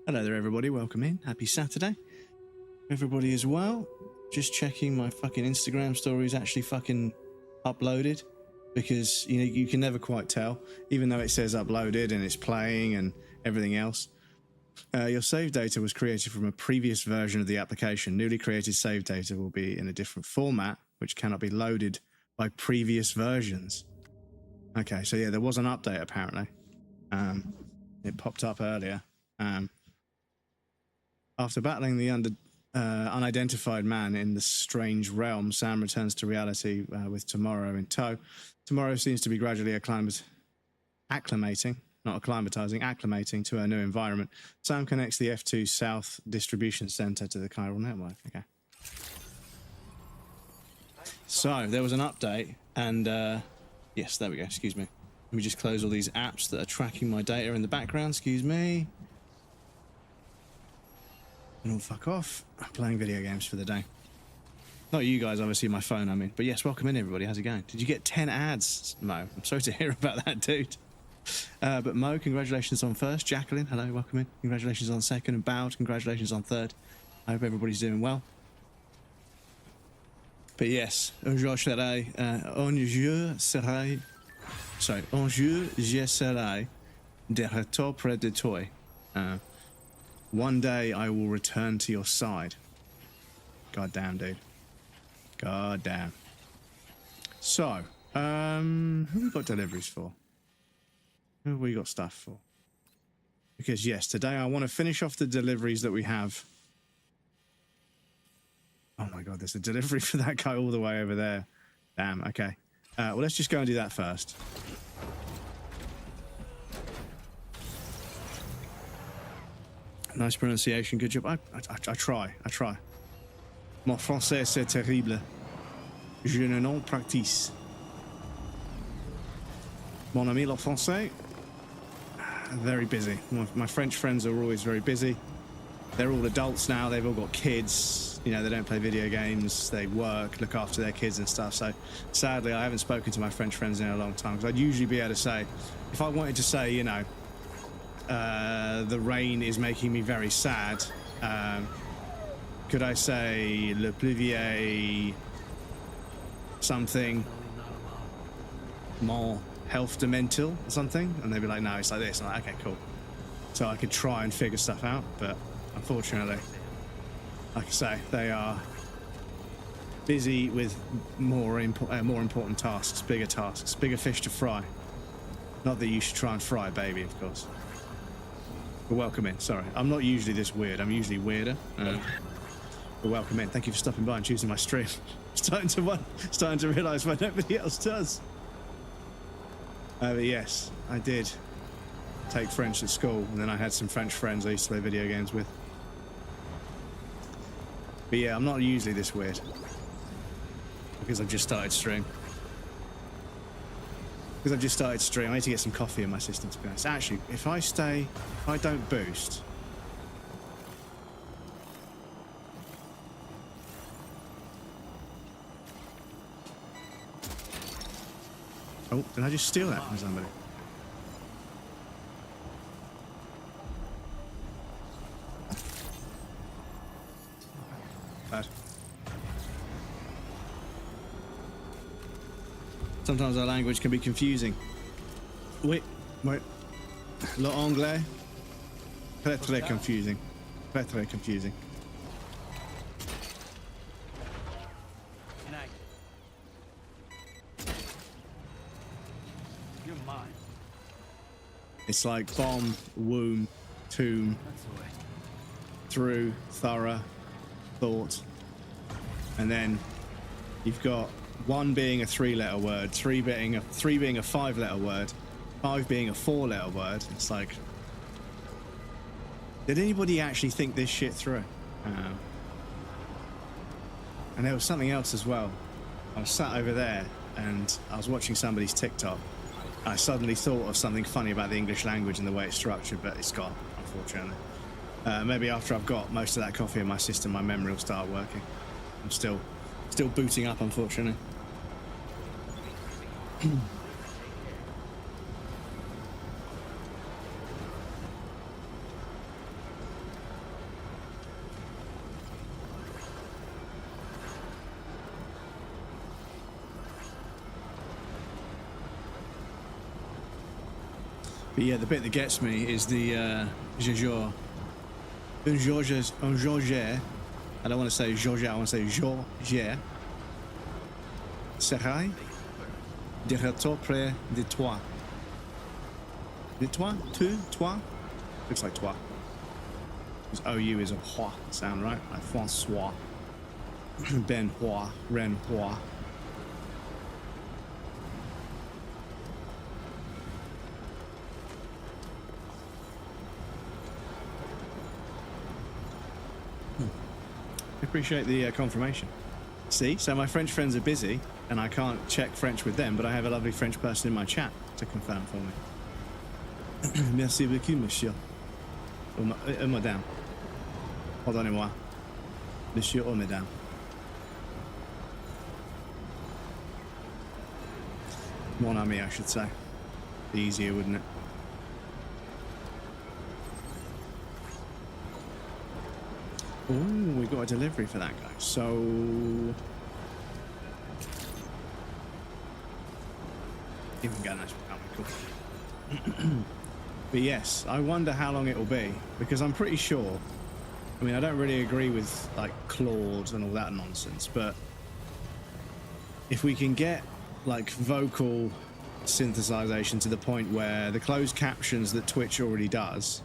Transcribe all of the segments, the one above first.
Hello there, everybody. Welcome in. Happy Saturday. Everybody as well. Just checking my fucking Instagram story is actually fucking uploaded, because you know you can never quite tell, even though it says uploaded and it's playing and everything else. Your save data was created from a previous version of the application. Newly created save data will be in a different format, which cannot be loaded by previous versions. Okay, so yeah, there was an update apparently. It popped up earlier. After battling the unidentified man in the strange realm, Sam returns to reality with Tomorrow in tow. Tomorrow seems to be gradually acclimating to her new environment. Sam connects the F2 South Distribution Center to the chiral network. Okay. So, there was an update, and yes, there we go, excuse me. Let me just close all these apps that are tracking my data in the background, excuse me. And all fuck off. I'm playing video games for the day. Not you guys, obviously, my phone, I mean. But yes, welcome in, everybody. How's it going? Did you get 10 ads, Mo? I'm sorry to hear about that, dude. But Mo, congratulations on first. Jacqueline, hello, welcome in. Congratulations on second. And Bowd, congratulations on third. I hope everybody's doing well. But yes, un jour je serai de retour près de toi. One day I will return to your side. God damn, dude. God damn. So, who have we got deliveries for? Who have we got stuff for? Because yes, today I want to finish off the deliveries that we have. Oh my god, there's a delivery for that guy all the way over there. Damn, okay. Well, let's just go and do that first. Nice pronunciation, good job. I try. Mon français c'est terrible. Je ne non practice. Mon ami le français. Very busy. My French friends are always very busy. They're all adults now. They've all got kids. You know, they don't play video games. They work, look after their kids and stuff. So, sadly, I haven't spoken to my French friends in a long time. Because I'd usually be able to say, if I wanted to say, you know, the rain is making me very sad, could I say le pluvier something more health demental or something? And they'd be like, no, it's like this. I'm like, okay, cool. So I could try and figure stuff out, but unfortunately, like I say, they are busy with more important tasks, bigger fish to fry. Not that you should try and fry a baby, of course. But welcome in. Sorry, I'm not usually this weird. I'm usually weirder. But welcome in. Thank you for stopping by and choosing my stream. starting to realise why nobody else does. But yes, I did take French at school, and then I had some French friends I used to play video games with. But yeah, I'm not usually this weird because I've just started stream. I need to get some coffee in my system, to be honest. Actually, if I don't boost. Oh, did I just steal that from somebody? Bad. Sometimes our language can be confusing. Wait. L'anglais. Très confusing. Très confusing. You're mine. It's like bomb, womb, tomb, through, thorough, thought, and then you've got one being a 3-letter word, three being a 5-letter word, 5 being a 4-letter word. It's like, did anybody actually think this shit through? And there was something else as well. I was sat over there and I was watching somebody's TikTok. I suddenly thought of something funny about the English language and the way it's structured, but it's gone, unfortunately. Maybe after I've got most of that coffee in my system, my memory will start working. I'm still booting up, unfortunately. But yeah, the bit that gets me is the Jojo. Un Georges. I don't want to say Georges, I want to say Georges. Serai de retour près de toi. De toi? Tu? Toi? Looks like toi. Because OU is a hua sound, right? Like Francois. Ben Hua. Ren Hua. Appreciate the confirmation. See, so my French friends are busy and I can't check French with them, but I have a lovely French person in my chat to confirm for me. Merci beaucoup, monsieur. Ou madame. Pardonnez-moi. Monsieur ou madame. Mon ami, I should say. Be easier, wouldn't it? Oh, we got a delivery for that guy. So even go nice. Cool. But yes, I wonder how long it will be, because I'm pretty sure. I mean, I don't really agree with like Claude and all that nonsense, but if we can get like vocal synthesization to the point where the closed captions that Twitch already does,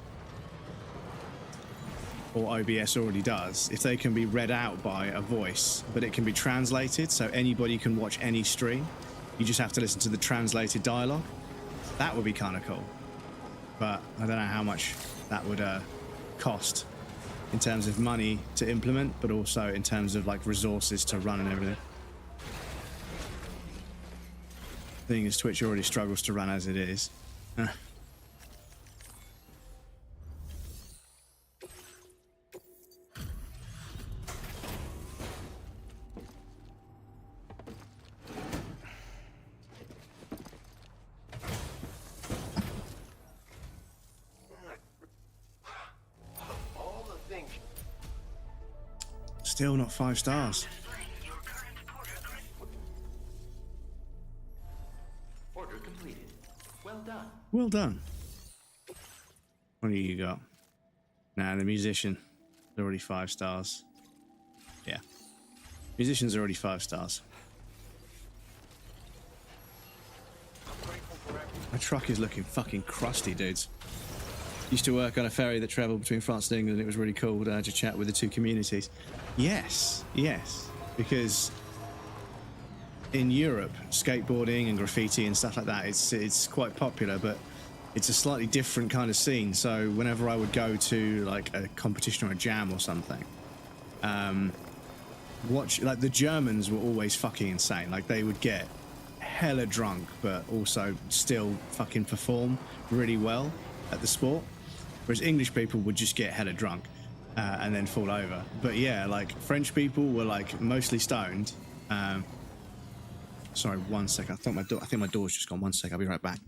or OBS already does, if they can be read out by a voice, but it can be translated so anybody can watch any stream, you just have to listen to the translated dialogue, that would be kind of cool. But I don't know how much that would cost in terms of money to implement, but also in terms of like resources to run and everything. The thing is, Twitch already struggles to run as it is. Still not 5 stars. Order completed. Well done. Well done. What do you got? Nah, the musician is already 5 stars. Yeah. Musician's already 5 stars. My truck is looking fucking crusty, dudes. Used to work on a ferry that travelled between France and England. It was really cool to chat with the two communities. Yes, yes. Because in Europe, skateboarding and graffiti and stuff like that, it's quite popular, but it's a slightly different kind of scene. So whenever I would go to like a competition or a jam or something, like the Germans were always fucking insane. Like they would get hella drunk, but also still fucking perform really well at the sport. Whereas English people would just get hella drunk and then fall over. But yeah, like French people were like mostly stoned. Sorry, 1 sec. I think my door's just gone. 1 sec. I'll be right back.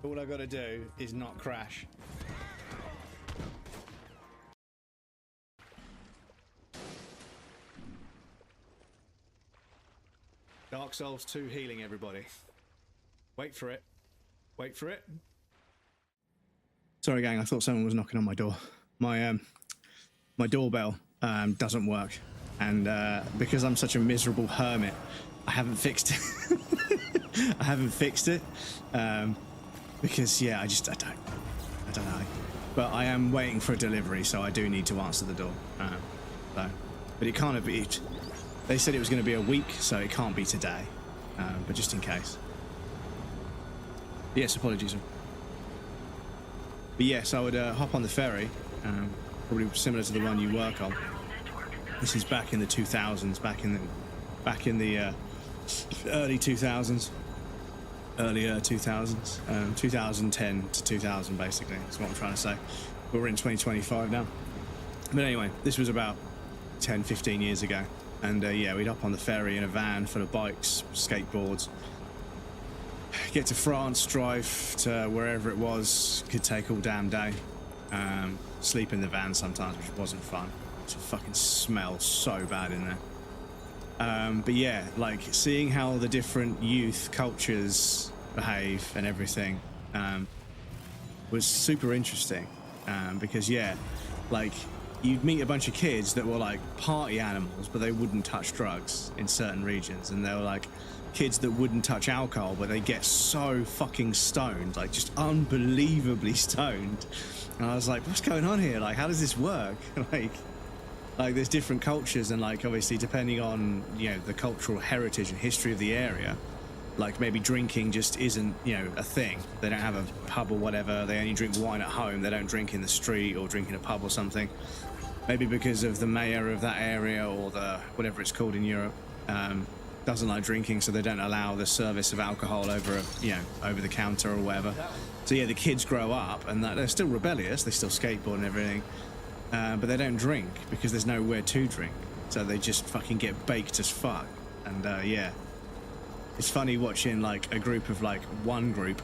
All I gotta do is not crash. Dark Souls 2 healing, everybody. Wait for it. Wait for it. Sorry, gang. I thought someone was knocking on my door. My doorbell doesn't work, and because I'm such a miserable hermit, I haven't fixed it. I haven't fixed it because yeah, I don't know. But I am waiting for a delivery, so I do need to answer the door. But it can't be. They said it was going to be a week, so it can't be today. But just in case. Yes, apologies. But yes, I would hop on the ferry, probably similar to the one you work on. This is back in the 2000s, back in the early 2000s, earlier 2000s, 2010 to 2000 basically. That's what I'm trying to say. But we're in 2025 now. But anyway, this was about 10, 15 years ago. And yeah, we'd hop on the ferry in a van full of bikes, skateboards. Get to France, drive to wherever it was, could take all damn day. Sleep in the van sometimes, which wasn't fun. it fucking smells so bad in there. But yeah, like seeing how the different youth cultures behave and everything was super interesting. Because yeah, like you'd meet a bunch of kids that were like party animals, but they wouldn't touch drugs in certain regions, and they were like kids that wouldn't touch alcohol, but they get so fucking stoned, like just unbelievably stoned. And I was like, what's going on here? Like, how does this work? Like there's different cultures, and like obviously depending on, you know, the cultural heritage and history of the area, like maybe drinking just isn't, you know, a thing. They don't have a pub or whatever. They only drink wine at home. They don't drink in the street or drink in a pub or something. Maybe because of the mayor of that area, or the whatever it's called in Europe, doesn't like drinking, so they don't allow the service of alcohol over, you know, over the counter or whatever. So yeah, the kids grow up and they're still rebellious. They still skateboard and everything, but they don't drink because there's nowhere to drink. So they just fucking get baked as fuck. And yeah, it's funny watching like a group of like one group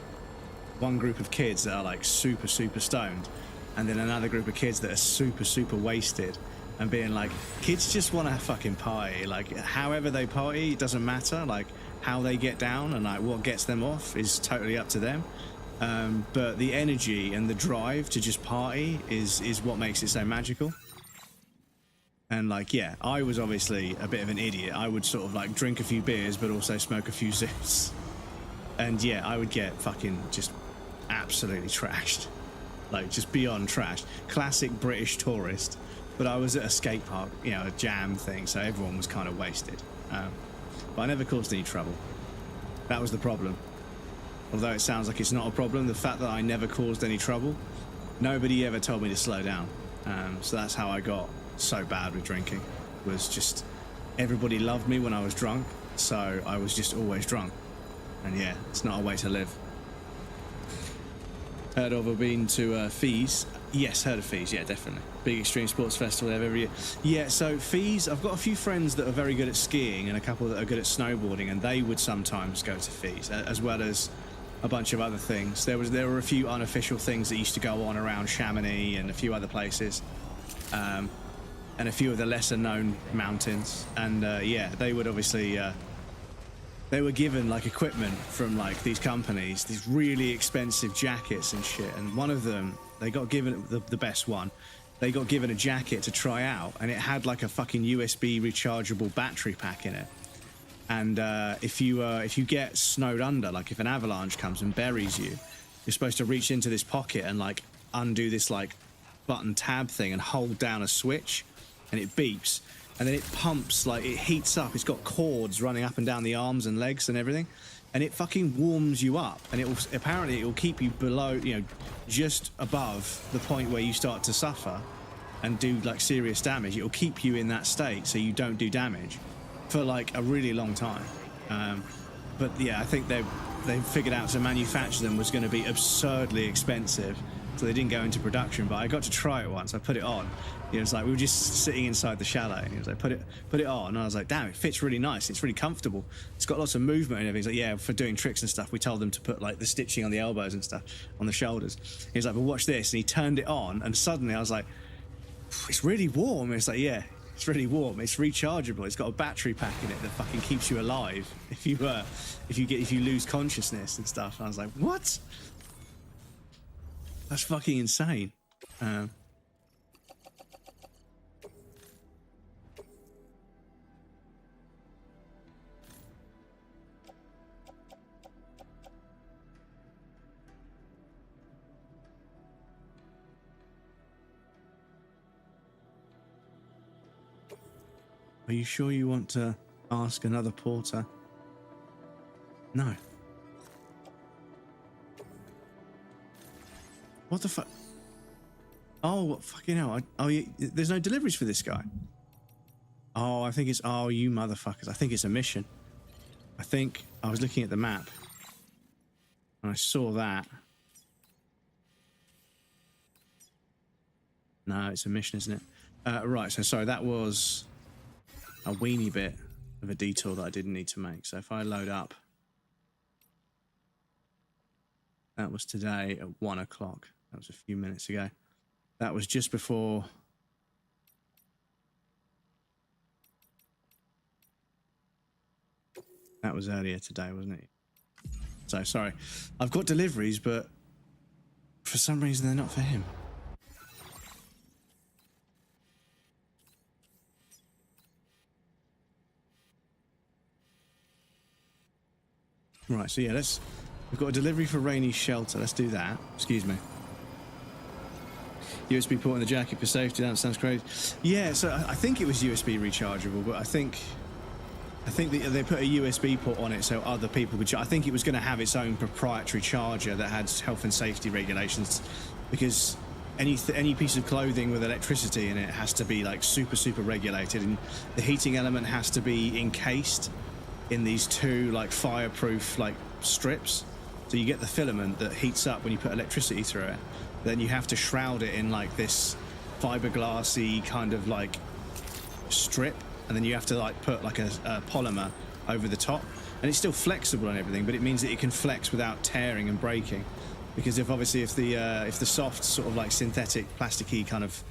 of kids that are like super stoned, and then another group of kids that are super wasted, and being like, kids just want to fucking party. Like, however they party, it doesn't matter. Like, how they get down and like what gets them off is totally up to them. But the energy and the drive to just party is what makes it so magical. And like, yeah, I was obviously a bit of an idiot. I would sort of like drink a few beers, but also smoke a few zips. And yeah, I would get fucking just absolutely trashed. Like, just beyond trashed. Classic British tourist. But I was at a skate park, you know, a jam thing, so everyone was kind of wasted. But I never caused any trouble. That was the problem. Although it sounds like it's not a problem, the fact that I never caused any trouble, nobody ever told me to slow down. So that's how I got so bad with drinking, was just everybody loved me when I was drunk, so I was just always drunk. And yeah, it's not a way to live. Heard of or been to Fees? Yes, heard of Fees, yeah, definitely. Big extreme sports festival they have every year. Yeah, so Fees, I've got a few friends that are very good at skiing and a couple that are good at snowboarding, and they would sometimes go to Fees, as well as a bunch of other things. There were a few unofficial things that used to go on around Chamonix and a few other places, and a few of the lesser known mountains. And yeah, they would obviously they were given like equipment from like these companies, these really expensive jackets and shit. And one of them, they got given the best one. They got given a jacket to try out, and it had like a fucking USB rechargeable battery pack in it. And if you get snowed under, like if an avalanche comes and buries you, you're supposed to reach into this pocket and like undo this like button tab thing and hold down a switch, and it beeps, and then it pumps, like it heats up. It's got cords running up and down the arms and legs and everything, and it fucking warms you up, and it will keep you below, you know, just above the point where you start to suffer and do like serious damage. It will keep you in that state so you don't do damage for like a really long time. But yeah, I think they figured out to manufacture them was going to be absurdly expensive, so they didn't go into production. But I got to try it once. I put it on. You know, it's like we were just sitting inside the chalet, and he was like, put it on, and I was like, damn, it fits really nice. It's really comfortable. It's got lots of movement and everything. He's like, yeah, for doing tricks and stuff, we told them to put like the stitching on the elbows and stuff, on the shoulders. He was like, but watch this, and he turned it on, and suddenly I was like, it's really warm. And it's like, yeah, it's really warm. It's rechargeable. It's got a battery pack in it that fucking keeps you alive if you lose consciousness and stuff. And I was like, what? That's fucking insane. Are you sure you want to ask another porter? No. What the fuck? Oh, what fucking hell. There's no deliveries for this guy. Oh, I think it's... Oh, you motherfuckers. I think it's a mission. I think I was looking at the map, and I saw that. No, it's a mission, isn't it? Right, so sorry, that was a weenie bit of a detour that I didn't need to make. So if I load up, that was today at 1 o'clock. That was a few minutes ago. That was just before That was earlier today, wasn't it? So, sorry. I've got deliveries, but for some reason they're not for him. Right, so yeah, we've got a delivery for Rainy Shelter. Let's do that. Excuse me. USB port in the jacket for safety. That sounds crazy. Yeah, so I think it was USB rechargeable, but I think they put a USB port on it so other people could. I think it was going to have its own proprietary charger that had health and safety regulations, because any piece of clothing with electricity in it has to be like super regulated, and the heating element has to be encased in these two like fireproof like strips. So you get the filament that heats up when you put electricity through it. Then you have to shroud it in like this fiberglassy kind of like strip, and then you have to like put like a polymer over the top, and it's still flexible and everything, but it means that it can flex without tearing and breaking. Because if the soft sort of like synthetic plasticky kind of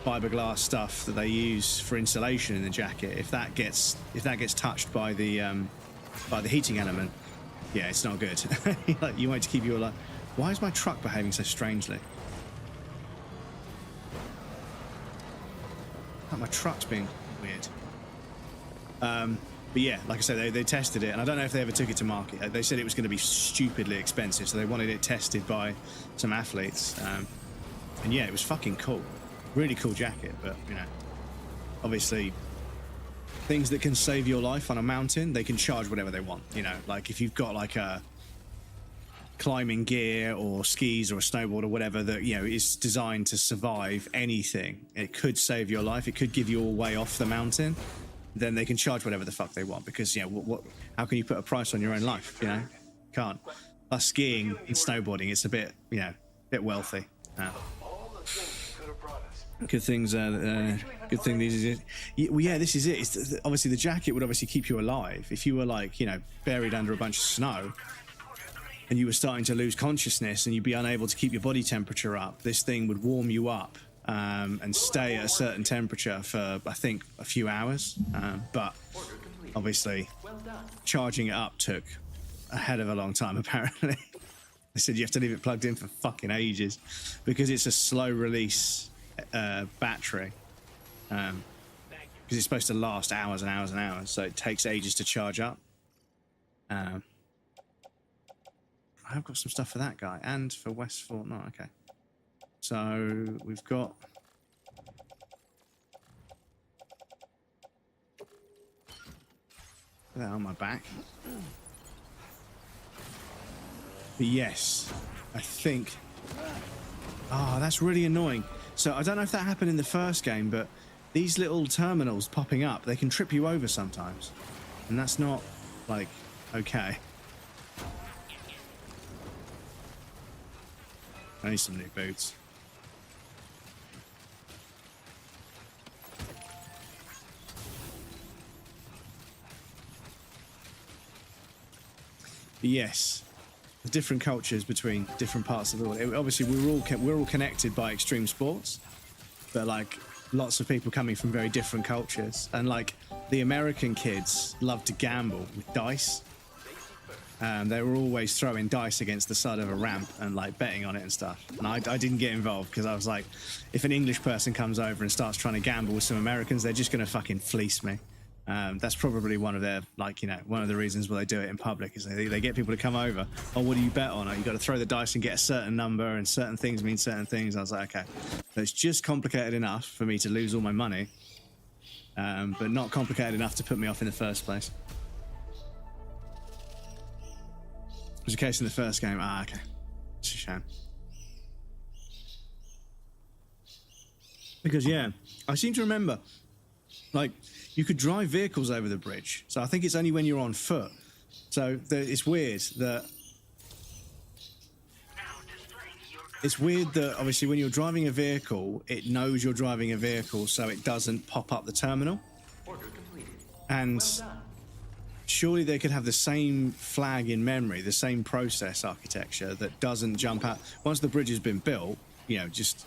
fiberglass stuff that they use for insulation in the jacket, if that gets touched by the heating element, yeah, it's not good. Like, you want it to keep your life. Why is my truck behaving so strangely? Like my truck's being weird. But yeah, like I said, they tested it, and I don't know if they ever took it to market. They said it was going to be stupidly expensive, so they wanted it tested by some athletes. And yeah, it was fucking cool. Really cool jacket, but, you know, obviously things that can save your life on a mountain, they can charge whatever they want, you know. Like, if you've got like a climbing gear or skis or a snowboard or whatever that, you know, is designed to survive anything, it could save your life, it could give you a way off the mountain, then they can charge whatever the fuck they want, because, you know, how can you put a price on your own life, you know? Can't. Plus skiing and snowboarding, it's a bit, you know, bit wealthy. Good things. Good thing these is it. Well, yeah, this is it. It's obviously the jacket would obviously keep you alive if you were like, you know, buried under a bunch of snow, and you were starting to lose consciousness, and you'd be unable to keep your body temperature up. This thing would warm you up and stay at a certain temperature for, I think, a few hours. But obviously, charging it up took a hell of a long time. Apparently, they said you have to leave it plugged in for fucking ages because it's a slow release battery, because it's supposed to last hours and hours and hours, so it takes ages to charge up. I've got some stuff for that guy and for West Fort. No, okay. So we've got that on my back. But yes, I think. Oh, that's really annoying. So I don't know if that happened in the first game, but these little terminals popping up, they can trip you over sometimes. And that's not, like, okay. I need some new boots. But yes. The different cultures between different parts of the world. Obviously, we're all connected by extreme sports, but like lots of people coming from very different cultures. And like the American kids love to gamble with dice. They were always throwing dice against the side of a ramp and like betting on it and stuff. And I didn't get involved because I was like, if an English person comes over and starts trying to gamble with some Americans, they're just going to fucking fleece me. That's probably one of their, like, you know, one of the reasons why they do it in public is they get people to come over. Oh, what do you bet on? Oh, you got to throw the dice and get a certain number, and certain things mean certain things. I was like, okay, so it's just complicated enough for me to lose all my money, but not complicated enough to put me off in the first place. It was the case in the first game. Ah, okay, it's a shame. Because yeah, I seem to remember, like, you could drive vehicles over the bridge. So I think it's only when you're on foot. So it's weird that... It's weird that, obviously, when you're driving a vehicle, it knows you're driving a vehicle, so it doesn't pop up the terminal. And surely they could have the same flag in memory, the same process architecture that doesn't jump out. Once the bridge has been built, you know, just...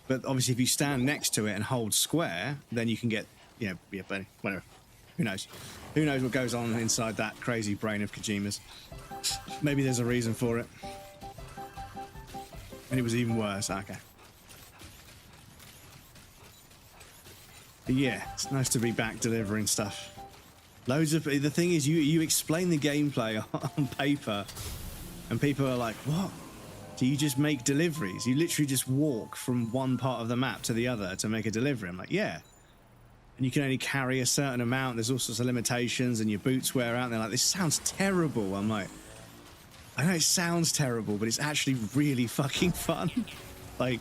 But obviously, if you stand next to it and hold square, then you can get... Yeah, buddy, whatever. Who knows? Who knows what goes on inside that crazy brain of Kojima's? Maybe there's a reason for it. And it was even worse. Okay. But yeah, it's nice to be back delivering stuff. Loads of... The thing is, you explain the gameplay on paper, and people are like, what? Do you just make deliveries? You literally just walk from one part of the map to the other to make a delivery. I'm like, yeah. And you can only carry a certain amount. There's all sorts of limitations, and your boots wear out. And they're like, this sounds terrible. I'm like, I know it sounds terrible, but it's actually really fucking fun. Like,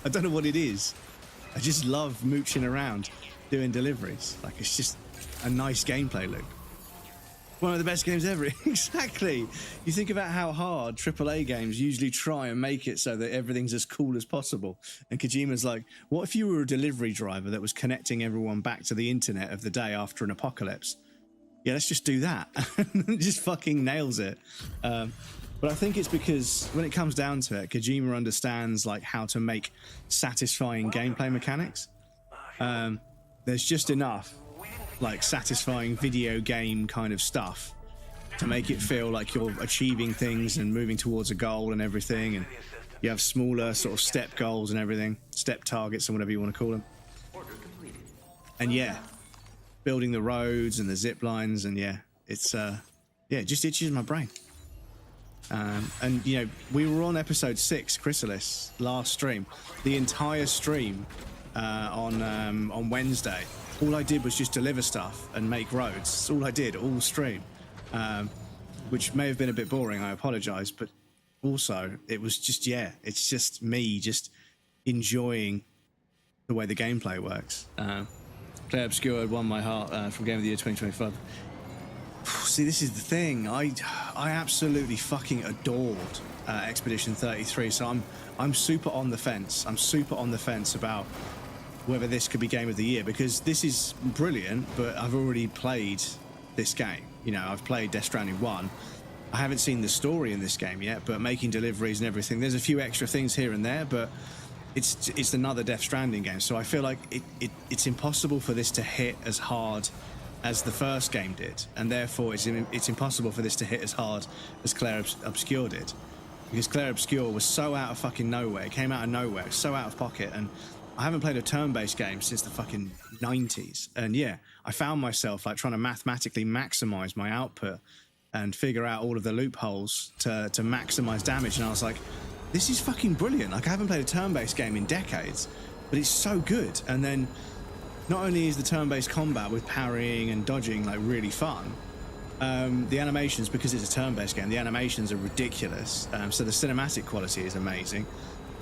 I don't know what it is. I just love mooching around doing deliveries. Like, it's just a nice gameplay loop. One of the best games ever. Exactly. You think about how hard AAA games usually try and make it so that everything's as cool as possible. And Kojima's like, what if you were a delivery driver that was connecting everyone back to the internet of the day after an apocalypse? Yeah, let's just do that. Just fucking nails it. But I think it's because when it comes down to it, Kojima understands like how to make satisfying gameplay mechanics. There's just enough like satisfying video game kind of stuff to make it feel like you're achieving things and moving towards a goal and everything, and you have smaller sort of step goals and everything, step targets and whatever you want to call them. And yeah, building the roads and the zip lines, and yeah, it's it just itches my brain. And you know, we were on episode 6, Chrysalis, last stream, the entire stream on Wednesday. All I did was just deliver stuff and make roads. That's all I did, all stream. Which may have been a bit boring, I apologise, but also it was just, yeah, it's just me just enjoying the way the gameplay works. Play Obscured won my heart from Game of the Year 2025. See, this is the thing. I absolutely fucking adored Expedition 33, so I'm super on the fence. I'm super on the fence about whether this could be Game of the Year, because this is brilliant, but I've already played this game. You know, I've played Death Stranding 1. I haven't seen the story in this game yet, but making deliveries and everything, there's a few extra things here and there, but it's another Death Stranding game, so I feel like it's impossible for this to hit as hard as the first game did, and therefore it's impossible for this to hit as hard as Claire Obscure did, because Claire Obscure was so out of fucking nowhere. It came out of nowhere, so out of pocket, and I haven't played a turn-based game since the fucking 90s. And yeah, I found myself like trying to mathematically maximize my output and figure out all of the loopholes to maximize damage. And I was like, this is fucking brilliant. Like, I haven't played a turn-based game in decades, but it's so good. And then not only is the turn-based combat with parrying and dodging like really fun, the animations, because it's a turn-based game, the animations are ridiculous. So the cinematic quality is amazing.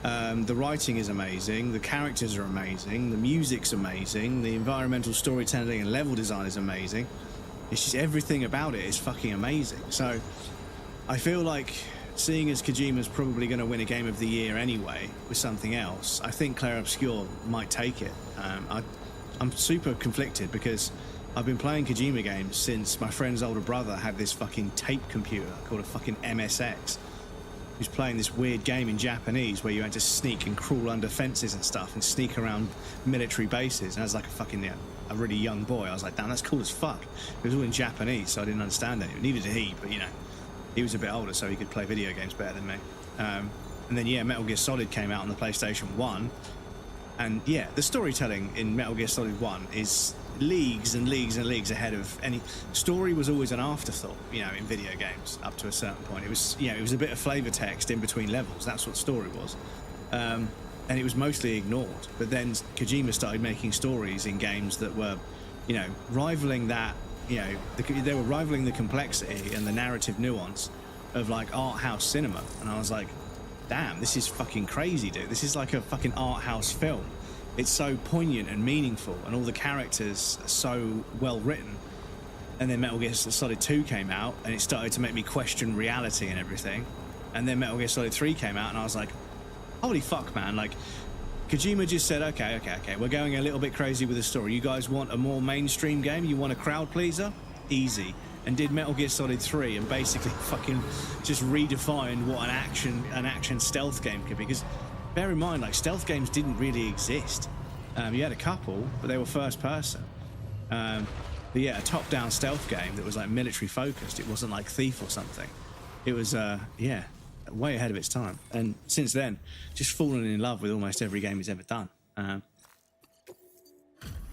The writing is amazing, the characters are amazing, the music's amazing, the environmental storytelling and level design is amazing. It's just everything about it is fucking amazing. So I feel like, seeing as Kojima's probably going to win a Game of the Year anyway with something else, I think Claire Obscure might take it. I'm super conflicted because I've been playing Kojima games since my friend's older brother had this fucking tape computer called a fucking MSX. He was playing this weird game in Japanese where you had to sneak and crawl under fences and stuff and sneak around military bases. And I was like a really young boy. I was like, damn, that's cool as fuck. It was all in Japanese, so I didn't understand it. Neither did he, but you know, he was a bit older, so he could play video games better than me. And then, yeah, Metal Gear Solid came out on the PlayStation 1. And yeah, the storytelling in Metal Gear Solid 1 is leagues and leagues and leagues ahead of any... Story was always an afterthought, you know, in video games up to a certain point. It was, you know, it was a bit of flavor text in between levels. That's what story was. And it was mostly ignored. But then Kojima started making stories in games that were, you know, rivaling that, you know, they were rivaling the complexity and the narrative nuance of like art house cinema. And I was like, damn, this is fucking crazy, dude. This is like a fucking art house film. It's so poignant and meaningful, and all the characters are so well written. And then Metal Gear Solid 2 came out, and it started to make me question reality and everything. And then Metal Gear Solid 3 came out, and I was like, holy fuck, man. Like, Kojima just said, okay, we're going a little bit crazy with the story. You guys want a more mainstream game? You want a crowd pleaser? Easy. And did Metal Gear Solid 3 and basically fucking just redefined what an action stealth game could be. Because bear in mind, like, stealth games didn't really exist. You had a couple, but they were first person. But yeah, a top-down stealth game that was like military focused. It wasn't like Thief or something. It was, yeah, way ahead of its time. And since then, just fallen in love with almost every game he's ever done.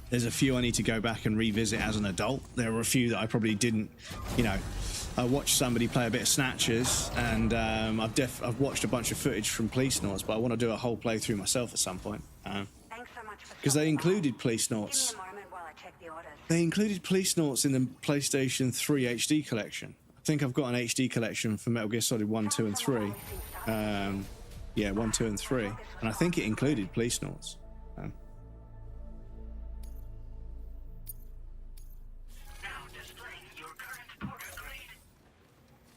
There's a few I need to go back and revisit as an adult. There are a few that I probably didn't, you know. I watched somebody play a bit of Snatchers, and I've watched a bunch of footage from Police Noughts, but I want to do a whole playthrough myself at some point. Because they included Police Noughts. They included Police Noughts in the PlayStation 3 HD collection. I think I've got an HD collection for Metal Gear Solid 1, 2, and 3. Yeah, 1, 2, and 3. And I think it included Police Noughts.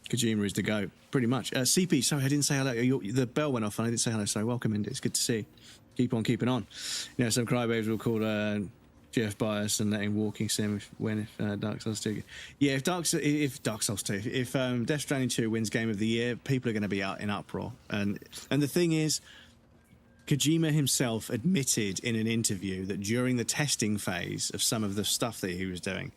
Kojima is the GOAT, pretty much. CP, sorry, I didn't say hello. The bell went off and I didn't say hello. Sorry, welcome, Indy. It's good to see you. Keep on keeping on. You know, some crybabies will call GF bias and letting walking sim if Dark Souls 2. Yeah, if Dark Souls 2, if Death Stranding 2 wins Game of the Year, people are going to be out in uproar. And the thing is, Kojima himself admitted in an interview that during the testing phase of some of the stuff that he was doing,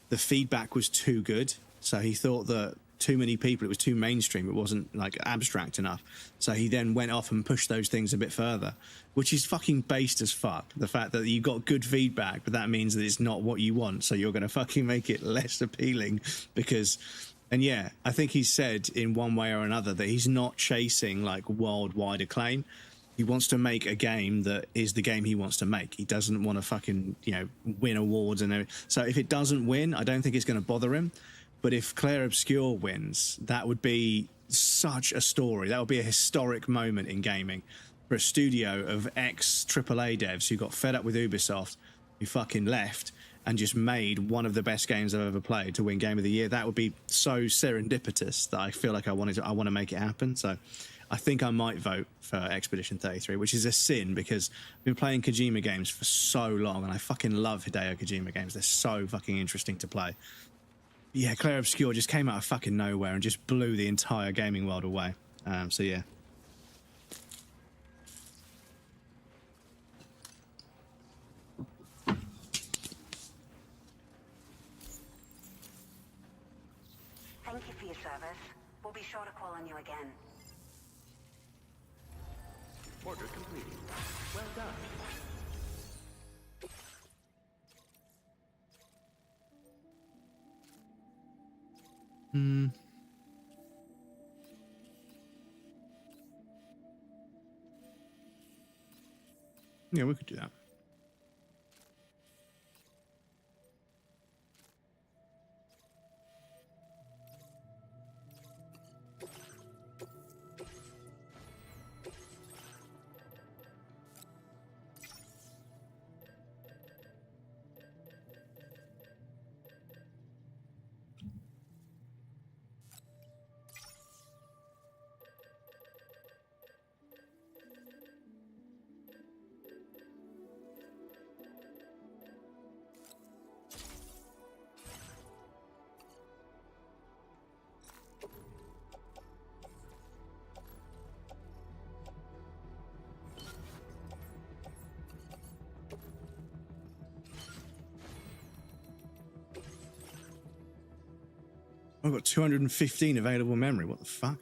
the feedback was too good. So he thought that too many people, it was too mainstream, it wasn't like abstract enough. So he then went off and pushed those things a bit further, which is fucking based as fuck. The fact that you got good feedback, but that means that it's not what you want, so you're going to fucking make it less appealing because... And yeah, I think he said in one way or another that he's not chasing like worldwide acclaim. He wants to make a game that is the game he wants to make. He doesn't want to fucking, you know, win awards and everything. So if it doesn't win, I don't think it's going to bother him. But if Claire Obscure wins, that would be such a story. That would be a historic moment in gaming for a studio of ex-AAA devs who got fed up with Ubisoft, who fucking left and just made one of the best games I've ever played to win Game of the Year. That would be so serendipitous that I feel like I want to make it happen. So I think I might vote for Expedition 33, which is a sin because I've been playing Kojima games for so long and I fucking love Hideo Kojima games. They're so fucking interesting to play. Yeah, Claire Obscure just came out of fucking nowhere and just blew the entire gaming world away. So yeah. Thank you for your service. We'll be sure to call on you again. Order completed. Well done. Yeah, we could do that. I've got 215 available memory. What the fuck?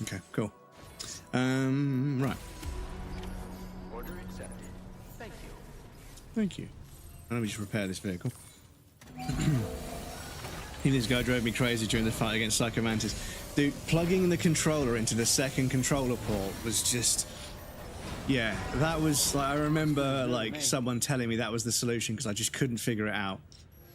Okay, cool. Right. Order accepted. Thank you. Thank you. Let me just repair this vehicle. This guy drove me crazy during the fight against Psycho Mantis. Dude, plugging the controller into the second controller port was just... Yeah, that was... Like, I remember, like, someone telling me that was the solution because I just couldn't figure it out.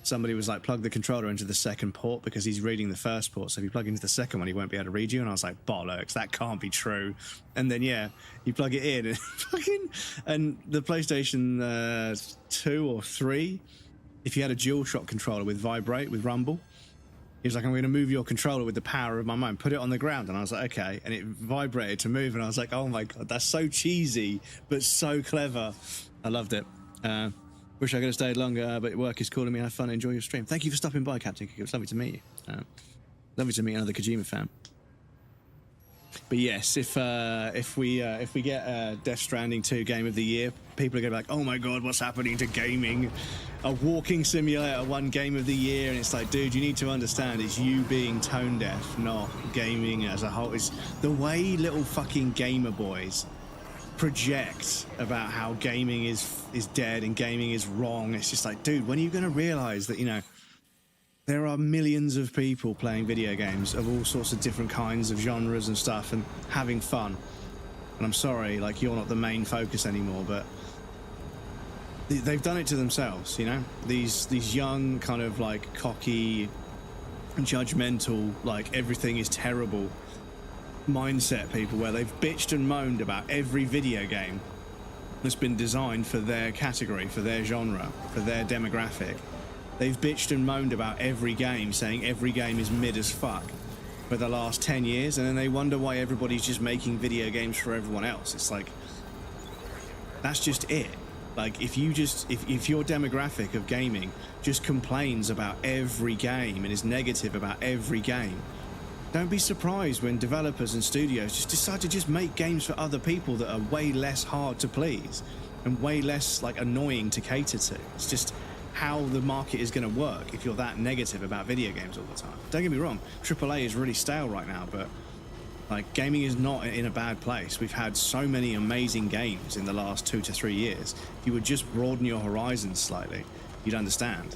Somebody was like, plug the controller into the second port because he's reading the first port. So if you plug into the second one, he won't be able to read you. And I was like, bollocks, that can't be true. And then, yeah, you plug it in and fucking... And the PlayStation 2 or 3, if you had a DualShock controller with Vibrate, with Rumble, He was like, I'm going to move your controller with the power of my mind. Put it on the ground. And I was like, okay. And it vibrated to move. And I was like, oh my God, that's so cheesy, but so clever. I loved it. Wish I could have stayed longer, but work is calling me. Have fun. Enjoy your stream. Thank you for stopping by, Captain. It was lovely to meet you. Lovely to meet another Kojima fan. But yes, if we get Death Stranding 2 Game of the Year, people are going to be like, oh my God, what's happening to gaming? A walking simulator won Game of the Year, and it's like, dude, you need to understand, it's you being tone deaf, not gaming as a whole. It's the way little fucking gamer boys project about how gaming is dead and gaming is wrong. It's just like, dude, when are you going to realize that, you know, there are millions of people playing video games of all sorts of different kinds of genres and stuff and having fun. And I'm sorry, like, you're not the main focus anymore, but they've done it to themselves, you know? These young, kind of, like, cocky, judgmental, like, everything is terrible mindset people, where they've bitched and moaned about every video game that's been designed for their category, for their genre, for their demographic. They've bitched and moaned about every game, saying every game is mid as fuck for the last 10 years, and then they wonder why everybody's just making video games for everyone else. It's like, that's just it. Like, if your demographic of gaming just complains about every game and is negative about every game, don't be surprised when developers and studios just decide to just make games for other people that are way less hard to please and way less, like, annoying to cater to. It's just how the market is going to work if you're that negative about video games all the time. Don't get me wrong, AAA is really stale right now, but, like, gaming is not in a bad place. We've had so many amazing games in the last 2 to 3 years. If you would just broaden your horizons slightly, you'd understand.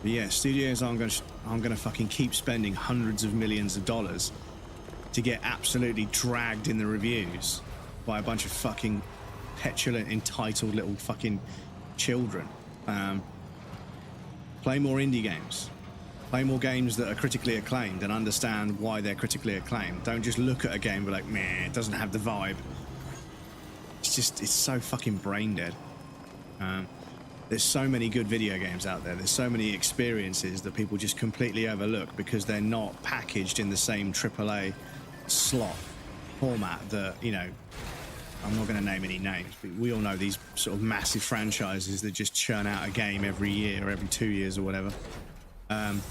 But yeah, studios aren't going to fucking keep spending hundreds of millions of dollars to get absolutely dragged in the reviews by a bunch of fucking petulant, entitled little fucking children. Play more indie games. Play more games that are critically acclaimed and understand why they're critically acclaimed. Don't just look at a game and be like, meh, it doesn't have the vibe. It's so fucking brain dead. There's so many good video games out there. There's so many experiences that people just completely overlook because they're not packaged in the same AAA slot format that, you know, I'm not going to name any names, but we all know these sort of massive franchises that just churn out a game every year or every 2 years or whatever. And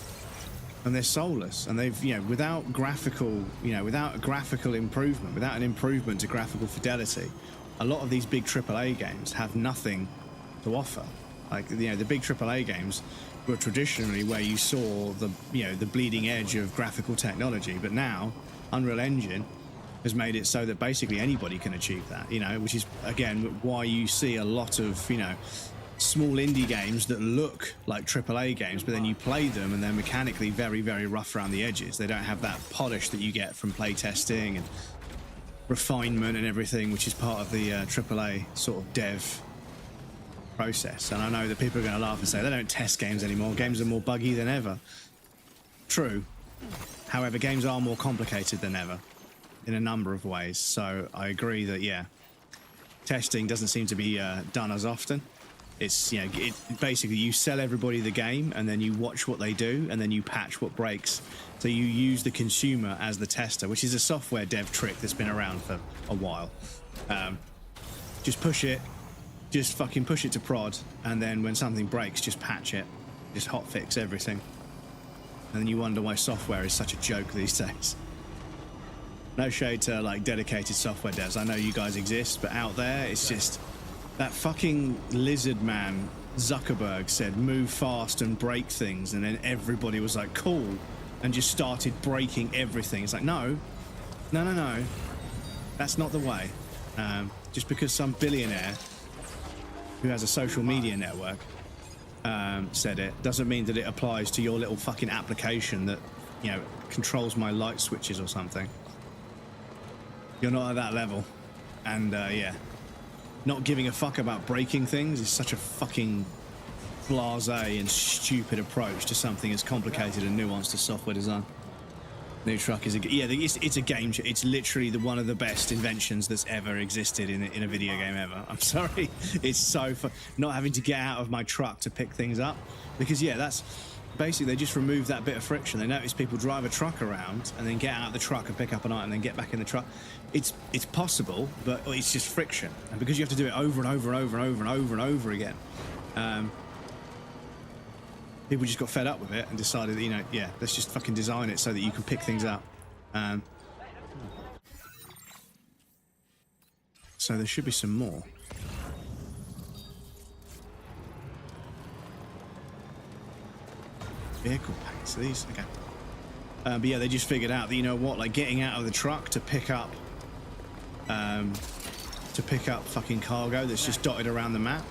they're soulless, and they've, you know, without a graphical improvement, without an improvement to graphical fidelity, a lot of these big AAA games have nothing to offer. Like, you know, the big AAA games were traditionally where you saw the bleeding edge of graphical technology, but now Unreal Engine has made it so that basically anybody can achieve that, you know, which is, again, why you see a lot of, you know, small indie games that look like AAA games, but then you play them and they're mechanically very, very rough around the edges. They don't have that polish that you get from playtesting and refinement and everything, which is part of the AAA sort of dev process. And I know that people are going to laugh and say they don't test games anymore. Games are more buggy than ever. True. However, games are more complicated than ever in a number of ways. So I agree that, yeah, testing doesn't seem to be done as often. It's, you know, basically you sell everybody the game and then you watch what they do and then you patch what breaks. So you use the consumer as the tester, which is a software dev trick that's been around for a while. Just push it, just fucking push it to prod, and then when something breaks, just patch it, just hotfix everything. And then you wonder why software is such a joke these days. No shade to, like, dedicated software devs. I know you guys exist, but out there, it's just that fucking lizard man Zuckerberg said move fast and break things, and then everybody was like cool and just started breaking everything. It's like, no, that's not the way. Just because some billionaire who has a social media network said it doesn't mean that it applies to your little fucking application that, you know, controls my light switches or something. You're not at that level. And yeah, not giving a fuck about breaking things is such a fucking blasé and stupid approach to something as complicated and nuanced as software design. New truck is it's a game. It's literally one of the best inventions that's ever existed in a video game ever. I'm sorry, it's so fun not having to get out of my truck to pick things up, because that's basically they just remove that bit of friction. They notice people drive a truck around and then get out of the truck and pick up an item and then get back in the truck. It's possible, but it's just friction, and because you have to do it over and over and over and over and over and over again. People just got fed up with it and decided that, let's just fucking design it so that you can pick things up. So there should be some more. Vehicle paints, these, okay. But yeah, they just figured out that, like getting out of the truck to pick up fucking cargo that's just dotted around the map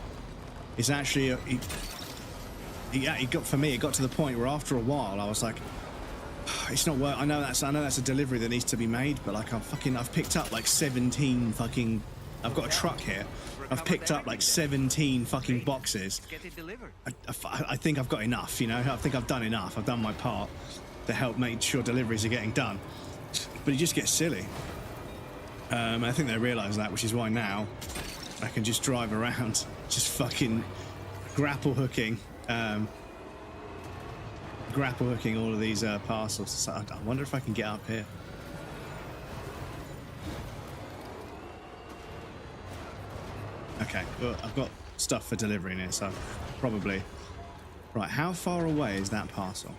is actually it got to the point where after a while I was like, it's not work. I know that's a delivery that needs to be made, but like I've picked up like 17 fucking. I've got a truck here. I've picked up like 17 fucking boxes. I think I've got enough. I think I've done enough. I've done my part to help make sure deliveries are getting done. But it just gets silly. I think they realise that, which is why now I can just drive around, just fucking grapple hooking all of these parcels. So I wonder if I can get up here. Okay, well, I've got stuff for delivery in here, so probably. Right, how far away is that parcel?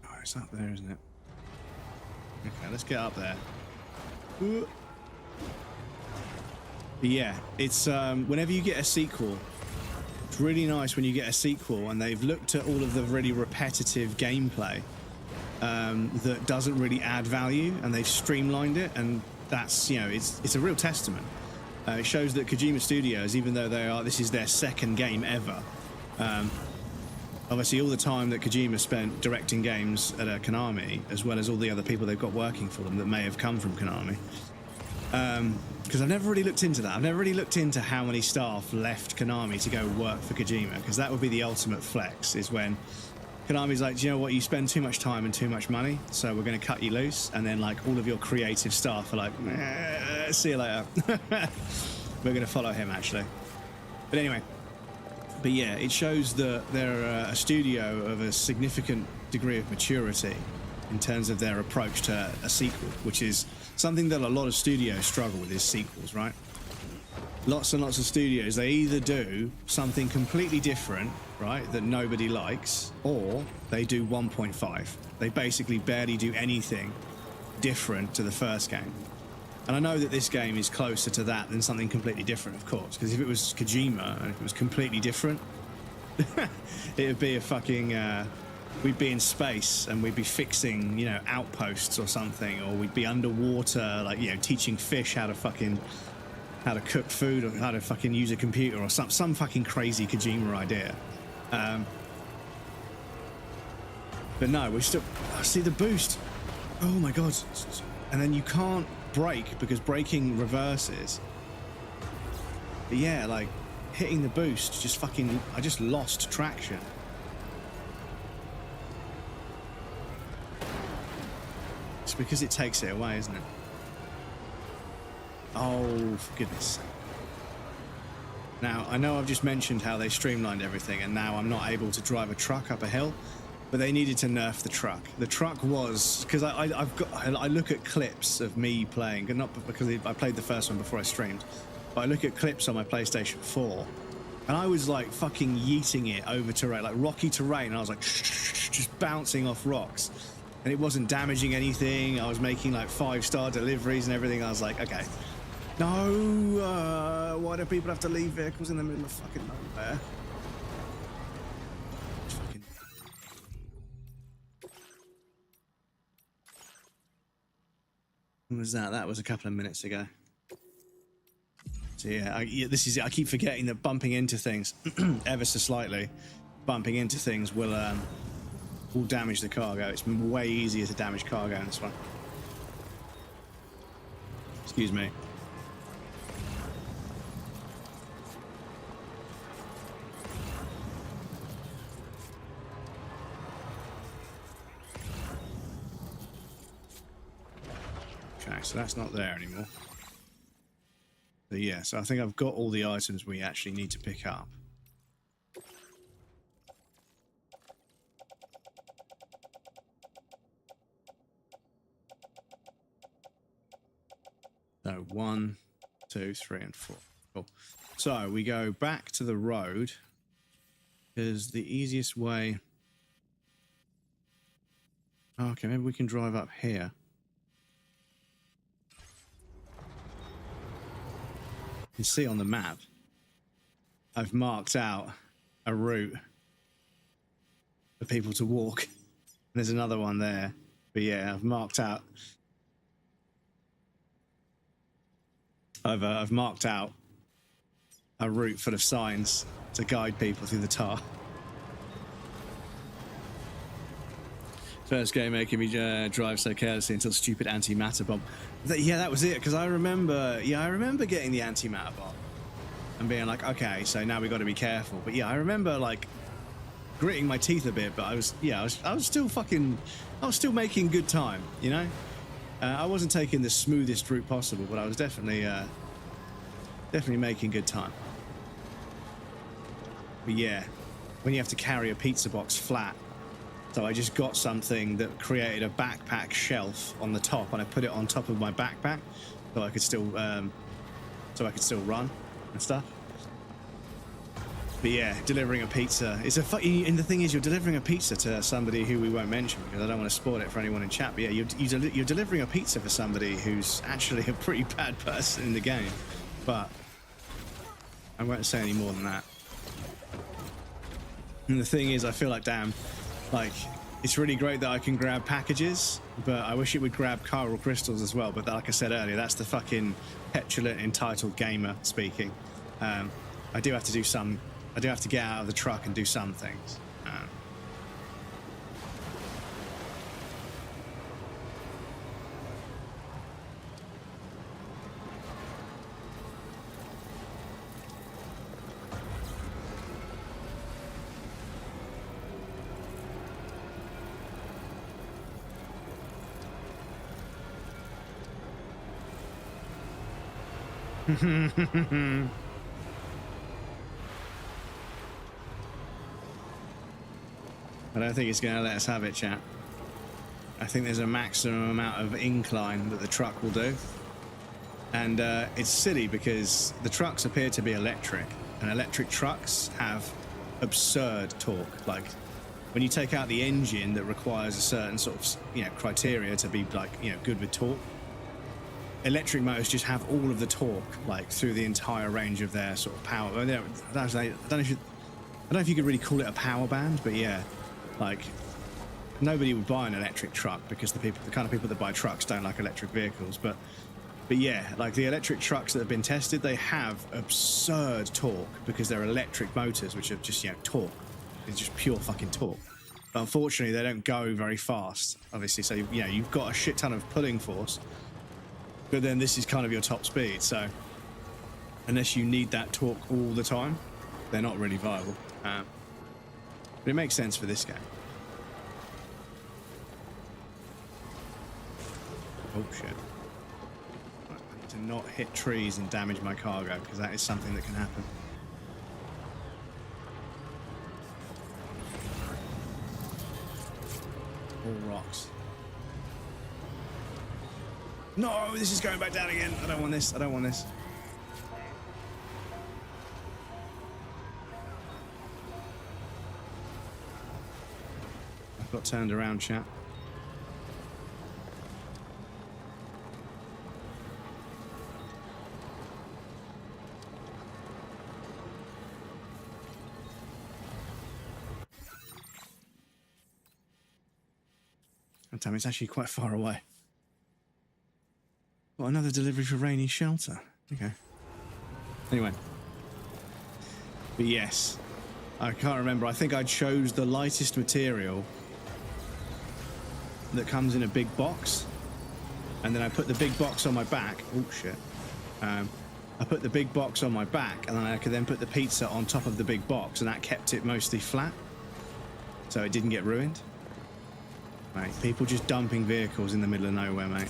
Oh, it's up there, isn't it? Okay, let's get up there. Ooh. But yeah, it's whenever you get a sequel, it's really nice when you get a sequel and they've looked at all of the really repetitive gameplay that doesn't really add value, and they've streamlined it, and that's, it's a real testament. It shows that Kojima Studios, even though this is their second game ever, obviously all the time that Kojima spent directing games at Konami, as well as all the other people they've got working for them that may have come from Konami. Because I've never really looked into that. I've never really looked into how many staff left Konami to go work for Kojima, because that would be the ultimate flex, is when Konami's like, do you know what, you spend too much time and too much money, so we're going to cut you loose, and then like all of your creative staff are like, see you later. We're going to follow him, actually. But anyway, but yeah, it shows that they're a studio of a significant degree of maturity in terms of their approach to a sequel, which is something that a lot of studios struggle with, is sequels, right? Lots and lots of studios, they either do something completely different, right, that nobody likes, or they do 1.5. They basically barely do anything different to the first game. And I know that this game is closer to that than something completely different, of course, because if it was Kojima and if it was completely different, it would be a fucking... we'd be in space and we'd be fixing, outposts or something, or we'd be underwater, like, teaching fish how to cook food, or how to fucking use a computer, or some fucking crazy Kojima idea. But no, we still see the boost. Oh my god! And then you can't brake because braking reverses. But yeah, like hitting the boost, I just lost traction. It's because it takes it away, isn't it? Oh, for goodness sake. Now, I know I've just mentioned how they streamlined everything, and now I'm not able to drive a truck up a hill, but they needed to nerf the truck. The truck was... Because I look at clips of me playing, not because I played the first one before I streamed, but I look at clips on my PlayStation 4, and I was like fucking yeeting it over terrain, like rocky terrain, and I was like just bouncing off rocks. And it wasn't damaging anything. I was making like 5-star deliveries and everything. I was like, okay. No, why do people have to leave vehicles in the middle of fucking nowhere? Fucking... When was that? That was a couple of minutes ago. So yeah, this is it. I keep forgetting that bumping into things, ever so slightly, bumping into things will damage the cargo. It's way easier to damage cargo in this one. Excuse me. Okay, so that's not there anymore. So yeah, so I think I've got all the items we actually need to pick up. So 1, 2, 3, and 4. Cool. So we go back to the road because the easiest way. Okay, maybe we can drive up here. You can see on the map, I've marked out a route for people to walk. There's another one there, but yeah, I've marked out. I've marked out a route full of signs to guide people through the tar. First game making me drive so carelessly until stupid antimatter bomb. Yeah, that was it. Because I remember getting the antimatter bomb and being like, okay, so now we got to be careful. But yeah, I remember like gritting my teeth a bit, but I was still making good time, you know. I wasn't taking the smoothest route possible, but I was definitely making good time. But yeah, when you have to carry a pizza box flat. So I just got something that created a backpack shelf on the top, and I put it on top of my backpack, so I could still run and stuff. But yeah, delivering a pizza. And the thing is, you're delivering a pizza to somebody who we won't mention because I don't want to spoil it for anyone in chat. But yeah, you're delivering a pizza for somebody who's actually a pretty bad person in the game. But I won't say any more than that. And the thing is, I feel like, damn. Like, it's really great that I can grab packages, but I wish it would grab chiral crystals as well. But like I said earlier, that's the fucking petulant, entitled gamer speaking. I do have to get out of the truck and do some things. I don't think it's going to let us have it, chat. I think there's a maximum amount of incline that the truck will do. And it's silly because the trucks appear to be electric, and electric trucks have absurd torque. Like, when you take out the engine that requires a certain sort of, you know, criteria to be, like, you know, good with torque, electric motors just have all of the torque, like, through the entire range of their sort of power. I don't know if you could really call it a power band, but yeah, like, nobody would buy an electric truck because the kind of people that buy trucks don't like electric vehicles. But yeah, like, the electric trucks that have been tested, they have absurd torque because they're electric motors, which are just, you know, torque. It's just pure fucking torque. But unfortunately, they don't go very fast, obviously. So, you know, you've got a shit ton of pulling force. But then this is kind of your top speed, so unless you need that torque all the time, they're not really viable. But it makes sense for this game. Oh shit. Right, I need to not hit trees and damage my cargo, because that is something that can happen. All rocks. No, this is going back down again. I don't want this. I don't want this. I've got turned around, chat. Oh, damn, it's actually quite far away. Got another delivery for Rainy Shelter. Okay. Anyway. But yes. I can't remember. I think I chose the lightest material that comes in a big box. And then I put the big box on my back. Oh, shit. I put the big box on my back, and then I could then put the pizza on top of the big box, and that kept it mostly flat. So it didn't get ruined. Right. People just dumping vehicles in the middle of nowhere, mate.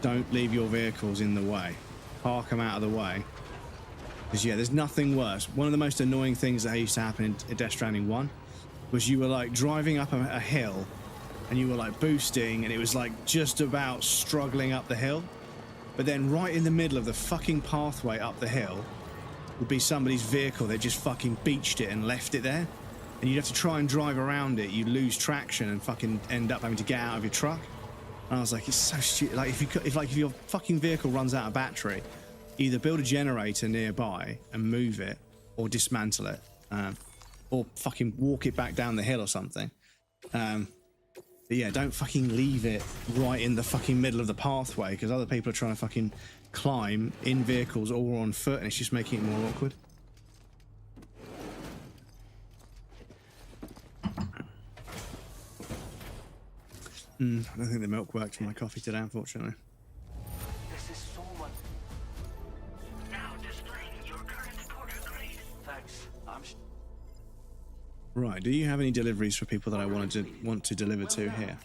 don't leave your vehicles in the way. Park them out of the way. Because, yeah, there's nothing worse. One of the most annoying things that used to happen in Death Stranding 1 was you were, like, driving up a hill and you were, like, boosting and it was, like, just about struggling up the hill. But then right in the middle of the fucking pathway up the hill would be somebody's vehicle that just fucking beached it and left it there. And you'd have to try and drive around it. You'd lose traction and fucking end up having to get out of your truck. And I was like, it's so stupid. Like, if your fucking vehicle runs out of battery, either build a generator nearby and move it, or dismantle it, or fucking walk it back down the hill or something. But yeah, don't fucking leave it right in the fucking middle of the pathway, because other people are trying to fucking climb in vehicles or on foot, and it's just making it more awkward. I don't think the milk worked for my coffee today, unfortunately. This is so much. Now displaying your current porter grade. Thanks. Right, do you have any deliveries for people that I want to deliver to here?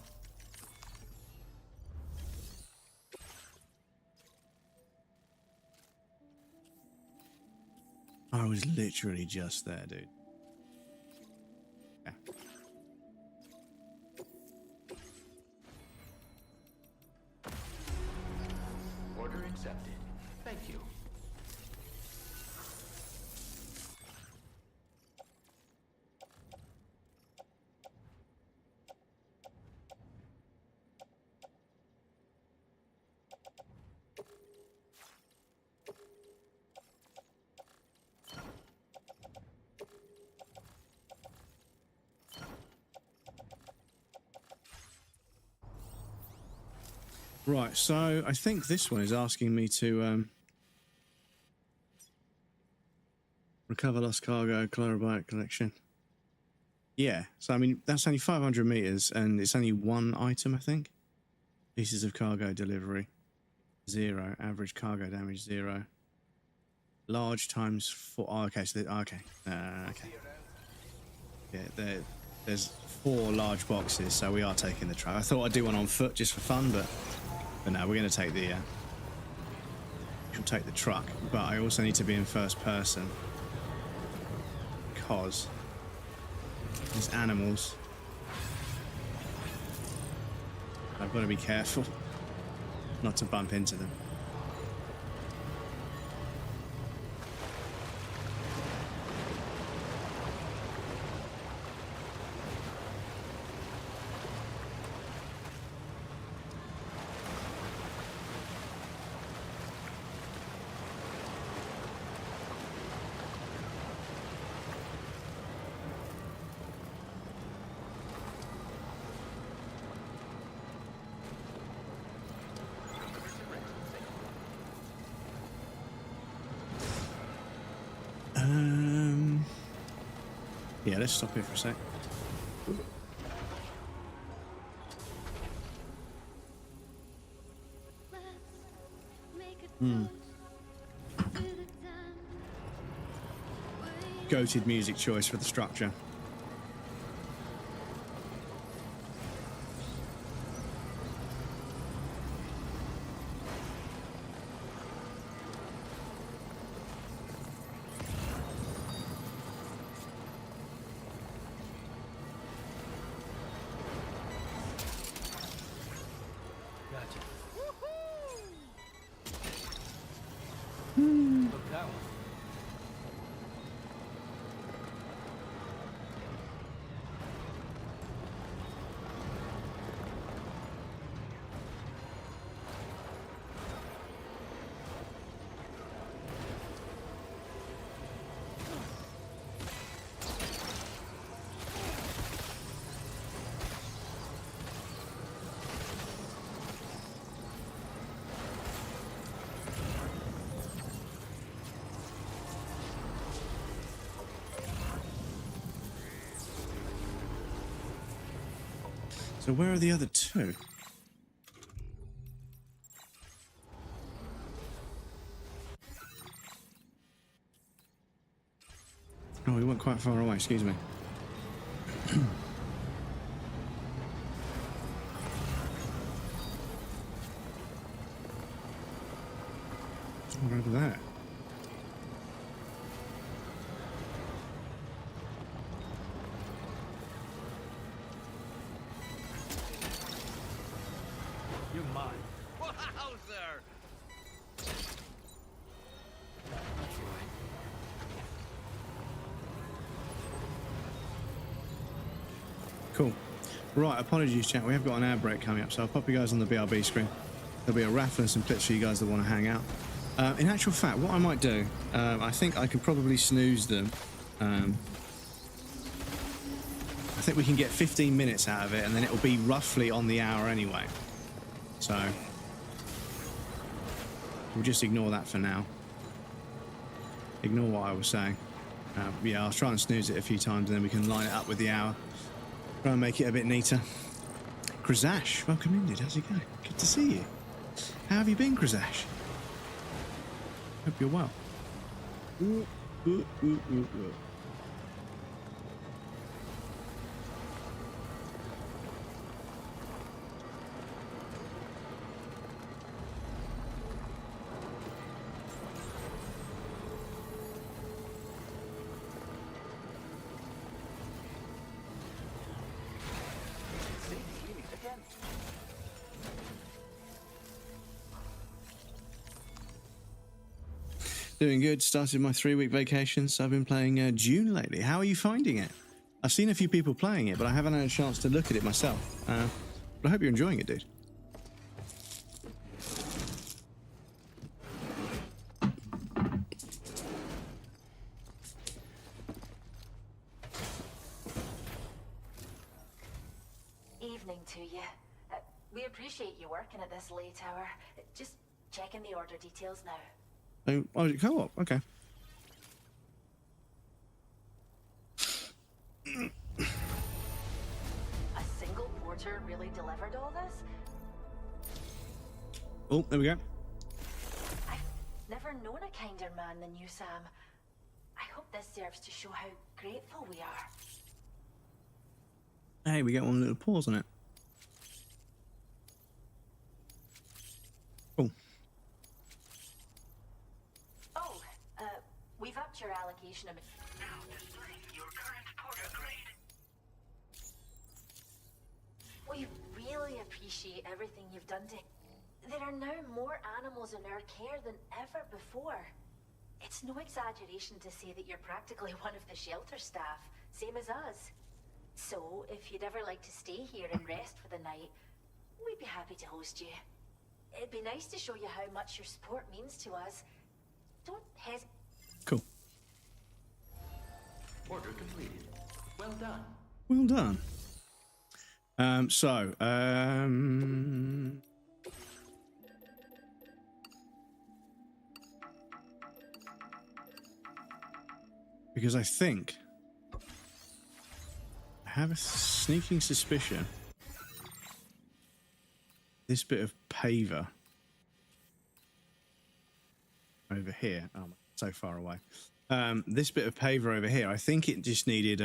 I was literally just there, dude. Yeah. Order accepted. Thank you. Right, so I think this one is asking me to recover lost cargo, kilobyte collection. Yeah, so I mean, that's only 500 meters and it's only one item, I think. Pieces of cargo delivery, 0. Average cargo damage, 0. Large times 4. Oh, okay, so okay. Yeah, there's 4 large boxes, so we are taking the truck. I thought I'd do one on foot just for fun, but no, we're going to take the we'll take the truck. But I also need to be in first person because these animals. I've got to be careful not to bump into them. Yeah, let's stop here for a sec. Goated music choice for the structure. Look that one. So where are the other 2? Oh, we went quite far away, excuse me. We're over there. You're mine. Wowzer! That's right. Cool. Right, apologies, chat. We have got an ad break coming up, so I'll pop you guys on the BRB screen. There'll be a raffle and some clips for you guys that want to hang out. In actual fact, what I might do, I think I can probably snooze them. I think we can get 15 minutes out of it, and then it'll be roughly on the hour anyway. So we'll just ignore that for now. Ignore what I was saying. Yeah, I'll try and snooze it a few times, and then we can line it up with the hour. Try and make it a bit neater. Krazash, welcome in, dude. How's it going? Good to see you. How have you been, Krazash? Hope you're well. Ooh, ooh, ooh, ooh, ooh. See, we meet again. Doing good. Started my 3-week vacation, so I've been playing Dune lately. How are you finding it? I've seen a few people playing it, but I haven't had a chance to look at it myself. But I hope you're enjoying it, dude. Evening to you. We appreciate you working at this late hour. Just checking the order details now. Oh, co-op. Okay. A single porter really delivered all this? Oh, there we go. I've never known a kinder man than you, Sam. I hope this serves to show how grateful we are. Hey, we get one little pause on it. Cool. Oh, we've upped your allocation of... Now displaying your current porter grade. We really appreciate everything you've done to... There are now more animals in our care than ever before. It's no exaggeration to say that you're practically one of the shelter staff, same as us. So, if you'd ever like to stay here and rest for the night, we'd be happy to host you. It'd be nice to show you how much your support means to us. Don't hesitate. Cool. Order completed. Well done. Well done. Because I think I have a sneaking suspicion this bit of paver over here, oh, so far away. This bit of paver over here, I think it just needed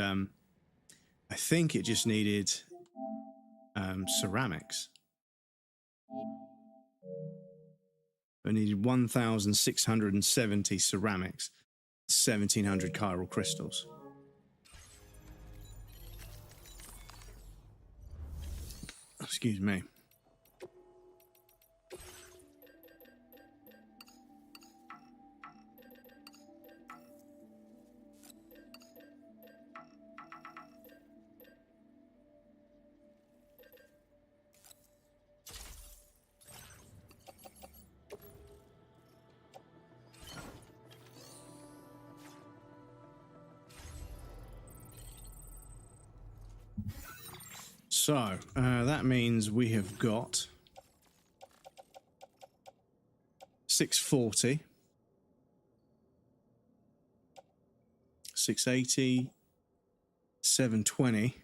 ceramics. I needed 1,670 ceramics, 1,700 chiral crystals. Excuse me. So, that means we have got 640, 680, 720.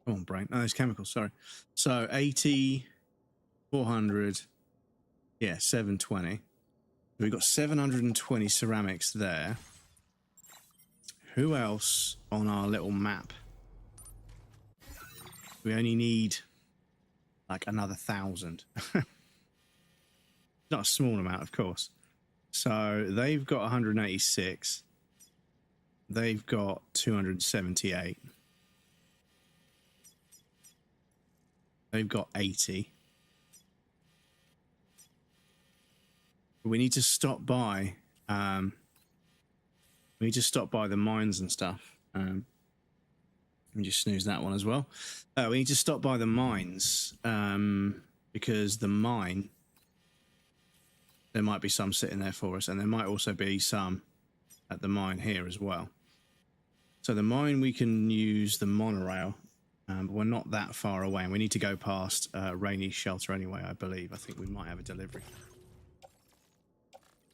Come on, brain. No, there's chemicals, sorry. So 80, 400, yeah, 720. We've got 720 ceramics there. Who else on our little map? We only need like another 1,000. Not a small amount, of course. So they've got 186. They've got 278. They've got 80. We need to stop by. We need to stop by the mines and stuff. Let me just snooze that one as well. We need to stop by the mines because the mine, there might be some sitting there for us, and there might also be some at the mine here as well. So the mine, we can use the monorail, but we're not that far away, and we need to go past Rainy Shelter anyway, I believe. I think we might have a delivery.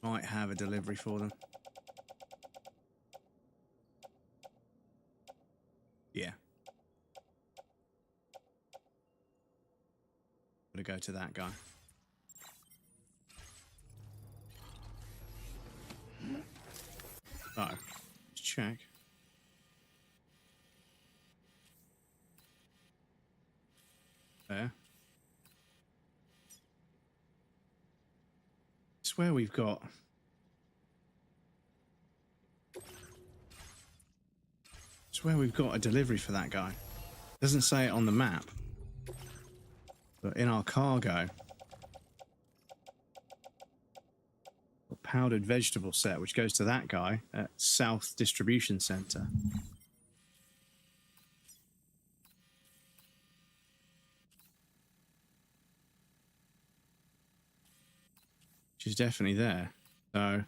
Might have a delivery for them. Yeah. Gotta go to that guy. Oh, let's check. There. I swear we've got... I swear we've got a delivery for that guy. Doesn't say it on the map. But in our cargo... a powdered vegetable set, which goes to that guy at South Distribution Center. Which is definitely there. So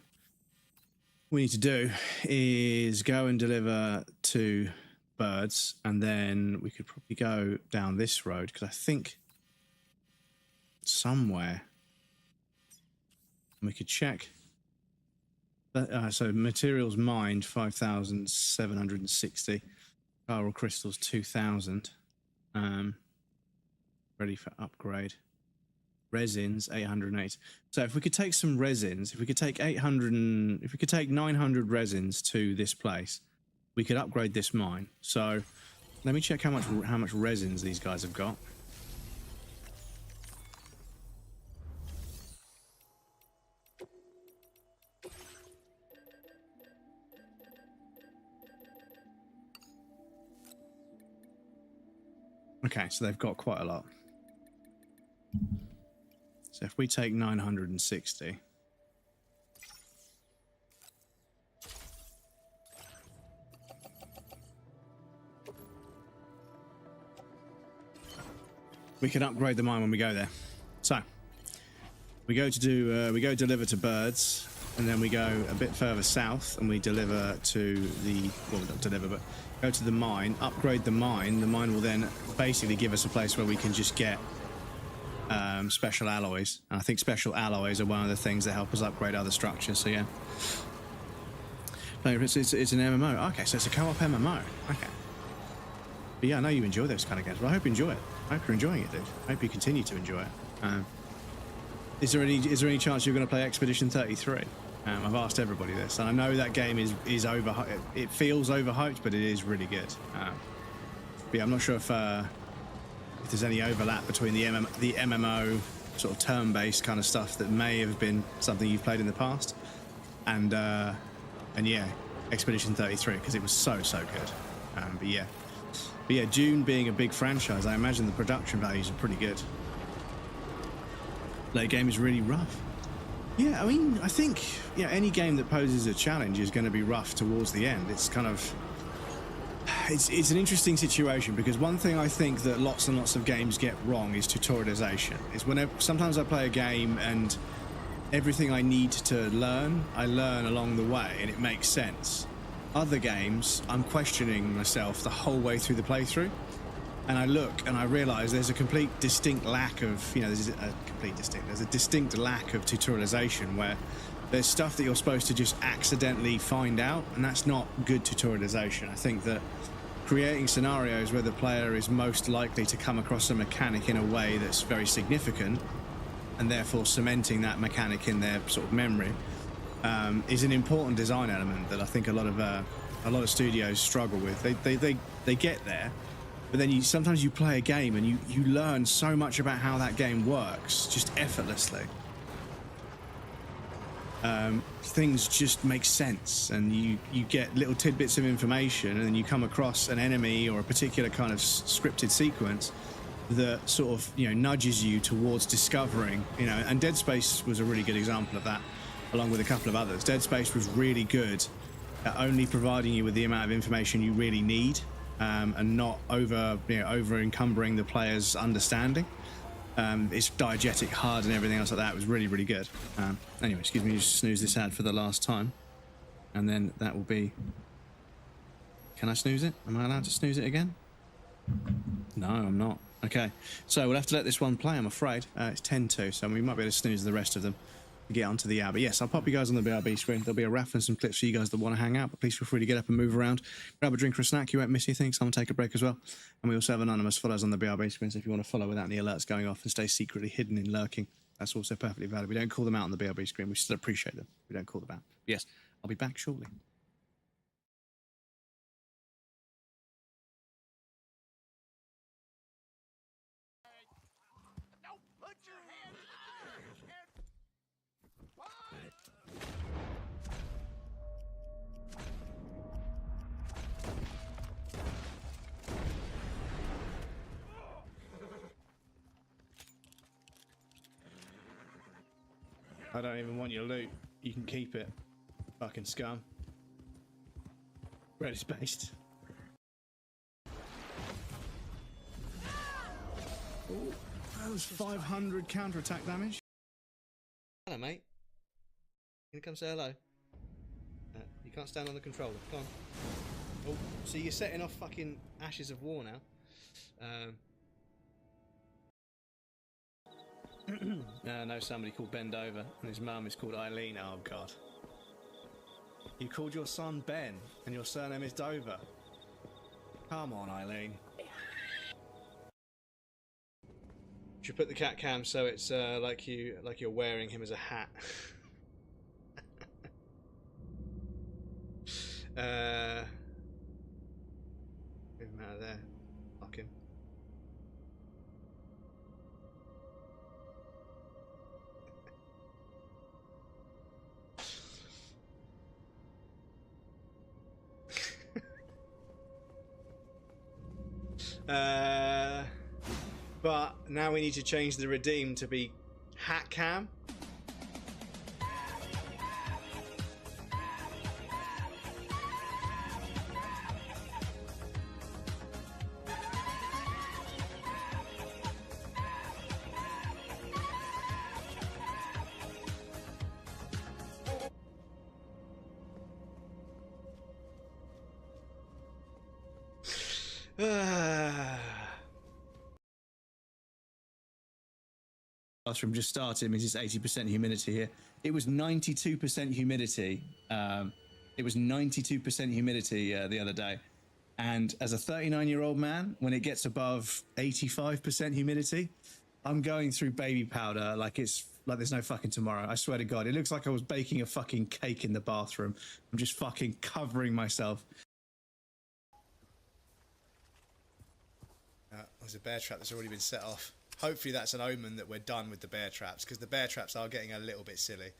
what we need to do is go and deliver to Birds, and then we could probably go down this road, because I think somewhere we could check. So materials mined 5,760. Chiral crystals 2,000. Ready for upgrade. Resins 808. So if we could take some resins, if we could take 800, if we could take 900 resins to this place, we could upgrade this mine. So let me check how much resins these guys have got. Okay, so they've got quite a lot. So if we take 960... we can upgrade the mine when we go there. So we go to deliver to Birds, and then we go a bit further south and we deliver to the, well, not deliver, but go to the mine, upgrade the mine. The mine will then basically give us a place where we can just get special alloys. And I think special alloys are one of the things that help us upgrade other structures. So yeah. No, it's an MMO. Okay, so it's a co-op MMO. Okay. But yeah, I know you enjoy those kind of games. Well, I hope you enjoy it. I hope you're enjoying it, dude. I hope you continue to enjoy it. Is there any chance you're going to play Expedition 33? I've asked everybody this, and I know that game is overhyped. It feels overhyped, but it is really good. But yeah, I'm not sure if there's any overlap between the MMO sort of turn-based kind of stuff that may have been something you've played in the past, and yeah, Expedition 33, because it was so good. But yeah, Dune being a big franchise, I imagine the production values are pretty good. That game is really rough. Yeah, I mean, I think any game that poses a challenge is going to be rough towards the end. It's kind of it's an interesting situation, because one thing I think that lots and lots of games get wrong is tutorialization. Is whenever sometimes I play a game and everything I need to learn, I learn along the way, and it makes sense. Other games, I'm questioning myself the whole way through the playthrough, and I look and I realize there's a distinct lack of, there's a distinct lack of tutorialization, where there's stuff that you're supposed to just accidentally find out, and that's not good tutorialization. I think that creating scenarios where the player is most likely to come across a mechanic in a way that's very significant, and therefore cementing that mechanic in their sort of memory, is an important design element that I think a lot of studios struggle with. They get there, But then sometimes you play a game and you learn so much about how that game works just effortlessly. Things just make sense, and you get little tidbits of information, and then you come across an enemy or a particular kind of scripted sequence that sort of, you know, nudges you towards discovering, you know. And Dead Space was a really good example of that, along with a couple of others. Dead Space was really good at only providing you with the amount of information you really need, and not over encumbering the player's understanding. It's diegetic, hard, and everything else like that. It was really, really good. Anyway, excuse me, just snooze this ad for the last time, and then that will be. Can I snooze it? Am I allowed to snooze it again? No, I'm not. Okay, so we'll have to let this one play, I'm afraid. It's 10-2, so we might be able to snooze the rest of them to get onto the ad. But yes, I'll pop you guys on the BRB screen. There'll be a raffle and some clips for you guys that want to hang out, but please feel free to get up and move around. Grab a drink or a snack, you won't miss anything. Someone take a break as well. And we also have anonymous follows on the BRB screen, so if you want to follow without any alerts going off and stay secretly hidden in lurking, that's also perfectly valid. We don't call them out on the BRB screen. We still appreciate them. We don't call them out. Yes, I'll be back shortly. I don't even want your loot. You can keep it. Fucking scum. Where it's based. Ooh, that was 500 counterattack damage. Hello, mate. You gonna come say hello? You can't stand on the controller. Come on. Oh, so you're setting off fucking Ashes of War now. I know somebody called Bend Over, and his mum is called Eileen. Oh, God. You called your son Ben, and your surname is Dover. Come on, Eileen. You should put the cat cam so it's like you're wearing him as a hat. Move him out of there. Fuck him. But now we need to change the redeem to be hat cam. From just started means it's 80% humidity here. It was 92% humidity. It was 92% humidity the other day. And as a 39-year-old man, when it gets above 85% humidity, I'm going through baby powder like it's like there's no fucking tomorrow. I swear to God, it looks like I was baking a fucking cake in the bathroom. I'm just fucking covering myself. There's a bear trap that's already been set off. Hopefully that's an omen that we're done with the bear traps, because the bear traps are getting a little bit silly.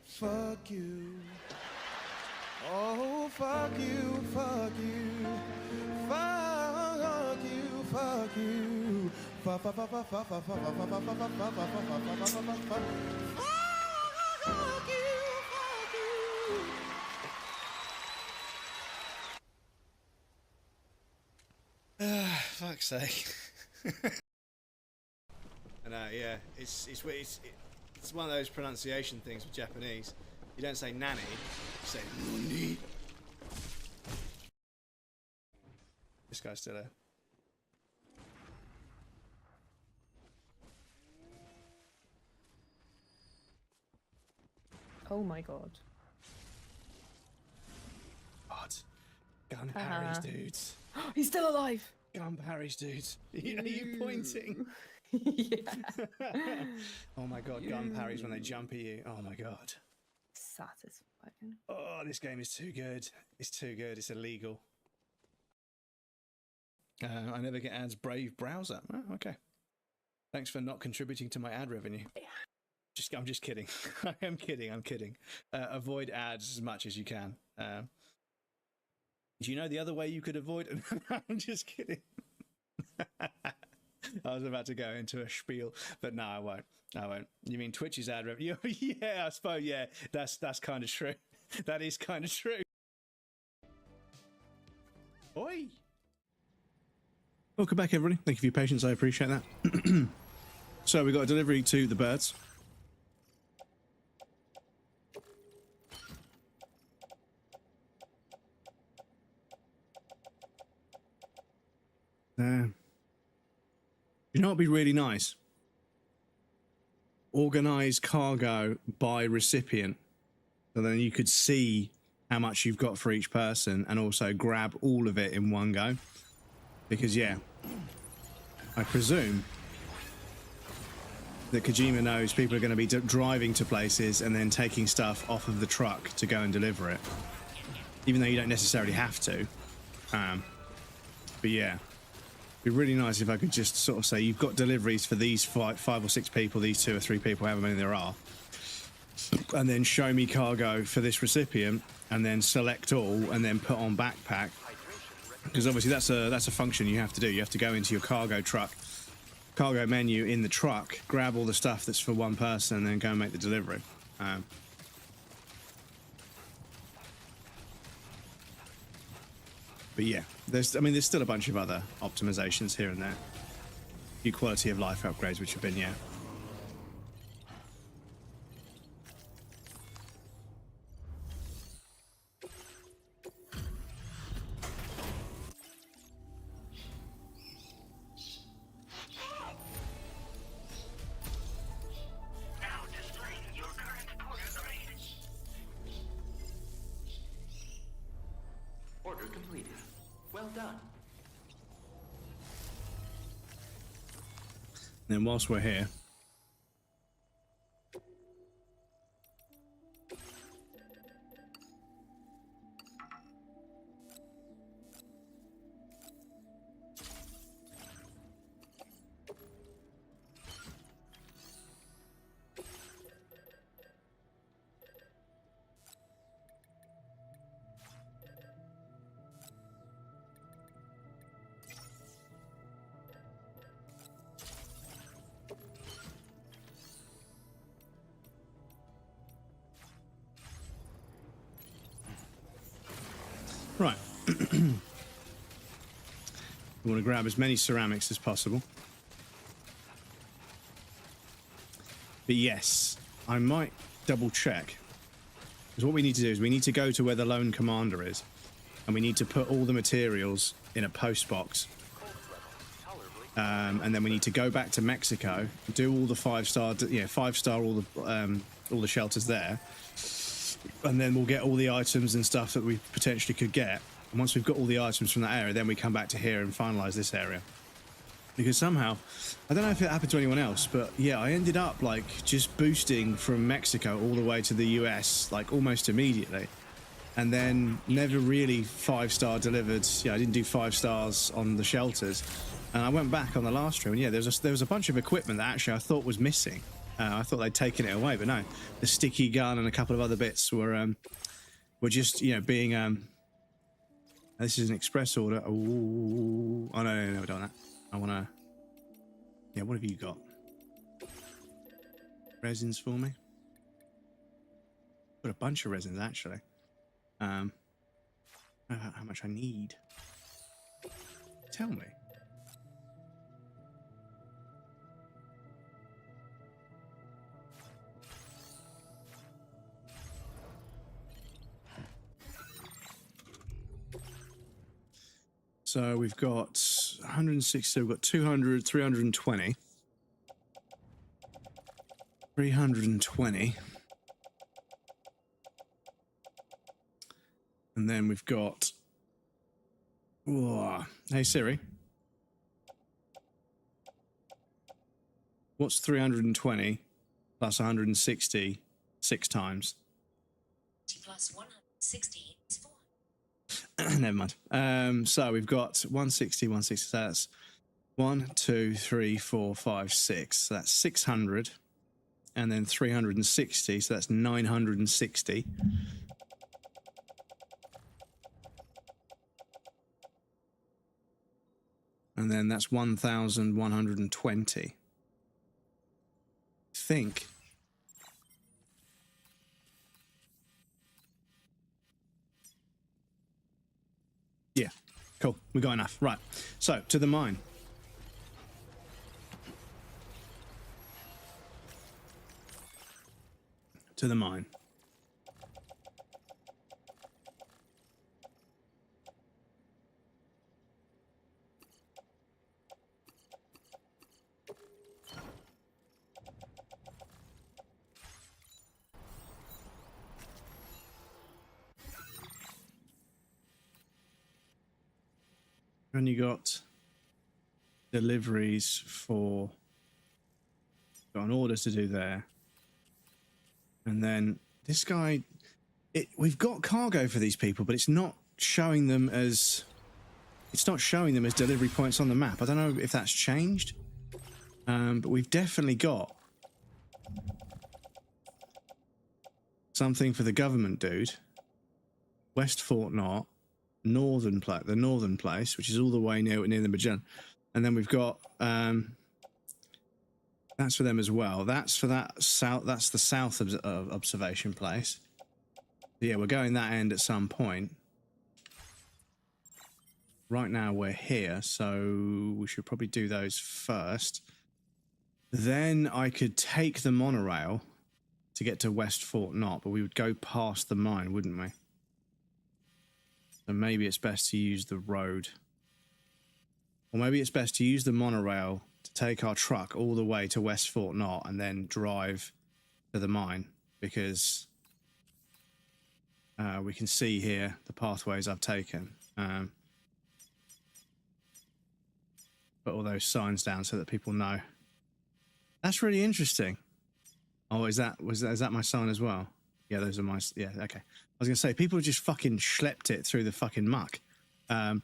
Fuck you. Oh, fuck you, fuck you. Fuck you, fuck you. Fuck, fuck, fuck, fuck, fuck, fuck, fuck, fuck, fuck, fuck, fuck, fuck, fuck, fuck, fuck, fuck. Fuck's sake. And yeah, it's one of those pronunciation things with Japanese. You don't say nanny, you say nani. This guy's still there. Oh my God. What? Gun Harry's dudes. He's still alive. Gun Harry's dudes. Are you pointing? Yeah. Oh my God, gun parries when they jump at you. Oh my God. satisfying. Oh, this game is too good. It's too good. It's illegal. I never get ads. Brave browser. Oh, okay. Thanks for not contributing to my ad revenue. I'm just kidding. I am kidding. I'm kidding. Avoid ads as much as you can. Do you know the other way you could avoid it? I'm just kidding. I was about to go into a spiel, but no, I won't. I won't. You mean Twitch's ad revenue? Yeah, I suppose. Yeah, that's kind of true. That is kind of true. Oi! Welcome back, everybody. Thank you for your patience. I appreciate that. So we got a delivery to the birds. You know what'd be really nice? Organize cargo by recipient. So then you could see how much you've got for each person and also grab all of it in one go. Because, yeah, I presume that Kojima knows people are going to be driving to places and then taking stuff off of the truck to go and deliver it. Even though you don't necessarily have to. But yeah. Be really nice if I could just sort of say you've got deliveries for these five or six people, these 2 or 3 people, however many there are, and then show me cargo for this recipient, and then select all, and then put on backpack. Because obviously that's a function you have to do. You have to go into your cargo menu in the truck, grab all the stuff that's for one person, and then go and make the delivery. But yeah, there's still a bunch of other optimizations here and there. A few quality of life upgrades which have been, yeah. Order completed. Well done. And then whilst we're here, right. We want to grab as many ceramics as possible. But yes, I might double check. Because what we need to do is we need to go to where the lone commander is. And we need to put all the materials in a post box. And then we need to go back to Mexico, do all the 5-star, 5-star all the shelters there. And then we'll get all the items and stuff that we potentially could get. And once we've got all the items from that area, then we come back to here and finalize this area. Because somehow, I don't know if it happened to anyone else, but yeah, I ended up like just boosting from Mexico all the way to the US, like almost immediately. And then never really 5-star delivered. Yeah, I didn't do 5 stars on the shelters. And I went back on the last stream, and yeah, there was a bunch of equipment that actually I thought was missing. I thought they'd taken it away, but no. The sticky gun and a couple of other bits were just, being... this is an express order. Ooh. Oh, no, we don't want that. I want to... Yeah, what have you got? Resins for me? Got a bunch of resins, actually. How much I need. Tell me. So we've got 160, we've got 200, 320. 320. And then we've got... Whoa. Hey, Siri. What's 320 plus 160 6 times? plus 160 is 4. Never mind. So we've got 160, 160. So that's 1, 2, 3, 4, 5, 6. So that's 600. And then 360. So that's 960. And then that's 1,120. I think. Yeah, cool. We got enough. Right. So to the mine. To the mine. And you got deliveries for, got an order to do there. And then this guy, we've got cargo for these people, but it's not showing them as, delivery points on the map. I don't know if that's changed, but we've definitely got something for the government dude. West Fort Knott. The northern place, which is all the way near the Magellan, and then we've got that's for them as well. That's for that south. That's the south observation place. Yeah, we're going that end at some point. Right now we're here, so we should probably do those first. Then I could take the monorail to get to West Fort Knott, but we would go past the mine, wouldn't we? So maybe it's best to use the road. Or maybe it's best to use the monorail to take our truck all the way to West Fort Knott and then drive to the mine, because we can see here the pathways I've taken. Put all those signs down so that people know. That's really interesting. Oh, is that my sign as well? Yeah, those are my... Yeah, okay. I was going to say, people just fucking schlepped it through the fucking muck. But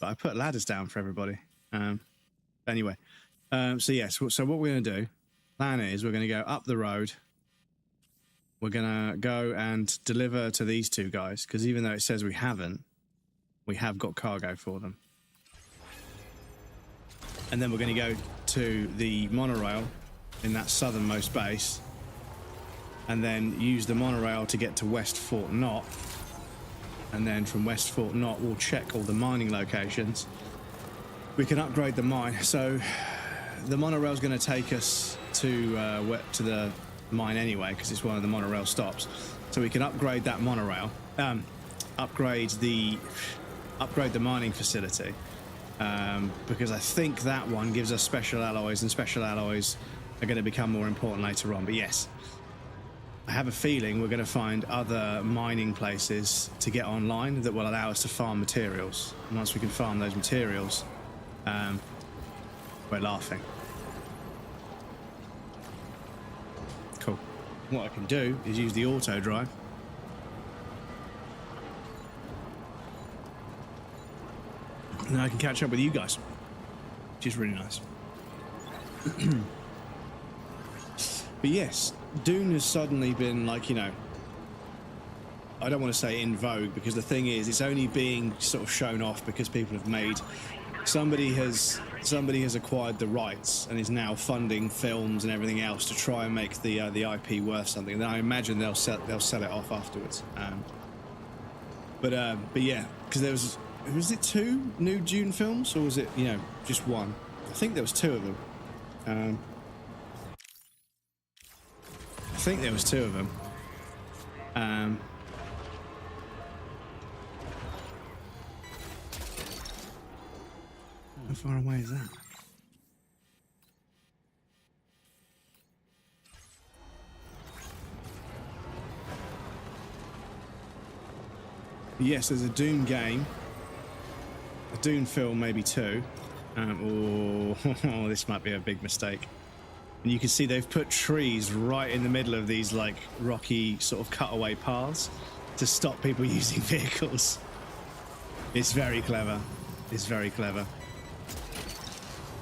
I put ladders down for everybody. Anyway. So yes, so what we're going to do, plan is we're going to go up the road. We're going to go and deliver to these two guys, because even though it says we haven't, we have got cargo for them. And then we're going to go to the monorail in that southernmost base, and then use the monorail to get to West Fort Knott. And then from West Fort Knott, we'll check all the mining locations. We can upgrade the mine. So the monorail is going to take us to the mine anyway, because it's one of the monorail stops. So we can upgrade that monorail, upgrade the mining facility, because I think that one gives us special alloys, and special alloys are going to become more important later on. But yes, I have a feeling we're going to find other mining places to get online that will allow us to farm materials. And once we can farm those materials, we're laughing. Cool. What I can do is use the auto drive. And I can catch up with you guys, which is really nice. But yes, Dune has suddenly been, like, you know, I don't want to say in vogue, because the thing is, it's only being sort of shown off because people have made, somebody has acquired the rights and is now funding films and everything else to try and make the IP worth something. And then I imagine they'll sell it off afterwards. But yeah, because there was it 2 new Dune films, or was it, you know, just one? I think there was 2 of them. I think there was 2 of them. How far away is that? Yes, there's a Dune game. A Dune film, maybe 2. Oh, this might be a big mistake. And you can see they've put trees right in the middle of these, like, rocky sort of cutaway paths. to stop people using vehicles. It's very clever. It's very clever.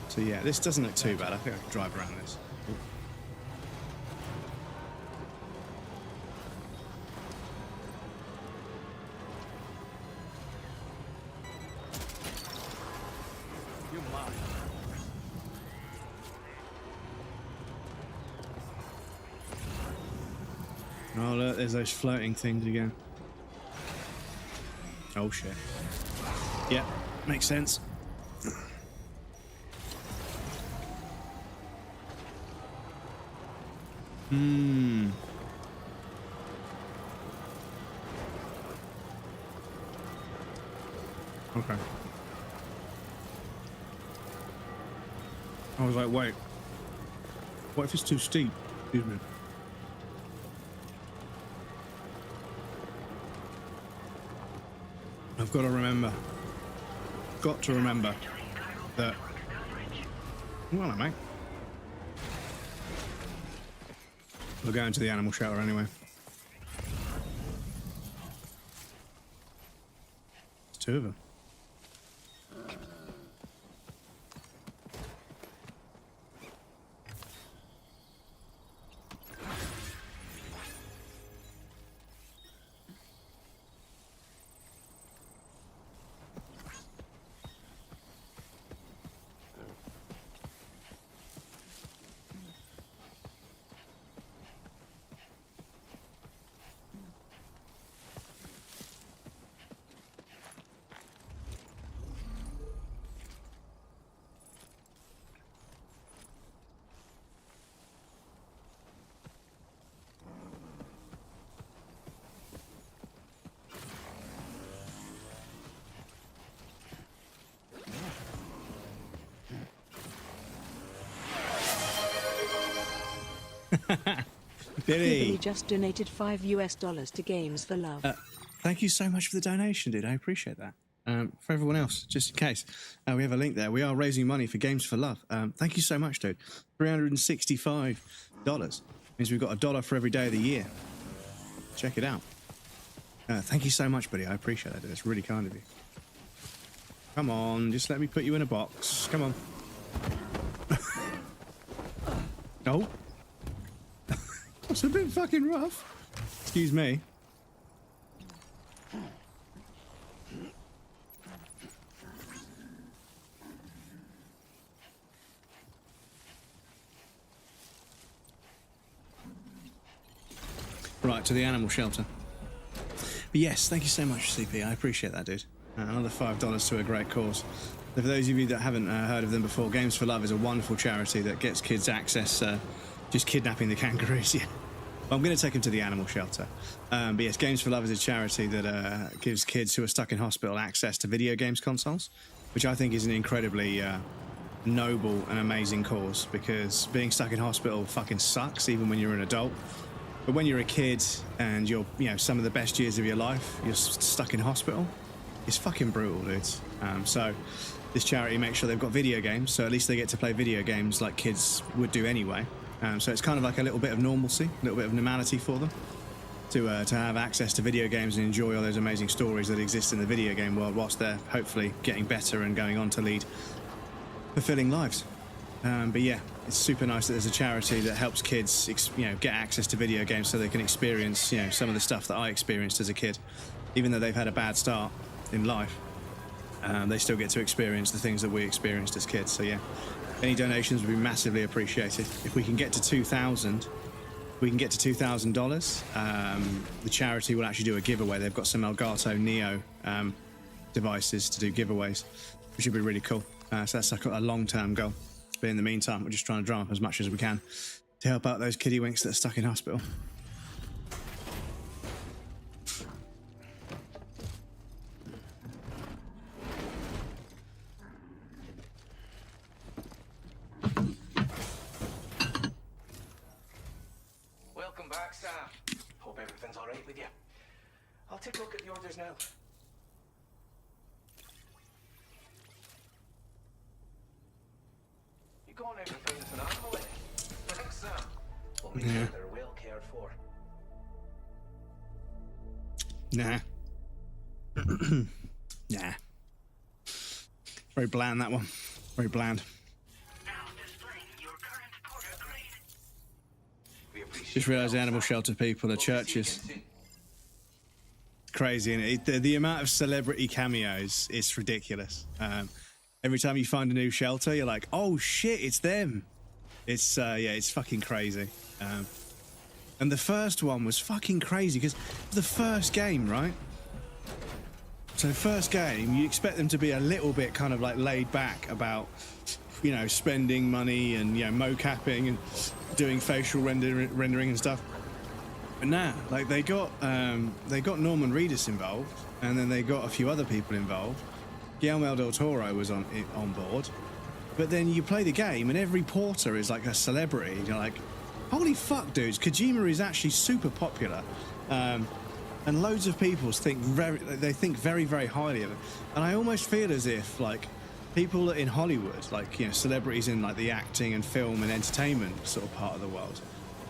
So yeah, this doesn't look too bad. I think I can drive around this. Oh look, there's those floating things again. Oh shit. Yeah, makes sense. Okay. I was like, wait. What if it's too steep? Excuse me. I've got to remember. Got to remember that. Well, mate. We're going to the animal shelter anyway. It's two of them. Billy just donated $5 to Games for Love. Thank you so much for the donation, dude. I appreciate that. For everyone else, just in case, we have a link there. We are raising money for Games for Love. Thank you so much, dude. $365 means we've got $1 for every day of the year. Check it out. Thank you so much, buddy. I appreciate that, dude. It's really kind of you. Come on, just let me put you in a box. Come on. Oh. It's a bit fucking rough. Excuse me. Right, to the animal shelter. But yes, thank you so much, CP. I appreciate that, dude. Another $5 to a great cause. For those of you that haven't heard of them before, Games for Love is a wonderful charity that gets kids access, just kidnapping the kangaroos. Yeah. I'm going to take them to the animal shelter. But yes, Games for Love is a charity that gives kids who are stuck in hospital access to video games consoles, which I think is an incredibly noble and amazing cause, because being stuck in hospital fucking sucks, even when you're an adult. But when you're a kid and you're, some of the best years of your life, you're stuck in hospital, it's fucking brutal, dudes. So this charity makes sure they've got video games, so at least they get to play video games like kids would do anyway. So it's kind of like a little bit of normalcy, a little bit of normality for them to have access to video games and enjoy all those amazing stories that exist in the video game world, whilst they're hopefully getting better and going on to lead fulfilling lives. But yeah, it's super nice that there's a charity that helps kids, get access to video games so they can experience, some of the stuff that I experienced as a kid. Even though they've had a bad start in life, they still get to experience the things that we experienced as kids. So yeah. Any donations would be massively appreciated. If we can get to $2,000, the charity will actually do a giveaway. They've got some Elgato Neo devices to do giveaways, which would be really cool. So that's like a long-term goal. But in the meantime, we're just trying to drum up as much as we can to help out those kiddywinks that are stuck in hospital. Welcome back, Sam. Hope everything's all right with you. I'll take a look at the orders now. You go on out and find us an animal in it. Thanks, Sam. We'll make sure they're well cared for. Nah. Nah. Very bland, that one. Very bland. We appreciate Just realised the your animal help, shelter people are Hope to see you churches. again soon. Crazy, and the amount of celebrity cameos is ridiculous. Every time you find a new shelter, you're like, oh shit, it's them. It's yeah, it's fucking crazy. And the first one was fucking crazy because the first game, right? So first game, you expect them to be a little bit kind of like laid back about, you know, spending money and, you know, mocapping and doing facial rendering and stuff. But now, like they got Norman Reedus involved, and then they got a few other people involved. Guillermo del Toro was on board. But then you play the game, and every porter is like a celebrity. You're like, holy fuck, dudes! Kojima is actually super popular. And loads of people think very, very highly of it. And I almost feel as if like people in Hollywood, like, you know, celebrities in like the acting and film and entertainment sort of part of the world,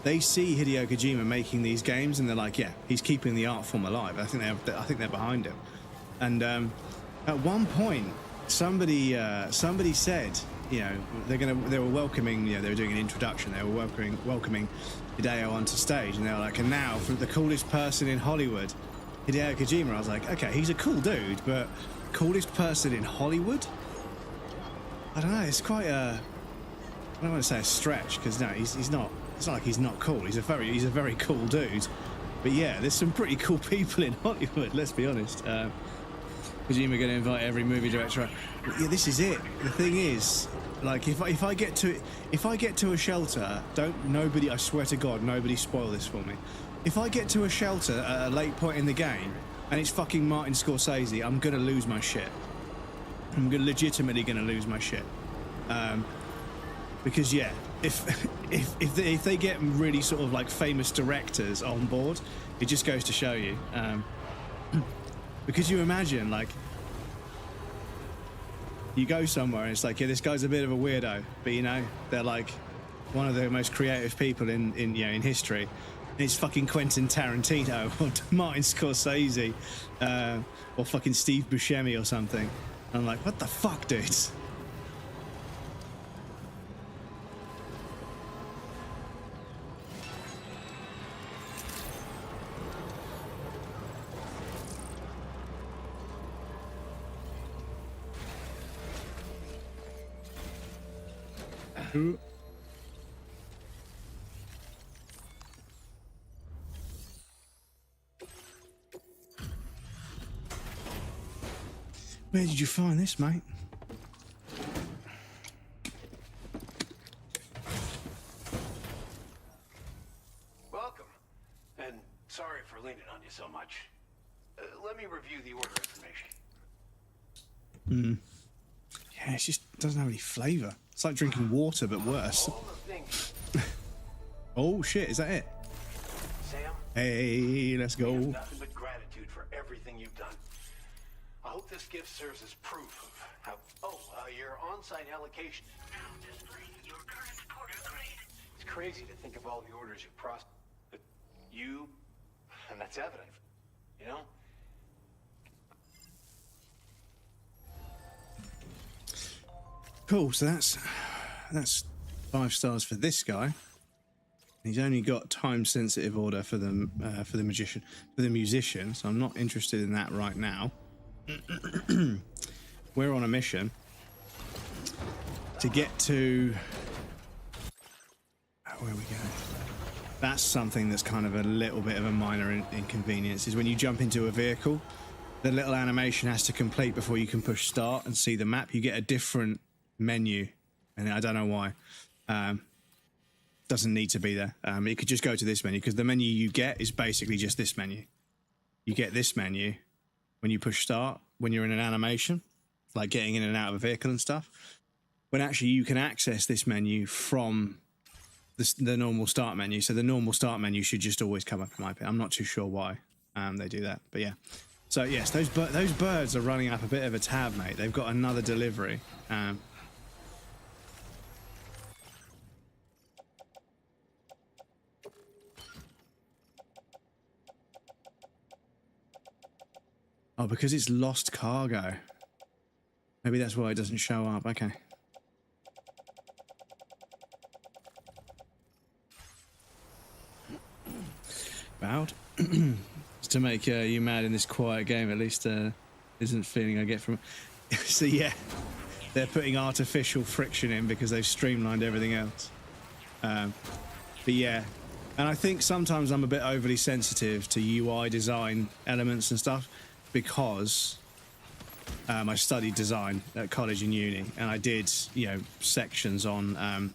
they see Hideo Kojima making these games and they're like, yeah, he's keeping the art form alive. I think they're behind him. And at one point, somebody said, you know, they were welcoming, you know, they were doing an introduction. They were welcoming Hideo onto stage, and they were like, and now for the coolest person in Hollywood, Hideo Kojima. I was like, okay, he's a cool dude, but coolest person in Hollywood? I don't know. It's quite a, I don't want to say a stretch, because no, he's not. It's not like he's not cool. He's a very cool dude. But yeah, there's some pretty cool people in Hollywood. Let's be honest. Kojima going to invite every movie director. Yeah, this is it. The thing is, like, if I get to a shelter, I swear to God, nobody spoil this for me. If I get to a shelter at a late point in the game and it's fucking Martin Scorsese, I'm gonna lose my shit. I'm legitimately gonna lose my shit. Because yeah, if they get really sort of like famous directors on board, it just goes to show you. Because you imagine, like, you go somewhere and it's like, yeah, this guy's a bit of a weirdo, but you know, they're like one of the most creative people in history. It's fucking Quentin Tarantino or Martin Scorsese, or fucking Steve Buscemi or something. And I'm like, what the fuck, dudes? Ooh. Where did you find this, mate? Welcome. And sorry for leaning on you so much. Let me review the order information. Yeah, it just doesn't have any flavour. It's like drinking water, but worse. All the things, Oh shit, is that it? Sam. Hey, let's We have go. nothing but gratitude for everything you've done. I hope this gift serves as proof of how. Your on-site allocation. Now displaying your current order grade. It's crazy to think of all the orders you processed. But you, and that's evident. You know. Cool. So that's 5 stars for this guy. He's only got time-sensitive order for the musician. So I'm not interested in that right now. We're on a mission to get to where are we going? That's something that's kind of a little bit of a minor inconvenience. Is when you jump into a vehicle, the little animation has to complete before you can push start and see the map. You get a different menu, and I don't know why. Doesn't need to be there. You could just go to this menu, because the menu you get is basically just this menu. You get this menu when you push start, when you're in an animation, like getting in and out of a vehicle and stuff. When actually you can access this menu from the normal start menu. So the normal start menu should just always come up in my opinion. I'm not too sure why they do that, but yeah. So yes, those birds are running up a bit of a tab, mate. They've got another delivery. Oh, because it's lost cargo. Maybe that's why it doesn't show up. Okay. Bowed. To make you mad in this quiet game, at least isn't feeling I get from. So yeah, they're putting artificial friction in because they've streamlined everything else. But yeah, and I think sometimes I'm a bit overly sensitive to UI design elements and stuff because I studied design at college and uni, and I did, you know, sections on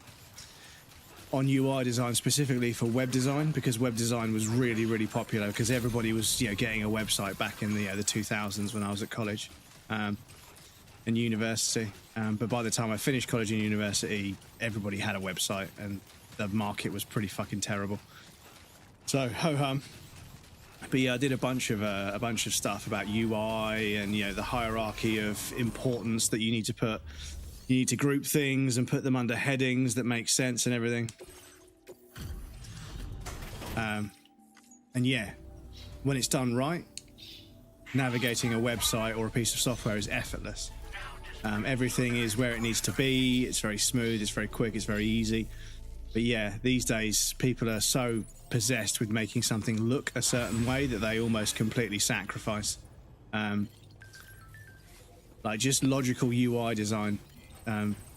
UI design specifically for web design, because web design was really, really popular because everybody was, you know, getting a website back in the 2000s when I was at college and university. But by the time I finished college and university, everybody had a website and the market was pretty fucking terrible. So ho hum. But yeah, I did a bunch of stuff about UI and, you know, the hierarchy of importance that you need to put. You need to group things and put them under headings that make sense and everything. And yeah, when it's done right, navigating a website or a piece of software is effortless. Everything is where it needs to be. It's very smooth, it's very quick, it's very easy. But yeah, these days people are so possessed with making something look a certain way that they almost completely sacrifice like just logical UI design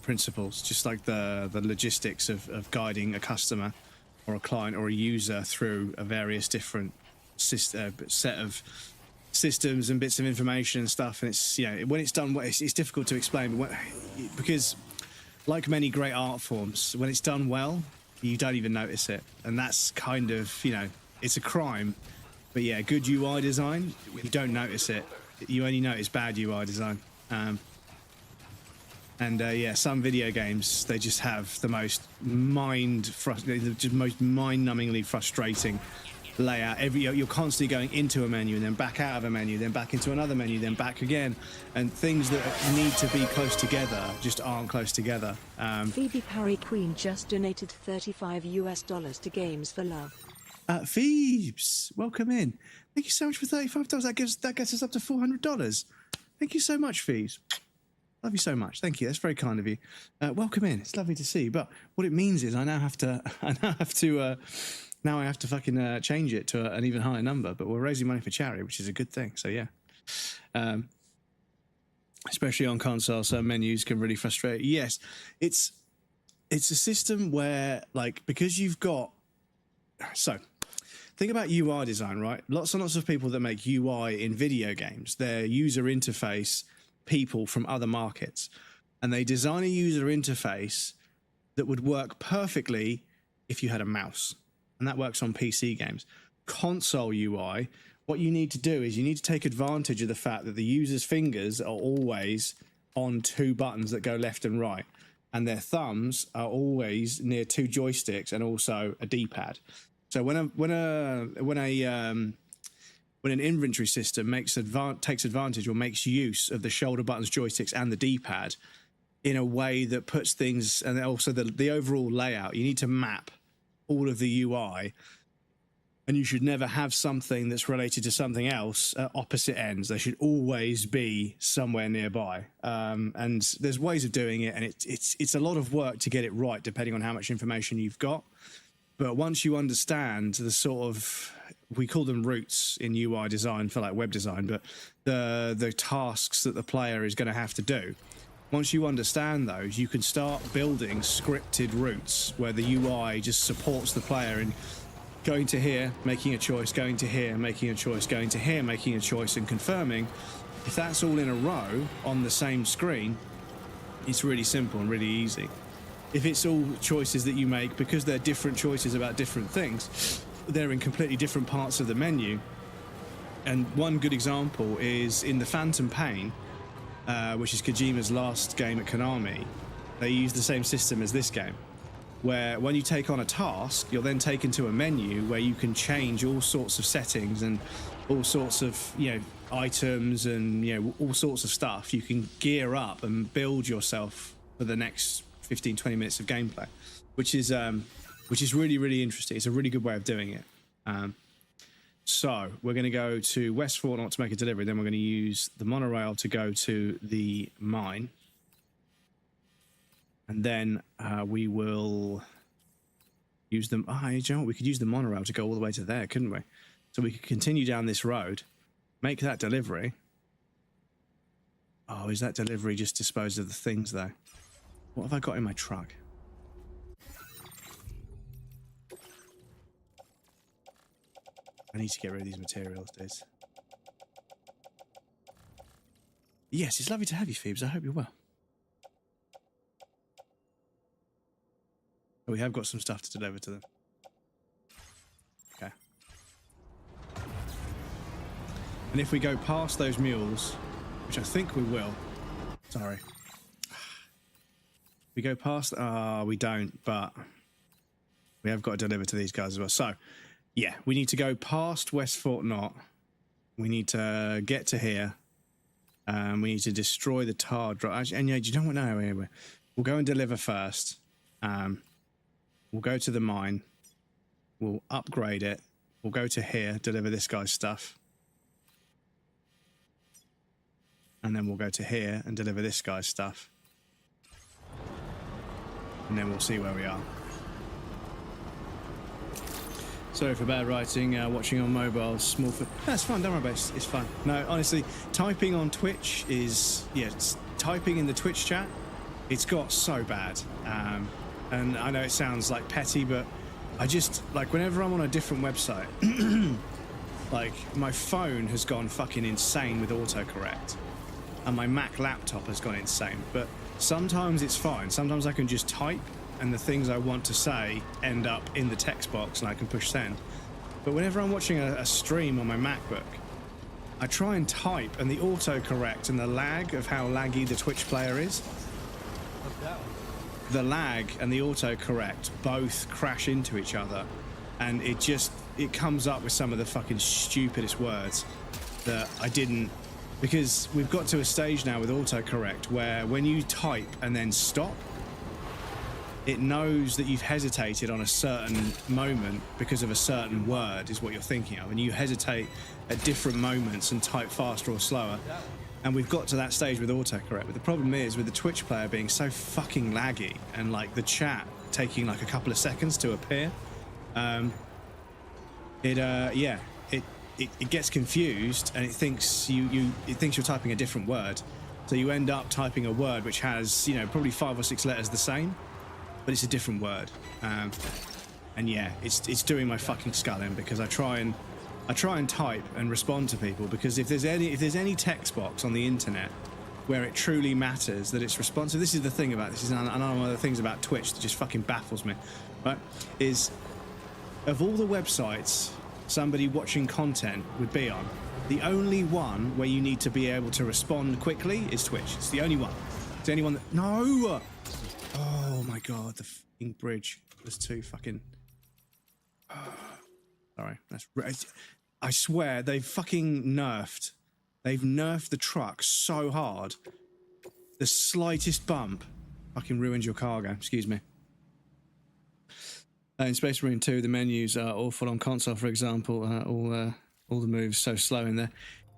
principles, just like the logistics of guiding a customer or a client or a user through a various different set of systems and bits of information and stuff. And it's, you know, when it's done, it's difficult to explain, but because like many great art forms, when it's done well, you don't even notice it. And that's kind of, you know, it's a crime. But yeah, good UI design, you don't notice it. You only notice bad UI design. Yeah, some video games, they just have the most mind-numbingly frustrating layout. You're constantly going into a menu and then back out of a menu, then back into another menu, then back again, and things that need to be close together just aren't close together. Phoebe Parry Queen just donated $35 to Games for Love. Phoebes, welcome in. Thank you so much for $35. That gets us up to $400. Thank you so much, Phoebes. Love you so much. Thank you. That's very kind of you. Welcome in. It's lovely to see you. But what it means is now I have to fucking change it to an even higher number. But we're raising money for charity, which is a good thing. So yeah, especially on console, some menus can really frustrate. Yes, it's a system where, like, because you've got, so think about UI design, right? Lots and lots of people that make UI in video games, their user interface people from other markets, and they design a user interface that would work perfectly if you had a mouse, and that works on PC games. Console UI, what you need to do is you need to take advantage of the fact that the user's fingers are always on two buttons that go left and right, and their thumbs are always near two joysticks and also a D-pad. So when an inventory system takes advantage or makes use of the shoulder buttons, joysticks, and the D-pad in a way that puts things, and also the overall layout, you need to map all of the UI, and you should never have something that's related to something else at opposite ends. They should always be somewhere nearby. And there's ways of doing it, and it's a lot of work to get it right, depending on how much information you've got. But once you understand the sort of, we call them routes in UI design for like web design, but the tasks that the player is going to have to do. Once you understand those, you can start building scripted routes where the UI just supports the player in going to here, making a choice, going to here, making a choice, going to here, making a choice, and confirming. If that's all in a row on the same screen, it's really simple and really easy. If it's all choices that you make, because they're different choices about different things, they're in completely different parts of the menu. And one good example is in the Phantom Pain, which is Kojima's last game at Konami. They use the same system as this game, where when you take on a task, you're then taken to a menu where you can change all sorts of settings and all sorts of, you know, items and, you know, all sorts of stuff. You can gear up and build yourself for the next 15-20 minutes of gameplay, which is really, really interesting. It's a really good way of doing it. So we're going to go to West Fort Knott to make a delivery. Then we're going to use the monorail to go to the mine. And then we will use them. Oh, you know what? We could use the monorail to go all the way to there, couldn't we? So we could continue down this road, make that delivery. Oh, is that delivery just disposed of the things, though? What have I got in my truck? I need to get rid of these materials, dudes. Yes, it's lovely to have you, Phoebes. I hope you're well. Oh, we have got some stuff to deliver to them. Okay. And if we go past those mules, which I think we will. Sorry. We go past... we don't, but we have got to deliver to these guys as well. So, yeah, we need to go past West Fort Knott. We need to get to here. We need to destroy the tar drop. And yeah, you don't want to know anyway. We'll go and deliver first. We'll go to the mine. We'll upgrade it. We'll go to here, deliver this guy's stuff. And then we'll go to here and deliver this guy's stuff. And then we'll see where we are. Sorry for bad writing, watching on mobile, small foot. That's fine, don't worry about it, it's fine. No, honestly, typing on Twitch is, yeah, typing in the Twitch chat, it's got so bad. And I know it sounds like petty, but I just, like, whenever I'm on a different website, like, my phone has gone fucking insane with autocorrect. And my Mac laptop has gone insane. But sometimes it's fine. Sometimes I can just type and the things I want to say end up in the text box and I can push send. But whenever I'm watching a stream on my MacBook, I try and type and the autocorrect and the lag of how laggy the Twitch player is. The lag and the autocorrect both crash into each other, and it comes up with some of the fucking stupidest words that I didn't, because we've got to a stage now with autocorrect where when you type and then stop, it knows that you've hesitated on a certain moment because of a certain word is what you're thinking of, and you hesitate at different moments and type faster or slower. And we've got to that stage with autocorrect. But the problem is with the Twitch player being so fucking laggy and like the chat taking like a couple of seconds to appear, it gets confused and it thinks you're typing a different word. So you end up typing a word which has, you know, probably 5 or 6 letters the same, but it's a different word. And yeah, it's doing my fucking skull in, because I try and type and respond to people, because if there's any text box on the internet where it truly matters that it's responsive, this is the thing about this, is another one of the things about Twitch that just fucking baffles me, right? Is of all the websites somebody watching content would be on, the only one where you need to be able to respond quickly is Twitch. It's the only one. It's the only one that... No! Oh my god, the fucking bridge. There's two fucking... Sorry, that's... I swear, they've fucking nerfed. They've nerfed the truck so hard. The slightest bump fucking ruins your cargo. Excuse me. In Space Marine 2, the menus are awful on console, for example. All the moves so slow in there.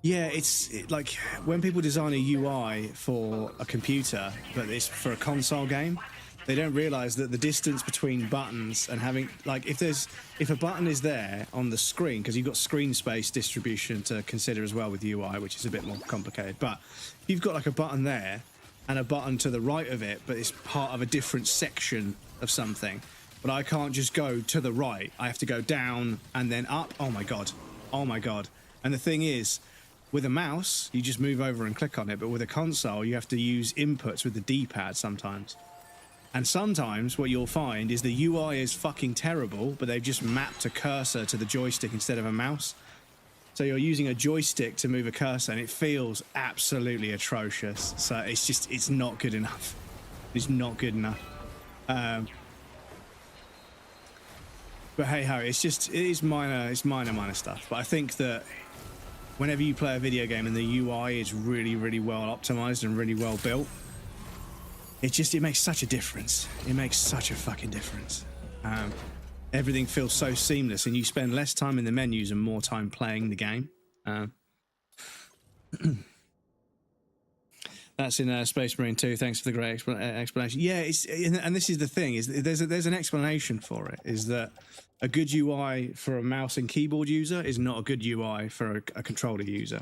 Yeah, it's like when people design a UI for a computer, but it's for a console game, they don't realise that the distance between buttons and having, like, if a button is there on the screen, because you've got screen space distribution to consider as well with UI, which is a bit more complicated, but if you've got like a button there and a button to the right of it, but it's part of a different section of something, but I can't just go to the right, I have to go down and then up. Oh my god. Oh my god. And the thing is, with a mouse, you just move over and click on it, but with a console, you have to use inputs with the D-pad sometimes. And sometimes what you'll find is the UI is fucking terrible, but they've just mapped a cursor to the joystick instead of a mouse. So you're using a joystick to move a cursor, and it feels absolutely atrocious. So it's not good enough. It's not good enough. But hey ho, it is minor stuff. But I think that whenever you play a video game and the UI is really, really well optimized and really well built, it makes such a difference. It makes such a fucking difference. everything feels so seamless, and you spend less time in the menus and more time playing the game. That's in Space Marine 2. Thanks for the great explanation. Yeah, and this is the thing: is there's an explanation for it. Is that a good UI for a mouse and keyboard user is not a good UI for a controller user.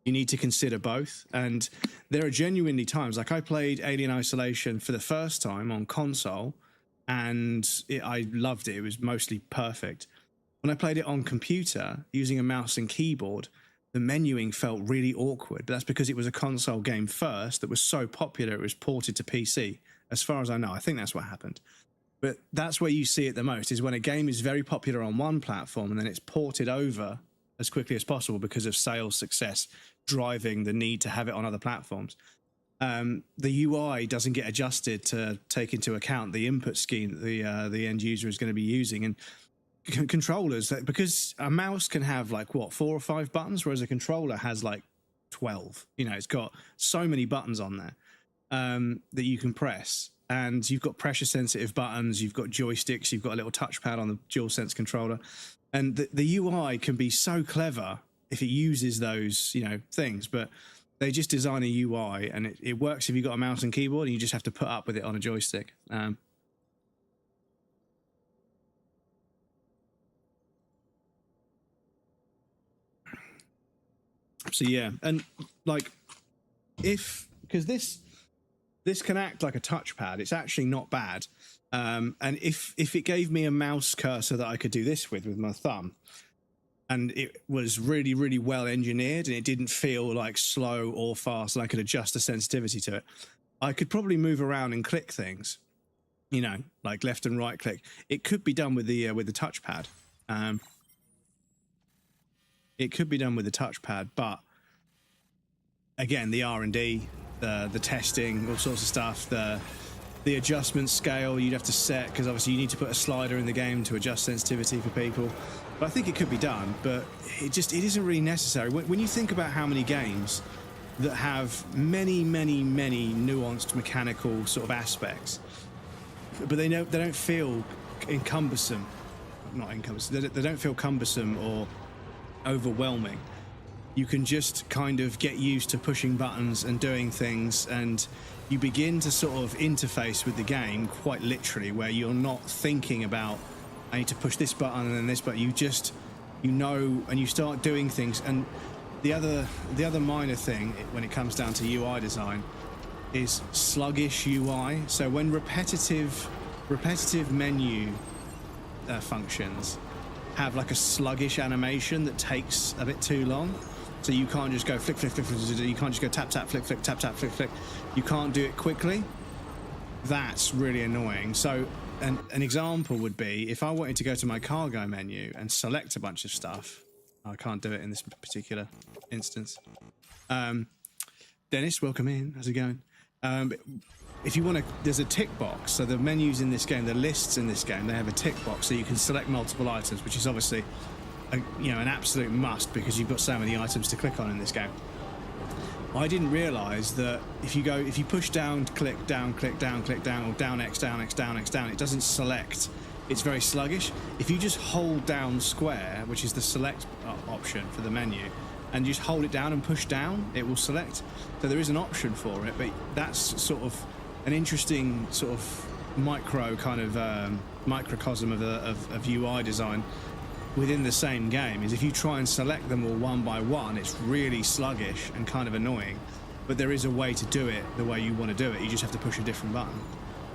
You need to consider both. And there are genuinely times, like I played Alien Isolation for the first time on console, and I loved it. It was mostly perfect. When I played it on computer using a mouse and keyboard, the menuing felt really awkward, but that's because it was a console game first that was so popular it was ported to PC. As far as I know, I think that's what happened. But that's where you see it the most, is when a game is very popular on one platform and then it's ported over as quickly as possible because of sales success driving the need to have it on other platforms. The UI doesn't get adjusted to take into account the input scheme that the end user is going to be using. And controllers, because a mouse can have like 4 or 5 buttons, whereas a controller has like 12. You know, it's got so many buttons on there that you can press, and you've got pressure sensitive buttons, you've got joysticks, you've got a little touchpad on the DualSense controller, and the UI can be so clever if it uses those, you know, things, but they just design a UI and it works if you've got a mouse and keyboard, and you just have to put up with it on a joystick. So yeah, and like because this can act like a touchpad, it's actually not bad. And if it gave me a mouse cursor that I could do this with my thumb, and it was really, really well engineered, and it didn't feel like slow or fast, and I could adjust the sensitivity to it, I could probably move around and click things, you know, like left and right click. It could be done with the touchpad. It could be done with the touchpad, but again, the R&D, the testing, all sorts of stuff, the adjustment scale you'd have to set, because obviously you need to put a slider in the game to adjust sensitivity for people. But I think it could be done, but it isn't really necessary. When you think about how many games that have many, many, many nuanced mechanical sort of aspects, but they don't feel cumbersome. They don't feel cumbersome or overwhelming. You can just kind of get used to pushing buttons and doing things, and you begin to sort of interface with the game quite literally, where you're not thinking about, I need to push this button and then this button. You just, you know, and you start doing things. And the other minor thing when it comes down to UI design is sluggish UI. So when repetitive menu functions have like a sluggish animation that takes a bit too long, so you can't just go flick, flick, flick, flick, you can't just go tap, tap, flick, flick, tap, tap, flick, flick. You can't do it quickly. That's really annoying. So an example would be if I wanted to go to my cargo menu and select a bunch of stuff. I can't do it in this particular instance. Dennis, welcome in. How's it going? If you want to, there's a tick box. So the menus in this game, the lists in this game, they have a tick box, so you can select multiple items, which is obviously an absolute must because you've got so many items to click on in this game. I didn't realise that if you push down, click down, click down, click down, or down X, down X, down X, down, it doesn't select. It's very sluggish. If you just hold down square, which is the select option for the menu, and just hold it down and push down, it will select. So there is an option for it, but that's sort of an interesting sort of micro kind of microcosm of UI design within the same game. Is if you try and select them all one by one, it's really sluggish and kind of annoying. But there is a way to do it the way you want to do it. You just have to push a different button.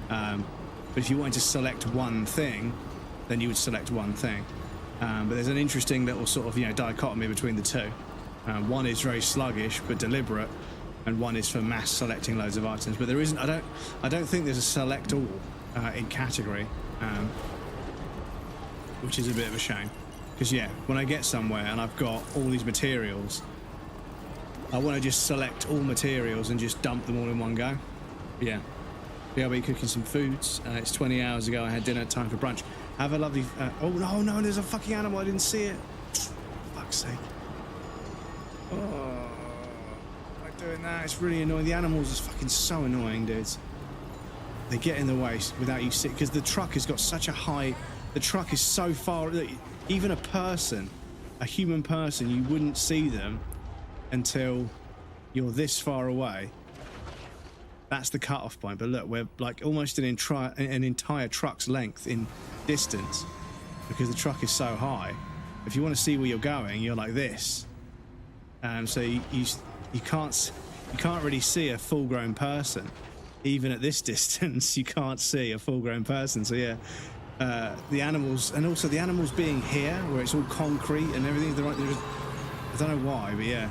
But if you wanted to select one thing, then you would select one thing. But there's an interesting little sort of dichotomy between the two. One is very sluggish but deliberate, and one is for mass selecting loads of items. But there isn't. I don't think there's a select all in category, which is a bit of a shame. Because when I get somewhere and I've got all these materials, I want to just select all materials and just dump them all in one go. Yeah. BRB cooking some foods. It's 20 hours ago. I had dinner. Time for brunch. Have a lovely. Oh no! There's a fucking animal. I didn't see it. Fuck's sake. Oh, like doing that. It's really annoying. The animals is fucking so annoying, dudes. They get in the way without you sitting, because the truck has got such a high the truck is so far that even a person, a human person, you wouldn't see them until you're this far away. That's the cutoff point. But look, we're like almost an entire truck's length in distance because the truck is so high. If you want to see where you're going, you're like this. So you can't really see a full-grown person. Even at this distance, you can't see a full-grown person. So yeah, the animals, and also the animals being here, where it's all concrete and everything. They're just, I don't know why, but yeah.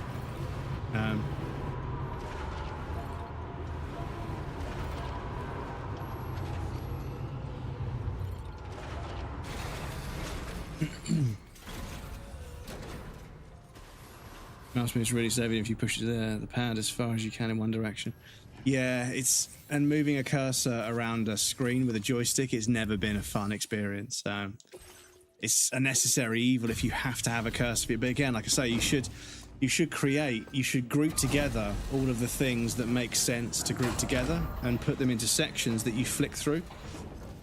Mouse move's really saving if you push the pad as far as you can in one direction. Yeah, and moving a cursor around a screen with a joystick, it's never been a fun experience. It's a necessary evil if you have to have a cursor. But again, like I say, you should group together all of the things that make sense to group together and put them into sections that you flick through.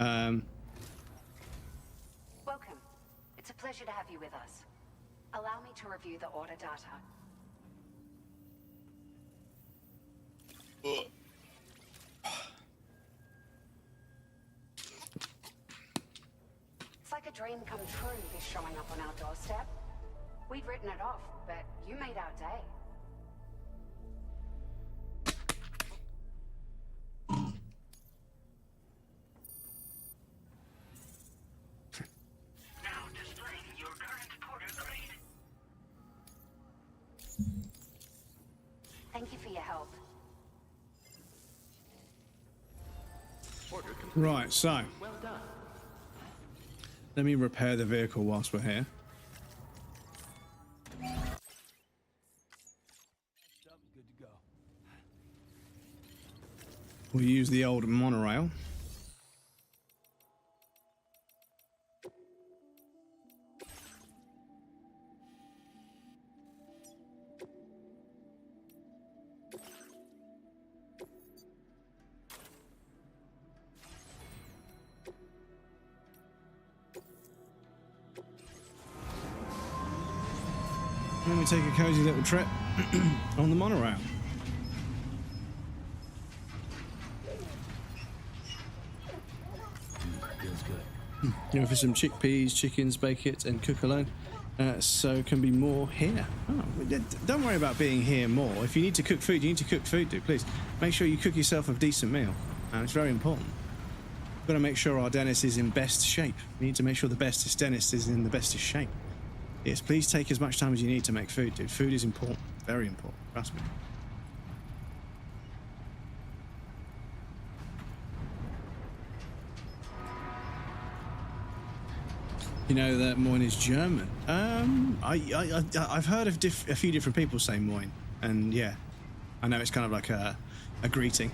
Welcome. It's a pleasure to have you with us. Allow me to review the order data. It's like a dream come true, this showing up on our doorstep. We'd written it off, but you made our day. Now displaying your current porter grade. Thank you for your help. Right, so Well done. let me repair the vehicle whilst we're here. Good to go. We'll use the old monorail. And we take a cozy little trip on the monorail. Feels good. Go for some chickpeas, chickens, bake it, and cook alone. So can be more here. Oh, don't worry about being here more. If you need to cook food, you need to cook food, dude. Please make sure you cook yourself a decent meal. It's very important. We've got to make sure our dentist is in best shape. We need to make sure the bestest dentist is in the bestest shape. Yes, please take as much time as you need to make food, dude. Food is important. Very important. Trust me. You know that Moin is German. I've heard of a few different people say Moin, and yeah, I know it's kind of like a greeting.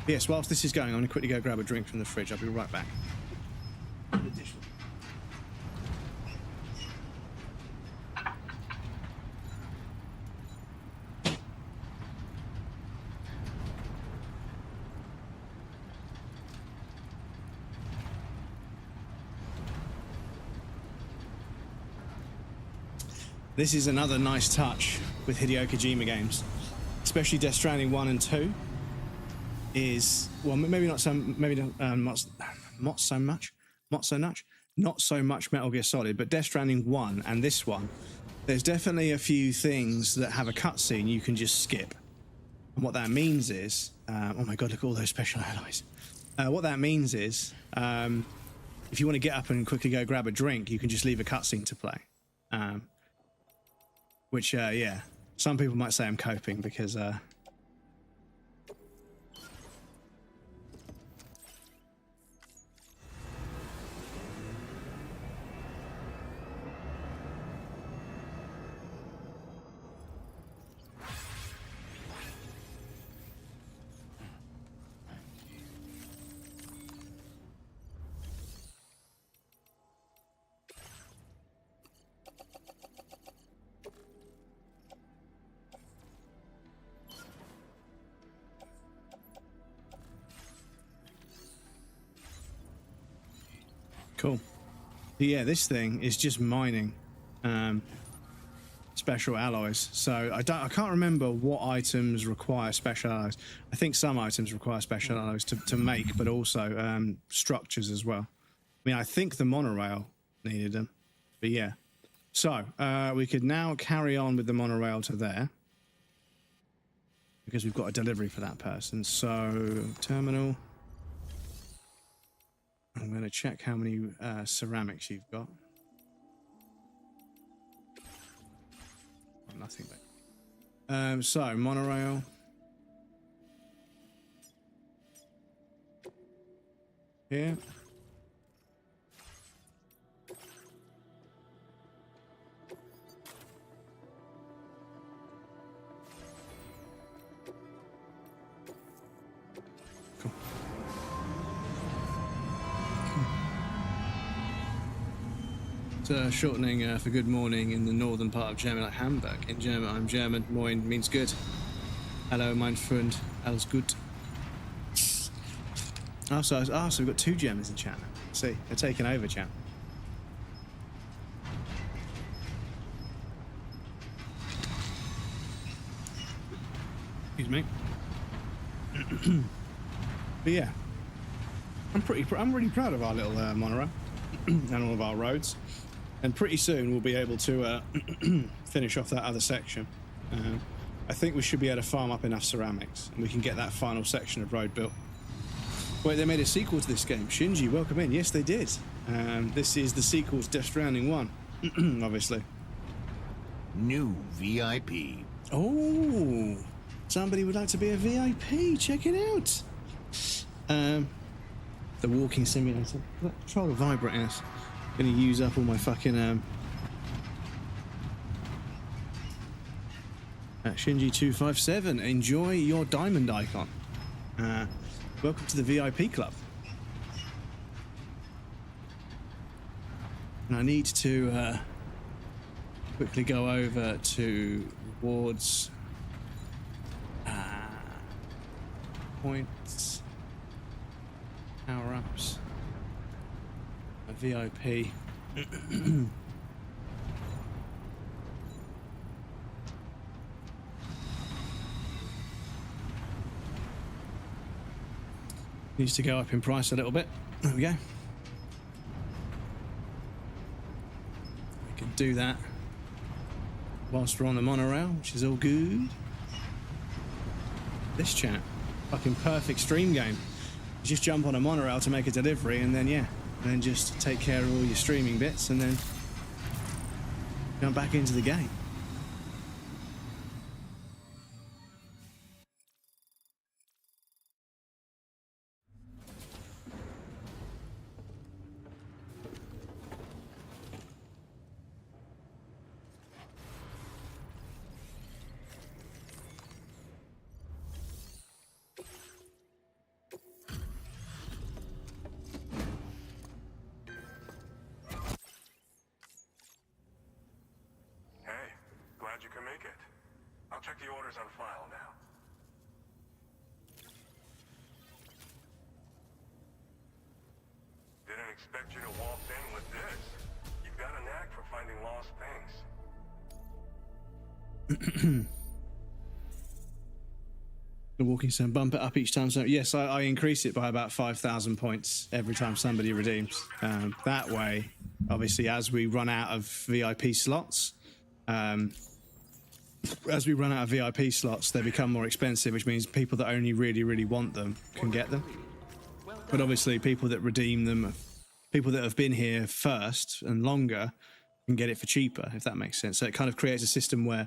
Yes, whilst this is going, I'm going to quickly go grab a drink from the fridge. I'll be right back. This is another nice touch with Hideo Kojima games, especially Death Stranding 1 and 2. Is, well, maybe not so much Metal Gear Solid, but Death Stranding 1 and this one, there's definitely a few things that have a cutscene you can just skip. And what that means is, oh my god, look at all those special alloys. What that means is, if you want to get up and quickly go grab a drink, you can just leave a cutscene to play. Which, yeah, some people might say I'm coping because, Cool. But yeah, this thing is just mining special alloys. So I can't remember what items require special alloys. I think some items require special alloys to make, but also structures as well. I mean, I think the monorail needed them, but yeah. So we could now carry on with the monorail to there because we've got a delivery for that person. So terminal. I'm going to check how many ceramics you've got. Oh, nothing there. So monorail. Here. Shortening for good morning in the northern part of Germany, like Hamburg. In German, I'm German. Moin means good. Hello, mein Freund. Alles gut. Oh, so we've got 2 Germans in chat now. See, they're taking over chat. Excuse me. But yeah, I'm really proud of our little monorail and all of our roads. And pretty soon we'll be able to finish off that other section. I think we should be able to farm up enough ceramics and we can get that final section of road built. Wait, they made a sequel to this game. Shinji, welcome in. Yes, they did. This is the sequel to Death Stranding 1, obviously. New VIP. Oh, somebody would like to be a VIP. Check it out. The walking simulator. That controller vibrating us. Gonna use up all my fucking Shinji257. Enjoy your diamond icon. Welcome to the VIP club. And I need to quickly go over to rewards, points, power-ups, a VIP. Needs to go up in price a little bit. There we go. We can do that whilst we're on the monorail, which is all good. This chat, fucking perfect stream game. You just jump on a monorail to make a delivery, and then yeah, and then just take care of all your streaming bits, and then jump back into the game. You can make it. I'll check the orders on file now. Didn't expect you to waltz in with this. You've got a knack for finding lost things. The walking sim, bump it up each time. So yes, I increase it by about 5,000 points every time somebody redeems. That way, obviously, as we run out of VIP slots, they become more expensive, which means people that only really want them can get them. But obviously people that redeem them, people that have been here first and longer, can get it for cheaper, if that makes sense. So it kind of creates a system where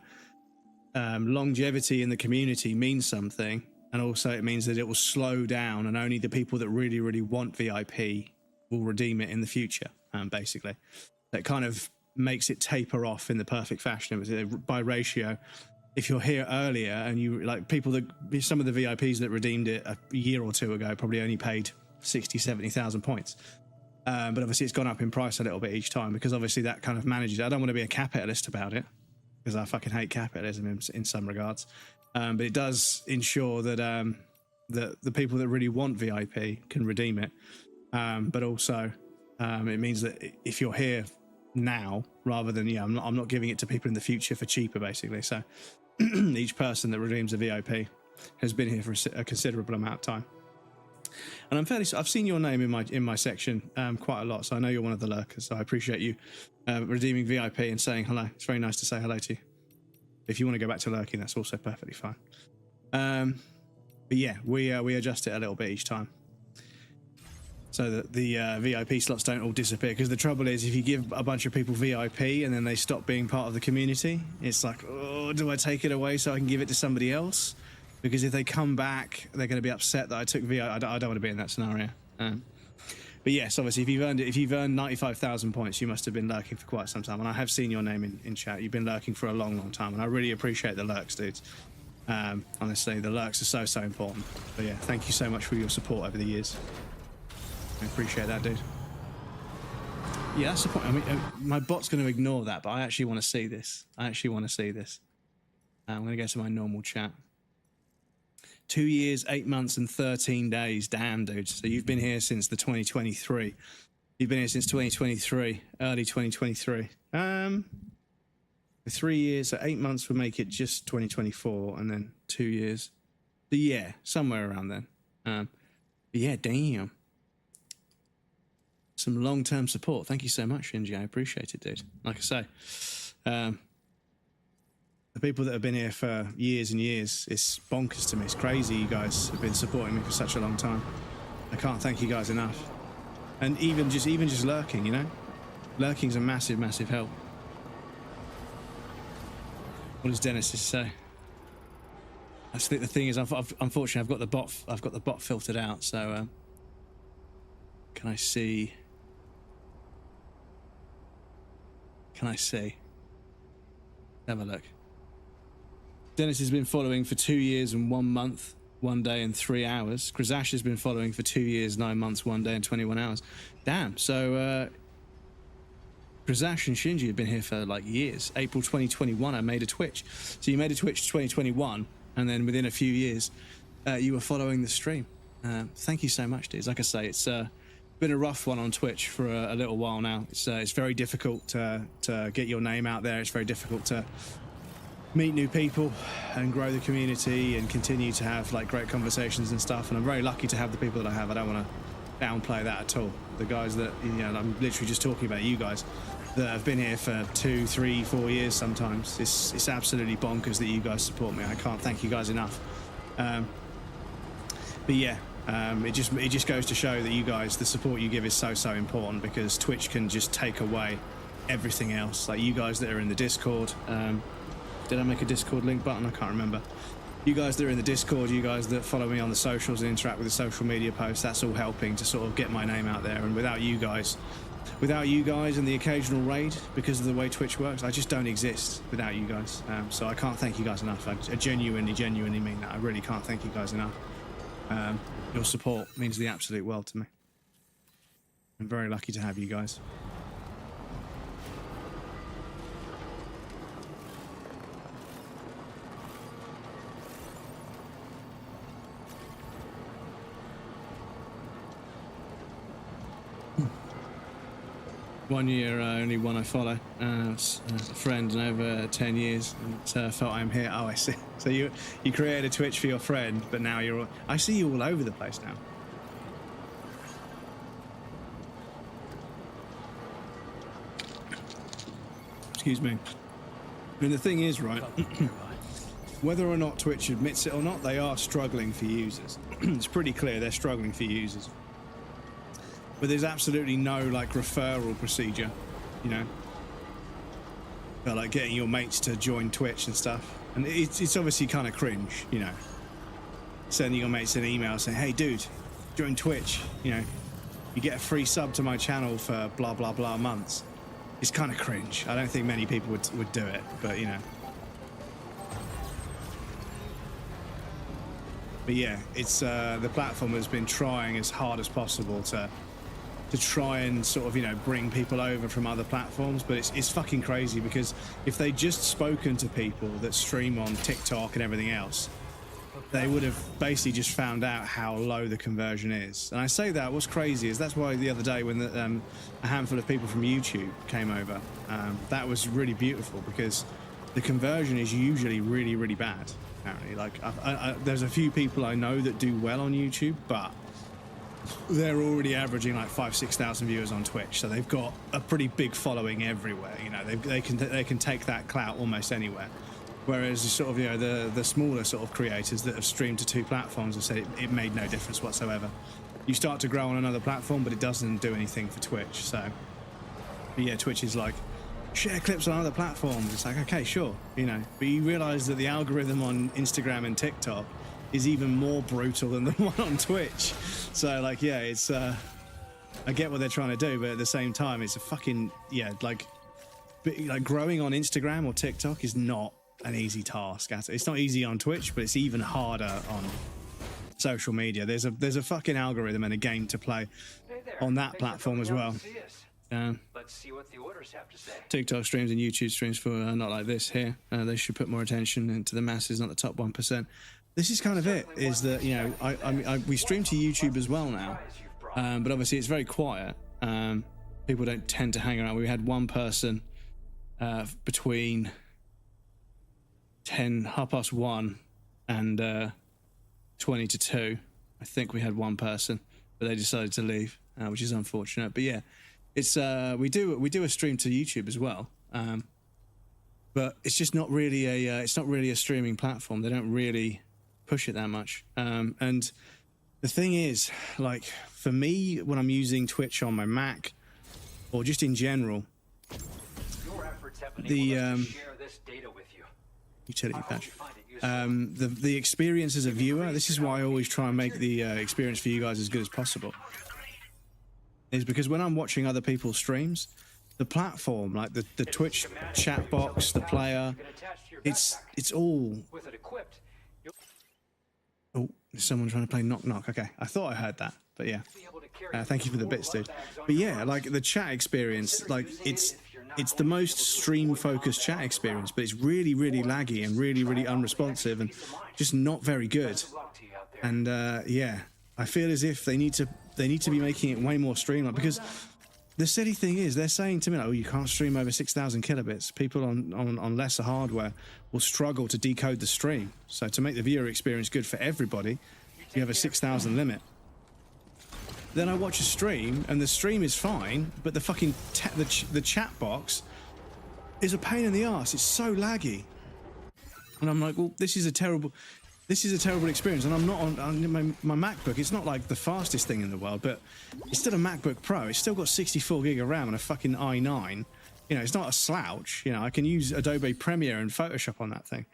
longevity in the community means something, and also it means that it will slow down and only the people that really want VIP will redeem it in the future, basically. That kind of makes it taper off in the perfect fashion. By ratio, if you're here earlier and you like people that some of the VIPs that redeemed it a year or two ago probably only paid 60,000-70,000 points, but obviously it's gone up in price a little bit each time because obviously that kind of manages. I don't want to be a capitalist about it because I fucking hate capitalism in some regards, but it does ensure that that the people that really want VIP can redeem it, but also It means that if you're here now, rather than I'm not giving it to people in the future for cheaper, basically. So each person that redeems a VIP has been here for a considerable amount of time. And I've seen your name in my section quite a lot, so I know you're one of the lurkers. So I appreciate you redeeming VIP and saying hello. It's very nice to say hello to you. If you want to go back to lurking, that's also perfectly fine. But yeah, we adjust it a little bit each time, so that the VIP slots don't all disappear. Because the trouble is, if you give a bunch of people VIP and then they stop being part of the community, it's like, oh, do I take it away so I can give it to somebody else? Because if they come back, they're going to be upset that I took VIP. I don't want to be in that scenario. But yes, obviously, if you've earned 95,000 points, you must have been lurking for quite some time. And I have seen your name in chat. You've been lurking for a long, long time, and I really appreciate the lurks, dudes. Honestly, the lurks are so important. But yeah, thank you so much for your support over the years. I appreciate that, dude. Yeah, that's the point. I mean, my bot's going to ignore that, but I actually want to see this. I'm going to go to my normal chat. 2 years, 8 months, and 13 days. Damn, dude. So you've been here since the 2023. You've been here since 2023, early 2023. For 3 years, so 8 months would make it just 2024, and then 2 years. But yeah, somewhere around then. But yeah, damn. Some long-term support. Thank you so much, Shinji. I appreciate it, dude. Like I say, the people that have been here for years and years, it's bonkers to me. It's crazy you guys have been supporting me for such a long time. I can't thank you guys enough. And even just lurking, you know? Lurking's a massive, massive help. What does Dennis say? I think the thing is, unfortunately, I've got the bot filtered out. So, can I see? Have a look. Dennis has been following for 2 years and 1 month, 1 day and 3 hours. Krazash has been following for 2 years, 9 months, 1 day and 21 hours. Damn. So, Krazash and Shinji have been here for like years. April 2021, I made a Twitch. So you made a Twitch 2021, and then within a few years, you were following the stream. Thank you so much, dudes. Like I say, it's been a rough one on Twitch for a little while now. It's very difficult to get your name out there. It's very difficult to meet new people and grow the community and continue to have like great conversations and stuff. And I'm very lucky to have the people that I have. I don't want to downplay that at all. The guys that, you know, I'm literally just talking about you guys that have been here for 2, 3, 4 years sometimes. It's absolutely bonkers that you guys support me. I can't thank you guys enough. But yeah, it just goes to show that you guys, the support you give is so important, because Twitch can just take away everything else. Like you guys that are in the Discord, did I make a Discord link button? I can't remember. You guys that are in the Discord, you guys that follow me on the socials and interact with the social media posts, that's all helping to sort of get my name out there. And without you guys and the occasional raid, because of the way Twitch works, I just don't exist without you guys. So I can't thank you guys enough. I genuinely mean that. I really can't thank you guys enough. Your support means the absolute world to me. I'm very lucky to have you guys. 1 year, only one I follow. A friend, and over 10 years, and felt I'm here. Oh, I see. So you created a Twitch for your friend, but now you're. I see you all over the place now. Excuse me. And the thing is, right, whether or not Twitch admits it or not, they are struggling for users. It's pretty clear they're struggling for users. But there's absolutely no, like, referral procedure, you know, for, like, getting your mates to join Twitch and stuff. And it's obviously kind of cringe, you know, sending your mates an email saying, hey, dude, join Twitch, you know, you get a free sub to my channel for blah, blah, blah months. It's kind of cringe. I don't think many people would do it, but, you know. But yeah, it's the platform has been trying as hard as possible to try and sort of, you know, bring people over from other platforms, but it's fucking crazy, because if they just spoken to people that stream on TikTok and everything else, they would have basically just found out how low the conversion is. And I say that, what's crazy is that's why the other day when a handful of people from YouTube came over, that was really beautiful because the conversion is usually really, really bad, apparently. Like, there's a few people I know that do well on YouTube, but they're already averaging like 5,000-6,000 viewers on Twitch, so they've got a pretty big following everywhere. You know, they can take that clout almost anywhere. Whereas sort of, you know, the smaller sort of creators that have streamed to 2 platforms have said it made no difference whatsoever. You start to grow on another platform, but it doesn't do anything for Twitch. So, but yeah, Twitch is like, share clips on other platforms. It's like, okay, sure, you know, but you realize that the algorithm on Instagram and TikTok is even more brutal than the one on Twitch. So, like, yeah, it's, I get what they're trying to do, but at the same time, it's a fucking, yeah, like growing on Instagram or TikTok is not an easy task. It's not easy on Twitch, but it's even harder on social media. There's a fucking algorithm and a game to play on that platform as well. Let's see what the orders have to say. TikTok streams and YouTube streams for not like this here. They should put more attention into the masses, not the top 1%. This is kind of it. Is that, you know, we stream to YouTube as well now, but obviously it's very quiet. People don't tend to hang around. We had one person between 1:30 and 20 to 2. I think we had one person, but they decided to leave, which is unfortunate. But yeah, it's we do a stream to YouTube as well, but it's just not really a streaming platform. They don't really push it that much. And the thing is, like, for me, when I'm using Twitch on my Mac or just in general, the utility patch, the experience as a viewer, this is why I always try and make the experience for you guys as good as possible, is because when I'm watching other people's streams, the platform, like the Twitch chat box, the player, it's all... Oh, there's someone trying to play Knock Knock. Okay, I thought I heard that, but yeah. Thank you for the bits, dude. But yeah, like the chat experience, like it's the most stream-focused chat experience, but it's really, really laggy and really, really unresponsive and just not very good. And yeah, I feel as if they need to be making it way more streamlined, because the silly thing is they're saying to me, like, oh, you can't stream over 6,000 kilobits. People on lesser hardware will struggle to decode the stream. So to make the viewer experience good for everybody, you have a 6,000 limit. Then I watch a stream and the stream is fine, but the fucking the chat box is a pain in the arse. It's so laggy, and I'm like, well, this is a terrible experience. And I'm not on my MacBook. It's not like the fastest thing in the world, but it's still a MacBook Pro. It's still got 64 gig of RAM and a fucking i9. You know, it's not a slouch. You know, I can use Adobe Premiere and Photoshop on that thing.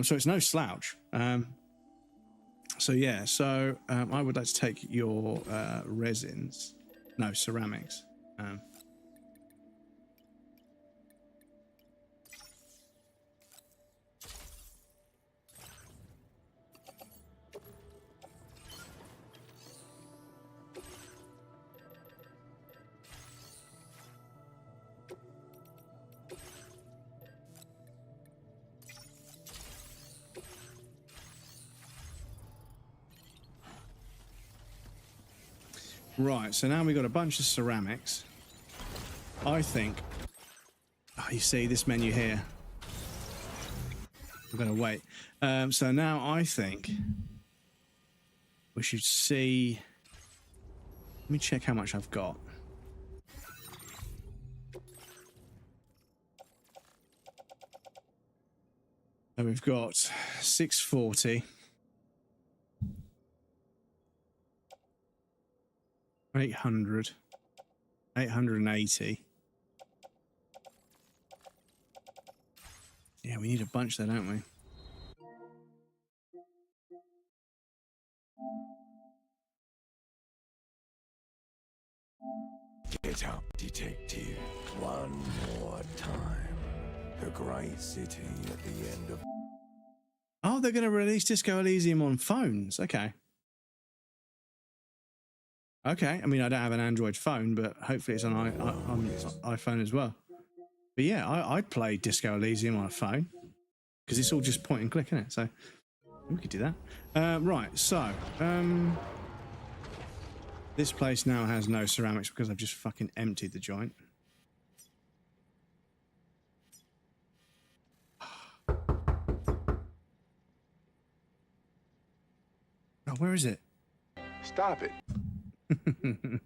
So it's no slouch. So yeah, so I would like to take your resins. No, ceramics. Right, so now we've got a bunch of ceramics. I think... Oh, you see this menu here. I'm going to wait. So now I think we should see... Let me check how much I've got. So we've got 640. 800, 880. Yeah, we need a bunch there, don't we? Get up, detective. One more time. The great city at the end of... Oh, they're going to release Disco Elysium on phones. Okay. Okay, I mean, I don't have an Android phone, but hopefully it's on iPhone as well. But yeah, I'd play Disco Elysium on a phone, because it's all just point and click, isn't it? So We could do that. Right, so this place now has no ceramics because I've just fucking emptied the joint. Oh, where is it? Stop it. Is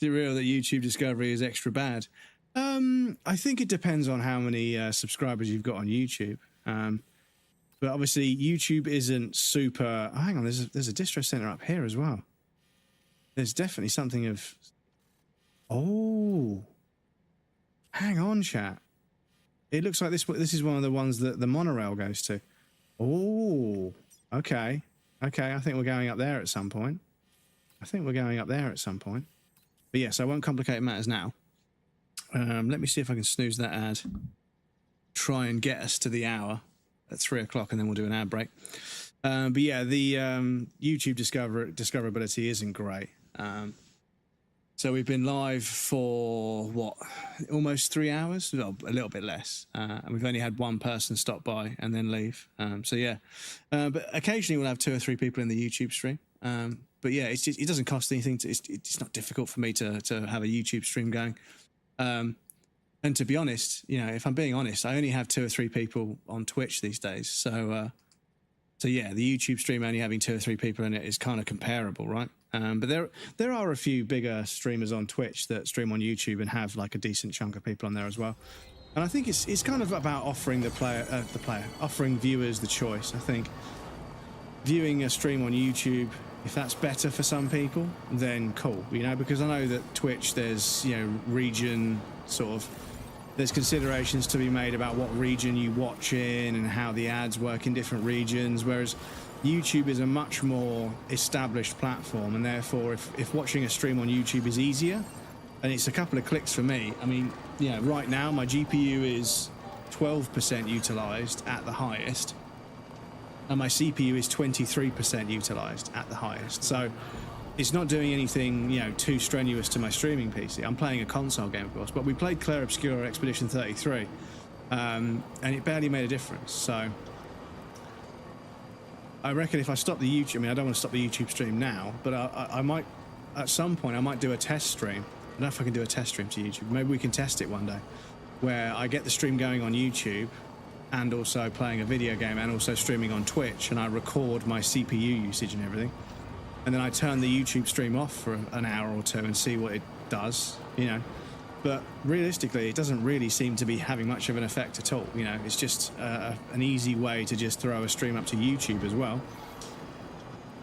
it real that YouTube discovery is extra bad? I think it depends on how many subscribers you've got on YouTube. But obviously YouTube isn't super... Oh, hang on, there's a distro center up here as well. There's definitely something of... Oh. Hang on, chat. It looks like this is one of the ones that the monorail goes to. Oh. Okay. Okay, I think we're going up there at some point. But yes, I won't complicate matters now. Let me see if I can snooze that ad. Try and get us to the hour at 3 o'clock, and then we'll do an ad break. But yeah, the YouTube discoverability isn't great. So we've been live for, what, almost 3 hours? Well, a little bit less. And we've only had one person stop by and then leave. So yeah. But occasionally we'll have 2 or 3 people in the YouTube stream. But yeah, it doesn't cost anything. It's not difficult for me to have a YouTube stream going. And to be honest, you know, if I'm being honest, I only have 2 or 3 people on Twitch these days. So yeah, the YouTube stream only having 2 or 3 people in it is kind of comparable, right? But there are a few bigger streamers on Twitch that stream on YouTube and have like a decent chunk of people on there as well. And I think it's kind of about offering offering viewers the choice. I think viewing a stream on YouTube, if that's better for some people, then cool, you know, because I know that Twitch, there's, you know, region sort of, there's considerations to be made about what region you watch in and how the ads work in different regions, whereas YouTube is a much more established platform, and therefore if watching a stream on YouTube is easier, and it's a couple of clicks for me, I mean, you know, right now my GPU is 12% utilized at the highest, and my CPU is 23% utilized at the highest. So it's not doing anything, you know, too strenuous to my streaming PC. I'm playing a console game, of course, but we played Clair Obscur Expedition 33, and it barely made a difference. So I reckon if I stop the YouTube, I mean, I don't want to stop the YouTube stream now, but I might, at some point, I might do a test stream. I don't know if I can do a test stream to YouTube. Maybe we can test it one day, where I get the stream going on YouTube and also playing a video game and also streaming on Twitch, and I record my CPU usage and everything. And then I turn the YouTube stream off for an hour or two and see what it does, you know. But realistically, it doesn't really seem to be having much of an effect at all. You know, it's just an easy way to just throw a stream up to YouTube as well.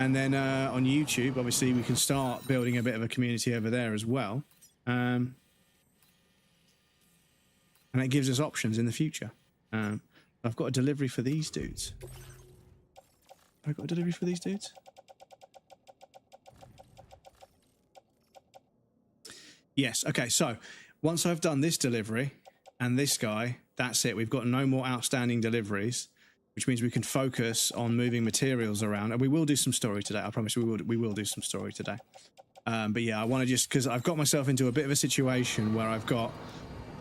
And then on YouTube, obviously, we can start building a bit of a community over there as well. And it gives us options in the future. I've got a delivery for these dudes. Have I got a delivery for these dudes? Yes, okay, so once I've done this delivery and this guy, that's it. We've got no more outstanding deliveries, which means we can focus on moving materials around. And we will do some story today. I promise we will do some story today. But yeah, I want to just, because I've got myself into a bit of a situation where I've got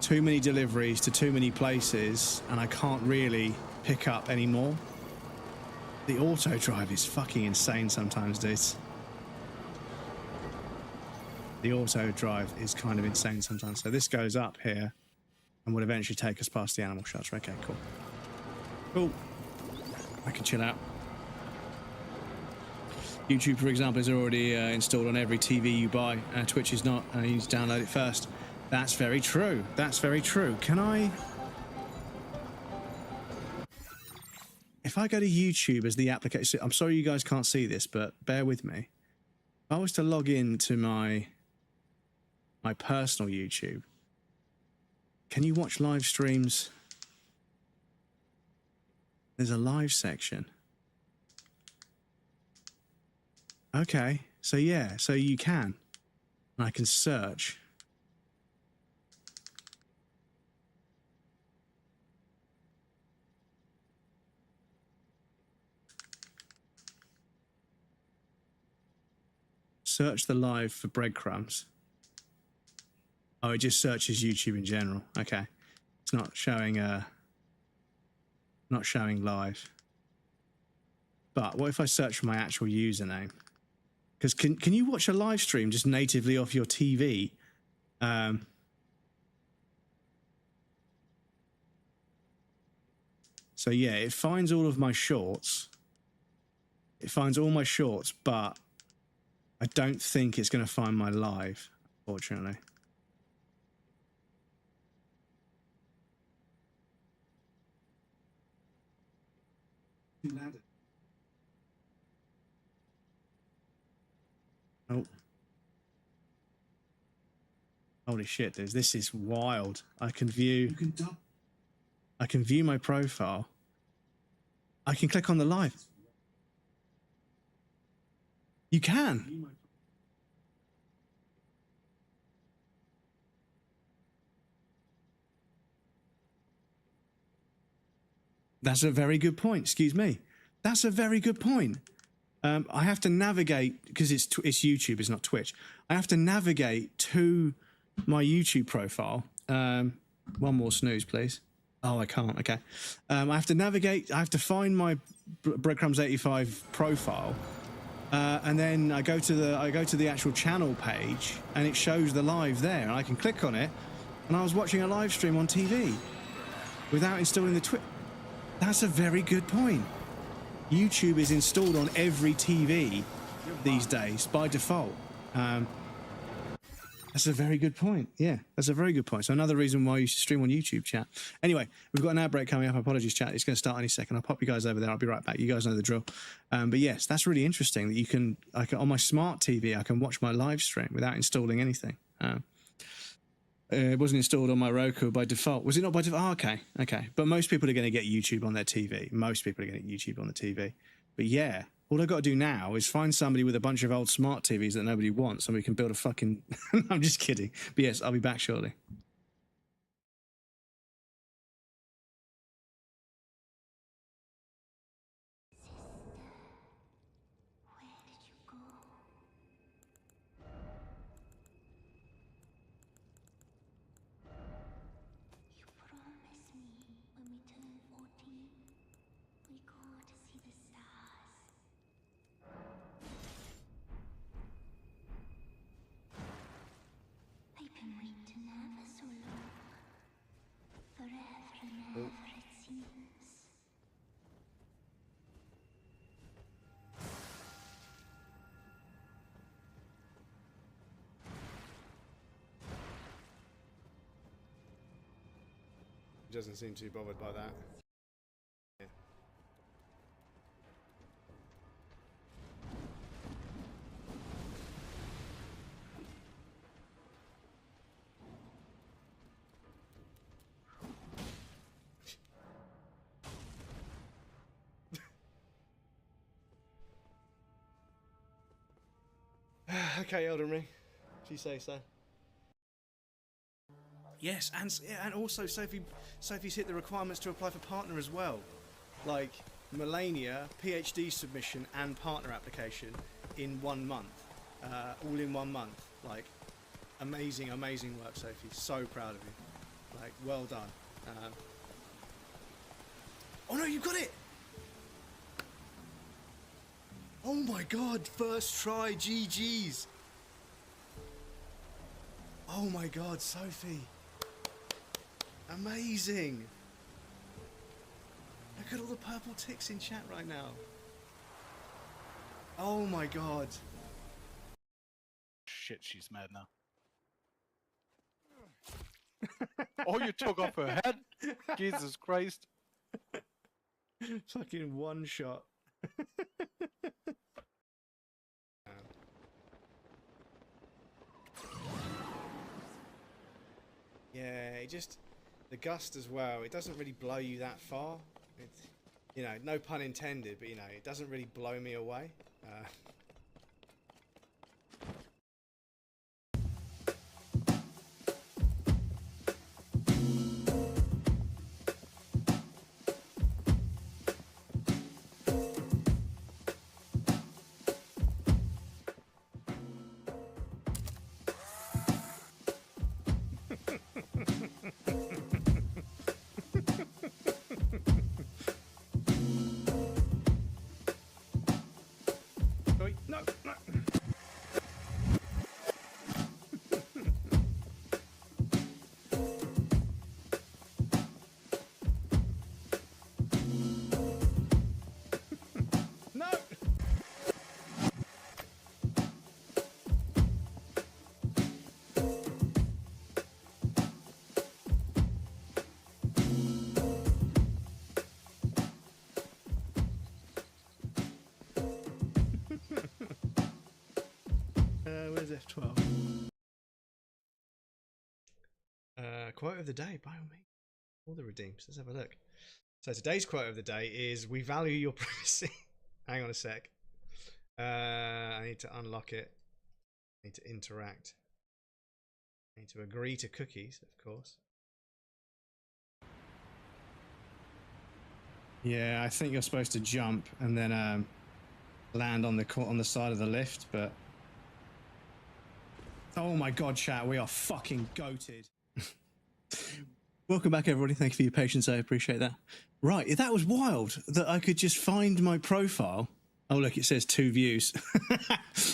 too many deliveries to too many places and I can't really pick up any more. The auto drive is fucking insane sometimes, dudes. The auto drive is kind of insane sometimes. So this goes up here and will eventually take us past the animal shelter. Okay, cool. Cool. I can chill out. YouTube, for example, is already installed on every TV you buy. Twitch is not. You need to download it first. That's very true. That's very true. Can I... If I go to YouTube as the application... I'm sorry you guys can't see this, but bear with me. If I was to log in to my personal YouTube, can you watch live streams? There's a live section. Okay, so yeah, so you can. And I can search. Search the live for breadcrumbs. Oh, it just searches YouTube in general. Okay. It's not showing live. But what if I search for my actual username? Because can you watch a live stream just natively off your TV? So yeah, it finds all of my shorts. It finds all my shorts, but I don't think it's going to find my live, unfortunately. Oh. Holy shit, dude. This is wild. I can view my profile. I can click on the live. You can. That's a very good point. Excuse me. That's a very good point. I have to navigate, because it's YouTube, it's not Twitch. I have to navigate to my YouTube profile. One more snooze, please. Oh, I can't. Okay. I have to navigate. I have to find my Breadcrumbs 85 profile, and then I go to the actual channel page, and it shows the live there, and I can click on it. And I was watching a live stream on TV without installing the Twitch. That's a very good point. YouTube is installed on every TV these days by default. That's a very good point. Yeah, that's a very good point. So another reason why you should stream on YouTube, chat. Anyway, we've got an ad break coming up. Apologies, chat. It's going to start any second. I'll pop you guys over there. I'll be right back. You guys know the drill. But yes, that's really interesting that I can on my smart TV, I can watch my live stream without installing anything. It wasn't installed on my Roku by default. Was it not by default? Oh, okay. Okay. But most people are going to get YouTube on their TV. Most people are going to get YouTube on the TV. But yeah, all I've got to do now is find somebody with a bunch of old smart TVs that nobody wants, and we can build a fucking... I'm just kidding. But yes, I'll be back shortly. Doesn't seem too bothered by that. Yeah. Okay, Elden Ring, if you say so. Yes, and also Sophie's hit the requirements to apply for partner as well, like Melania, PhD submission and partner application in 1 month, all in 1 month. Like, amazing work, Sophie. So proud of you. Like, well done. Oh no, you got it! Oh my God! First try, GG's. Oh my God, Sophie. Amazing! Look at all the purple ticks in chat right now. Oh my God. Shit, she's mad now. Oh, you took off her head? Jesus Christ. Fucking one shot. Yeah, it just... The gust as well, it doesn't really blow you that far. It's, you know, no pun intended, but you know, it doesn't really blow me away. Quote of the day, by all means. All the redeems. Let's have a look. So today's quote of the day is, "We value your privacy." Hang on a sec. I need to unlock it. I need to interact. I need to agree to cookies, of course. Yeah, I think you're supposed to jump and then land on the side of the lift, but oh my god, chat, we are fucking goated. Welcome back, everybody. Thank you for your patience. I appreciate that. Right, that was wild that I could just find my profile. Oh, look, it says 2 views.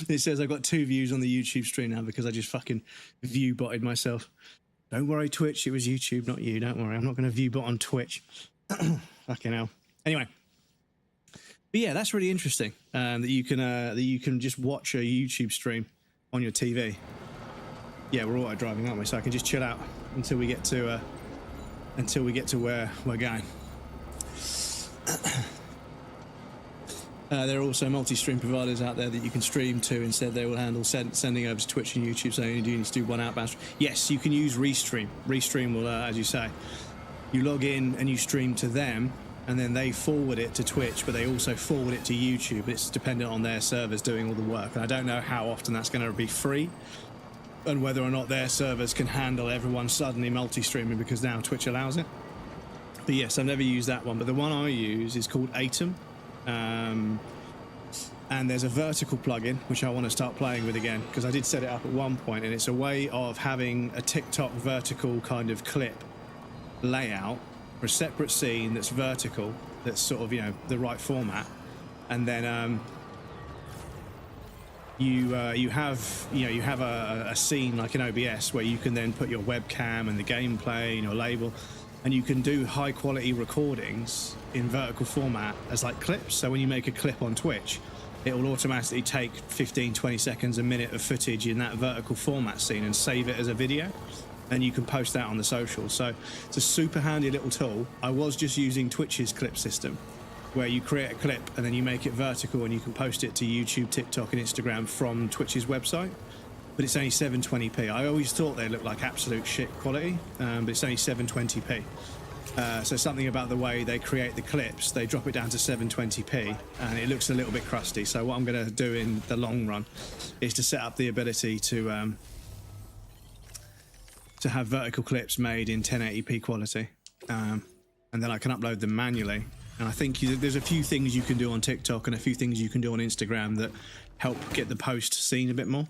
It says I got 2 views on the YouTube stream now because I just fucking view botted myself. Don't worry, Twitch. It was YouTube, not you. Don't worry. I'm not going to view bot on Twitch. Fucking hell. Anyway. But yeah, that's really interesting that you can just watch a YouTube stream on your TV. Yeah, we're auto driving, aren't we? So I can just chill out until we get to where we're going. There are also multi-stream providers out there that you can stream to. Instead, they will handle sending over to Twitch and YouTube, so you do need to do one outbound. Yes, you can use Restream. Restream will, as you say, you log in and you stream to them, and then they forward it to Twitch, but they also forward it to YouTube. It's dependent on their servers doing all the work, and I don't know how often that's going to be free, and whether or not their servers can handle everyone suddenly multi-streaming, because now Twitch allows it. But yes, I've never used that one, but the one I use is called Atom. And there's a vertical plugin which I want to start playing with again, because I did set it up at one point, and it's a way of having a TikTok vertical kind of clip layout for a separate scene that's vertical, that's sort of, you know, the right format, and then you have a scene like in OBS where you can then put your webcam and the gameplay and your label, and you can do high quality recordings in vertical format as like clips. So when you make a clip on Twitch, it will automatically take 15-20 seconds, a minute of footage in that vertical format scene and save it as a video, and you can post that on the socials. So it's a super handy little tool. I was just using Twitch's clip system, where you create a clip and then you make it vertical and you can post it to YouTube, TikTok and Instagram from Twitch's website, but it's only 720p. I always thought they looked like absolute shit quality, but it's only 720p. So something about the way they create the clips, they drop it down to 720p and it looks a little bit crusty. So what I'm going to do in the long run is to set up the ability to have vertical clips made in 1080p quality, and then I can upload them manually. And I think there's a few things you can do on TikTok and a few things you can do on Instagram that help get the post seen a bit more.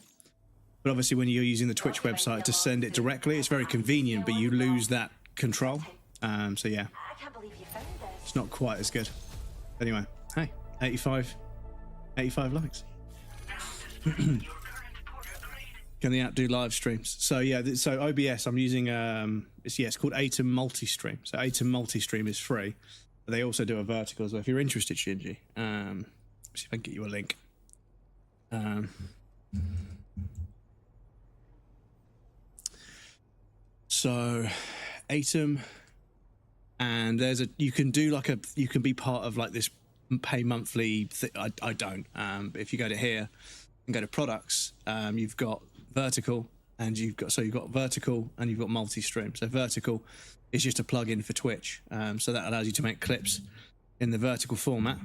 But obviously when you're using the Twitch website to send it directly, it's very convenient, but you lose that control. So yeah, it's not quite as good. Anyway, hey, 85 likes. Can the app do live streams? So yeah, so OBS I'm using, it's called Atom Multi-Stream. So Atom Multi-Stream is free. But they also do a vertical as well. If you're interested, Shinji, see if I can get you a link. So Atom, and you can do like you can be part of like this pay monthly thing. I don't, but if you go to here and go to products, you've got vertical and you've got vertical and you've got multi-stream. So vertical is just a plugin for Twitch, so that allows you to make clips in the vertical format,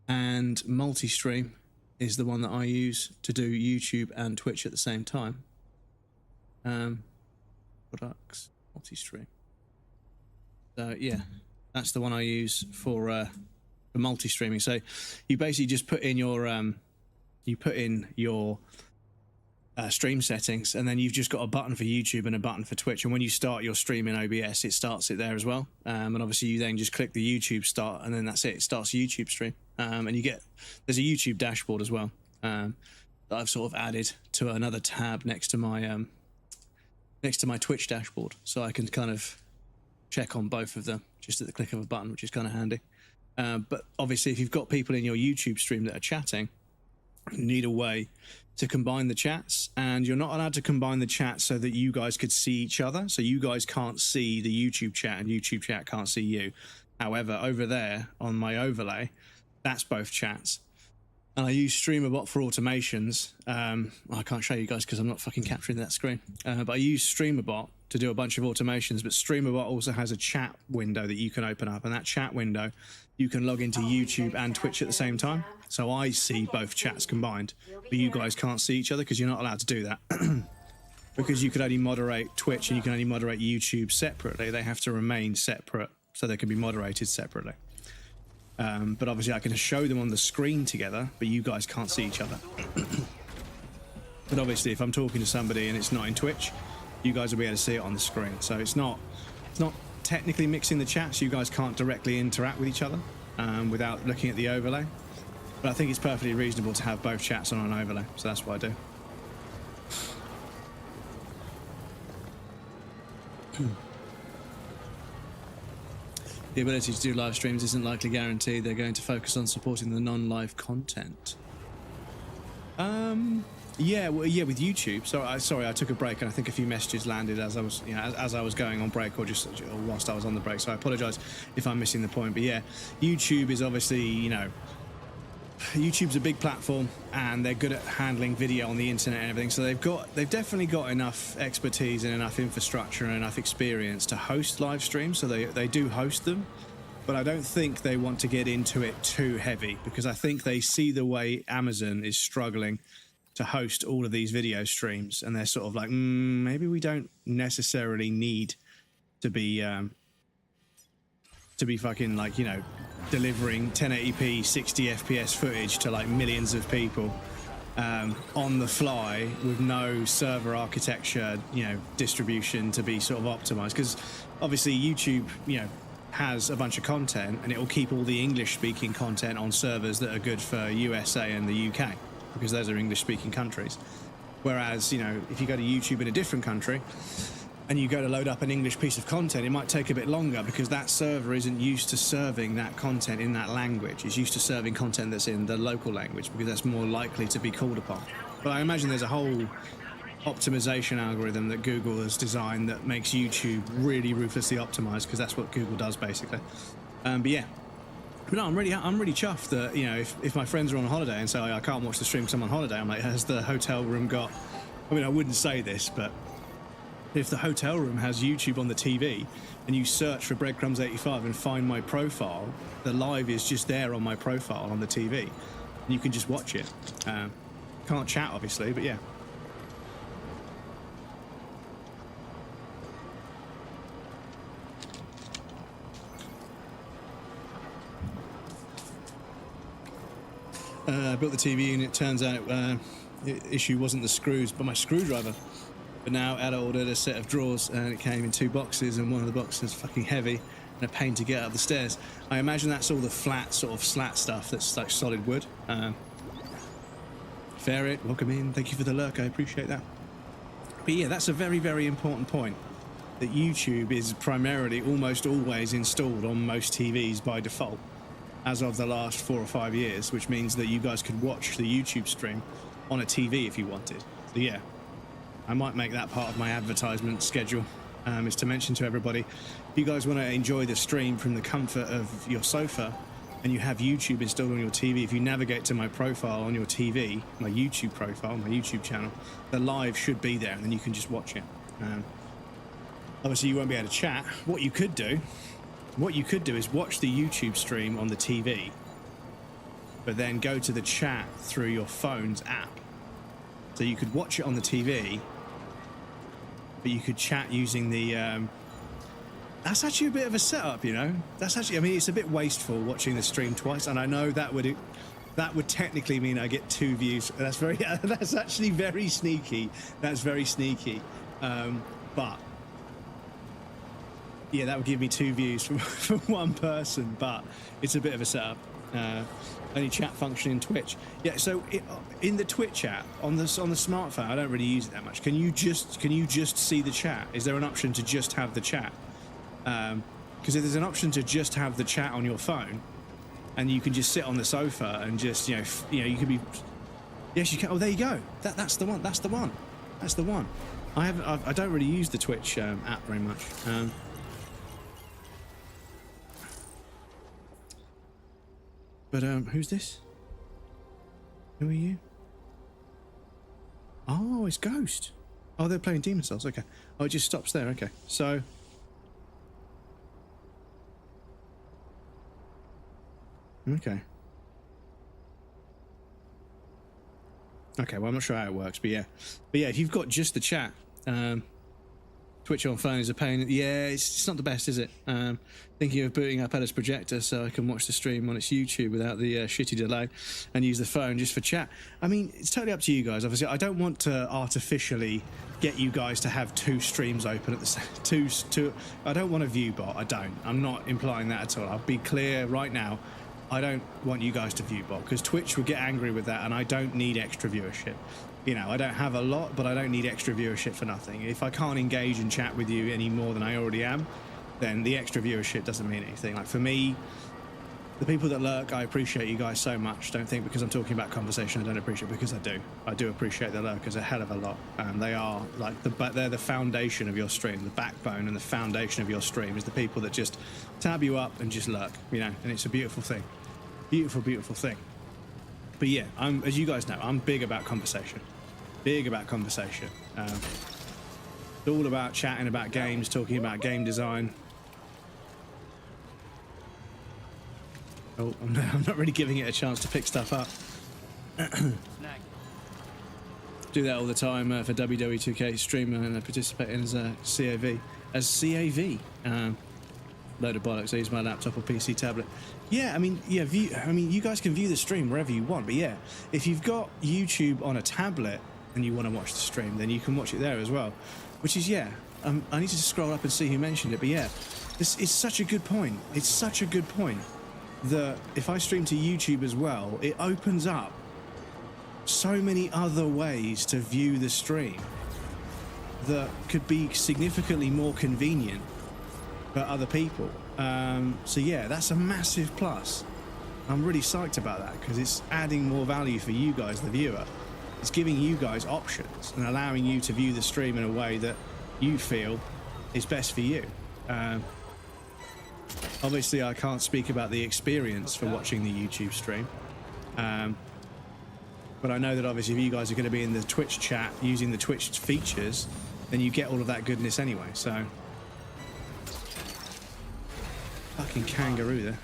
and multi-stream is the one that I use to do YouTube and Twitch at the same time. Products, multi-stream. So yeah, that's the one I use for multi-streaming. So you basically just put in your stream settings, and then you've just got a button for YouTube and a button for Twitch. And when you start your stream in OBS, it starts it there as well. And obviously you then just click the YouTube start, and then that's it. It starts a YouTube stream. And there's a YouTube dashboard as well that I've sort of added to another tab next to my Twitch dashboard, so I can kind of check on both of them just at the click of a button, which is kind of handy. But obviously, if you've got people in your YouTube stream that are chatting, you need a way to combine the chats, and you're not allowed to combine the chats so that you guys could see each other. So you guys can't see the YouTube chat, and YouTube chat can't see you. However, over there on my overlay, that's both chats. And I use StreamerBot for automations. I can't show you guys because I'm not fucking capturing that screen. But I use StreamerBot to do a bunch of automations. But StreamerBot also has a chat window that you can open up. And that chat window, you can log into YouTube and Twitch at the same time. So I see both chats combined. But you guys can't see each other because you're not allowed to do that. Because you could only moderate Twitch and you can only moderate YouTube separately. They have to remain separate so they can be moderated separately. But obviously I can show them on the screen together, but you guys can't see each other. But obviously if I'm talking to somebody and it's not in Twitch, you guys will be able to see it on the screen. So it's not technically mixing the chats. You guys can't directly interact with each other without looking at the overlay. But I think it's perfectly reasonable to have both chats on an overlay. So that's what I do. The ability to do live streams isn't likely guaranteed. They're going to focus on supporting the non-live content. Yeah, well, yeah, with YouTube. Sorry, I took a break, and I think a few messages landed as I was, as I was going on break, or whilst I was on the break. So I apologise if I'm missing the point. But yeah, YouTube is obviously, YouTube's a big platform, and they're good at handling video on the internet and everything. So they've definitely got enough expertise and enough infrastructure and enough experience to host live streams. So they do host them, but I don't think they want to get into it too heavy, because I think they see the way Amazon is struggling to host all of these video streams, and they're sort of like, maybe we don't necessarily need to be fucking like, delivering 1080p 60 FPS footage to like millions of people on the fly with no server architecture, distribution to be sort of optimized. Because obviously YouTube, has a bunch of content, and it will keep all the English speaking content on servers that are good for USA and the UK, because those are English speaking countries. Whereas, if you go to YouTube in a different country and you go to load up an English piece of content, it might take a bit longer because that server isn't used to serving that content in that language. It's used to serving content that's in the local language because that's more likely to be called upon. But I imagine there's a whole optimization algorithm that Google has designed that makes YouTube really ruthlessly optimized, because that's what Google does basically. But yeah. But no, I'm really chuffed that, if my friends are on holiday and say, I can't watch the stream because I'm on holiday, I'm like, has the hotel room got... I mean, I wouldn't say this, but if the hotel room has YouTube on the TV and you search for Breadcrumbs85 and find my profile, the live is just there on my profile on the TV. And you can just watch it. Can't chat, obviously, but yeah. I built the TV unit. Turns out the issue wasn't the screws, but my screwdriver. But now I ordered a set of drawers, and it came in 2 boxes, and one of the boxes is fucking heavy and a pain to get up the stairs. I imagine that's all the flat sort of slat stuff that's like solid wood. Ferret, welcome in. Thank you for the lurk. I appreciate that. But yeah, that's a very, very important point. That YouTube is primarily almost always installed on most TVs by default, as of the last 4 or 5 years, which means that you guys could watch the YouTube stream on a TV if you wanted. So yeah, I might make that part of my advertisement schedule, is to mention to everybody, if you guys want to enjoy the stream from the comfort of your sofa and you have YouTube installed on your TV, if you navigate to my profile on your TV, my YouTube profile, my YouTube channel, the live should be there, and then you can just watch it. Obviously you won't be able to chat. What you could do is watch the YouTube stream on the TV, but then go to the chat through your phone's app. So you could watch it on the TV, but you could chat using the... that's actually a bit of a setup, That's actually... I mean, it's a bit wasteful watching the stream twice, and I know that would technically mean I get 2 views. That's very... that's actually very sneaky. That's very sneaky. But... yeah, that would give me 2 views from one person, but it's a bit of a setup. Only chat function in Twitch. Yeah, so in the Twitch app on the smartphone, I don't really use it that much. Can you just see the chat? Is there an option to just have the chat? Because if there's an option to just have the chat on your phone, and you can just sit on the sofa and just you can be... yes, you can. Oh, there you go. That's the one. That's the one. That's the one. I don't really use the Twitch app very much. But who's this? Who are you? Oh, it's Ghost. Oh, they're playing Demon Souls. Okay. Oh, it just stops there. Okay. So. Okay. Okay, well, I'm not sure how it works, but yeah. But yeah, if you've got just the chat, Twitch on phone is a pain. Yeah, it's not the best, is it? Thinking of booting up Ella's projector so I can watch the stream on its YouTube without the shitty delay and use the phone just for chat. I mean, it's totally up to you guys. Obviously, I don't want to artificially get you guys to have two streams open at the same two. I don't want a view bot. I don't. I'm not implying that at all. I'll be clear right now. I don't want you guys to view bot because Twitch would get angry with that, and I don't need extra viewership. You know, I don't have a lot, but I don't need extra viewership for nothing. If I can't engage and chat with you any more than I already am, then the extra viewership doesn't mean anything. Like for me, the people that lurk, I appreciate you guys so much. Don't think because I'm talking about conversation I don't appreciate, because I do. I do appreciate the lurkers a hell of a lot. They are like they're the foundation of your stream, the backbone and the foundation of your stream is the people that just tab you up and just lurk, you know, and it's a beautiful thing. Beautiful, beautiful thing. But yeah, as you guys know, I'm big about conversation. Big about conversation. It's all about chatting about games, talking about game design. Oh, I'm not really giving it a chance to pick stuff up. Do that all the time for WWE2K streamer and participating as a CAV. Load of bollocks. I use my laptop or PC tablet. Yeah, I mean, yeah. You guys can view the stream wherever you want. But yeah, if you've got YouTube on a tablet and you want to watch the stream, then you can watch it there as well. Which is I need to scroll up and see who mentioned it. But yeah, this is such a good point. It's such a good point that if I stream to YouTube as well, it opens up so many other ways to view the stream that could be significantly more convenient for other people. So yeah, that's a massive plus. I'm really psyched about that because it's adding more value for you guys, the viewer. It's giving you guys options and allowing you to view the stream in a way that you feel is best for you. Obviously, I can't speak about the experience for watching the YouTube stream. But I know that obviously if you guys are going to be in the Twitch chat using the Twitch features, then you get all of that goodness anyway, so... Fucking kangaroo there.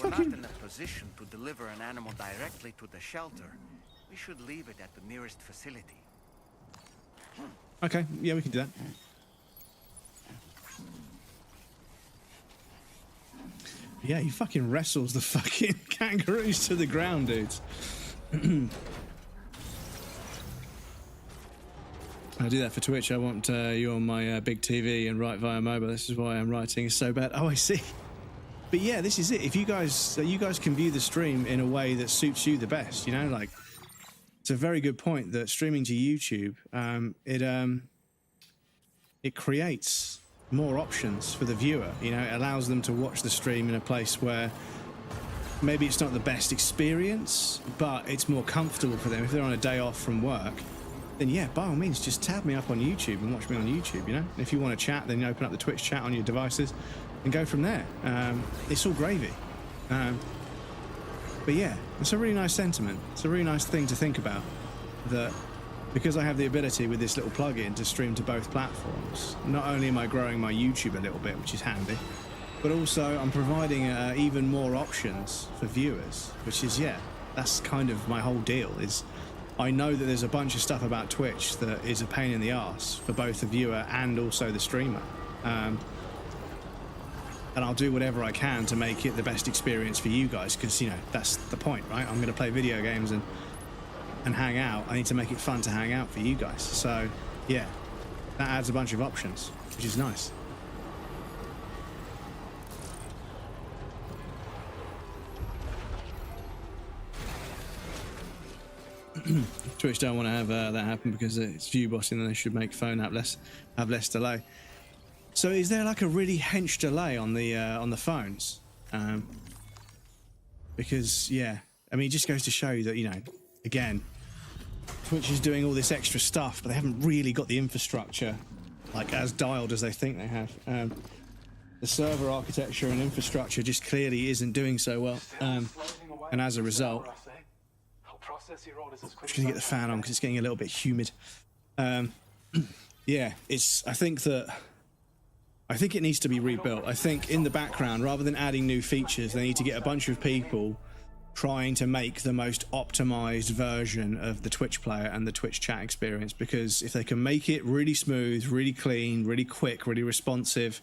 We're not in a position to deliver an animal directly to the shelter. We should leave it at the nearest facility. Okay, yeah, we can do that. Yeah, he fucking wrestles the fucking kangaroos to the ground, dudes. I do that for Twitch. I want you on my big TV and write via mobile. This is why I'm writing is so bad. Oh, I see. But yeah, this is it. If you guys can view the stream in a way that suits you the best, you know, like it's a very good point that streaming to YouTube, it creates more options for the viewer. You know, it allows them to watch the stream in a place where maybe it's not the best experience, but it's more comfortable for them. If they're on a day off from work, then yeah, by all means, just tab me up on YouTube and watch me on YouTube, you know? And if you want to chat, then you open up the Twitch chat on your devices and go from there. It's all gravy. But yeah, it's a really nice sentiment. It's a really nice thing to think about, that because I have the ability with this little plugin to stream to both platforms, not only am I growing my YouTube a little bit, which is handy, but also I'm providing even more options for viewers, which is, yeah, that's kind of my whole deal. Is I know that there's a bunch of stuff about Twitch that is a pain in the arse for both the viewer and also the streamer. And I'll do whatever I can to make it the best experience for you guys, because, you know, that's the point, right? I'm going to play video games and hang out. I need to make it fun to hang out for you guys. So, yeah, that adds a bunch of options, which is nice. Twitch don't want to have that happen because it's view bossing, and they should make phone app have less delay. So is there like a really hench delay on the phones? Because yeah, I mean, it just goes to show you that, you know, again, Twitch is doing all this extra stuff, but they haven't really got the infrastructure like as dialed as they think they have. The server architecture and infrastructure just clearly isn't doing so well, and as a result, I'm just gonna get the fan on because it's getting a little bit humid. Yeah, I think it needs to be rebuilt. I think in the background, rather than adding new features, they need to get a bunch of people trying to make the most optimized version of the Twitch player and the Twitch chat experience, because if they can make it really smooth, really clean, really quick, really responsive,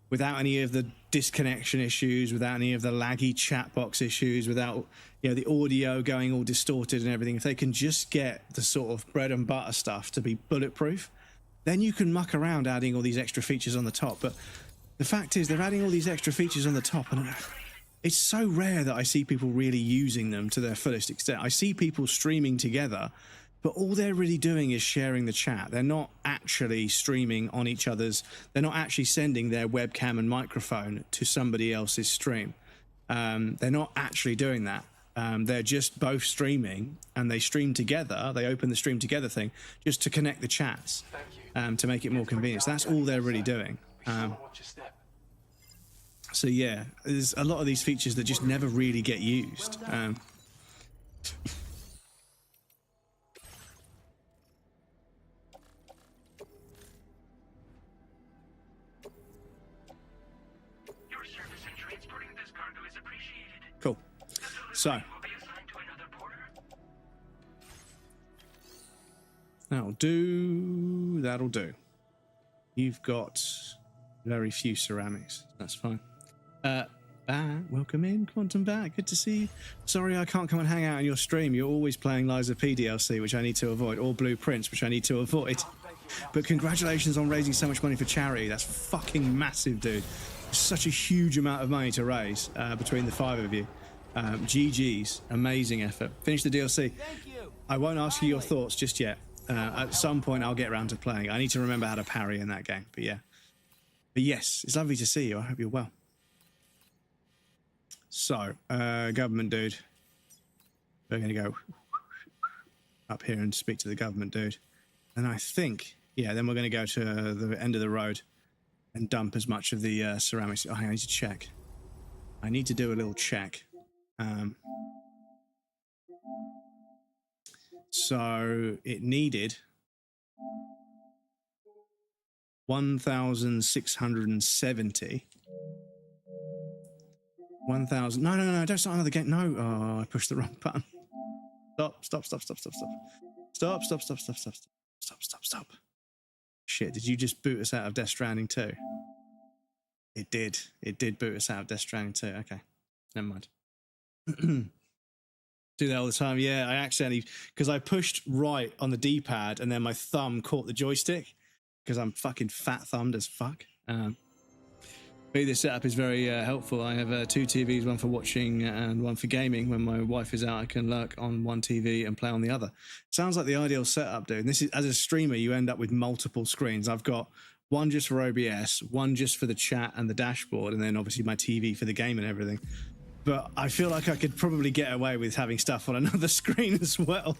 without any of the disconnection issues, without any of the laggy chat box issues, without, you know, the audio going all distorted and everything, if they can just get the sort of bread and butter stuff to be bulletproof, then you can muck around adding all these extra features on the top. But the fact is, they're adding all these extra features on the top, and it's so rare that I see people really using them to their fullest extent. I see people streaming together, but all they're really doing is sharing the chat. They're not actually streaming on each other's, they're not actually sending their webcam and microphone to somebody else's stream. They're not actually doing that. They're just both streaming, and they stream together. They open the stream together thing just to connect the chats, to make it more convenient. So that's all they're really doing. So yeah, there's a lot of these features that just never really get used. Cool. So that'll do. That'll do. You've got very few ceramics. That's fine. Welcome in, Quantum Bat. Good to see you. Sorry I can't come and hang out on your stream. You're always playing Lies of P DLC, which I need to avoid, or Blueprints, which I need to avoid. But congratulations on raising so much money for charity. That's fucking massive, dude. Such a huge amount of money to raise between the 5 of you. GG's. Amazing effort. Finish the DLC. I won't ask you your thoughts just yet. At some point I'll get around to playing. I need to remember how to parry in that game. But yeah. But yes, it's lovely to see you. I hope you're well. So, government dude. We're going to go up here and speak to the government dude. And I think, yeah, then we're going to go to the end of the road and dump as much of the ceramics. Oh, I need to check. I need to do a little check. So it needed 1,670. 1,000. No, don't start another game. No. Oh, I pushed the wrong button. Stop. Shit, did you just boot us out of Death Stranding 2? It did. It did boot us out of Death Stranding 2. Okay. Never mind. Do that all the time. Yeah, I accidentally, because I pushed right on the D-pad and then my thumb caught the joystick because I'm fucking fat-thumbed as fuck. But this setup is very helpful. I have 2 TVs, one for watching and one for gaming. When my wife is out, I can lurk on one TV and play on the other. Sounds like the ideal setup, dude. And this is, as a streamer, you end up with multiple screens. I've got one just for OBS, one just for the chat and the dashboard, and then obviously my TV for the game and everything. But I feel like I could probably get away with having stuff on another screen as well.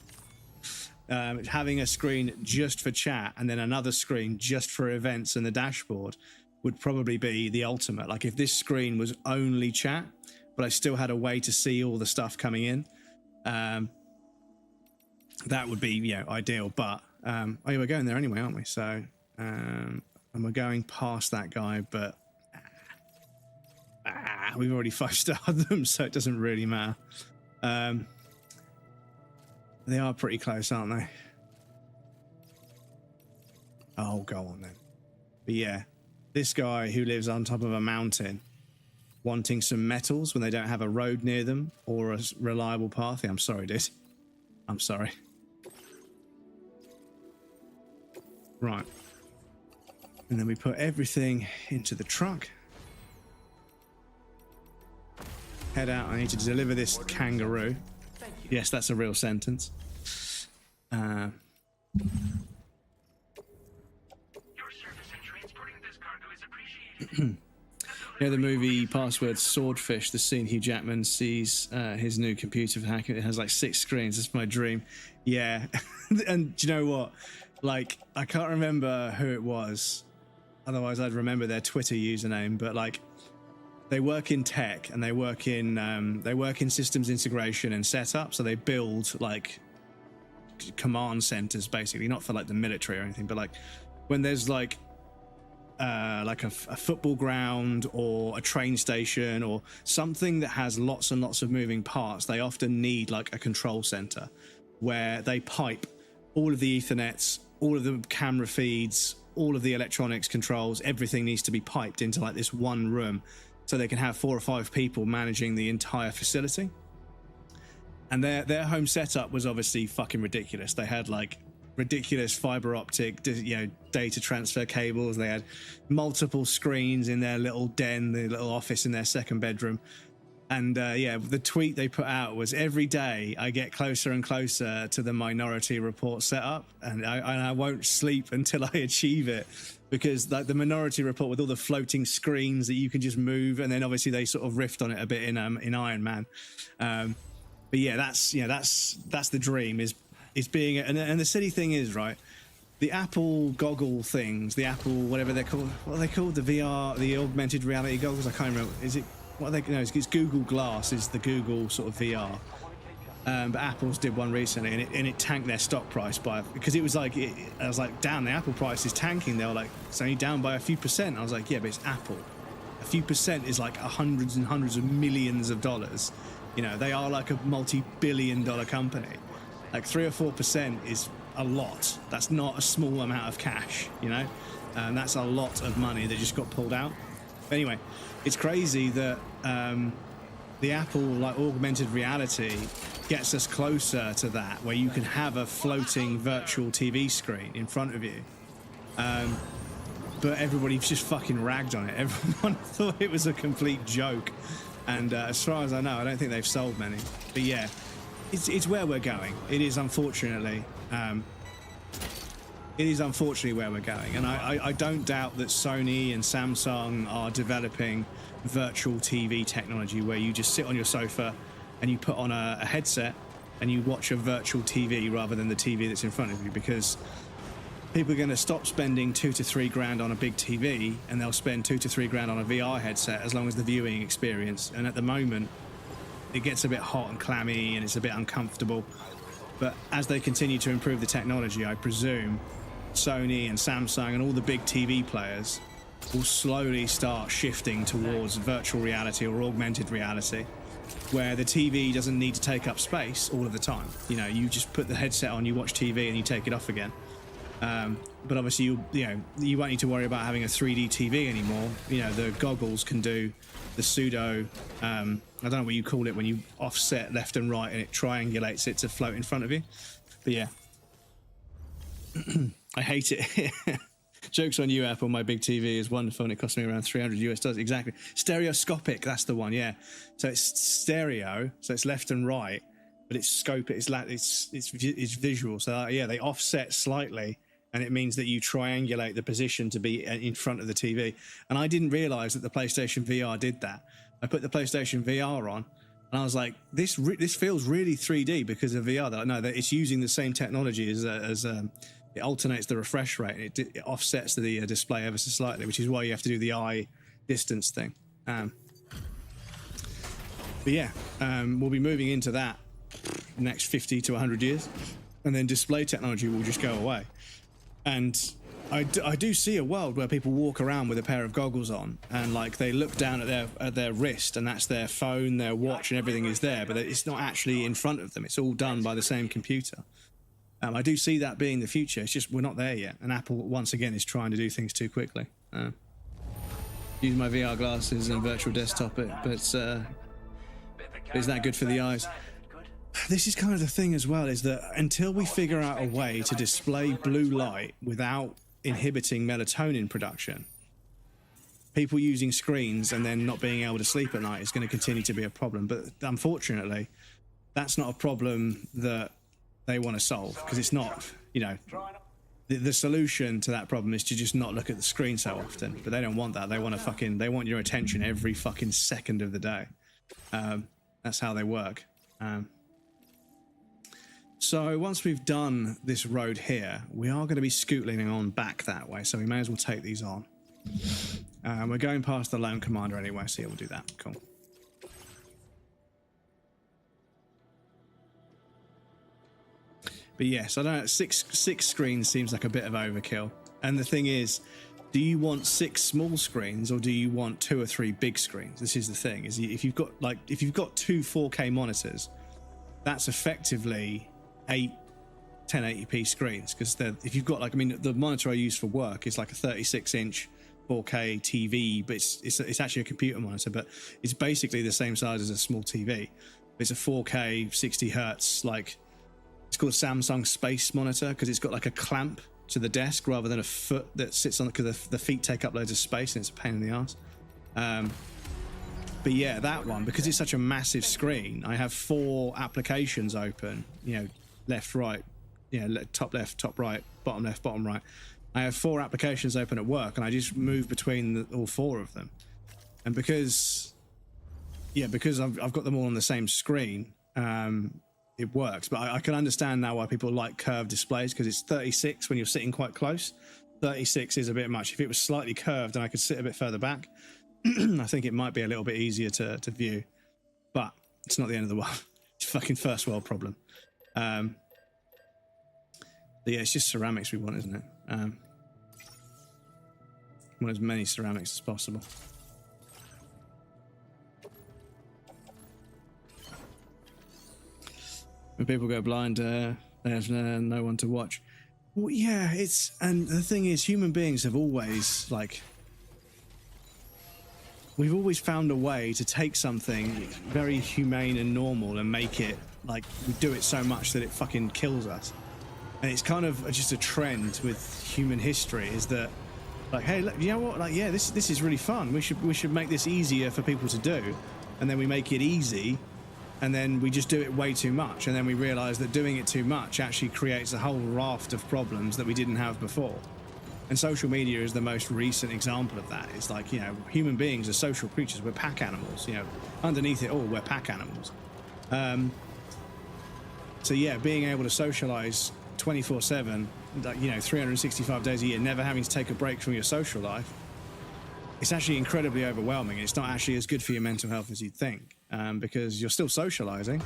Having a screen just for chat and then another screen just for events and the dashboard would probably be the ultimate. Like if this screen was only chat, but I still had a way to see all the stuff coming in, that would be, you know, ideal. But oh, yeah, we're going there anyway, aren't we? So and we're going past that guy, but we've already 5-starred them, so it doesn't really matter. They are pretty close, aren't they? Oh, go on then. But yeah, this guy who lives on top of a mountain wanting some metals when they don't have a road near them or a reliable path. Yeah, I'm sorry, dude. I'm sorry. Right. And then we put everything into the truck. Head out. I need to deliver this kangaroo. Yes, that's a real sentence. Your service in transporting this cargo is appreciated. Yeah, the movie Password Swordfish, the scene Hugh Jackman sees his new computer for hacking. It has like 6 screens. That's my dream. Yeah. And do you know what? like, I can't remember who it was, otherwise I'd remember their Twitter username, but like, they work in tech and they work in systems integration and setup. So they build like command centers, basically, not for like the military or anything, but like when there's like a football ground or a train station or something that has lots and lots of moving parts, they often need like a control center where they pipe all of the Ethernets, all of the camera feeds, all of the electronics controls, everything needs to be piped into like this one room so they can have 4 or 5 people managing the entire facility. And their home setup was obviously fucking ridiculous. They had like ridiculous fiber optic, data transfer cables. They had multiple screens in their little den, the little office in their second bedroom. And the tweet they put out was, every day I get closer and closer to the Minority Report setup, and I won't sleep until I achieve it, because like the Minority Report with all the floating screens that you can just move, and then obviously they sort of riffed on it a bit in Iron Man. But yeah, that's the dream, is being, and the silly thing is, right, the Apple goggle things, the Apple whatever they're called, what are they called, the VR, the augmented reality goggles, I can't remember, is it, what are they, no, it's Google Glass is the Google sort of VR, but Apple's did one recently, and it tanked their stock price because it was like, I was like, damn, the Apple price is tanking. They were like, it's only down by a few percent. I was like, yeah, but it's Apple. A few percent is like hundreds and hundreds of millions of dollars. You know, they are like a multi-billion-dollar company. Like 3 or 4% is a lot. That's not a small amount of cash, you know? That's a lot of money that just got pulled out. But anyway, it's crazy that the Apple like augmented reality gets us closer to that, where you can have a floating virtual TV screen in front of you. But everybody's just fucking ragged on it. Everyone thought it was a complete joke. And as far as I know, I don't think they've sold many. But yeah, it's where we're going. It is unfortunately where we're going. And I don't doubt that Sony and Samsung are developing virtual TV technology where you just sit on your sofa and you put on a headset and you watch a virtual TV rather than the TV that's in front of you, because people are going to stop spending 2 to 3 grand on a big TV and they'll spend 2 to 3 grand on a VR headset as long as the viewing experience. And at the moment, it gets a bit hot and clammy and it's a bit uncomfortable. But as they continue to improve the technology, I presume Sony and Samsung and all the big TV players will slowly start shifting towards virtual reality or augmented reality, where the TV doesn't need to take up space all of the time. You know, you just put the headset on, you watch TV and you take it off again. But obviously you won't need to worry about having a 3D TV anymore. You know, the goggles can do the pseudo, I don't know what you call it, when you offset left and right and it triangulates it to float in front of you. But yeah, I hate it. Joke's on you, Apple. My big TV is wonderful and it cost me around $300. Exactly. Stereoscopic, that's the one, yeah. So it's stereo, so it's left and right, but it's scope, it's visual. So yeah, they offset slightly, and it means that you triangulate the position to be in front of the TV. And I didn't realize that the PlayStation VR did that. I put the PlayStation VR on, and I was like, this feels really 3D because of VR. That no, that it's using the same technology as it alternates the refresh rate. And it offsets the display ever so slightly, which is why you have to do the eye distance thing. But yeah, we'll be moving into that next 50 to 100 years, and then display technology will just go away. And I do see a world where people walk around with a pair of goggles on and like they look down at their wrist and that's their phone, their watch, and everything is there, but it's not actually in front of them. It's all done by the same computer. I do see that being the future. It's just we're not there yet, and Apple once again is trying to do things too quickly. Use my VR glasses and virtual desktop, but isn't that good for the eyes? This is kind of the thing as well, is that until we figure out a way to display blue light without inhibiting melatonin production, people using screens and then not being able to sleep at night is going to continue to be a problem. But unfortunately, that's not a problem that they want to solve, because it's not, you know, the solution to that problem is to just not look at the screen so often. But they don't want that. They want your attention every fucking second of the day. That's how they work. So once we've done this road here, we are going to be scootling on back that way, so we may as well take these on. We're going past the Lone Commander anyway, so yeah, we'll do that. Cool. But yes, I don't know, six screens seems like a bit of overkill. And the thing is, do you want 6 small screens or do you want 2 or 3 big screens? This is the thing, is if you've got 2 4K monitors, that's effectively 8 1080p screens, because if you've got like, I mean, the monitor I use for work is like a 36-inch 4K TV, but it's actually a computer monitor, but it's basically the same size as a small TV. It's a 4K 60 hertz, like, it's called a Samsung Space Monitor because it's got like a clamp to the desk rather than a foot that sits on, because the feet take up loads of space and it's a pain in the ass. But yeah, that one, because it's such a massive screen, I have 4 applications open, you know, left, right, top left, top right, bottom left, bottom right. I have 4 applications open at work and I just move between all 4 of them. And because I've got them all on the same screen, it works. But I can understand now why people like curved displays, because it's 36 when you're sitting quite close. 36 is a bit much. If it was slightly curved and I could sit a bit further back, I think it might be a little bit easier to view. But it's not the end of the world. It's a fucking first world problem. But yeah, it's just ceramics we want, isn't it? Want as many ceramics as possible. When people go blind, they have no one to watch. Well, yeah, and the thing is, human beings have always, like, we've always found a way to take something very humane and normal and make it, like, we do it so much that it fucking kills us. And it's kind of just a trend with human history, is that, like, hey, look, you know what, like, yeah, this is really fun. We should make this easier for people to do, and then we make it easy. And then we just do it way too much. And then we realize that doing it too much actually creates a whole raft of problems that we didn't have before. And social media is the most recent example of that. It's like, you know, human beings are social creatures. We're pack animals, you know, underneath it all, we're pack animals. So yeah, being able to socialize 24/7, you know, 365 days a year, never having to take a break from your social life, it's actually incredibly overwhelming. It's not actually as good for your mental health as you'd think. Because you're still socializing,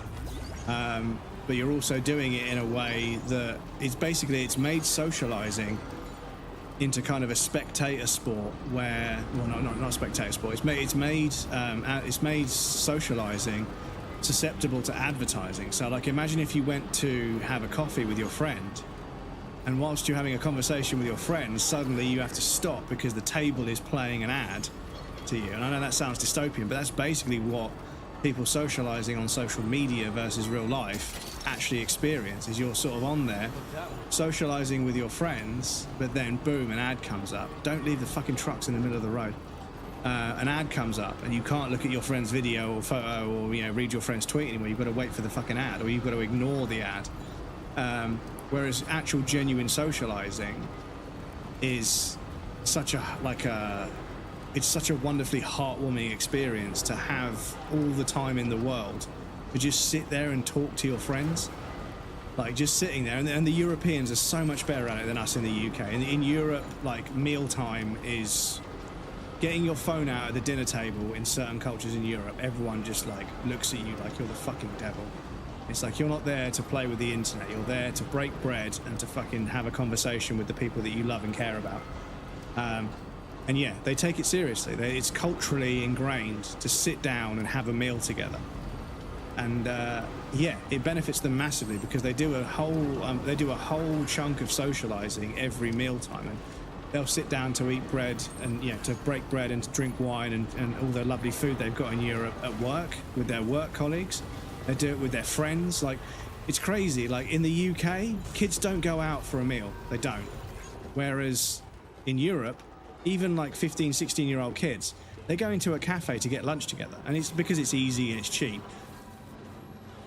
but you're also doing it in a way that it's made socializing into kind of a spectator sport where, well, not spectator sport. It's made socializing susceptible to advertising. So, like, imagine if you went to have a coffee with your friend, and whilst you're having a conversation with your friend, suddenly you have to stop because the table is playing an ad to you. And I know that sounds dystopian, but that's basically what people socializing on social media versus real life actually experience. Is you're sort of on there socializing with your friends, but then boom, an ad comes up. Don't leave the fucking trucks in the middle of the road. An ad comes up and you can't look at your friend's video or photo or, you know, read your friend's tweet anymore. You've got to wait for the fucking ad, or you've got to ignore the ad. Whereas actual genuine socializing is such a it's such a wonderfully heartwarming experience to have all the time in the world to just sit there and talk to your friends. Like, just sitting there. And the Europeans are so much better at it than us in the UK. In Europe, like, mealtime is getting your phone out at the dinner table. In certain cultures in Europe, everyone just, like, looks at you like you're the fucking devil. It's like, you're not there to play with the internet. You're there to break bread and to fucking have a conversation with the people that you love and care about. And yeah, they take it seriously. It's culturally ingrained to sit down and have a meal together. And yeah, it benefits them massively because they do a whole chunk of socializing every mealtime. And they'll sit down to eat bread and, you know, to break bread and to drink wine and all the lovely food they've got in Europe at work with their work colleagues. They do it with their friends. Like, it's crazy. Like, in the UK, kids don't go out for a meal. They don't. Whereas in Europe, even like 15, 16-year-old kids, they go into a cafe to get lunch together. And it's because it's easy and it's cheap.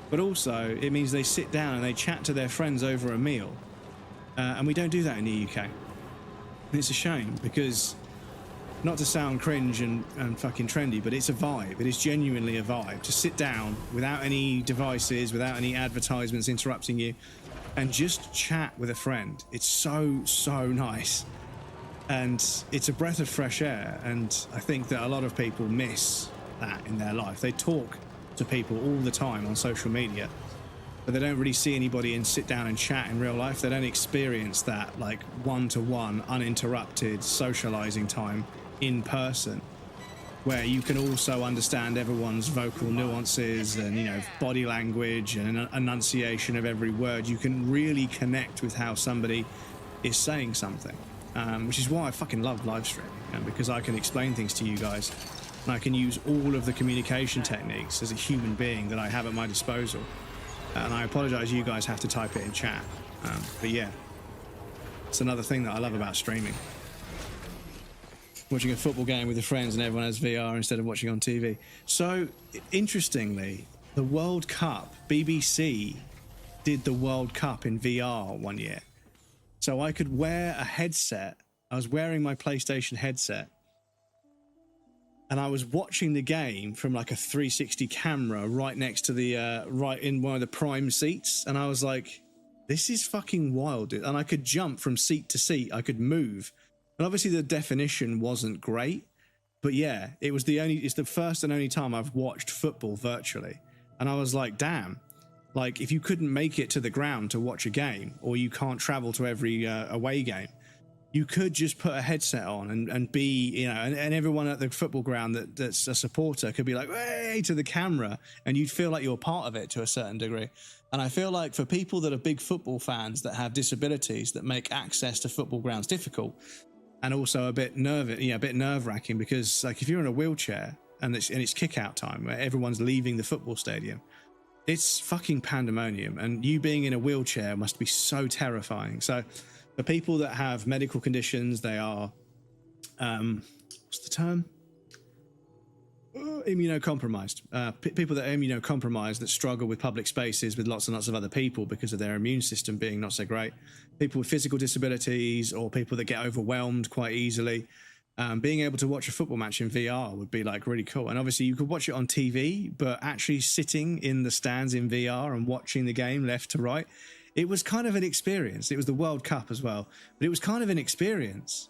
But also, it means they sit down and they chat to their friends over a meal. And we don't do that in the UK. And it's a shame because not to sound cringe and fucking trendy, but it's a vibe. It is genuinely a vibe to sit down without any devices, without any advertisements interrupting you, and just chat with a friend. It's so, so nice. And it's a breath of fresh air. And I think that a lot of people miss that in their life. They talk to people all the time on social media, but they don't really see anybody and sit down and chat in real life. They don't experience that like one-to-one, uninterrupted socializing time in person, where you can also understand everyone's vocal nuances and, you know, body language and enunciation of every word. You can really connect with how somebody is saying something, which is why I fucking love live streaming, because I can explain things to you guys and I can use all of the communication techniques as a human being that I have at my disposal. And I apologize, you guys have to type it in chat. But yeah, it's another thing that I love about streaming. Watching a football game with your friends and everyone has VR instead of watching on TV. So, interestingly, the World Cup, BBC did the World Cup in VR one year. So I could wear a headset. I was wearing my PlayStation headset. And I was watching the game from like a 360 camera right next to the, right in one of the prime seats. And I was like, this is fucking wild, dude. And I could jump from seat to seat. I could move. And obviously the definition wasn't great, but yeah, it's the first and only time I've watched football virtually. And I was like, damn, like if you couldn't make it to the ground to watch a game, or you can't travel to every away game, you could just put a headset on and be, you know, and everyone at the football ground that's a supporter could be like, hey, to the camera, and you'd feel like you're part of it to a certain degree. And I feel like for people that are big football fans that have disabilities that make access to football grounds difficult, and also a bit nerve-wracking, because like if you're in a wheelchair and it's kick-out time where everyone's leaving the football stadium, it's fucking pandemonium, and you being in a wheelchair must be so terrifying. So for people that have medical conditions, they are what's the term? Immunocompromised. People that are immunocompromised, that struggle with public spaces with lots and lots of other people because of their immune system being not so great. People with physical disabilities, or people that get overwhelmed quite easily. Being able to watch a football match in VR would be like really cool. And obviously you could watch it on TV, but actually sitting in the stands in VR and watching the game left to right, it was kind of an experience. It was the World Cup as well, but it was kind of an experience.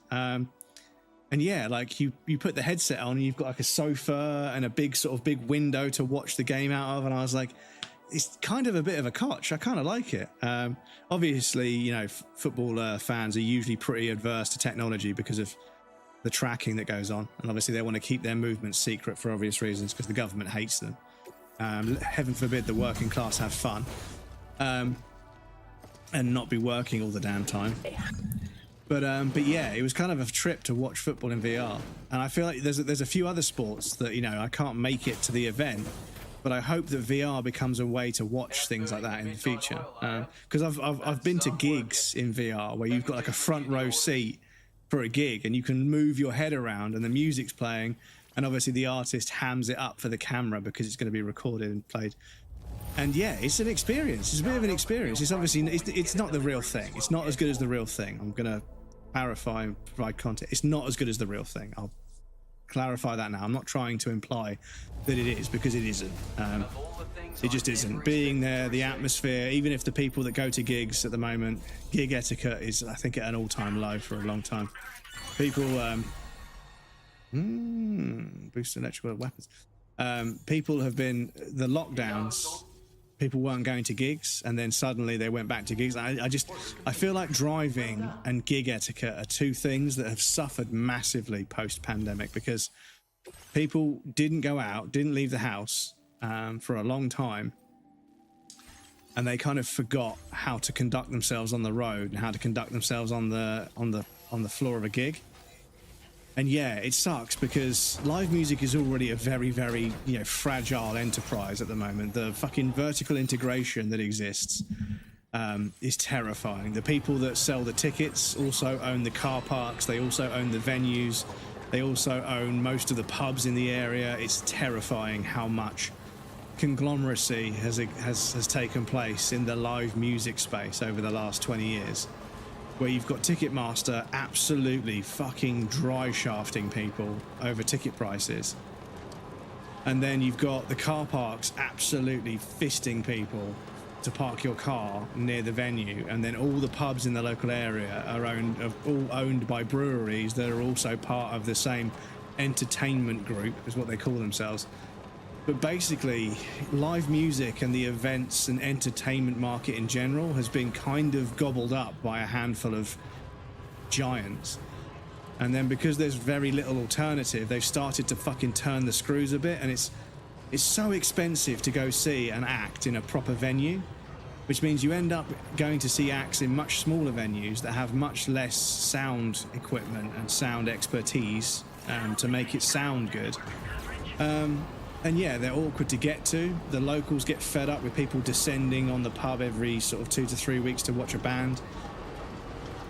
And yeah, like you put the headset on and you've got like a sofa and a big window to watch the game out of. And I was like, it's kind of a bit of a cotch. I kind of like it. Obviously, you know, football fans are usually pretty adverse to technology because of the tracking that goes on. And obviously they want to keep their movements secret for obvious reasons because the government hates them. Heaven forbid the working class have fun and not be working all the damn time. But yeah, it was kind of a trip to watch football in VR. And I feel like there's a few other sports that, you know, I can't make it to the event, but I hope that VR becomes a way to watch things like that in the future. Because I've been to gigs in VR where you've got like a front row seat for a gig and you can move your head around and the music's playing, and obviously the artist hams it up for the camera because it's going to be recorded and played. And yeah, it's an experience. It's a bit of an experience. It's obviously it's not the real thing. It's not as good as the real thing. I'm gonna clarify and provide context. It's not as good as the real thing. I'll clarify that now. I'm not trying to imply that it is, because it isn't. It just isn't. Being there, the atmosphere, even if the people that go to gigs at the moment, gig etiquette is, I think, at an all-time low for a long time. People boost electrical weapons. People have been, the lockdowns, people weren't going to gigs, and then suddenly they went back to gigs. I feel like driving and gig etiquette are two things that have suffered massively post-pandemic, because people didn't go out, didn't leave the house for a long time, and they kind of forgot how to conduct themselves on the road and how to conduct themselves on the floor of a gig. And yeah, it sucks because live music is already a very, very, you know, fragile enterprise at the moment. The fucking vertical integration that exists is terrifying. The people that sell the tickets also own the car parks. They also own the venues. They also own most of the pubs in the area. It's terrifying how much conglomeracy has taken place in the live music space over the last 20 years. where you've got Ticketmaster absolutely fucking dry shafting people over ticket prices. And then you've got the car parks absolutely fisting people to park your car near the venue. And then all the pubs in the local area are all owned by breweries that are also part of the same entertainment group, is what they call themselves. But basically, live music and the events and entertainment market in general has been kind of gobbled up by a handful of giants. And then because there's very little alternative, they've started to fucking turn the screws a bit, and it's so expensive to go see an act in a proper venue, which means you end up going to see acts in much smaller venues that have much less sound equipment and sound expertise to make it sound good. And yeah, they're awkward to get to. The locals get fed up with people descending on the pub every sort of 2 to 3 weeks to watch a band.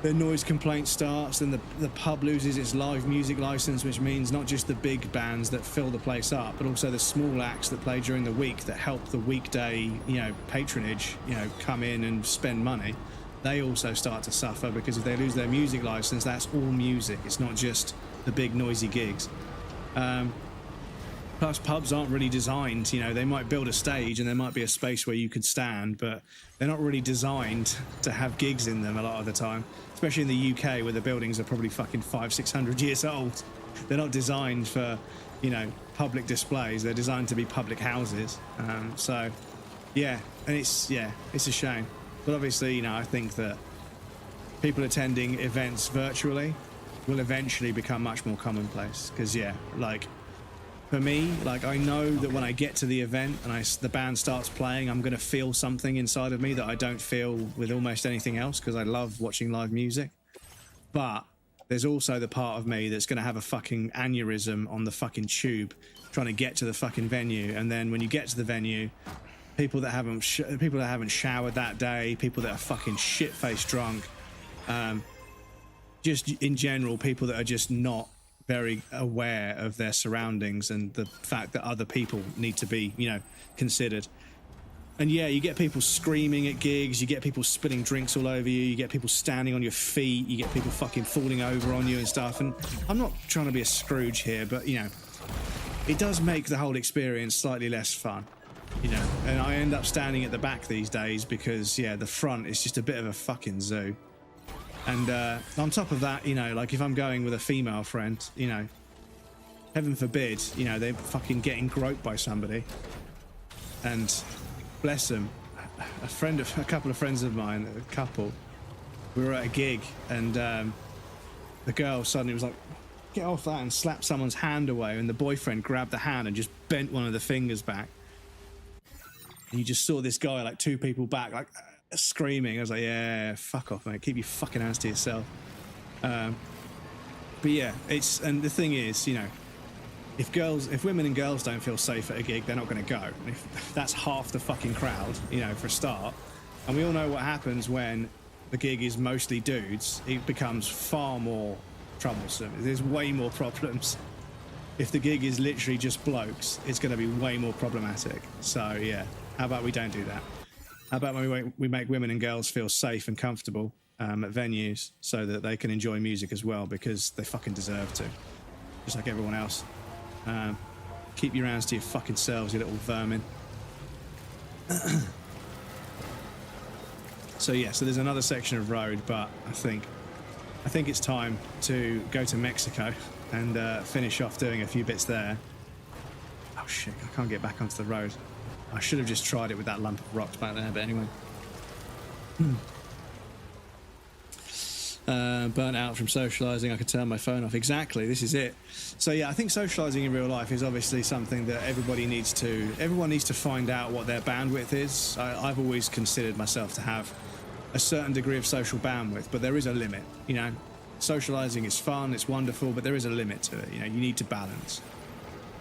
The noise complaint starts, then the pub loses its live music license, which means not just the big bands that fill the place up, but also the small acts that play during the week that help the weekday, patronage, come in and spend money. They also start to suffer, because if they lose their music license, that's all music. It's not just the big noisy gigs. Plus, pubs aren't really designed, they might build a stage and there might be a space where you could stand, but they're not really designed to have gigs in them a lot of the time, especially in the UK where the buildings are probably fucking 500-600 years old. They're not designed for, public displays. They're designed to be public houses. So, yeah, and it's a shame. But obviously, I think that people attending events virtually will eventually become much more commonplace, because, for me, I know that when I get to the event and the band starts playing, I'm going to feel something inside of me that I don't feel with almost anything else, because I love watching live music. But there's also the part of me that's going to have a fucking aneurysm on the fucking tube trying to get to the fucking venue. And then when you get to the venue, people that haven't showered that day, people that are fucking shit-faced drunk, just in general, people that are just not very aware of their surroundings and the fact that other people need to be, considered. And yeah, you get people screaming at gigs, you get people spilling drinks all over you, you get people standing on your feet, you get people fucking falling over on you and stuff. And I'm not trying to be a Scrooge here, but, it does make the whole experience slightly less fun, And I end up standing at the back these days because, the front is just a bit of a fucking zoo. And on top of that, if I'm going with a female friend, heaven forbid, they're fucking getting groped by somebody. And bless them, a couple of friends of mine, we were at a gig, and the girl suddenly was like, get off that, and slapped someone's hand away, and the boyfriend grabbed the hand and just bent one of the fingers back. And you just saw this guy, 2 people back, screaming. I was like, yeah, fuck off, mate, keep your fucking hands to yourself. But yeah, and the thing is, if women and girls don't feel safe at a gig, they're not going to go. If that's half the fucking crowd, for a start. And we all know what happens when the gig is mostly dudes. It becomes far more troublesome. There's way more problems. If the gig is literally just blokes, it's going to be way more problematic. So yeah, how about we don't do that? How about we make women and girls feel safe and comfortable at venues so that they can enjoy music as well, because they fucking deserve to, just like everyone else. Keep your hands to your fucking selves, you little vermin. So yeah, so there's another section of road, but I think it's time to go to Mexico and finish off doing a few bits there. Oh shit, I can't get back onto the road. I should have just tried it with that lump of rocks back there, but anyway. Burnt out from socialising, I could turn my phone off. Exactly, this is it. So yeah, I think socialising in real life is obviously something that everyone needs to find out what their bandwidth is. I've always considered myself to have a certain degree of social bandwidth, but there is a limit, Socialising is fun, it's wonderful, but there is a limit to it, you need to balance.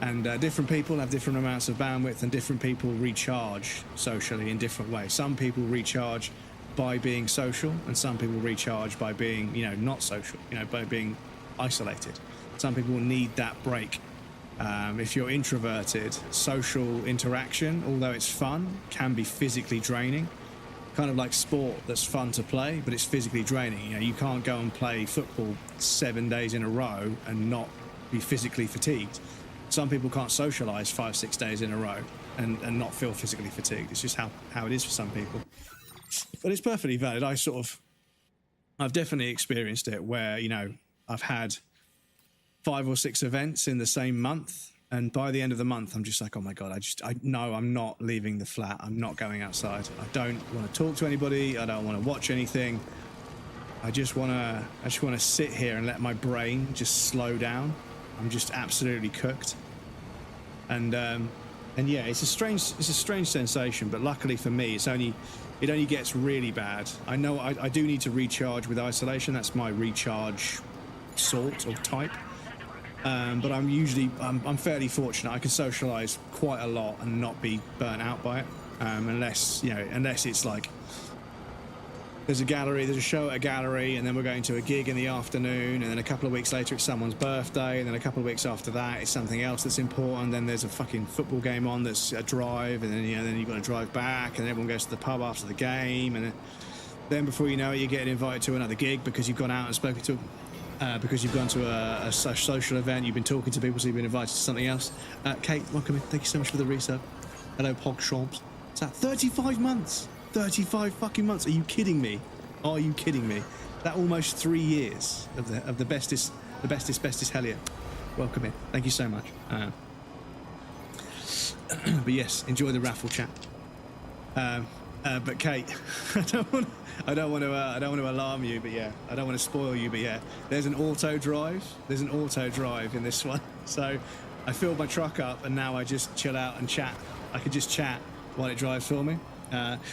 And different people have different amounts of bandwidth, and different people recharge socially in different ways. Some people recharge by being social, and some people recharge by being, not social, by being isolated. Some people need that break. If you're introverted, social interaction, although it's fun, can be physically draining. kind of like sport that's fun to play, but it's physically draining. You know, you can't go and play football 7 days in a row and not be physically fatigued. Some people can't socialize 5-6 days in a row and not feel physically fatigued. It's just how it is for some people. But it's perfectly valid. I've definitely experienced it where, you know, I've had 5 or 6 events in the same month, and by the end of the month I'm just like, oh my god, I know I'm not leaving the flat. I'm not going outside. I don't want to talk to anybody. I don't want to watch anything. I just want to sit here and let my brain just slow down. I'm just absolutely cooked. And yeah, it's a strange sensation, but luckily for me, it only gets really bad. I know I do need to recharge with isolation. That's my recharge sort or type. But I'm fairly fortunate. I can socialize quite a lot and not be burnt out by it. Unless it's like there's a show at a gallery, and then we're going to a gig in the afternoon, and then a couple of weeks later it's someone's birthday, and then a couple of weeks after that it's something else that's important. Then there's a fucking football game on that's a drive, and then then you've got to drive back, and then everyone goes to the pub after the game, and then before you know it, you're getting invited to another gig because you've gone out and spoken to because you've gone to a social event, you've been talking to people, so you've been invited to something else. Kate, welcome in. Thank you so much for the resub. Hello, Pog Shomps. It's at 35 months. 35 fucking months. Are you kidding me? Are you kidding me? That almost 3 years of the bestest Hellier. Welcome in. Thank you so much. But yes, enjoy the raffle chat. But Kate, I don't want to alarm you, but yeah, I don't want to spoil you, but yeah, there's an auto drive in this one. So I filled my truck up, and now I just chill out and chat. I can just chat while it drives for me.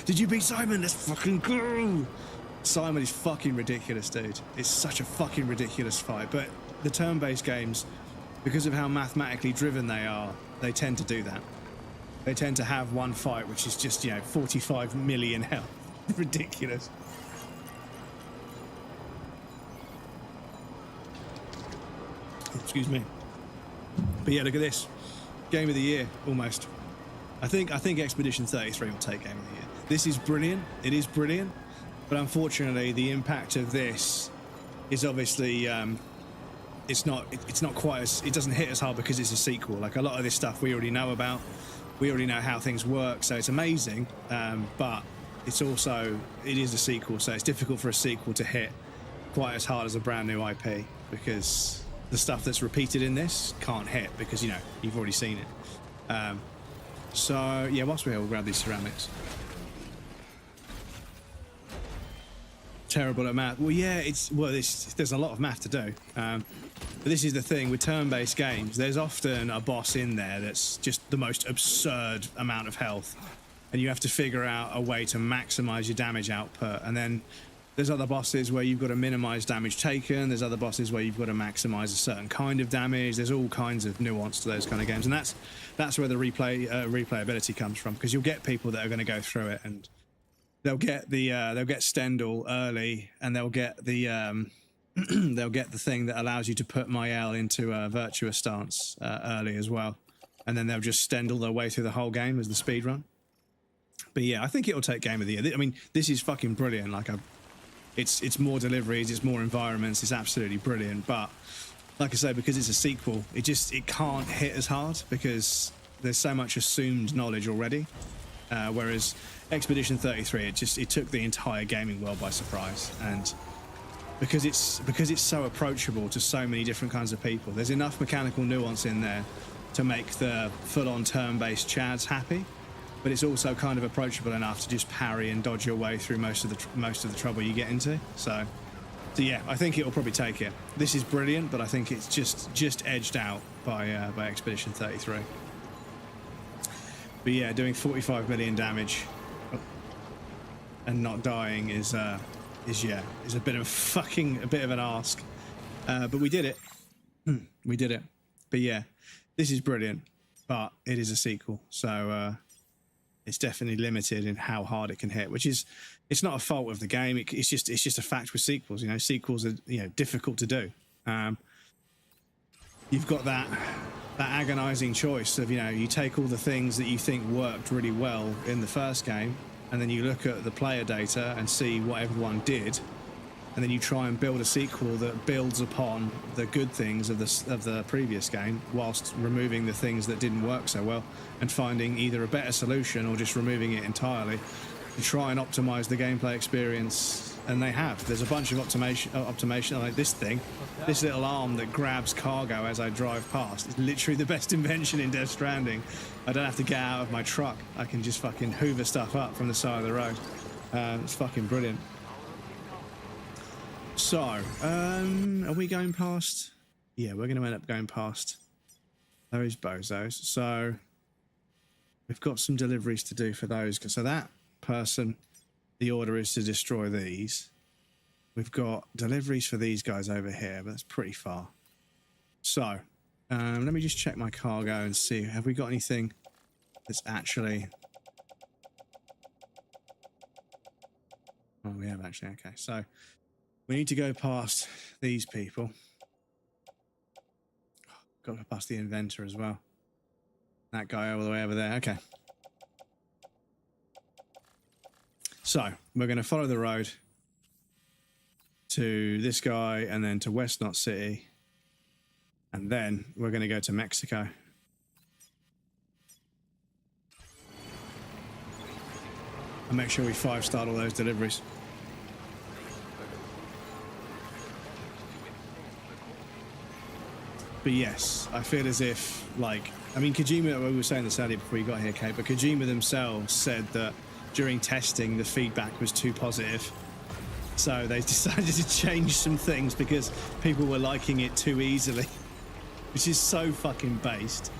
Did you beat Simon? Let's fucking go! Simon is fucking ridiculous, dude. It's such a fucking ridiculous fight. But the turn-based games, because of how mathematically driven they are, they tend to do that. They tend to have one fight which is just, 45 million health. Ridiculous. Excuse me. But yeah, look at this. Game of the year, almost. I think Expedition 33 will take Game of the Year. This is brilliant. It is brilliant. But unfortunately, the impact of this is obviously it's not quite as, it doesn't hit as hard because it's a sequel. Like a lot of this stuff we already know about. We already know how things work, so it's amazing. But it is a sequel, so it's difficult for a sequel to hit quite as hard as a brand new IP, because the stuff that's repeated in this can't hit because you've already seen it. So yeah, whilst we're here, we'll grab these ceramics. Terrible at math. Well, yeah, there's a lot of math to do. But this is the thing with turn-based games. There's often a boss in there that's just the most absurd amount of health, and you have to figure out a way to maximize your damage output. And then there's other bosses where you've got to minimize damage taken. There's other bosses where you've got to maximize a certain kind of damage. There's all kinds of nuance to those kind of games, and that's where the replayability comes from, because you'll get people that are going to go through it and they'll get Stendhal early, and they'll get the thing that allows you to put Mael into a virtuous stance early as well, and then they'll just Stendhal their way through the whole game as the speed run. But yeah, I think it'll take Game of the Year. I mean, this is fucking brilliant. Like, it's more deliveries, it's more environments, it's absolutely brilliant. But like I say, because it's a sequel, it can't hit as hard because there's so much assumed knowledge already. Whereas Expedition 33, it took the entire gaming world by surprise, and because it's so approachable to so many different kinds of people, there's enough mechanical nuance in there to make the full-on turn-based chads happy, but it's also kind of approachable enough to just parry and dodge your way through most of the trouble you get into. So yeah, I think it'll probably take it. This is brilliant, but I think it's just edged out by Expedition 33. But yeah, doing 45 million damage and not dying is a bit of an ask. But we did it. We did it. But yeah, this is brilliant. But it is a sequel, so it's definitely limited in how hard it can hit. It's not a fault of the game. It's just a fact with sequels. Sequels are difficult to do. You've got that agonizing choice of you take all the things that you think worked really well in the first game, and then you look at the player data and see what everyone did, and then you try and build a sequel that builds upon the good things of the previous game, whilst removing the things that didn't work so well, and finding either a better solution or just removing it entirely to try and optimize the gameplay experience. And they have. There's a bunch of optimization, like this thing, this little arm that grabs cargo as I drive past. It's literally the best invention in Death Stranding. I don't have to get out of my truck. I can just fucking hoover stuff up from the side of the road. It's fucking brilliant. So, are we going past? Yeah, we're going to end up going past those bozos. So, we've got some deliveries to do for those. So that person, the order is to destroy these. We've got deliveries for these guys over here, but that's pretty far. So, let me just check my cargo and see, have we got anything that's actually... Oh, we have actually, okay. So, we need to go past these people. Got to go past the inventor as well. That guy all the way over there, okay. So, we're going to follow the road to this guy and then to West Knot City. And then we're going to go to Mexico. And make sure we 5-star all those deliveries. But yes, I feel as if, like, I mean, Kojima, we were saying this earlier before you got here, Kate, but Kojima themselves said that during testing, the feedback was too positive. So they decided to change some things because people were liking it too easily, which is so fucking based.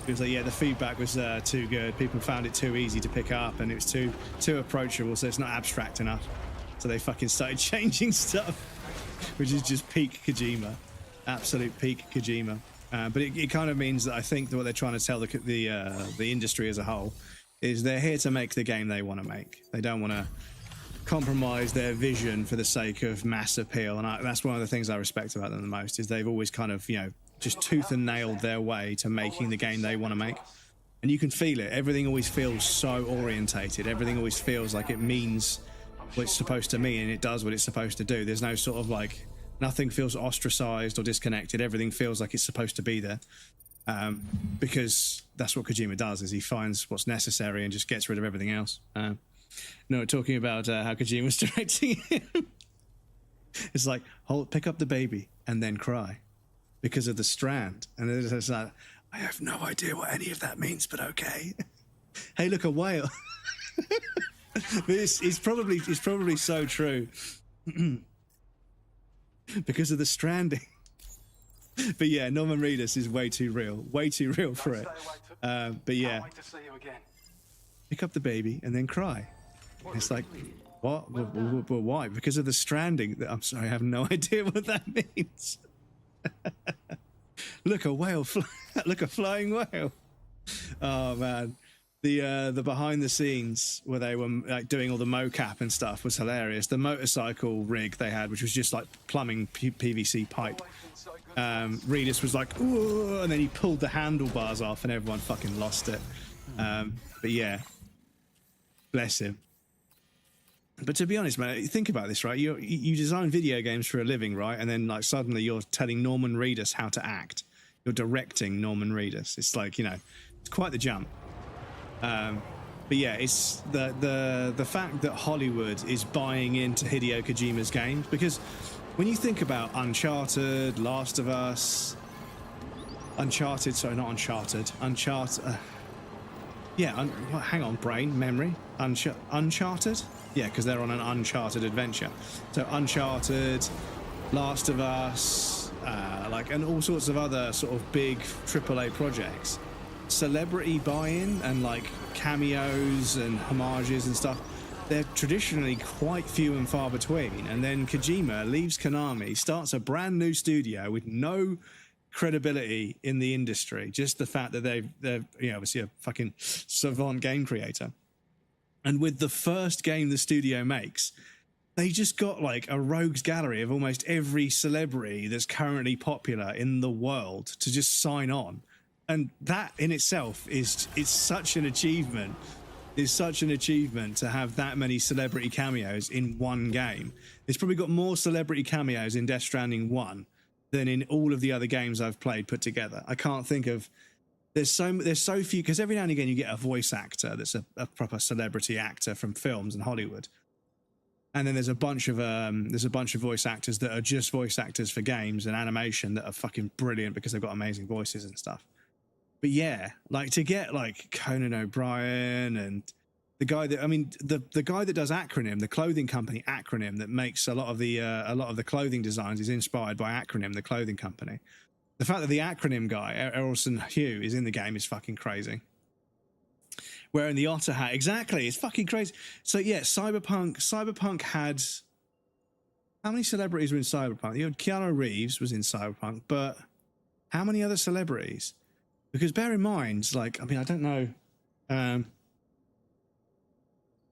It was like, yeah, the feedback was too good. People found it too easy to pick up and it was too approachable, so it's not abstract enough. So they fucking started changing stuff, which is just peak Kojima. Absolute peak Kojima. But it kind of means that I think that what they're trying to tell the industry as a whole is they're here to make the game they want to make. They don't want to compromise their vision for the sake of mass appeal. And that's one of the things I respect about them the most, is they've always kind of, you know, just tooth and nailed their way to making the game they want to make. And you can feel it. Everything always feels so orientated. Everything always feels like it means what it's supposed to mean, and it does what it's supposed to do. There's no sort of like, nothing feels ostracized or disconnected. Everything feels like it's supposed to be there. Because that's what Kojima does, is he finds what's necessary and just gets rid of everything else. No, talking about how Kojima's directing him. It's like, pick up the baby and then cry because of the strand. And it's like, I have no idea what any of that means, but okay. Hey, look, a whale. This is probably so true. Because of the stranding. But yeah, Norman Reedus is way too real for it. But yeah, pick up the baby and then cry. It's like, what? Well, why? Because of the stranding. I'm sorry, I have no idea what that means. Look, a whale. Look, a flying whale. Oh man, the behind the scenes where they were like doing all the mocap and stuff was hilarious. The motorcycle rig they had, which was just like plumbing PVC pipe. Reedus was like, ooh, and then he pulled the handlebars off and everyone fucking lost it. But yeah, bless him. But to be honest, man, think about this, right? You design video games for a living, right? And then like suddenly you're telling Norman Reedus how to act. You're directing Norman Reedus. It's like, you know, it's quite the jump. But yeah, it's the fact that Hollywood is buying into Hideo Kojima's games, because when you think about Uncharted, Last of Us, Uncharted, sorry, not Uncharted, yeah, hang on, brain, memory, Uncharted? Yeah, because they're on an Uncharted adventure. So Uncharted, Last of Us, and all sorts of other sort of big AAA projects. Celebrity buy-in and like cameos and homages and stuff, they're traditionally quite few and far between. And then Kojima leaves Konami, starts a brand new studio with no credibility in the industry, just the fact that they're you know, obviously a fucking savant game creator. And with the first game the studio makes, they just got like a rogues gallery of almost every celebrity that's currently popular in the world to just sign on. And that in itself is such an achievement is such an achievement to have that many celebrity cameos in one game. It's probably got more celebrity cameos in Death Stranding 1 than in all of the other games I've played put together. I can't think of... There's so few, because every now and again you get a voice actor that's a proper celebrity actor from films and Hollywood. And then there's a bunch of voice actors that are just voice actors for games and animation that are fucking brilliant because they've got amazing voices and stuff. But yeah, like to get like Conan O'Brien and the guy that, I mean, the guy that does Acronym, the clothing company Acronym that makes a lot of the clothing designs is inspired by Acronym, the clothing company. The fact that the Acronym guy, Errolson Hugh, is in the game is fucking crazy. Wearing the otter hat, exactly, it's fucking crazy. So yeah, Cyberpunk had, how many celebrities were in Cyberpunk? You had Keanu Reeves was in Cyberpunk, but how many other celebrities? Because bear in mind, like, I mean, I don't know.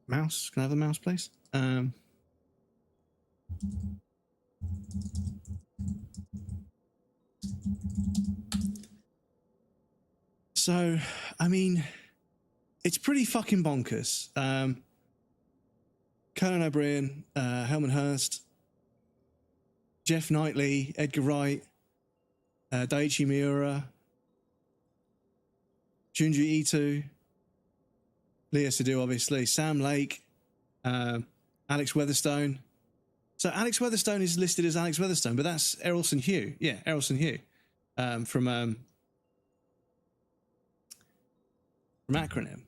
Mouse, can I have the mouse, please? So, I mean, it's pretty fucking bonkers. Conan O'Brien, Helman Hurst, Jeff Knightley, Edgar Wright, Daiichi Miura, Junji Ito, Leo Seydoux, obviously, Sam Lake, Alex Weatherstone. So Alex Weatherstone is listed as Alex Weatherstone, but that's Errolson Hugh. Yeah, Errolson Hugh from Acronym.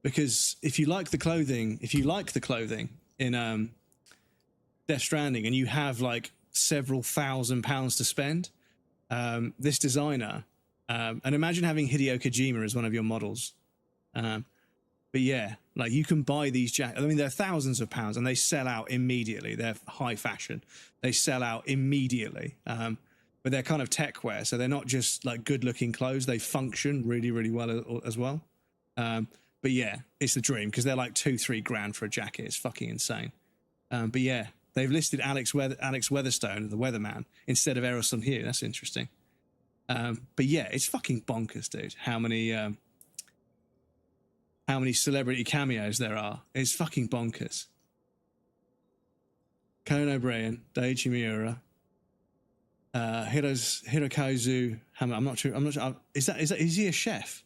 Because if you like the clothing in Death Stranding and you have like several £1,000s to spend, this designer, and imagine having Hideo Kojima as one of your models. But yeah, like you can buy these jackets. I mean, they're thousands of pounds and they sell out immediately. They're high fashion. They sell out immediately. But they're kind of tech wear. So they're not just like good looking clothes. They function really, really well as well. But yeah, it's the dream because they're like $2-3 grand for a jacket. It's fucking insane. But yeah, they've listed Alex Weatherstone, the weatherman, instead of Errolson Hugh. That's interesting. But yeah, it's fucking bonkers, dude. How many celebrity cameos there are. It's fucking bonkers. Conan O'Brien, Daiichi Miura, Hirokazu Hammer. I'm not sure. Is he a chef?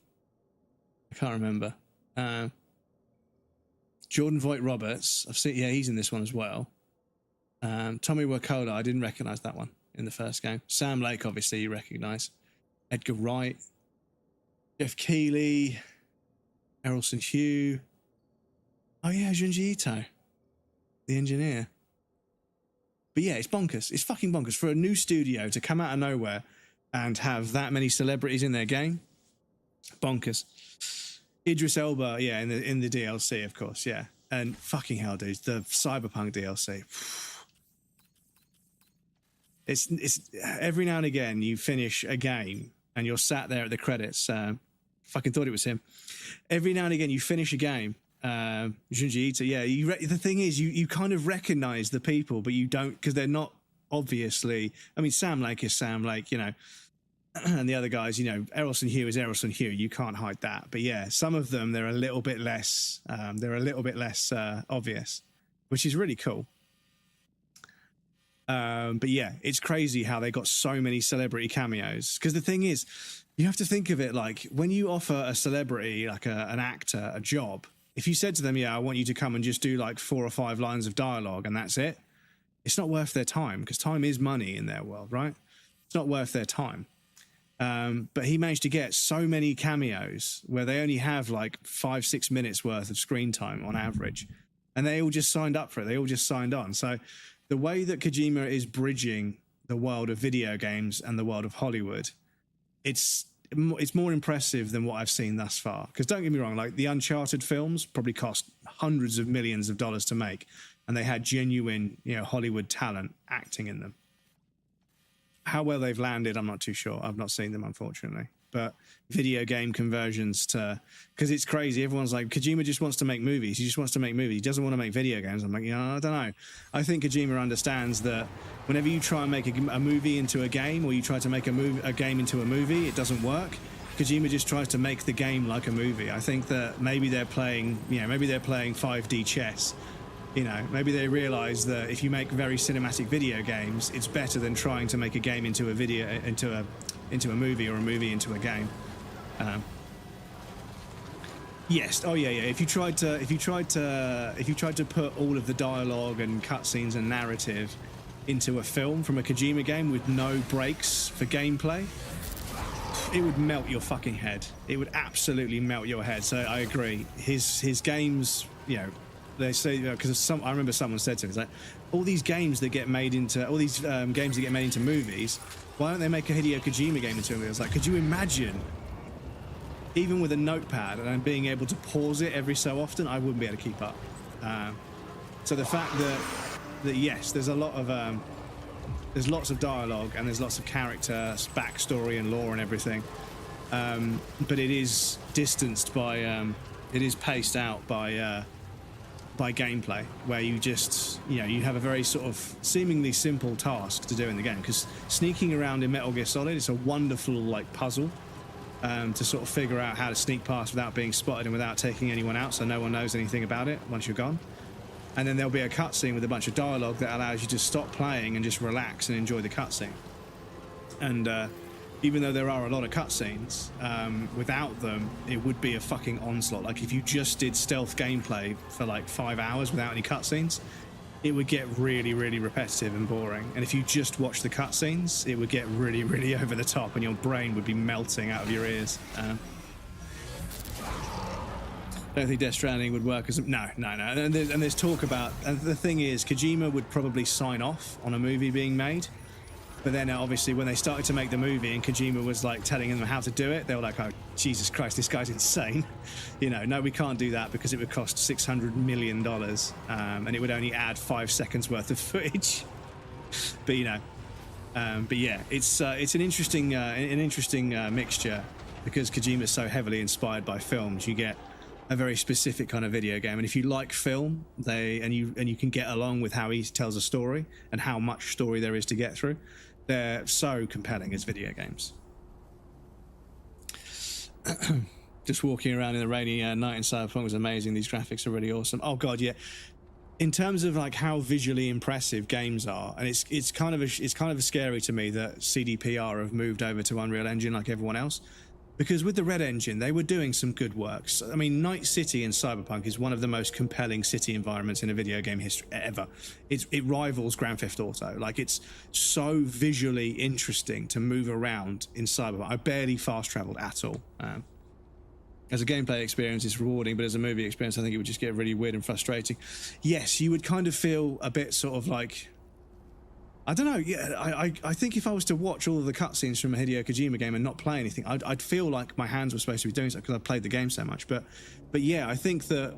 I can't remember. Jordan Voight Roberts. I've seen. Yeah, he's in this one as well. Tommy Wakola. I didn't recognize that one in the first game. Sam Lake, obviously, you recognize. Edgar Wright, Jeff Keighley, Errolson Hugh. Oh yeah, Junji Ito, the engineer. But yeah, it's bonkers. It's fucking bonkers for a new studio to come out of nowhere and have that many celebrities in their game. Bonkers. Idris Elba, yeah, in the DLC, of course, yeah. And fucking hell, dude, the Cyberpunk DLC. It's every now and again you finish a game and you're sat there at the credits. Fucking thought it was him. Every now and again you finish a game. Junji Ito, yeah. The thing is, you kind of recognize the people, but you don't because they're not obviously. I mean, Sam Lake is Sam Lake, you know, and the other guys, you know, Errolson Hugh is Errolson Hugh. You can't hide that. But yeah, some of them they're a little bit less. Obvious, which is really cool. But yeah, it's crazy how they got so many celebrity cameos. Because the thing is, you have to think of it like when you offer a celebrity, like an actor, a job. If you said to them, yeah, I want you to come and just do like 4 or 5 lines of dialogue and that's it, it's not worth their time because time is money in their world, right? It's not worth their time. But he managed to get so many cameos where they only have like 5-6 minutes worth of screen time on average. And they all just signed up for it. They all just signed on. So the way that Kojima is bridging the world of video games and the world of Hollywood, it's more impressive than what I've seen thus far. Because don't get me wrong, like the Uncharted films probably cost hundreds of millions of dollars to make, and they had genuine, you know, Hollywood talent acting in them. How well they've landed, I'm not too sure. I've not seen them, unfortunately. But video game conversions to... Because it's crazy. Everyone's like, Kojima just wants to make movies. He just wants to make movies. He doesn't want to make video games. I'm like, I don't know. I think Kojima understands that whenever you try and make a movie into a game or you try to make a game into a movie, it doesn't work. Kojima just tries to make the game like a movie. I think that maybe they're playing, maybe they're playing 5D chess. Maybe they realize that if you make very cinematic video games, it's better than trying to make a game into a video, into a movie, or a movie into a game. Yes. Oh yeah. If you tried to put all of the dialogue and cutscenes and narrative into a film from a Kojima game with no breaks for gameplay, it would melt your fucking head. It would absolutely melt your head. So I agree. His games, they say, because I remember someone said to me, it's like, all these games that get made into movies, why don't they make a Hideo Kojima game into a movie? I was like, could you imagine, even with a notepad and being able to pause it every so often? I wouldn't be able to keep up. So the fact that yes, there's a lot of there's lots of dialogue and there's lots of character backstory and lore and everything, but it is distanced by it is paced out by gameplay, where you just you have a very sort of seemingly simple task to do in the game, because sneaking around in Metal Gear Solid, it's a wonderful like puzzle to sort of figure out how to sneak past without being spotted and without taking anyone out, so no one knows anything about it once you're gone. And then there'll be a cutscene with a bunch of dialogue that allows you to stop playing and just relax and enjoy the cutscene. And even though there are a lot of cutscenes, without them, it would be a fucking onslaught. Like if you just did stealth gameplay for like 5 hours without any cutscenes, it would get really, really repetitive and boring. And if you just watch the cutscenes, it would get really, really over the top, and your brain would be melting out of your ears. I don't think Death Stranding would work as no. And there's talk about, and the thing is, Kojima would probably sign off on a movie being made, but then obviously when they started to make the movie and Kojima was like telling them how to do it, they were like, oh Jesus Christ, this guy's insane. No, we can't do that because it would cost $600 million, and it would only add 5 seconds worth of footage. But yeah, it's an interesting mixture, because Kojima is so heavily inspired by films. You get a very specific kind of video game, and if you like film, and you can get along with how he tells a story and how much story there is to get through, they're so compelling as video games. Just walking around in the rainy night in Cyberpunk was amazing. These graphics are really awesome. Oh god, yeah. In terms of like how visually impressive games are, and it's kind of scary to me that CDPR have moved over to Unreal Engine like everyone else. Because with the Red Engine, they were doing some good works. I mean, Night City in Cyberpunk is one of the most compelling city environments in a video game history ever. It rivals Grand Theft Auto. Like, it's so visually interesting to move around in Cyberpunk. I barely fast traveled at all. As a gameplay experience, it's rewarding, but as a movie experience, I think it would just get really weird and frustrating. Yes, you would kind of feel a bit sort of like, I don't know. Yeah, I think if I was to watch all of the cutscenes from a Hideo Kojima game and not play anything, I'd feel like my hands were supposed to be doing so because I played the game so much. But yeah, I think that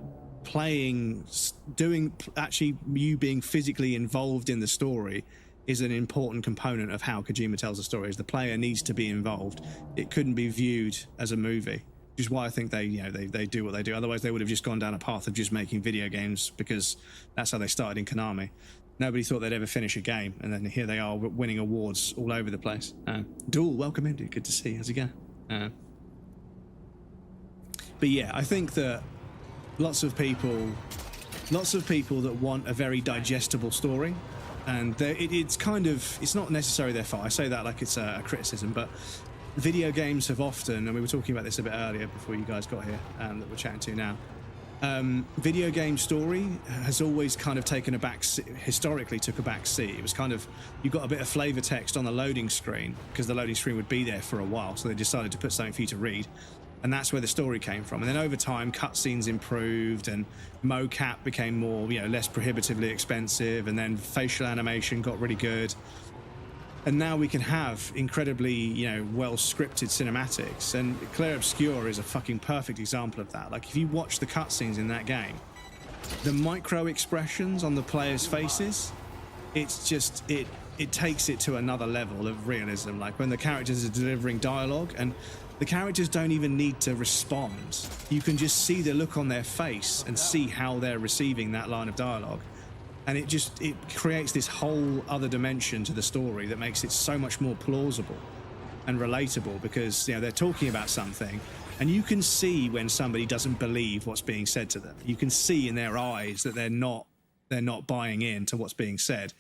actually you being physically involved in the story is an important component of how Kojima tells a story. Is the player needs to be involved. It couldn't be viewed as a movie, which is why I think they do what they do. Otherwise, they would have just gone down a path of just making video games, because that's how they started in Konami. Nobody thought they'd ever finish a game, and then here they are winning awards all over the place. Duel, welcome in, dude. Good to see you. How's it going? But yeah, I think that lots of people that want a very digestible story, and it's not necessarily their fault. I say that like it's a criticism, but video games have often, and we were talking about this a bit earlier before you guys got here, that we're chatting to now. Video game story has always kind of historically took a back seat. It was kind of, you got a bit of flavor text on the loading screen because the loading screen would be there for a while, so they decided to put something for you to read, and that's where the story came from. And then over time, cutscenes improved and mocap became more, less prohibitively expensive, and then facial animation got really good. And now we can have incredibly, well-scripted cinematics. And Clair Obscur is a fucking perfect example of that. Like, if you watch the cutscenes in that game, the micro-expressions on the players' faces, it's just, it takes it to another level of realism. Like, when the characters are delivering dialogue, and the characters don't even need to respond. You can just see the look on their face and see how they're receiving that line of dialogue. And it creates this whole other dimension to the story that makes it so much more plausible. and relatable because, you know, they're talking about something and you can see when somebody doesn't believe what's being said to them. You can see in their eyes that they're not buying into what's being said.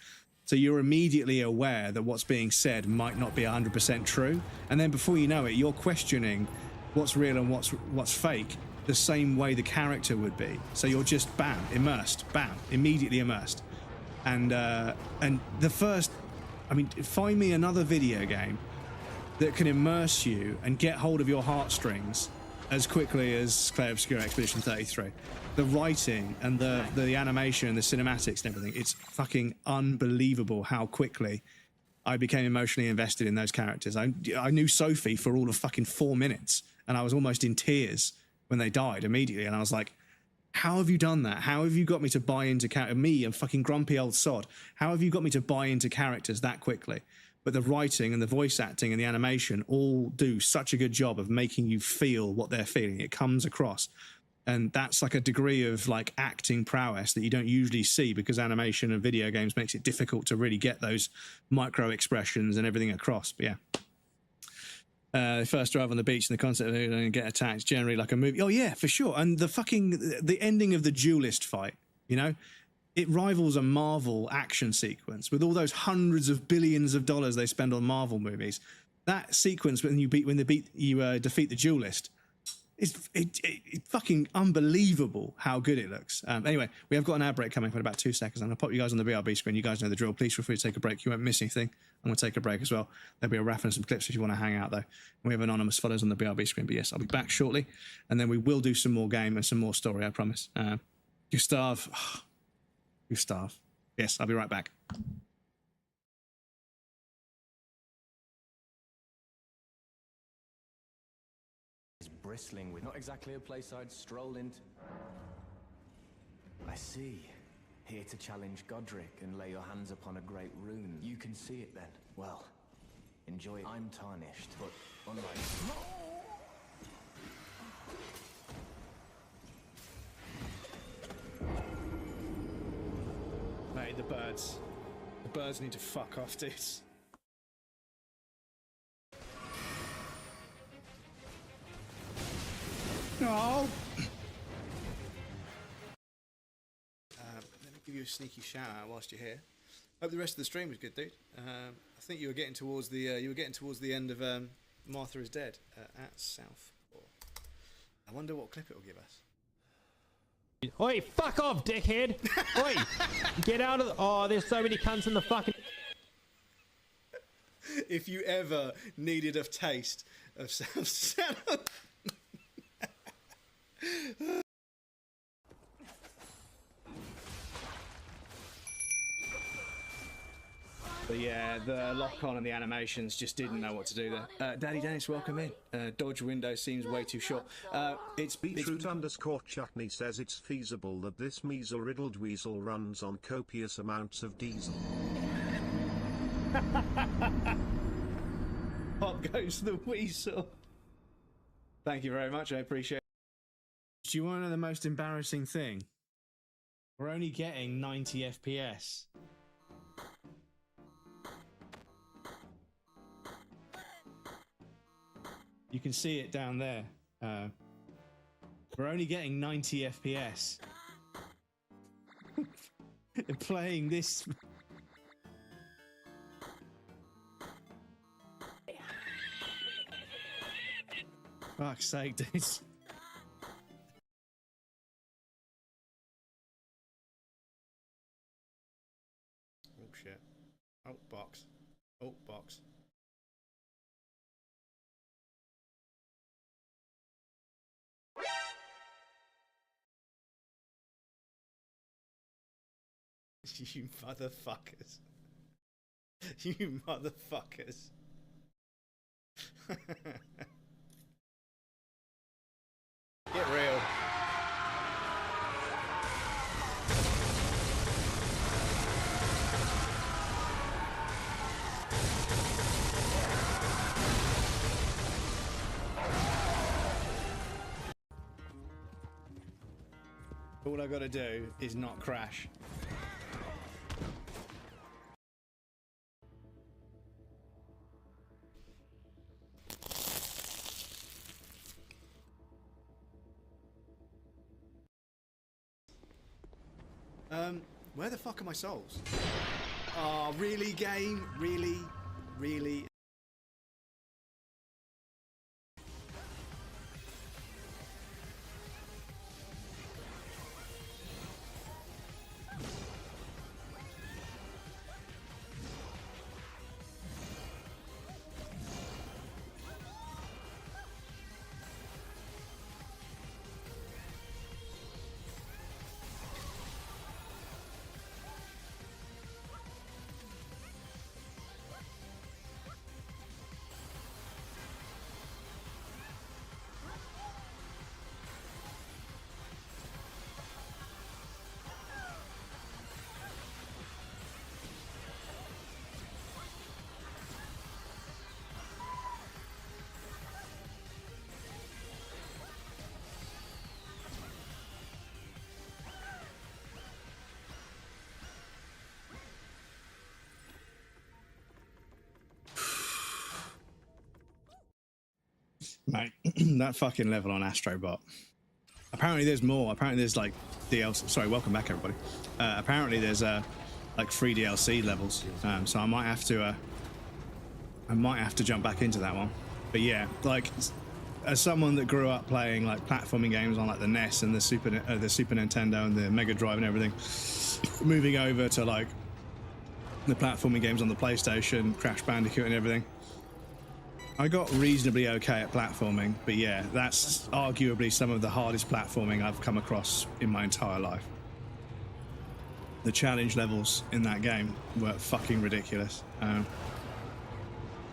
So you're immediately aware that what's being said might not be 100% true. And then before you know it, you're questioning what's real and what's fake the same way the character would be. So you're just bam, immersed, bam, immediately immersed. And the first, I mean, find me another video game that can immerse you and get hold of your heartstrings as quickly as Clay Obscura Expedition 33. The writing and the animation and the cinematics and everything, it's fucking unbelievable how quickly I became emotionally invested in those characters. I knew Sophie for all of fucking 4 minutes and I was almost in tears when they died immediately. And I was like, how have you done that? How have you got me to buy into me, a fucking grumpy old sod? How have you got me to buy into characters that quickly? But the writing and the voice acting and the animation all do such a good job of making you feel what they're feeling. It comes across. And that's like a degree of like acting prowess that you don't usually see because animation and video games makes it difficult to really get those micro expressions and everything across. But yeah. They first drive on the beach and the concept of it get attacked generally like a movie. Oh yeah, for sure. And the ending of the duelist fight, you know, it rivals a Marvel action sequence with all those hundreds of billions of dollars they spend on Marvel movies. That sequence when you defeat the duelist, it's fucking unbelievable how good it looks. Anyway, we have got an ad break coming for about 2 seconds. I'm going to pop you guys on the BRB screen. You guys know the drill. Please feel free to take a break. You won't miss anything. I'm going to take a break as well. There'll be a wrap and some clips if you want to hang out, though. We have anonymous follows on the BRB screen. But yes, I'll be back shortly. And then we will do some more game and some more story, I promise. Gustav. Gustav. Yes, I'll be right back. Bristling with not exactly a place I'd stroll into. I see. Here to challenge Godric and lay your hands upon a great rune. You can see it then. Well, enjoy it. I'm tarnished, but unlike... Mate, the birds. The birds need to fuck off, dudes. No. Let me give you a sneaky shout out whilst you're here. Hope the rest of the stream was good, dude. I think you were getting towards the end of Martha is Dead at South. I wonder what clip it will give us. Oi, fuck off, dickhead! Oi, get out of the... Oh, there's so many cunts in the fucking... If you ever needed a taste of South... But yeah, the lock-on and the animations just didn't know what to do there. Daddy Dennis, welcome in. Dodge window seems way too short. It's Beetroot_Chutney says it's feasible that this measle-riddled weasel runs on copious amounts of diesel. Pop goes the weasel. Thank you very much, I appreciate it. Do you want to know the most embarrassing thing? We're only getting 90 FPS. You can see it down there. We're only getting 90 FPS. Playing this. Fuck's sake, dude. Oh shit. Oh, box. Oh, box. You motherfuckers. You motherfuckers. Get real. All I gotta do is not crash. Where the fuck are my souls? Oh, really, game? Really? Really? Mate, that fucking level on Astrobot. Apparently there's more. Apparently there's like DLC. Sorry, welcome back everybody. Apparently there's like 3 DLC levels. So I might have to jump back into that one. But yeah, like as someone that grew up playing like platforming games on like the NES and the Super Nintendo and the Mega Drive and everything, moving over to like the platforming games on the PlayStation, Crash Bandicoot and everything, I got reasonably okay at platforming, but yeah, that's arguably some of the hardest platforming I've come across in my entire life. The challenge levels in that game were fucking ridiculous. But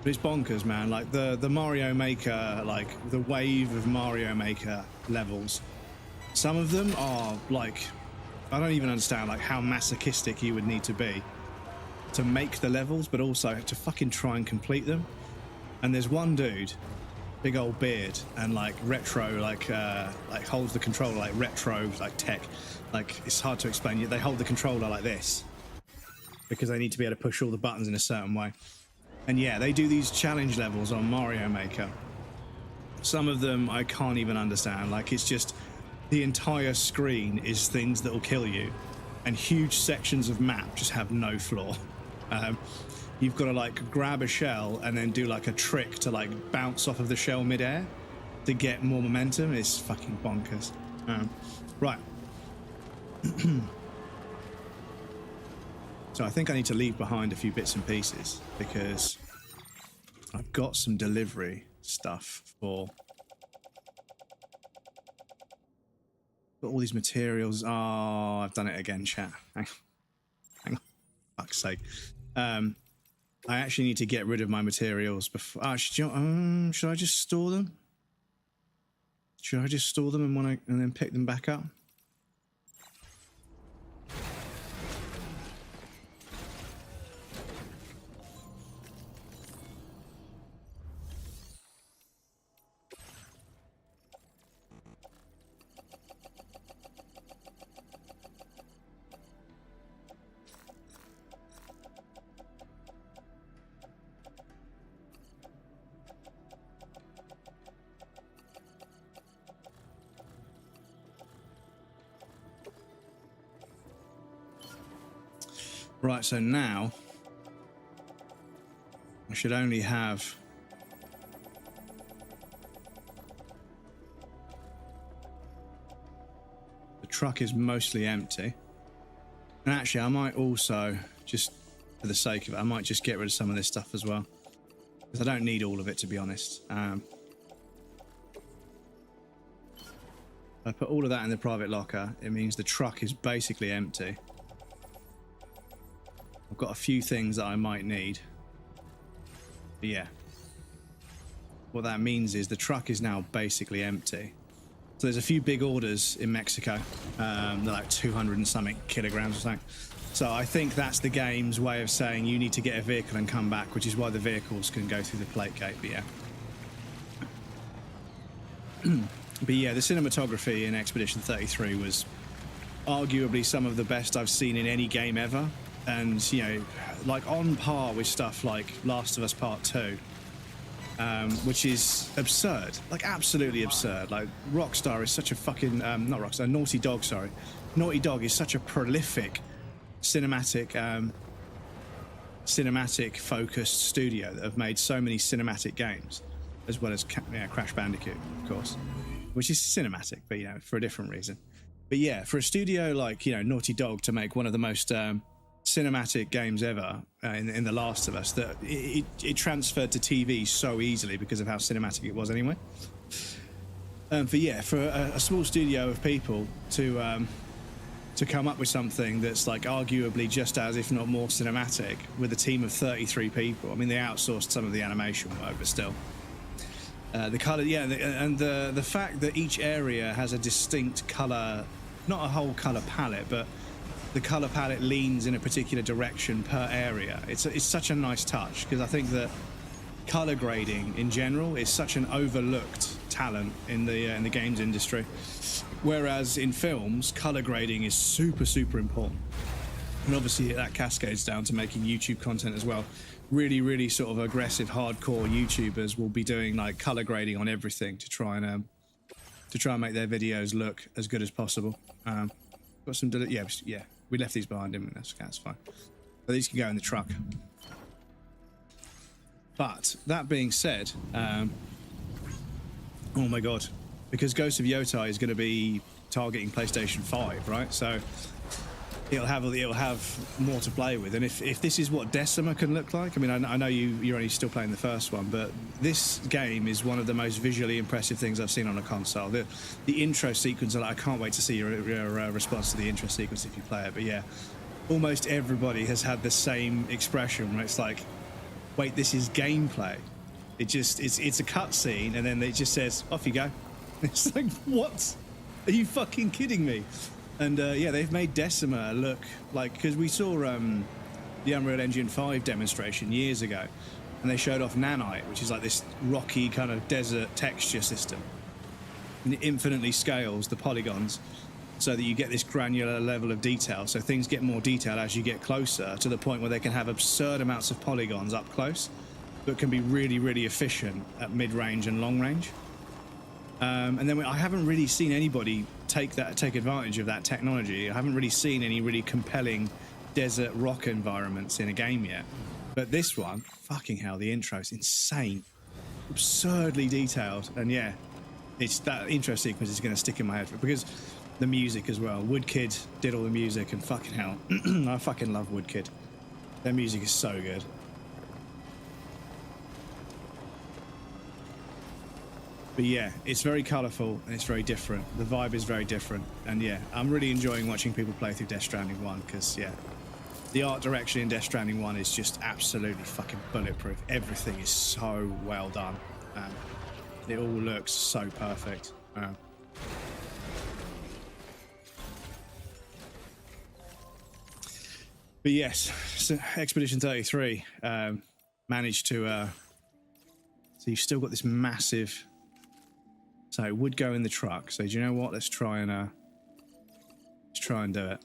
it's bonkers, man. Like the Mario Maker, like the wave of Mario Maker levels, some of them are like, I don't even understand like how masochistic you would need to be to make the levels, but also to fucking try and complete them. And there's one dude, big old beard and like retro, like holds the controller like retro, like tech. Like it's hard to explain. They hold the controller like this because they need to be able to push all the buttons in a certain way. And yeah, they do these challenge levels on Mario Maker. Some of them I can't even understand. Like it's just the entire screen is things that will kill you, and huge sections of map just have no floor. You've got to like grab a shell and then do like a trick to like bounce off of the shell midair to get more momentum. It's fucking bonkers. Right. So I think I need to leave behind a few bits and pieces because I've got some delivery stuff for. Got all these materials. Oh, I've done it again, chat. Hang on. Fuck's sake. I actually need to get rid of my materials before. Should I just store them? Should I just store them and then pick them back up? Right, so now I should only have the truck is mostly empty. And actually I might also, just for the sake of it, I might just get rid of some of this stuff as well, because I don't need all of it, to be honest. I put all of that in the private locker. It means the truck is basically empty. I've got a few things that I might need. But yeah. What that means is the truck is now basically empty. So there's a few big orders in Mexico. They're like 200 and something kilograms or something. So I think that's the game's way of saying you need to get a vehicle and come back, which is why the vehicles can go through the plate gate, but yeah. But yeah, the cinematography in Expedition 33 was arguably some of the best I've seen in any game ever. And, you know, like on par with stuff like Last of Us Part 2, which is absurd, like absolutely absurd. Like Rockstar is such a fucking, not Rockstar, Naughty Dog, sorry, Naughty Dog is such a prolific cinematic focused studio that have made so many cinematic games, as well as Crash Bandicoot, of course, which is cinematic, but for a different reason. But yeah, for a studio like Naughty Dog to make one of the most cinematic games ever in The Last of Us, that it transferred to TV so easily because of how cinematic it was anyway. For a small studio of people to come up with something that's like arguably just as, if not more, cinematic with a team of 33 people. I mean, they outsourced some of the animation work, but still. The color, and the fact that each area has a distinct color, not a whole color palette, but the color palette leans in a particular direction per area. It's such a nice touch, because I think that color grading in general is such an overlooked talent in the games industry. Whereas in films, color grading is super, super important. And obviously that cascades down to making YouTube content as well. Really, really sort of aggressive, hardcore YouTubers will be doing like color grading on everything to try and make their videos look as good as possible. Got some, yeah, we left these behind, didn't we? That's fine. But these can go in the truck. But that being said, oh my god. Because Ghost of Yotai is going to be targeting PlayStation 5, right? So it'll have more to play with. And if this is what Decima can look like, I mean, I know you're only still playing the first one, but this game is one of the most visually impressive things I've seen on a console. The intro sequence, I can't wait to see your response to the intro sequence if you play it. But yeah, almost everybody has had the same expression where it's like, wait, this is gameplay. It's a cutscene, and then it just says, off you go. It's like, what? Are you fucking kidding me? And yeah, they've made Decima look like, because we saw the Unreal Engine 5 demonstration years ago, and they showed off Nanite, which is like this rocky kind of desert texture system. And it infinitely scales the polygons so that you get this granular level of detail. So things get more detailed as you get closer, to the point where they can have absurd amounts of polygons up close, but can be really, really efficient at mid-range and long-range. And then I haven't really seen anybody take advantage of that technology. I haven't really seen any really compelling desert rock environments in a game yet. But this one, fucking hell, the intro's insane. Absurdly detailed. And yeah, it's that intro sequence is going to stick in my head. Because the music as well. Woodkid did all the music, and fucking hell, I fucking love Woodkid. Their music is so good. But yeah, it's very colourful and it's very different. The vibe is very different. And yeah, I'm really enjoying watching people play through Death Stranding 1, because yeah, the art direction in Death Stranding 1 is just absolutely fucking bulletproof. Everything is so well done. It all looks so perfect. But yes, so Expedition 33 managed to... so you've still got this massive... So it would go in the truck. So do you know what? Let's try and do it.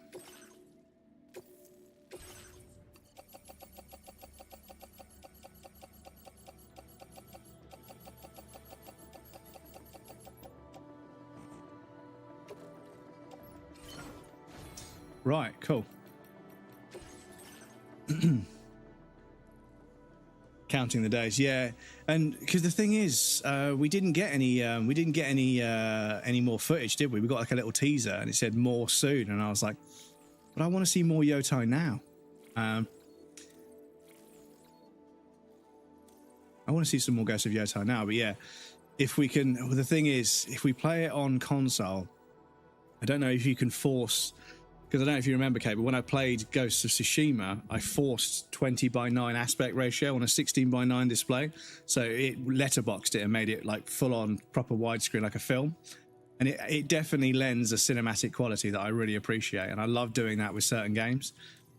Right, cool. Counting the days, yeah, and because the thing is, we didn't get any more footage, did we? We got like a little teaser, and it said more soon, and I was like, but I want to see more Yotai now. I want to see some more Ghost of Yotai now, but yeah, if we can. Well, the thing is, if we play it on console, I don't know if you can force. Because I don't know if you remember, Kate, but when I played Ghosts of Tsushima, I forced 20:9 aspect ratio on a 16:9 display. So it letterboxed it and made it like full-on proper widescreen, like a film. And it definitely lends a cinematic quality that I really appreciate. And I love doing that with certain games.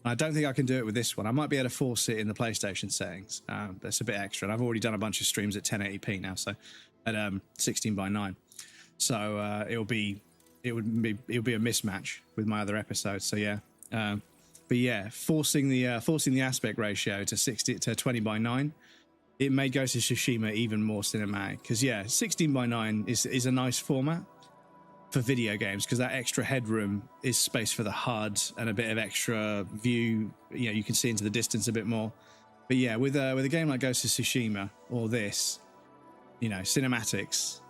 And I don't think I can do it with this one. I might be able to force it in the PlayStation settings. But it's a bit extra. And I've already done a bunch of streams at 1080p now, so at 16:9. So it'll be a mismatch with my other episodes. So yeah, but yeah, forcing the aspect ratio to 20:9, it made Ghost of Tsushima even more cinematic. Because yeah, 16:9 is a nice format, for video games, because that extra headroom is space for the HUD and a bit of extra view. You know, you can see into the distance a bit more. But yeah, with a game like Ghost of Tsushima or this, you know, cinematics,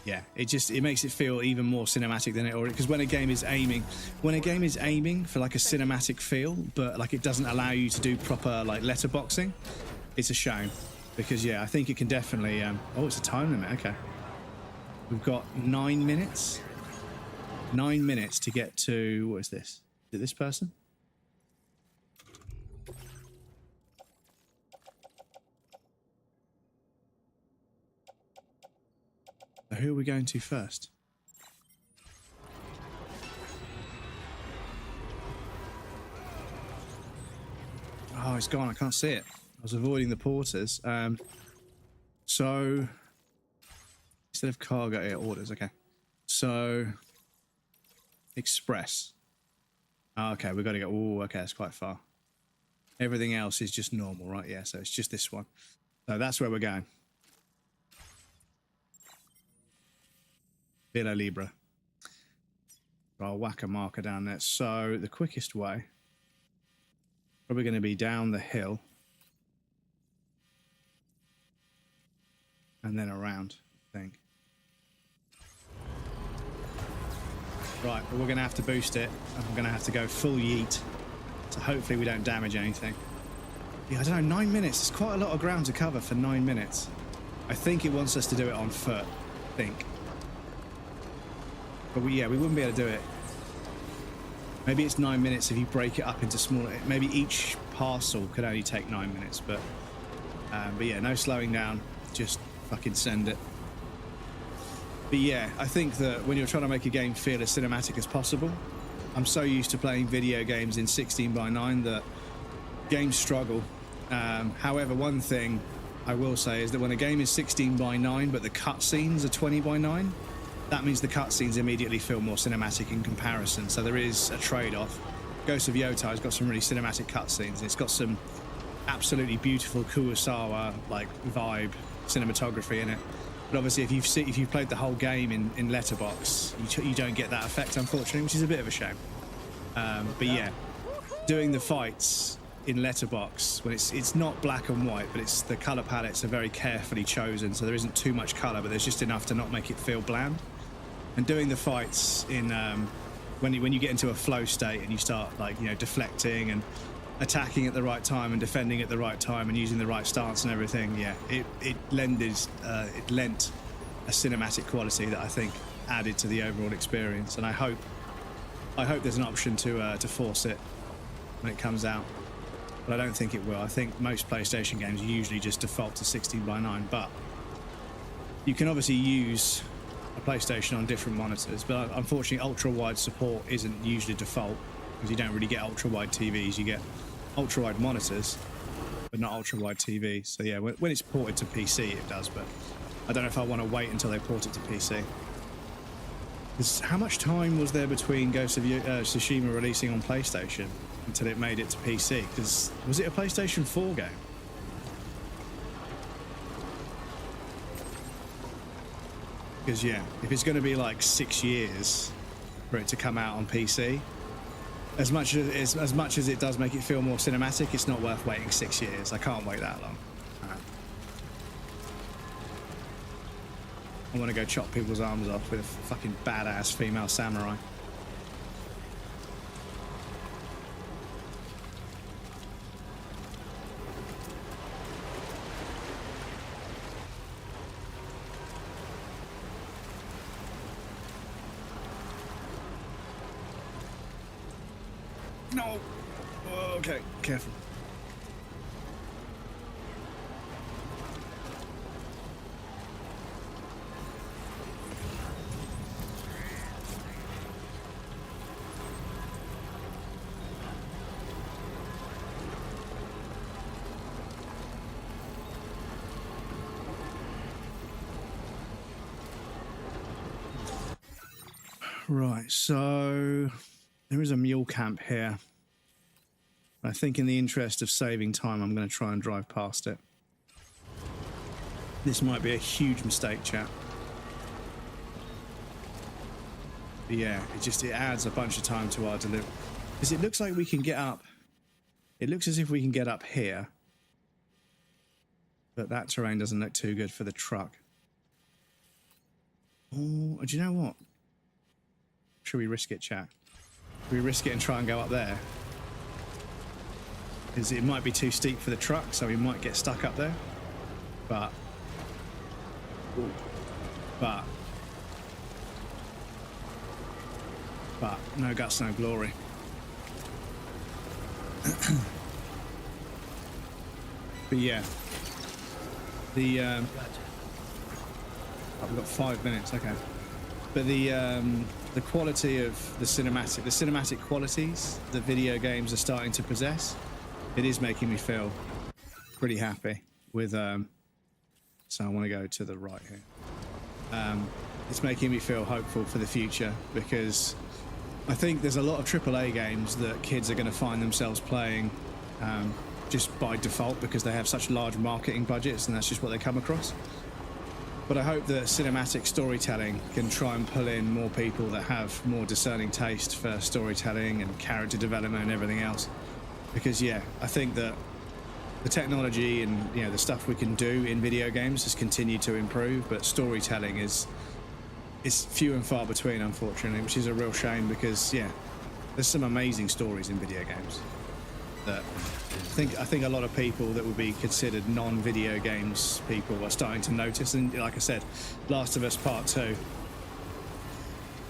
yeah, it makes it feel even more cinematic than it already. Because when a game is aiming for like a cinematic feel, but like it doesn't allow you to do proper like letterboxing, it's a shame. Because yeah, I think it can definitely. Oh, it's a time limit. Okay, we've got 9 minutes. 9 minutes to get to. What is this? Is it this person? So who are we going to first? Oh, it's gone. I can't see it. I was avoiding the porters. So instead of cargo, yeah, orders. Okay. So express. Oh, okay, we've got to go. Oh, okay, it's quite far. Everything else is just normal, right? Yeah, so it's just this one. So that's where we're going. Villa Libra. I'll whack a marker down there. So the quickest way, probably going to be down the hill and then around, I think. Right, but we're going to have to boost it. And I'm going to have to go full yeet. So hopefully we don't damage anything. Yeah, I don't know, 9 minutes. It's quite a lot of ground to cover for 9 minutes. I think it wants us to do it on foot, I think. But we wouldn't be able to do it. Maybe it's 9 minutes if you break it up into smaller. Maybe each parcel could only take 9 minutes, but yeah, no slowing down. Just fucking send it. But yeah, I think that when you're trying to make a game feel as cinematic as possible, I'm so used to playing video games in 16:9 that games struggle. However, one thing I will say is that when a game is 16:9 but the cutscenes are 20:9, that means the cutscenes immediately feel more cinematic in comparison. So there is a trade-off. Ghost of Yotai's got some really cinematic cutscenes, and it's got some absolutely beautiful Kurosawa like vibe cinematography in it. But obviously, if you've played the whole game in Letterbox, you don't get that effect, unfortunately, which is a bit of a shame. But yeah, doing the fights in Letterbox when it's not black and white, but it's the color palettes are very carefully chosen, so there isn't too much color, but there's just enough to not make it feel bland. And doing the fights in when you get into a flow state and you start like, you know, deflecting and attacking at the right time and defending at the right time and using the right stance and everything, yeah, it lent a cinematic quality that I think added to the overall experience. And I hope there's an option to force it when it comes out, but I don't think it will. I think most PlayStation games usually just default to 16:9, but you can obviously use a PlayStation on different monitors, but unfortunately ultra-wide support isn't usually default, because you don't really get ultra-wide TVs. You get ultra-wide monitors, but not ultra-wide TVs. So yeah, when it's ported to PC, it does, but I don't know if I want to wait until they port it to PC. Because how much time was there between Ghost of Tsushima releasing on PlayStation until it made it to PC? Because was it a PlayStation 4 game? Because yeah, if it's going to be like 6 years for it to come out on PC, as much as it does make it feel more cinematic, it's not worth waiting 6 years. I can't wait that long. I want to go chop people's arms off with a fucking badass female samurai. No! Okay, careful. Right, so there is a mule camp here. I think in the interest of saving time, I'm going to try and drive past it. This might be a huge mistake, chat. But yeah, it adds a bunch of time to our delivery. Because it looks like we can get up. It looks as if we can get up here. But that terrain doesn't look too good for the truck. Oh, do you know what? Should we risk it, chat? Should we risk it and try and go up there? Because it might be too steep for the truck, so we might get stuck up there. But no guts, no glory. But yeah, we've got 5 minutes, okay. But the quality of the cinematic qualities that video games are starting to possess, it is making me feel pretty happy with. So I want to go to the right here. It's making me feel hopeful for the future, because I think there's a lot of AAA games that kids are going to find themselves playing just by default because they have such large marketing budgets and that's just what they come across. But I hope that cinematic storytelling can try and pull in more people that have more discerning taste for storytelling and character development and everything else. Because yeah, I think that the technology and the stuff we can do in video games has continued to improve, but storytelling is few and far between, unfortunately, which is a real shame because yeah, there's some amazing stories in video games that I think a lot of people that would be considered non-video games people are starting to notice. And like I said, Last of Us Part 2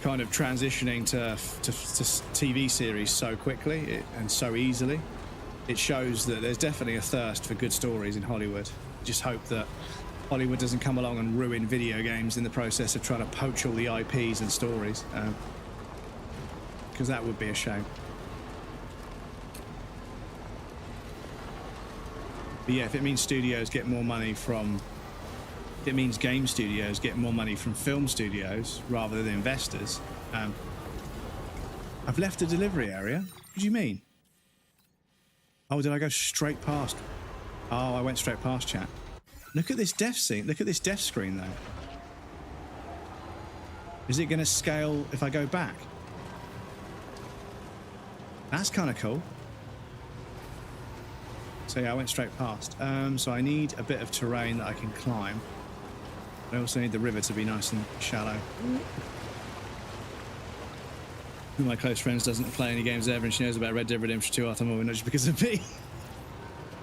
kind of transitioning to TV series so quickly and so easily. It shows that there's definitely a thirst for good stories in Hollywood. Just hope that Hollywood doesn't come along and ruin video games in the process of trying to poach all the IPs and stories, because that would be a shame. But yeah, if it means studios get more money from, if it means game studios get more money from film studios rather than investors. I've left the delivery area. What do you mean? Oh, did I go straight past? Oh, I went straight past, chat. Look at this death scene. Look at this death screen, though. Is it going to scale if I go back? That's kind of cool. So yeah, I went straight past. So I need a bit of terrain that I can climb. I also need the river to be nice and shallow. One of my close friends doesn't play any games ever, and she knows about Red Dead Redemption 2 after movie, not just because of me.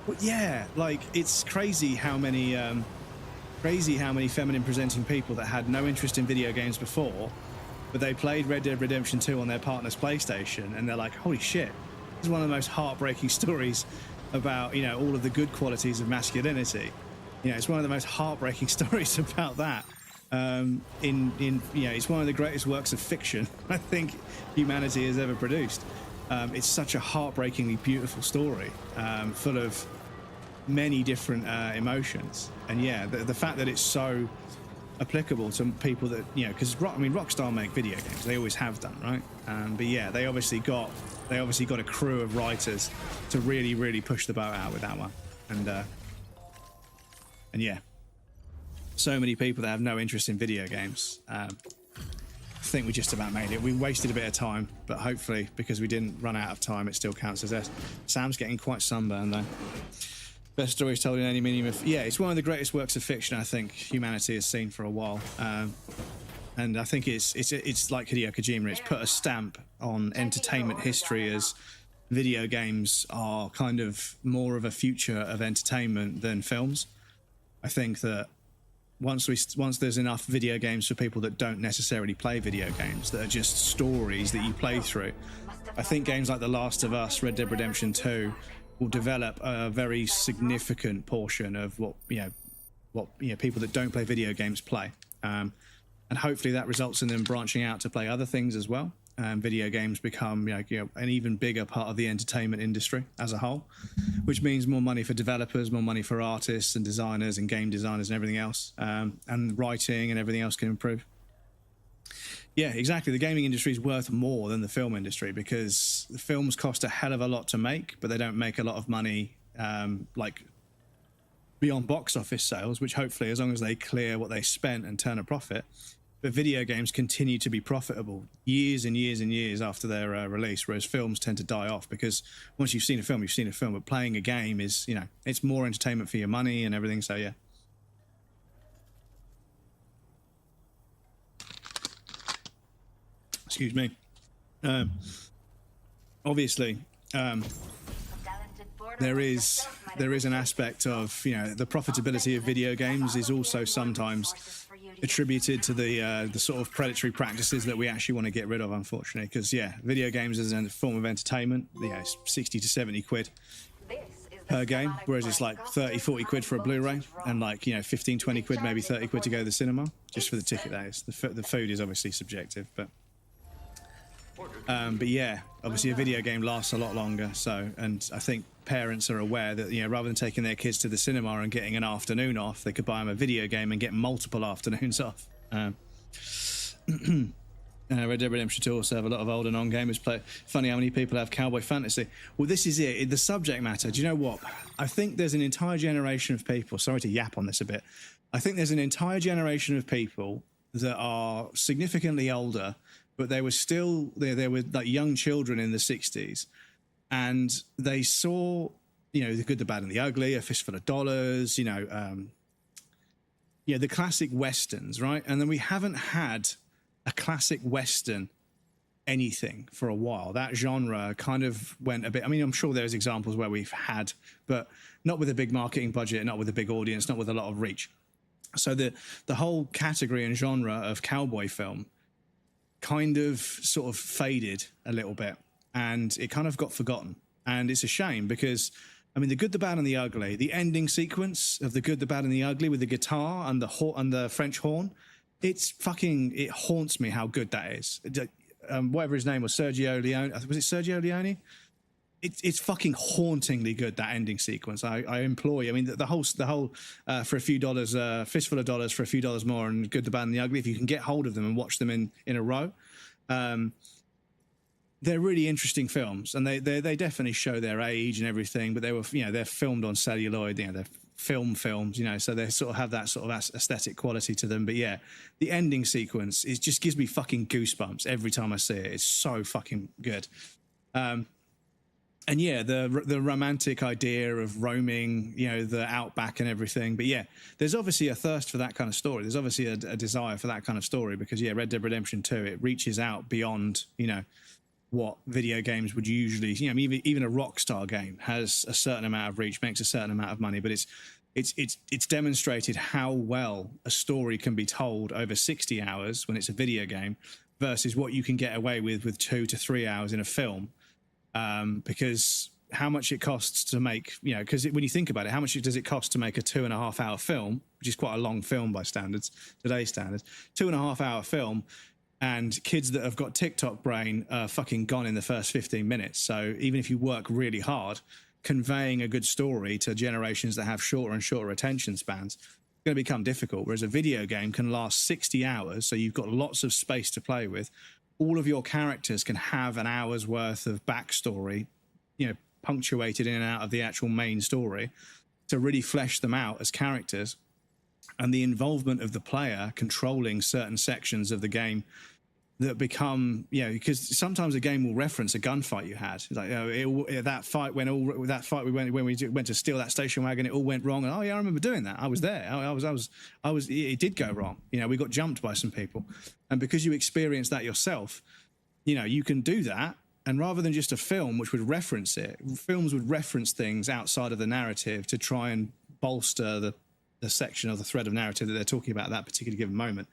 But yeah, like it's crazy how many feminine presenting people that had no interest in video games before, but they played Red Dead Redemption 2 on their partner's PlayStation, and they're like, holy shit, this is one of the most heartbreaking stories about, all of the good qualities of masculinity. It's one of the most heartbreaking stories about that. It's one of the greatest works of fiction I think humanity has ever produced. It's such a heartbreakingly beautiful story, full of many different emotions. And yeah, the fact that it's so applicable to people that, because Rockstar make video games, they always have done, right? But yeah, they obviously got a crew of writers to really, really push the boat out with that one. And yeah, so many people that have no interest in video games. I think we just about made it. We wasted a bit of time, but hopefully, because we didn't run out of time, it still counts as S. Sam's getting quite sunburned though. Best stories told in any medium of... Yeah, it's one of the greatest works of fiction I think humanity has seen for a while. And I think it's like Hideo Kojima. It's put a stamp on entertainment history as video games are kind of more of a future of entertainment than films. I think that once there's enough video games for people that don't necessarily play video games, that are just stories that you play through, I think games like The Last of Us, Red Dead Redemption 2 will develop a very significant portion of what people that don't play video games play. And hopefully that results in them branching out to play other things as well. Video games become an even bigger part of the entertainment industry as a whole, which means more money for developers, more money for artists and designers and game designers and everything else, and writing and everything else can improve. Yeah, exactly. The gaming industry is worth more than the film industry because the films cost a hell of a lot to make, but they don't make a lot of money like beyond box office sales, which hopefully, as long as they clear what they spent and turn a profit, but video games continue to be profitable years and years and years after their release, whereas films tend to die off because once you've seen a film, you've seen a film. But playing a game is, you know, it's more entertainment for your money and everything. So yeah. Excuse me. Obviously, there is an aspect of, you know, the profitability of video games is also sometimes attributed to the sort of predatory practices that we actually want to get rid of, unfortunately, because yeah, video games as a form of entertainment, you know, it's 60 to 70 quid per game, whereas it's like 30, 40 quid for a Blu-ray and like, you know, 15, 20 quid, maybe 30 quid to go to the cinema, just for the ticket. That is, the food is obviously subjective, but yeah, obviously a video game lasts a lot longer. So, and I think parents are aware that, you know, rather than taking their kids to the cinema and getting an afternoon off, they could buy them a video game and get multiple afternoons off. Red Dead Redemption 2 also have a lot of older non-gamers play. Funny how many people have Cowboy Fantasy. Well, this is it. The subject matter. Do you know what? I think there's an entire generation of people. Sorry to yap on this a bit. I think there's an entire generation of people that are significantly older, but they were still there were like young children in the 60s, and they saw, you know, the good, the bad, and the ugly, A Fistful of Dollars, you know, yeah, the classic westerns, right? And then we haven't had a classic western anything for a while. That genre kind of went a bit. I mean, I'm sure there's examples where we've had, but not with a big marketing budget, not with a big audience, not with a lot of reach. So the whole category and genre of cowboy film kind of sort of faded a little bit, and it kind of got forgotten. And it's a shame because, I mean, the good, the bad, and the ugly, the ending sequence of the good, the bad, and the ugly with the guitar and the French horn, it haunts me how good that is. Whatever his name was, Sergio Leone. Was it Sergio Leone? It's fucking hauntingly good, that ending sequence. I implore you. I mean, the whole for a few dollars, Fistful of Dollars for a few dollars more, and Good, the Bad, and the Ugly. If you can get hold of them and watch them in a row, they're really interesting films, and they definitely show their age and everything. But they were, you know, they're filmed on celluloid. You know, they're films, you know, so they sort of have that sort of aesthetic quality to them. But yeah, the ending sequence, it just gives me fucking goosebumps every time I see it. It's so fucking good. And yeah, the romantic idea of roaming, you know, the outback and everything. But yeah, there's obviously a thirst for that kind of story. There's obviously a desire for that kind of story because, yeah, Red Dead Redemption 2, it reaches out beyond, you know, what video games would usually, you know, even a Rockstar game has a certain amount of reach, makes a certain amount of money, but it's demonstrated how well a story can be told over 60 hours when it's a video game versus what you can get away with 2 to 3 hours in a film. Because how much it costs to make, you know, because when you think about it, how much does it cost to make a 2.5 hour film, which is quite a long film by standards, today's standards, 2.5 hour film, and kids that have got TikTok brain are fucking gone in the first 15 minutes. So even if you work really hard, conveying a good story to generations that have shorter and shorter attention spans, it's going to become difficult. Whereas a video game can last 60 hours, so you've got lots of space to play with. All of your characters can have an hour's worth of backstory, you know, punctuated in and out of the actual main story to really flesh them out as characters. And the involvement of the player controlling certain sections of the game that become, you know, because sometimes a game will reference a gunfight you had. Like, you know, that fight when we went to steal that station wagon, it all went wrong. And, oh yeah, I remember doing that. I was there. I was. It did go wrong. You know, we got jumped by some people, and because you experienced that yourself, you know, you can do that. And rather than just a film which would reference it, films would reference things outside of the narrative to try and bolster the section of the thread of narrative that they're talking about at that particular given moment.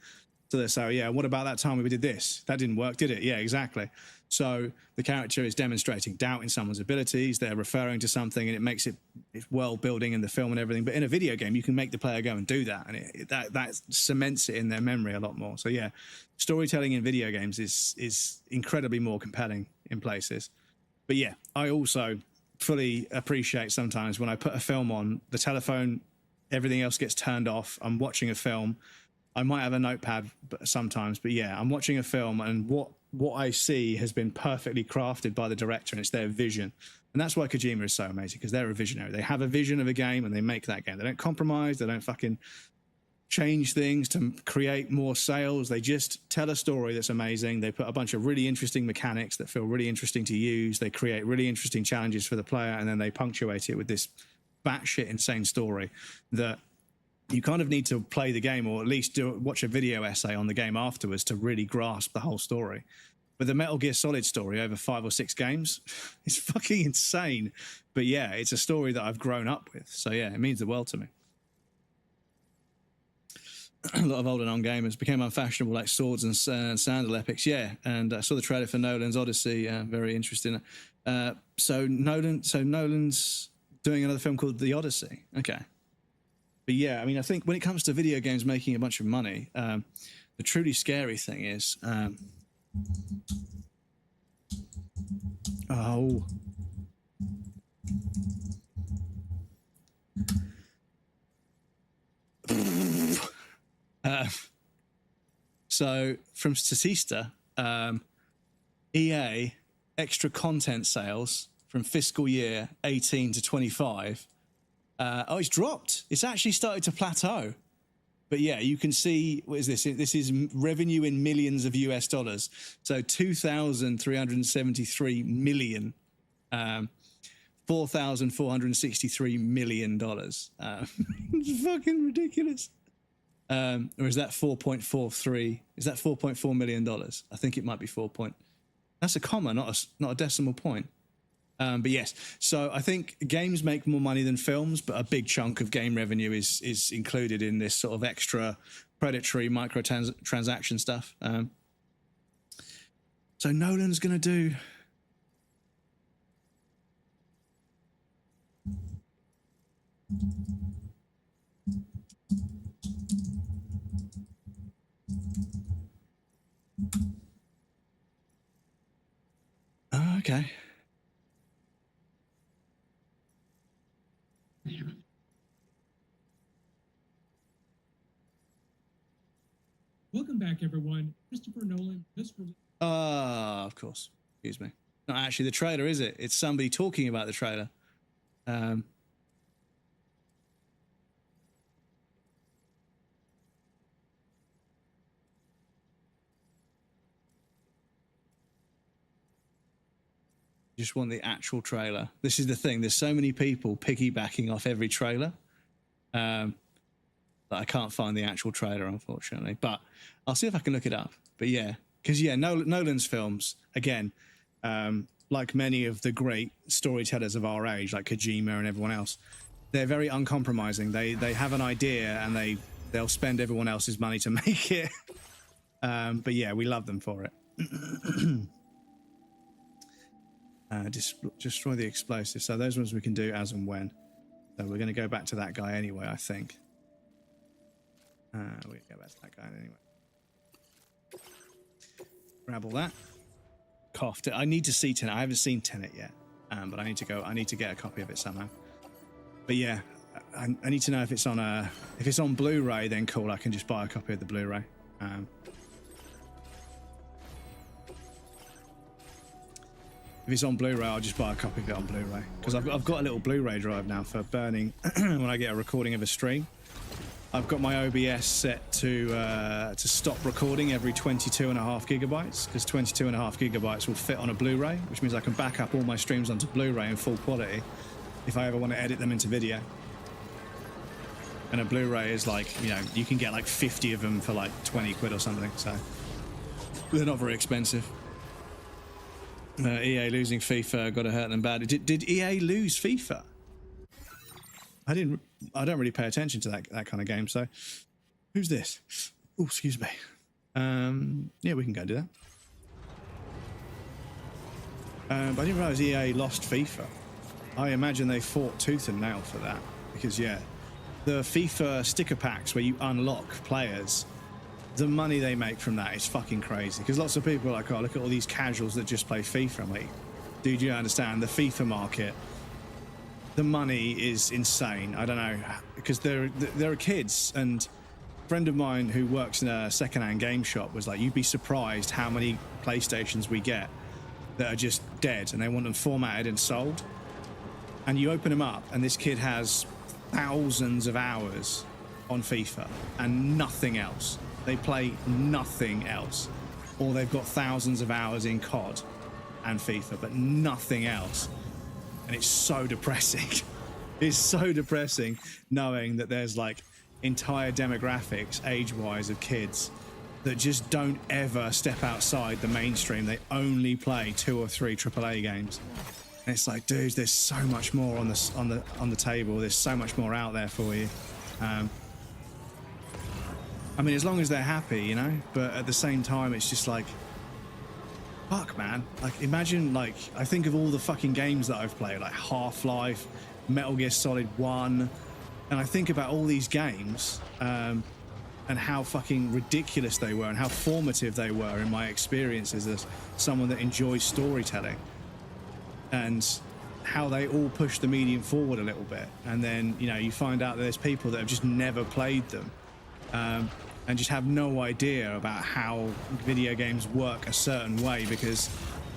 So they say, oh, yeah, what about that time we did this? That didn't work, did it? Yeah, exactly. So the character is demonstrating doubt in someone's abilities. They're referring to something, and it makes it's world building in the film and everything. But in a video game, you can make the player go and do that, and that cements it in their memory a lot more. So yeah, storytelling in video games is incredibly more compelling in places. But yeah, I also fully appreciate sometimes when I put a film on, the telephone, everything else gets turned off. I'm watching a film. I might have a notepad sometimes, but yeah, I'm watching a film, and what I see has been perfectly crafted by the director, and it's their vision. And that's why Kojima is so amazing, because they're a visionary. They have a vision of a game, and they make that game. They don't compromise. They don't fucking change things to create more sales. They just tell a story that's amazing. They put a bunch of really interesting mechanics that feel really interesting to use. They create really interesting challenges for the player, and then they punctuate it with this batshit insane story that you kind of need to play the game, or at least watch a video essay on the game afterwards to really grasp the whole story. But the Metal Gear Solid story over 5 or 6 games is fucking insane. But yeah, it's a story that I've grown up with. So yeah, it means the world to me. A lot of older non-gamers became unfashionable like swords and sandal epics. Yeah, and I saw the trailer for Nolan's Odyssey. Very interesting. So Nolan's doing another film called The Odyssey. Okay. But yeah, I mean, I think when it comes to video games making a bunch of money, the truly scary thing is... so from Statista, EA extra content sales from fiscal year 18 to 25. It's dropped. It's actually started to plateau. But yeah, you can see, what is this? This is revenue in millions of US dollars. So 2,373 million, $4,463 million. It's fucking ridiculous. Or is that 4.43? Is that $4.4 million? I think it might be 4 point. That's a comma, not a decimal point. But yes, so I think games make more money than films, but a big chunk of game revenue is included in this sort of extra predatory microtransaction stuff. So Nolan's going to do... Okay. Welcome back, everyone. Christopher Nolan just released... Of course. Excuse me. Not actually the trailer, is it? It's somebody talking about the trailer. Just want the actual trailer. This is the thing. There's so many people piggybacking off every trailer that I can't find the actual trailer, unfortunately. But I'll see if I can look it up. But yeah, because yeah, Nolan's films, again, like many of the great storytellers of our age, like Kojima and everyone else, they're very uncompromising. They have an idea and they'll spend everyone else's money to make it. But yeah, we love them for it. Destroy the explosives. So those ones we can do as and when. So we're going to go back to that guy anyway, I think. We're going to go back to that guy anyway. Grab all that. Coughed it. I need to see Tenet. I haven't seen Tenet yet, but I need to go. I need to get a copy of it somehow. But yeah, I need to know if it's on if it's on Blu-ray. Then cool. I can just buy a copy of the Blu-ray. If it's on Blu-ray, I'll just buy a copy of it on Blu-ray. Because I've got a little Blu-ray drive now for burning when I get a recording of a stream. I've got my OBS set to stop recording every 22.5 gigabytes, because 22.5 gigabytes will fit on a Blu-ray, which means I can back up all my streams onto Blu-ray in full quality if I ever want to edit them into video. And a Blu-ray is like, you know, you can get like 50 of them for like 20 quid or something, so they're not very expensive. EA losing FIFA, got to hurt them bad. Did EA lose FIFA? I don't really pay attention to that kind of game. So, who's this? Oh, excuse me. Yeah, we can go do that. But I didn't realize EA lost FIFA. I imagine they fought tooth and nail for that, because yeah, the FIFA sticker packs where you unlock players, the money they make from that is fucking crazy. Because lots of people are like, oh, look at all these casuals that just play FIFA. I'm like, dude, you understand the FIFA market? The money is insane. I don't know, because there are kids, and a friend of mine who works in a second-hand game shop was like, you'd be surprised how many PlayStations we get that are just dead, and they want them formatted and sold. And you open them up, and this kid has thousands of hours on FIFA and nothing else. They play nothing else. Or they've got thousands of hours in COD and FIFA, but nothing else. And it's so depressing. It's so depressing knowing that there's like entire demographics age-wise of kids that just don't ever step outside the mainstream. They only play 2 or 3 AAA games. And it's like, dudes, there's so much more on the table. There's so much more out there for you. I mean, as long as they're happy, you know. But at the same time, it's just like, fuck, man. Like, imagine, like, I think of all the fucking games that I've played, like Half-Life, Metal Gear Solid 1, and I think about all these games and how fucking ridiculous they were and how formative they were in my experiences as someone that enjoys storytelling, and how they all push the medium forward a little bit. And then, you know, you find out that there's people that have just never played them and just have no idea about how video games work a certain way, because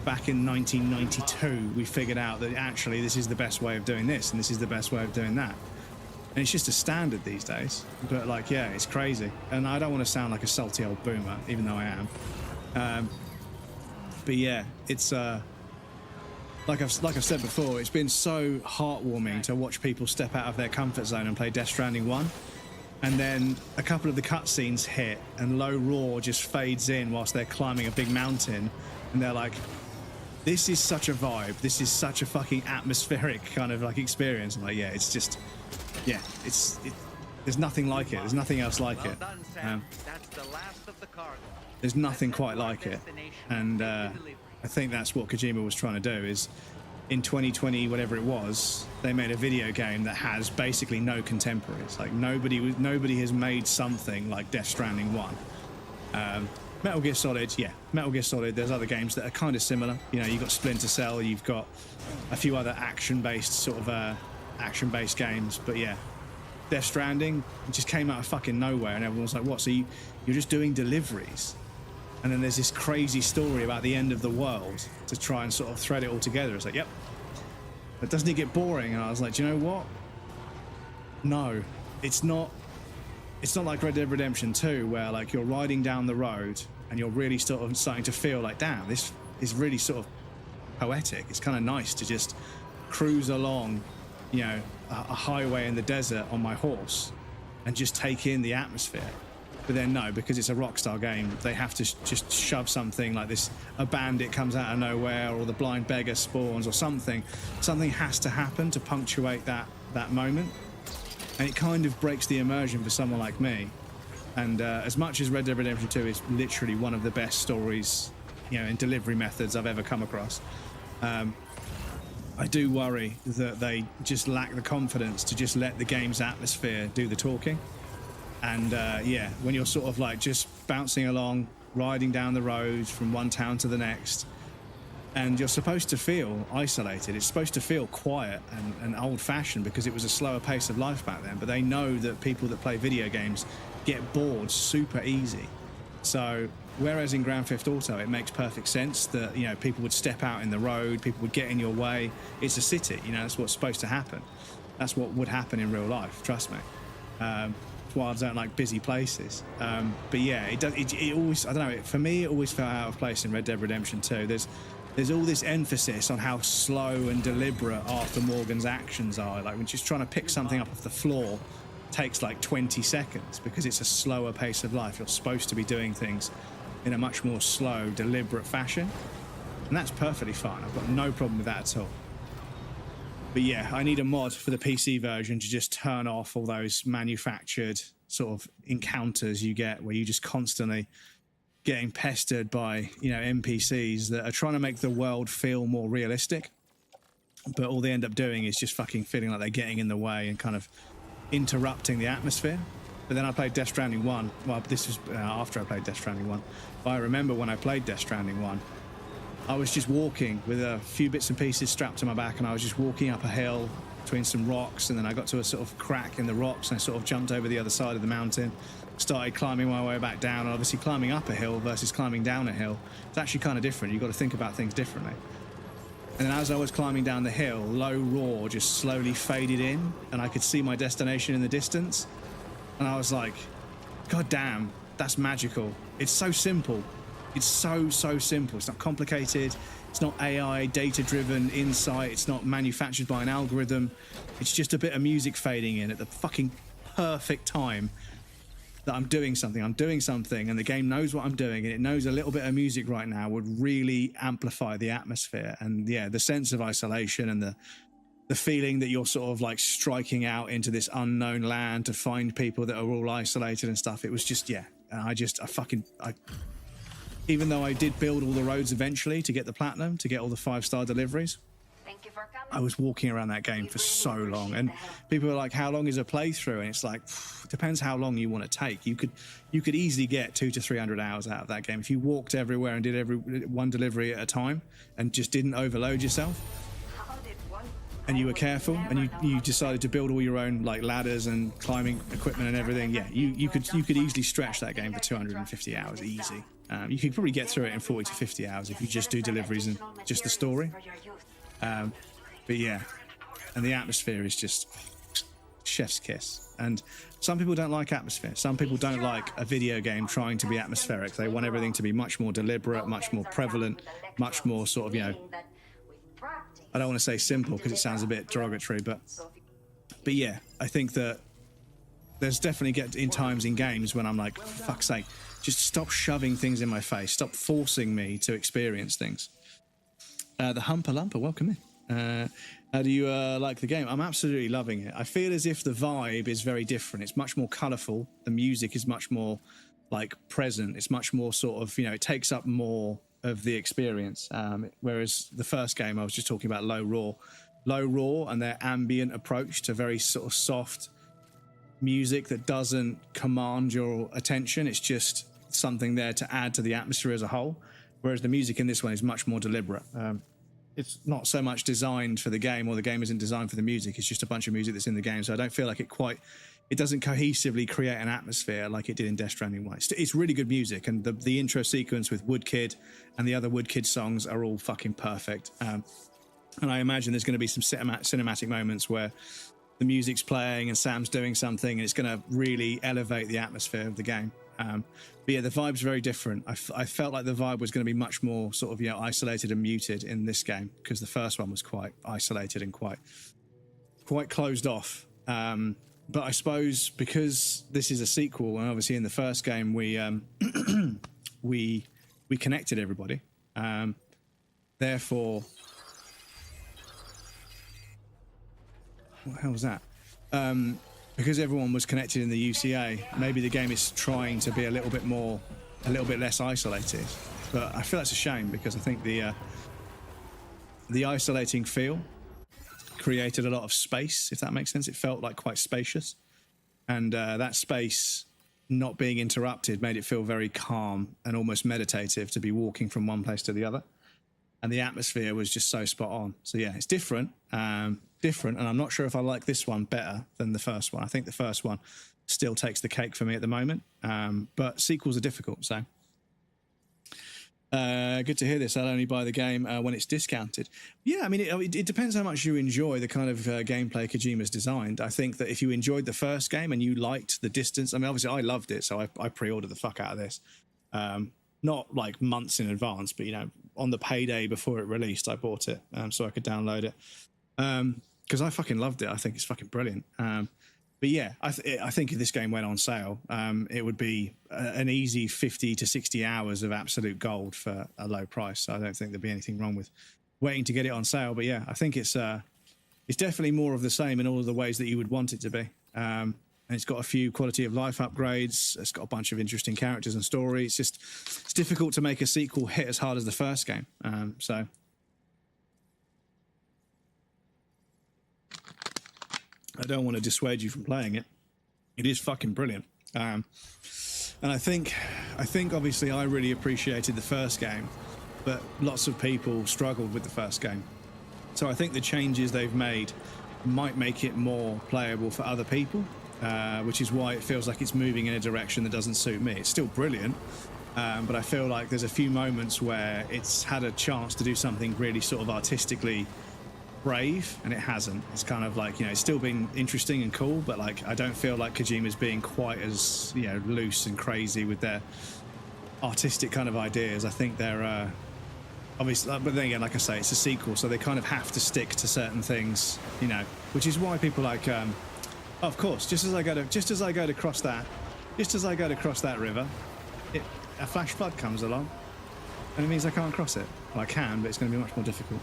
back in 1992 we figured out that actually this is the best way of doing this and this is the best way of doing that. And it's just a standard these days. But like, yeah, it's crazy. And I don't want to sound like a salty old boomer, even though I am. But yeah, it's like I've said before, it's been so heartwarming to watch people step out of their comfort zone and play Death Stranding 1. And then a couple of the cutscenes hit and low roar just fades in whilst they're climbing a big mountain, and they're like, this is such a vibe, this is such a fucking atmospheric kind of like experience. I'm like, yeah, it's just, yeah, there's nothing like it, there's nothing else like it. There's nothing quite like it. And I think that's what Kojima was trying to do, is in 2020, whatever it was, they made a video game that has basically no contemporaries. Like nobody has made something like Death Stranding 1. Metal Gear Solid, yeah, Metal Gear Solid. There's other games that are kind of similar. You know, you've got Splinter Cell, you've got a few other action-based sort of action-based games. But yeah, Death Stranding just came out of fucking nowhere, and everyone was like, "What? So you're just doing deliveries?" And then there's this crazy story about the end of the world to try and sort of thread it all together. It's like, yep. But doesn't it get boring? And I was like, do you know what? No, it's not. It's not like Red Dead Redemption 2, where like you're riding down the road and you're really sort of starting to feel like, damn, this is really sort of poetic. It's kind of nice to just cruise along, you know, a highway in the desert on my horse and just take in the atmosphere. But then no, because it's a Rockstar game, they have to just shove something like this. A bandit comes out of nowhere, or the blind beggar spawns, or something. Something has to happen to punctuate that moment. And it kind of breaks the immersion for someone like me. And as much as Red Dead Redemption 2 is literally one of the best stories, you know, in delivery methods I've ever come across, I do worry that they just lack the confidence to just let the game's atmosphere do the talking. And yeah, when you're sort of like just bouncing along, riding down the road from one town to the next, and you're supposed to feel isolated. It's supposed to feel quiet and old-fashioned because it was a slower pace of life back then. But they know that people that play video games get bored super easy. So whereas in Grand Theft Auto, it makes perfect sense that, you know, people would step out in the road, people would get in your way. It's a city, you know, that's what's supposed to happen. That's what would happen in real life, trust me. That's why I don't like busy places. But yeah, it always, I don't know, for me, it always felt out of place in Red Dead Redemption 2. There's all this emphasis on how slow and deliberate Arthur Morgan's actions are. Like when she's trying to pick something up off the floor, takes like 20 seconds because it's a slower pace of life. You're supposed to be doing things in a much more slow, deliberate fashion. And that's perfectly fine. I've got no problem with that at all. But yeah, I need a mod for the PC version to just turn off all those manufactured sort of encounters you get where you just constantly getting pestered by, you know, NPCs that are trying to make the world feel more realistic, but all they end up doing is just fucking feeling like they're getting in the way and kind of interrupting the atmosphere. But then I played Death Stranding 1. Well, this was after I played Death Stranding 1. But I remember when I played Death Stranding 1, I was just walking with a few bits and pieces strapped to my back, and I was just walking up a hill between some rocks, and then I got to a sort of crack in the rocks, and I sort of jumped over the other side of the mountain, started climbing my way back down. And obviously climbing up a hill versus climbing down a hill, it's actually kind of different. You've got to think about things differently. And then as I was climbing down the hill, low roar just slowly faded in, and I could see my destination in the distance. And I was like, God damn, that's magical. It's so simple. It's so simple. It's not complicated. It's not AI, data-driven insight. It's not manufactured by an algorithm. It's just a bit of music fading in at the fucking perfect time that I'm doing something, and the game knows what I'm doing, and it knows a little bit of music right now would really amplify the atmosphere. And yeah, the sense of isolation and the feeling that you're sort of like striking out into this unknown land to find people that are all isolated and stuff. It was just, yeah, even though I did build all the roads eventually to get the platinum, to get all the 5-star deliveries, I was walking around that game for so long. And people are like, how long is a playthrough? And it's like, it depends how long you want to take. You could easily get 200 to 300 hours out of that game if you walked everywhere and did every one delivery at a time and just didn't overload yourself. And you were careful, and you decided to build all your own like ladders and climbing equipment and everything. Yeah, you could easily stretch that game for 250 hours easy. You could probably get through it in 40 to 50 hours if you just do deliveries and just the story. But yeah, and the atmosphere is just chef's kiss. And some people don't like atmosphere. Some people don't like a video game trying to be atmospheric. They want everything to be much more deliberate, much more prevalent, much more sort of, you know, I don't want to say simple because it sounds a bit derogatory, but yeah, I think that there's definitely times in games when I'm like, for fuck's sake, just stop shoving things in my face. Stop forcing me to experience things. The Humper Lumper, welcome in. How do you like the game? I'm absolutely loving it. I feel as if the vibe is very different. It's much more colourful. The music is much more like present. It's much more sort of, you know, it takes up more of the experience. Whereas the first game, I was just talking about Low Roar and their ambient approach to very sort of soft music that doesn't command your attention. It's just something there to add to the atmosphere as a whole. Whereas the music in this one is much more deliberate. It's not so much designed for the game, or the game isn't designed for the music. It's just a bunch of music that's in the game. So I don't feel like it doesn't cohesively create an atmosphere like it did in Death Stranding 1. It's really good music, and the intro sequence with Woodkid and the other Woodkid songs are all fucking perfect. And I imagine there's going to be some cinematic moments where the music's playing and Sam's doing something, and it's going to really elevate the atmosphere of the game. But yeah, the vibe's very different. I felt like the vibe was going to be much more sort of, you know, isolated and muted in this game, because the first one was quite isolated and quite closed off. But I suppose because this is a sequel, and obviously in the first game we we connected everybody. Therefore, what the hell was that? Because everyone was connected in the UCA, maybe the game is trying to be a little bit less isolated. But I feel that's a shame, because I think the isolating feel created a lot of space, if that makes sense. It felt like quite spacious, and that space not being interrupted made it feel very calm and almost meditative to be walking from one place to the other. And the atmosphere was just so spot on. So yeah, it's different, and I'm not sure if I like this one better than the first one. I think the first one still takes the cake for me at the moment, but sequels are difficult, so good to hear this. I'll only buy the game when it's discounted. Yeah, I mean, it depends how much you enjoy the kind of gameplay Kojima's designed. I think that if you enjoyed the first game and you liked the distance, I mean, obviously I loved it, so I pre-ordered the fuck out of this. Not like months in advance, but, you know, on the payday before it released, I bought it so I could download it. Because I fucking loved it. I think it's fucking brilliant. But yeah, I think if this game went on sale, it would be an easy 50 to 60 hours of absolute gold for a low price. So I don't think there'd be anything wrong with waiting to get it on sale. But yeah, I think it's definitely more of the same in all of the ways that you would want it to be. And it's got a few quality of life upgrades. It's got a bunch of interesting characters and story. It's difficult to make a sequel hit as hard as the first game. So I don't want to dissuade you from playing it. It is fucking brilliant. And I think obviously I really appreciated the first game, but lots of people struggled with the first game. So I think the changes they've made might make it more playable for other people, which is why it feels like it's moving in a direction that doesn't suit me. It's still brilliant, but I feel like there's a few moments where it's had a chance to do something really sort of artistically brave, and it hasn't. It's kind of like, you know, it's still been interesting and cool, but like I don't feel like Kojima's being quite as, you know, loose and crazy with their artistic kind of ideas. I think they're obviously, but then again, like I say, it's a sequel, so they kind of have to stick to certain things, you know, which is why people like of course, just as I go to cross that river, a flash flood comes along, and it means I can't cross it. Well, I can, but it's going to be much more difficult.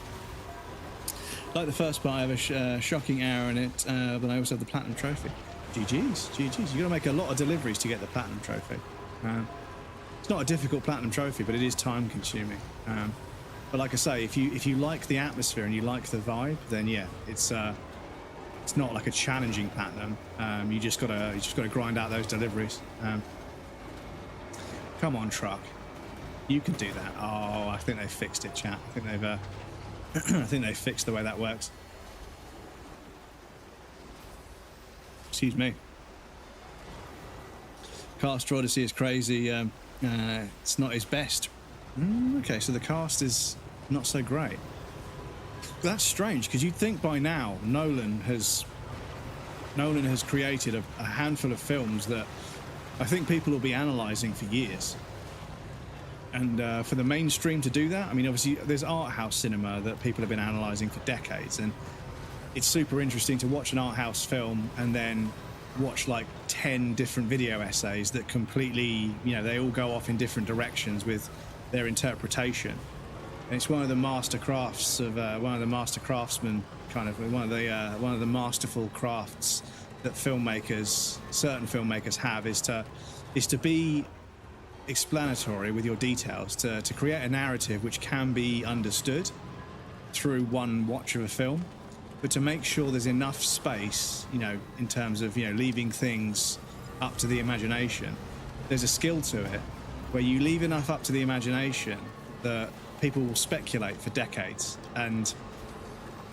Like the first part, I have a shocking error in it, but I also have the platinum trophy. GG's. You got to make a lot of deliveries to get the platinum trophy. It's not a difficult platinum trophy, but it is time consuming. But like I say, if you like the atmosphere and you like the vibe, then yeah, it's not like a challenging platinum. You just gotta grind out those deliveries. Come on, truck, you can do that. Oh, I think they fixed it, chat. I think they've I think they fixed the way that works. Excuse me. Cast Odyssey is crazy. It's not his best. Okay, so the cast is not so great. That's strange, because you'd think by now Nolan has created a handful of films that I think people will be analysing for years. And for the mainstream to do that, I mean, obviously there's art house cinema that people have been analysing for decades, and it's super interesting to watch an art house film and then watch like 10 different video essays that completely, you know, they all go off in different directions with their interpretation. And it's one of the master crafts of one of the master craftsmen, kind of one of the masterful crafts that certain filmmakers have, is to be explanatory with your details, to create a narrative which can be understood through one watch of a film, but to make sure there's enough space, you know, in terms of, you know, leaving things up to the imagination. There's a skill to it where you leave enough up to the imagination that people will speculate for decades. And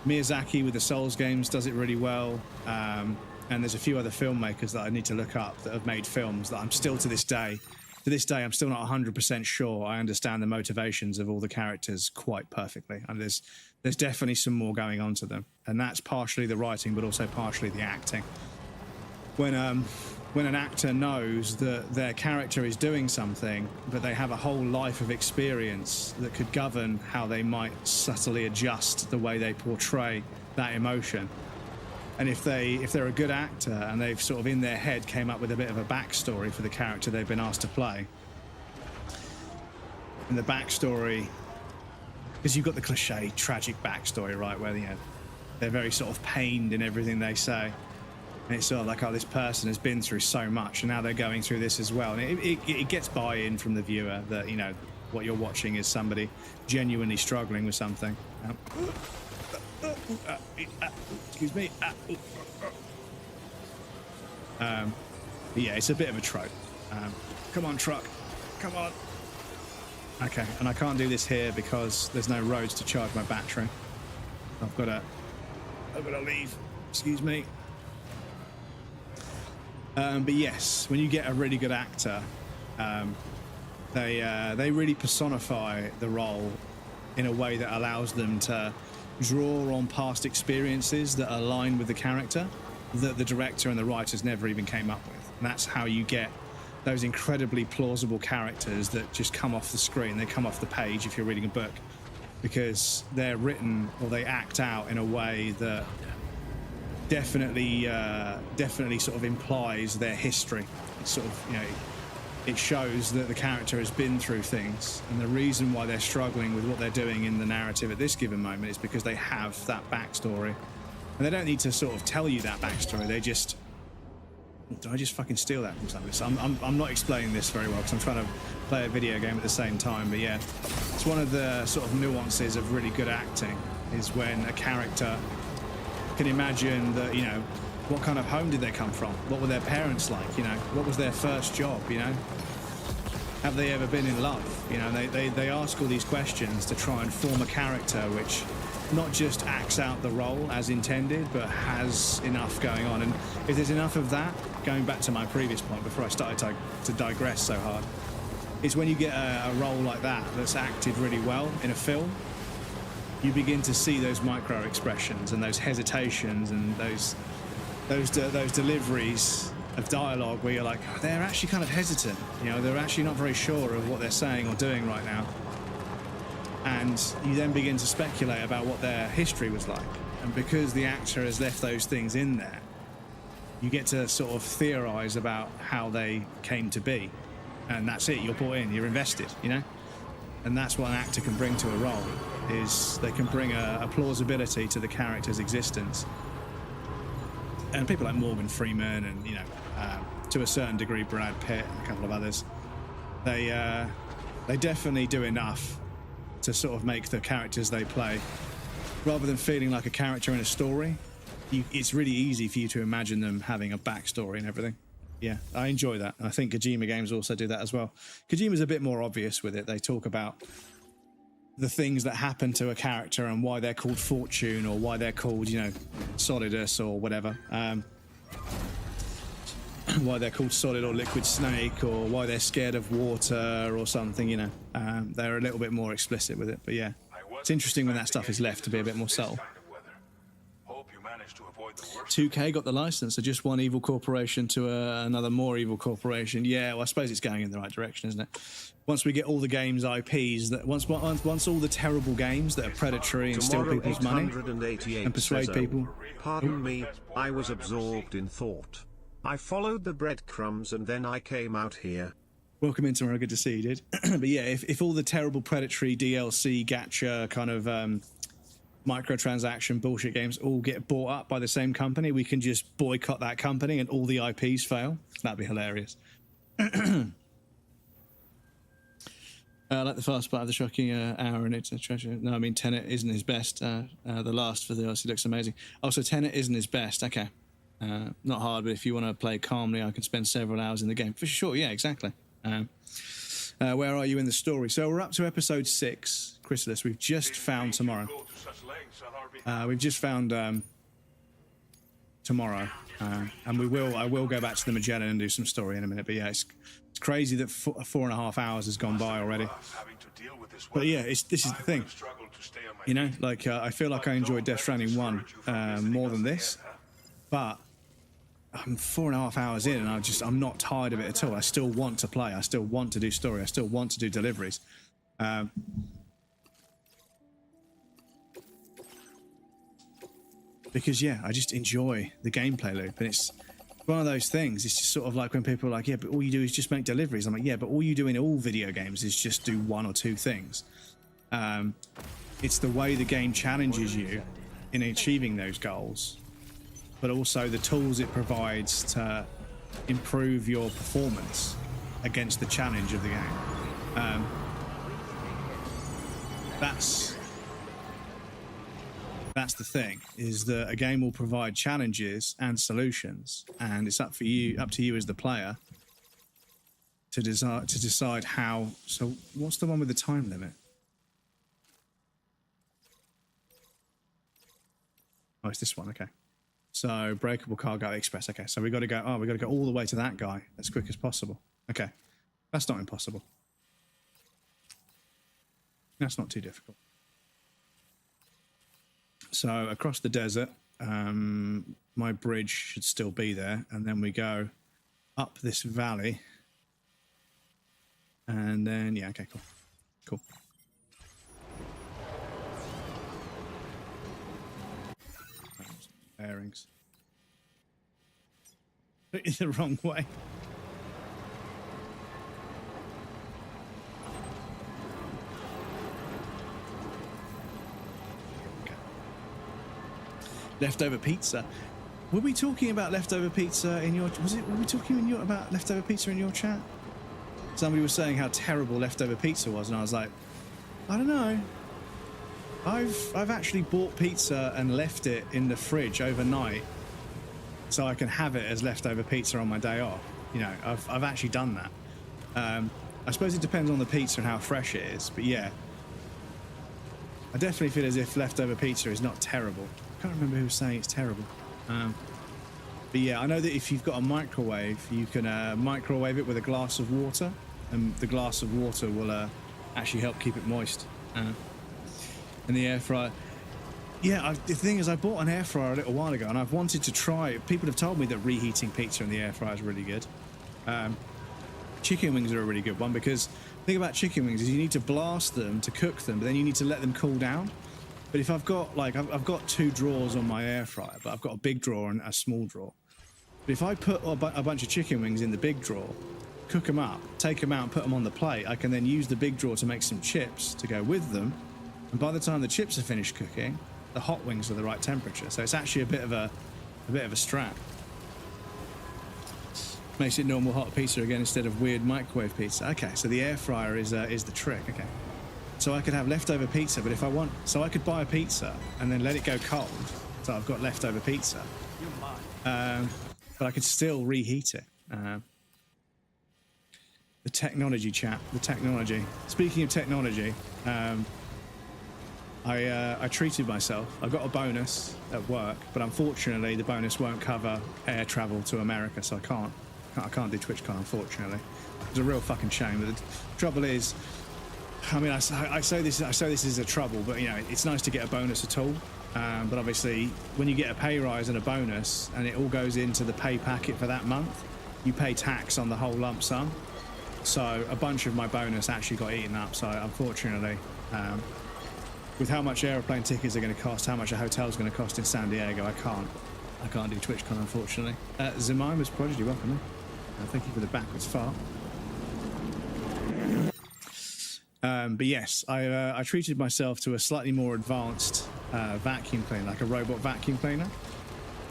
Miyazaki with the Souls games does it really well, and there's a few other filmmakers that I need to look up that have made films that I'm still to this day I'm still not 100% sure I understand the motivations of all the characters quite perfectly. And there's definitely some more going on to them, and that's partially the writing but also partially the acting. When an actor knows that their character is doing something, but they have a whole life of experience that could govern how they might subtly adjust the way they portray that emotion. And if they're a good actor and they've sort of in their head came up with a bit of a backstory for the character they've been asked to play, and the backstory, because you've got the cliche tragic backstory, right, where, you know, they're very sort of pained in everything they say, and it's sort of like, oh, this person has been through so much and now they're going through this as well, and it gets buy-in from the viewer that, you know, what you're watching is somebody genuinely struggling with something. Excuse me. Yeah, it's a bit of a trope. Come on, truck. Come on. Okay, and I can't do this here because there's no roads to charge my battery. I've got to leave. Excuse me. But yes, when you get a really good actor, they really personify the role in a way that allows them to draw on past experiences that align with the character that the director and the writers never even came up with. And that's how you get those incredibly plausible characters that just come off the screen. They come off the page if you're reading a book, because they're written or they act out in a way that definitely sort of implies their history. It's sort of, you know, it shows that the character has been through things, and the reason why they're struggling with what they're doing in the narrative at this given moment is because they have that backstory, and they don't need to sort of tell you that backstory. They just... Did I just fucking steal that from somebody? So I'm not explaining this very well because I'm trying to play a video game at the same time, but yeah, it's one of the sort of nuances of really good acting, is when a character can imagine that, you know, what kind of home did they come from? What were their parents like? You know, what was their first job? You know, have they ever been in love? You know, they ask all these questions to try and form a character which not just acts out the role as intended, but has enough going on. And if there's enough of that, going back to my previous point before I started to digress so hard, is when you get a role like that that's acted really well in a film, you begin to see those micro expressions and those hesitations and those deliveries of dialogue where you're like, oh, they're actually kind of hesitant. You know, they're actually not very sure of what they're saying or doing right now. And you then begin to speculate about what their history was like. And because the actor has left those things in there, you get to sort of theorize about how they came to be. And that's it, you're bought in, you're invested, you know? And that's what an actor can bring to a role, is they can bring a plausibility to the character's existence. And people like Morgan Freeman and, you know, to a certain degree Brad Pitt and a couple of others, they definitely do enough to sort of make the characters they play, rather than feeling like a character in a story, it's really easy for you to imagine them having a backstory and everything. Yeah, I enjoy that. And I think Kojima games also do that as well. Kojima's a bit more obvious with it. They talk about the things that happen to a character and why they're called Fortune or why they're called, you know, Solidus or whatever. Why they're called Solid or Liquid Snake, or why they're scared of water or something, you know. They're a little bit more explicit with it. But yeah, it's interesting when that stuff is left to be a bit more subtle. 2K got the license, so just one evil corporation to another more evil corporation. Yeah, well, I suppose it's going in the right direction, isn't it? Once we get all the games IPs, that once all the terrible games that are predatory and steal people's money and persuade people. Pardon me, I was absorbed in thought. I followed the breadcrumbs and then I came out here. Welcome in tomorrow, good to see you, dude. But yeah, if all the terrible predatory DLC gacha kind of microtransaction bullshit games all get bought up by the same company, we can just boycott that company and all the IPs fail. That'd be hilarious. Like the fast part of the shocking hour, and it's a treasure. No, I mean Tenet isn't his best. The last for the Odyssey looks amazing. Also, Tenet isn't his best. Okay, not hard, but if you want to play calmly, I can spend several hours in the game for sure. Yeah, exactly. Where are you in the story? So we're up to episode 6, Chrysalis. We've just found tomorrow. We've just found tomorrow, and I will go back to the Magellan and do some story in a minute. But yeah, it's crazy that 4.5 hours has gone by already. But yeah, this is the thing, you know. Like I feel like I enjoyed Death Stranding 1 more than this, but I'm 4.5 hours in, and I'm not tired of it at all. I still want to play. I still want to do story. I still want to do deliveries. Because yeah, I just enjoy the gameplay loop, and it's one of those things. It's just sort of like when people are like, yeah, but all you do is just make deliveries. I'm like, yeah, but all you do in all video games is just do one or two things. It's the way the game challenges you in achieving those goals, but also the tools it provides to improve your performance against the challenge of the game. That's the thing, is that a game will provide challenges and solutions, and it's up to you as the player to decide how. So what's the one with the time limit? Oh, it's this one. Okay. So breakable cargo express. Okay, so we got to go. Oh, we got to go all the way to that guy as quick as possible. Okay, that's not impossible. That's not too difficult. So across the desert, my bridge should still be there, and then we go up this valley, and then yeah, okay, cool. Bearings. The wrong way. Leftover pizza. Were we talking about leftover pizza in your? Were we talking about leftover pizza in your chat? Somebody was saying how terrible leftover pizza was, and I was like, I don't know. I've actually bought pizza and left it in the fridge overnight, so I can have it as leftover pizza on my day off. You know, I've actually done that. I suppose it depends on the pizza and how fresh it is, but yeah, I definitely feel as if leftover pizza is not terrible. I can't remember who was saying it's terrible. But yeah, I know that if you've got a microwave, you can microwave it with a glass of water, and the glass of water will actually help keep it moist. And the air fryer. Yeah, the thing is, I bought an air fryer a little while ago, and I've wanted to try it. People have told me that reheating pizza in the air fryer is really good. Chicken wings are a really good one, because the thing about chicken wings is you need to blast them to cook them, but then you need to let them cool down. But if I've got, like, I've got 2 drawers on my air fryer, but I've got a big drawer and a small drawer. But if I put a bunch of chicken wings in the big drawer, cook them up, take them out and put them on the plate, I can then use the big drawer to make some chips to go with them. And by the time the chips are finished cooking, the hot wings are the right temperature. So it's actually a bit of a strat. Makes it normal hot pizza again instead of weird microwave pizza. Okay, so the air fryer is the trick. Okay, so I could have leftover pizza, but if I want, so I could buy a pizza and then let it go cold, so I've got leftover pizza. But I could still reheat it. The technology, chat. The technology. Speaking of technology, I treated myself. I got a bonus at work, but unfortunately the bonus won't cover air travel to America, so I can't do TwitchCon, unfortunately. It's a real fucking shame. But the trouble is, I mean, I say this is a trouble, but you know, it's nice to get a bonus at all. But obviously, when you get a pay rise and a bonus, and it all goes into the pay packet for that month, you pay tax on the whole lump sum. So a bunch of my bonus actually got eaten up. So unfortunately, with how much aeroplane tickets are going to cost, how much a hotel is going to cost in San Diego, I can't do TwitchCon, unfortunately. Zemima's Prodigy, welcome. Thank you for the backwards fart. But yes, I treated myself to a slightly more advanced vacuum cleaner, like a robot vacuum cleaner.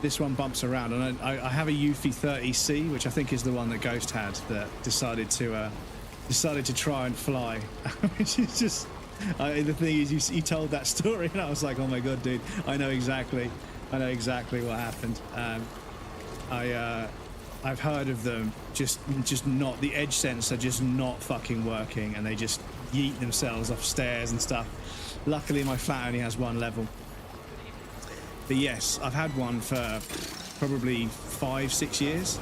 This one bumps around, and I have a Eufy 30C, which I think is the one that Ghost had, that decided to try and fly, which is just. The thing is, he told that story, and I was like, "Oh my god, dude! I know exactly what happened." I've heard of them just not, the edge sensor just not fucking working, and they just yeet themselves off stairs and stuff. Luckily, my flat only has 1 level. But yes, I've had one for probably 5-6 years,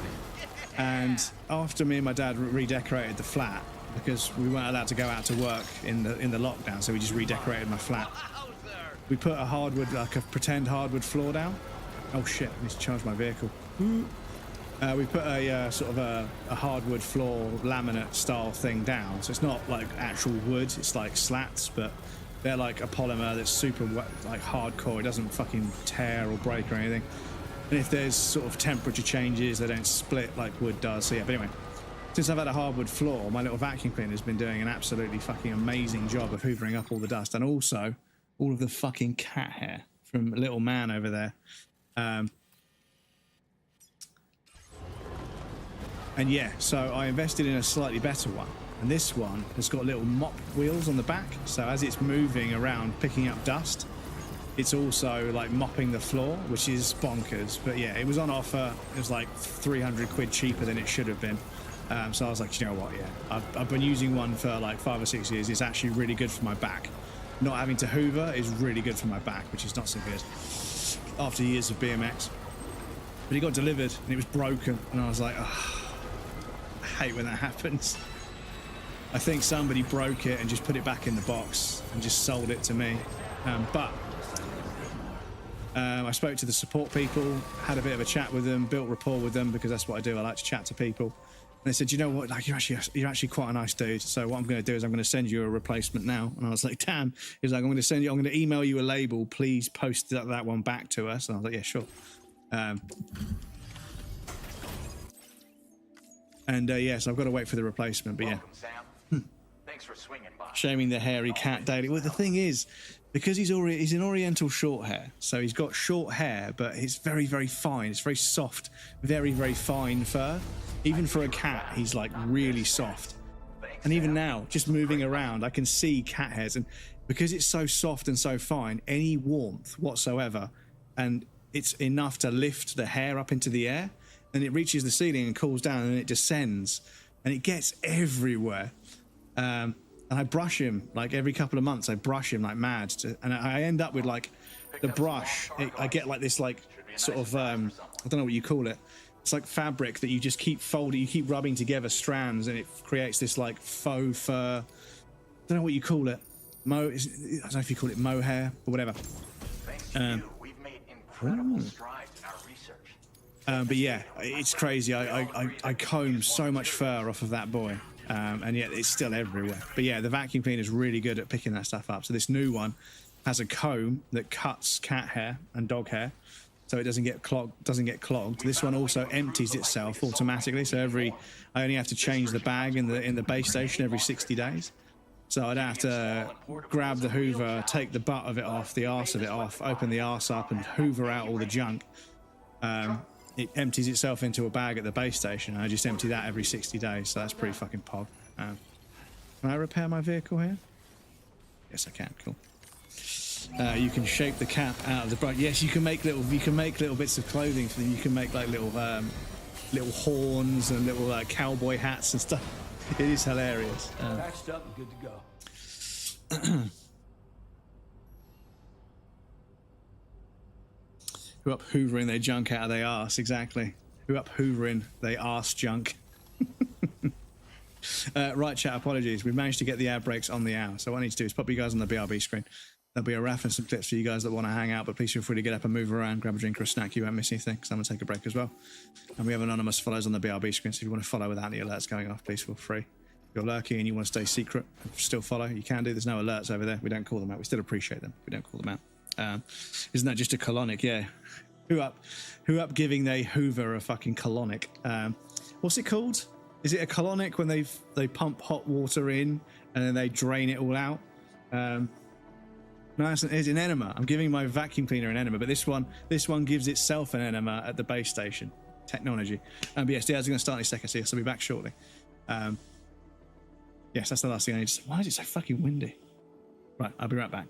and after me and my dad redecorated the flat, because we weren't allowed to go out to work in the lockdown, so we just redecorated my flat. We put a hardwood, like a pretend hardwood floor down. Oh shit, I need to charge my vehicle. We put a sort of a hardwood floor laminate style thing down, so it's not like actual wood, it's like slats, but they're like a polymer that's super like hardcore. It doesn't fucking tear or break or anything. And if there's sort of temperature changes, they don't split like wood does. So yeah, but anyway, since I've had a hardwood floor, my little vacuum cleaner has been doing an absolutely fucking amazing job of hoovering up all the dust, and also all of the fucking cat hair from little man over there. And yeah, so I invested in a slightly better one, and this one has got little mop wheels on the back, so as it's moving around picking up dust, it's also like mopping the floor, which is bonkers. But yeah, it was on offer. It was like 300 quid cheaper than it should have been. So I was like, you know what, yeah, I've been using one for like 5 or 6 years. It's actually really good for my back. Not having to hoover is really good for my back, which is not so good after years of BMX. But it got delivered and it was broken, and I was like, oh, I hate when that happens. I think somebody broke it and just put it back in the box and just sold it to me. But I spoke to the support people, had a bit of a chat with them, built rapport with them, because that's what I do. I like to chat to people. And they said, you know what, like you're actually quite a nice dude. So what I'm going to do is I'm going to send you a replacement now. And I was like, damn. He's like, I'm going to email you a label. Please post that one back to us. And I was like, yeah, sure. Yes, I've got to wait for the replacement. But Welcome, yeah. Sam. Thanks for swinging by. Shaming the hairy cat daily. Well, the thing is, because he's an Oriental short hair, so he's got short hair, but it's very, very fine. It's very soft, very, very fine fur. Even for a cat, he's like really soft. And even now, just moving around, I can see cat hairs, and because it's so soft and so fine, any warmth whatsoever, and it's enough to lift the hair up into the air, and it reaches the ceiling and cools down, and it descends, and it gets everywhere. And I brush him like every couple of months. I brush him like mad, and I end up with like the brush. I get like this like sort of I don't know what you call it. It's like fabric that you just keep folding, you keep rubbing together strands, and it creates this like faux fur. I don't know what you call it. I don't know if you call it mohair or whatever. Thanks to you, we've made incredible strides in our research. But yeah, it's crazy. I comb so much fur off of that boy, and yet it's still everywhere. But yeah, the vacuum cleaner is really good at picking that stuff up. So this new one has a comb that cuts cat hair and dog hair, so it doesn't get clogged. This one also empties itself automatically. So I only have to change the bag in the base station every 60 days. So I'd have to grab the Hoover, take the butt of it off, the arse of it off, open the arse up, and Hoover out all the junk. It empties itself into a bag at the base station. And I just empty that every 60 days. So that's pretty fucking pog. Can I repair my vehicle here? Yes, I can. Cool. You can shape the cap out of the brush. Yes, you can make little bits of clothing for them. You can make like little horns and little cowboy hats and stuff. It is hilarious. Patched up and good to go. Who up hoovering their junk out of their arse? Exactly. Who up hoovering their arse junk? Right, chat. Apologies. We've managed to get the ad breaks on the hour. So what I need to do is pop you guys on the BRB screen. There'll be a raff and some clips for you guys that want to hang out, but please feel free to get up and move around, grab a drink or a snack. You won't miss anything, because I'm going to take a break as well. And we have anonymous follows on the BRB screen, so if you want to follow without any alerts going off, please feel free. If you're lurking and you want to stay secret and still follow, you can do. There's no alerts over there. We don't call them out. We still appreciate them. We don't call them out. Isn't that just a colonic? Yeah. Who up giving they Hoover a fucking colonic? What's it called? Is it a colonic when they pump hot water in and then they drain it all out? No, it's an enema. I'm giving my vacuum cleaner an enema, but this one gives itself an enema at the base station. Technology. But yes, the ads are going to start in a second, so yes, I'll be back shortly. Yes, that's the last thing I need to say. Why is it so fucking windy? Right, I'll be right back.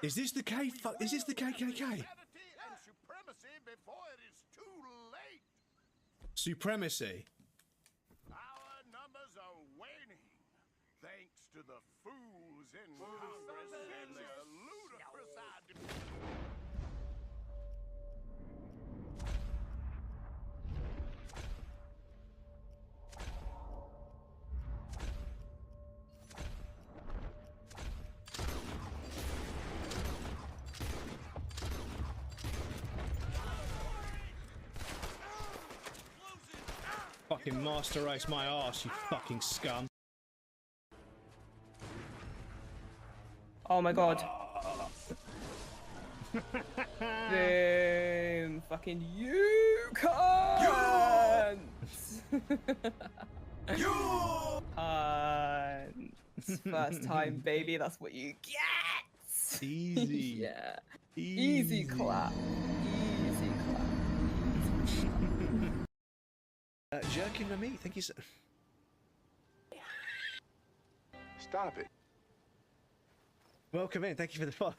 Is this the K? Is this the KKK? Supremacy. Our numbers are waning, thanks to the fools in Congress and their ludicrous ideas. Fucking master race my arse, you fucking scum. Oh my god. Boom. Fucking you can't. You can't. First time, baby. That's what you get. Easy. Yeah. Easy clap. Easy clap. Jerking the meat. Thank you so. Stop it. Welcome in. Thank you for the follow.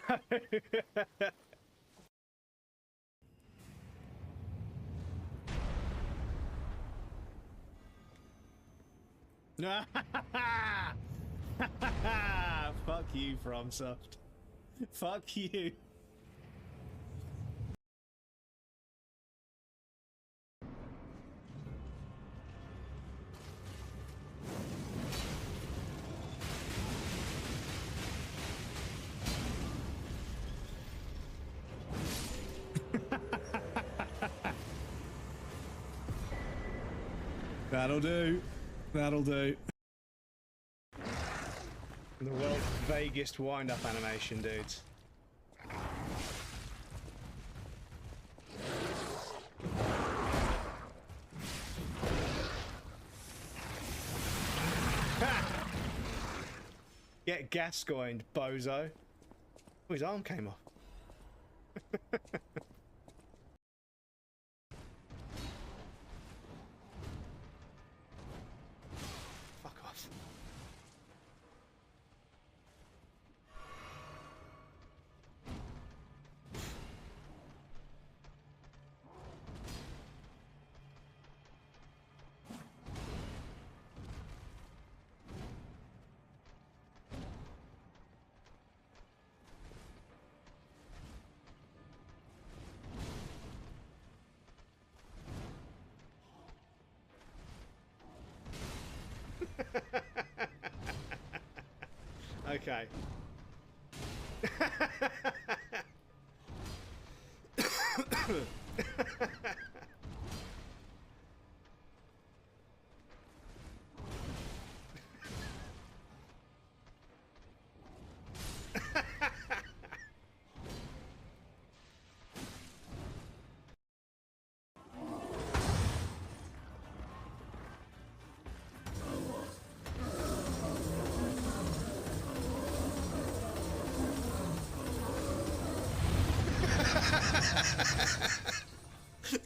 Fuck you, FromSoft. Fuck you. That'll do. That'll do. The world's vaguest wind-up animation, dudes. Get Gascoigned, bozo. Oh, his arm came off. Fuck off. Okay.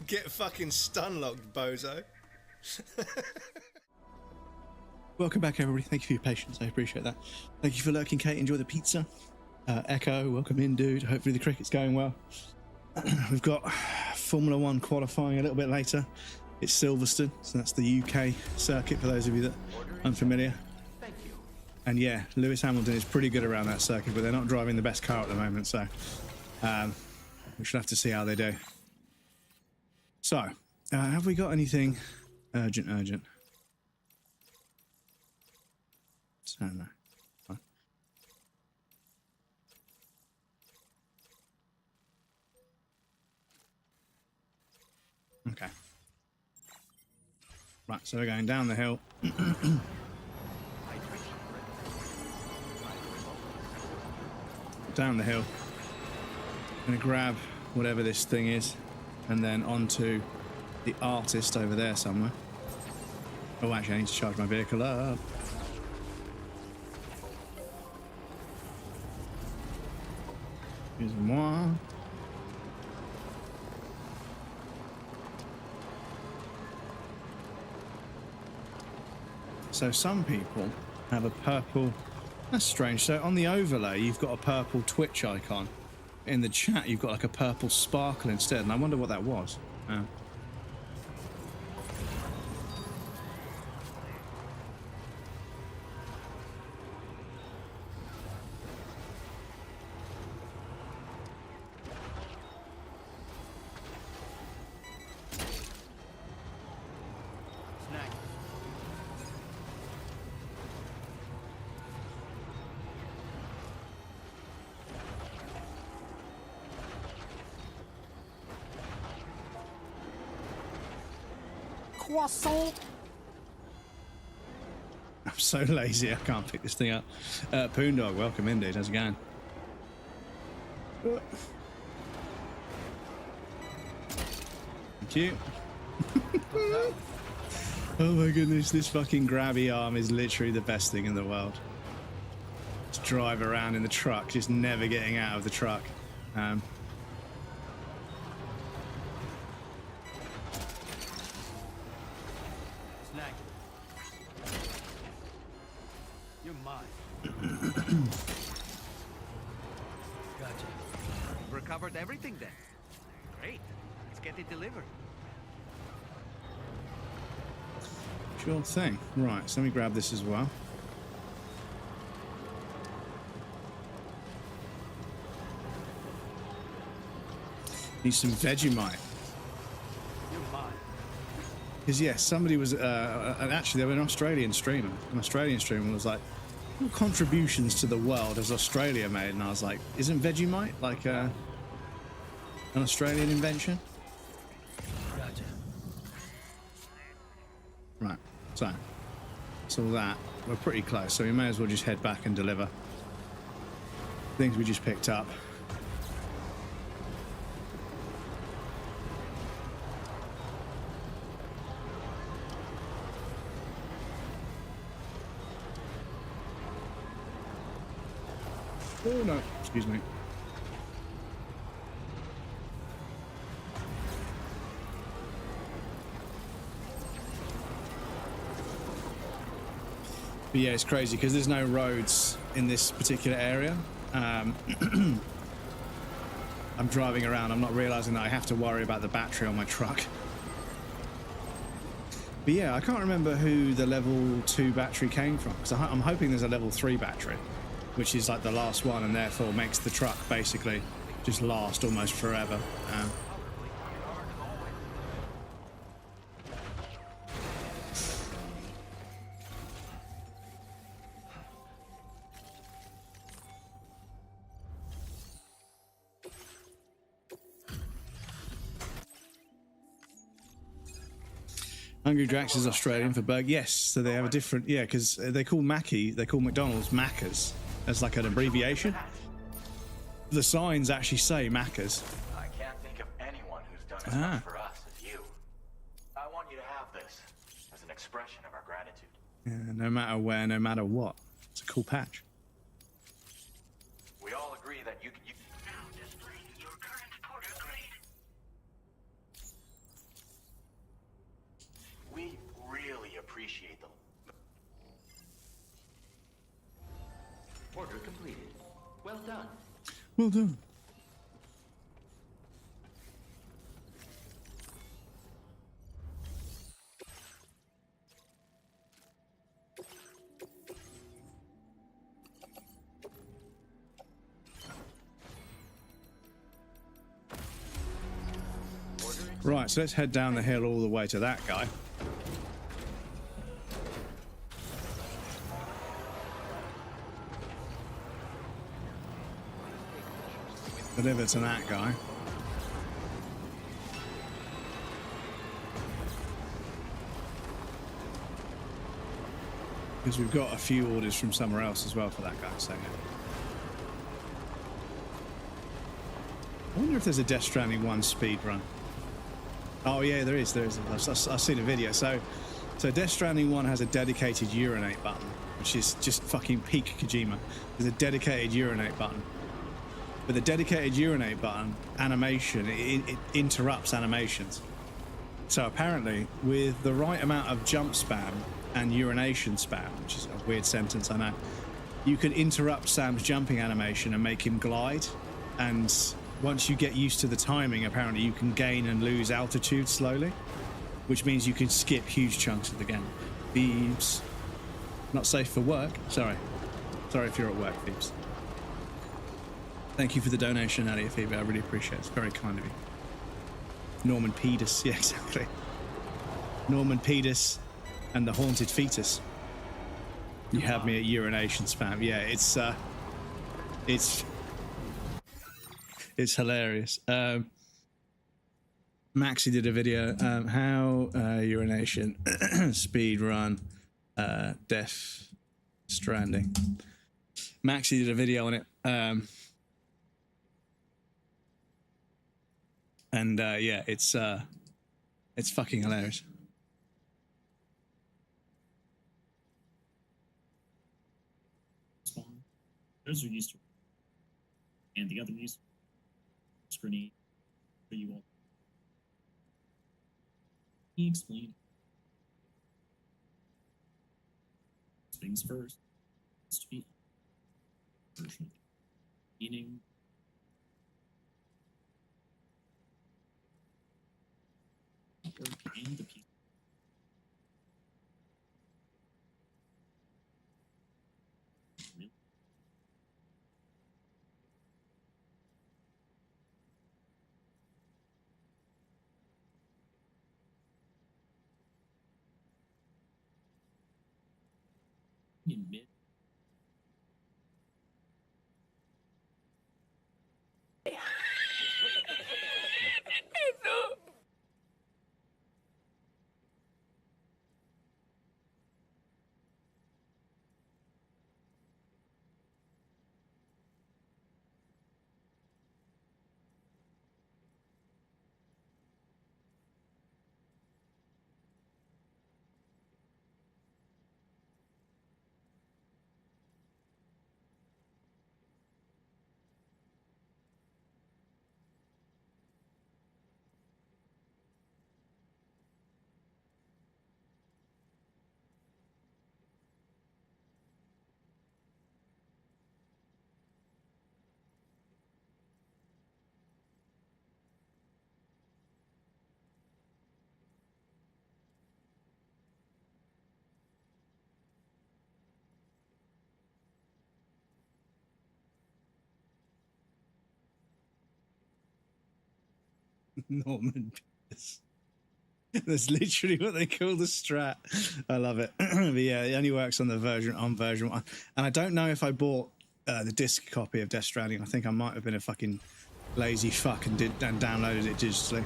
Get fucking stun-locked, bozo. Welcome back, everybody. Thank you for your patience. I appreciate that. Thank you for lurking, Kate. Enjoy the pizza. Echo, welcome in, dude. Hopefully the cricket's going well. We've got Formula 1 qualifying a little bit later. It's Silverstone, so that's the UK circuit for those of you that are unfamiliar. And yeah, Lewis Hamilton is pretty good around that circuit, but they're not driving the best car at the moment, so we should have to see how they do. So, have we got anything urgent? So, no. Fine. Okay. Right, so we're going down the hill. Down the hill. I'm gonna grab whatever this thing is, and then onto the artist over there somewhere. Oh, actually, I need to charge my vehicle up. Excuse-moi. So some people have a purple. That's strange. So on the overlay, you've got a purple Twitch icon. In the chat, you've got like a purple sparkle instead, and I wonder what that was. Croissant. I'm so lazy, I can't pick this thing up. Poondog, welcome in, dude. How's it going? Thank you. Oh my goodness, this fucking grabby arm is literally the best thing in the world. Just drive around in the truck, just never getting out of the truck. You're mine. Gotcha. Recovered everything then. Great. Let's get it delivered. Sure thing. Right, so let me grab this as well. Need some Vegemite. Because yes, somebody was actually they were an Australian streamer. An Australian streamer was like, what contributions to the world has Australia made? And I was like, isn't Vegemite like an Australian invention? Gotcha. Right. So that, we're pretty close, so we may as well just head back and deliver things we just picked up. Oh no, excuse me. But yeah, it's crazy because there's no roads in this particular area. I'm driving around, I'm not realizing that I have to worry about the battery on my truck. But yeah, I can't remember who the level 2 battery came from, because I'm hoping there's a level 3 battery, which is like the last one and therefore makes the truck basically just last almost forever. Hungry Jacks is Australian for burger. Yes, so they have a different, yeah, because they call McDonald's Maccas as like an abbreviation. The signs actually say Maccas. I can't think of anyone who's done as much for us as you. I want you to have this as an expression of our gratitude. Yeah, no matter where, no matter what. It's a cool patch. We all agree that you now displaying your current porter grade. We really appreciate them. Order completed. Well done. Well done. Right, so let's head down the hill all the way to that guy. Deliver to that guy. Because we've got a few orders from somewhere else as well for that guy, so yeah. I wonder if there's a Death Stranding 1 speed run. Oh yeah, there is. I've seen a video. So Death Stranding 1 has a dedicated urinate button, which is just fucking peak Kojima. There's a dedicated urinate button. But the dedicated urinate button animation, it interrupts animations. So apparently, with the right amount of jump spam and urination spam, which is a weird sentence, I know, you can interrupt Sam's jumping animation and make him glide. And once you get used to the timing, apparently you can gain and lose altitude slowly, which means you can skip huge chunks of the game. Thieves. Not safe for work. Sorry if you're at work, Thieves. Thank you for the donation, Alia Phoebe. I really appreciate it. It's very kind of you. Norman Pedus. Yeah, exactly. Norman Pedus and the Haunted Fetus. You have me at urination spam. Yeah, it's hilarious. Maxi did a video, how urination speed run Death Stranding. Maxi did a video on it. And yeah, it's fucking hilarious. Those are used to, and the other use grenade for you all. He explained things first. It's to be version, meaning. And the piece. In mid. Norman Pierce. That's literally what they call the strat. I love it. But yeah, it only works on the version 1. And I don't know if I bought the disc copy of Death Stranding. I think I might have been a fucking lazy fuck and downloaded it digitally.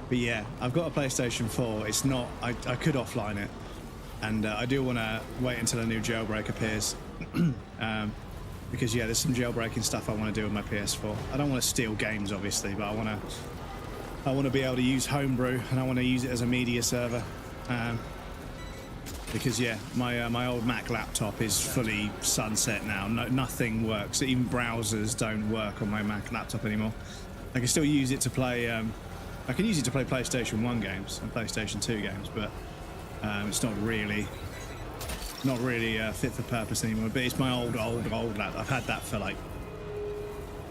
But yeah, I've got a PlayStation 4. It's not. I could offline it, and I do want to wait until a new jailbreak appears. Because yeah, there's some jailbreaking stuff I want to do with my PS4. I don't want to steal games, obviously, but I want to be able to use Homebrew, and I want to use it as a media server. Because yeah, my old Mac laptop is fully sunset now. Nothing works. Even browsers don't work on my Mac laptop anymore. I can still use it to play. I can use it to play PlayStation 1 games and PlayStation 2 games, but it's not really fit for purpose anymore. But it's my old laptop. I've had that for like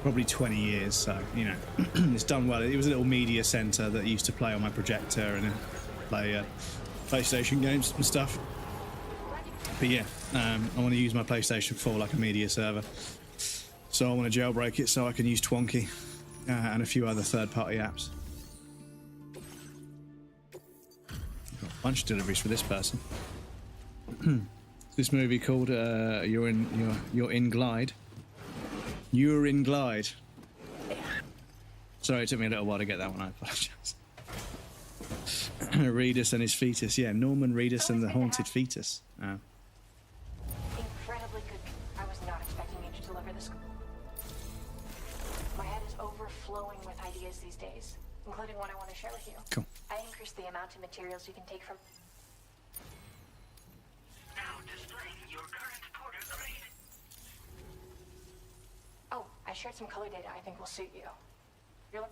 probably 20 years, so you know it's done well. It was a little media center that used to play on my projector and play PlayStation games and stuff. But yeah, I want to use my PlayStation 4 like a media server, so I want to jailbreak it so I can use Twonky and a few other third-party apps. Got a bunch of deliveries for this person. This movie called You're in Glide. You're in Glide. Sorry, it took me a little while to get that one. I apologize. Reedus and his fetus. Yeah, Norman Reedus and the haunted fetus. Incredibly good. I was not expecting you to deliver this. My head is overflowing with ideas these days, including one I want to share with you. Cool. I increased the amount of materials you can take from. Oh, I shared some color data I think will suit you. You're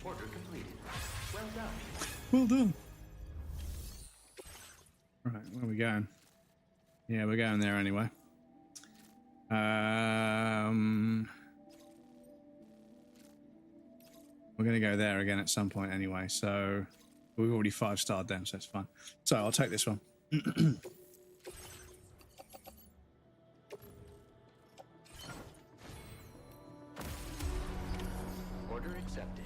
Order completed. Well done. Well done. Right, where are we going? Yeah, we're going there anyway. We're going to go there again at some point anyway, so we've already 5-starred them, so it's fine. So I'll take this one. Order accepted.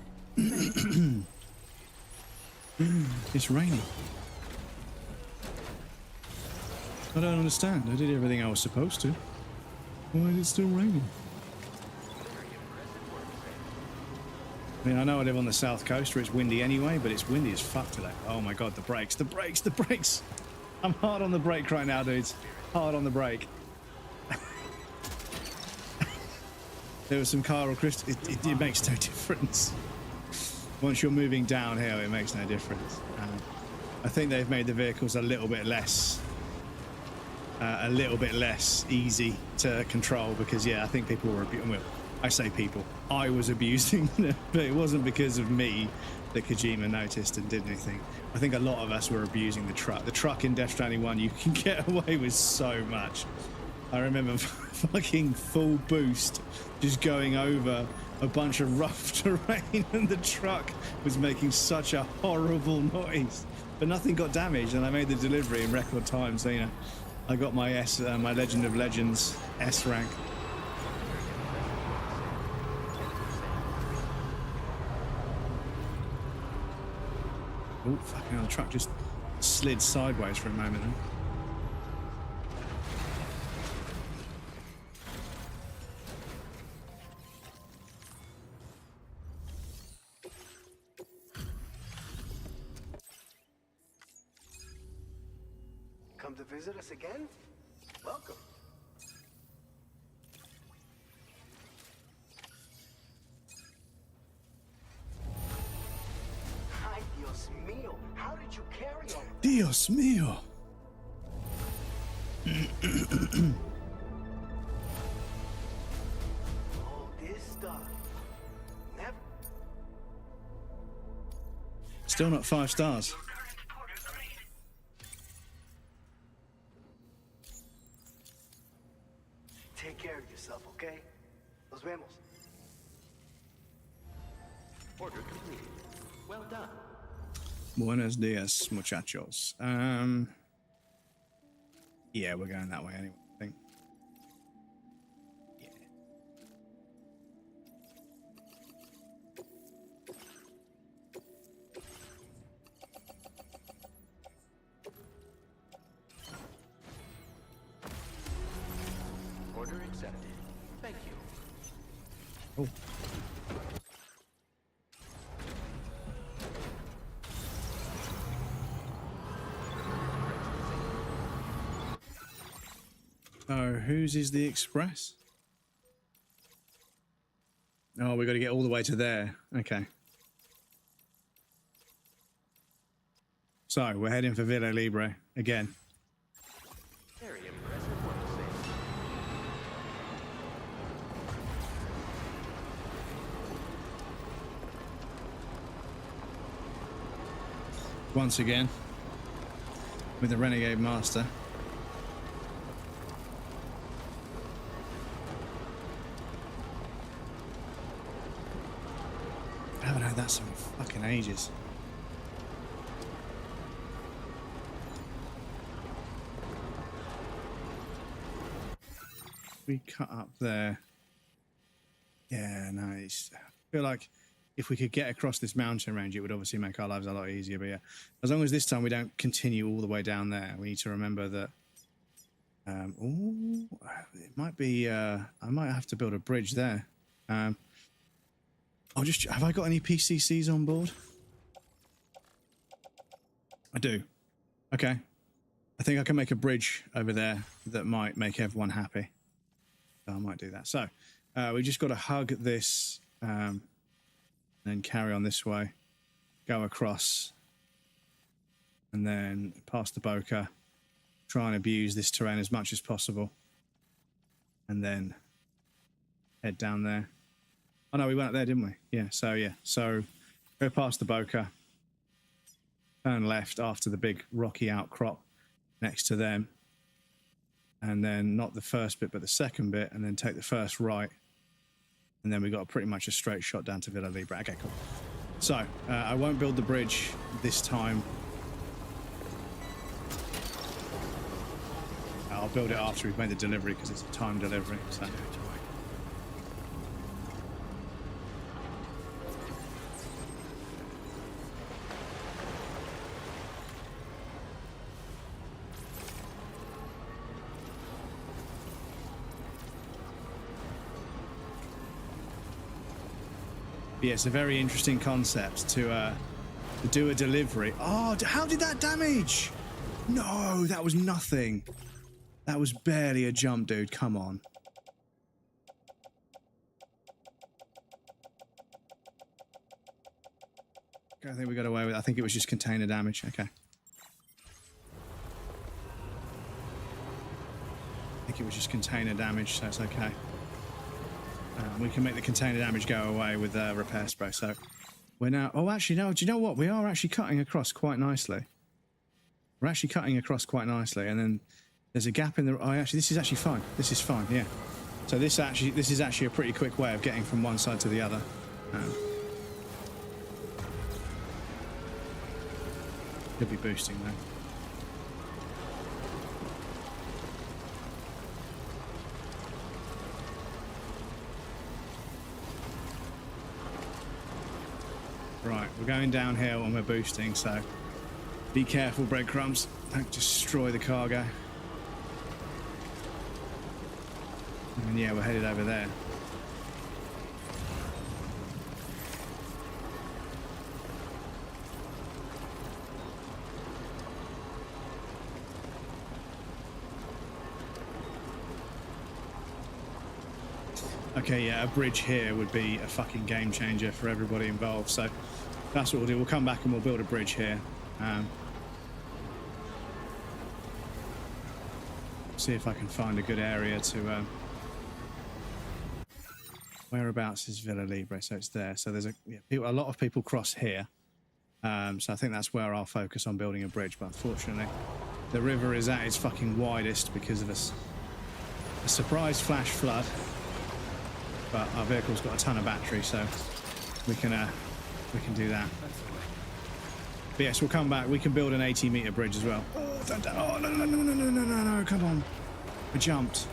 It's raining. I don't understand. I did everything I was supposed to. Why is it still raining? I mean, I know I live on the south coast where it's windy anyway, but it's windy as fuck today. Oh my god, the brakes, the brakes, the brakes! I'm hard on the brake right now, dudes. Hard on the brake. There was some car or crystal. It makes no difference. Once you're moving downhill, it makes no difference. I think they've made the vehicles a little bit less easy to control because, yeah, I think people were abusing. Well, I say people. I was abusing them, but it wasn't because of me that Kojima noticed and did anything. I think a lot of us were abusing the truck. The truck in Death Stranding 1, you can get away with so much. I remember fucking full boost just going over a bunch of rough terrain and the truck was making such a horrible noise. But nothing got damaged and I made the delivery in record time, so, you know, I got my my Legend of Legends S rank. Oh, fucking hell, the truck just slid sideways for a moment then. Come to visit us again? Welcome. Ay, Dios mío. How did you carry all of that? Dios mío. All this stuff. Never. Still not 5 stars. Take care of yourself, okay? Nos vemos. Order completed. Well done. Buenos dias, muchachos. Yeah, we're going that way anyway, I think. Order accepted. Thank you. Oh. Oh, whose is the express? Oh, we got to get all the way to there. Okay. So, we're heading for Villa Libre again. Very impressive one to say. Once again, with the Renegade Master. I haven't had that song in fucking ages. We cut up there. Yeah, nice. I feel like if we could get across this mountain range, it would obviously make our lives a lot easier. But yeah, as long as this time we don't continue all the way down there, we need to remember that. Ooh, it might be. I might have to build a bridge there. I'll just. Have I got any PCCs on board? I do. Okay. I think I can make a bridge over there that might make everyone happy. So I might do that. So we just got to hug this, and then carry on this way, go across, and then past the Boca, try and abuse this terrain as much as possible, and then head down there. Oh no, we went up there, didn't we? Yeah. So go past the Boca, turn left after the big rocky outcrop next to them, and then not the first bit but the second bit, and then take the first right, and then we got pretty much a straight shot down to Villa Libre. Okay, cool. So I won't build the bridge this time. I'll build it after we've made the delivery because it's a time delivery. So. Yeah, it's a very interesting concept to do a delivery. Oh, how did that damage? No, that was nothing. That was barely a jump, dude. Come on. Okay, I think we got away with it. I think it was just container damage. Okay. I think it was just container damage, so it's okay. We can make the container damage go away with repair spray. So we're now... Oh, actually, no. Do you know what? We are actually cutting across quite nicely. We're actually cutting across quite nicely. And then there's a gap in the... Oh, actually, this is actually fine. This is fine, yeah. So this is actually a pretty quick way of getting from one side to the other. Could be boosting, though. Right, we're going downhill and we're boosting, so be careful, breadcrumbs. Don't destroy the cargo. And yeah, we're headed over there. Okay, yeah, a bridge here would be a fucking game changer for everybody involved, so that's what we'll do. We'll come back and we'll build a bridge here. See if I can find a good area to... Whereabouts is Villa Libre? So it's there. So there's a lot of people cross here. So I think that's where I'll focus on building a bridge, but unfortunately the river is at its fucking widest because of a surprise flash flood. But our vehicle's got a ton of battery, so we can do that. But yes, we'll come back. We can build an 80-meter bridge as well. Oh, oh, no, come on. I jumped.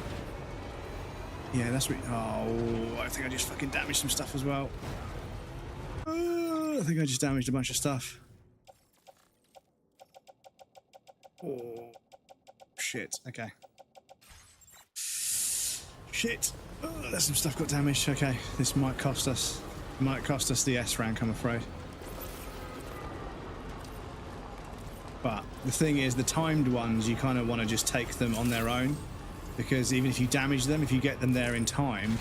Yeah, that's what... Oh, I think I just fucking damaged some stuff as well. I think I just damaged a bunch of stuff. Oh, shit. Okay. shit. Oh, there's some stuff got damaged. Okay, this might cost us. Might cost us the S rank, I'm afraid. But the thing is, the timed ones, you kind of want to just take them on their own, because even if you damage them, if you get them there in time,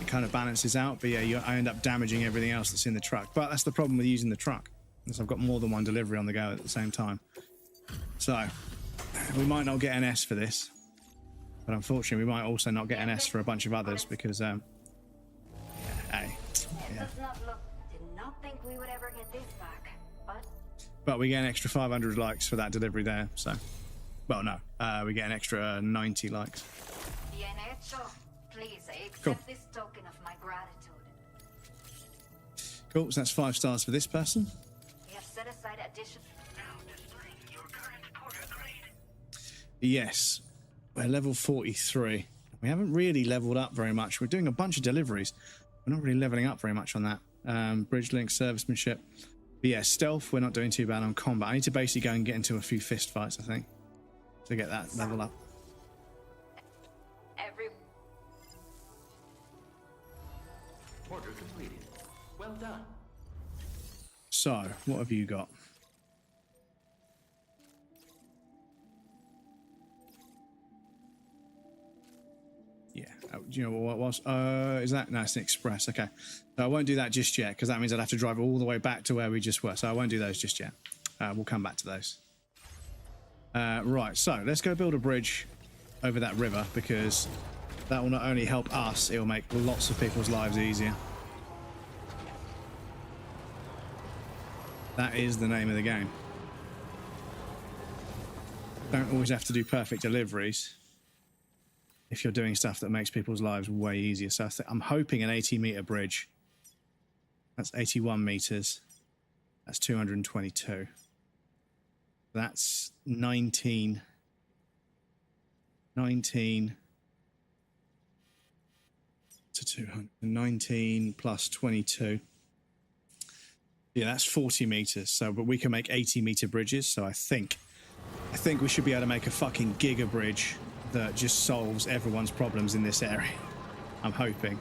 it kind of balances out. But yeah, I end up damaging everything else that's in the truck. But that's the problem with using the truck, is I've got more than one delivery on the go at the same time. So we might not get an S for this, but unfortunately we might also not get an S for a bunch of others, because hey, yeah. Did not think we would ever get this back, But we get an extra 500 likes for that delivery there, so... Well, no. We get an extra 90 likes. Bien hecho. Please accept Cool. this token of my gratitude. Cool, so that's 5 stars for this person. We have set aside additional. Yes. We're level 43. We haven't really leveled up very much. We're doing a bunch of deliveries. We're not really leveling up very much on that. Bridge link, servicemanship. But yeah, stealth, we're not doing too bad on combat. I need to basically go and get into a few fist fights, I think, to get that level up. Order completed. Well done. So, what have you got? Yeah, do you know what it was? Is that? No, it's an express. Okay. So I won't do that just yet, because that means I'd have to drive all the way back to where we just were. So I won't do those just yet. We'll come back to those. Right, so let's go build a bridge over that river, because that will not only help us, it will make lots of people's lives easier. That is the name of the game. Don't always have to do perfect deliveries if you're doing stuff that makes people's lives way easier. So I'm hoping an 80-meter bridge. That's 81 meters. That's 222. That's 19 to 200. 19 plus 22. Yeah, that's 40 meters. So, but we can make 80-meter bridges. So I think we should be able to make a fucking giga bridge that just solves everyone's problems in this area. I'm hoping.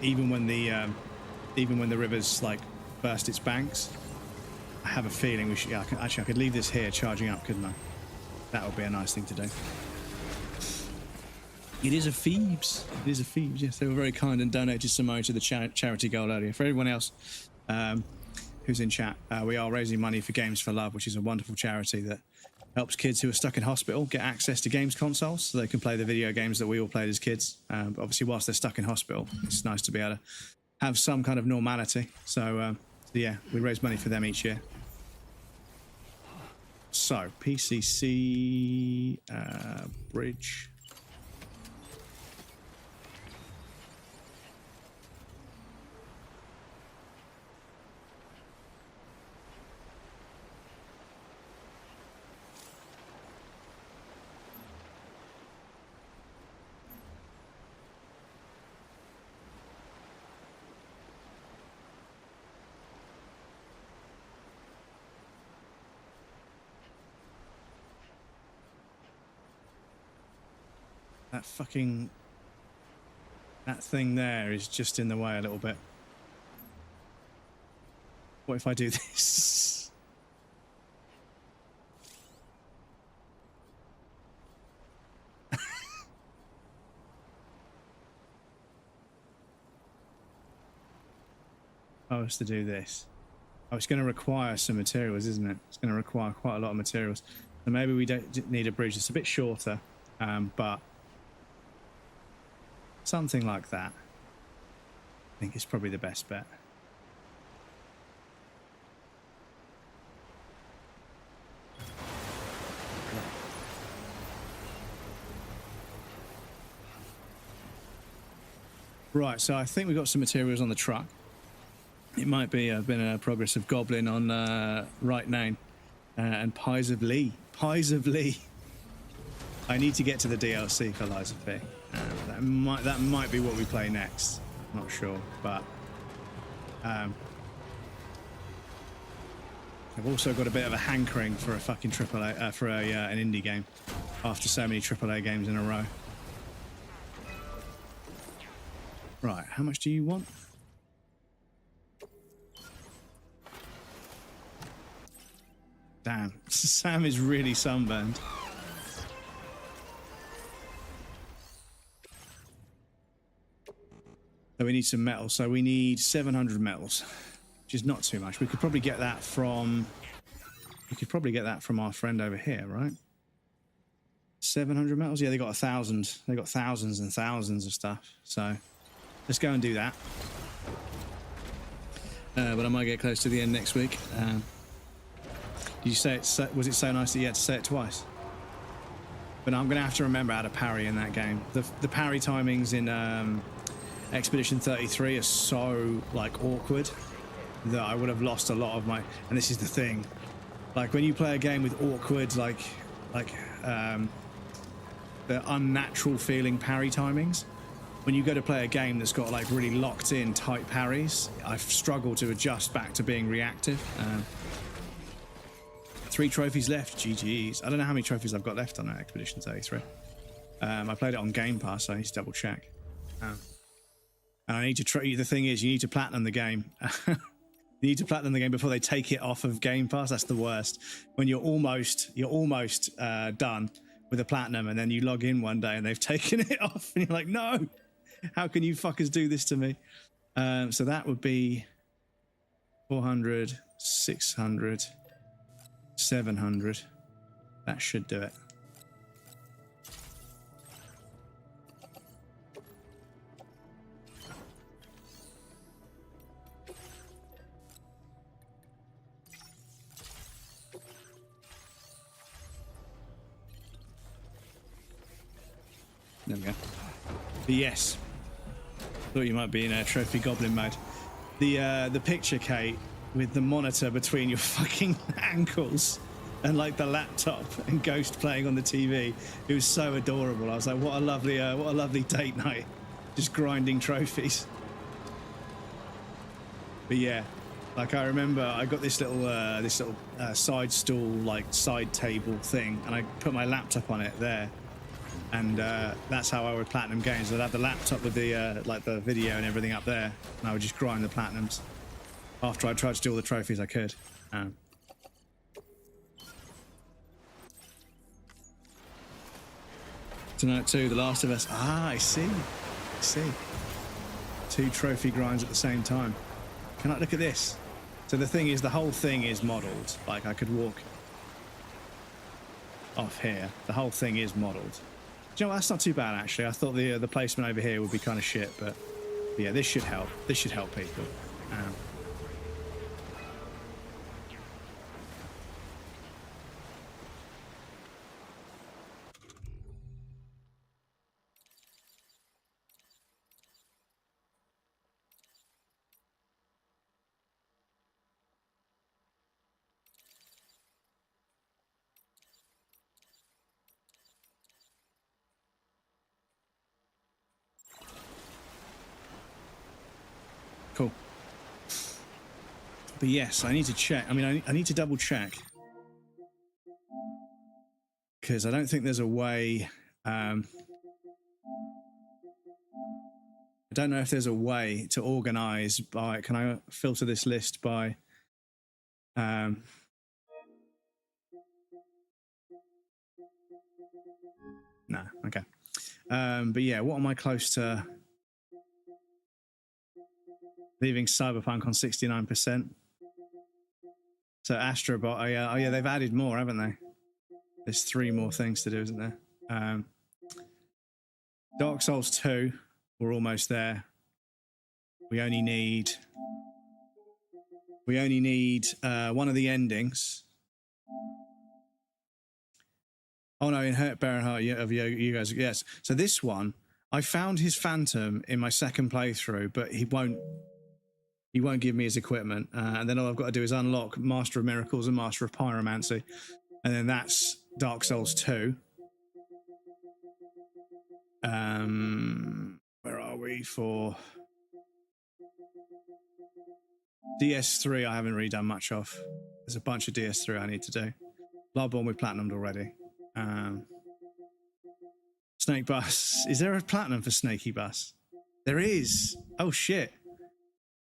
Even when the river's like burst its banks, I have a feeling we should. Yeah, I could leave this here charging up, couldn't I? That would be a nice thing to do. It is a Phoebes. It is a Phoebes. Yes, they were very kind and donated some money to the charity goal earlier. For everyone else who's in chat, we are raising money for Games for Love, which is a wonderful charity that helps kids who are stuck in hospital get access to games consoles so they can play the video games that we all played as kids. But obviously, whilst they're stuck in hospital, it's nice to be able to have some kind of normality. So yeah, we raise money for them each year. So, PCC bridge. That thing there is just in the way a little bit. What if I do this? I was to do this. Oh, it's going to require some materials, isn't it? It's going to require quite a lot of materials. So maybe we don't need a bridge. It's a bit shorter, but something like that, I think, is probably the best bet. Right, so I think we've got some materials on the truck. It might be been a progress of Goblin on right name and Pies of Lee. Pies of Lee. I need to get to the DLC for Lies of P. That might be what we play next. I'm not sure, but I've also got a bit of a hankering for a fucking AAA, for an indie game after so many AAA games in a row. Right, how much do you want? Damn, Sam is really sunburned. So we need some metal. So we need 700 metals, which is not too much. We could probably get that from... We could probably get that from our friend over here, right? 700 metals? Yeah, they got 1,000. They got thousands and thousands of stuff. So let's go and do that. But I might get close to the end next week. Did you say it? Was it so nice that you had to say it twice? But I'm going to have to remember how to parry in that game. The parry timings in Expedition 33 are so like awkward that I would have lost a lot of my. And this is the thing, like when you play a game with awkward, like the unnatural feeling parry timings. When you go to play a game that's got like really locked in tight parries, I've struggled to adjust back to being reactive. 3 trophies left. GG's. I don't know how many trophies I've got left on that Expedition 33. I played it on Game Pass, so I need to double check. And I need to the thing is, you need to platinum the game. You need to platinum the game before they take it off of Game Pass. That's the worst. When you're almost done with a platinum, and then you log in one day and they've taken it off, and you're like, no, how can you fuckers do this to me? So that would be 400, 600, 700. That should do it. There we go. But yes, thought you might be in a trophy goblin mode. The picture, Kate, with the monitor between your fucking ankles and like the laptop and Ghost playing on the TV, it was so adorable. I was like, what a lovely date night, just grinding trophies. But yeah, like I remember I got this little side stool, like side table thing, and I put my laptop on it there. And that's how I would platinum games. I'd have the laptop with the like the video and everything up there, and I would just grind the platinums after I tried to do all the trophies I could. Tonight too, The Last of Us. Ah, I see. 2 trophy grinds at the same time. Can I look at this? So the thing is, the whole thing is modelled. Like I could walk off here. The whole thing is modelled. You know, that's not too bad actually. I thought the placement over here would be kind of shit, but yeah, this should help. This should help people. Cool. But yes, I need to check. I mean, I need to double check. Because I don't think there's a way... I don't know if there's a way to organize by... Can I filter this list by... No, okay. But yeah, what am I close to... Leaving Cyberpunk on 69%. So Astrobot, oh yeah, they've added more, haven't they? There's 3 more things to do, isn't there? Dark Souls 2, we're almost there. We only need one of the endings. Oh no, in Baronheart, yeah, of you guys, yes. So this one, I found his Phantom in my second playthrough, but he won't give me his equipment, and then all I've got to do is unlock Master of Miracles and Master of Pyromancy, and then that's Dark Souls 2. Where are we for DS3? I haven't really done much of. There's a bunch of DS3 I need to do. Bloodborne we platinumed already. Snake Bus. Is there a platinum for Snaky Bus? There is. Oh shit.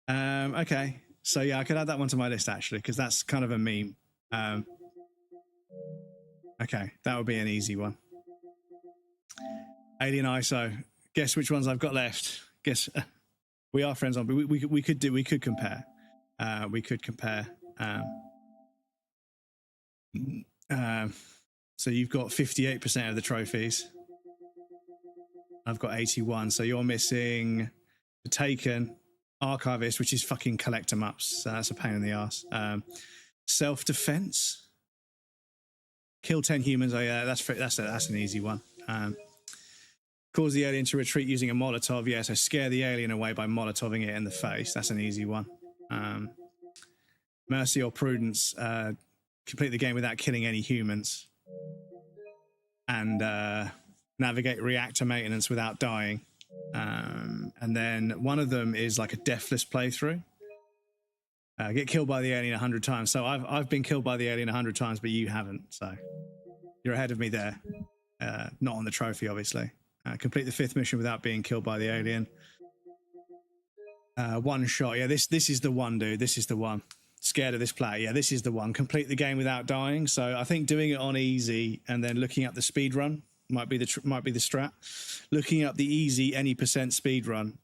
Okay. So yeah, I could add that one to my list actually, because that's kind of a meme. Okay, that would be an easy one. Alien ISO. Guess which ones I've got left. Guess we are friends on, but we could compare. We could compare. So you've got 58% of the trophies. I've got 81. So you're missing the Taken, Archivist, which is fucking collector maps. So that's a pain in the ass. Self-defense. Kill 10 humans. Oh yeah, that's an easy one. Cause the alien to retreat using a Molotov. Yeah, so scare the alien away by Molotoving it in the face. That's an easy one. Mercy or Prudence. Complete the game without killing any humans. And navigate reactor maintenance without dying. And then one of them is like a deathless playthrough. Get killed by the alien 100 times. So I've been killed by the alien 100 times, but you haven't. So you're ahead of me there. Not on the trophy, obviously. Complete the 5th mission without being killed by the alien. One shot. Yeah, this is the one, dude. This is the one. Scared of this player. Yeah, this is the one. Complete the game without dying. So I think doing it on easy and then looking at the speed run might be the strat. Looking up the easy any percent speed run,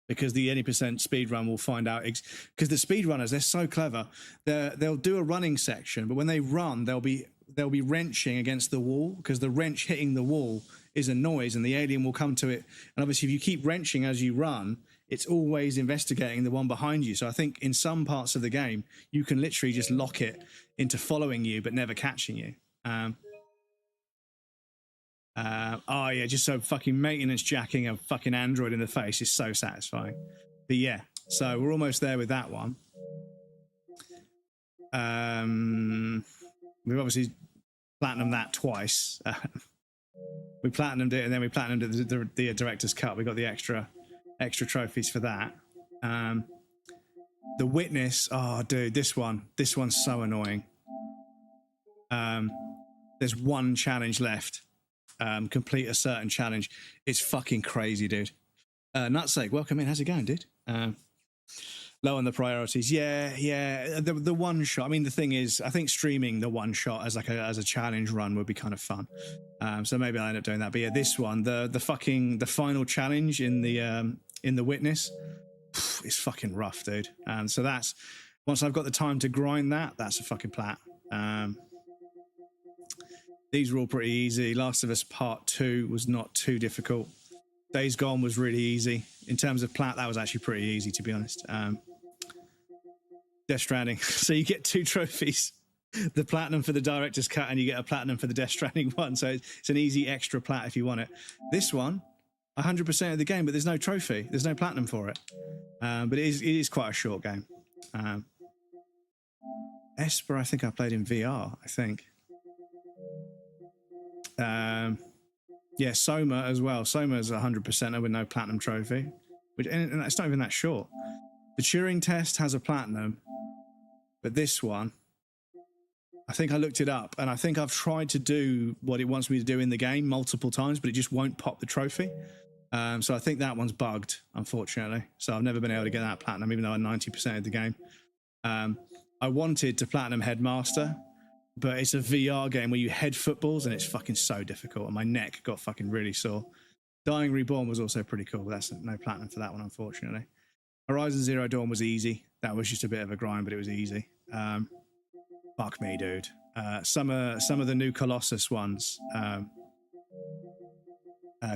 because the any percent speed run will find out. Because the speedrunners, they're so clever. They'll do a running section, but when they run, they'll be wrenching against the wall, because the wrench hitting the wall is a noise, and the alien will come to it. And obviously, if you keep wrenching as you run, it's always investigating the one behind you. So I think in some parts of the game, you can literally just lock it into following you, but never catching you. Oh yeah, just so fucking maintenance jacking a fucking android in the face is so satisfying. But yeah, so we're almost there with that one. We've obviously platinumed that twice. We platinumed it, and then we platinumed the director's cut. We got the extra trophies for that. The Witness. Oh, dude, this one's so annoying. There's one challenge left. Complete a certain challenge. It's fucking crazy, dude. Nutsake, welcome in. How's it going, dude? Low on the priorities. Yeah. The one shot. I mean, the thing is, I think streaming the one shot as a challenge run would be kind of fun. So maybe I'll end up doing that. But yeah, this one, the final challenge in the Witness, is fucking rough, dude. So that's, once I've got the time to grind that's a fucking plat. These were all pretty easy. Last of Us Part 2 was not too difficult. Days Gone was really easy. In terms of plat, that was actually pretty easy, to be honest. Death Stranding. So you get 2 trophies. The platinum for the director's cut, and you get a platinum for the Death Stranding one. So it's an easy extra plat if you want it. This one, 100% of the game, but there's no trophy. There's no platinum for it. But it is quite a short game. Esper, I think I played in VR, I think. Yeah, Soma as well. Soma's 100% with no platinum trophy, and it's not even that short. The Turing test has a platinum, but this one, I think I looked it up, and I think I've tried to do what it wants me to do in the game multiple times, but it just won't pop the trophy. So I think that one's bugged, unfortunately. So I've never been able to get that platinum, even though I'm 90% of the game. I wanted to platinum Headmaster, but it's a VR game where you head footballs, and it's fucking so difficult, and my neck got fucking really sore. Dying Reborn was also pretty cool, but that's no platinum for that one, unfortunately. Horizon Zero Dawn was easy. That was just a bit of a grind, but it was easy. Fuck me, dude. Some of the new Colossus ones.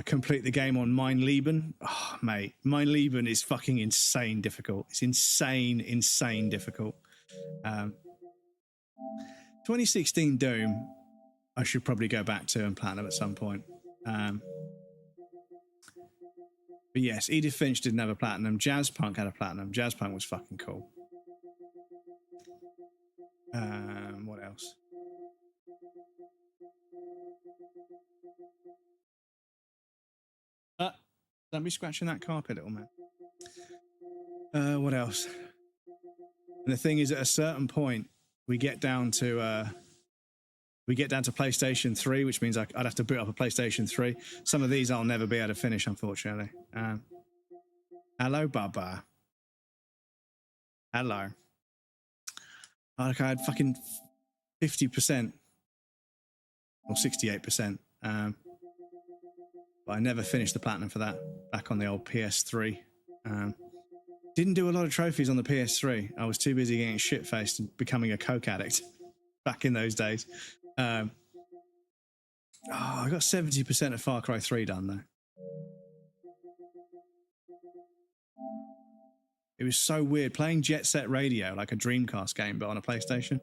Complete the game on Mein Leben. Oh, mate. Mein Leben is fucking insane difficult. It's insane difficult. 2016 Doom, I should probably go back to and platinum at some point. But yes, Edith Finch didn't have a platinum. Jazzpunk had a platinum. Jazzpunk was fucking cool. What else? Don't be scratching that carpet, little man. What else? And the thing is, at a certain point, we get down to PlayStation 3, which means I'd have to boot up a PlayStation 3. Some of these I'll never be able to finish, unfortunately. Hello, Baba. Hello. Like I had fucking 50% or 68%. But I never finished the platinum for that back on the old PS3. Didn't do a lot of trophies on the PS3. I was too busy getting shit-faced and becoming a coke addict back in those days. I got 70% of Far Cry 3 done, though. It was so weird. Playing Jet Set Radio, like a Dreamcast game, but on a PlayStation,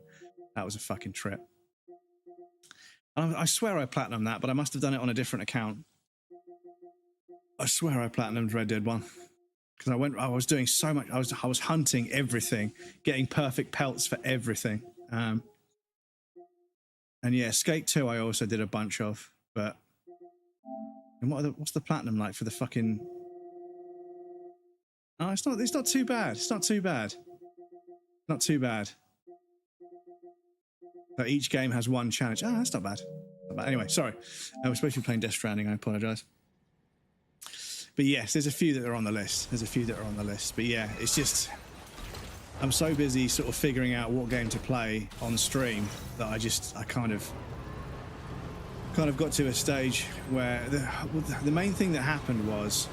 that was a fucking trip. I swear I platinumed that, but I must have done it on a different account. I swear I platinumed Red Dead 1. Because I was doing so much. I was hunting everything, getting perfect pelts for everything. And yeah, Skate 2 I also did a bunch of. But and what's the platinum like for the fucking? Oh, it's not too bad. It's not too bad. Not too bad. But each game has one challenge. Oh, that's not bad. Not bad. Anyway, sorry. We're supposed to be playing Death Stranding. I apologise. But yes, there's a few that are on the list. But yeah, it's just I'm so busy sort of figuring out what game to play on stream that I kind of got to a stage where the main thing that happened was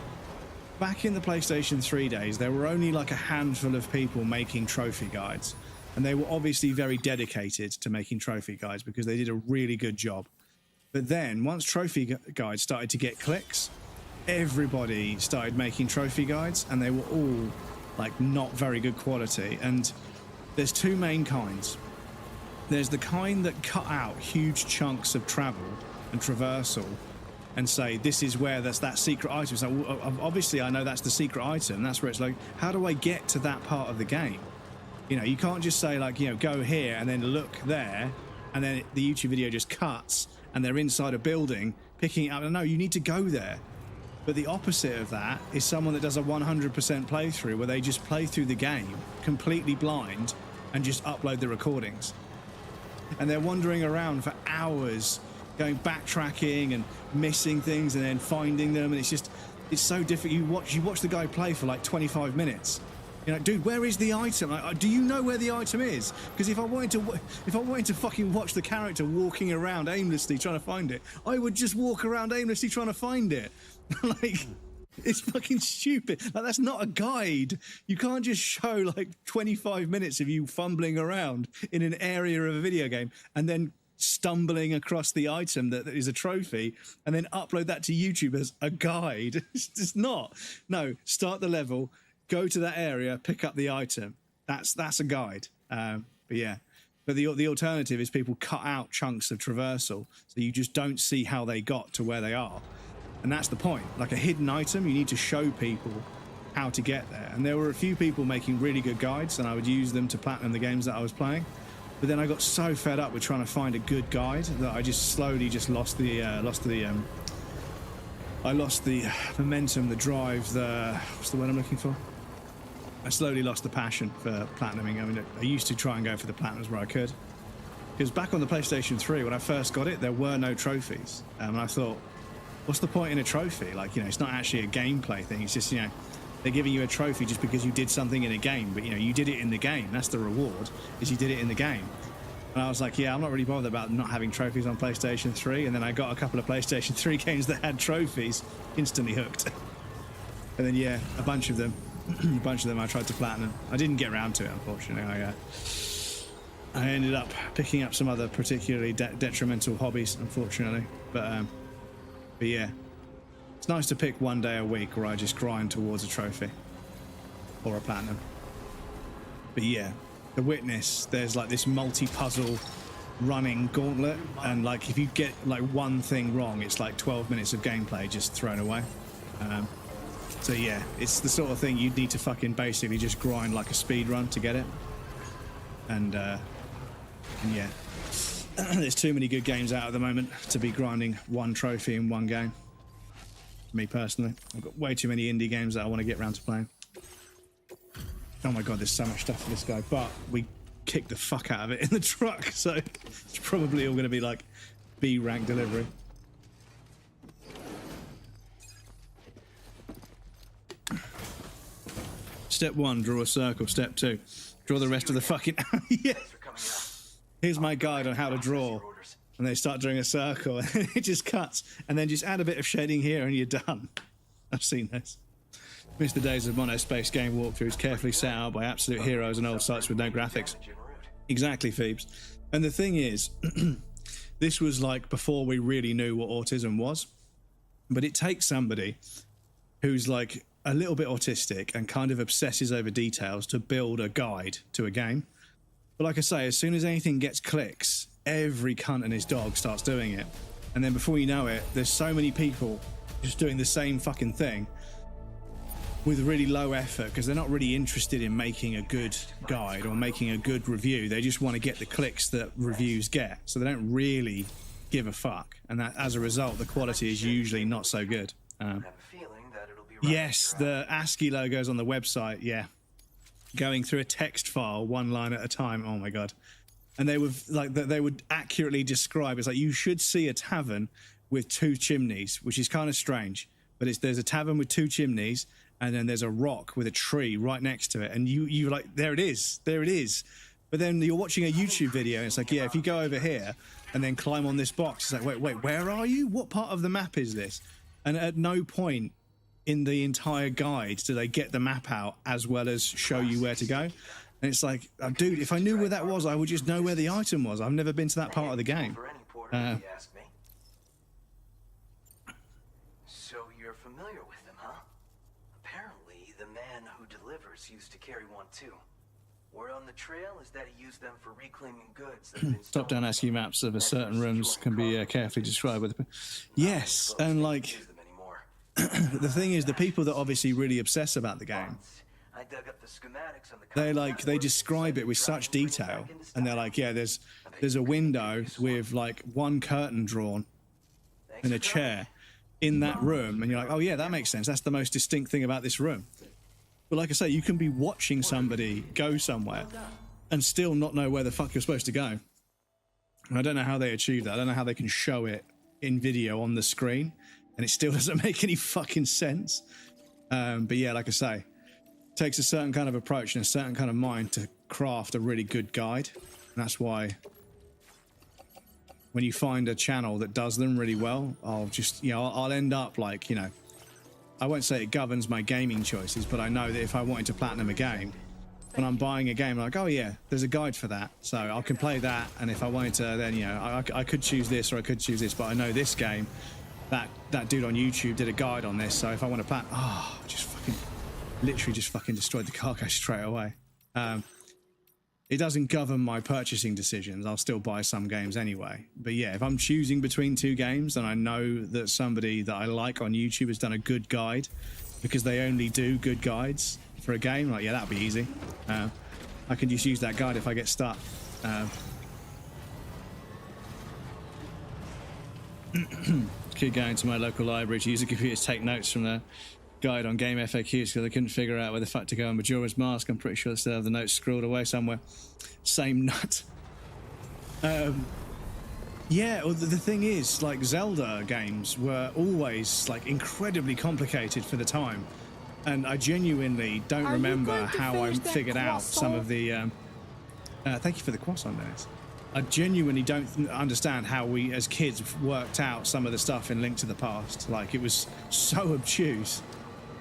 back in the PlayStation 3 days, there were only like a handful of people making trophy guides. And they were obviously very dedicated to making trophy guides because they did a really good job. But then once trophy guides started to get clicks, everybody started making trophy guides and they were all like not very good quality. And there's two main kinds. There's the kind that cut out huge chunks of travel and traversal and say, this is where that's that secret item. So obviously I know that's the secret item. That's where it's like, how do I get to that part of the game? You know, you can't just say like, you know, go here and then look there and then the YouTube video just cuts and they're inside a building picking it up. No, you need to go there. But the opposite of that is someone that does a 100% playthrough where they just play through the game completely blind and just upload the recordings. And they're wandering around for hours going backtracking and missing things and then finding them, and it's so difficult. You watch the guy play for like 25 minutes. You're like, dude, where is the item? Like, do you know where the item is? Because if I wanted to fucking watch the character walking around aimlessly trying to find it, I would just walk around aimlessly trying to find it. Like, it's fucking stupid. Like, that's not a guide. You can't just show like 25 minutes of you fumbling around in an area of a video game and then stumbling across the item that is a trophy and then upload that to YouTube as a guide. It's just not. No, start the level, go to that area, pick up the item. That's a guide. But yeah, but the alternative is people cut out chunks of traversal so you just don't see how they got to where they are. And that's the point. Like a hidden item, you need to show people how to get there. And there were a few people making really good guides and I would use them to platinum the games that I was playing. But then I got so fed up with trying to find a good guide that I just slowly lost the momentum, the drive, what's the word I'm looking for? I slowly lost the passion for platinuming. I mean, I used to try and go for the platinums where I could. Because back on the PlayStation 3, when I first got it, there were no trophies. And I thought, what's the point in a trophy? Like, you know, it's not actually a gameplay thing. It's just, you know, they're giving you a trophy just because you did something in a game, but you know, you did it in the game. That's the reward, is you did it in the game. And I was like, yeah, I'm not really bothered about not having trophies on PlayStation 3. And then I got a couple of PlayStation 3 games that had trophies, instantly hooked. And then, yeah, a bunch of them I tried to platinum. I didn't get around to it, unfortunately. I ended up picking up some other particularly detrimental hobbies, unfortunately. But yeah. It's nice to pick one day a week where I just grind towards a trophy or a platinum. But yeah, The Witness, there's like this multi-puzzle running gauntlet, and like if you get like one thing wrong, it's like 12 minutes of gameplay just thrown away. So yeah, it's the sort of thing you'd need to fucking basically just grind like a speed run to get it. And yeah, there's too many good games out at the moment to be grinding one trophy in one game. Me personally, I've got way too many indie games that I want to get around to playing. Oh my god, there's so much stuff for this guy, but we kicked the fuck out of it in the truck, so it's probably all going to be like B rank delivery. Step 1, draw a circle. Step 2, draw the rest of the fucking... Yeah. Here's my guide on how to draw. And they start drawing a circle, and it just cuts. And then just add a bit of shading here, and you're done. I've seen this. Miss the days of mono-space game walkthroughs carefully set out by absolute heroes and old sites with no graphics. Exactly, Phoebes. And the thing is, this was like before we really knew what autism was. But it takes somebody who's like a little bit autistic and kind of obsesses over details to build a guide to a game. But like I say, as soon as anything gets clicks, every cunt and his dog starts doing it. And then before you know it, there's so many people just doing the same fucking thing with really low effort because they're not really interested in making a good guide or making a good review. They just want to get the clicks that reviews get. So they don't really give a fuck. And that, as a result, the quality is usually not so good. Yes, the ASCII logos on the website, yeah. Going through a text file one line at a time. Oh my God. And they would like they would accurately describe, it's like you should see a tavern with 2 chimneys, which is kind of strange. But there's a tavern with 2 chimneys, and then there's a rock with a tree right next to it. And you like, there it is. But then you're watching a YouTube video, and it's like, yeah, if you go over here and then climb on this box, it's like, wait, where are you? What part of the map is this? And at no point in the entire guide do they get the map out as well as show you where to go. And it's like, dude, if I knew where that was, I would just know where the item was. I've never been to that part of the game. So you're familiar with them, huh? Apparently, the man who delivers used to carry one too. Word on the trail is that he used them for reclaiming goods that have been stolen. Top-down ASCII maps of a certain rooms can be carefully described with... Yes, and like... the thing is, the people that obviously really obsess about the game, they describe it with such detail, and they're like, yeah, there's a window with like 1 curtain drawn and a chair in that room, and you're like, oh yeah, that makes sense. That's the most distinct thing about this room. But like I say, you can be watching somebody go somewhere and still not know where the fuck you're supposed to go. And I don't know how they achieve that. I don't know how they can show it in video on the screen, and it still doesn't make any fucking sense. But yeah, like I say, it takes a certain kind of approach and a certain kind of mind to craft a really good guide. And that's why when you find a channel that does them really well, I'll just, I'll end up like, I won't say it governs my gaming choices, but I know that if I wanted to platinum a game, when I'm buying a game, I'm like, oh yeah, there's a guide for that. So I can play that. And if I wanted to, then, I could choose this or I could choose this, but I know this game, that dude on YouTube did a guide on this, so if I want to plan, literally just fucking destroyed the cargo straight away. It doesn't govern my purchasing decisions. I'll still buy some games anyway. But yeah, if I'm choosing between 2 games and I know that somebody that I like on YouTube has done a good guide, because they only do good guides for a game, like, yeah, that'll be easy. I can just use that guide if I get stuck. Keep going to my local library to use a computer to take notes from the guide on game FAQs because I couldn't figure out where the fuck to go on Majora's Mask. I'm pretty sure I still have the notes scrawled away somewhere. Same nut. Yeah, well, the thing is, like, Zelda games were always like incredibly complicated for the time, and I genuinely don't remember how I figured out some of the thank you for the croissant, Dennis. I genuinely don't understand how we as kids worked out some of the stuff in Link to the Past. Like, it was so obtuse.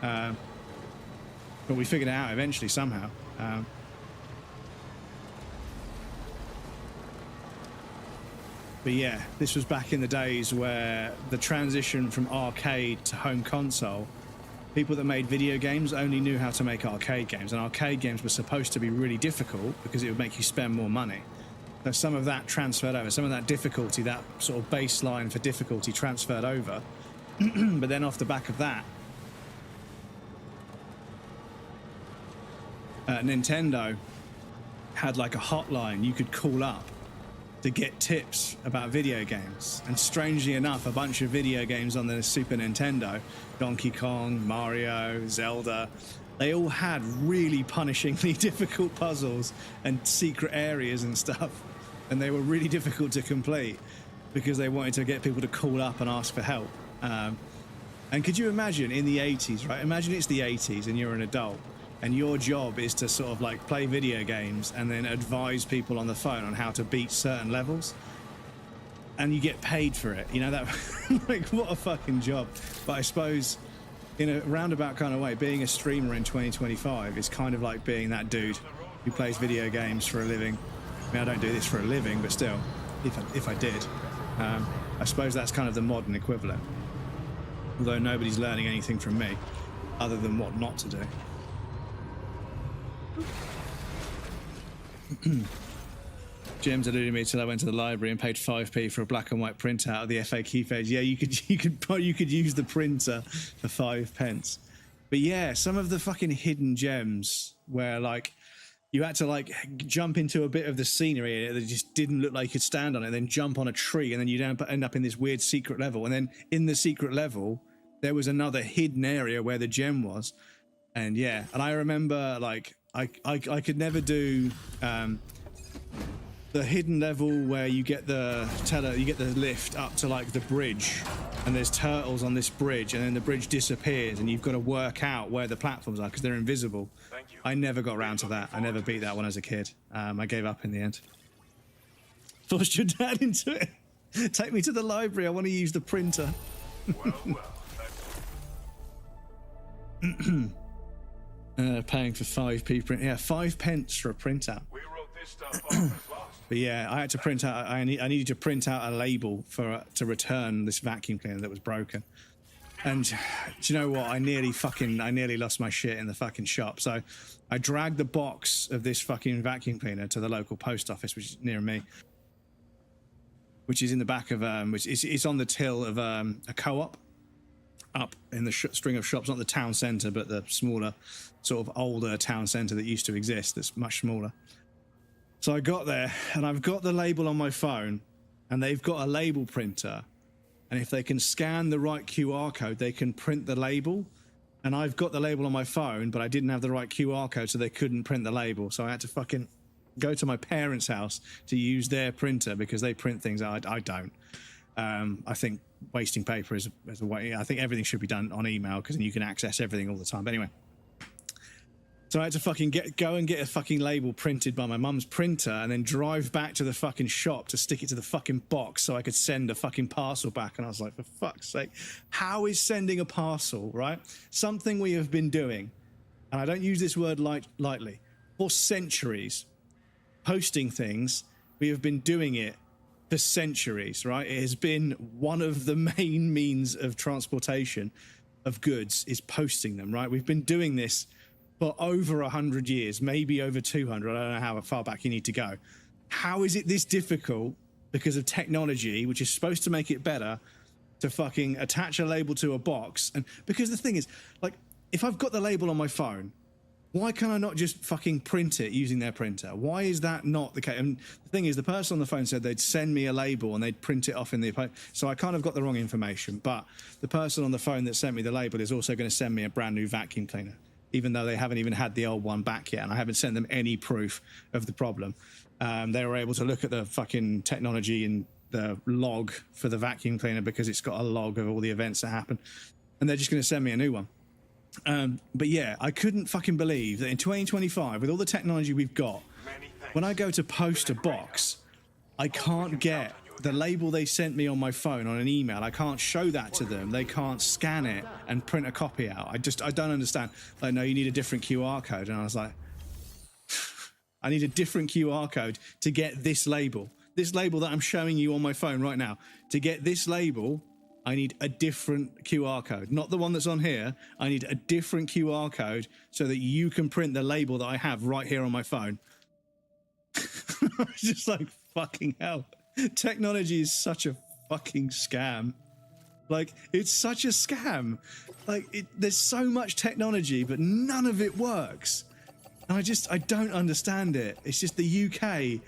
But we figured it out eventually somehow. But yeah, this was back in the days where the transition from arcade to home console, people that made video games only knew how to make arcade games, and arcade games were supposed to be really difficult because it would make you spend more money. So some of that transferred over, some of that difficulty, that sort of baseline for difficulty transferred over. But then off the back of that, Nintendo had like a hotline you could call up to get tips about video games. And strangely enough, a bunch of video games on the Super Nintendo, Donkey Kong, Mario, Zelda, they all had really punishingly difficult puzzles and secret areas and stuff. And they were really difficult to complete because they wanted to get people to call up and ask for help. And could you imagine in the 80s, right? Imagine it's the 80s and you're an adult and your job is to sort of like play video games and then advise people on the phone on how to beat certain levels, and you get paid for it, you know, that like what a fucking job. But I suppose in a roundabout kind of way, being a streamer in 2025 is kind of like being that dude who plays video games for a living. I mean, I don't do this for a living, but still, if I did, I suppose that's kind of the modern equivalent. Although nobody's learning anything from me other than what not to do. Jim's eluded me till I went to the library and paid 5p for a black and white printout of the FAQ page. Yeah, you could use the printer for 5 pence. But yeah, some of the fucking hidden gems where like you had to like jump into a bit of the scenery that just didn't look like you could stand on it, then jump on a tree, and then you'd end up in this weird secret level. And then in the secret level, there was another hidden area where the gem was. And yeah, and I remember like I could never do the hidden level where you get the lift up to like the bridge, and there's turtles on this bridge, and then the bridge disappears, and you've got to work out where the platforms are because they're invisible. I never got around to that. I never beat that one as a kid. I gave up in the end. Forced your dad into it. Take me to the library. I want to use the printer. Paying for 5p print. Yeah, 5 pence for a printout. We wrote this stuff off as lost. But yeah, I had to print out. I needed to print out a label for to return this vacuum cleaner that was broken. And do you know what? I nearly lost my shit in the fucking shop. So I dragged the box of this fucking vacuum cleaner to the local post office, which is near me, which is in the back of it's on the till of a co-op up in the string of shops, not the town centre, but the smaller, sort of older town centre that used to exist. That's much smaller. So I got there, and I've got the label on my phone, and they've got a label printer. And if they can scan the right QR code, they can print the label. And I've got the label on my phone, but I didn't have the right QR code, so they couldn't print the label. So I had to fucking go to my parents' house to use their printer because they print things I don't. I think wasting paper is a way. I think everything should be done on email because then you can access everything all the time. But anyway. So I had to fucking go and get a fucking label printed by my mum's printer and then drive back to the fucking shop to stick it to the fucking box so I could send a fucking parcel back. And I was like, for fuck's sake, how is sending a parcel, right? Something we have been doing, and I don't use this word lightly, for centuries. Posting things, we have been doing it for centuries, right? It has been one of the main means of transportation of goods is posting them, right? We've been doing this for over 100 years, maybe over 200. I don't know how far back you need to go. How is it this difficult because of technology, which is supposed to make it better, to fucking attach a label to a box? And because the thing is, like, if I've got the label on my phone, why can I not just fucking print it using their printer? Why is that not the case? And the thing is, the person on the phone said they'd send me a label and they'd print it off in the... So I kind of got the wrong information. But the person on the phone that sent me the label is also going to send me a brand new vacuum cleaner, even though they haven't even had the old one back yet, and I haven't sent them any proof of the problem. They were able to look at the fucking technology and the log for the vacuum cleaner because it's got a log of all the events that happen, and they're just going to send me a new one. But yeah, I couldn't fucking believe that in 2025, with all the technology we've got, when I go to post a box, I can't get the label they sent me on my phone on an email. I can't show that to them. They can't scan it and print a copy out. I don't understand. Like, no, you need a different QR code. And I was like, I need a different QR code to get this label. This label that I'm showing you on my phone right now. To get this label, I need a different QR code. Not the one that's on here. I need a different QR code so that you can print the label that I have right here on my phone. I was just like, fucking hell. Technology is such a fucking scam. Like, it's such a scam. Like, there's so much technology, but none of it works. And I don't understand it. It's just the UK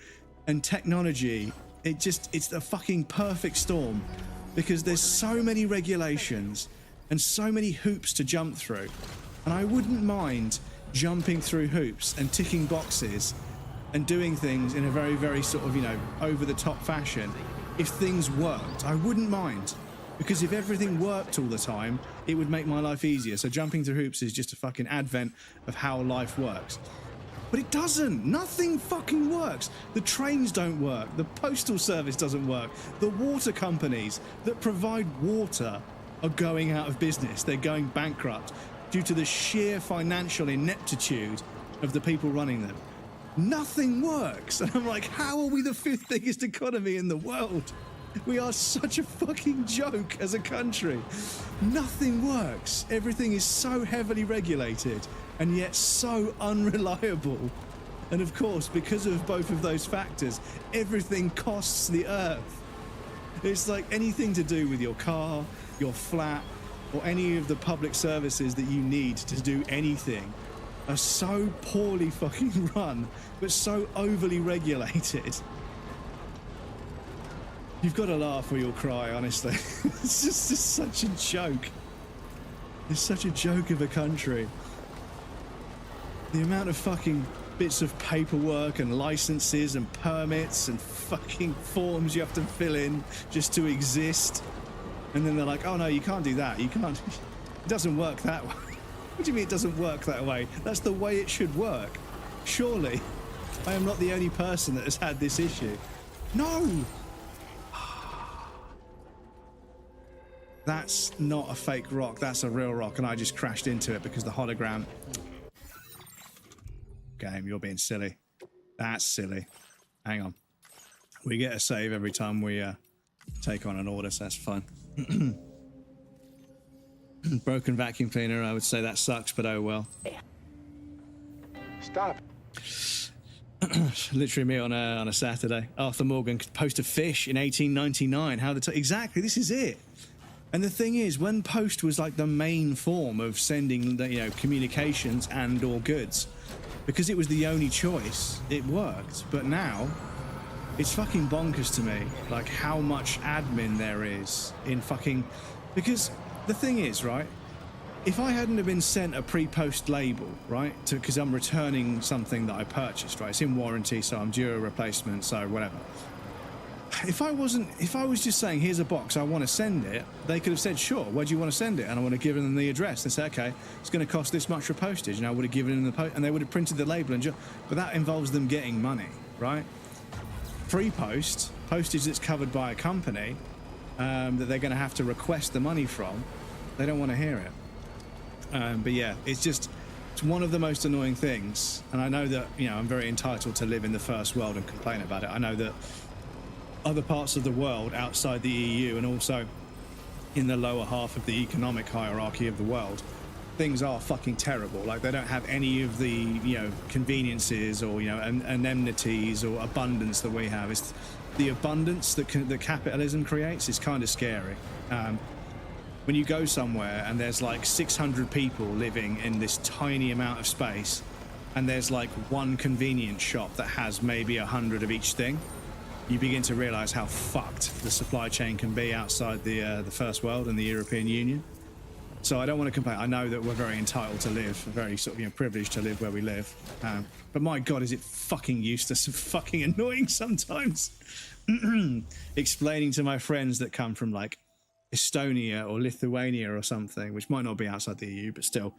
and technology. It's the fucking perfect storm because there's so many regulations and so many hoops to jump through. And I wouldn't mind jumping through hoops and ticking boxes and doing things in a very, very sort of, over-the-top fashion if things worked. I wouldn't mind, Because if everything worked all the time, it would make my life easier. So jumping through hoops is just a fucking advent of how life works. But it doesn't. Nothing fucking works. The trains don't work. The postal service doesn't work. The water companies that provide water are going out of business. They're going bankrupt due to the sheer financial ineptitude of the people running them. Nothing works. And I'm like, how are we the 5th biggest economy in the world? We are such a fucking joke as a country. Nothing works. Everything is so heavily regulated and yet so unreliable. And of course, because of both of those factors, everything costs the earth. It's like anything to do with your car, your flat, or any of the public services that you need to do anything are so poorly fucking run, but so overly regulated. You've got to laugh or you'll cry, honestly. It's just such a joke. It's such a joke of a country. The amount of fucking bits of paperwork and licenses and permits and fucking forms you have to fill in just to exist. And then they're like, oh no, you can't do that. You can't. It doesn't work that way. What do you mean it doesn't work that way? That's the way it should work. Surely. I am not the only person that has had this issue. No! That's not a fake rock, that's a real rock, and I just crashed into it because the hologram... Game, you're being silly. That's silly. Hang on. We get a save every time we take on an order, so that's fun. Broken vacuum cleaner, I would say that sucks, but oh well. Stop. Literally me on a Saturday. Arthur Morgan could post a fish in 1899. How exactly, this is it. And the thing is, when post was like the main form of sending, communications and or goods, because it was the only choice, it worked. But now, it's fucking bonkers to me, like how much admin there is in fucking... Because the thing is, right, if I hadn't have been sent a pre-post label, right, because I'm returning something that I purchased, right, it's in warranty, so I'm due a replacement, so whatever. If I was just saying, here's a box, I want to send it, they could have said, sure, where do you want to send it? And I would have given them the address. They say, okay, it's going to cost this much for postage. And I would have given them the post, and they would have printed the label. But that involves them getting money, right? Pre-post, postage that's covered by a company that they're going to have to request the money from, they don't want to hear it. But yeah, it's one of the most annoying things. And I know that, I'm very entitled to live in the first world and complain about it. I know that other parts of the world outside the EU and also in the lower half of the economic hierarchy of the world, things are fucking terrible. Like they don't have any of the, conveniences or, amenities or abundance that we have. It's the abundance that capitalism creates is kind of scary. When you go somewhere and there's like 600 people living in this tiny amount of space and there's like one convenience shop that has maybe 100 of each thing, you begin to realize how fucked the supply chain can be outside the first world and the European Union. So I don't want to complain. I know that we're very entitled to live, very sort of privileged to live where we live. But my God, is it fucking useless and fucking annoying sometimes. Explaining to my friends that come from like Estonia or Lithuania or something, which might not be outside the EU, but still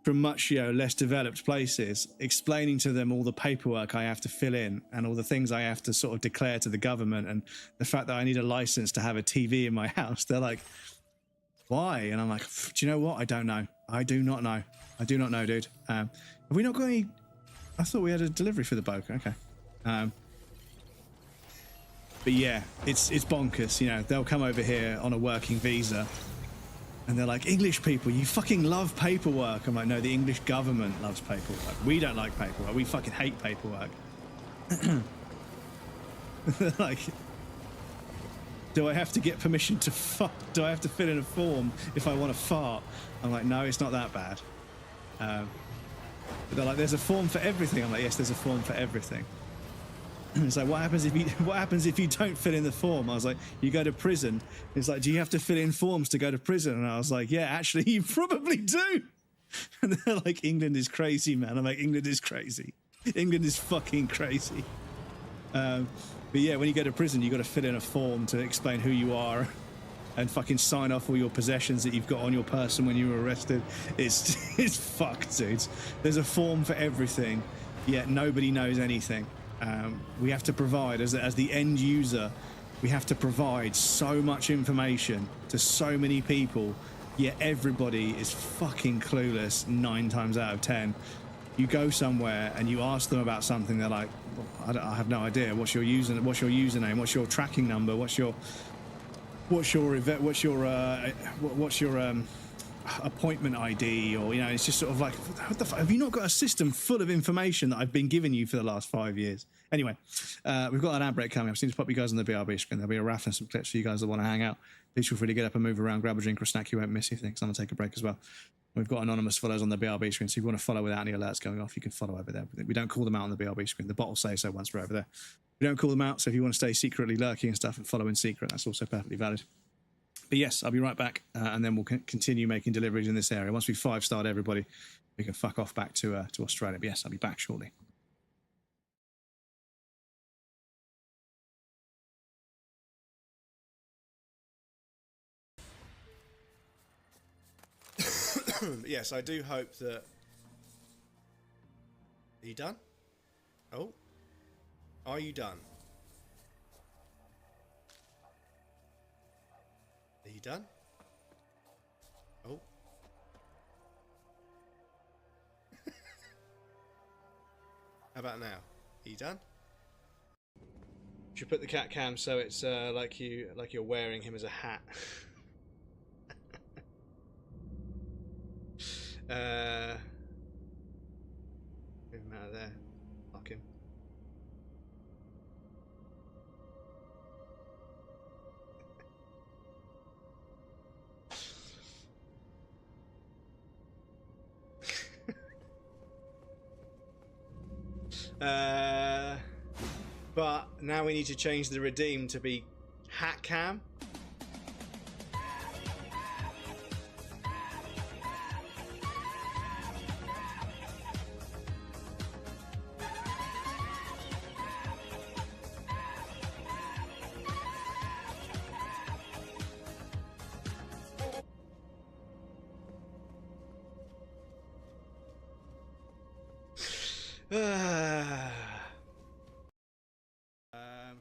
from much less developed places, explaining to them all the paperwork I have to fill in and all the things I have to sort of declare to the government and the fact that I need a license to have a TV in my house. They're like, why? And I'm like, do you know what? I don't know. I do not know. I do not know, dude. Have we not got any... I thought we had a delivery for the boat. Okay. But yeah, it's bonkers. They'll come over here on a working visa and they're like, English people, you fucking love paperwork. I'm like, no, the English government loves paperwork. We don't like paperwork. We fucking hate paperwork. Like, do I have to get permission to fart? Do I have to fill in a form if I want to fart? I'm like, no, it's not that bad. But they're like, there's a form for everything. I'm like, yes, there's a form for everything. It's like, what happens if you don't fill in the form? I was like, you go to prison. It's like, do you have to fill in forms to go to prison? And I was like, yeah, actually, you probably do. And they're like, England is crazy, man. I'm like, England is crazy. England is fucking crazy. But yeah, when you go to prison, you got to fill in a form to explain who you are and fucking sign off all your possessions that you've got on your person when you were arrested. It's fucked, dudes. There's a form for everything, yet nobody knows anything. We have to provide, as the end user, we have to provide so much information to so many people, yet everybody is fucking clueless 9 times out of 10. You go somewhere and you ask them about something, they're like, well, I have no idea. What's your username? What's your tracking number? What's your appointment ID? Or, you know, it's just sort of like, what the fuck? Have you not got a system full of information that I've been giving you for the last 5 years? Anyway, we've got an ad break coming. I've seen to pop you guys on the BRB screen. There'll be a raffle and some clips for you guys that want to hang out. Please feel free to get up and move around, grab a drink or a snack. You won't miss anything. I'm going to take a break as well. We've got anonymous follows on the BRB screen, so if you want to follow without any alerts going off, you can follow over there. We don't call them out on the BRB screen. The bot will say so once we're over there. We don't call them out, so if you want to stay secretly lurking and stuff and follow in secret, that's also perfectly valid. But yes, I'll be right back, and then we'll continue making deliveries in this area. Once we've 5-starred everybody, we can fuck off back to Australia. But yes, I'll be back shortly. Yes, I do hope that... Are you done? Oh. Are you done? Are you done? Oh. How about now? Are you done? Should put the cat cam so it's like you're wearing him as a hat. Move him out of there. Fuck him. But now we need to change the redeem to be hat cam.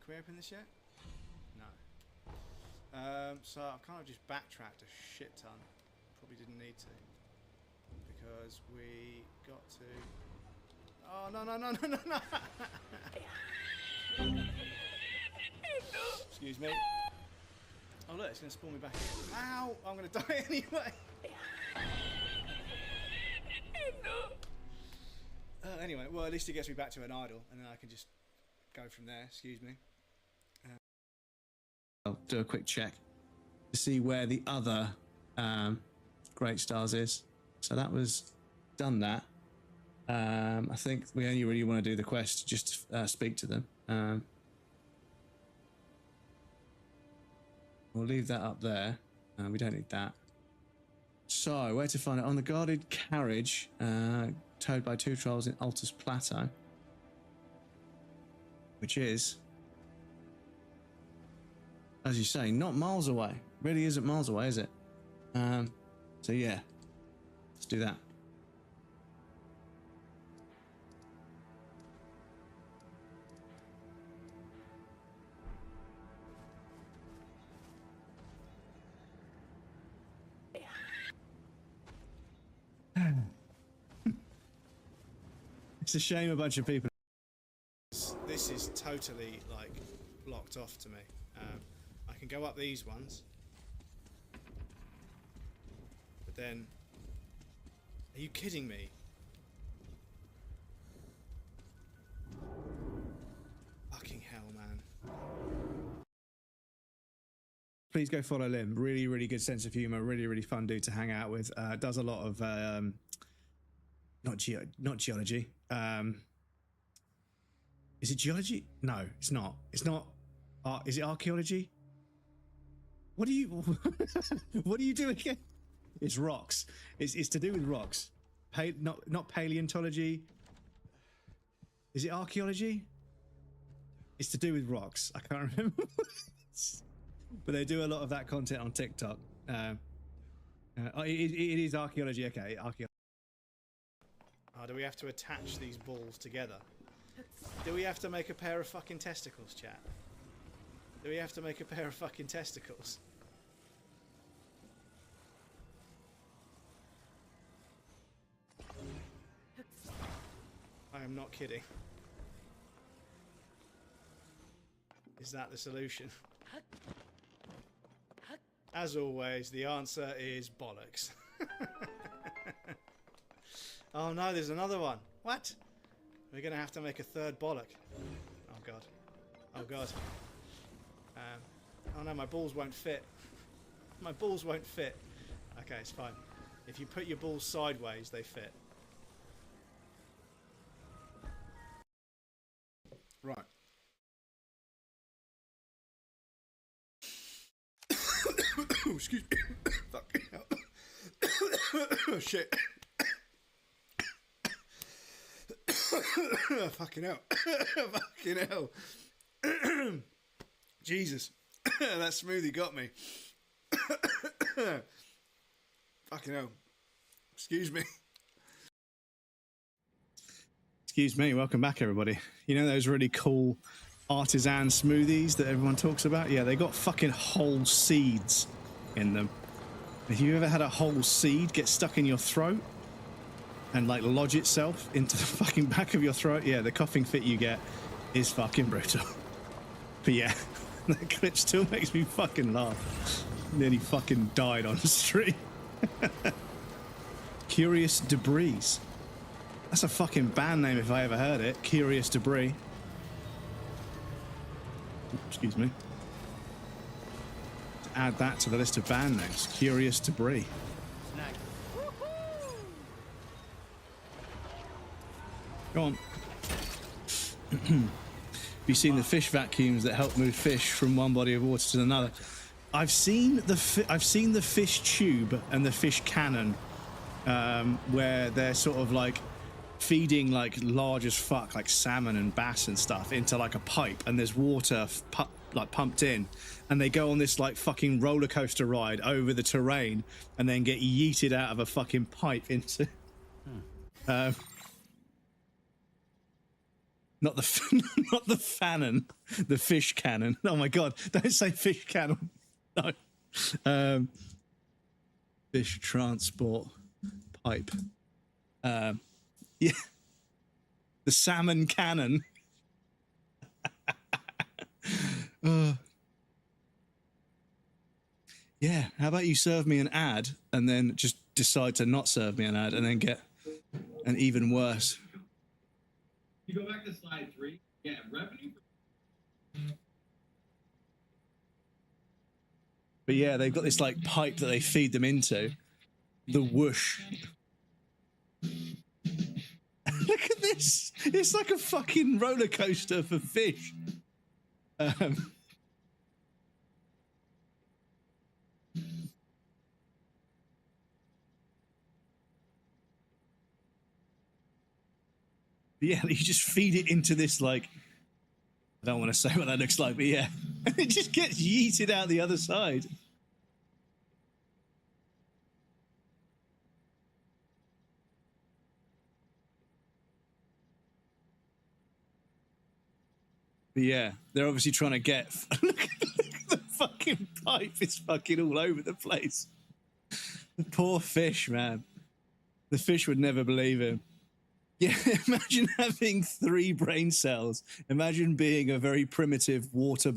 Can we open this yet? No. So I've kind of just backtracked a shit ton. Probably didn't need to. Because we got to... Oh, no. Excuse me. Oh, look, it's going to spawn me back in. Ow! I'm going to die anyway. Anyway, well, at least it gets me back to an idle, and then I can just go from there. Excuse me. I'll do a quick check to see where the other Great Stars is. So that was done that. I think we only really want to do the quest just to speak to them. We'll leave that up there. We don't need that. So, where to find it? On the guarded carriage, towed by 2 trolls in Altus Plateau. Which is, as you say, not miles away. Really isn't miles away, is it? So yeah, let's do that. It's a shame a bunch of people... This is totally, like, blocked off to me. I can go up these ones. But then... Are you kidding me? Fucking hell, man. Please go follow Lim. Really, really good sense of humour. Really, really fun dude to hang out with. Does a lot of... not geology. Is it geology? No, it's not. It's not. Is it archaeology? What do you? What do you do again? It's rocks. It's to do with rocks. Not paleontology. Is it archaeology? It's to do with rocks. I can't remember. But they do a lot of that content on TikTok. It is archaeology, okay? Archaeology. Oh, do we have to attach these balls together? Do we have to make a pair of fucking testicles, chat? Do we have to make a pair of fucking testicles? I am not kidding. Is that the solution? As always, the answer is bollocks. Oh no, there's another one. What? We're gonna have to make a third bollock. Oh god. Oh god. Oh no, my balls won't fit. My balls won't fit. Okay, it's fine. If you put your balls sideways, they fit. Right. Excuse me. Fucking hell. Oh shit. Fucking hell. Fucking hell. Jesus. That smoothie got me. Fucking hell. Excuse me. Excuse me. Welcome back, everybody. You know those really cool artisan smoothies that everyone talks about? Yeah, they got fucking whole seeds in them. Have you ever had a whole seed get stuck in your throat and like lodge itself into the fucking back of your throat? Yeah, the coughing fit you get is fucking brutal. But yeah, that clip still makes me fucking laugh. Nearly fucking died on the street. Curious Debris. That's a fucking band name if I ever heard it. Curious Debris. Excuse me. To add that to the list of band names. Curious Debris. Go on. Have you seen the fish vacuums that help move fish from one body of water to another? I've seen the fish tube and the fish cannon, where they're sort of like feeding like large as fuck, like salmon and bass and stuff, into like a pipe, and there's water like pumped in, and they go on this like fucking roller coaster ride over the terrain, and then get yeeted out of a fucking pipe into. Not the fannon, the fish cannon. Oh my god! Don't say fish cannon. No. Fish transport pipe. Yeah. The salmon cannon. Yeah. How about you serve me an ad and then just decide to not serve me an ad and then get an even worse. You go back to slide 3. Yeah, revenue. But yeah, they've got this like pipe that they feed them into. The whoosh. Look at this. It's like a fucking roller coaster for fish. Yeah, you just feed it into this, like, I don't want to say what that looks like, but yeah, it just gets yeeted out the other side. But yeah, they're obviously trying to get. Look at the fucking pipe is fucking all over the place. The poor fish, man. The fish would never believe him. Yeah, imagine having 3 brain cells. Imagine being a very primitive water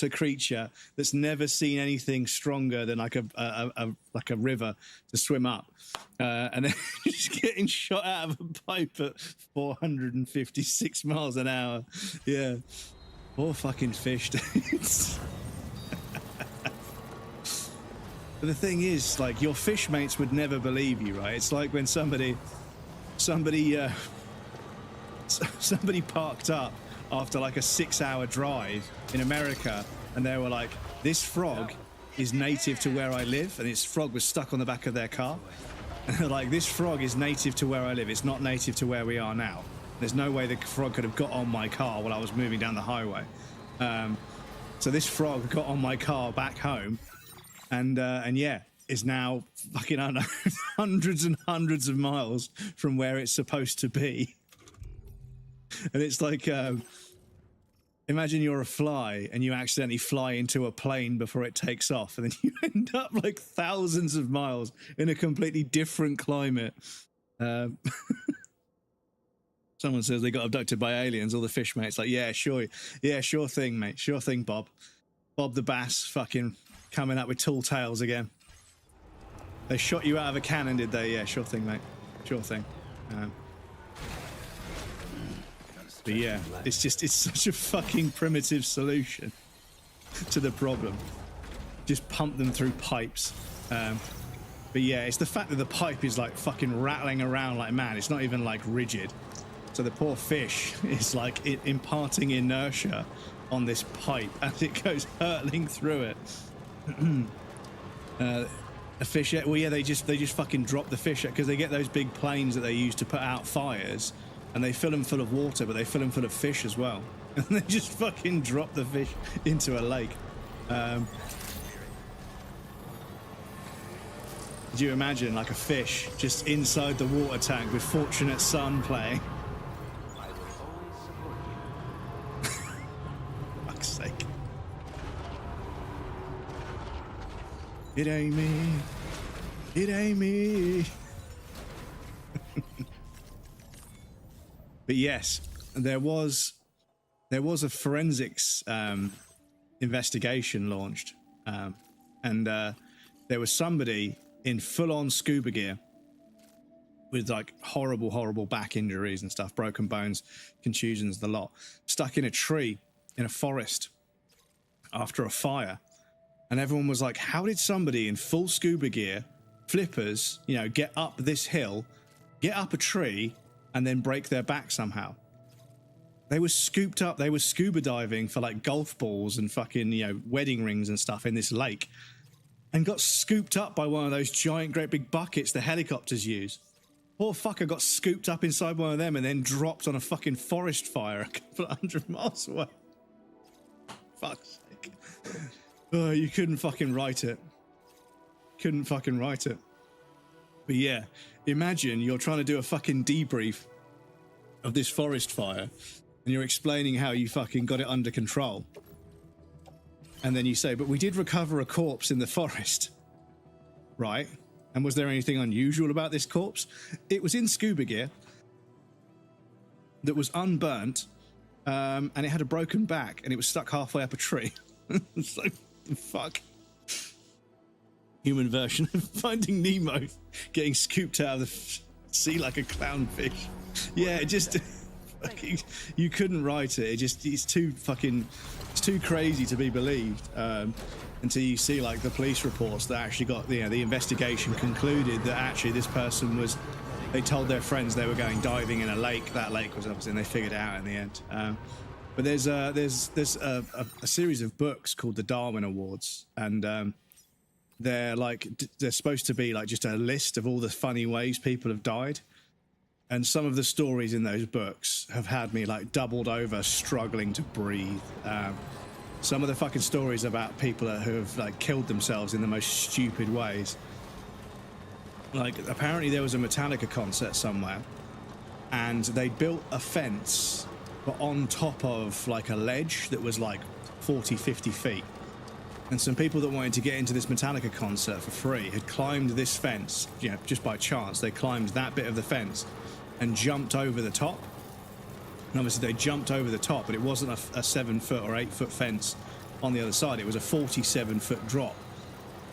creature that's never seen anything stronger than like a river to swim up, and then just getting shot out of a pipe at 456 miles an hour. Yeah, poor fucking fish, dudes. But the thing is, like, your fish mates would never believe you, right? It's like when somebody parked up after like a 6-hour drive in America, and they were like, this frog is native to where I live, and this frog was stuck on the back of their car, and they're like, this frog is native to where I live, it's not native to where we are now. There's no way the frog could have got on my car while I was moving down the highway. So this frog got on my car back home, and yeah, is now fucking, I don't know, hundreds and hundreds of miles from where it's supposed to be. And it's like, imagine you're a fly and you accidentally fly into a plane before it takes off, and then you end up like thousands of miles in a completely different climate. Someone says they got abducted by aliens. All the fish mates like, yeah, sure thing, mate, sure thing, Bob the bass, fucking coming up with tall tales again. They shot you out of a cannon, did they? Yeah, sure thing, mate, sure thing. But yeah, it's such a fucking primitive solution to the problem. Just pump them through pipes. But yeah, it's the fact that the pipe is like fucking rattling around like mad. It's not even like rigid. So the poor fish is like imparting inertia on this pipe as it goes hurtling through it. The fish, well, yeah, they just fucking drop the fish because they get those big planes that they use to put out fires, and they fill them full of water, but they fill them full of fish as well, and they just fucking drop the fish into a lake. Could you imagine like a fish just inside the water tank with Fortunate Son playing? Fuck's sake. It ain't me. It ain't me. But yes, there was a forensics investigation launched, and there was somebody in full-on scuba gear with like horrible back injuries and stuff, broken bones, contusions, the lot, stuck in a tree in a forest after a fire. And everyone was like, how did somebody in full scuba gear, flippers, you know, get up this hill, get up a tree, and then break their back somehow? They were scooped up. They were scuba diving for like golf balls and fucking, you know, wedding rings and stuff in this lake, and got scooped up by one of those giant, great big buckets the helicopters use. Poor fucker got scooped up inside one of them and then dropped on a fucking forest fire a couple of 100 miles away. Fuck's sake. Oh, you couldn't fucking write it. Couldn't fucking write it. But yeah, imagine you're trying to do a fucking debrief of this forest fire, and you're explaining how you fucking got it under control. And then you say, but we did recover a corpse in the forest. Right? And was there anything unusual about this corpse? It was in scuba gear that was unburnt, and it had a broken back, and it was stuck halfway up a tree. It's like, fuck. Human version of Finding Nemo, getting scooped out of the sea like a clownfish. Yeah, it just fucking, you couldn't write it. It's too crazy to be believed. Until you see like the police reports that actually got, you know, the investigation concluded that actually this person was, they told their friends they were going diving in a lake. That lake was obviously, and they figured it out in the end. But there's a series of books called the Darwin Awards, and they're supposed to be like just a list of all the funny ways people have died. And some of the stories in those books have had me like doubled over, struggling to breathe. Some of the fucking stories about people who have like killed themselves in the most stupid ways. Like apparently there was a Metallica concert somewhere, and they built a fence, but on top of like a ledge that was like 40, 50 feet. And some people that wanted to get into this Metallica concert for free had climbed this fence, you know, just by chance. They climbed that bit of the fence and jumped over the top. And obviously they jumped over the top, but it wasn't a 7 foot or 8 foot fence on the other side. It was a 47-foot drop.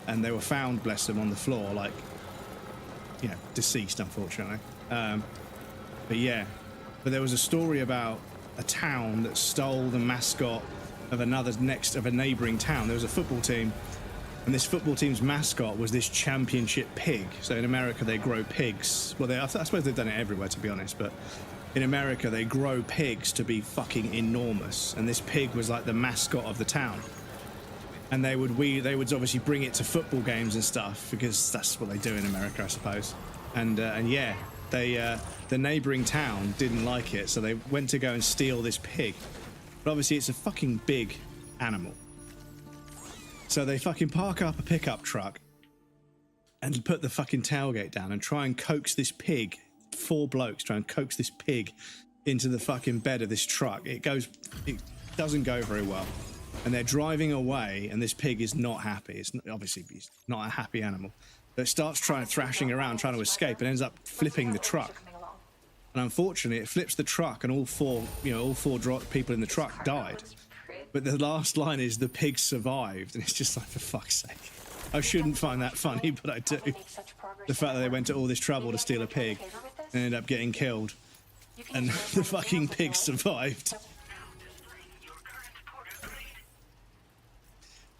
And they were found, bless them, on the floor, like, you know, deceased, unfortunately. But yeah, but there was a story about a town that stole the mascot of a neighboring town. There was a football team, and this football team's mascot was this championship pig. So in America they grow pigs. Well, I suppose they've done it everywhere, to be honest, but in America they grow pigs to be fucking enormous, and this pig was like the mascot of the town. And they would obviously bring it to football games and stuff, because that's what they do in America, I suppose. And yeah, the neighboring town didn't like it, so they went to go and steal this pig. But obviously it's a fucking big animal. So they fucking park up a pickup truck and put the fucking tailgate down and try and coax this pig. 4 blokes try and coax this pig into the fucking bed of this truck. It doesn't go very well. And they're driving away, and this pig is not happy. It's obviously he's not a happy animal. So it starts thrashing around, trying to escape, and ends up flipping the truck. And unfortunately, it flips the truck, and all four people in the truck died. But the last line is, the pig survived. And it's just like, for fuck's sake. I shouldn't find that funny, but I do. The fact that they went to all this trouble to steal a pig and ended up getting killed. And the fucking pig survived.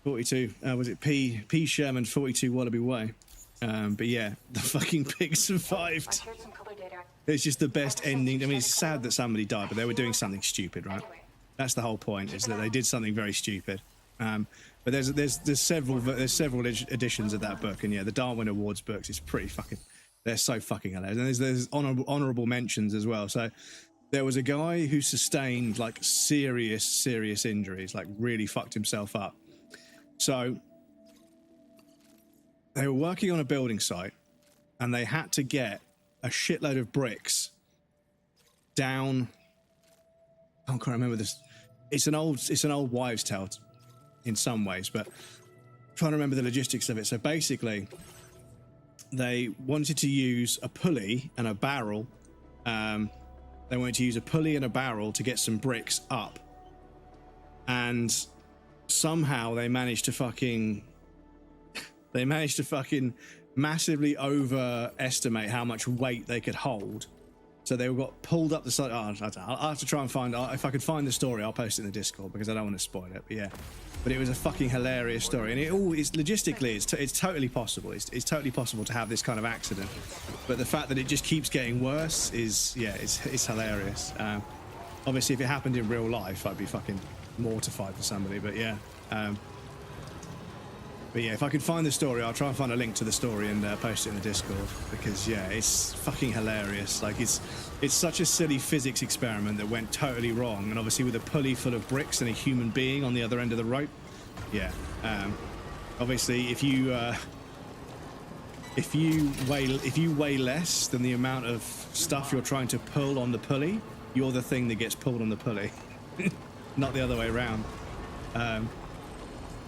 42, was it P. Sherman, 42 Wallaby Way. But yeah, the fucking pig survived. It's just the best ending. I mean, it's sad that somebody died, but they were doing something stupid, right? That's the whole point, is that they did something very stupid. But there's several editions of that book, and yeah, the Darwin Awards books is pretty fucking. They're so fucking hilarious, and there's honorable mentions as well. So there was a guy who sustained like serious injuries, like really fucked himself up. So they were working on a building site, and they had to get a shitload of bricks down. I can't remember this. It's an old wives' tale in some ways, but I'm trying to remember the logistics of it. So basically, they wanted to use a pulley and a barrel. They wanted to use a pulley and a barrel to get some bricks up, and somehow they managed to fucking massively overestimate how much weight they could hold. So they got pulled up the side. I'll have to try and find. If I could find the story, I'll post it in the Discord because I don't want to spoil it. But yeah, but it was a fucking hilarious story, and it's logistically, it's totally possible. It's totally possible to have this kind of accident, but the fact that it just keeps getting worse is, yeah, it's hilarious. Obviously, if it happened in real life, I'd be fucking mortified for somebody. But yeah. But yeah, if I could find the story, I'll try and find a link to the story and post it in the Discord, because yeah, it's fucking hilarious. Like it's such a silly physics experiment that went totally wrong, and obviously with a pulley full of bricks and a human being on the other end of the rope. Yeah. Obviously, if you weigh less than the amount of stuff you're trying to pull on the pulley, you're the thing that gets pulled on the pulley, not the other way around.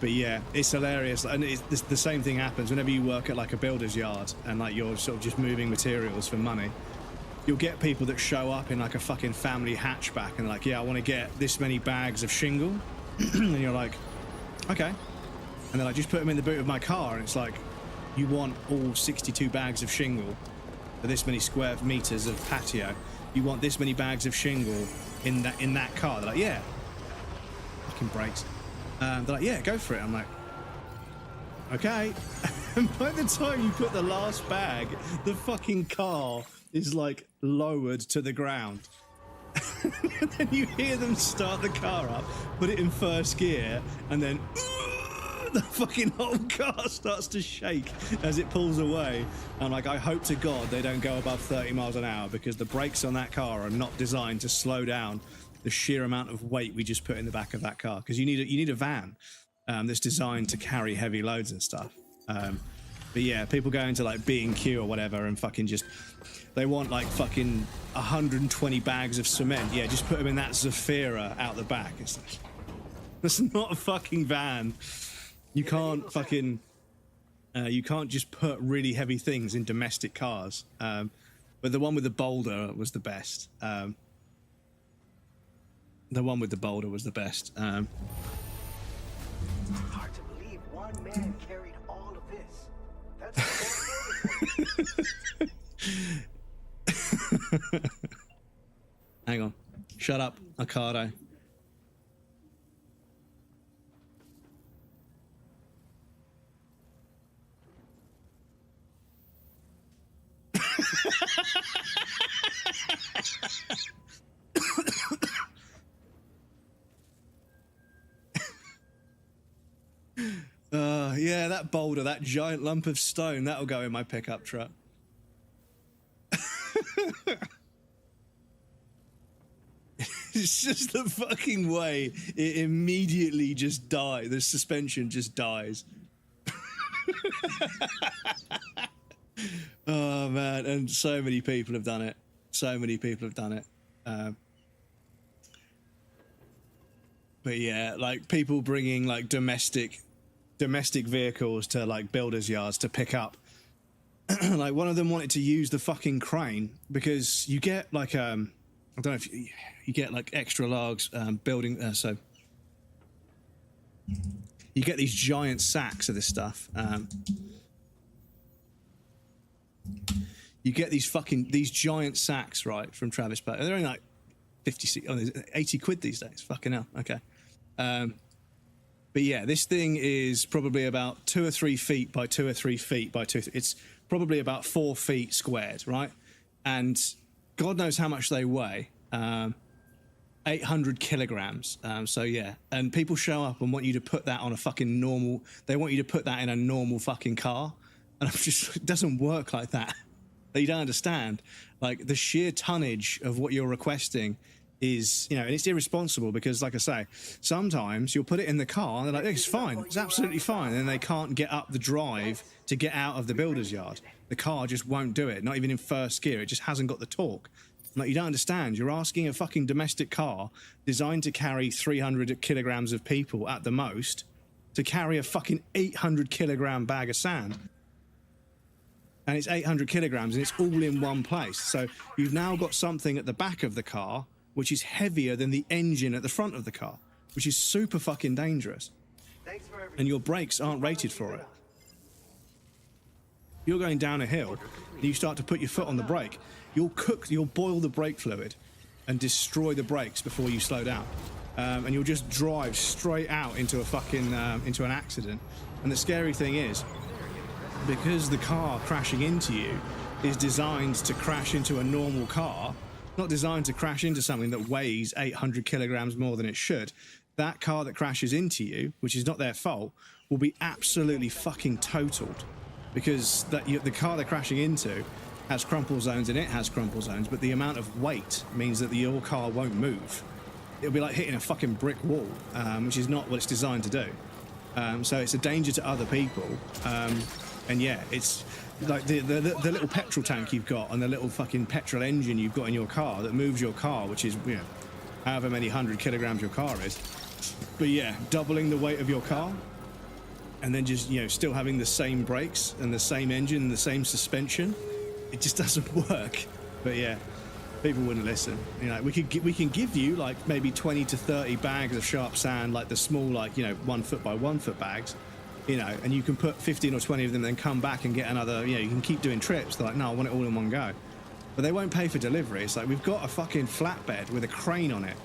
But yeah, it's hilarious, and the same thing happens whenever you work at like a builder's yard and like you're sort of just moving materials for money. You'll get people that show up in like a fucking family hatchback and like, yeah, I want to get this many bags of shingle. And you're like, okay. And then I just put them in the boot of my car, and it's like, you want all 62 bags of shingle for this many square meters of patio. You want this many bags of shingle in that car. They're like, yeah. Fucking brakes. They're like, yeah, go for it. I'm like, okay. And by the time you put the last bag, the fucking car is like lowered to the ground. And then you hear them start the car up, put it in first gear, and then the fucking whole car starts to shake as it pulls away. I'm like, I hope to God they don't go above 30 miles an hour, because the brakes on that car are not designed to slow down the sheer amount of weight we just put in the back of that car, because you need a van that's designed to carry heavy loads and stuff. But yeah, people go into like B&Q or whatever and fucking just, they want like fucking 120 bags of cement. Yeah, just put them in that Zafira out the back. It's like, that's not a fucking van. You can't fucking, you can't just put really heavy things in domestic cars. But the one with the boulder was the best. The one with the boulder was the best. Hard to believe one man carried all of this. That's Hang on. Shut up, Ocado. Yeah, that boulder, that giant lump of stone, that'll go in my pickup truck. It's just the fucking way it immediately just dies. The suspension just dies. Oh man, and so many people have done it. So many people have done it. But yeah, like people bringing like domestic vehicles to like builders' yards to pick up. Like one of them wanted to use the fucking crane because you get like I don't know if you get like extra large building so you get these giant sacks of this stuff. You get these giant sacks, right, from Travis Bay. They're only like 80 quid these days. Fucking hell. Okay. But yeah, this thing is probably about 2 or 3 feet by 2 or 3 feet by 2. It's probably about 4 feet squared, right? And God knows how much they weigh. 800 kilograms. So yeah, and people show up and want you to put that on a fucking normal. They want you to put that in a normal fucking car, and I'm just, it doesn't work like that. You don't understand. Like the sheer tonnage of what you're requesting is, you know, and it's irresponsible because, like I say, sometimes you'll put it in the car and they're like, it's fine, it's absolutely fine, and then they can't get up the drive to get out of the builder's yard. The car just won't do it, not even in first gear. It just hasn't got the torque. Like, you don't understand. You're asking a fucking domestic car designed to carry 300 kilograms of people at the most to carry a fucking 800 kilogram bag of sand. And it's 800 kilograms and it's all in one place. So you've now got something at the back of the car which is heavier than the engine at the front of the car, which is super fucking dangerous. And your brakes aren't rated for it. You're going down a hill and you start to put your foot on the brake. You'll boil the brake fluid and destroy the brakes before you slow down. And you'll just drive straight out into a fucking, into an accident. And the scary thing is, because the car crashing into you is designed to crash into a normal car, not designed to crash into something that weighs 800 kilograms more than it should, that car that crashes into you, which is not their fault, will be absolutely fucking totaled. Because the car they're crashing into has crumple zones and it has crumple zones, but the amount of weight means that your car won't move. It'll be like hitting a fucking brick wall, which is not what it's designed to do. So it's a danger to other people. And yeah, it's like the little petrol tank you've got and the little fucking petrol engine you've got in your car that moves your car, which is, you know, however many 100 kilograms your car is. But yeah, doubling the weight of your car and then just, you know, still having the same brakes and the same engine and the same suspension, it just doesn't work. But yeah, people wouldn't listen. You know, we can give you like maybe 20 to 30 bags of sharp sand, like the small, like, you know, 1 foot by 1 foot bags, you know, and you can put 15 or 20 of them, then come back and get another, you know, you can keep doing trips. They're like, no, I want it all in one go. But they won't pay for delivery. It's like, we've got a fucking flatbed with a crane on it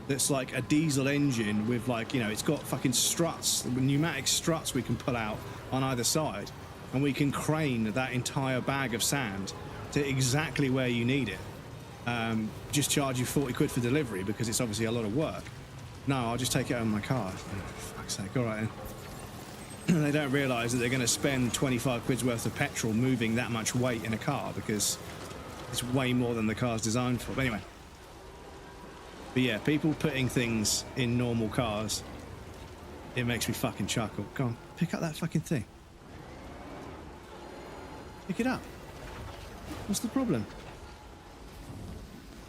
that's like a diesel engine with, like, you know, it's got fucking struts, pneumatic struts we can pull out on either side, and we can crane that entire bag of sand to exactly where you need it. Just charge you 40 quid for delivery because it's obviously a lot of work. No, I'll just take it out of my car. Oh, for fuck's sake, all right then. They don't realise that they're going to spend 25 quid's worth of petrol moving that much weight in a car because it's way more than the car's designed for. But anyway. But yeah, people putting things in normal cars, it makes me fucking chuckle. Go on, pick up that fucking thing. Pick it up. What's the problem?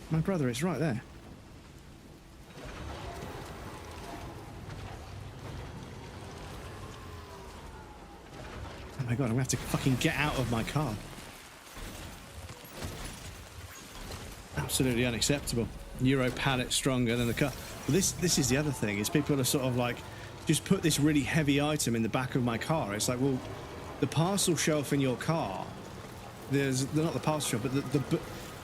My brother, it's right there. Oh my god, I'm gonna have to fucking get out of my car. Absolutely unacceptable. Euro pallet stronger than the car. Well, this is the other thing, is people are sort of like, just put this really heavy item in the back of my car. It's like, well, the parcel shelf in your car, not the parcel shelf, but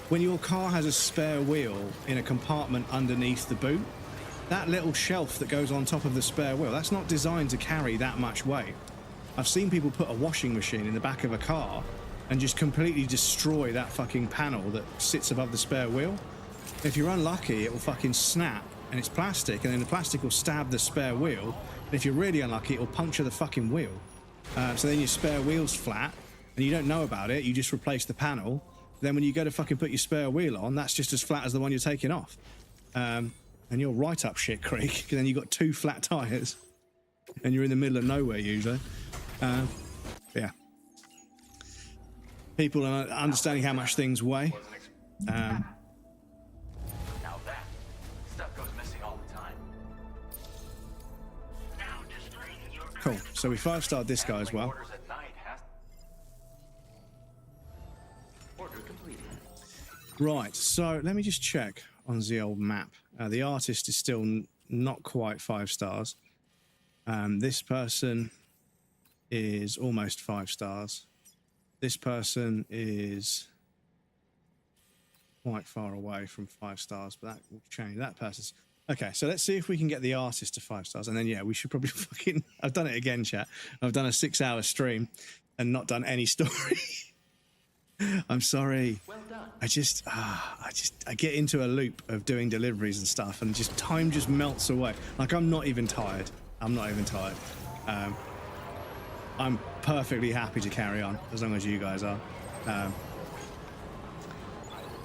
when your car has a spare wheel in a compartment underneath the boot, that little shelf that goes on top of the spare wheel, that's not designed to carry that much weight. I've seen people put a washing machine in the back of a car and just completely destroy that fucking panel that sits above the spare wheel. If you're unlucky, it will fucking snap, and it's plastic, and then the plastic will stab the spare wheel, and if you're really unlucky, it will puncture the fucking wheel. So then your spare wheel's flat, and you don't know about it, you just replace the panel. Then when you go to fucking put your spare wheel on, that's just as flat as the one you're taking off. and you're right up shit creek. And then you've got 2 flat tires, and you're in the middle of nowhere usually. Yeah. People are understanding how much things weigh. Now that stuff goes missing all the time. Cool. So we 5-starred this guy as well. Orders at night has order completed. Right. So let me just check on the old map. The artist is still not quite 5 stars. This person is almost 5 stars. This person is quite far away from 5 stars, but that will change. That person's okay. So let's see if we can get the artist to 5 stars, and then yeah, we should probably fucking. I've done it again, chat. I've done a 6-hour stream and not done any story. I'm sorry. Well done. I get into a loop of doing deliveries and stuff, and just time just melts away. Like I'm not even tired. I'm perfectly happy to carry on as long as you guys are.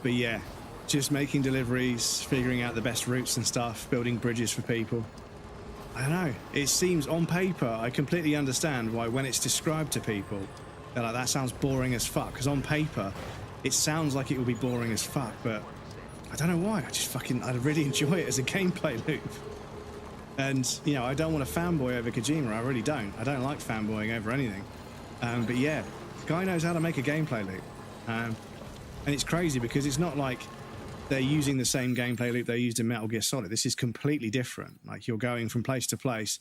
But yeah, just making deliveries, figuring out the best routes and stuff, building bridges for people. I don't know. It seems on paper, I completely understand why when it's described to people, they're like, that sounds boring as fuck. Because on paper, it sounds like it would be boring as fuck, but I don't know why. I really enjoy it as a gameplay loop. And, you know, I don't want to fanboy over Kojima. I really don't. I don't like fanboying over anything. But yeah, the guy knows how to make a gameplay loop. And it's crazy because it's not like they're using the same gameplay loop they used in Metal Gear Solid. This is completely different. Like, you're going from place to place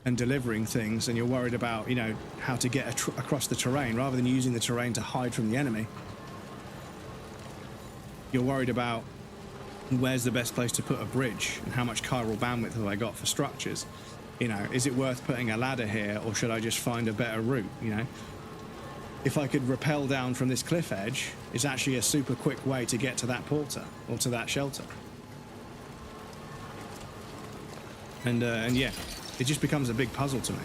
and delivering things, and you're worried about, you know, how to get across the terrain rather than using the terrain to hide from the enemy. You're worried about where's the best place to put a bridge and how much chiral bandwidth have I got for structures. You know, is it worth putting a ladder here, or should I just find a better route? You know, if I could rappel down from this cliff edge, it's actually a super quick way to get to that portal or to that shelter. And yeah, it just becomes a big puzzle to me.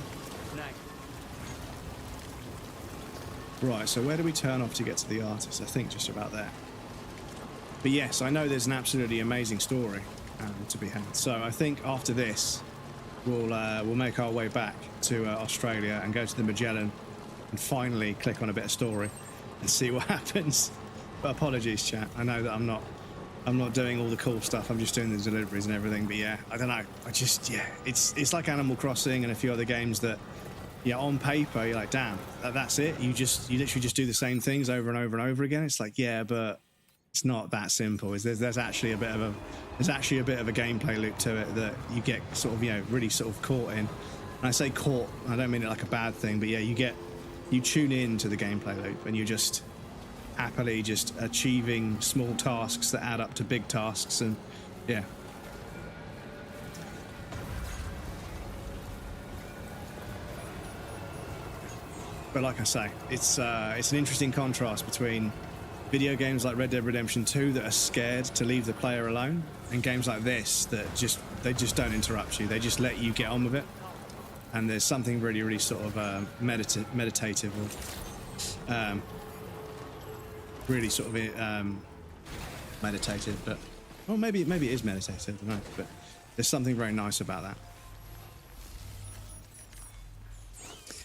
Right, so where do we turn off to get to the artist? I think just about there. But yes, I know there's an absolutely amazing story to be had. So I think after this, we'll make our way back to Australia and go to the Magellan and finally click on a bit of story and see what happens. But apologies, chat. I know that I'm not doing all the cool stuff. I'm just doing the deliveries and everything. But yeah, I don't know. It's like Animal Crossing and a few other games that, yeah, on paper you're like, damn, that's it. You literally just do the same things over and over and over again. It's like, yeah, but it's not that simple. There's actually a bit of a gameplay loop to it that you get sort of, you know, really sort of caught in. And I say caught, I don't mean it like a bad thing, but yeah, you tune in to the gameplay loop and you're just happily just achieving small tasks that add up to big tasks, and yeah. But like I say, it's an interesting contrast between video games like Red Dead Redemption 2 that are scared to leave the player alone, and games like this that they just don't interrupt you. They just let you get on with it. And there's something really, really sort of meditative, or really sort of meditative. But well, maybe it is meditative. I don't know, but there's something very nice about that.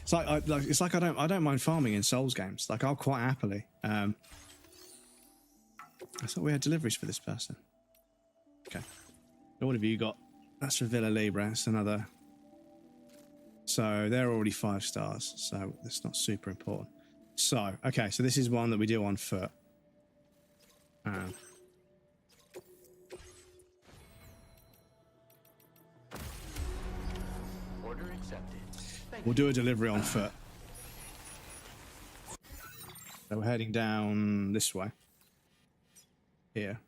It's like I don't mind farming in Souls games. Like, I'll quite happily. I thought we had deliveries for this person. Okay. What have you got? That's for Villa Libre. That's another. So they're already 5 stars. So that's not super important. So, okay. So this is one that we do on foot. Order accepted. We'll do a delivery on foot. So we're heading down this way. Here.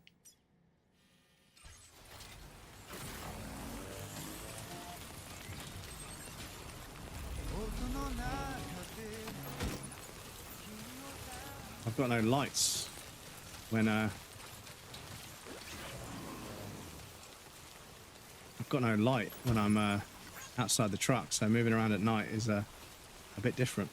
I've got no lights when I've got no light when I'm outside the truck, so moving around at night is a bit different.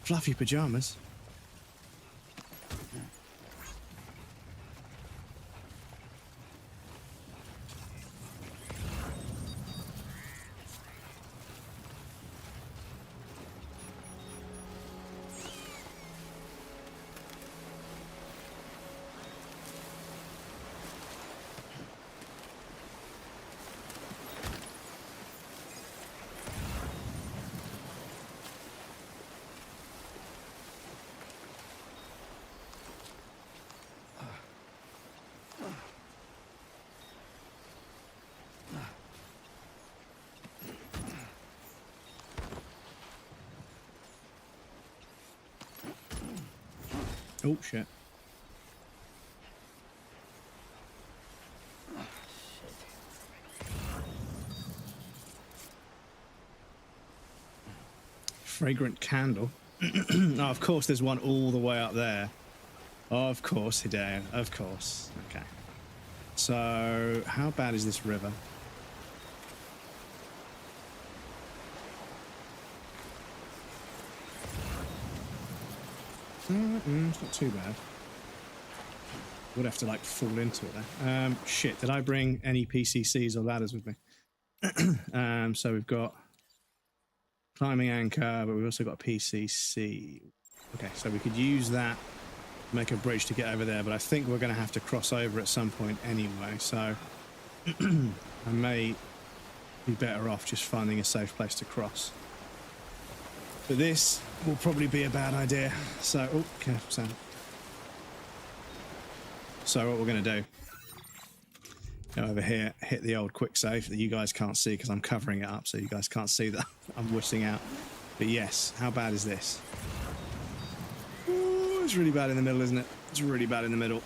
Fluffy pajamas. Oh shit. Fragrant candle. Oh, of course there's one all the way up there. Of course, Hideo. Of course. Okay. So, how bad is this river? It's not too bad. Would have to like fall into it there. Shit, did I bring any PCCs or ladders with me? So we've got climbing anchor, but we've also got a PCC. Okay, so we could use that to make a bridge to get over there, but I think we're going to have to cross over at some point anyway, so I may be better off just finding a safe place to cross. But this will probably be a bad idea. So, oh, careful, Sam. So what we're going to do, go over here, hit the old quick save that you guys can't see because I'm covering it up, so you guys can't see that I'm wussing out. But yes, how bad is this? Ooh, it's really bad in the middle, isn't it? It's really bad in the middle.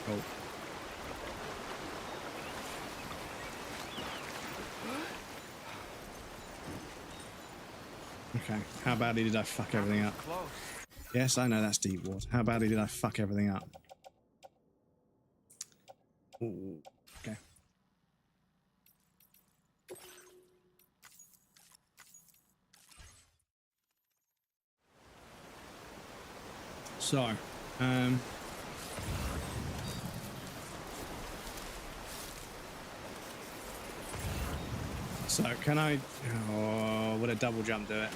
Oh. Okay, how badly did I fuck everything up? Yes, I know that's deep water. How badly did I fuck everything up? Ooh, okay. So, so can I, oh, would a double jump do it?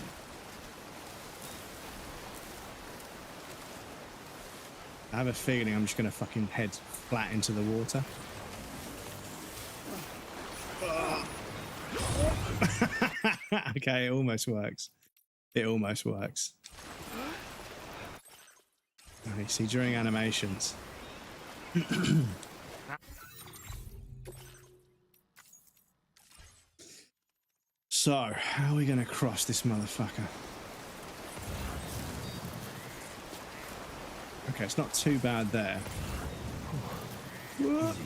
I have a feeling I'm just going to fucking head flat into the water. Okay, it almost works. It almost works. Okay, see, during animations. So, how are we going to cross this motherfucker? Okay, it's not too bad there.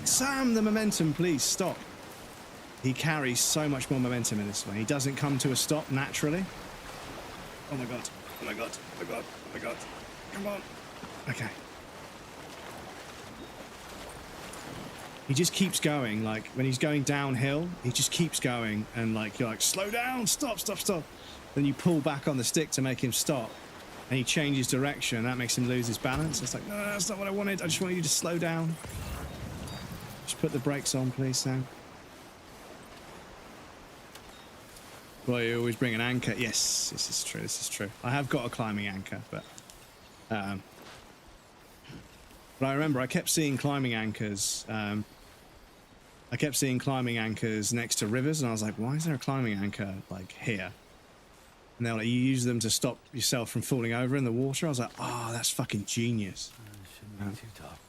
Sam, the momentum, please stop. He carries so much more momentum in this one. He doesn't come to a stop naturally. Oh my god. Oh my god. Oh my god. Oh my god. Come on. Okay. He just keeps going. Like, when he's going downhill, he just keeps going. And, like, you're like, slow down. Stop, stop, stop. Then you pull back on the stick to make him stop. And he changes direction. And that makes him lose his balance. It's like, no, that's not what I wanted. I just wanted you to slow down. Just put the brakes on, please, Sam. Well, you always bring an anchor. Yes, this is true. This is true. I have got a climbing anchor, but I remember I kept seeing climbing anchors. I kept seeing climbing anchors next to rivers, and I was like, "Why is there a climbing anchor like here?" And they're like, "You use them to stop yourself from falling over in the water." I was like, "Oh, that's fucking genius." Shouldn't be too tough.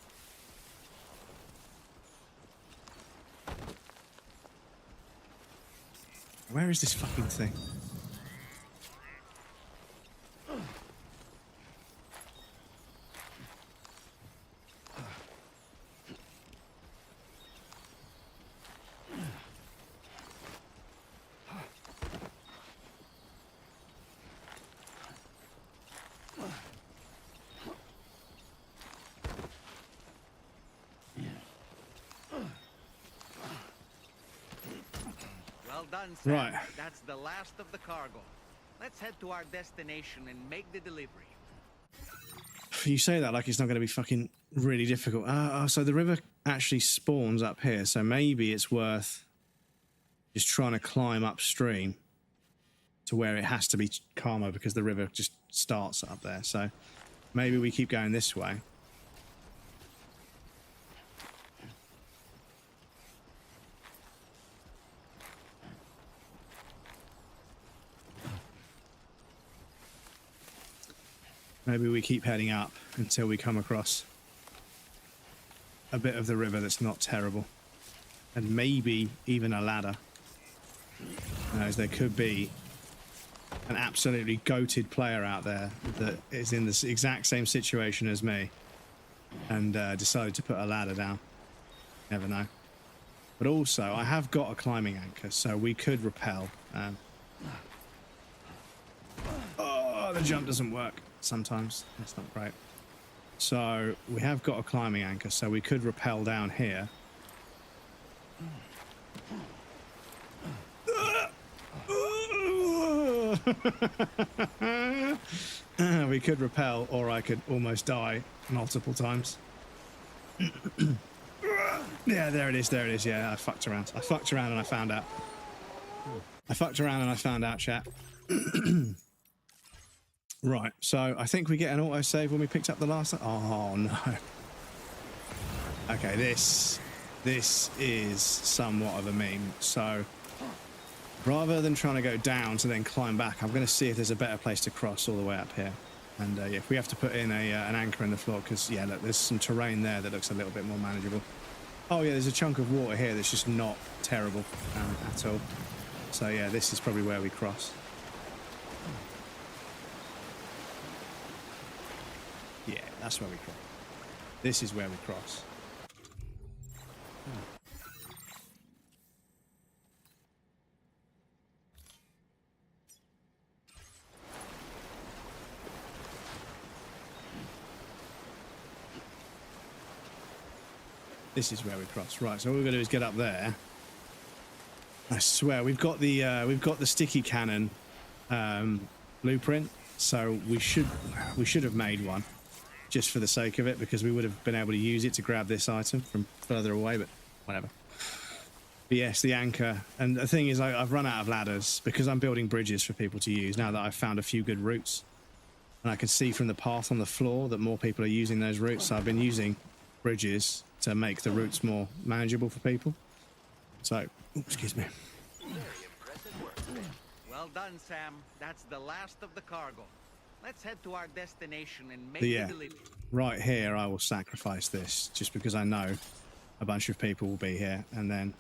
Where is this fucking thing? Well done, Sam. Right. That's the last of the cargo. Let's head to our destination and make the delivery. You say that like it's not going to be fucking really difficult. So the river actually spawns up here, so maybe it's worth just trying to climb upstream to where it has to be calmer because the river just starts up there. So maybe we keep going this way. Maybe we keep heading up until we come across a bit of the river that's not terrible. And maybe even a ladder. As there could be an absolutely goated player out there that is in the exact same situation as me and decided to put a ladder down. Never know. But also, I have got a climbing anchor, so we could rappel. Oh, the jump doesn't work sometimes. That's not great. So we have got a climbing anchor, so we could rappel down here. We could rappel, or I could almost die multiple times. Yeah, there it is, there it is. Yeah, I fucked around. I fucked around and I found out. I fucked around and I found out, chat. Right, so I think we get an autosave when we picked up the last... Oh, no. Okay, this is somewhat of a meme. So rather than trying to go down to then climb back, I'm going to see if there's a better place to cross all the way up here. And yeah, if we have to put in an anchor in the floor, because, yeah, look, there's some terrain there that looks a little bit more manageable. Oh, yeah, there's a chunk of water here that's just not terrible at all. So, yeah, this is probably where we cross. Yeah, that's where we cross. This is where we cross. This is where we cross. Right, so what we're going to do is get up there. I swear, we've got the sticky cannon blueprint, so we should have made one just for the sake of it, because we would have been able to use it to grab this item from further away, but whatever. But yes, the anchor. And the thing is, I've run out of ladders because I'm building bridges for people to use now that I've found a few good routes. And I can see from the path on the floor that more people are using those routes, so I've been using bridges to make the routes more manageable for people. So, excuse me. Very impressive work. Well done, Sam. That's the last of the cargo. Let's head to our destination and make the delivery. Right here, I will sacrifice this just because I know a bunch of people will be here, and then...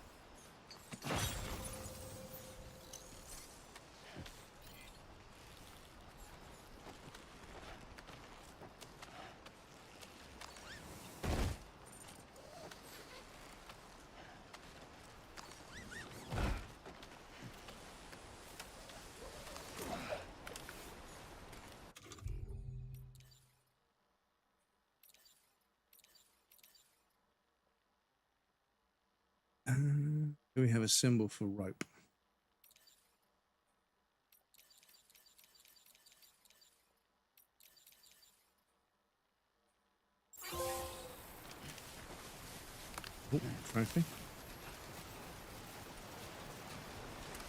Do we have a symbol for rope? Oh, trophy.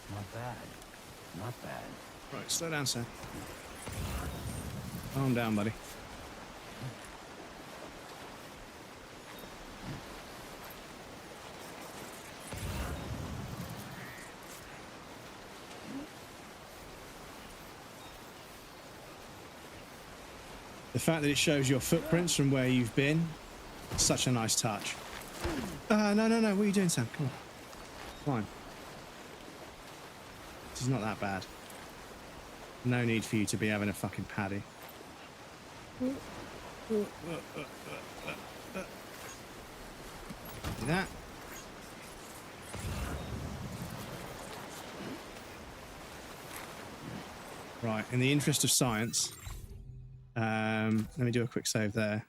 Not bad. Not bad. Right, slow down, sir. Calm down, buddy. The fact that it shows your footprints from where you've been, such a nice touch. No. What are you doing, Sam? Come on. Fine. This is not that bad. No need for you to be having a fucking paddy. Do that. Right, in the interest of science, let me do a quick save there,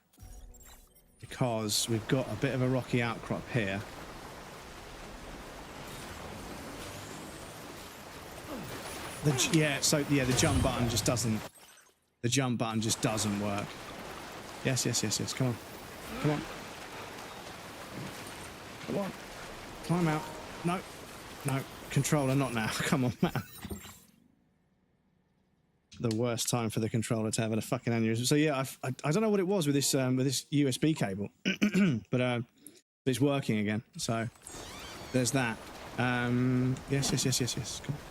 because we've got a bit of a rocky outcrop here. The jump button just doesn't. The jump button just doesn't work. Yes. Come on. Come on. Come on. Climb out. No. Controller, not now. Come on, man. The worst time for the controller to have a fucking aneurysm. So yeah, I don't know what it was with this USB cable, but it's working again. So there's that. Yes. Come on.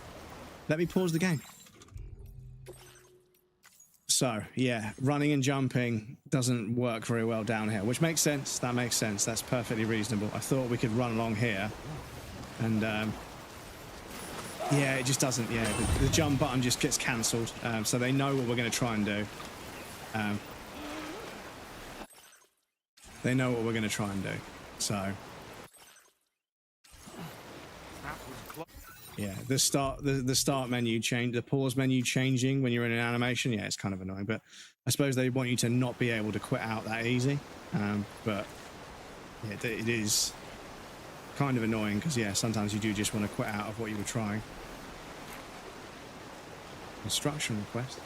Let me pause the game. So yeah, running and jumping doesn't work very well down here, which makes sense. That makes sense. That's perfectly reasonable. I thought we could run along here, and yeah, it just doesn't. Yeah, the jump button just gets cancelled. So they know what we're going to try and do. They know what we're going to try and do. So yeah, the start menu change, the pause menu changing when you're in an animation. Yeah, it's kind of annoying, but I suppose they want you to not be able to quit out that easy. But yeah, it is kind of annoying because yeah, sometimes you do just want to quit out of what you were trying. Instruction request.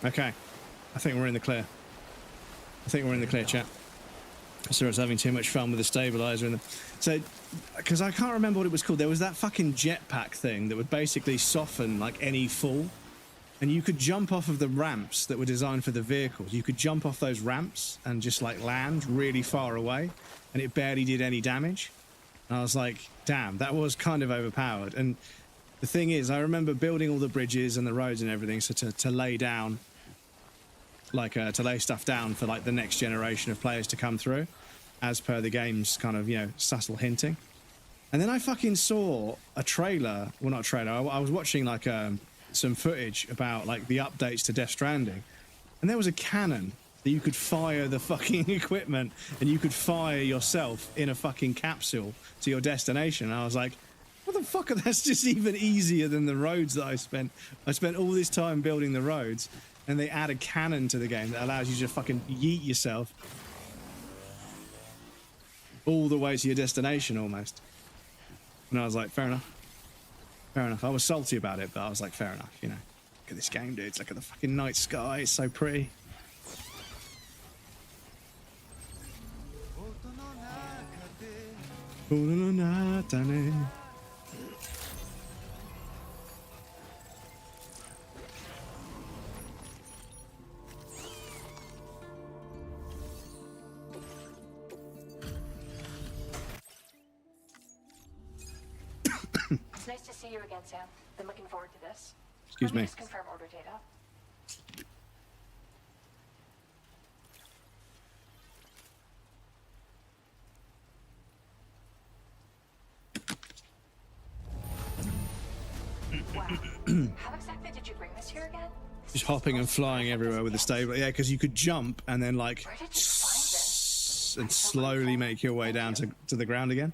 Okay, I think we're in the clear. Chat. So I was having too much fun with the stabilizer and so because I can't remember what it was called. There was that fucking jetpack thing that would basically soften like any fall, and you could jump off of the ramps that were designed for the vehicles. You could jump off those ramps and just like land really far away, and it barely did any damage. And I was like, damn, that was kind of overpowered. And the thing is, I remember building all the bridges and the roads and everything, so to lay down. To lay stuff down for like the next generation of players to come through, as per the game's kind of, you know, subtle hinting. And then I fucking saw a trailer, well not a trailer, I was watching like some footage about like the updates to Death Stranding, and there was a cannon that you could fire the fucking equipment and you could fire yourself in a fucking capsule to your destination. And I was like, what the fuck, that's just even easier than the roads that I spent all this time building the roads. And they add a cannon to the game that allows you to fucking yeet yourself all the way to your destination almost. And I was like, fair enough. I was salty about it, but I was like, fair enough, you know. Look at this game, dudes. Look at the fucking night sky. It's so pretty. It's nice to see you again, Sam. Been looking forward to this. Excuse me. Just confirm order data. Wow. How exactly did you bring this here again? Just hopping and flying everywhere with the stable. Yeah, because you could jump and then like and slowly make your way down to the ground again.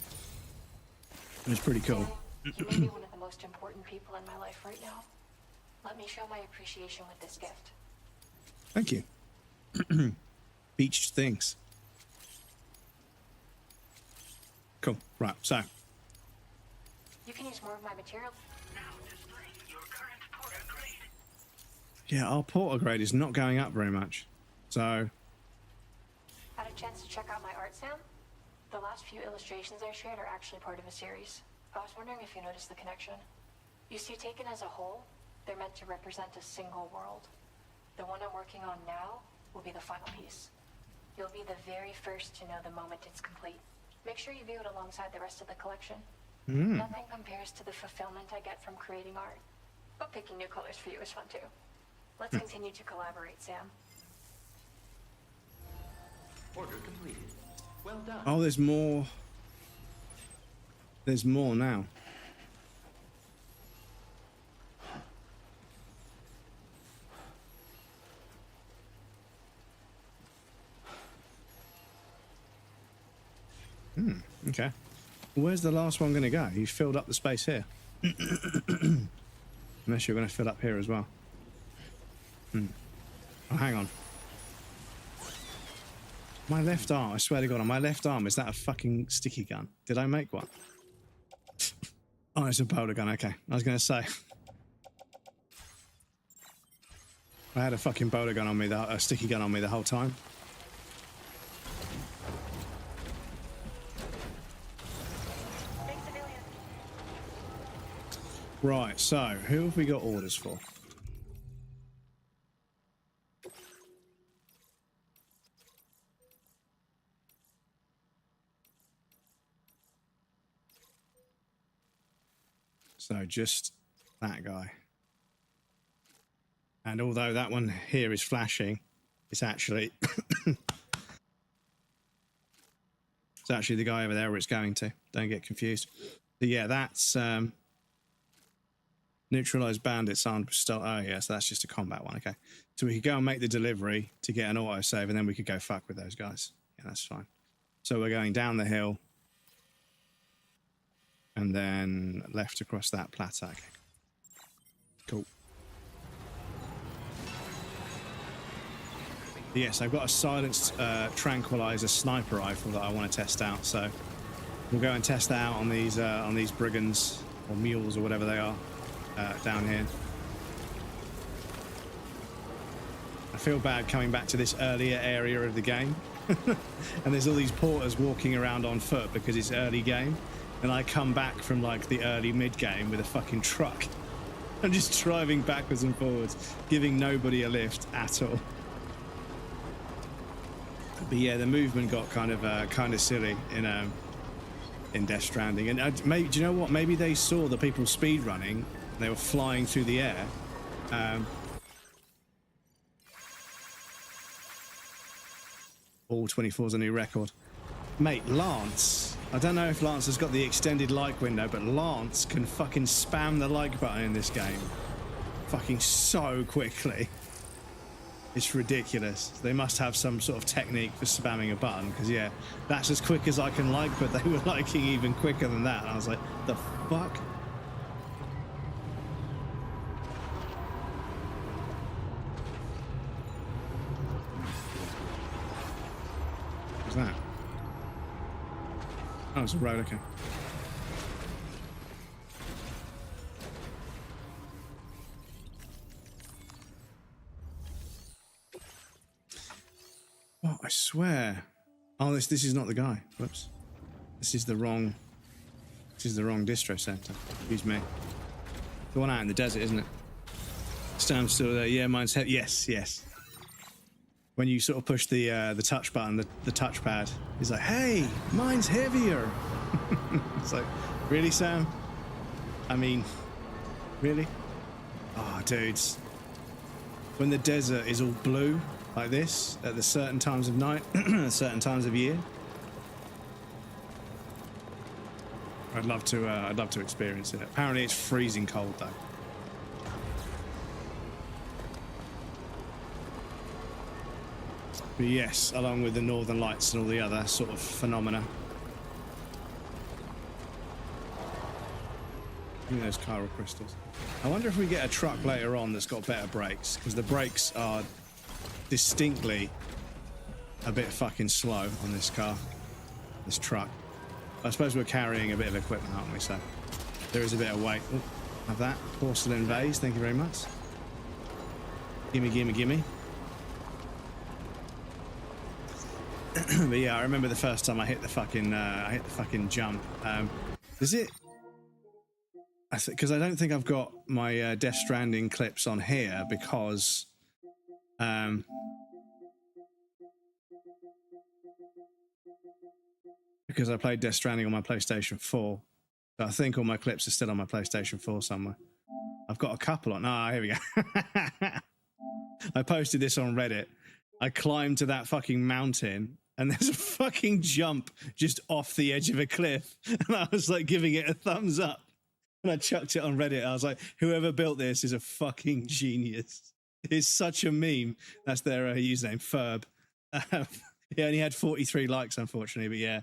It was pretty cool. You may be one of the most important people in my life right now. Let me show my appreciation with this gift. Thank you. Beach things. Cool. Right, so. You can use more of my material. Yeah, our portal grade is not going up very much. So. Had a chance to check out my art, Sam? The last few illustrations I shared are actually part of a series. I was wondering if you noticed the connection. You see, taken as a whole, they're meant to represent a single world. The one I'm working on now will be the final piece. You'll be the very first to know the moment it's complete. Make sure you view it alongside the rest of the collection. Nothing compares to the fulfillment I get from creating art. But picking new colors for you is fun too. Let's continue to collaborate, Sam. Order completed. Well done. Oh, there's more. There's more now. Okay. Where's the last one going to go? You filled up the space here. Unless you're going to fill up here as well. Oh, hang on. My left arm, I swear to God, on my left arm, is that a fucking sticky gun? Did I make one? Oh, it's a boulder gun, okay. I was going to say. I had a fucking boulder gun on me, a sticky gun on me the whole time. Right, so, who have we got orders for? So just that guy. And although that one here is flashing, it's actually it's actually the guy over there where it's going to. Don't get confused. So yeah, that's neutralized bandits on oh yeah, so that's just a combat one. Okay. So we could go and make the delivery to get an autosave, and then we could go fuck with those guys. Yeah, that's fine. So we're going down the hill. And then left across that plateau. Okay. Cool. Yes, I've got a silenced tranquilizer sniper rifle that I want to test out. So we'll go and test that out on these brigands or mules or whatever they are down here. I feel bad coming back to this earlier area of the game, and there's all these porters walking around on foot because it's early game. And I come back from like the early mid-game with a fucking truck. I'm just driving backwards and forwards, giving nobody a lift at all. But yeah, the movement got kind of silly in Death Stranding. And maybe, do you know what? Maybe they saw the people speed running. They were flying through the air. All 24 is a new record. Mate, Lance. I don't know if Lance has got the extended like window, but Lance can fucking spam the like button in this game. Fucking so quickly. It's ridiculous. They must have some sort of technique for spamming a button, because yeah, that's as quick as I can like, but they were liking even quicker than that. And I was like, the fuck? What's that? Oh, it's a road, okay. Oh, I swear. Oh, this is not the guy. Whoops. This is the wrong distro center. Excuse me. The one out in the desert, isn't it? Stand still there. Yeah, mine's heavy. Yes, yes. When you sort of push the touch button, the touchpad, he's like, hey, mine's heavier. It's like, really, Sam? I mean, really? Oh, dudes. When the desert is all blue like this at the certain times of night, certain times of year, I'd love to experience it. Apparently, it's freezing cold though. But yes, along with the northern lights and all the other sort of phenomena. Give me those chiral crystals. I wonder if we get a truck later on that's got better brakes, because the brakes are distinctly a bit fucking slow on this car, this truck. I suppose we're carrying a bit of equipment, aren't we? So there is a bit of weight. Ooh, have that porcelain vase. Thank you very much. Gimme, gimme, gimme. But yeah, I remember the first time I hit the fucking jump. Is it? Because I don't think I've got my Death Stranding clips on here because I played Death Stranding on my PlayStation 4. So I think all my clips are still on my PlayStation 4 somewhere. I've got a couple on. Ah, here we go. I posted this on Reddit. I climbed to that fucking mountain and there's a fucking jump just off the edge of a cliff. And I was like giving it a thumbs up. And I chucked it on Reddit. I was like, whoever built this is a fucking genius. It's such a meme. That's their username, Ferb. He only had 43 likes, unfortunately, but yeah.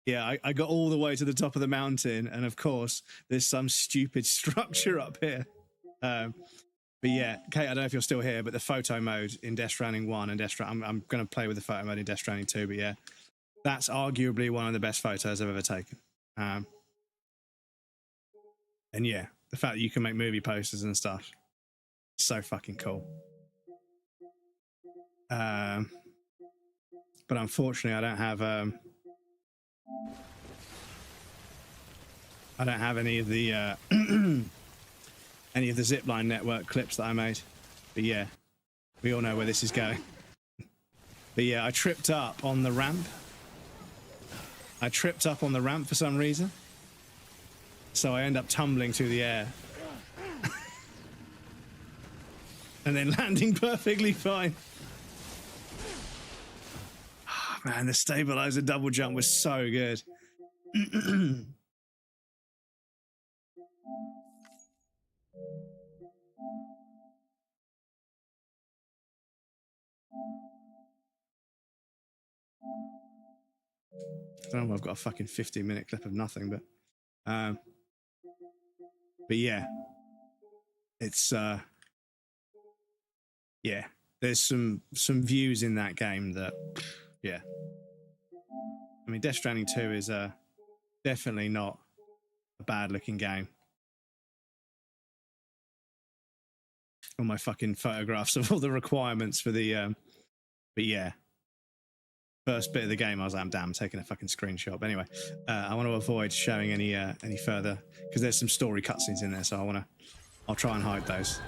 Yeah, I got all the way to the top of the mountain, and of course, there's some stupid structure up here. But yeah, Kate, I don't know if you're still here, but the photo mode in Death Stranding 1 and Death Stranding, I'm going to play with the photo mode in Death Stranding 2, but yeah, that's arguably one of the best photos I've ever taken. And yeah, the fact that you can make movie posters and stuff, so fucking cool. But unfortunately, I don't have any of the any of the zipline network clips that I made. But yeah, we all know where this is going. But yeah, I tripped up on the ramp. I tripped up on the ramp for some reason. So I end up tumbling through the air. And then landing perfectly fine. Oh, man, the stabilizer double jump was so good. I don't know if I've got a fucking 15-minute clip of nothing, but yeah, it's yeah, there's some views in that game that, yeah. I mean, Death Stranding 2 is definitely not a bad-looking game. All my fucking photographs of all the requirements for the, but yeah. First bit of the game, I was like, damn, I'm taking a fucking screenshot. But anyway, I want to avoid showing any further, because there's some story cutscenes in there, so I'll try and hide those.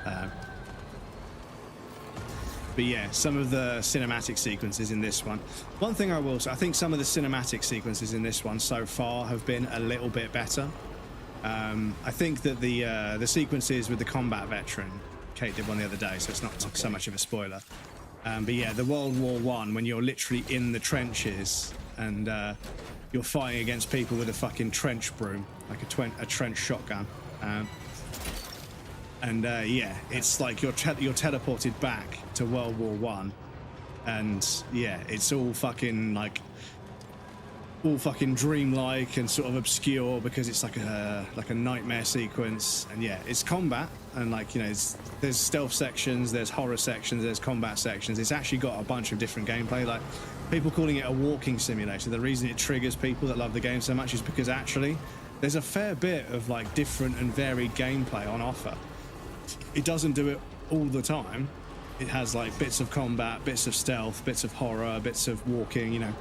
But yeah, some of the cinematic sequences in this one. One thing I will say, I think some of the cinematic sequences in this one so far have been a little bit better. I think that the sequences with the combat veteran, Kate did one the other day, so it's not so much of a spoiler. But yeah, the World War I, when you're literally in the trenches and you're fighting against people with a fucking trench broom, like a trench shotgun. Yeah, it's like you're teleported back to World War I, and yeah, it's all fucking dreamlike and sort of obscure because it's like a nightmare sequence. And yeah, it's combat, and like, you know, there's stealth sections, there's horror sections, there's combat sections. It's actually got a bunch of different gameplay. Like, people calling it a walking simulator, the reason it triggers people that love the game so much is because actually there's a fair bit of like different and varied gameplay on offer. It doesn't do it all the time. It has like bits of combat, bits of stealth, bits of horror, bits of walking, you know.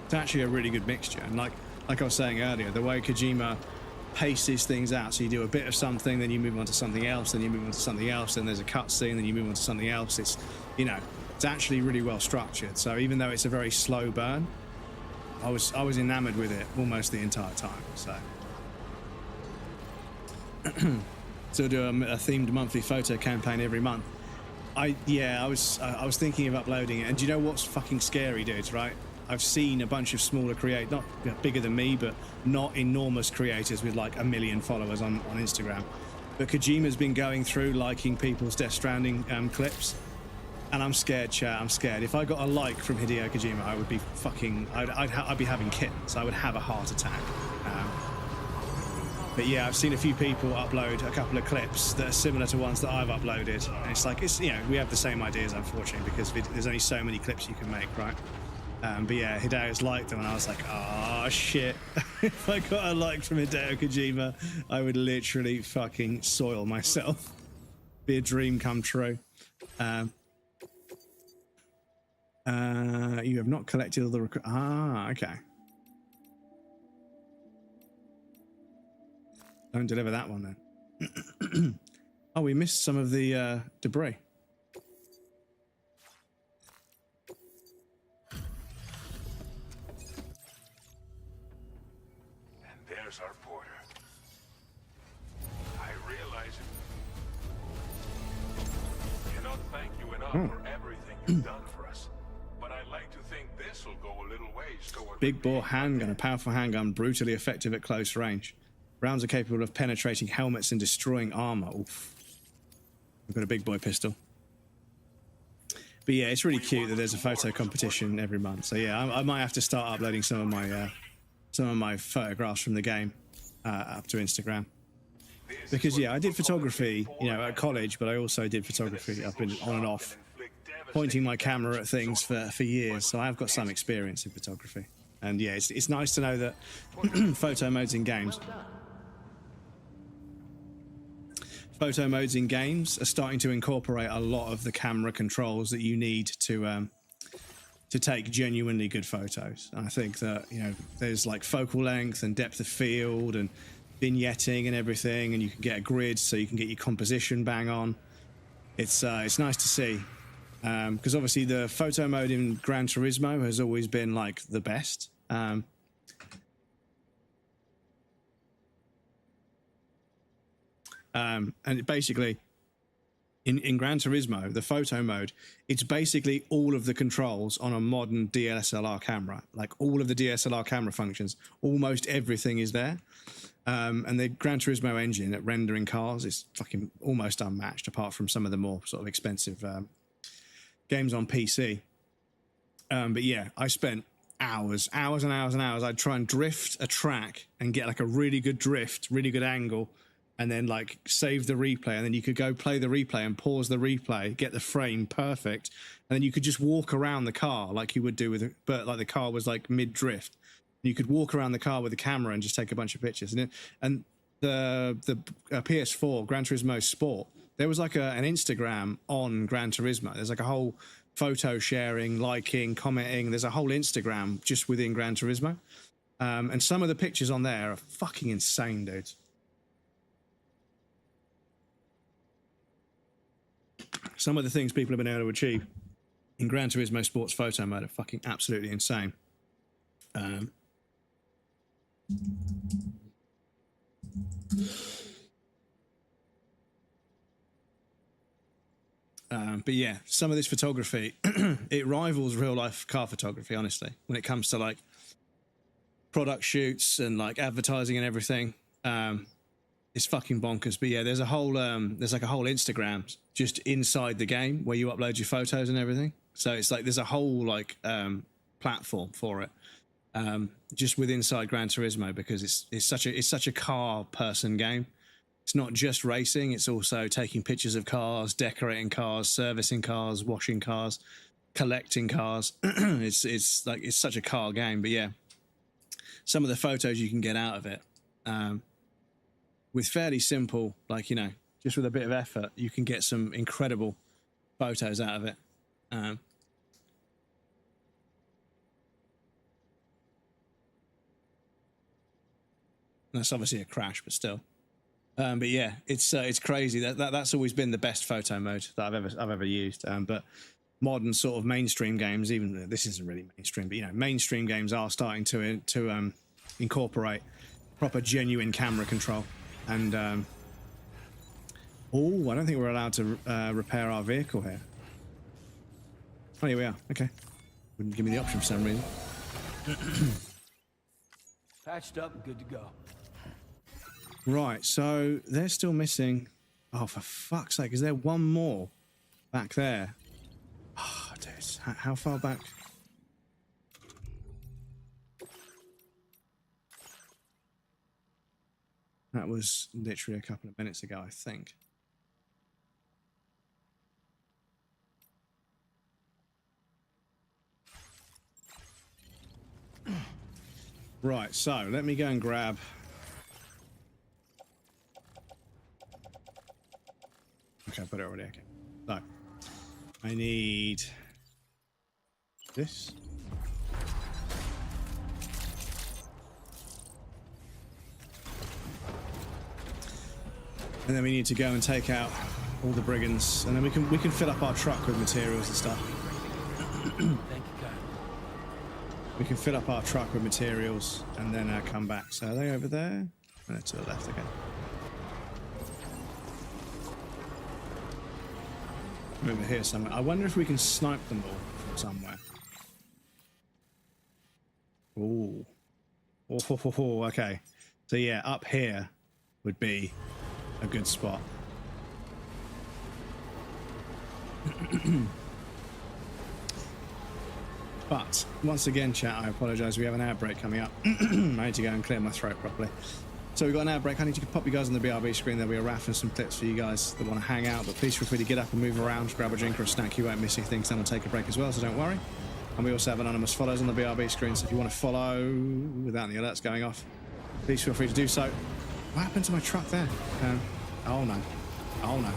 It's actually a really good mixture. And like I was saying earlier, the way Kojima paces things out, so you do a bit of something, then you move on to something else, then you move on to something else, then there's a cutscene, then you move on to something else. It's, you know, it's actually really well structured. So even though it's a very slow burn, I was enamored with it almost the entire time. So so do a themed monthly photo campaign every month. I was thinking of uploading it, and do you know what's fucking scary, dudes, right? I've seen a bunch of smaller not bigger than me, but not enormous creators with like 1 million followers on Instagram. But Kojima's been going through liking people's Death Stranding clips, and I'm scared, chat. I'm scared. If I got a like from Hideo Kojima, I would be fucking. I'd be having kittens. I would have a heart attack. But yeah, I've seen a few people upload a couple of clips that are similar to ones that I've uploaded, and it's like, you know, we have the same ideas, unfortunately, because there's only so many clips you can make, right? But yeah, Hideo's liked them, and I was like, oh shit. If I got a like from Hideo Kojima, I would literally fucking soil myself. Be a dream come true. You have not collected all the okay. Don't deliver that one then. Oh, we missed some of the debris. There's our porter. I realize it. Cannot thank you enough for everything you've done for us. But I'd like to think this will go a little ways toward Big bore handgun, a powerful handgun, brutally effective at close range. Rounds are capable of penetrating helmets and destroying armor. Oof. We've got a big boy pistol. But yeah, it's really cute that there's a photo competition every month. So yeah, I might have to start uploading some of my some of my photographs from the game up to Instagram. Because yeah, I did photography, you know, at college, but I also did photography up and on and off, pointing my camera at things for years. So I've got some experience in photography. And yeah, it's nice to know that photo modes in games are starting to incorporate a lot of the camera controls that you need to take genuinely good photos. And I think that, you know, there's like focal length and depth of field and vignetting and everything, and you can get a grid so you can get your composition bang on. It's nice to see, because obviously the photo mode in Gran Turismo has always been like the best. And it basically, in Gran Turismo, the photo mode, it's basically all of the controls on a modern DSLR camera. Like all of the DSLR camera functions, almost everything is there. And the Gran Turismo engine at rendering cars is fucking almost unmatched, apart from some of the more sort of expensive games on PC. But yeah, I spent hours and hours and hours. I'd try and drift a track and get like a really good drift, really good angle, and then like save the replay, and then you could go play the replay and pause the replay, get the frame perfect, and then you could just walk around the car like you would do with it, but like the car was like mid drift. You could walk around the car with the camera and just take a bunch of pictures. And the PS4 Gran Turismo Sport, there was like an Instagram on Gran Turismo. There's like a whole photo sharing, liking, commenting. There's a whole Instagram just within Gran Turismo. And some of the pictures on there are fucking insane, dudes. Some of the things people have been able to achieve in Gran Turismo Sports photo mode are fucking absolutely insane. But yeah, some of this photography, it rivals real life car photography, honestly, when it comes to like product shoots and like advertising and everything. It's fucking bonkers. But yeah, there's like a whole Instagram just inside the game where you upload your photos and everything. So it's like there's a whole like platform for it. Just with inside Gran Turismo, because it's such a car person game. It's not just racing, it's also taking pictures of cars, decorating cars, servicing cars, washing cars, collecting cars. it's such a car game. But yeah, some of the photos you can get out of it, with fairly simple, like, you know, just with a bit of effort, you can get some incredible photos out of it. That's obviously a crash, but still. But yeah, it's crazy. That's always been the best photo mode that I've ever used. But modern sort of mainstream games, even this isn't really mainstream, but you know, mainstream games are starting to incorporate proper genuine camera control. And I don't think we're allowed to repair our vehicle here. Oh, here we are. Okay, wouldn't give me the option for some reason. Patched up and good to go. Right, so they're still missing. Oh, for fuck's sake, is there one more back there? Oh, dude, how far back? That was literally a couple of minutes ago, I think. Right, so let me go and grab... Okay, I put it already, okay. So, I need this. And then we need to go and take out all the brigands, and then we can fill up our truck with materials and stuff. Thank you, God. We can fill up our truck with materials and then come back. So are they over there? And they're to the left again. Over here somewhere. I wonder if we can snipe them all from somewhere. Ooh. Oh, okay. So yeah, up here would be a good spot. But once again, chat, I apologise. We have an outbreak coming up. I need to go and clear my throat properly. So we've got an outbreak. I need to pop you guys on the BRB screen. There'll be a raft and some clips for you guys that want to hang out. But please feel free to get up and move around, grab a drink or a snack. You won't miss anything, because I'm going to take a break as well, so don't worry. And we also have anonymous follows on the BRB screen, so if you want to follow without the alerts going off, please feel free to do so. What happened to my truck there? Oh no. Oh no.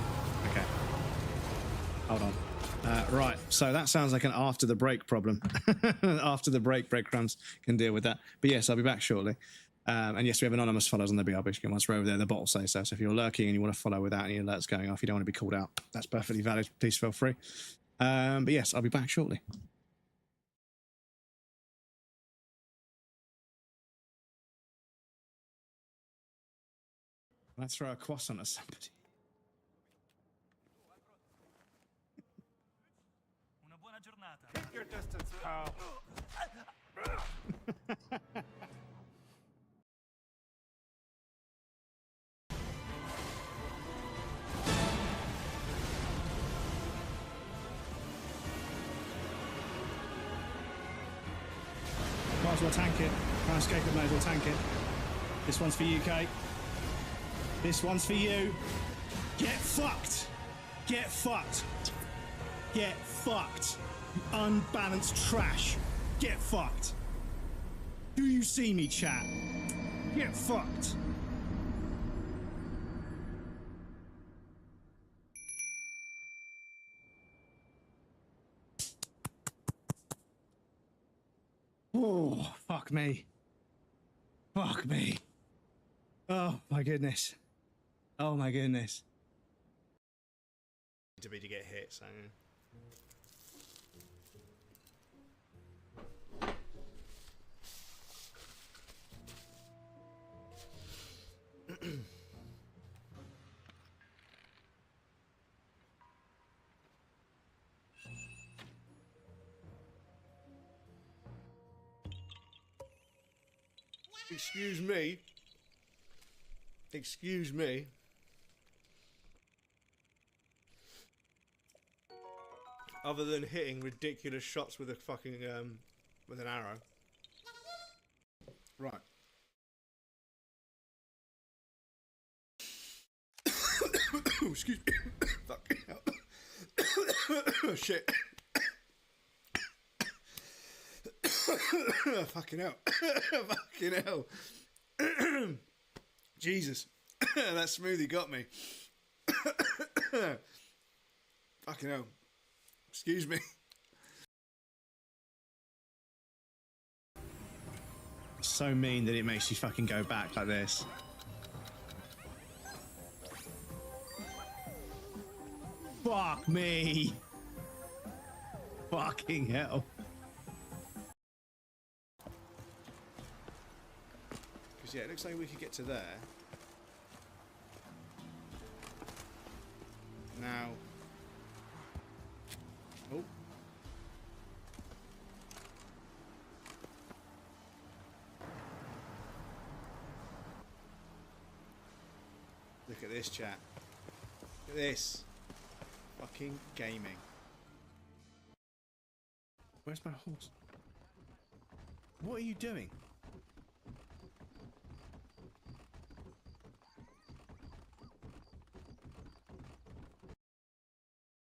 Okay. Hold on. Right, so that sounds like an after the break problem. After the break, breadcrumbs can deal with that. But yes, I'll be back shortly. And yes, we have anonymous follows on the BRB screen. Once we're over there, the bot will say so. So if you're lurking and you want to follow without any alerts going off, you don't want to be called out, that's perfectly valid. Please feel free. But yes, I'll be back shortly. Let's throw a croissant at somebody. Keep your distance, pal. Might as well tank it. Can't escape it, may as well tank it. This one's for you, Kate. This one's for you. Get fucked. Get fucked. Get fucked. You unbalanced trash. Get fucked. Do you see me, chat? Get fucked. Oh, fuck me. Fuck me. Oh, my goodness. Oh, my goodness. To be to get hit, so... Excuse me. Excuse me. Other than hitting ridiculous shots with a fucking with an arrow. Right. Excuse me. Fucking hell. Oh, shit. Fucking hell. Fucking hell. Jesus. That smoothie got me. Fucking hell. Excuse me. It's so mean that it makes you fucking go back like this. Fuck me. Fucking hell. Because yeah, it looks like we could get to there. Now. Oh. Look at this, chat. Look at this. Fucking gaming. Where's my horse? What are you doing?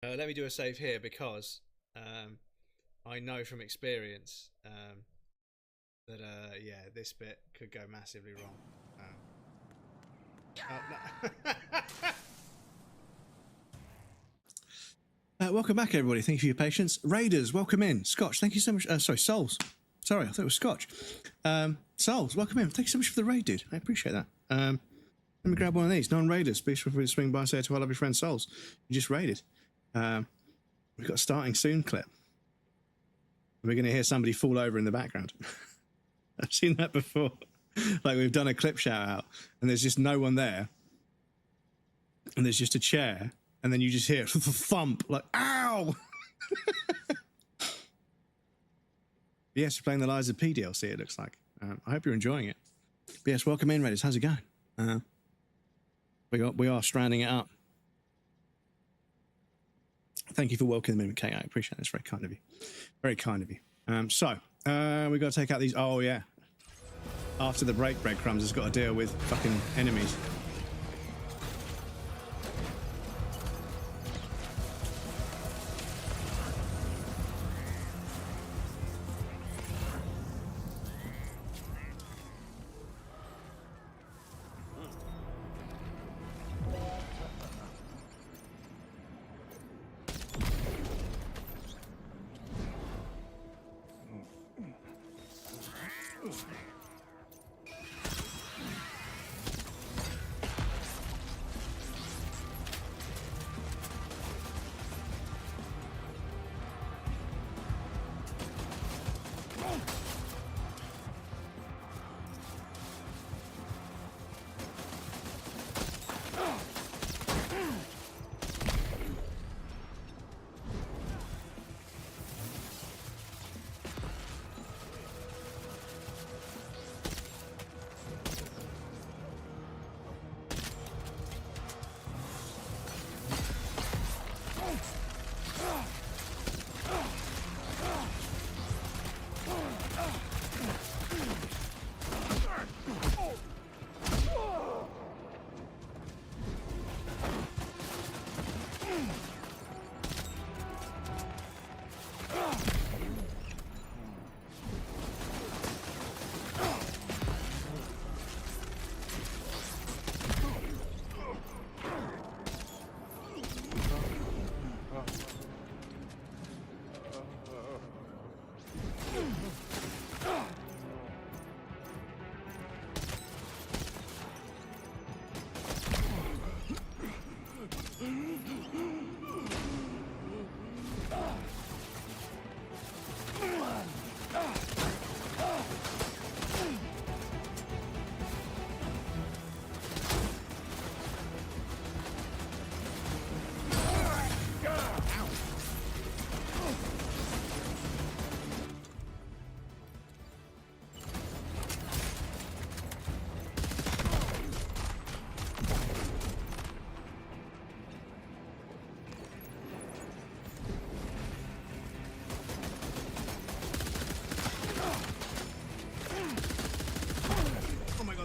Let me do a save here because I know from experience that yeah, this bit could go massively wrong. No. Welcome back, everybody. Thank you for your patience. Raiders, welcome in. Scotch, thank you so much. Sorry, Souls. Sorry, I thought it was Scotch. Souls, welcome in. Thank you so much for the raid, dude. I appreciate that. Let me grab one of these. Non-raiders, please feel free to swing by, say to our lovely friend Souls. You just raided. We've got a starting soon clip. We're going to hear somebody fall over in the background. I've seen that before. Like we've done a clip shout out and there's just no one there. And there's just a chair. And then you just hear thump, like, ow! Yes, we're playing the Lies of P DLC, it looks like. I hope you're enjoying it. But yes, welcome in, Raiders. How's it going? We are stranding it up. Thank you for welcoming me, Kate. I appreciate it. It's very kind of you. Very kind of you. We got to take out these. Oh yeah. After the breadcrumbs has got to deal with fucking enemies.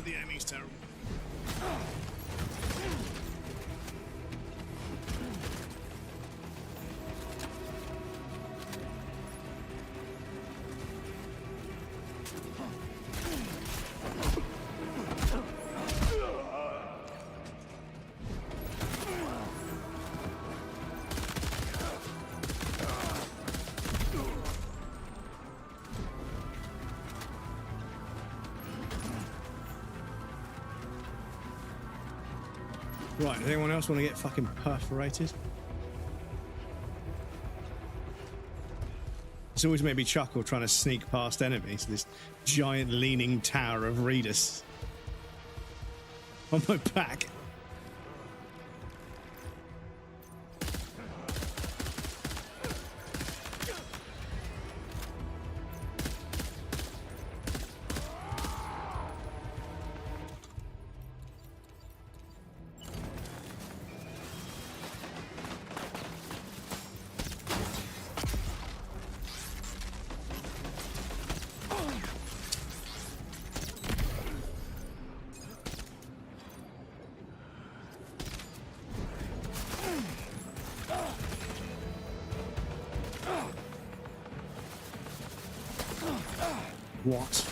The enemy's terrible. Right, does anyone else want to get fucking perforated? It's always made me chuckle trying to sneak past enemies. This giant leaning tower of Redus on my back. What?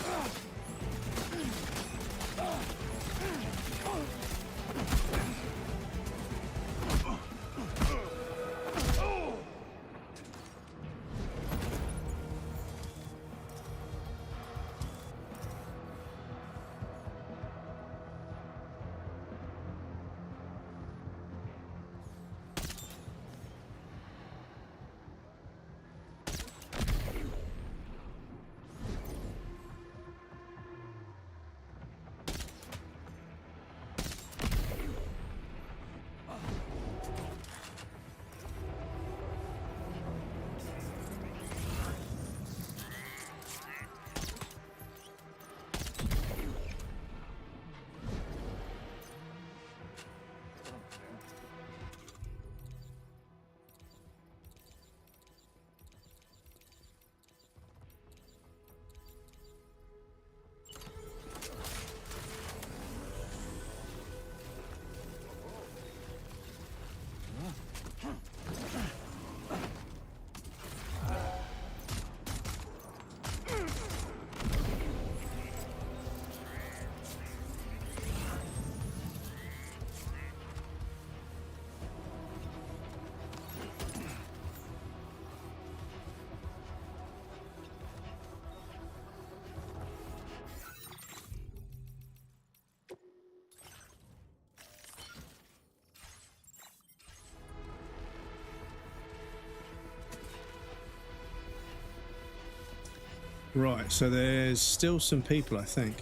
Right, so there's still some people, I think.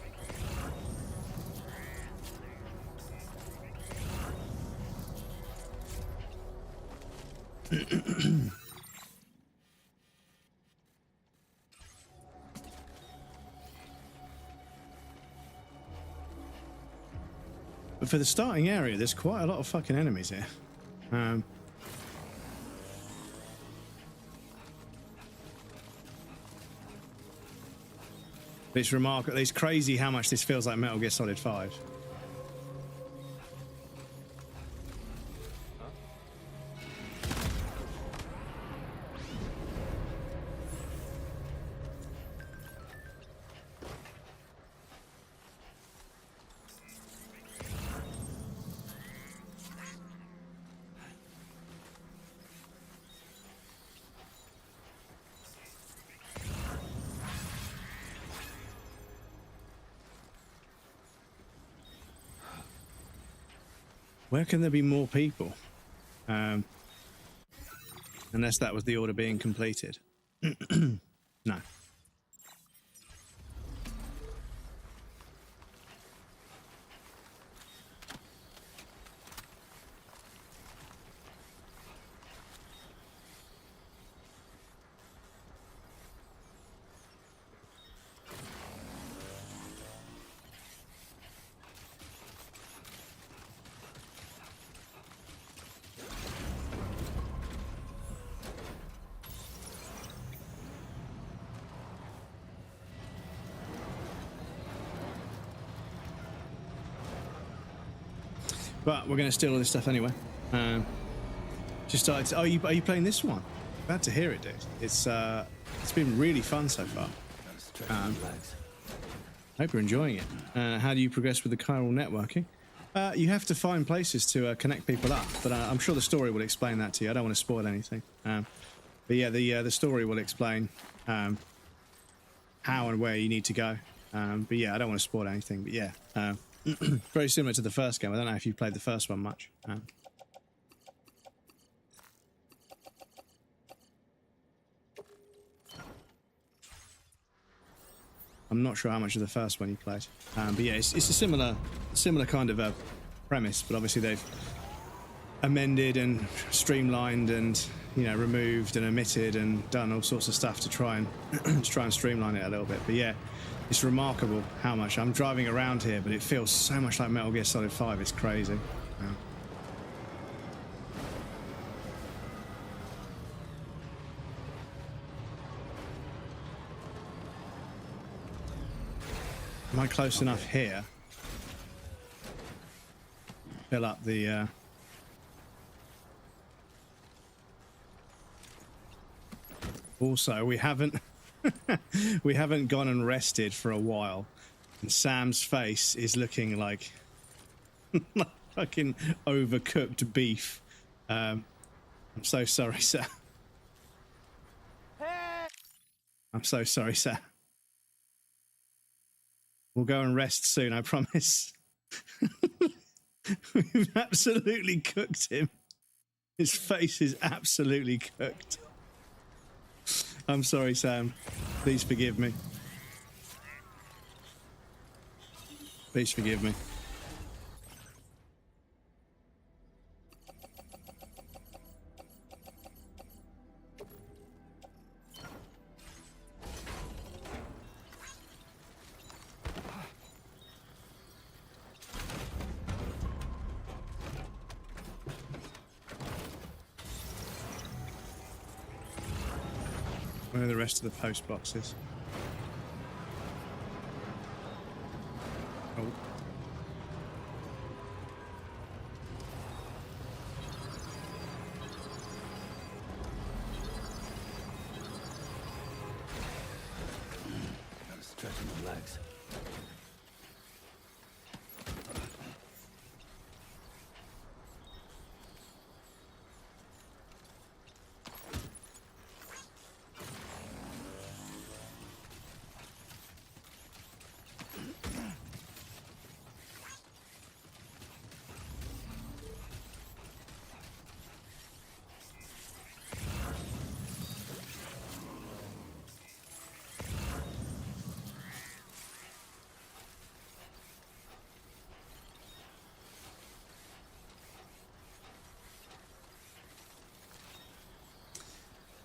But for the starting area, there's quite a lot of fucking enemies here. It's remarkable. It's crazy how much this feels like Metal Gear Solid 5. Where can there be more people? Unless that was the order being completed. No. But we're going to steal all this stuff anyway. Just started. Are you playing this one? Glad to hear it, dude. It's been really fun so far. Hope you're enjoying it. How do you progress with the chiral networking? You have to find places to connect people up, but I'm sure the story will explain that to you. I don't want to spoil anything. But yeah, the story will explain how and where you need to go. But yeah, I don't want to spoil anything. But yeah. Very similar to the first game. I don't know if you've played the first one much. I'm not sure how much of the first one you played. But yeah, it's a similar kind of a premise, but obviously they've amended and streamlined and, you know, removed and omitted and done all sorts of stuff to try and streamline it a little bit. But yeah, it's remarkable how much I'm driving around here, but it feels so much like Metal Gear Solid 5. It's crazy. Am I close enough here? Fill up the Also, we haven't gone and rested for a while, and Sam's face is looking like fucking overcooked beef. I'm so sorry, Sam. I'm so sorry, Sam. We'll go and rest soon, I promise. We've absolutely cooked him. His face is absolutely cooked. I'm sorry, Sam. Please forgive me. Please forgive me. Where are the rest of the post boxes? Oh. Gotta stretching the legs.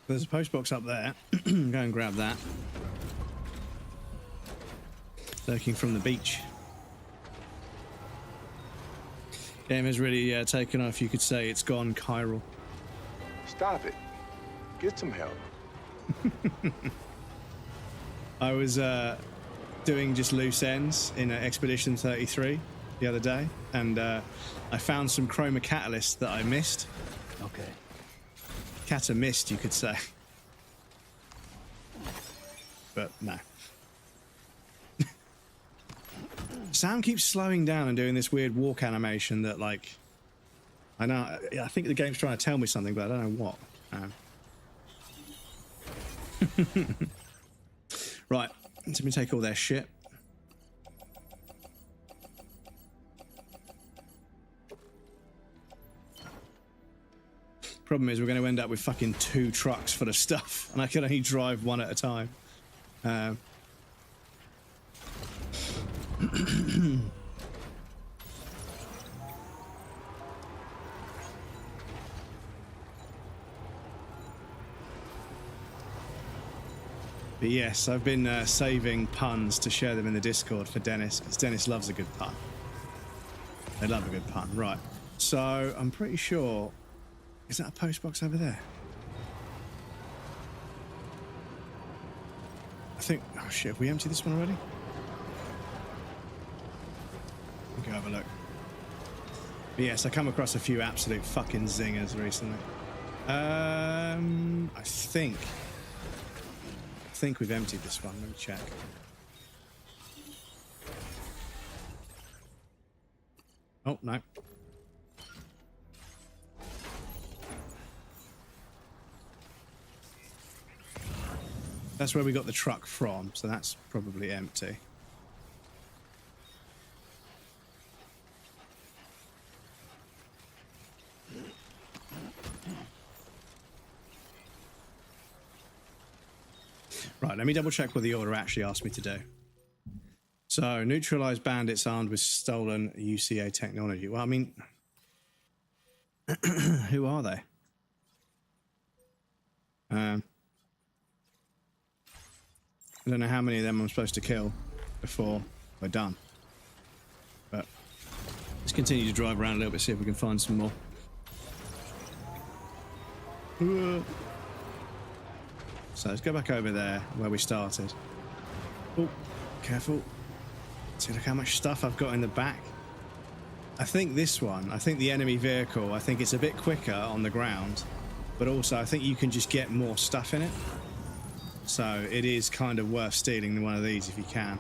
There's a post box up there. Go and grab that. Lurking from the beach. Game has really taken off. You could say it's gone chiral. Stop it. Get some help. I was doing just loose ends in Expedition 33 the other day, and I found some chroma catalyst that I missed. Okay. Cata missed, you could say. But no. Sam keeps slowing down and doing this weird walk animation that, like, I know, I think the game's trying to tell me something, but I don't know what. Right, let me take all their shit. Problem is, we're going to end up with fucking 2 trucks full of stuff, and I can only drive one at a time. But yes, I've been saving puns to share them in the Discord for Dennis, because Dennis loves a good pun. They love a good pun. Right, so I'm pretty sure... Is that a post box over there? I think... Oh shit, have we emptied this one already? Go have a look. But yes, I come across a few absolute fucking zingers recently. I think we've emptied this one. Let me check. Oh, no. That's where we got the truck from, so that's probably empty. Right, let me double check what the order actually asked me to do. So, neutralize bandits armed with stolen UCA technology. Well, I mean, who are they? I don't know how many of them I'm supposed to kill before we're done. But let's continue to drive around a little bit, see if we can find some more. So let's go back over there where we started. Oh, careful. See, look how much stuff I've got in the back. I think this one, I think the enemy vehicle, I think it's a bit quicker on the ground, but also I think you can just get more stuff in it. So it is kind of worth stealing one of these if you can.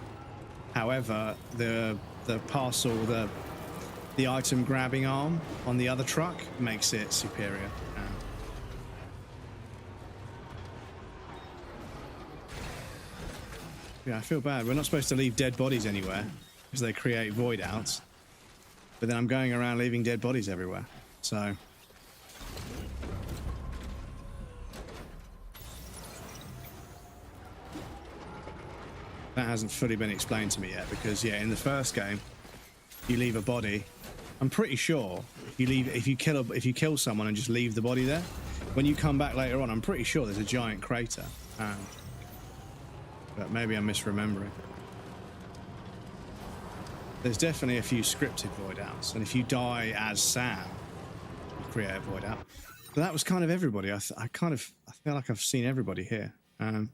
However, the parcel, the item grabbing arm on the other truck makes it superior. Yeah, I feel bad. We're not supposed to leave dead bodies anywhere because they create void outs. But then I'm going around leaving dead bodies everywhere. So that hasn't fully been explained to me yet, because yeah, in the first game you leave a body. I'm pretty sure if you kill someone and just leave the body there, when you come back later on, I'm pretty sure there's a giant crater. But maybe I'm misremembering. There's definitely a few scripted void outs, and if you die as Sam, you create a void out. But that was kind of everybody. I feel like I've seen everybody here. That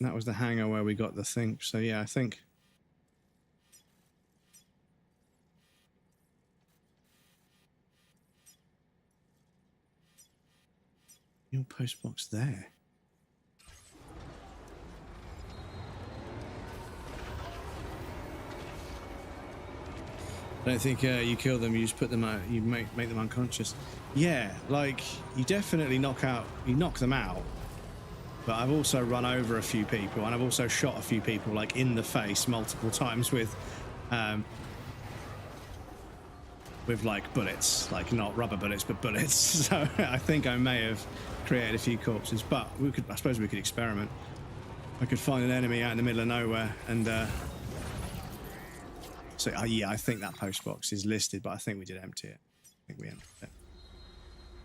was the hangar where we got the thing. So yeah, I think. Your post box there. I don't think you kill them, you just put them out, you make them unconscious. Yeah, like, you definitely knock them out, but I've also run over a few people, and I've also shot a few people, like, in the face multiple times with like bullets, like not rubber bullets, but bullets. So I think I may have created a few corpses, but I suppose we could experiment. I could find an enemy out in the middle of nowhere, and so yeah, I think that post box is listed, but I think we did empty it. I think we emptied it.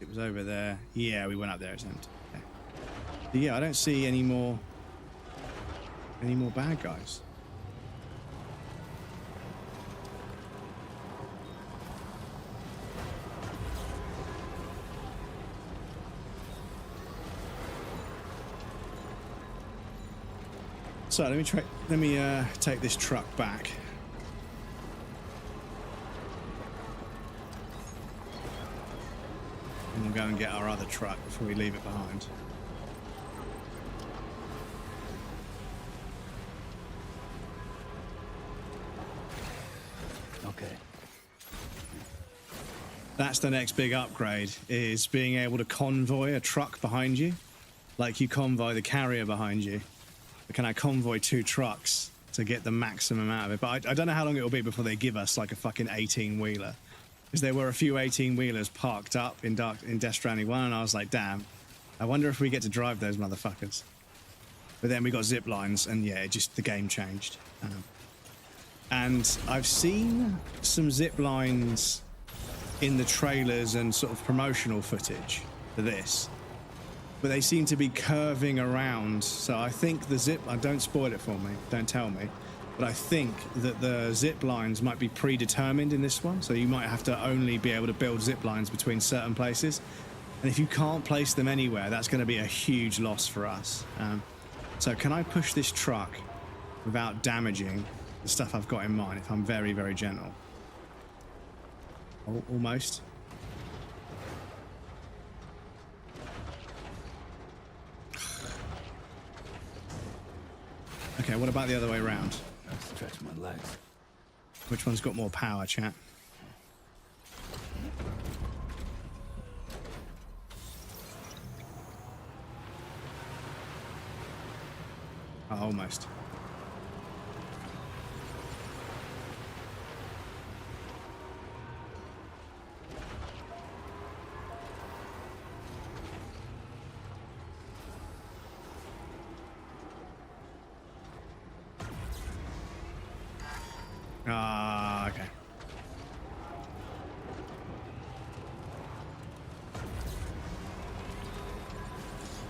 It was over there. Yeah, we went up there. It's empty. Okay. But yeah, I don't see any more bad guys. So let me take this truck back. And we'll go and get our other truck before we leave it behind. Okay. That's the next big upgrade, is being able to convoy a truck behind you. Like you convoy the carrier behind you. But can I convoy 2 trucks to get the maximum out of it? But I don't know how long it will be before they give us like a fucking 18-wheeler. Because there were a few 18-wheelers parked up in Death Stranding 1, and I was like, damn, I wonder if we get to drive those motherfuckers. But then we got zip lines, and yeah, the game changed. And I've seen some zip lines in the trailers and sort of promotional footage for this, but they seem to be curving around. So I think the zip line, don't spoil it for me, don't tell me, but I think that the zip lines might be predetermined in this one. So you might have to only be able to build zip lines between certain places. And if you can't place them anywhere, that's going to be a huge loss for us. So can I push this truck without damaging the stuff I've got in mind if I'm very, very gentle? Oh, almost. Okay, what about the other way around? Stretch my legs. Which one's got more power, chat? Oh, almost. Ah, okay.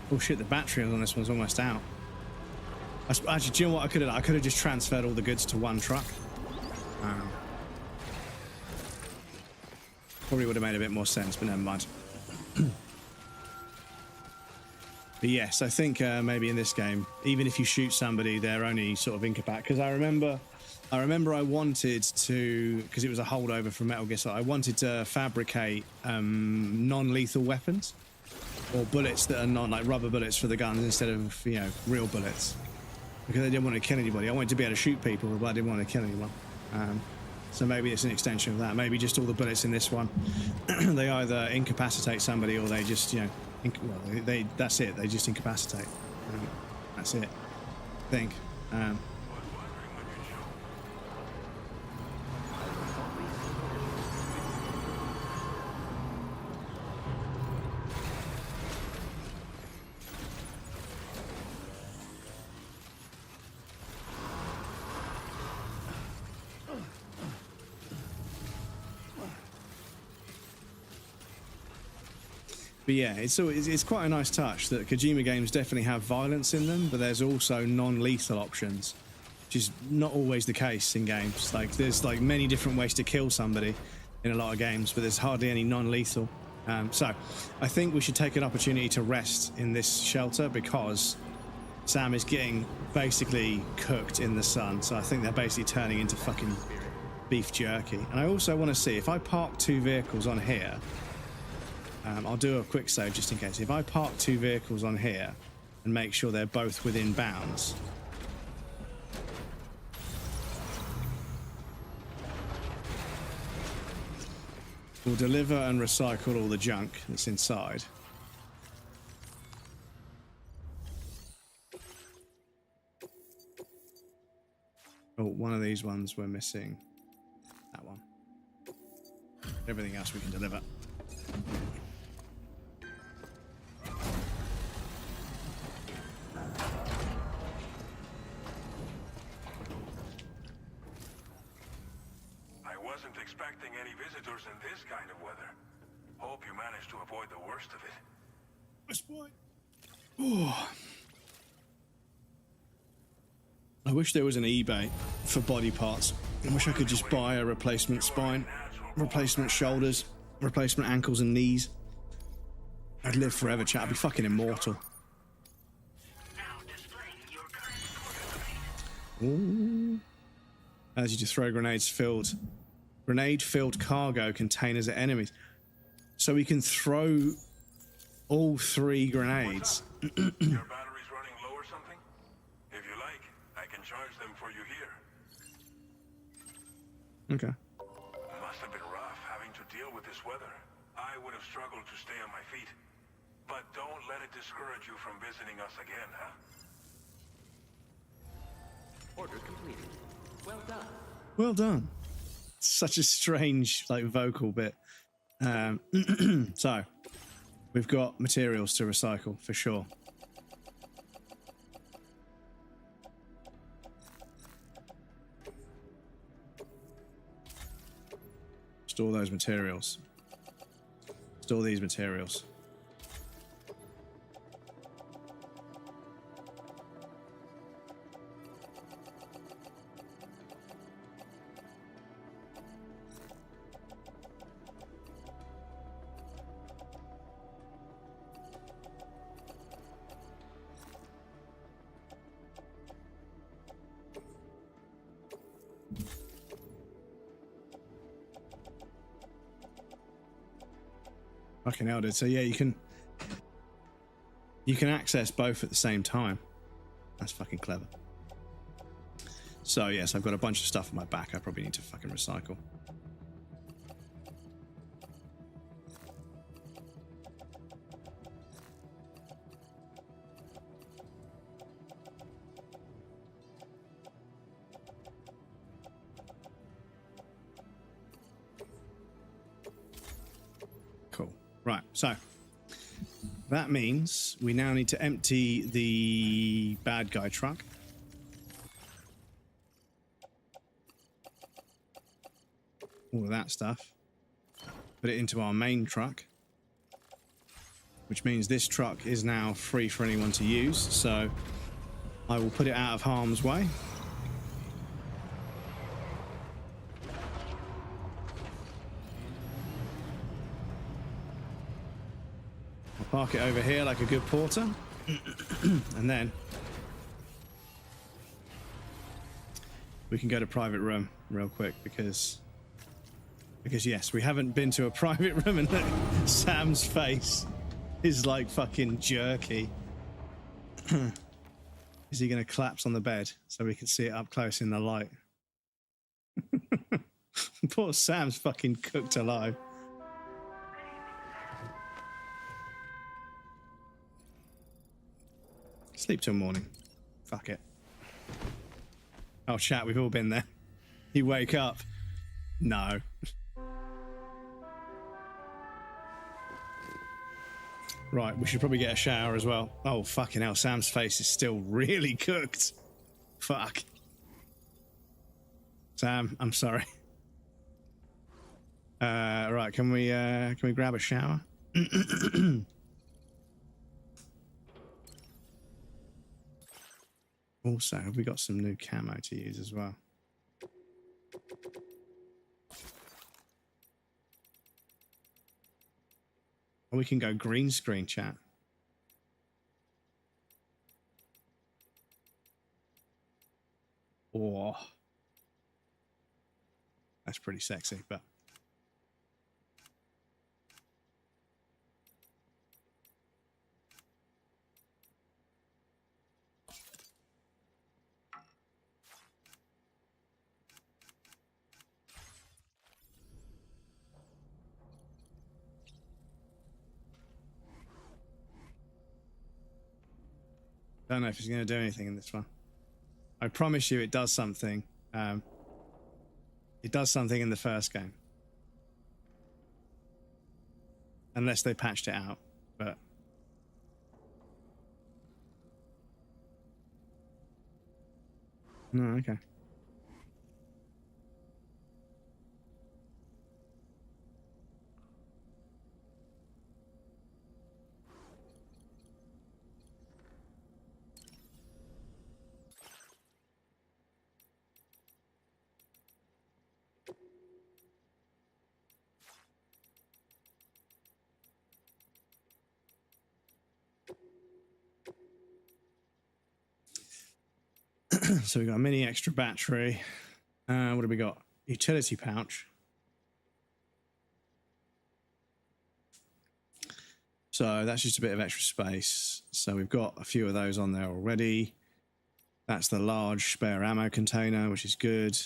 Oh shit, the battery on this one's almost out. Actually, do you know what I could have done? I could have just transferred all the goods to one truck. Probably would have made a bit more sense, but never mind. But yes, I think maybe in this game, even if you shoot somebody, they're only sort of incapacitated. Because I remember I wanted to, because it was a holdover from Metal Gear Solid, I wanted to fabricate non-lethal weapons, or bullets that are not like rubber bullets for the guns instead of, you know, real bullets, because I didn't want to kill anybody. I wanted to be able to shoot people, but I didn't want to kill anyone. So maybe it's an extension of that. Maybe just all the bullets in this one, they either incapacitate somebody or they just, you know, that's it. They just incapacitate. That's it. I think. But yeah, it's quite a nice touch that Kojima games definitely have violence in them, but there's also non-lethal options, which is not always the case in games. Like, there's like many different ways to kill somebody in a lot of games, but there's hardly any non-lethal. So I think we should take an opportunity to rest in this shelter, because Sam is getting basically cooked in the sun. So I think they're basically turning into fucking beef jerky. And I also want to see if I park 2 vehicles on here. I'll do a quick save just in case. If I park 2 vehicles on here and make sure they're both within bounds. We'll deliver and recycle all the junk that's inside. Oh, one of these ones we're missing. That one. Everything else we can deliver. I wasn't expecting any visitors in this kind of weather. Hope you managed to avoid the worst of it. I wish there was an eBay for body parts. I wish I could just buy a replacement spine, replacement shoulders, replacement ankles and knees. I'd live forever, chat. I'd be fucking immortal. Ooh. As you just throw grenade-filled cargo containers at enemies. So we can throw all 3 grenades. Your battery's running low or something? If you like, I can charge them for you here. Okay. Must have been rough having to deal with this weather. I would have struggled to stay on my feet. But don't let it discourage you from visiting us again, huh? Order completed. Well done. Well done. Such a strange, like, vocal bit. So, we've got materials to recycle, for sure. Store those materials. Store these materials. Fucking hell, dude. So yeah, you can access both at the same time. That's fucking clever. So yes, I've got a bunch of stuff on my back I probably need to fucking recycle. Cool. Right, so that means we now need to empty the bad guy truck. All of that stuff. Put it into our main truck. Which means this truck is now free for anyone to use, so I will put it out of harm's way. I'll park it over here like a good porter. And then we can go to private room real quick because yes, we haven't been to a private room and Sam's face is like fucking jerky. Is he going to collapse on the bed so we can see it up close in the light? Poor Sam's fucking cooked alive. Sleep till morning. Fuck it. Oh, chat, we've all been there. You wake up. No. Right, we should probably get a shower as well. Oh, fucking hell, Sam's face is still really cooked. Fuck. Sam, I'm sorry. Right, can we grab a shower? Also, have we got some new camo to use as well? Or we can go green screen, chat. Oh, that's pretty sexy, but don't know if it's going to do anything in this one. I promise you it does something. It does something in the first game. Unless they patched it out, but... No, okay. So we got a mini extra battery. What do we got? Utility pouch. So that's just a bit of extra space. So we've got a few of those on there already. That's the large spare ammo container, which is good.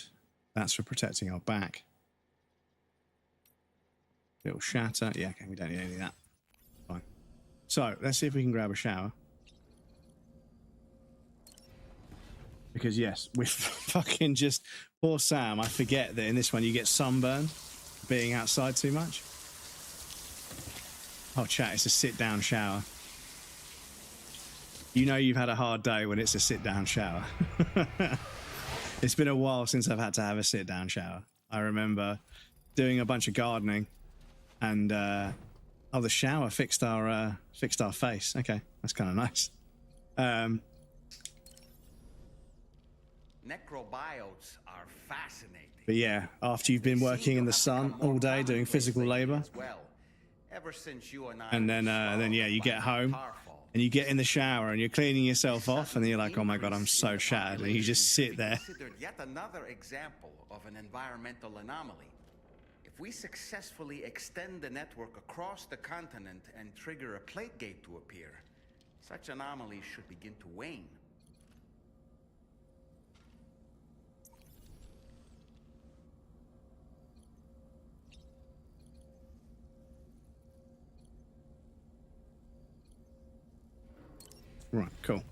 That's for protecting our back. Little shatter. Yeah, okay, we don't need any of that. Fine. So let's see if we can grab a shower. Because yes, we fucking just... Poor Sam, I forget that in this one you get sunburned being outside too much. Oh, chat, it's a sit-down shower. You know you've had a hard day when it's a sit-down shower. It's been a while since I've had to have a sit-down shower. I remember doing a bunch of gardening and, oh, the shower fixed our face. Okay, that's kind of nice. Necrobiotes are fascinating. But yeah, after you've been working in the sun all day doing physical labor, Ever since you and I and then yeah, you get home and you get in the shower and you're cleaning yourself off, and then you're like, oh my god, I'm so shattered, and you just sit there. Considered yet another example of an environmental anomaly. If we successfully extend the network across the continent and trigger a plague gate to appear, such anomalies should begin to wane. Right, cool.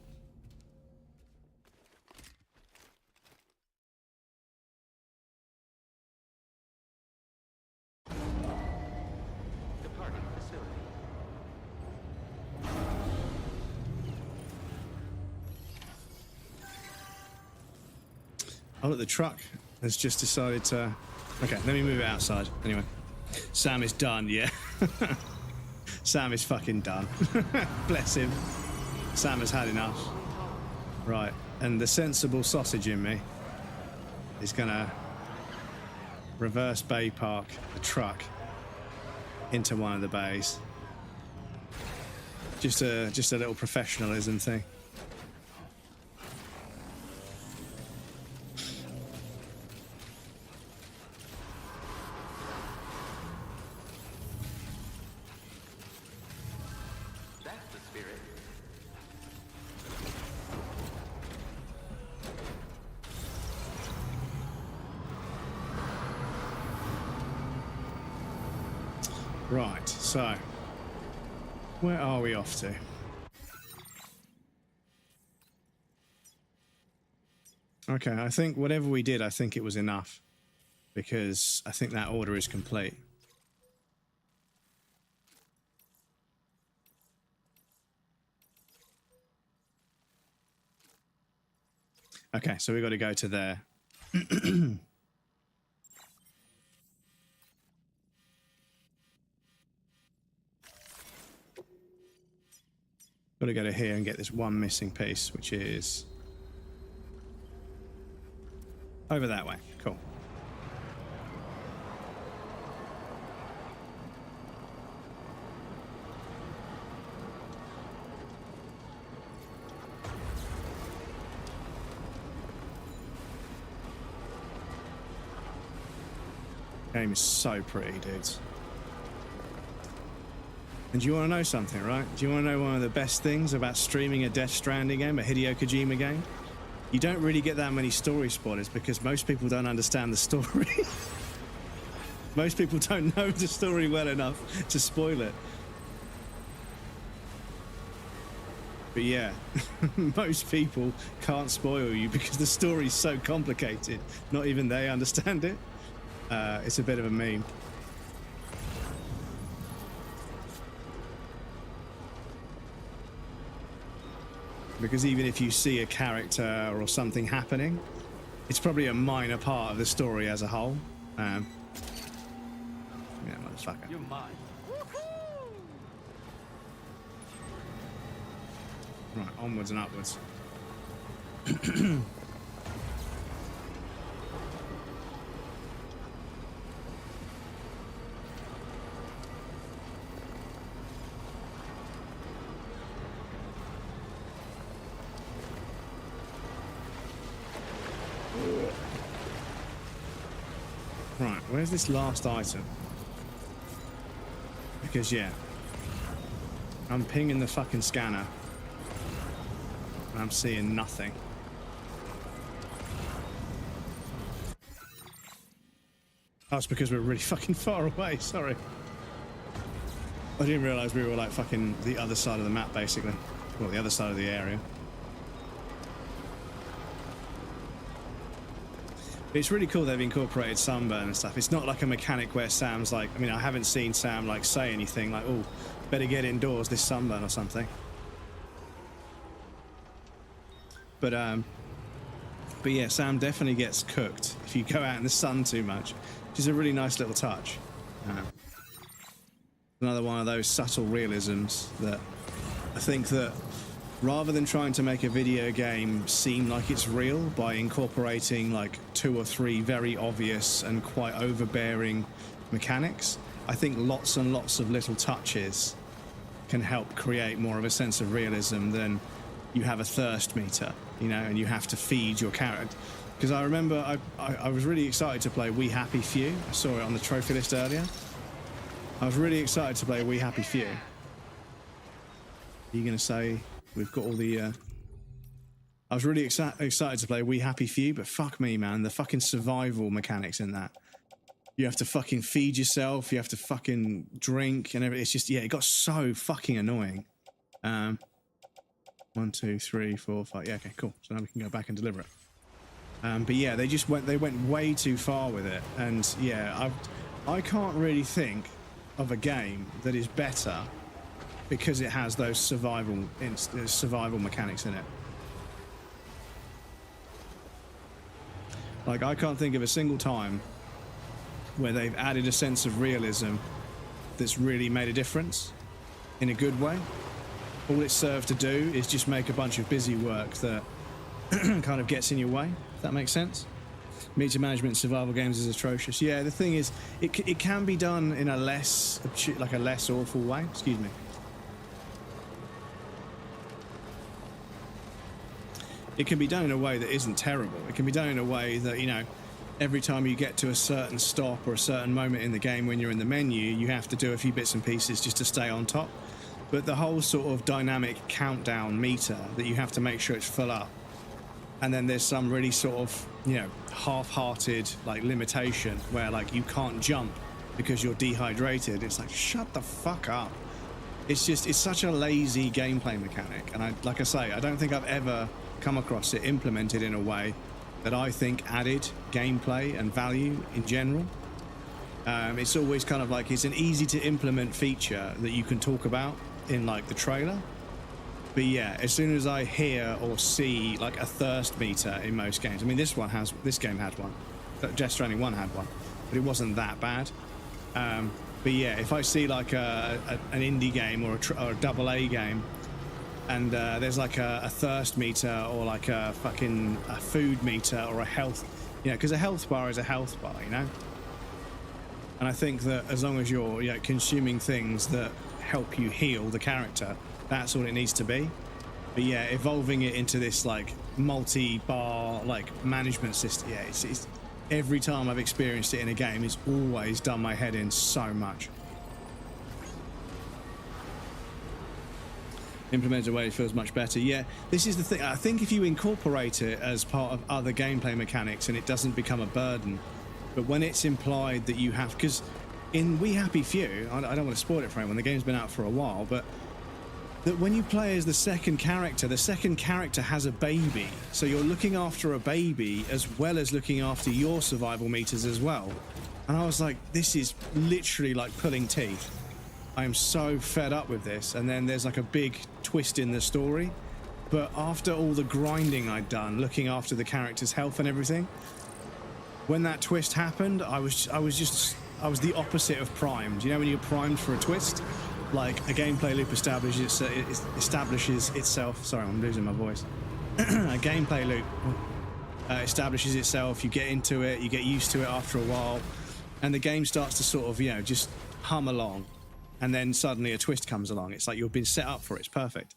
Departing facility. Oh, look, the truck has just decided to... Okay, let me move it outside. Anyway, Sam is done, yeah. Sam is fucking done. Bless him. Sam has had enough. Right, and the sensible sausage in me is gonna reverse bay park the truck into one of the bays. Just a little professionalism thing. That's the spirit. Right, so where are we off to? Okay, I think whatever we did, I think it was enough, because I think that order is complete. Okay, so we got to go to there. Got to go to here and get this one missing piece, which is over that way. Cool. Game is so pretty, dudes. And do you want to know something, right? Do you want to know one of the best things about streaming a Death Stranding game, a Hideo Kojima game? You don't really get that many story spoilers because most people don't understand the story. Most people don't know the story well enough to spoil it. But yeah, most people can't spoil you because the story's so complicated. Not even they understand it. It's a bit of a meme. Because even if you see a character or something happening, it's probably a minor part of the story as a whole. Yeah, motherfucker. You're mine. Right, onwards and upwards. where's this last item? Because, yeah, I'm pinging the fucking scanner and I'm seeing nothing. That's because we're really fucking far away, sorry. I didn't realise we were like fucking the other side of the map, basically. Well, the other side of the area. It's really cool they've incorporated sunburn and stuff. It's not like a mechanic where Sam's like, I mean, I haven't seen Sam like say anything like, oh, better get indoors, this sunburn or something. But yeah, Sam definitely gets cooked if you go out in the sun too much, which is a really nice little touch. Another one of those subtle realisms that I think that rather than trying to make a video game seem like it's real by incorporating like 2 or 3 very obvious and quite overbearing mechanics, I think lots and lots of little touches can help create more of a sense of realism than you have a thirst meter, you know, and you have to feed your character. Because I remember I was really excited to play We Happy Few. I saw it on the trophy list earlier. I was really excited to play We Happy Few. Are you going to say we've got all the... I was really excited to play We Happy Few, but fuck me, man. The fucking survival mechanics in that. You have to fucking feed yourself. You have to fucking drink and everything. It's just, yeah, it got so fucking annoying. 1, 2, 3, 4, 5. Yeah, okay, cool. So now we can go back and deliver it. But yeah, they went way too far with it. And yeah, I can't really think of a game that is better because it has those survival mechanics in it. Like, I can't think of a single time where they've added a sense of realism that's really made a difference in a good way. All it's served to do is just make a bunch of busy work that kind of gets in your way, if that makes sense. Meter management in survival games is atrocious. Yeah, the thing is, it can be done in a less awful way. Excuse me. It can be done in a way that isn't terrible. It can be done in a way that, you know, every time you get to a certain stop or a certain moment in the game when you're in the menu, you have to do a few bits and pieces just to stay on top. But the whole sort of dynamic countdown meter that you have to make sure it's full up, and then there's some really sort of, you know, half-hearted like limitation where like you can't jump because you're dehydrated. It's like, shut the fuck up. It's such a lazy gameplay mechanic, and like I say, I don't think I've ever come across it implemented in a way that I think added gameplay and value in general. It's always kind of like, it's an easy to implement feature that you can talk about in like the trailer. But yeah, as soon as I hear or see like a thirst meter in most games, I mean, this game had one. Death Stranding 1 had one, but it wasn't that bad. But yeah, if I see like an indie game or a AA game, and there's like a thirst meter or like a food meter or a health, you know, because a health bar is a health bar, you know. And I think that as long as you're, you know, consuming things that help you heal the character, that's all it needs to be. But yeah, evolving it into this like multi-bar like management system, yeah, it's every time I've experienced it in a game, it's always done my head in so much. Implemented away feels much better. Yeah, this is the thing. I think if you incorporate it as part of other gameplay mechanics and it doesn't become a burden, but when it's implied that you have, because in We Happy Few, I don't want to spoil it for anyone, the game's been out for a while, but that when you play as the second character has a baby, so you're looking after a baby as well as looking after your survival meters as well. And I was like, this is literally like pulling teeth. I am so fed up with this. And then there's like a big twist in the story, but after all the grinding I'd done looking after the character's health and everything, when that twist happened, I was the opposite of primed. You know when you're primed for a twist? Like a gameplay loop establishes itself. Sorry, I'm losing my voice. A gameplay loop establishes itself. You get into it, you get used to it after a while, and the game starts to sort of, you know, just hum along. And then suddenly a twist comes along. It's like you've been set up for it. It's perfect.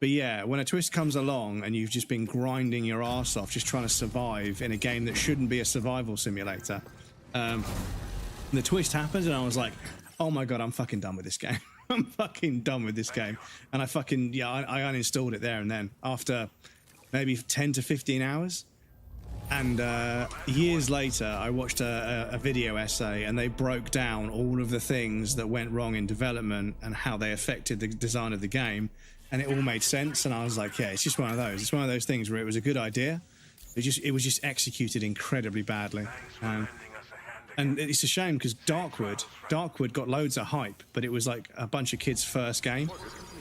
But yeah, when a twist comes along and you've just been grinding your arse off, just trying to survive in a game that shouldn't be a survival simulator, the twist happens and I was like, oh my God, I'm fucking done with this game. I'm fucking done with this game. And I uninstalled it there and then after maybe 10 to 15 hours. And years later, I watched a video essay and they broke down all of the things that went wrong in development and how they affected the design of the game. And it all made sense. And I was like, yeah, it's just one of those. It's one of those things where it was a good idea. It was just executed incredibly badly. And it's a shame because Darkwood got loads of hype, but it was like a bunch of kids' first game.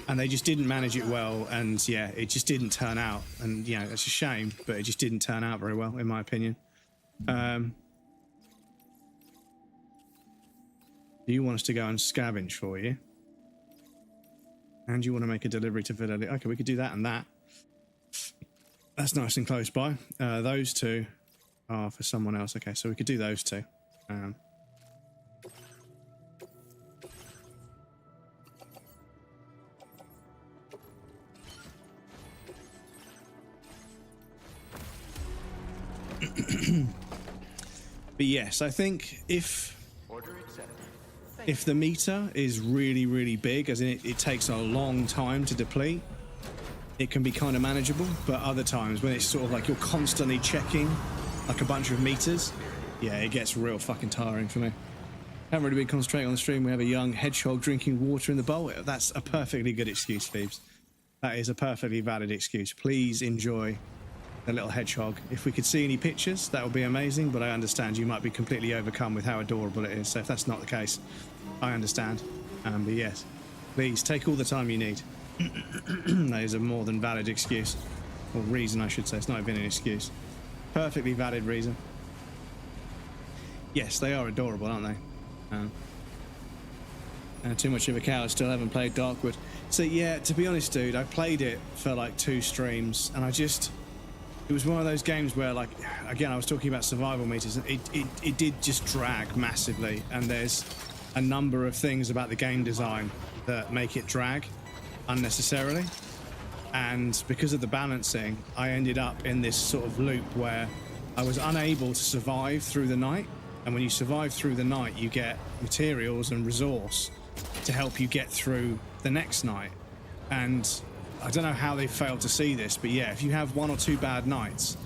And they just didn't manage it well, and yeah, it just didn't turn out. And you know, it's a shame, but it just didn't turn out very well, in my opinion. Do you want us to go and scavenge for you? And you want to make a delivery to Fidelity? Okay, we could do that and that. That's nice and close by. Those two are for someone else. Okay, so we could do those two. But yes, I think if the meter is really, really big, as in it takes a long time to deplete, it can be kind of manageable. But other times when it's sort of like you're constantly checking like a bunch of meters, yeah, it gets real fucking tiring for me. Haven't really been concentrating on the stream. We have a young hedgehog drinking water in the bowl. That's a perfectly good excuse, Phoebes. That is a perfectly valid excuse. Please enjoy the little hedgehog. If we could see any pictures, that would be amazing, but I understand you might be completely overcome with how adorable it is, so if that's not the case, I understand. But yes, please take all the time you need. That is a more than valid excuse, or reason I should say. It's not even an excuse. Perfectly valid reason. Yes, they are adorable, aren't they? Too much of a cow. I still haven't played Darkwood. So yeah, to be honest, dude, I played it for like 2 streams, and it was one of those games where, like, again, I was talking about survival meters, and it did just drag massively, and there's a number of things about the game design that make it drag unnecessarily, and because of the balancing, I ended up in this sort of loop where I was unable to survive through the night, and when you survive through the night, you get materials and resource to help you get through the next night, and I don't know how they failed to see this, but yeah, if you have 1 or 2 bad nights,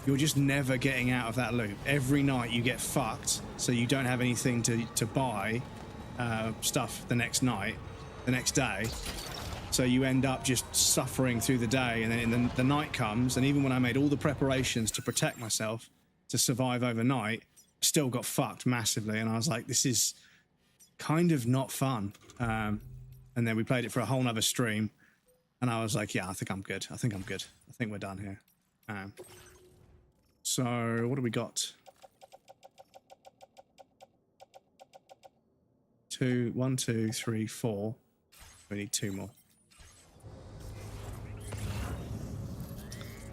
you're just never getting out of that loop. Every night you get fucked, so you don't have anything to buy stuff the next day. So you end up just suffering through the day, and then the night comes, and even when I made all the preparations to protect myself to survive overnight, still got fucked massively, and I was like, this is kind of not fun. And then we played it for a whole nother stream, and I was like, yeah, I think I'm good. I think we're done here. So what do we got? 1, 2, 3, 4. We need 2 more.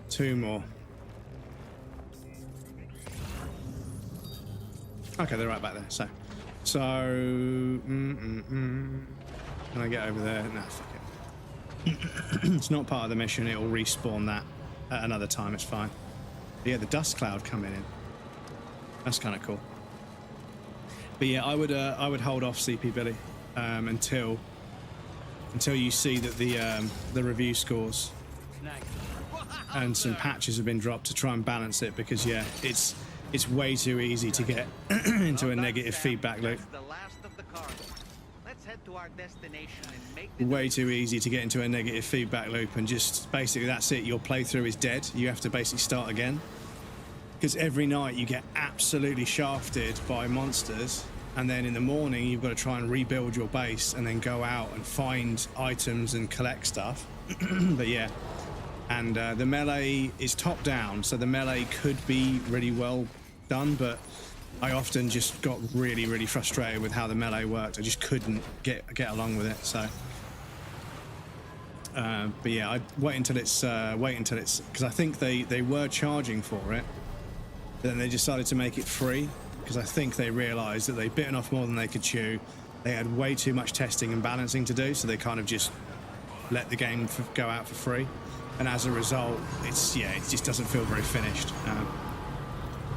2 more. Okay, they're right back there. So can I get over there? Nah, fuck it. It's not part of the mission. It'll respawn that at another time. It's fine. But yeah, the dust cloud coming in. That's kind of cool. But yeah, I would hold off CP Billy until you see that the review scores and some patches have been dropped to try and balance it, because yeah, it's way too easy to get into a negative feedback loop. Way too easy to get into a negative feedback loop, and just basically that's it. Your playthrough is dead. You have to basically start again, because every night you get absolutely shafted by monsters, and then in the morning you've got to try and rebuild your base and then go out and find items and collect stuff. But yeah, and the melee is top down, so the melee could be really well done, but I often just got really, really frustrated with how the melee worked. I just couldn't get along with it. So, but yeah, I'd wait until it's because I think they were charging for it, but then they decided to make it free, because I think they realised that they'd bitten off more than they could chew. They had way too much testing and balancing to do, so they kind of just let the game go out for free, and as a result, it just doesn't feel very finished.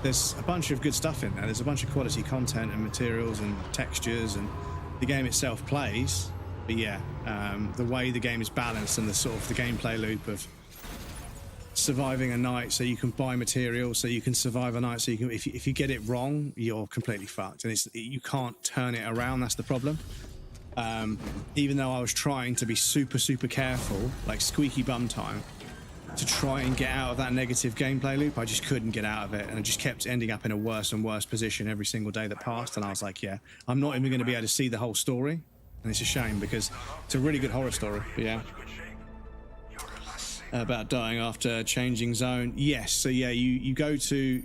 There's a bunch of good stuff in there. There's a bunch of quality content and materials and textures, and the game itself plays. But yeah, the way the game is balanced and the sort of the gameplay loop of surviving a night so you can buy materials, so you can survive a night, so you can, if you get it wrong, you're completely fucked, and you can't turn it around. That's the problem. Even though I was trying to be super careful, like squeaky bum time, to try and get out of that negative gameplay loop, I just couldn't get out of it, and I just kept ending up in a worse and worse position every single day that passed. And I was like, yeah, I'm not even going to be able to see the whole story, and it's a shame because it's a really good horror story. But yeah. About dying after changing zone. Yes, so yeah, you've got to,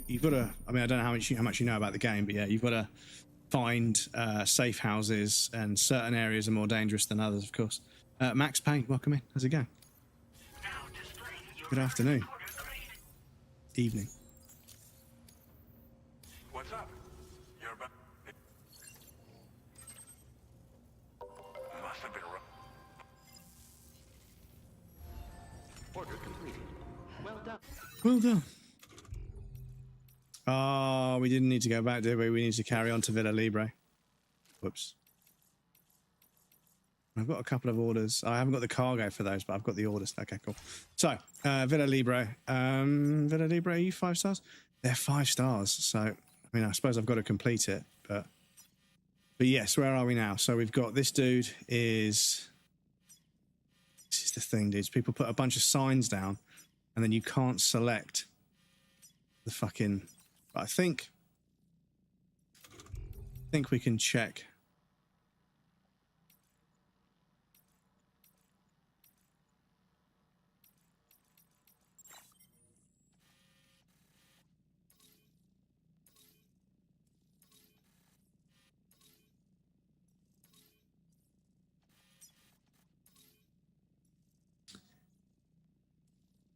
I mean, I don't know how much you know about the game, but yeah, you've got to find safe houses, and certain areas are more dangerous than others, of course. Max Payne, welcome in. How's it going? Good afternoon. Evening. What's up? You're about... Must have been rough. Order completed. Well done. Well done. Oh, we didn't need to go back, did we? We need to carry on to Villa Libre. Whoops. I've got a couple of orders. I haven't got the cargo for those, but I've got the orders. Okay, cool. So, Villa Libre. Villa Libre, are you 5 stars? They're 5 stars. So, I mean, I suppose I've got to complete it, but yes, where are we now? So we've got this dude is... This is the thing, dudes. People put a bunch of signs down, and then you can't select the fucking... I think we can check.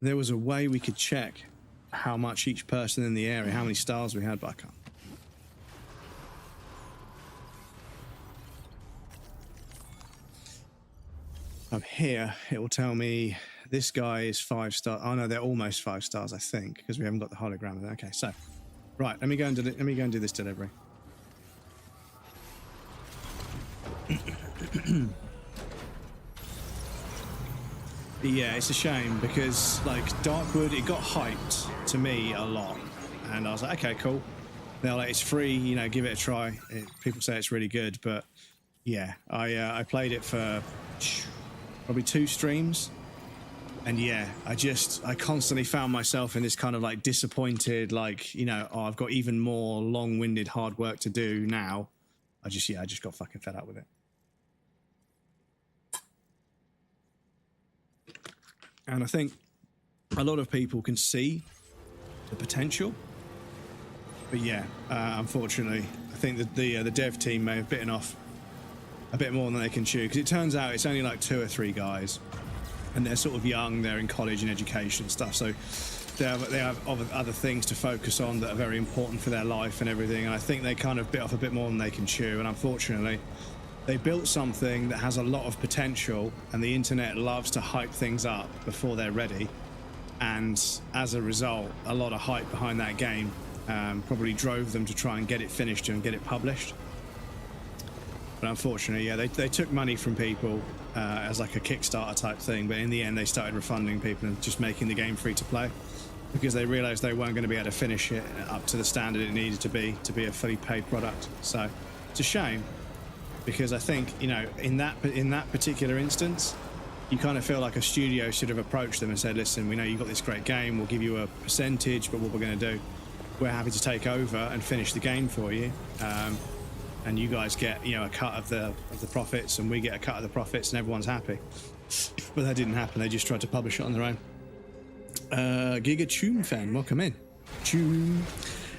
There was a way we could check how much each person in the area, how many stars we had, but I can't. Up here, it will tell me this guy is 5 stars. Oh no, they're almost 5 stars, I think, because we haven't got the hologram of it. Okay, so right, let me go and do this delivery. Yeah, it's a shame because like Darkwood, it got hyped to me a lot, and I was like, okay, cool. They're like, it's free, you know, give it a try. People say it's really good, but yeah, I played it for probably 2 streams, and yeah, I constantly found myself in this kind of like disappointed, like, you know, oh, I've got even more long-winded hard work to do now. I just got fucking fed up with it. And I think a lot of people can see the potential, but yeah, unfortunately, I think that the dev team may have bitten off a bit more than they can chew, because it turns out it's only like 2 or 3 guys, and they're sort of young, they're in college and education and stuff, so they have other things to focus on that are very important for their life and everything, and I think they kind of bit off a bit more than they can chew, and unfortunately, they built something that has a lot of potential, and the internet loves to hype things up before they're ready. And as a result, a lot of hype behind that game probably drove them to try and get it finished and get it published. But unfortunately, yeah, they took money from people as like a Kickstarter type thing, but in the end they started refunding people and just making the game free to play, because they realized they weren't going to be able to finish it up to the standard it needed to be a fully paid product. So it's a shame. Because I think, you know, in that particular instance, you kind of feel like a studio should have approached them and said, listen, we know you've got this great game, we'll give you a percentage, but what we're going to do, we're happy to take over and finish the game for you, and you guys get, you know, a cut of the profits, and we get a cut of the profits, and everyone's happy. But that didn't happen. They just tried to publish it on their own. Giga Tune fan, welcome in. Tune.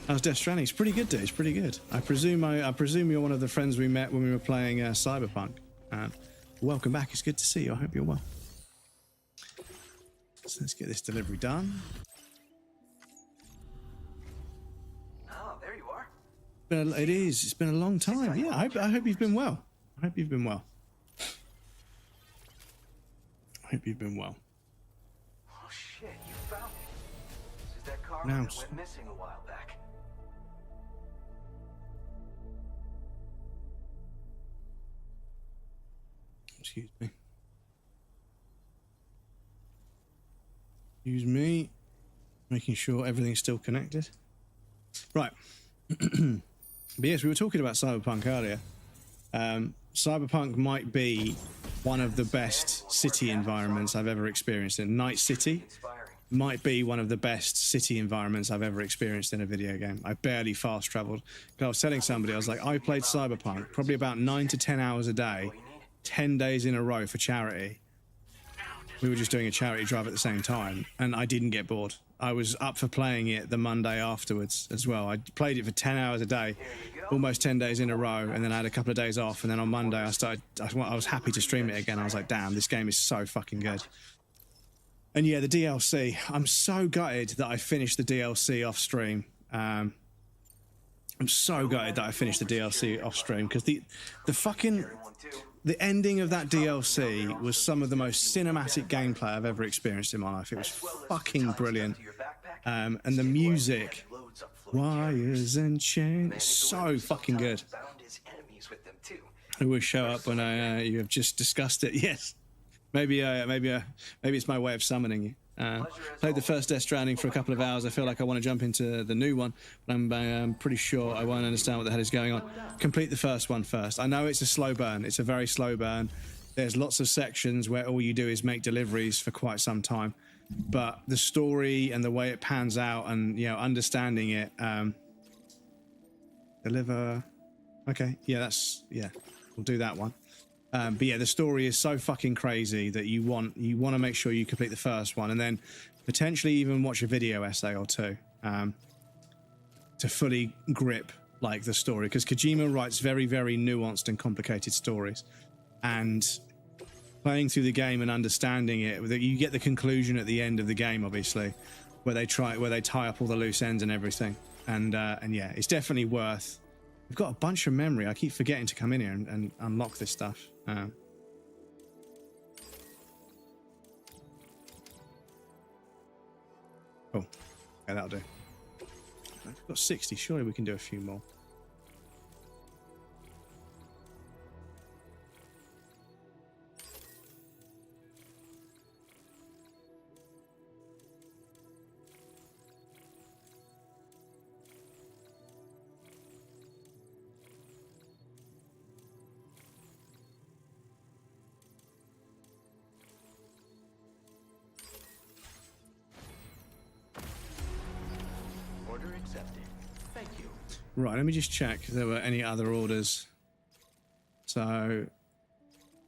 How's Death Stranding? It's pretty good, dude. It's pretty good. I presume you're one of the friends we met when we were playing Cyberpunk. Welcome back. It's good to see you. I hope you're well. So let's get this delivery done. Oh, there you are. It is. It's been a long time. Yeah, I hope you've been well. I hope you've been well. Hope you've been well. Oh shit, you found me. This is that car Now, that went missing a while back. Excuse me. Excuse me. Making sure everything's still connected. Right. But yes, we were talking about Cyberpunk earlier. Cyberpunk might be one of the best city environments I've ever experienced in. Night City might be one of the best city environments I've ever experienced in a video game. I barely fast traveled. I was telling somebody, I was like, I played Cyberpunk probably about 9 to 10 hours a day, 10 days in a row for charity. We were just doing a charity drive at the same time, and I didn't get bored. I was up for playing it the Monday afterwards as well. I played it for 10 hours a day, almost 10 days in a row, and then I had a couple of days off, and then on Monday I was happy to stream it again. I was like, damn, this game is so fucking good. And yeah, the DLC, I'm so gutted that I finished the DLC off stream. I'm so gutted that I finished the DLC off stream, because the ending of that DLC was some of the most cinematic gameplay I've ever experienced in my life. It was fucking brilliant. And the music, wires and chains, so fucking good. I will show up when you have just discussed it. Yes, maybe it's my way of summoning you. Played the first Death Stranding for a couple of hours. I feel like I want to jump into the new one, but I'm pretty sure I won't understand what the hell is going on. Complete the first one first. I know it's a slow burn. It's a very slow burn. There's lots of sections where all you do is make deliveries for quite some time, but the story and the way it pans out, and understanding it, deliver. Okay, yeah, we'll do that one. But yeah, the story is so fucking crazy that you want to make sure you complete the first one, and then potentially even watch a video essay or two to fully grip like the story, because Kojima writes very, very nuanced and complicated stories, and playing through the game and understanding it, that you get the conclusion at the end of the game, obviously, where they tie up all the loose ends and everything, and yeah, it's definitely worth. We've got a bunch of memory. I keep forgetting to come in here and unlock this stuff. Cool. Okay, that'll do. We've got 60. Surely we can do a few more. Right, let me just check if there were any other orders. So,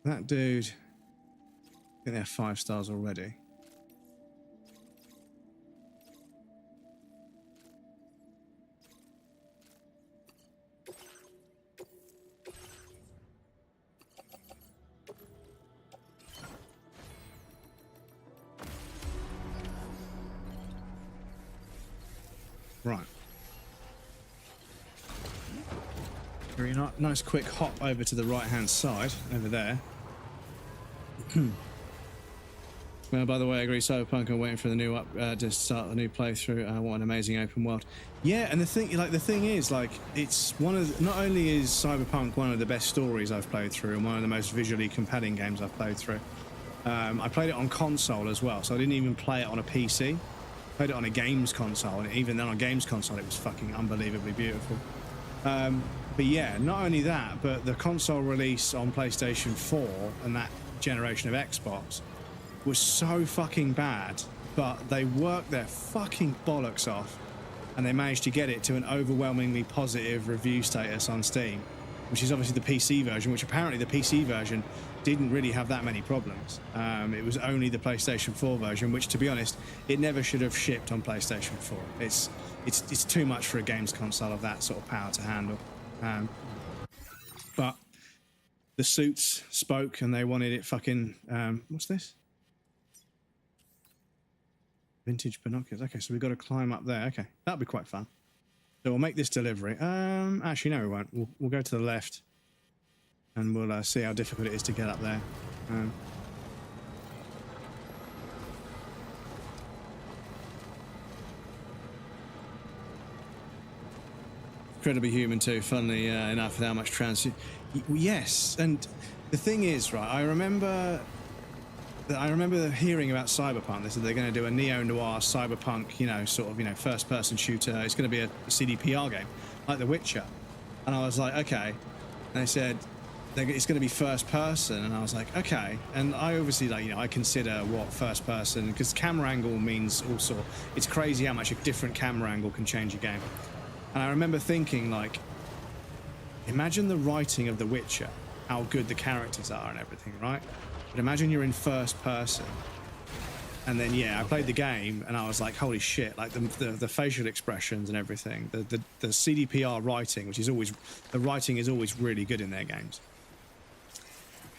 that dude, I think they're 5 stars already. Right. Very nice quick hop over to the right hand side over there. Well, by the way, I agree, Cyberpunk, I'm waiting for the new to start the new playthrough. What an amazing open world. Yeah, and the thing is, like, it's not only is Cyberpunk one of the best stories I've played through and one of the most visually compelling games I've played through. I played it on console as well, so I didn't even play it on a PC. I played it on a games console, and even then on games console it was fucking unbelievably beautiful. But yeah, not only that, but the console release on PlayStation 4 and that generation of Xbox was so fucking bad, but they worked their fucking bollocks off and they managed to get it to an overwhelmingly positive review status on Steam, which is obviously the PC version, which apparently the PC version didn't really have that many problems. It was only the PlayStation 4 version, which, to be honest, it never should have shipped on PlayStation 4. It's too much for a games console of that sort of power to handle. But the suits spoke and they wanted it fucking... what's this? Vintage binoculars. Okay, so we've got to climb up there. Okay, that'll be quite fun. So we'll make this delivery. Actually, no, we won't. We'll go to the left and we'll see how difficult it is to get up there. Incredibly Human too, funnily enough, without much yes, and the thing is, right, I remember hearing about Cyberpunk. They said they're going to do a neo-noir cyberpunk, you know, sort of, you know, first-person shooter. It's going to be a CDPR game, like The Witcher. And I was like, okay. And they said it's going to be first-person, and I was like, okay. And I obviously, like, you know, I consider what first-person, because camera angle means also, it's crazy how much a different camera angle can change a game. And I remember thinking, like, imagine the writing of The Witcher, how good the characters are and everything, right? But imagine you're in first person, and then I played the game and I was like, holy shit! Like the facial expressions and everything, the CDPR writing, which is always, the writing is always really good in their games.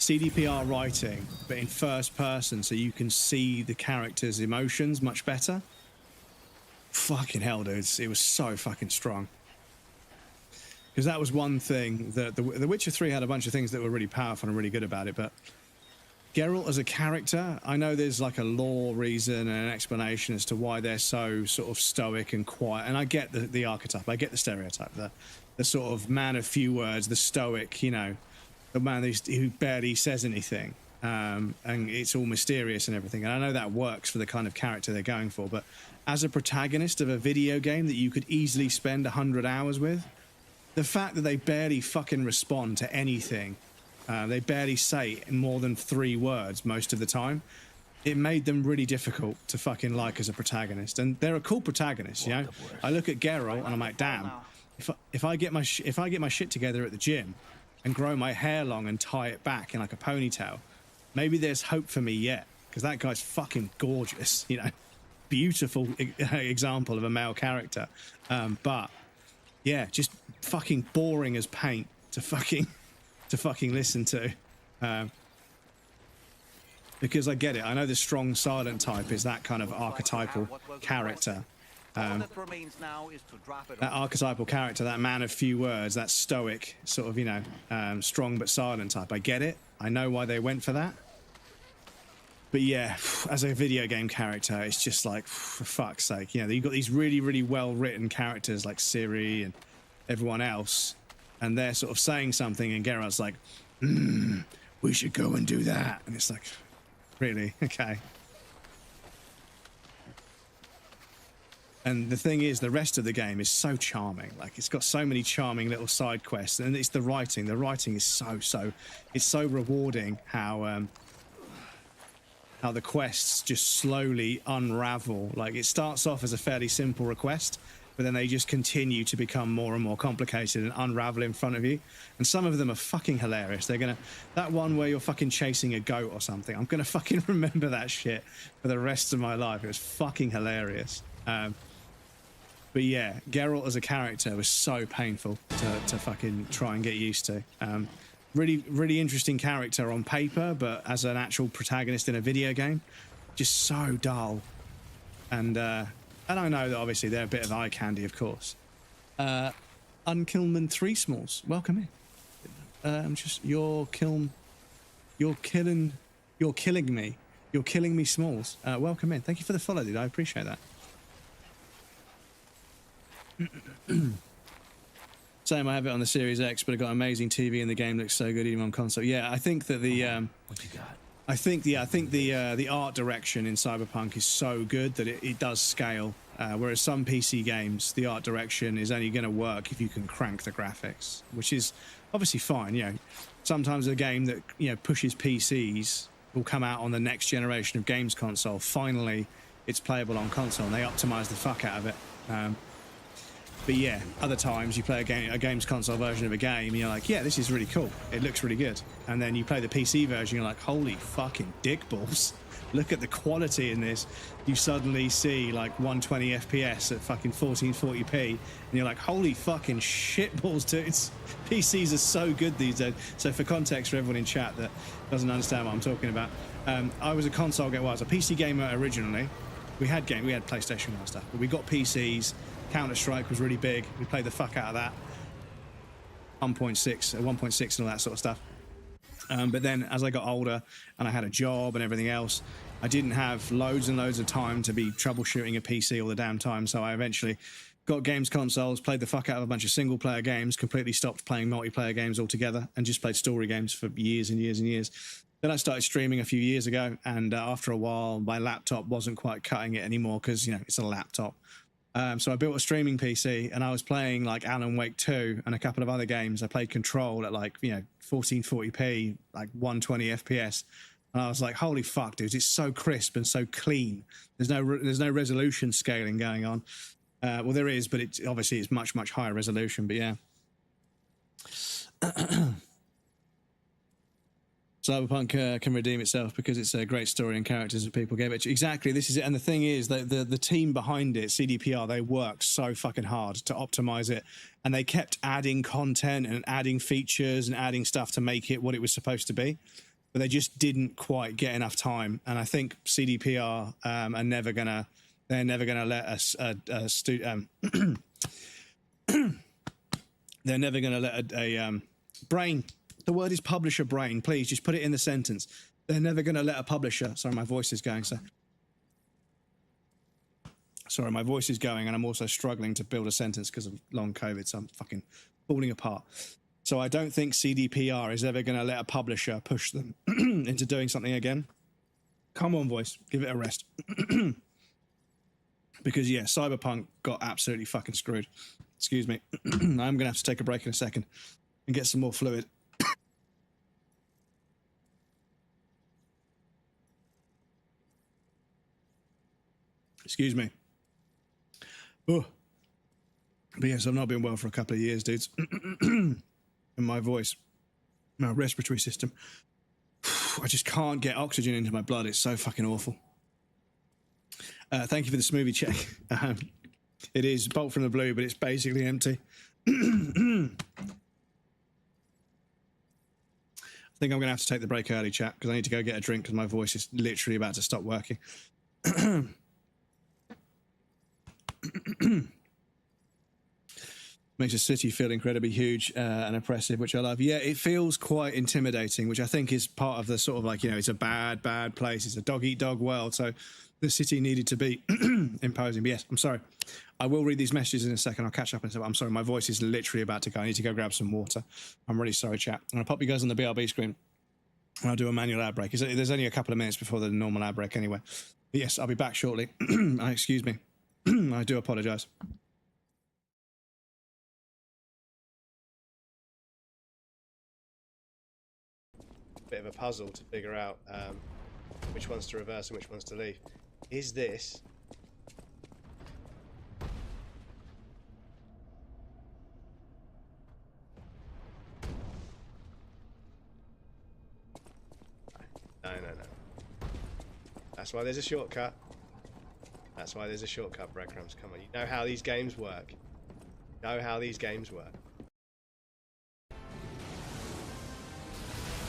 CDPR writing, but in first person, so you can see the characters' emotions much better. Fucking hell, dudes! It was so fucking strong. Because that was one thing that The Witcher 3 had a bunch of things that were really powerful and really good about it, but Geralt as a character, I know there's like a lore reason and an explanation as to why they're so sort of stoic and quiet, and I get the archetype, I get the stereotype, the sort of man of few words, the stoic, you know, the man who barely says anything, and it's all mysterious and everything, and I know that works for the kind of character they're going for, but as a protagonist of a video game that you could easily spend 100 hours with, the fact that they barely fucking respond to anything, they barely say more than 3 words most of the time, it made them really difficult to fucking like as a protagonist. And they're a cool protagonist, you know. I look at Geralt and I'm like, damn, if I get my shit together at the gym and grow my hair long and tie it back in like a ponytail, maybe there's hope for me yet, because that guy's fucking gorgeous, you know. Beautiful example of a male character, but yeah, just fucking boring as paint to fucking listen to, because I get it. I know the strong silent type is that kind of archetypal character. That archetypal character, that man of few words, that stoic sort of, you know, strong but silent type. I get it. I know why they went for that. But yeah, as a video game character, it's just like, for fuck's sake, you know, you've got these really, really well-written characters like Ciri and everyone else, and they're sort of saying something, and Geralt's like, we should go and do that. And it's like, really? Okay. And the thing is, the rest of the game is so charming. Like, it's got so many charming little side quests, and it's the writing. The writing is it's so rewarding how the quests just slowly unravel. Like, it starts off as a fairly simple request, but then they just continue to become more and more complicated and unravel in front of you. And some of them are fucking hilarious. That one where you're fucking chasing a goat or something, I'm gonna fucking remember that shit for the rest of my life. It was fucking hilarious. But yeah, Geralt as a character was so painful to fucking try and get used to. Really, really interesting character on paper, but as an actual protagonist in a video game, just so dull. And I know that obviously they're a bit of eye candy, of course. Unkillman 3 Smalls, welcome in. You're killing me, Smalls. Welcome in. Thank you for the follow, dude. I appreciate that. Same, I have it on the Series X, but I got amazing TV and the game looks so good even on console. Yeah, I think that the what you got? I think the art direction in Cyberpunk is so good that it does scale. Whereas some PC games, the art direction is only going to work if you can crank the graphics, which is obviously fine. You know, sometimes a game that, you know, pushes PCs will come out on the next generation of games console. Finally, it's playable on console, and they optimize the fuck out of it. But yeah, other times you play a games console version of a game, and you're like, yeah, this is really cool. It looks really good. And then you play the PC version, you're like, holy fucking dick balls. Look at the quality in this. You suddenly see like 120 FPS at fucking 1440p, and you're like, holy fucking shit balls, dudes. PCs are so good these days. So for context for everyone in chat that doesn't understand what I'm talking about, I was a console gamer. Well, I was a PC gamer originally. We had PlayStation and stuff, but we got PCs. Counter-Strike was really big. We played the fuck out of that. 1.6 and all that sort of stuff. But then as I got older and I had a job and everything else, I didn't have loads and loads of time to be troubleshooting a PC all the damn time. So I eventually got games consoles, played the fuck out of a bunch of single-player games, completely stopped playing multiplayer games altogether, and just played story games for years and years and years. Then I started streaming a few years ago, and after a while, my laptop wasn't quite cutting it anymore because, you know, it's a laptop. So I built a streaming PC, and I was playing like Alan Wake 2 and a couple of other games. I played Control at like, you know, 1440p, like 120 FPS. And I was like, holy fuck, dude, it's so crisp and so clean. There's no resolution scaling going on. Well, there is, but it's obviously it's much, much higher resolution, but yeah. Cyberpunk can redeem itself because it's a great story and characters that people gave it. Exactly, this is it. And the thing is that the team behind it, CDPR, they worked so fucking hard to optimize it, and they kept adding content and adding features and adding stuff to make it what it was supposed to be, but they just didn't quite get enough time. And I think CDPR are never gonna let us they're never gonna let a brain. The word is publisher brain. Please just put it in the sentence. They're never going to let a publisher. Sorry, my voice is going. Sorry, my voice is going, and I'm also struggling to build a sentence because of long COVID, so I'm fucking falling apart. So I don't think CDPR is ever going to let a publisher push them into doing something again. Come on, voice. Give it a rest. Because, yeah, Cyberpunk got absolutely fucking screwed. Excuse me. I'm going to have to take a break in a second and get some more fluid. Excuse me. Oh. But yes, I've not been well for a couple of years, dudes. And my voice, my respiratory system, I just can't get oxygen into my blood. It's so fucking awful. Thank you for the smoothie check. It is Bolt from the Blue, but it's basically empty. I think I'm going to have to take the break early, chat, because I need to go get a drink because my voice is literally about to stop working. Makes a city feel incredibly huge and oppressive, which I love. Yeah, it feels quite intimidating, which I think is part of the sort of like, you know, it's a bad, bad place. It's a dog-eat-dog world, so the city needed to be imposing. But yes, I'm sorry. I will read these messages in a second. I'll catch up in a second. I'm sorry, my voice is literally about to go. I need to go grab some water. I'm really sorry, chat. I'm going to pop you guys on the BRB screen. I'll do a manual ad break. There's only a couple of minutes before the normal ad break anyway. But yes, I'll be back shortly. Excuse me. I do apologise. Bit of a puzzle to figure out which ones to reverse and which ones to leave. Is this... No. That's why there's a shortcut. That's why there's a shortcut, breadcrumbs. Come on, you know how these games work. You know how these games work.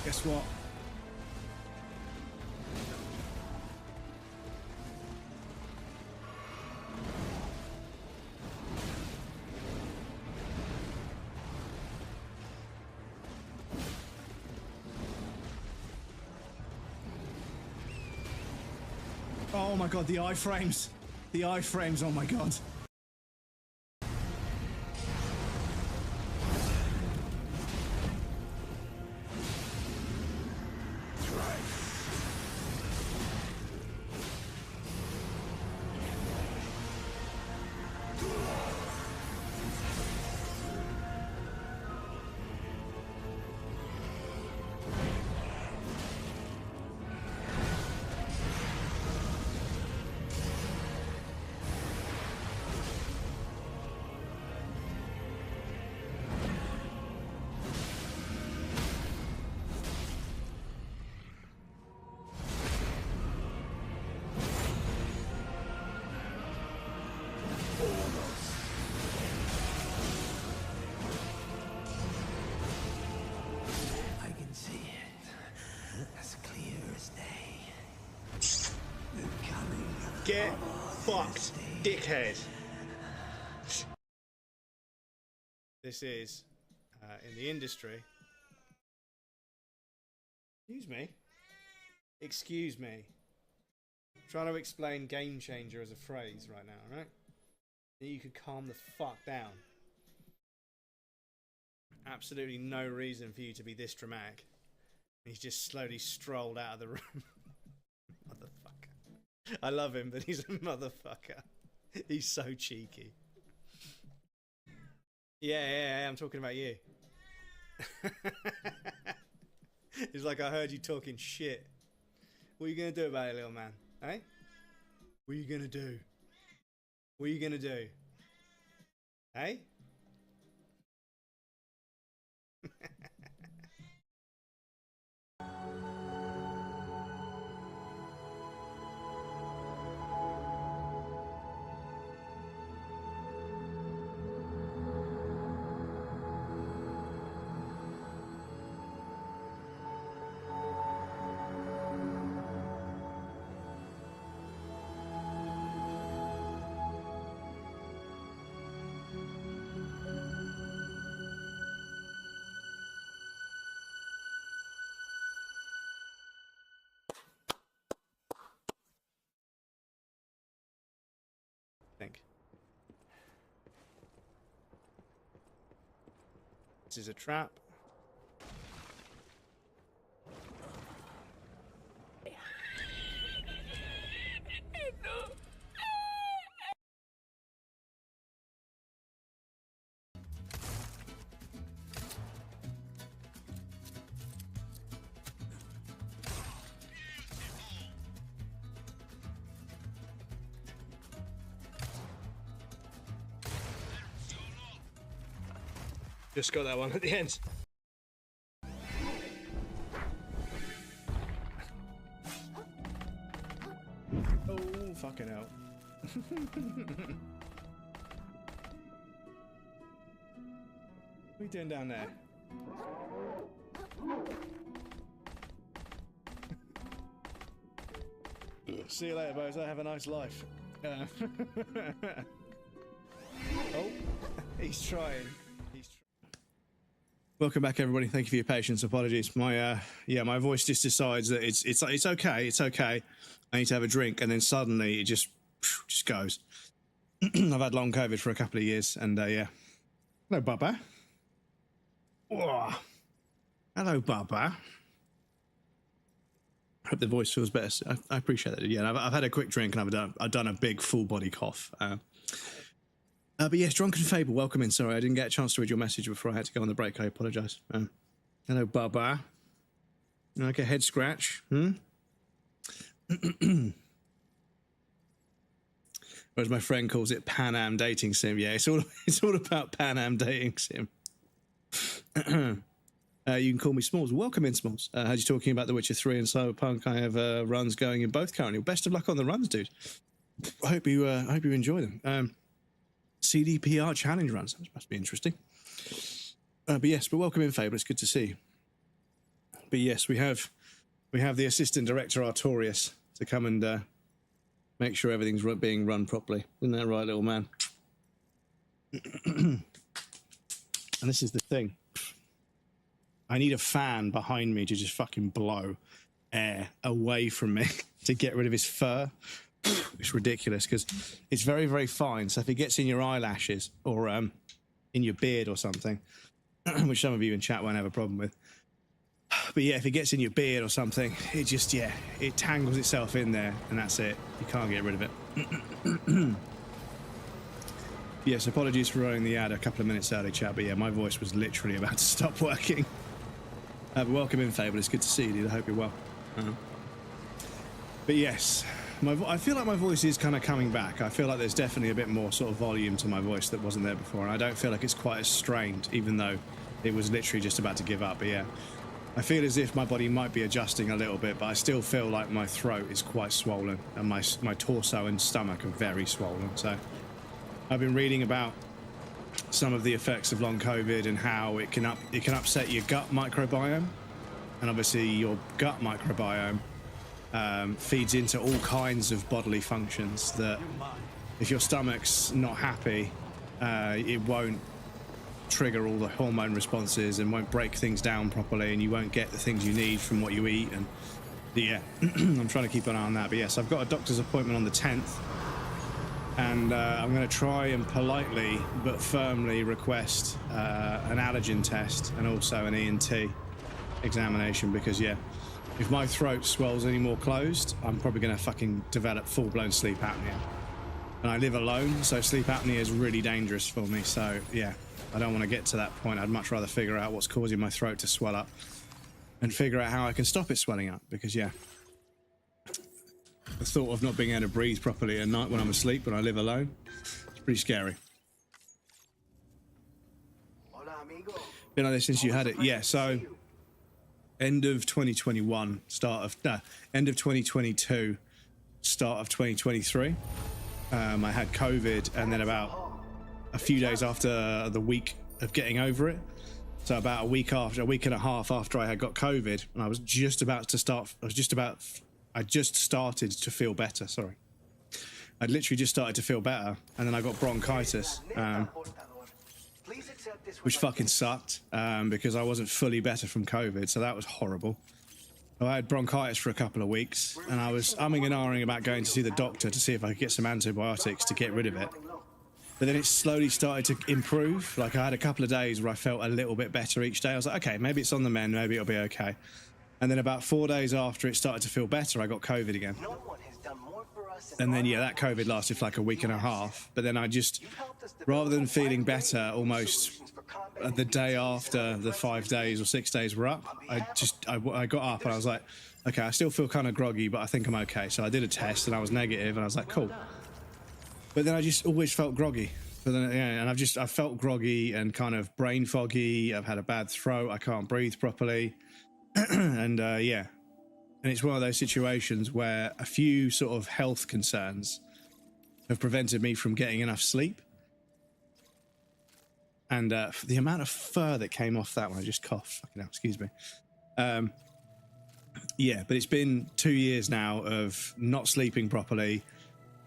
Guess what? Oh my god, the iframes. The iframes, oh my god. Get fucked, dickhead. This is, in the industry... Excuse me? Excuse me. I'm trying to explain game changer as a phrase right now, right? You could calm the fuck down. Absolutely no reason for you to be this dramatic. He's just slowly strolled out of the room. Motherfucker. I love him, but he's a motherfucker. He's so cheeky. Yeah, I'm talking about you. He's like, I heard you talking shit. What are you gonna do about it, little man? Eh? What are you gonna do? What are you gonna do? Eh? Think. This is a trap. Just got that one at the end. Oh, fucking hell. What are you doing down there? See you later, boys. I have a nice life. Oh, he's trying. Welcome back, everybody. Thank you for your patience. Apologies. My my voice just decides that it's okay. It's okay. I need to have a drink, and then suddenly it just goes. I've had long COVID for a couple of years, and yeah. Hello, Bubba. Whoa. Hello, Bubba. Hope the voice feels better. I appreciate that. Yeah, I've had a quick drink, and I've done a big full body cough. But yes, Drunken Fable, welcome in. Sorry, I didn't get a chance to read your message before I had to go on the break. I apologise. Hello, Bubba. Like a head scratch? Or as my friend calls it, Pan Am dating sim. Yeah, it's all about Pan Am dating sim. You can call me Smalls. Welcome in, Smalls. How's you talking about The Witcher 3 and Cyberpunk? I have runs going in both currently. Best of luck on the runs, dude. I hope you enjoy them. CDPR challenge runs. That must be interesting. But welcome in, Fable. It's good to see you. But yes, we have the assistant director Artorius to come and make sure everything's being run properly. Isn't that right, little man? And this is the thing. I need a fan behind me to just fucking blow air away from me to get rid of his fur. It's ridiculous because it's very, very fine. So if it gets in your eyelashes or in your beard or something, which some of you in chat won't have a problem with, but yeah, if it gets in your beard or something, it just, it tangles itself in there and that's it. You can't get rid of it. Yes, apologies for running the ad a couple of minutes early, chat, but yeah, my voice was literally about to stop working. But welcome in, Fable. It's good to see you, dude. I hope you're well. But yes, I feel like my voice is kind of coming back. I feel like there's definitely a bit more sort of volume to my voice that wasn't there before, and I don't feel like it's quite as strained, even though it was literally just about to give up. But yeah, I feel as if my body might be adjusting a little bit, but I still feel like my throat is quite swollen, and my torso and stomach are very swollen. So I've been reading about some of the effects of long COVID and how it can upset your gut microbiome, and obviously your gut microbiome feeds into all kinds of bodily functions that if your stomach's not happy, it won't trigger all the hormone responses and won't break things down properly, and you won't get the things you need from what you eat. And yeah, I'm trying to keep an eye on that. But yes, I've got a doctor's appointment on the 10th And I'm going to try and politely but firmly request an allergen test and also an ENT examination, because yeah, if my throat swells any more closed, I'm probably going to fucking develop full-blown sleep apnea. And I live alone, so sleep apnea is really dangerous for me. So yeah, I don't want to get to that point. I'd much rather figure out what's causing my throat to swell up and figure out how I can stop it swelling up, because yeah, the thought of not being able to breathe properly at night when I'm asleep, when I live alone, it's pretty scary. Been like this since you had it? Yeah, so end of 2021, end of 2022, start of 2023. I had COVID, and then about a few days after the week of getting over it, so about a week and a half after I had got COVID, and I just started to feel better. Sorry, I'd literally just started to feel better, and then I got bronchitis, which fucking sucked, because I wasn't fully better from COVID, so that was horrible. I had bronchitis for a couple of weeks, and I was umming and ahhing about going to see the doctor to see if I could get some antibiotics to get rid of it. But then it slowly started to improve. Like, I had a couple of days where I felt a little bit better each day. I was like, okay, maybe it's on the mend, maybe it'll be okay. And then about 4 days after it started to feel better, I got COVID again. And then, yeah, that COVID lasted for like a week and a half. But then I just, rather than feeling better almost the day after the 5 days or 6 days were up, I got up and I was like, okay, I still feel kind of groggy, but I think I'm okay. So I did a test and I was negative, and I was like, cool. But then I just always felt groggy. But then, yeah, and I felt groggy and kind of brain foggy. I've had a bad throat. I can't breathe properly. And yeah, and it's one of those situations where a few sort of health concerns have prevented me from getting enough sleep. And the amount of fur that came off that one, I just coughed. Fucking hell, excuse me. Yeah, but it's been 2 years now of not sleeping properly,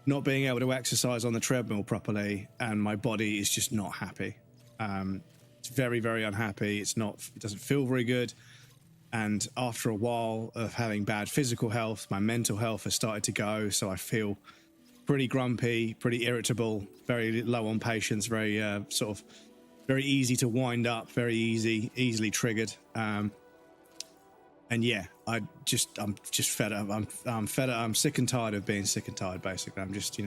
not being able to exercise on the treadmill properly, and my body is just not happy. It's very, very unhappy. It doesn't feel very good. And after a while of having bad physical health, my mental health has started to go. So I feel pretty grumpy, pretty irritable, very low on patience, very very easy to wind up, very easily triggered. And yeah, I'm just fed up. I'm fed up. I'm sick and tired of being sick and tired, basically. I'm just,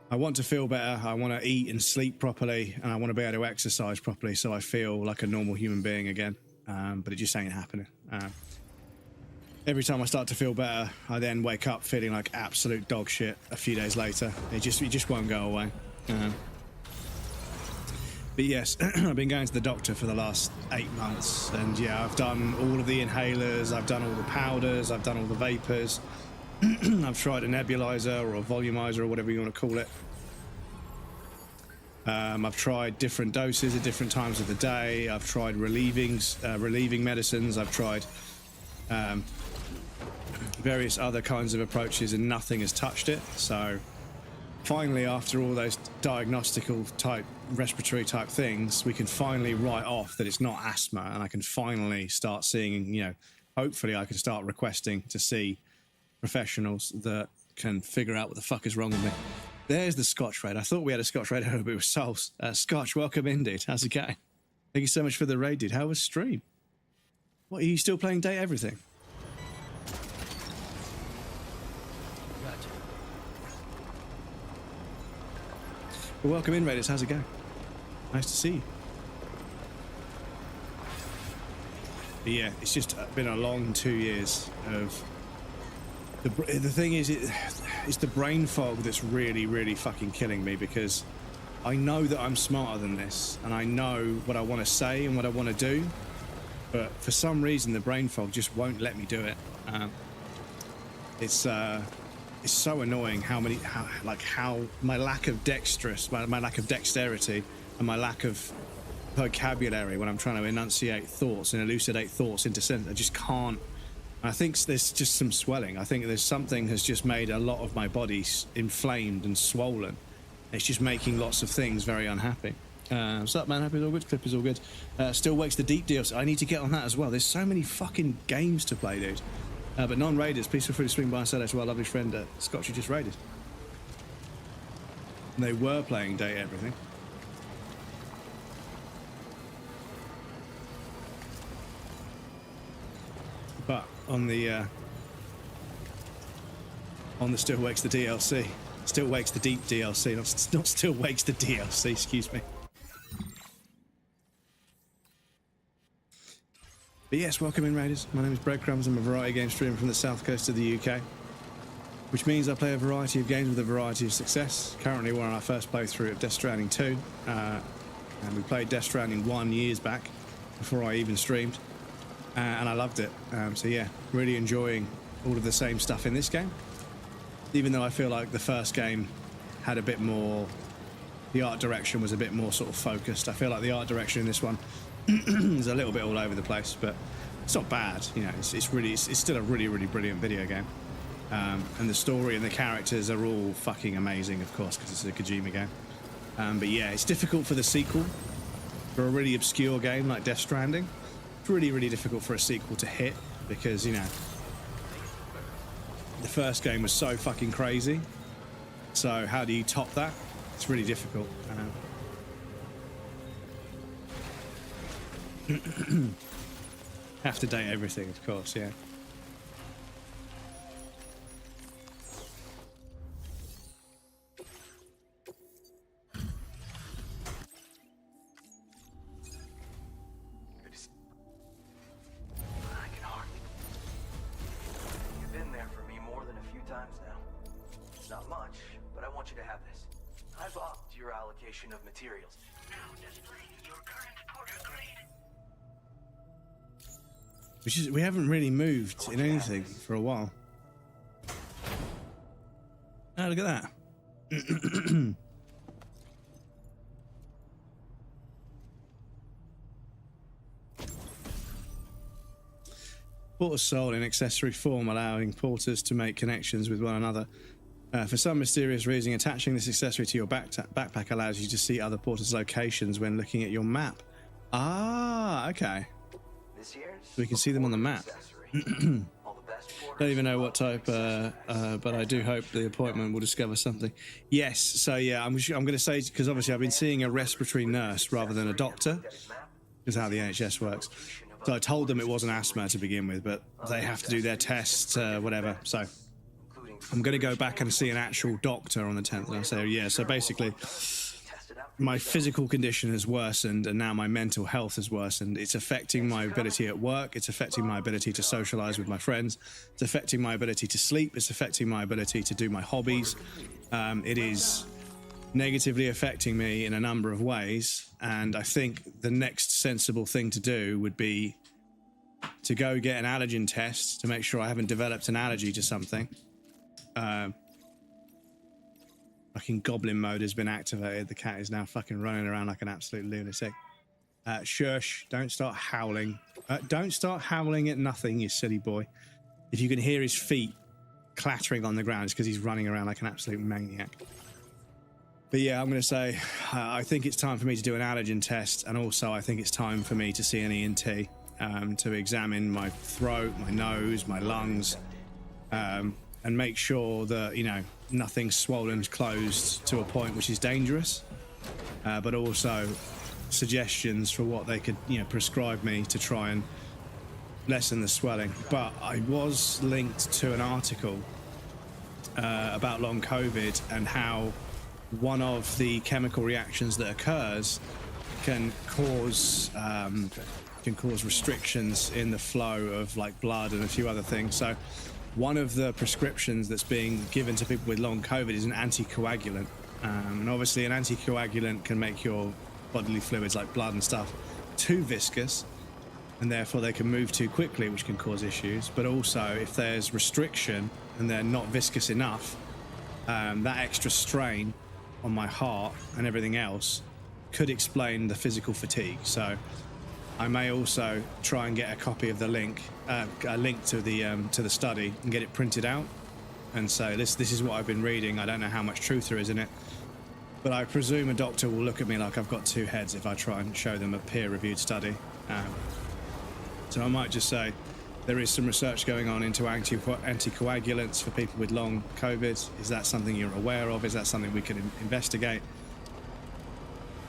I want to feel better. I want to eat and sleep properly, and I want to be able to exercise properly so I feel like a normal human being again. But it just ain't happening. Every time I start to feel better, I then wake up feeling like absolute dog shit a few days later. It just won't go away. But yes, I've been going to the doctor for the last 8 months, and yeah, I've done all of the inhalers, I've done all the powders, I've done all the vapors. I've tried a nebulizer or a volumizer or whatever you want to call it. I've tried different doses at different times of the day. I've tried relieving medicines. I've tried various other kinds of approaches, and nothing has touched it. So finally, after all those diagnostical type respiratory type things, we can finally write off that it's not asthma, and I can finally start seeing, hopefully I can start requesting to see professionals that can figure out what the fuck is wrong with me. There's the Scotch raid. I thought we had a Scotch raid, but it was Souls. Scotch, welcome in, dude. How's it going? Thank you so much for the raid, dude. How was stream? What, are you still playing Date Everything? Gotcha. Well, welcome in, Raiders. How's it going? Nice to see you. But yeah, it's just been a long 2 years of... The thing is, it's the brain fog that's really, really fucking killing me, because I know that I'm smarter than this, and I know what I want to say and what I want to do, but for some reason the brain fog just won't let me do it. It's so annoying how my lack of my lack of dexterity and my lack of vocabulary when I'm trying to enunciate thoughts and elucidate thoughts into sense. I just can't. I think there's just some swelling. I think there's something has just made a lot of my body inflamed and swollen. It's just making lots of things very unhappy. What's up, man? Happy is all good. Clip is all good. Still wakes the deep deal. So I need to get on that as well. There's so many fucking games to play, dude. But non-raiders, please feel free to swing by and say that to our lovely friend Scott, you just raided. And they were playing Date Everything. But on the Still Wakes the DLC, Still Wakes the Deep DLC, not Still Wakes the DLC, excuse me. But yes, welcome in, Raiders. My name is Breadcrumbs. I'm a variety game streamer from the south coast of the UK, which means I play a variety of games with a variety of success. Currently, we're on our first playthrough of Death Stranding 2, and we played Death Stranding 1 years back, before I even streamed, and I loved it. So yeah, really enjoying all of the same stuff in this game, even though I feel like the first game had a bit more, the art direction was a bit more sort of focused. I feel like the art direction in this one is a little bit all over the place, but it's not bad. You know, it's still a really, really brilliant video game. And the story and the characters are all fucking amazing, of course, because it's a Kojima game. But yeah, it's difficult for the sequel. For a really obscure game like Death Stranding, it's really, really difficult for a sequel to hit, because, you know, the first game was so fucking crazy. So how do you top that? It's really difficult. Have to date everything, of course, yeah. I can hardly. You've been there for me more than a few times now. It's not much, but I want you to have this. I've upped your allocation of materials. Now displaying your current porter grade. We haven't really moved in anything for a while. Oh, look at that. Porter sold in accessory form, allowing porters to make connections with one another. For some mysterious reason, attaching this accessory to your backpack allows you to see other porters' locations when looking at your map. Ah, okay. So we can see them on the map. Don't even know what type, but I do hope the appointment will discover something. Yes, so yeah, I'm going to say, because obviously I've been seeing a respiratory nurse rather than a doctor, is how the NHS works. So I told them it wasn't asthma to begin with, but they have to do their tests, whatever. So I'm going to go back and see an actual doctor on the 10th. And I say, yeah, so basically my physical condition has worsened, and now my mental health has worsened. It's affecting my ability at work. It's affecting my ability to socialize with my friends. It's affecting my ability to sleep. It's affecting my ability to do my hobbies. It is negatively affecting me in a number of ways, and I think the next sensible thing to do would be to go get an allergen test to make sure I haven't developed an allergy to something. Fucking goblin mode has been activated. The cat is now fucking running around like an absolute lunatic. Shush, don't start howling. Don't start howling at nothing, you silly boy. If you can hear his feet clattering on the ground, it's because he's running around like an absolute maniac. But yeah, I'm going to say, I think it's time for me to do an allergen test, and also I think it's time for me to see an ENT to examine my throat, my nose, my lungs, and make sure that, you know, nothing's swollen closed to a point which is dangerous, but also suggestions for what they could, you know, prescribe me to try and lessen the swelling. But I was linked to an article about long COVID and how one of the chemical reactions that occurs can cause restrictions in the flow of like blood and a few other things. So one of the prescriptions that's being given to people with long COVID is an anticoagulant, and obviously an anticoagulant can make your bodily fluids like blood and stuff too viscous, and therefore they can move too quickly, which can cause issues. But also if there's restriction and they're not viscous enough, that extra strain on my heart and everything else could explain the physical fatigue. So I may also try and get a copy of the link, a link to the study, and get it printed out and say, this is what I've been reading. I don't know how much truth there is in it, but I presume a doctor will look at me like I've got two heads if I try and show them a peer-reviewed study. So I might just say, There is some research going on into anticoagulants for people with long COVID. Is that something you're aware of? Is that something we can investigate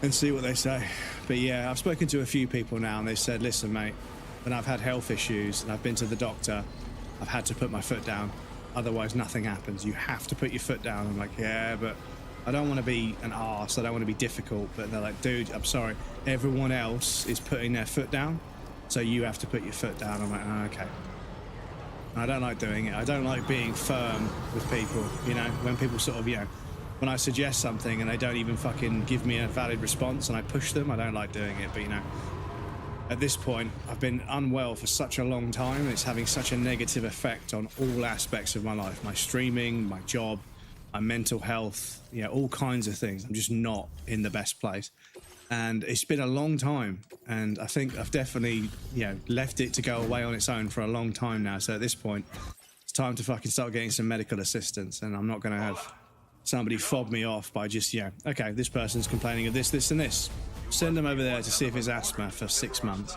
and see what they say? But yeah, I've spoken to a few people now and they said, listen, mate, when I've had health issues and I've been to the doctor, I've had to put my foot down. Otherwise, nothing happens. You have to put your foot down. I'm like, yeah, but I don't want to be an arse. I don't want to be difficult. But they're like, dude, I'm sorry. Everyone else is putting their foot down, so you have to put your foot down. I'm like, oh, okay. I don't like doing it. I don't like being firm with people, you know, when people sort of, you know, when I suggest something and they don't even fucking give me a valid response and I push them, I don't like doing it. But, you know, at this point, I've been unwell for such a long time. It's having such a negative effect on all aspects of my life, my streaming, my job, my mental health, you know, all kinds of things. I'm just not in the best place. And it's been a long time. And I think I've definitely, you know, left it to go away on its own for a long time now. So at this point, it's time to fucking start getting some medical assistance. And I'm not going to have somebody fob me off by just, you know, okay, this person's complaining of this, this, and this. Send them over there to see if it's asthma for 6 months.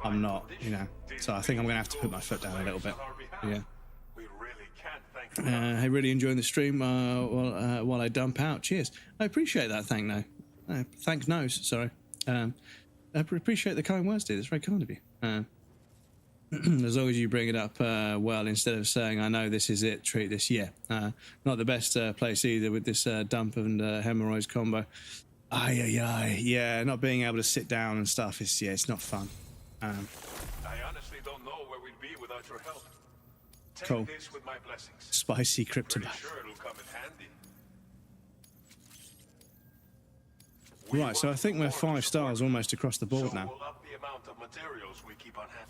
I'm not, you know. So I think I'm going to have to put my foot down a little bit. Yeah. Hey, really enjoying the stream while I dump out. Cheers. I appreciate that. Thank Nose, sorry. I appreciate the kind words, dude. It's very kind of you. As long as you bring it up well, instead of saying, I know this is it, treat this. Yeah. Not the best place either with this dump and hemorrhoids combo. Yeah, not being able to sit down and stuff is, yeah, it's not fun. I honestly don't know where we'd be without your help. Take Cool. this with my blessings. Spicy kryptonite. Pretty sure it'll come in handy. Right, so I think we're 5 stars almost across the board now. We'll up the amount of materials we keep on hand.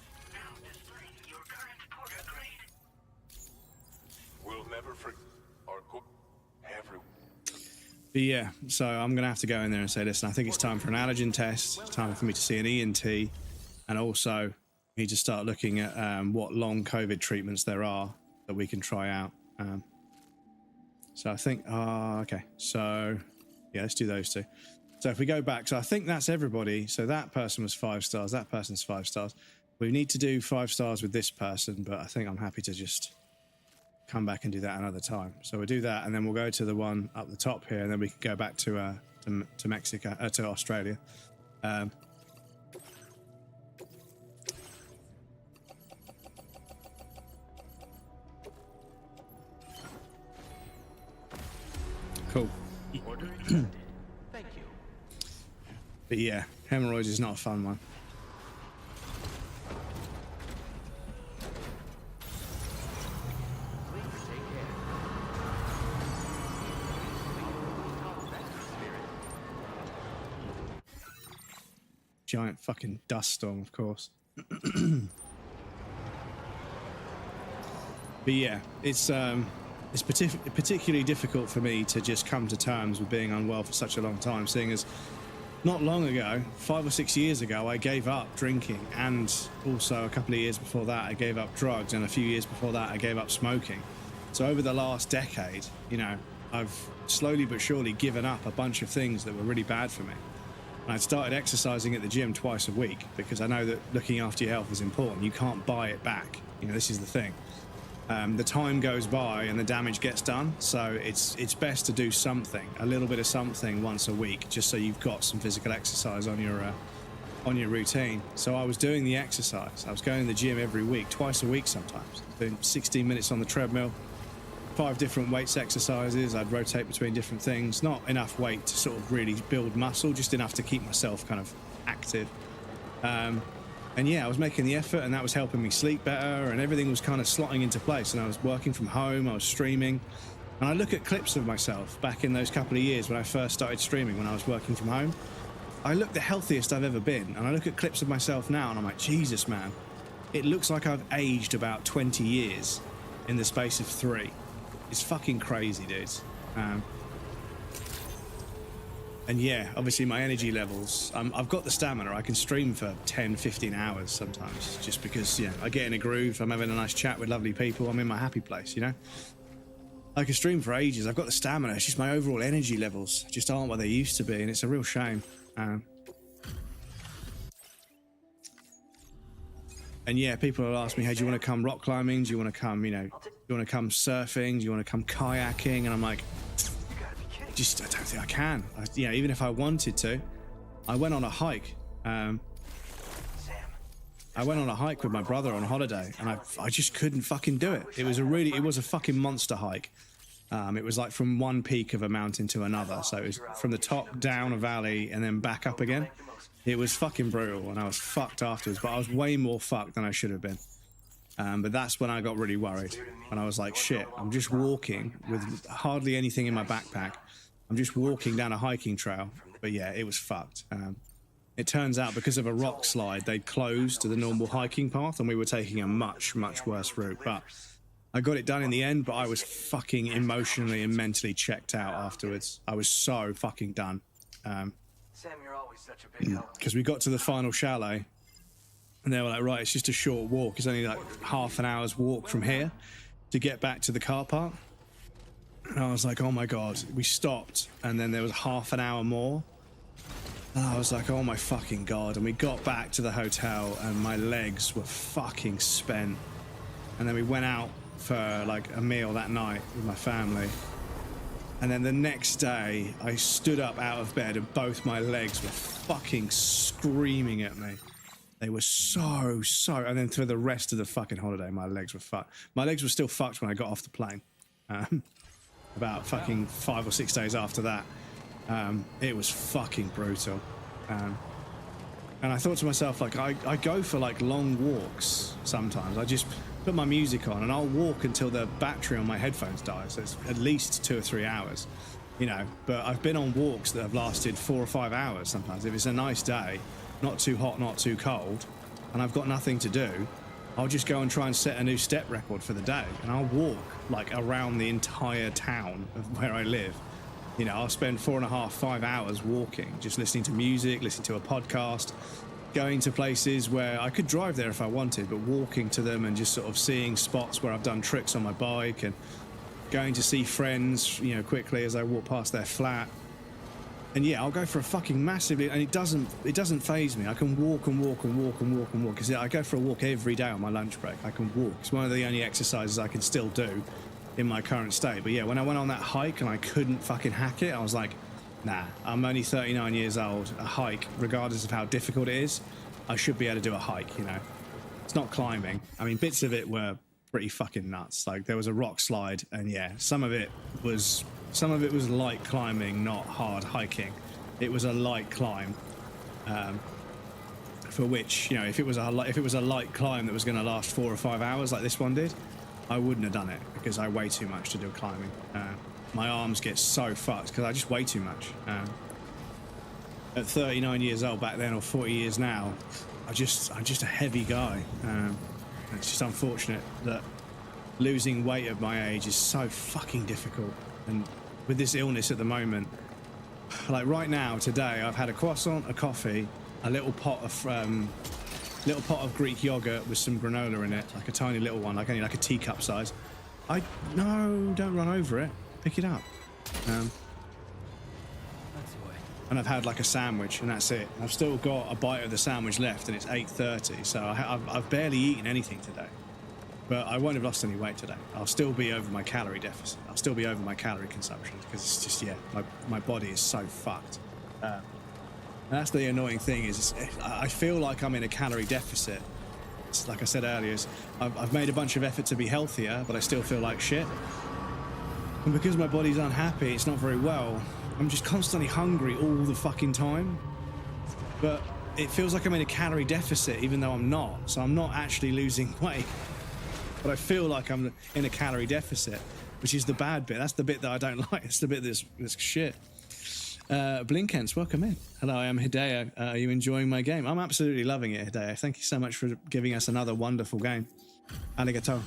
We'll never forget our every. But yeah, so I'm going to have to go in there and say, listen, I think it's time for an allergen test. It's time for me to see an ENT. And also need to start looking at what long COVID treatments there are that we can try out. So I think, okay. So yeah, let's do those two. So if we go back, so I think that's everybody. So that person was 5 stars. That person's 5 stars. We need to do 5 stars with this person, but I think I'm happy to just come back and do that another time. So we'll do that, and then we'll go to the one up the top here, and then we can go back to Mexico, to Australia. Cool. Thank you. But yeah, hemorrhoids is not a fun one. Giant fucking dust storm, of course. But yeah, it's particularly difficult for me to just come to terms with being unwell for such a long time, seeing as not long ago, 5 or 6 years ago, I gave up drinking, and also a couple of years before that, I gave up drugs, and a few years before that, I gave up smoking. So over the last decade, you know, I've slowly but surely given up a bunch of things that were really bad for me. And I started exercising at the gym twice a week because I know that looking after your health is important. You can't buy it back. You know, this is the thing. The time goes by and the damage gets done, so it's best to do something, a little bit of something once a week, just so you've got some physical exercise on your routine. So I was doing the exercise. I was going to the gym every week, twice a week sometimes, doing 16 minutes on the treadmill, 5 different weights exercises. I'd rotate between different things, not enough weight to sort of really build muscle, just enough to keep myself kind of active. And yeah, I was making the effort, and that was helping me sleep better, and everything was kind of slotting into place. And I was working from home, I was streaming. And I look at clips of myself back in those couple of years when I first started streaming, when I was working from home. I look the healthiest I've ever been. And I look at clips of myself now, and I'm like, Jesus, man. It looks like I've aged about 20 years in the space of 3. It's fucking crazy, dudes. And yeah, obviously my energy levels, I've got the stamina. I can stream for 10, 15 hours sometimes, just because, you know, I get in a groove, I'm having a nice chat with lovely people, I'm in my happy place, you know? I can stream for ages, I've got the stamina, it's just my overall energy levels just aren't what they used to be, and it's a real And yeah, people will ask me, hey, do you want to come rock climbing? Do you want to come, you know, do you want to come surfing? Do you want to come kayaking? And I'm like, I don't think I can. You know, even if I wanted to. I went on a hike. I went on a hike with my brother on holiday, and I just couldn't fucking do it. It was a fucking monster hike. It was like from one peak of a mountain to another. So it was from the top down a valley and then back up again. It was fucking brutal, and I was fucked afterwards, but I was way more fucked than I should have been. But that's when I got really worried, and I was like, shit, I'm just walking with hardly anything in my backpack. I'm just walking down a hiking trail. But yeah, it was fucked. It turns out because of a rock slide, they'd closed the normal hiking path, and we were taking a much, much worse route. But I got it done in the end, but I was fucking emotionally and mentally checked out afterwards. I was so fucking done. Sam, you're always such a big help. Because we got to the final chalet, and they were like, right, it's just a short walk. It's only like half an hour's walk from here to get back to the car park. And I was like, oh my God. We stopped, and then there was half an hour more. And I was like, oh my fucking God. And we got back to the hotel, and my legs were fucking spent. And then we went out for like a meal that night with my family. And then the next day, I stood up out of bed, and both my legs were fucking screaming at me. They were so... And then for the rest of the fucking holiday, my legs were fucked. My legs were still fucked when I got off the plane. About fucking 5 or 6 days after that. It was fucking brutal. And I thought to myself, like, I go for like long walks sometimes. I just put my music on and I'll walk until the battery on my headphones dies. So it's at least 2 or 3 hours, you know. But I've been on walks that have lasted 4 or 5 hours sometimes. If it's a nice day, not too hot, not too cold, and I've got nothing to do, I'll just go and try and set a new step record for the day. And I'll walk like around the entire town of where I live. You know, I'll spend 4.5, 5 hours walking, just listening to music, listening to a podcast, going to places where I could drive there if I wanted, but walking to them and just sort of seeing spots where I've done tricks on my bike, and going to see friends, you know, quickly as I walk past their flat. And yeah, I'll go for a fucking massively, and it doesn't faze me. I can walk and walk and walk and walk and walk. Because I go for a walk every day on my lunch break. I can walk. It's one of the only exercises I can still do in my current state. But yeah, when I went on that hike and I couldn't fucking hack it, I was like, nah, I'm only 39 years old. A hike, regardless of how difficult it is, I should be able to do a hike, you know. It's not climbing. I mean, bits of it were pretty fucking nuts. Like, there was a rock slide, and yeah, some of it was light climbing, not hard hiking. It was a light climb, for which, you know, if it was a light climb that was going to last 4 or 5 hours like this one did, I wouldn't have done it because I weigh too much to do climbing. My arms get so fucked because I just weigh too much. At 39 years old back then, or 40 years now, I'm just a heavy guy. It's just unfortunate that losing weight at my age is so fucking difficult. And with this illness at the moment, like right now, today, I've had a croissant, a coffee, a little pot of Greek yogurt with some granola in it, like a tiny little one, like only like a teacup size. No, don't run over it. Pick it up. And I've had like a sandwich, and that's it. I've still got a bite of the sandwich left, and it's 8:30, so I've barely eaten anything today. But I won't have lost any weight today. I'll still be over my calorie deficit. I'll still be over my calorie consumption because it's just, yeah, my body is so fucked. And that's the annoying thing is I feel like I'm in a calorie deficit. It's like I said earlier, I've made a bunch of effort to be healthier, but I still feel like shit. And because my body's unhappy, it's not very well, I'm just constantly hungry all the fucking time. But it feels like I'm in a calorie deficit even though I'm not. So I'm not actually losing weight. But I feel like I'm in a calorie deficit, which is the bad bit. That's the bit that I don't like. It's the bit that's shit. Blinkens, welcome in. Hello, I am Hideo. Are you enjoying my game? I'm absolutely loving it, Hideo. Thank you so much for giving us another wonderful game. Arigato.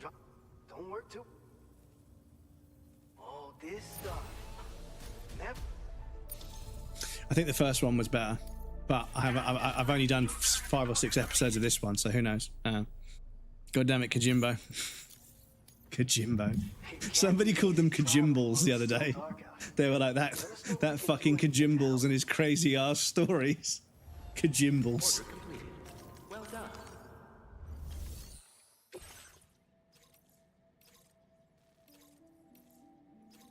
Don't work too. All this stuff. Never. I think the first one was better. But I've only done 5 or 6 episodes of this one, so who knows? God damn it, Kajimbo. Kajimbo. Somebody called them Kajimbles the other day. They were like, that fucking Kajimbles and his crazy ass stories. Kajimbles. Order completed. Well done.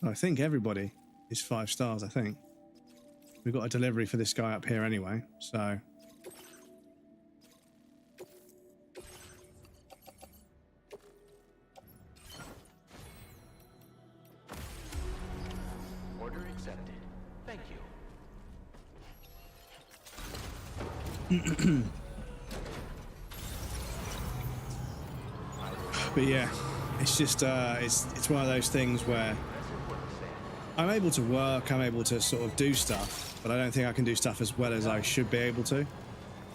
I think everybody is 5 stars, I think. We've got a delivery for this guy up here anyway, so... Order accepted. Thank you. But yeah, it's just it's one of those things where I'm able to work, I'm able to sort of do stuff, but I don't think I can do stuff as well as I should be able to. And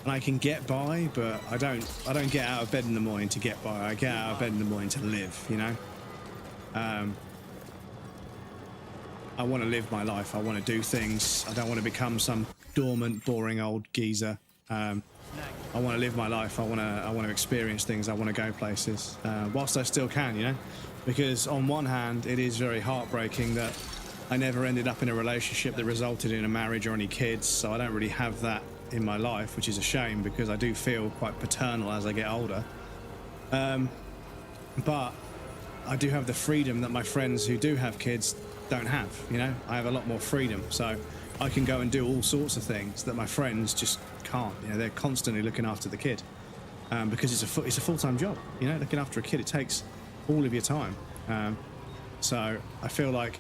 I can get by, but I don't get out of bed in the morning to get by. I get out of bed in the morning to live, you know. I want to live my life. I want to do things. I don't want to become some dormant, boring old geezer. I want to live my life. I want to experience things. I want to go places, whilst I still can, you know. Because on one hand, it is very heartbreaking that I never ended up in a relationship that resulted in a marriage or any kids. So I don't really have that in my life, which is a shame because I do feel quite paternal as I get older. But I do have the freedom that my friends who do have kids don't have, you know. I have a lot more freedom, so I can go and do all sorts of things that my friends just can't. You know, they're constantly looking after the kid because it's a full-time job. You know, looking after a kid, it takes all of your time. So I feel like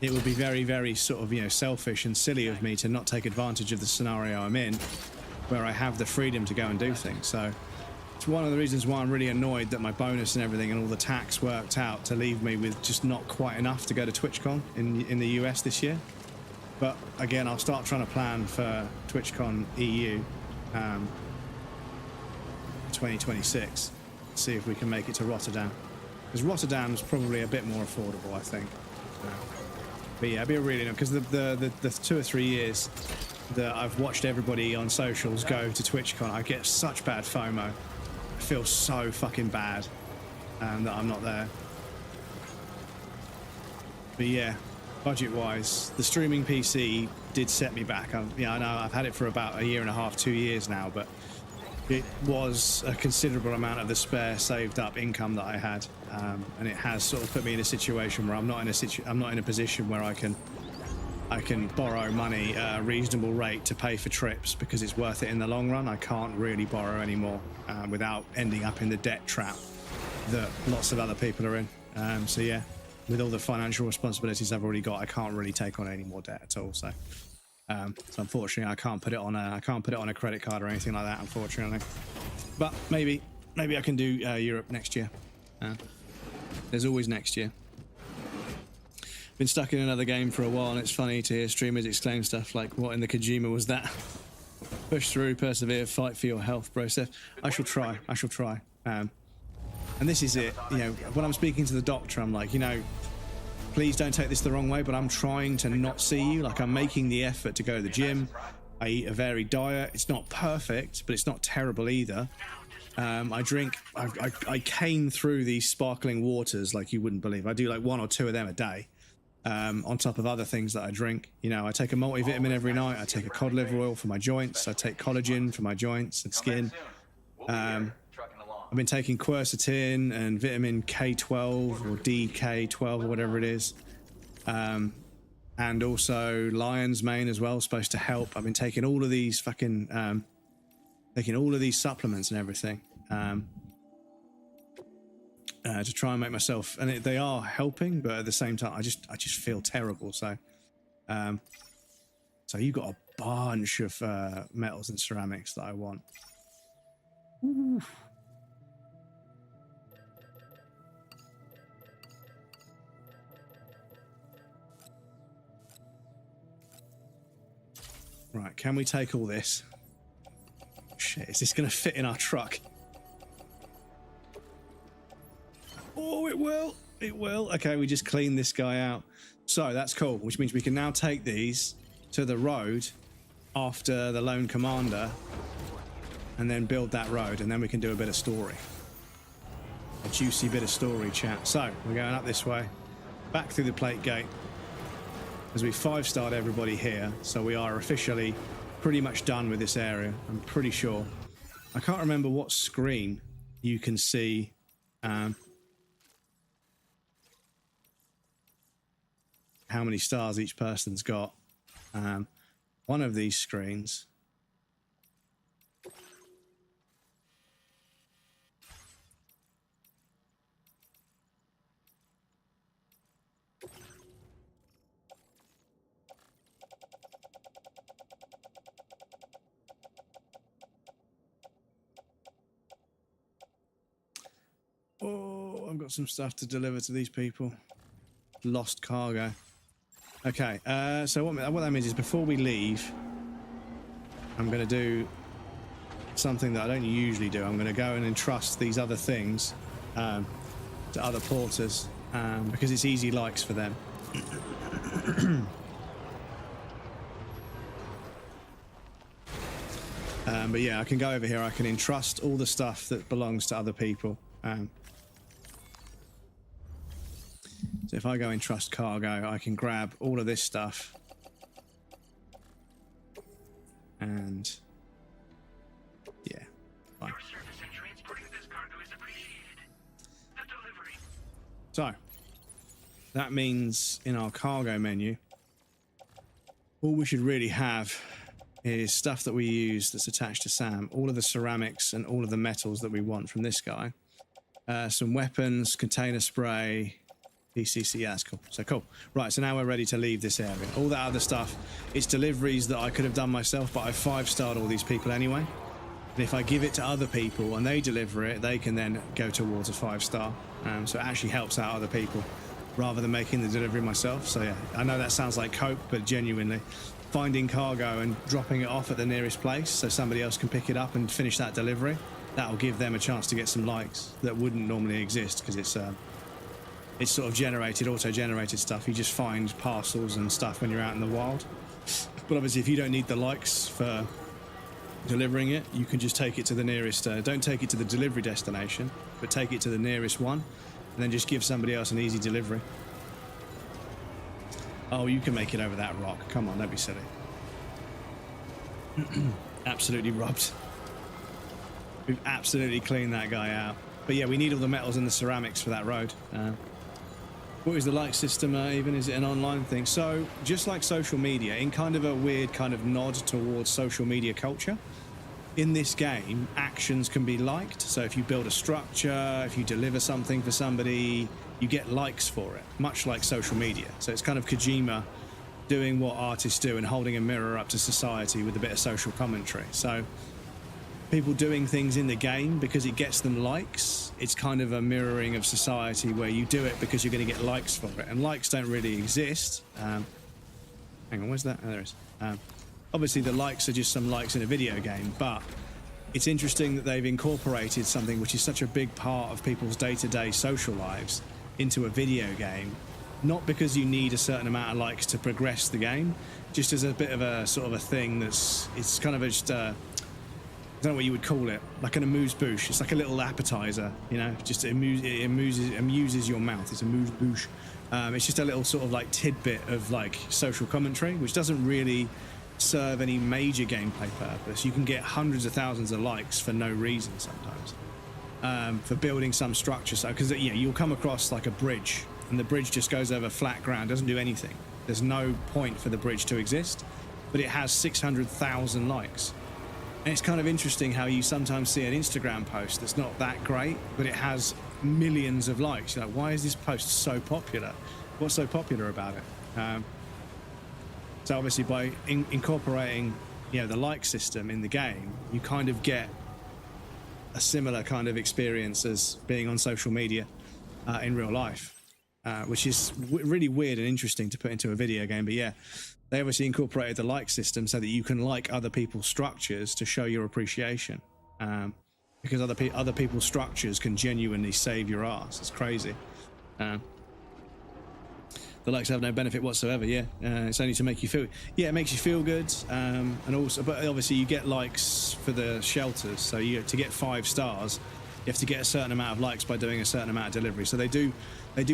it would be very, very sort of, you know, selfish and silly of me to not take advantage of the scenario I'm in, where I have the freedom to go and do things. So it's one of the reasons why I'm really annoyed that my bonus and everything and all the tax worked out to leave me with just not quite enough to go to TwitchCon in the US this year. But again, I'll start trying to plan for TwitchCon EU 2026. See if we can make it to Rotterdam, because Rotterdam's probably a bit more affordable, I think. But yeah, it'd be really nice because the 2 or 3 years that I've watched everybody on socials go to TwitchCon, I get such bad FOMO. I feel so fucking bad that I'm not there. But yeah, budget-wise, the streaming PC did set me back. I know I've had it for about 1.5 years, 2 years now, but it was a considerable amount of the spare saved up income that I had, and it has sort of put me in a situation where I'm not in a position where I can borrow money at a reasonable rate to pay for trips because it's worth it in the long run. I can't really borrow anymore without ending up in the debt trap that lots of other people are in. So yeah, with all the financial responsibilities I've already got, I can't really take on any more debt at all. So unfortunately, I can't put it on a credit card or anything like that, unfortunately. But maybe I can do Europe next year. There's always next year. Been stuck in another game for a while, and it's funny to hear streamers exclaim stuff like, "What in the Kojima was that?" Push through, persevere, fight for your health, bro. Seth, I shall try. I shall try. And this is it. You know, when I'm speaking to the doctor, I'm like, you know, please don't take this the wrong way, but I'm trying to not see you. Like, I'm making the effort to go to the gym. I eat a varied diet. It's not perfect, but it's not terrible either. I drink. I cane through these sparkling waters like you wouldn't believe. I do like 1 or 2 of them a day. On top of other things that I drink. You know, I take a multivitamin every night. I take a cod liver oil for my joints. I take collagen for my joints and skin. I've been taking quercetin and vitamin K12 or DK12 or whatever it is. And also lion's mane as well, supposed to help. I've been taking all of these fucking, taking all of these supplements and everything. To try and make myself, and they are helping, but at the same time, I just feel terrible. So, so you've got a bunch of metals and ceramics that I want. Ooh. Right, can we take all this? Shit, is this going to fit in our truck? Oh, it will. It will. Okay, we just cleaned this guy out. So that's cool, which means we can now take these to the road after the Lone Commander and then build that road, and then we can do a bit of story. A juicy bit of story, chat. So we're going up this way, back through the plate gate, as we 5-starred everybody here. So we are officially pretty much done with this area. I'm pretty sure. I can't remember what screen you can see. How many stars each person's got. One of these screens. Oh, I've got some stuff to deliver to these people. Lost cargo. Okay, so what that means is before we leave, I'm going to do something that I don't usually do. I'm going to go and entrust these other things to other porters because it's easy likes for them. But yeah, I can go over here. I can entrust all the stuff that belongs to other people. So if I go entrust cargo, I can grab all of this stuff and yeah, fine. So that means in our cargo menu, all we should really have is stuff that we use that's attached to Sam, all of the ceramics and all of the metals that we want from this guy, some weapons, container spray, PCC, yeah, that's cool. So cool. Right, so now we're ready to leave this area. All that other stuff, it's deliveries that I could have done myself, but I've 5-starred all these people anyway. And if I give it to other people and they deliver it, they can then go towards a 5-star. So it actually helps out other people rather than making the delivery myself. So yeah, I know that sounds like cope, but genuinely, finding cargo and dropping it off at the nearest place so somebody else can pick it up and finish that delivery, that'll give them a chance to get some likes that wouldn't normally exist because it's sort of auto-generated stuff. You just find parcels and stuff when you're out in the wild. But obviously, if you don't need the likes for delivering it, you can just take it to the nearest... don't take it to the delivery destination, but take it to the nearest one, and then just give somebody else an easy delivery. Oh, you can make it over that rock. Come on, don't be silly. Absolutely robbed. We've absolutely cleaned that guy out. But yeah, we need all the metals and the ceramics for that road. What is the like system even? Is it an online thing? So just like social media, in kind of a weird kind of nod towards social media culture, in this game, actions can be liked. So if you build a structure, if you deliver something for somebody, you get likes for it, much like social media. So it's kind of Kojima doing what artists do and holding a mirror up to society with a bit of social commentary. So people doing things in the game because it gets them likes, it's kind of a mirroring of society where you do it because you're going to get likes for it, and likes don't really exist. Hang on, where's that? Oh, there it is. Obviously the likes are just some likes in a video game, but it's interesting that they've incorporated something which is such a big part of people's day-to-day social lives into a video game, not because you need a certain amount of likes to progress the game, just as a bit of a sort of a thing it's kind of just I don't know what you would call it, like an amuse-bouche. It's like a little appetizer, you know, just it amuses your mouth. It's amuse-bouche. It's just a little sort of like tidbit of like social commentary, which doesn't really serve any major gameplay purpose. You can get hundreds of thousands of likes for no reason sometimes, for building some structure. So, because yeah, you'll come across like a bridge, and the bridge just goes over flat ground, doesn't do anything. There's no point for the bridge to exist, but it has 600,000 likes. And it's kind of interesting how you sometimes see an Instagram post that's not that great, but it has millions of likes. You're like, why is this post so popular? What's so popular about it? So obviously by incorporating, you know, the like system in the game, you kind of get a similar kind of experience as being on social media in real life, which is really weird and interesting to put into a video game. But yeah, they obviously incorporated the like system so that you can like other people's structures to show your appreciation, because other people's structures can genuinely save your ass. It's crazy. The likes have no benefit whatsoever. Yeah, it's only to make you feel. Yeah, it makes you feel good, and also, but obviously you get likes for the shelters. So to get 5 stars, you have to get a certain amount of likes by doing a certain amount of delivery. So they do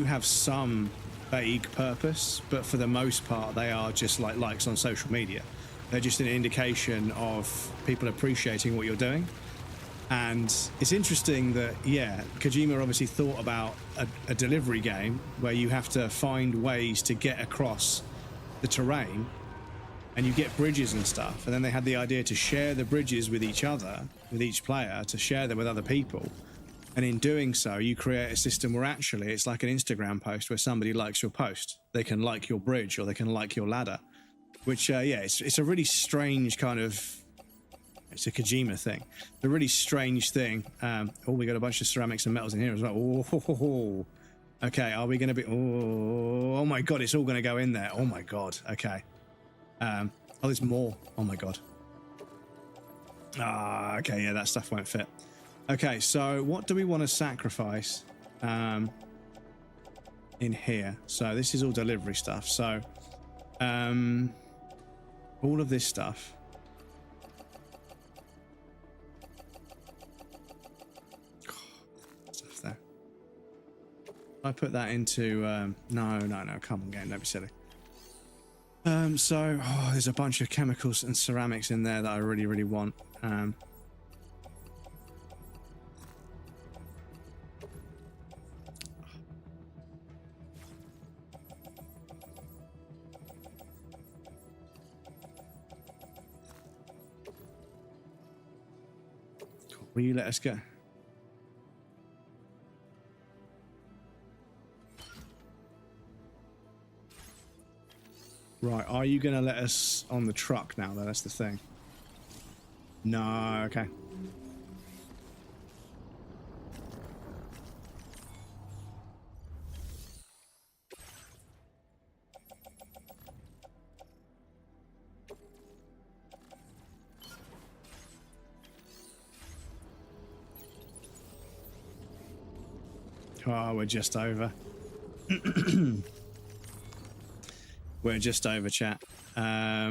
have some vague purpose, but for the most part they are just like likes on social media. They're just an indication of people appreciating what you're doing. And it's interesting that, yeah, Kojima obviously thought about a delivery game where you have to find ways to get across the terrain and you get bridges and stuff. And then they had the idea to share the bridges with each other, with each player, to share them with other people. And in doing so, you create a system where actually it's like an Instagram post where somebody likes your post. They can like your bridge or they can like your ladder, which, yeah, it's a really strange kind of, it's a Kojima thing. It's a really strange thing. Oh, we got a bunch of ceramics and metals in here as well. Oh, okay, are we going to be, oh my God, it's all going to go in there. Oh my God, okay. Oh, there's more. Oh my God. Ah, okay, yeah, that stuff won't fit. Okay, so what do we want to sacrifice in here? So this is all delivery stuff. So all of this stuff. Stuff there. I put that into no, come on, game, don't be silly. So there's a bunch of chemicals and ceramics in there that I really, really want. Will you let us go? Right, are you going to let us on the truck now, though? That's the thing. No, okay. Oh, we're just over. We're just over, chat. Oh,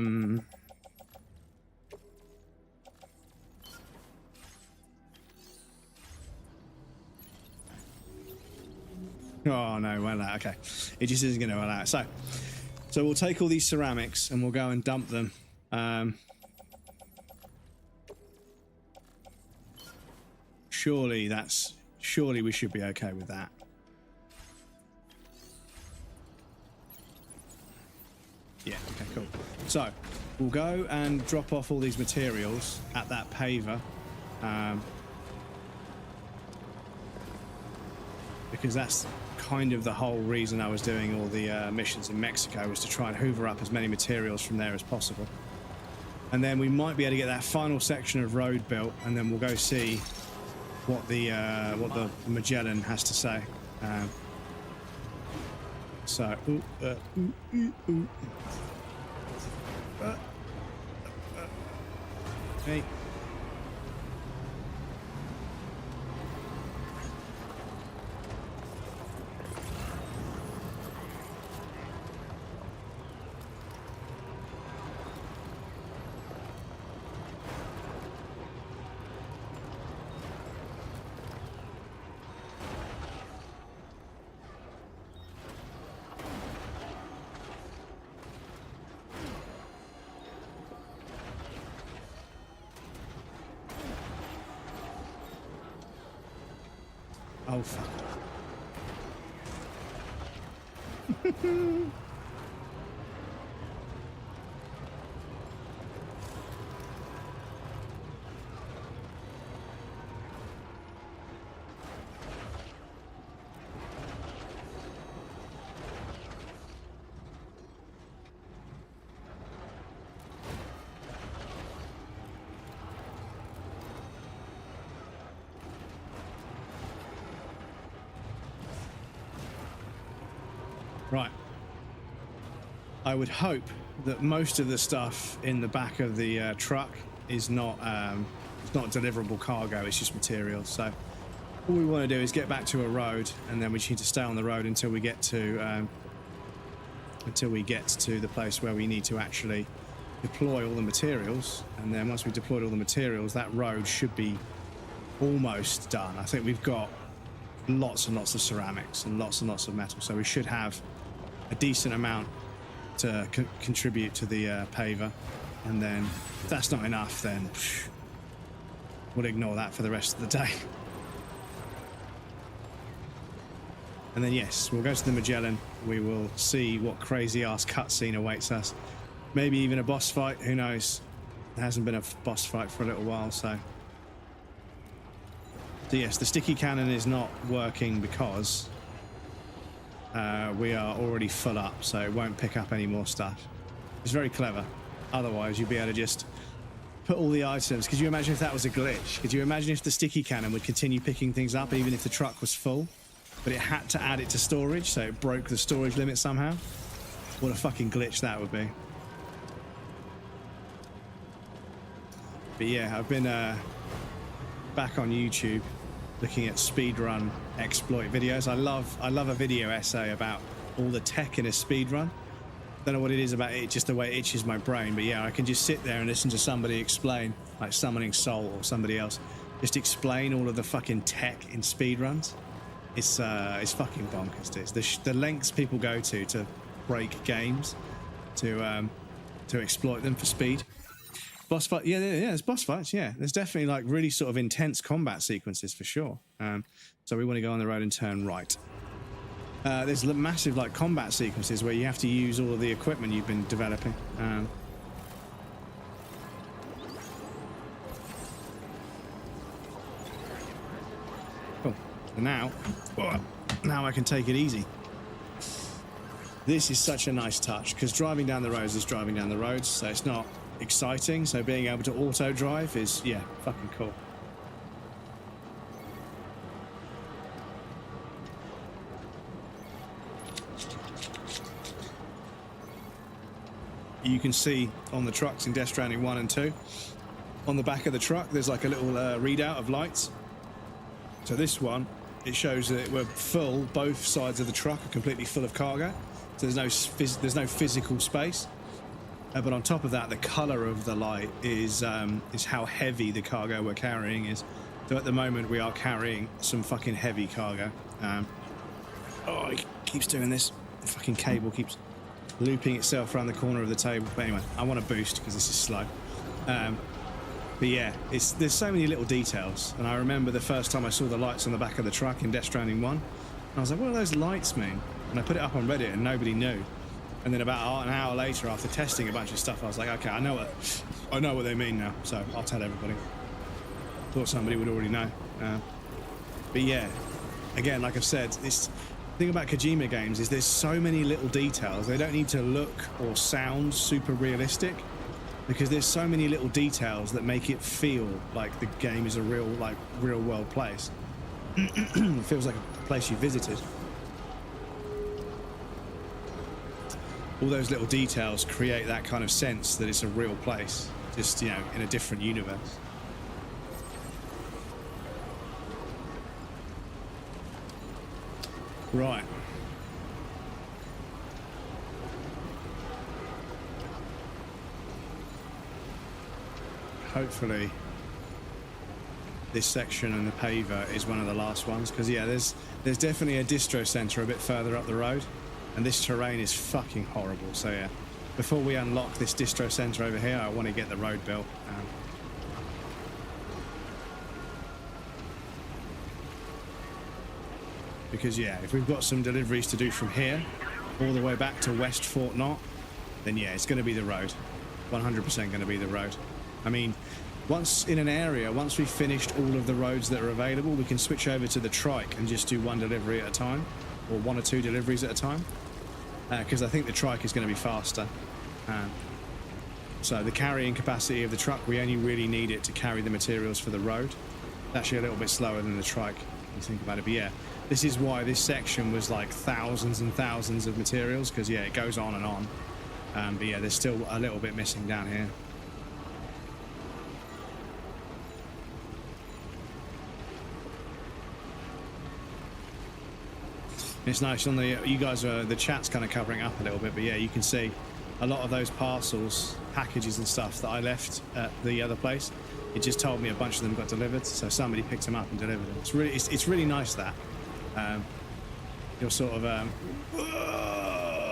no, well, okay. It just isn't going to allow it. So we'll take all these ceramics and we'll go and dump them. Surely we should be okay with that. Yeah, okay, cool. So we'll go and drop off all these materials at that paver. Because that's kind of the whole reason I was doing all the missions in Mexico, was to try and hoover up as many materials from there as possible. And then we might be able to get that final section of road built, and then we'll go see what the Magellan has to say. Hey. Oh, fuck. Right. I would hope that most of the stuff in the back of the truck is not it's not deliverable cargo, it's just materials. So all we want to do is get back to a road, and then we just need to stay on the road until we get to the place where we need to actually deploy all the materials. And then once we've deployed all the materials, that road should be almost done. I think we've got lots and lots of ceramics and lots of metal, so we should have a decent amount to contribute to the paver. And then if that's not enough, then we'll ignore that for the rest of the day. And then yes, we'll go to the Magellan. We will see what crazy ass cutscene awaits us. Maybe even a boss fight, who knows? There hasn't been a boss fight for a little while, so yes, the sticky cannon is not working because we are already full up, so it won't pick up any more stuff. It's very clever. Otherwise, you'd be able to just put all the items. Could you imagine if that was a glitch? Could you imagine if the sticky cannon would continue picking things up even if the truck was full, but it had to add it to storage, so it broke the storage limit somehow? What a fucking glitch that would be. But yeah, I've been back on YouTube looking at speedrun exploit videos. I love a video essay about all the tech in a speedrun. Don't know what it is about it, just the way it itches my brain, but yeah, I can just sit there and listen to somebody explain, like Summoning Soul or somebody else, just explain all of the fucking tech in speedruns. It's fucking bonkers, this. The lengths people go to break games, to exploit them for speed. Boss fight, yeah, there's boss fights, yeah. There's definitely like really sort of intense combat sequences for sure. So we want to go on the road and turn right. There's massive like combat sequences where you have to use all of the equipment you've been developing. Cool. And now I can take it easy. This is such a nice touch because driving down the roads is driving down the roads, so it's not exciting. So being able to auto drive is, yeah, fucking cool. You can see on the trucks in Death Stranding 1 and 2, on the back of the truck, there's like a little readout of lights. So this one, it shows that we're full, both sides of the truck are completely full of cargo. So there's no physical space. But on top of that, the color of the light is how heavy the cargo we're carrying is. So at the moment, we are carrying some fucking heavy cargo. Oh, it keeps doing this. The fucking cable keeps looping itself around the corner of the table. But anyway, I want to boost because this is slow. But yeah, there's so many little details. And I remember the first time I saw the lights on the back of the truck in Death Stranding 1. And I was like, what do those lights mean? And I put it up on Reddit and nobody knew. And then about an hour later, after testing a bunch of stuff, I was like, okay, I know what they mean now. So I'll tell everybody. Thought somebody would already know. But yeah, again, like I've said, this thing about Kojima games is there's so many little details. They don't need to look or sound super realistic because there's so many little details that make it feel like the game is a real world place. It feels like a place you visited. All those little details create that kind of sense that it's a real place, just, you know, in a different universe. Right. Hopefully this section and the paver is one of the last ones, because yeah, there's definitely a distro center a bit further up the road. And this terrain is fucking horrible. So yeah, before we unlock this distro center over here, I want to get the road built. Because yeah, if we've got some deliveries to do from here all the way back to West Fort Knott, then yeah, it's going to be the road. 100% going to be the road. I mean, once in an area, once we've finished all of the roads that are available, we can switch over to the trike and just do one delivery at a time, or 1 or 2 deliveries at a time, because I think the trike is going to be faster. So the carrying capacity of the truck, we only really need it to carry the materials for the road. It's actually a little bit slower than the trike, if you think about it. But yeah, this is why this section was like thousands and thousands of materials, because yeah, it goes on and on. But yeah, there's still a little bit missing down here. It's nice on the, you guys are, the chat's kind of covering up a little bit, but yeah, you can see a lot of those parcels, packages and stuff that I left at the other place. It just told me a bunch of them got delivered, so somebody picked them up and delivered them. It's really nice that you're sort of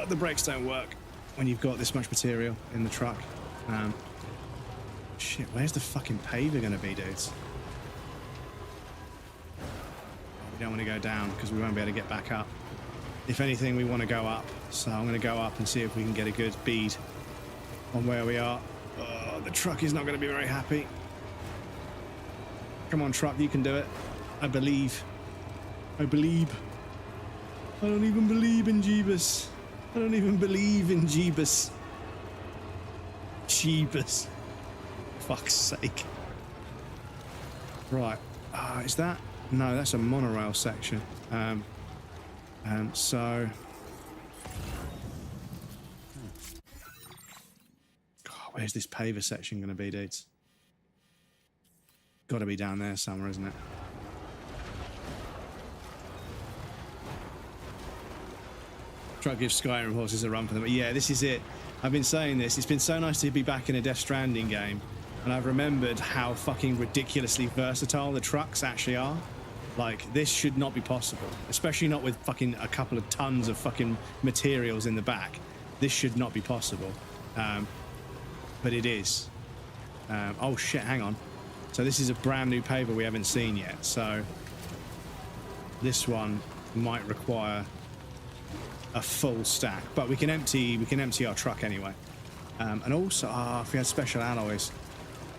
the brakes don't work when you've got this much material in the truck. Shit, where's the fucking paver gonna be, dudes? We don't want to go down because we won't be able to get back up. If anything, we want to go up. So I'm going to go up and see if we can get a good bead on where we are. Oh, the truck is not going to be very happy. Come on, truck, you can do it. I believe. I believe. I don't even believe in Jeebus. I don't even believe in Jeebus. Jeebus. Fuck's sake. Right. Is that? No, that's a monorail section. So... God, where's this paver section going to be, dudes? Got to be down there somewhere, isn't it? Try to give Skyrim horses a run for them. Yeah, this is it. I've been saying this. It's been so nice to be back in a Death Stranding game. And I've remembered how fucking ridiculously versatile the trucks actually are. Like, this should not be possible. Especially not with fucking a couple of tons of fucking materials in the back. This should not be possible. But it is. Oh shit, hang on. So this is a brand new paver we haven't seen yet. So this one might require a full stack. But we can empty our truck anyway. And also, if we had special alloys,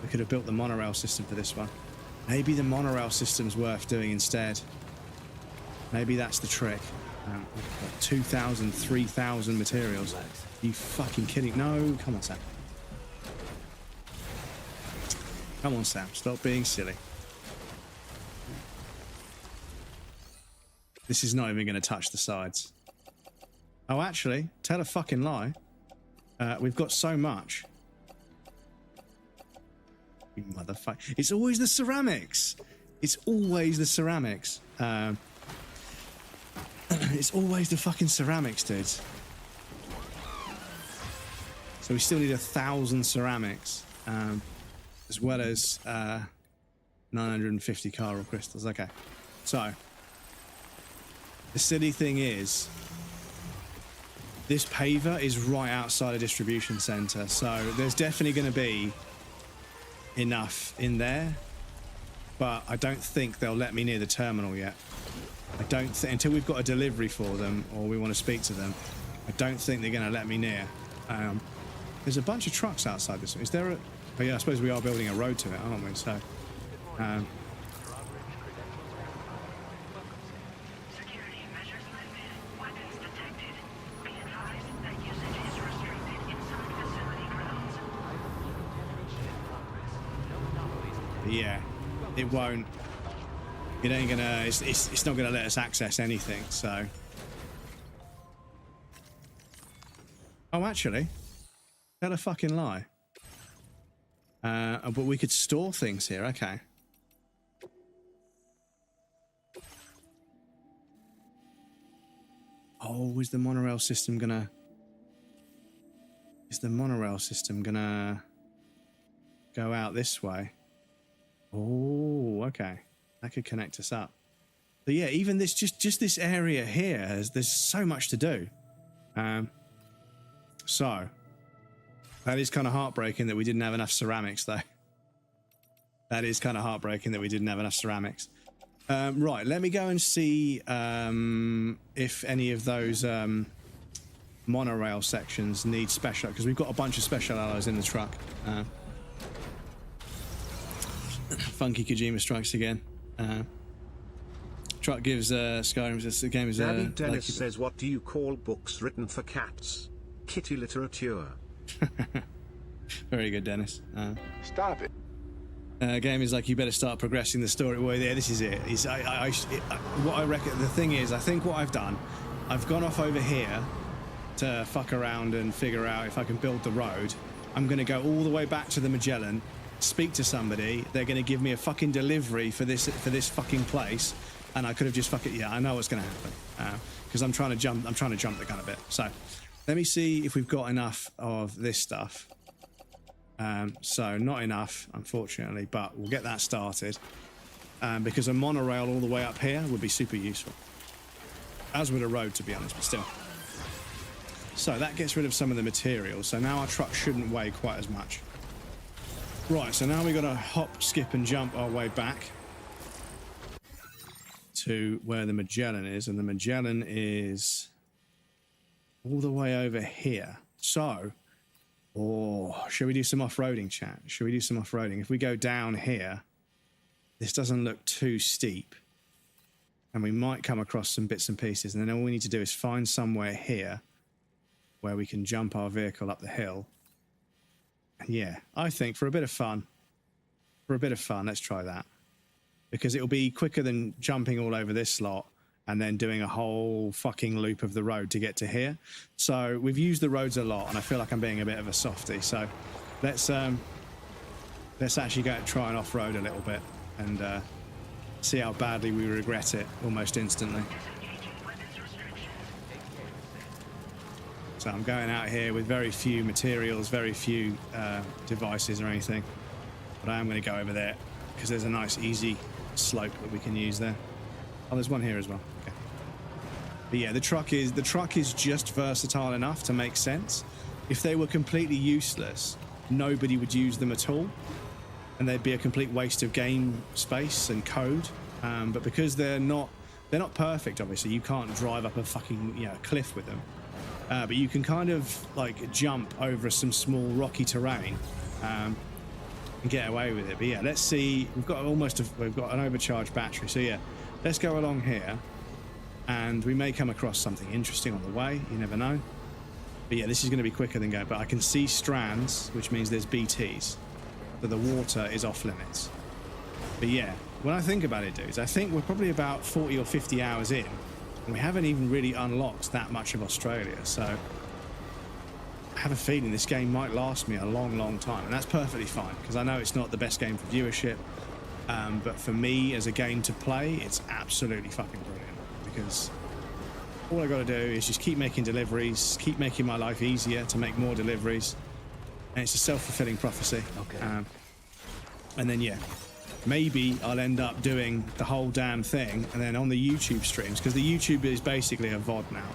we could have built the monorail system for this one. Maybe the monorail system's worth doing instead. Maybe that's the trick. 2,000, 3,000 materials. Are you fucking kidding? No, come on, Sam. Come on, Sam. Stop being silly. This is not even going to touch the sides. Oh, actually, tell a fucking lie. We've got so much. You motherfucker. It's always the ceramics. It's always the ceramics. It's always the fucking ceramics, dudes. So we still need 1,000 ceramics, as well as 950 chiral crystals. Okay. So, the silly thing is, this paver is right outside a distribution center, so there's definitely going to be enough in there, but I don't think they'll let me near the terminal yet. I don't think, until we've got a delivery for them or we want to speak to them, I don't think they're going to let me near. There's a bunch of trucks outside this one. Is there a... Oh yeah, I suppose we are building a road to it, aren't we? So, yeah, it won't. It ain't gonna. It's not gonna let us access anything. So. Oh, actually, tell a fucking lie. But we could store things here. Okay. Oh, is the monorail system gonna? Is the monorail system gonna go out this way? Oh, okay. That could connect us up. But yeah, even this, just this area here, there's so much to do. So that is kind of heartbreaking that we didn't have enough ceramics, though. That is kind of heartbreaking that we didn't have enough ceramics. Right, let me go and see if any of those monorail sections need special, because we've got a bunch of special alloys in the truck. Funky Kojima strikes again. Truck gives Skyrim. The game is. Daddy Dennis says, "What do you call books written for cats? Kitty literature." Very good, Dennis. Stop it. Game is like, you better start progressing the story. Well, yeah, this is it. What I reckon. The thing is, I think what I've done, I've gone off over here to fuck around and figure out if I can build the road. I'm going to go all the way back to the Magellan, speak to somebody. They're going to give me a fucking delivery for this fucking place, and I could have just fucking, yeah, I know what's going to happen, because I'm trying to jump the gun a bit. So let me see if we've got enough of this stuff. So not enough, unfortunately, but we'll get that started, because a monorail all the way up here would be super useful, as would a road, to be honest, but still. So that gets rid of some of the materials, so now our truck shouldn't weigh quite as much. Right, so now we've got to hop, skip, and jump our way back to where the Magellan is, and the Magellan is all the way over here. So, should we do some off-roading, chat? Should we do some off-roading? If we go down here, this doesn't look too steep, and we might come across some bits and pieces, and then all we need to do is find somewhere here where we can jump our vehicle up the hill. Yeah, I think for a bit of fun, let's try that. Because it'll be quicker than jumping all over this slot and then doing a whole fucking loop of the road to get to here. So we've used the roads a lot, and I feel like I'm being a bit of a softie. So let's actually go and try and off-road a little bit and see how badly we regret it almost instantly. So I'm going out here with very few materials, very few devices or anything. But I am going to go over there because there's a nice easy slope that we can use there. Oh, there's one here as well. Okay. But yeah, the truck is just versatile enough to make sense. If they were completely useless, nobody would use them at all, and they'd be a complete waste of game space and code. But because they're not perfect, obviously you can't drive up a fucking cliff with them. But you can kind of like jump over some small rocky terrain and get away with it. But yeah, let's see. We've got an overcharged battery. So yeah, let's go along here, and we may come across something interesting on the way. You never know. But yeah, this is going to be quicker than go. But I can see strands, which means there's BTs. So the water is off limits. But yeah, when I think about it, dudes, I think we're probably about 40 or 50 hours in. And we haven't even really unlocked that much of Australia, so I have a feeling this game might last me a long, long time, and that's perfectly fine, because I know it's not the best game for viewership, but for me as a game to play, it's absolutely fucking brilliant, because all I got to do is just keep making deliveries, keep making my life easier to make more deliveries, and it's a self-fulfilling prophecy. Okay. And then, yeah, maybe I'll end up doing the whole damn thing, and then on the YouTube streams, because the YouTube is basically a VOD now.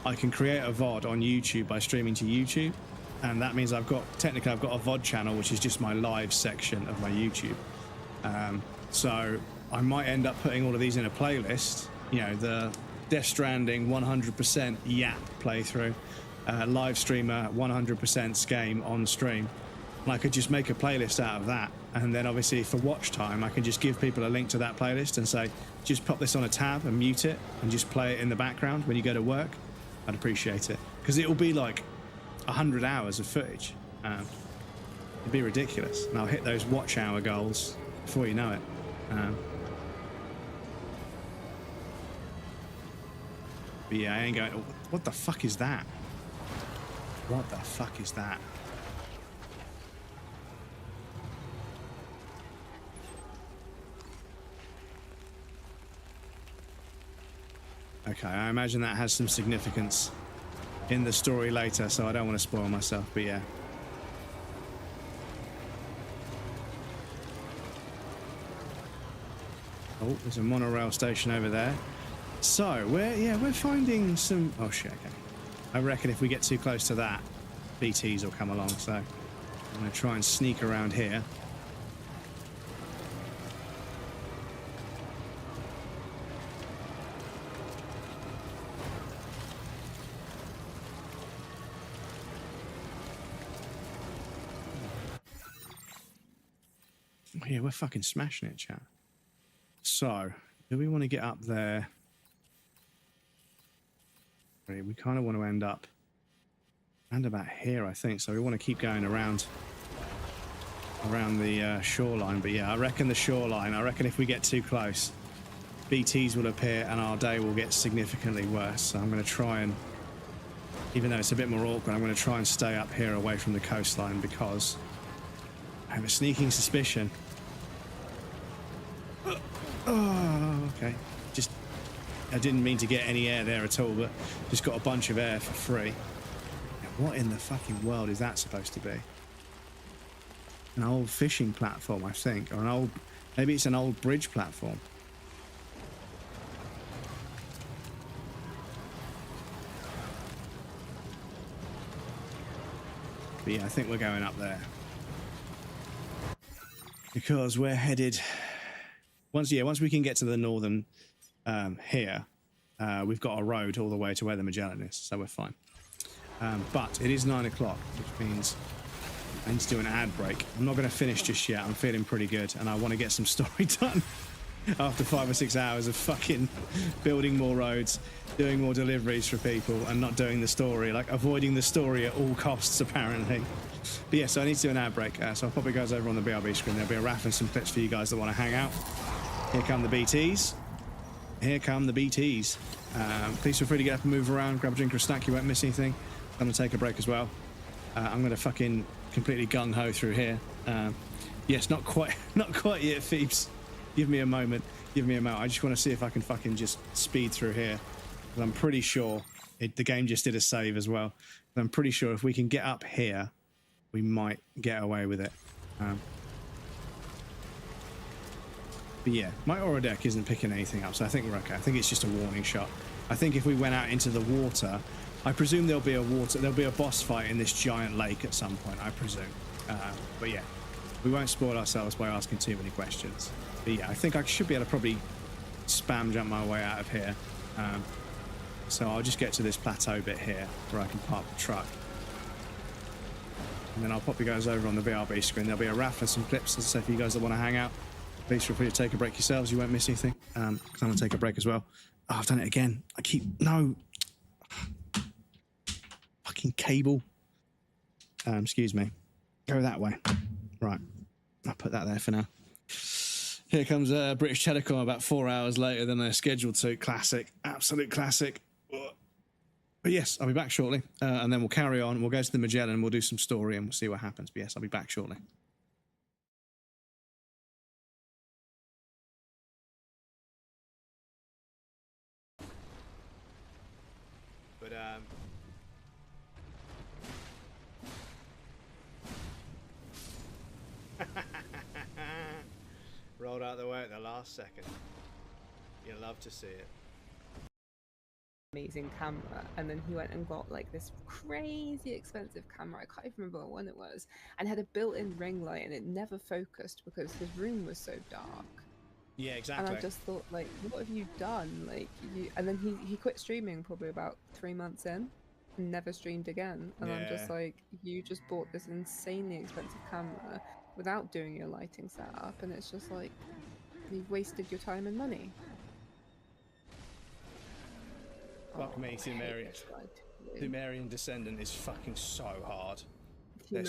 I can create a VOD on YouTube by streaming to YouTube, and that means technically I've got a VOD channel, which is just my live section of my YouTube. So I might end up putting all of these in a playlist, the Death Stranding 100% Yap playthrough, live streamer 100% Scame on stream. And I could just make a playlist out of that, and then obviously for watch time I can just give people a link to that playlist and say just pop this on a tab and mute it and just play it in the background when you go to work. I'd appreciate it, because it will be like 100 hours of footage. It'd be ridiculous, and I'll hit those watch hour goals before you know it. But yeah, I ain't going. Oh, what the fuck is that? What the fuck is that? Okay, I imagine that has some significance in the story later, so I don't want to spoil myself, but yeah. Oh, there's a monorail station over there. So, we're finding some... Oh, shit, okay. I reckon if we get too close to that, BTs will come along, so I'm going to try and sneak around here. Yeah, we're fucking smashing it, chat. So, do we want to get up there? We kind of want to end up around about here, I think. So we want to keep going around the shoreline. But yeah, I reckon the shoreline, I reckon if we get too close, BTs will appear and our day will get significantly worse. So I'm going to try and, even though it's a bit more awkward, I'm going to try and stay up here away from the coastline, because I have a sneaking suspicion. Oh, okay. I didn't mean to get any air there at all, but just got a bunch of air for free. Now, what in the fucking world is that supposed to be? An old fishing platform, I think, or maybe it's an old bridge platform. But yeah, I think we're going up there. because we're headed once we can get to the northern here, we've got a road all the way to where the Magellan is, so we're fine. But it is 9 o'clock, which means I need to do an ad break. I'm not going to finish just yet. I'm feeling pretty good, and I want to get some story done after 5 or 6 hours of fucking building more roads, doing more deliveries for people, and not doing the story, like avoiding the story at all costs, apparently. But yeah, so I need to do an ad break. So I'll pop you guys over on the BRB screen. There'll be a raff and some clips for you guys that want to hang out. Here come the BTs. Here come the BTs. Please feel free to get up and move around, grab a drink or a snack. You won't miss anything. I'm going to take a break as well. I'm going to fucking completely gung-ho through here. Yes, not quite yet, Phoebes. Give me a moment. Give me a moment. I just want to see if I can fucking just speed through here. I'm pretty sure the game just did a save as well. I'm pretty sure if we can get up here, we might get away with it. But yeah, my aura deck isn't picking anything up, so I think we're okay. I think it's just a warning shot. I think if we went out into the water, I presume there'll be a boss fight in this giant lake at some point, I presume. But yeah, we won't spoil ourselves by asking too many questions. But yeah, I think I should be able to probably spam jump my way out of here. So I'll just get to this plateau bit here where I can park the truck. And then I'll pop you guys over on the VRB screen. There'll be a raff and some clips, as I say, for you guys that want to hang out. Please feel free to take a break yourselves. You won't miss anything. Because I'm going to take a break as well. Oh, I've done it again. No. Fucking cable. Excuse me. Go that way. Right. I'll put that there for now. Here comes British Telecom about 4 hours later than they're scheduled to. Classic. Absolute classic. But yes, I'll be back shortly. And then we'll carry on. We'll go to the Magellan. We'll do some story and we'll see what happens. But yes, I'll be back shortly. But rolled out the way at the last second. You love to see it. Amazing camera, and then he went and got like this crazy expensive camera. I can't even remember what one it was, and had a built-in ring light, and it never focused because his room was so dark. Yeah, exactly. And I just thought, like, what have you done? Like, and then he quit streaming probably about 3 months in, and never streamed again. And I'm just like, you just bought this insanely expensive camera without doing your lighting setup, and it's just like, you've wasted your time and money. Fuck me, Sumerian Descendant is fucking so hard. They're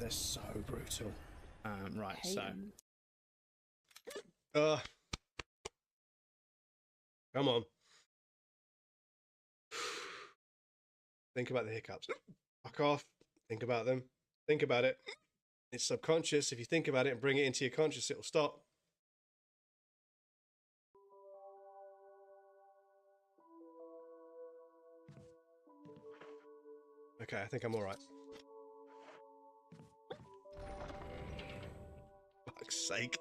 so brutal. Right, so. Come on. Think about the hiccups. Fuck off. Think about them. Think about it. It's subconscious. If you think about it and bring it into your conscious, it'll stop. Okay, I think I'm alright. Fuck's sake.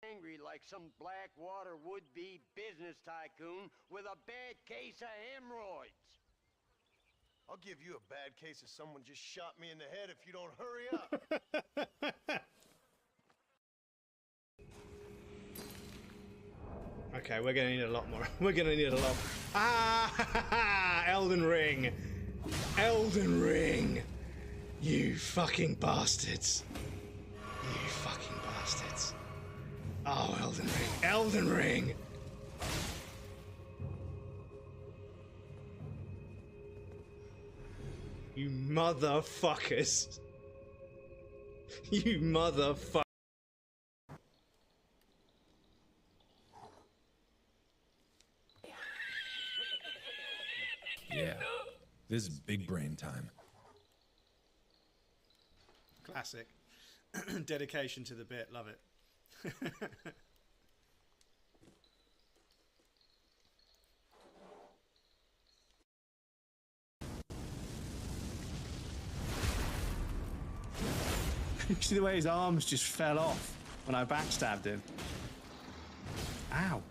Angry like some Blackwater would-be business tycoon with a bad case of hemorrhoids. I'll give you a bad case if someone just shot me in the head if you don't hurry up. Okay, we're gonna need a lot more. We're gonna need a lot. Ah, Elden Ring. Elden Ring. You fucking bastards. You fucking bastards. Oh, Elden Ring. Elden Ring. You motherfuckers. You motherfuckers. Yeah, this is big brain time. Classic. Dedication to the bit. Love it. You see the way his arms just fell off when I backstabbed him? Ow.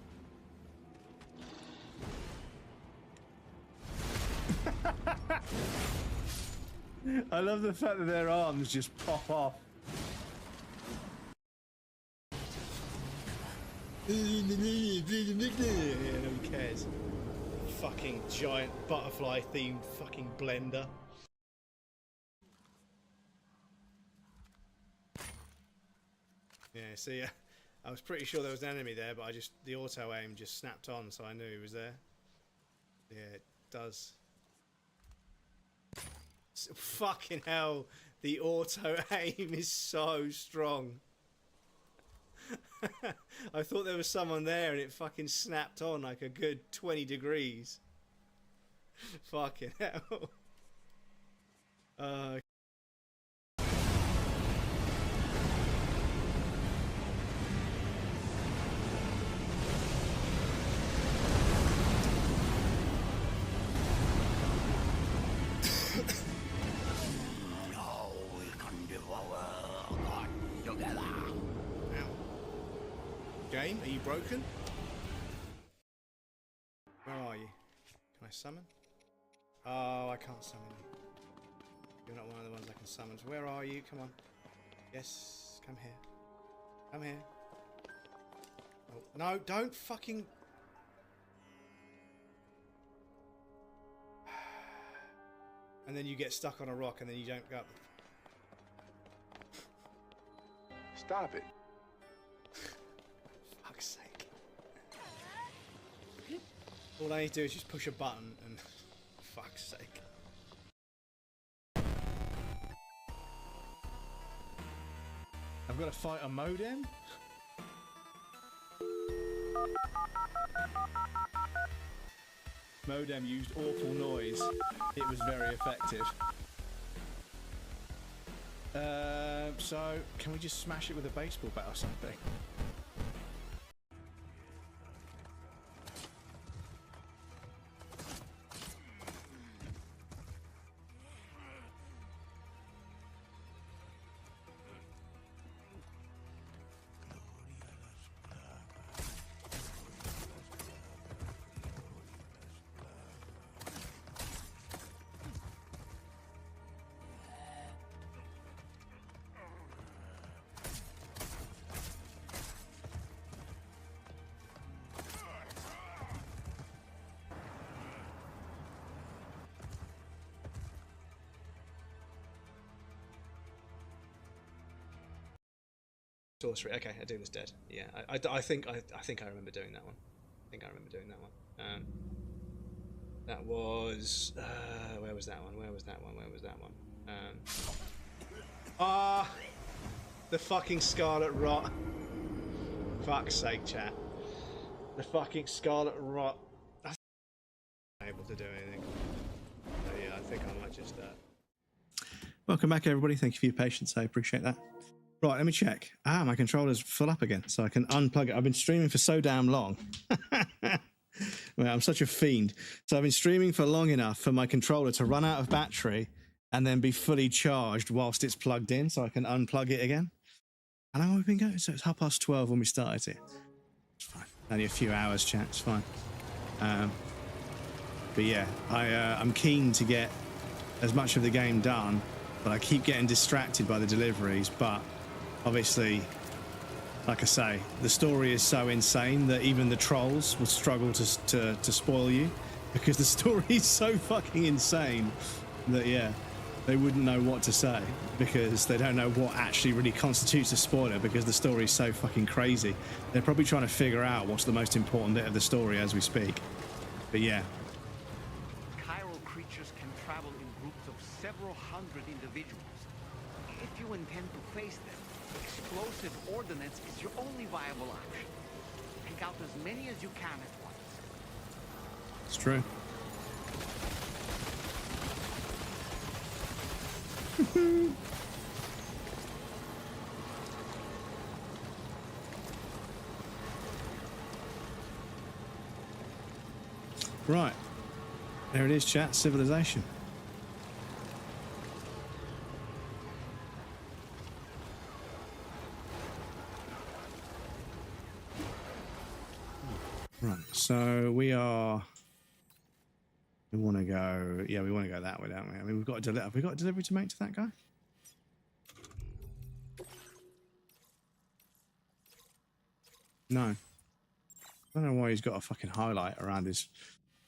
I love the fact that their arms just pop off. Nobody cares. Fucking giant butterfly themed fucking blender. Yeah, see, I was pretty sure there was an enemy there, but the auto aim just snapped on, so I knew he was there. Yeah, it does. Fucking hell, the auto aim is so strong. I thought there was someone there and it fucking snapped on like a good 20 degrees. Fucking hell. Game, are you broken? Where are you? Can I summon? Oh, I can't summon you. You're not one of the ones I can summon. So where are you? Come on. Yes, come here. Come here. Oh, no, don't fucking... And then you get stuck on a rock and then you don't go up. Stop it. Fuck's sake. All I need to do is just push a button and... Fuck's sake. I've got to fight a modem? Modem used awful noise. It was very effective. So, can we just smash it with a baseball bat or something? Sorcery. Okay, I do was dead. Yeah, I think I remember doing that one. I think I remember doing that one. That was where was that one? Where was that one? Where was that one? The fucking Scarlet Rot. Fuck's sake, chat. The fucking Scarlet Rot. I'm not able to do anything. So yeah, I think I might just. Welcome back, everybody. Thank you for your patience. I appreciate that. Right, let me check. My controller's full up again, so I can unplug it. I've been streaming for so damn long. Well, I'm such a fiend. So I've been streaming for long enough for my controller to run out of battery and then be fully charged whilst it's plugged in, so I can unplug it again. How long have we been going? So it's 12:30 when we started it. It's fine. Only a few hours, chat. It's fine. But yeah, I'm keen to get as much of the game done, but I keep getting distracted by the deliveries. But obviously, like I say, the story is so insane that even the trolls will struggle to spoil you, because the story is so fucking insane that, yeah, they wouldn't know what to say, because they don't know what actually really constitutes a spoiler, because the story is so fucking crazy. They're probably trying to figure out what's the most important bit of the story as we speak. But yeah. Chiral creatures can travel in groups of several hundred individuals. If you intend to face them, explosive ordnance is your only viable option. Take out as many as you can at once. It's true. Right. There it is, chat. Civilization. Right, so we are We want to go. Yeah, we want to go that way, don't we? I mean, have we got a delivery to make to that guy? No. I don't know why he's got a fucking highlight around his.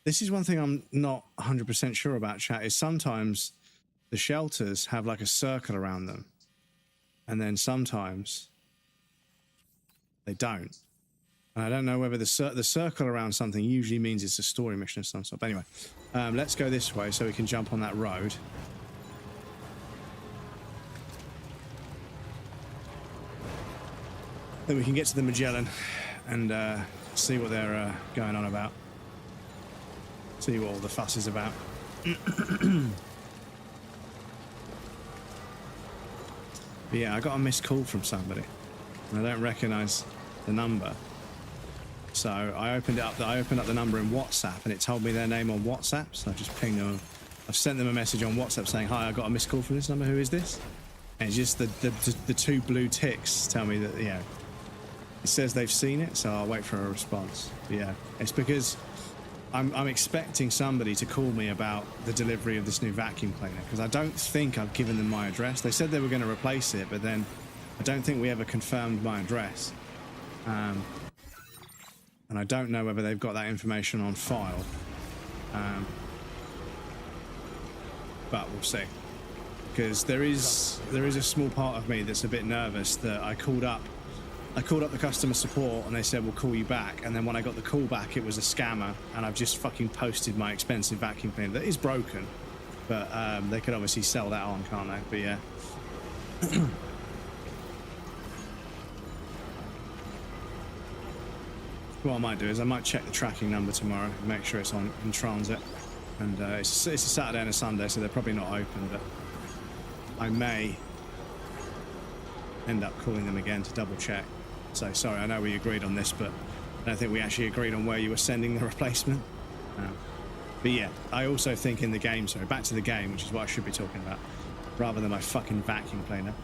This is one thing I'm not 100% sure about, chat, is sometimes the shelters have like a circle around them. And then sometimes they don't. And I don't know whether the circle around something usually means it's a story mission of some sort. But anyway, let's go this way so we can jump on that road. Then we can get to the Magellan and see what they're going on about. See what all the fuss is about. But yeah, I got a missed call from somebody, and I don't recognise the number. So I opened up the number in WhatsApp, and it told me their name on WhatsApp. So I just pinged them. I've sent them a message on WhatsApp saying, "Hi, I got a missed call from this number. Who is this?" And it's just the two blue ticks tell me that, yeah, it says they've seen it. So I'll wait for a response. But yeah, it's because I'm expecting somebody to call me about the delivery of this new vacuum cleaner, because I don't think I've given them my address. They said they were going to replace it, but then I don't think we ever confirmed my address. And I don't know whether they've got that information on file. But we'll see. Because there is a small part of me that's a bit nervous that I called up the customer support and they said, we'll call you back. And then when I got the call back, it was a scammer, and I've just fucking posted my expensive vacuum cleaner that is broken. But they could obviously sell that on, can't they? But yeah. What I might do is I might check the tracking number tomorrow and make sure it's in transit. And it's a Saturday and a Sunday, so they're probably not open, but I may end up calling them again to double check. So sorry, I know we agreed on this, but I don't think we actually agreed on where you were sending the replacement. But yeah, I also think in the game, sorry, back to the game, which is what I should be talking about, rather than my fucking vacuum cleaner.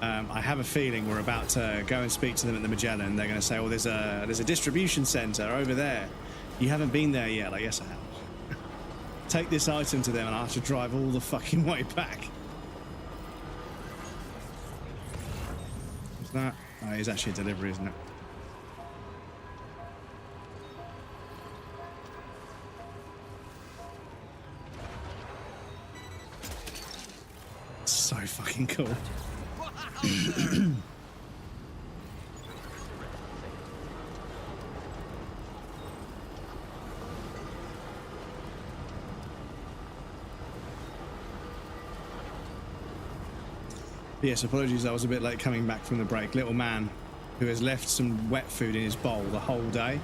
I have a feeling we're about to go and speak to them at the Magellan. They're going to say, oh, there's a distribution center over there. You haven't been there yet. Like, yes, I have. Take this item to them and I have to drive all the fucking way back. Is that? Oh, it's actually a delivery, isn't it? So fucking cool. Yes, apologies, I was a bit late coming back from the break. Little man who has left some wet food in his bowl the whole day.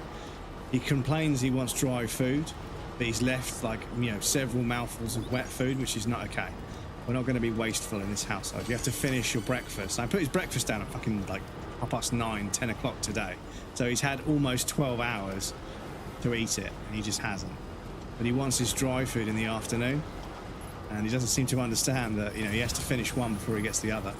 He complains he wants dry food, but he's left, like, you know, several mouthfuls of wet food, which is not okay. We're not going to be wasteful in this household. You have to finish your breakfast. I put his breakfast down at fucking like 9:30, 10 o'clock today. So he's had almost 12 hours to eat it, and he just hasn't. But he wants his dry food in the afternoon, and he doesn't seem to understand that, you know, he has to finish one before he gets the other.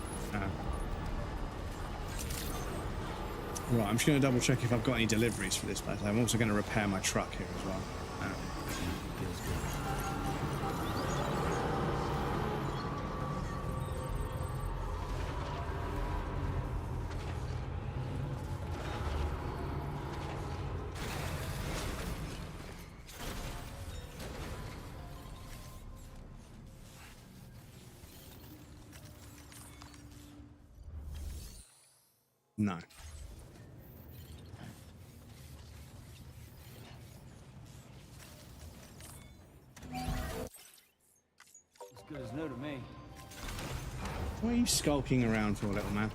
Right, I'm just going to double check if I've got any deliveries for this place. I'm also going to repair my truck here as well. No. As good as new to me. What are you skulking around for, little man?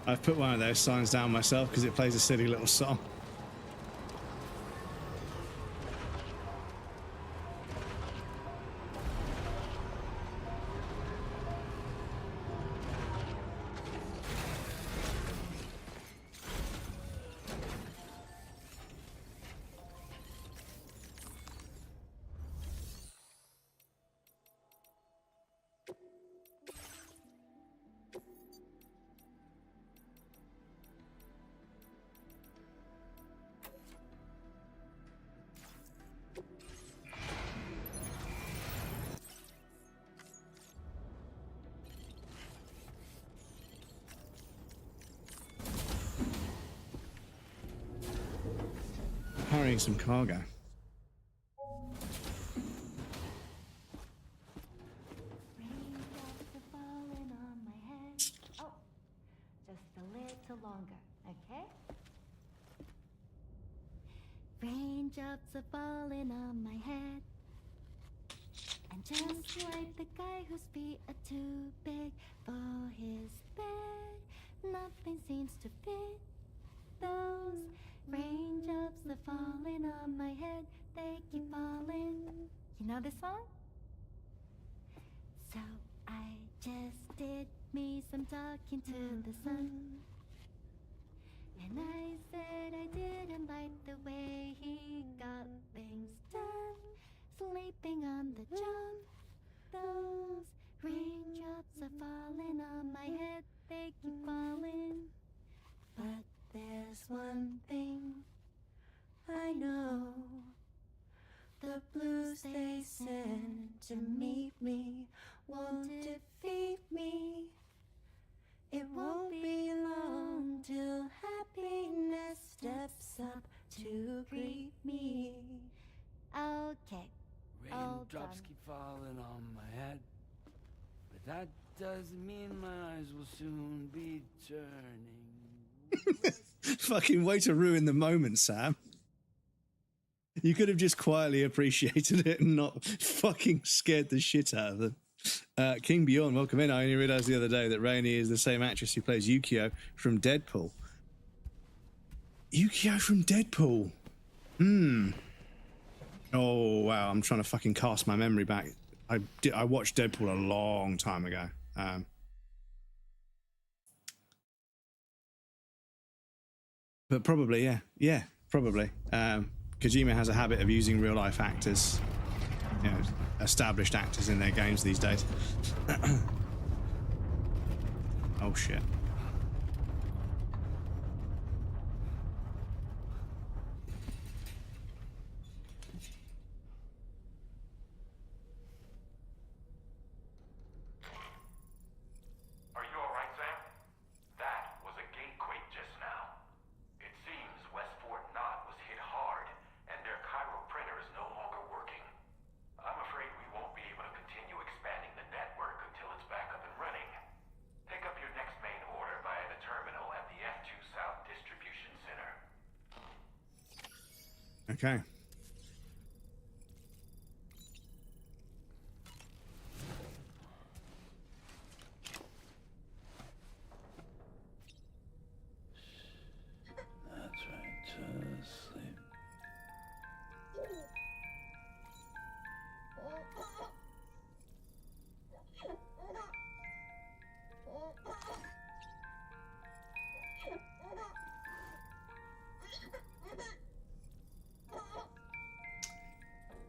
I've put one of those signs down myself because it plays a silly little song. carrying some cargo. Raindrops are falling on my head. Oh, just a little longer, okay? Raindrops are falling on my head. And just like the guy whose feet are too big for his bed, nothing seems to fit. Those raindrops are falling on my head, they keep falling. You know this song? So I just did me some talking to the sun. And I said I didn't like the way he got things done. Sleeping on the job. Those raindrops are falling on my head, they keep falling. But there's one thing I know. The blues they send to meet me won't defeat me. It won't be long till happiness steps up to greet me. Okay. Raindrops keep falling on my head, but that doesn't mean my eyes will soon be turning. Fucking way to ruin the moment, Sam. You could have just quietly appreciated it and not fucking scared the shit out of them. King Bjorn, welcome in. I only realised the other day that Rainey is the same actress who plays Yukio from Deadpool. Yukio from Deadpool. Oh, wow. I'm trying to fucking cast my memory back. I watched Deadpool a long time ago. But probably, yeah. Yeah, probably. Kojima has a habit of using real-life actors, you know, established actors in their games these days. Oh, shit. Are you all right, Sam? That was a gatequake just now. It seems Westport Knot was hit hard, and their Cairo printer is no longer working. I'm afraid we won't be able to continue expanding the network until it's back up and running. Pick up your next main order via the terminal at the F2 South Distribution Center. Okay. That's right, just sleep.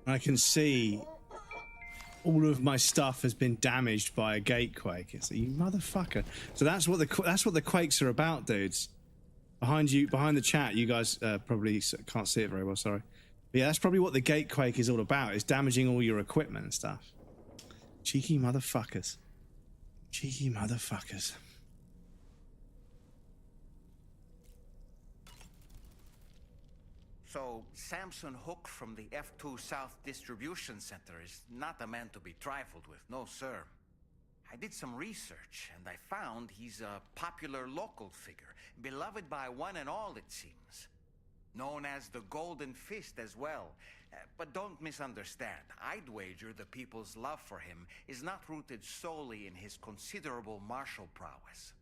I can see all of my stuff has been damaged by a gatequake. It's like, you motherfucker. So that's what the quakes are about, dudes. Behind you, behind the chat, you guys probably can't see it very well. Sorry. But yeah, that's probably what the gatequake is all about. Is damaging all your equipment and stuff. Cheeky motherfuckers. Cheeky motherfuckers. So, Samson Hook from the F2 South Distribution Center is not a man to be trifled with, no sir. I did some research, and I found he's a popular local figure, beloved by one and all, it seems. Known as the Golden Fist as well. But don't misunderstand. I'd wager the people's love for him is not rooted solely in his considerable martial prowess.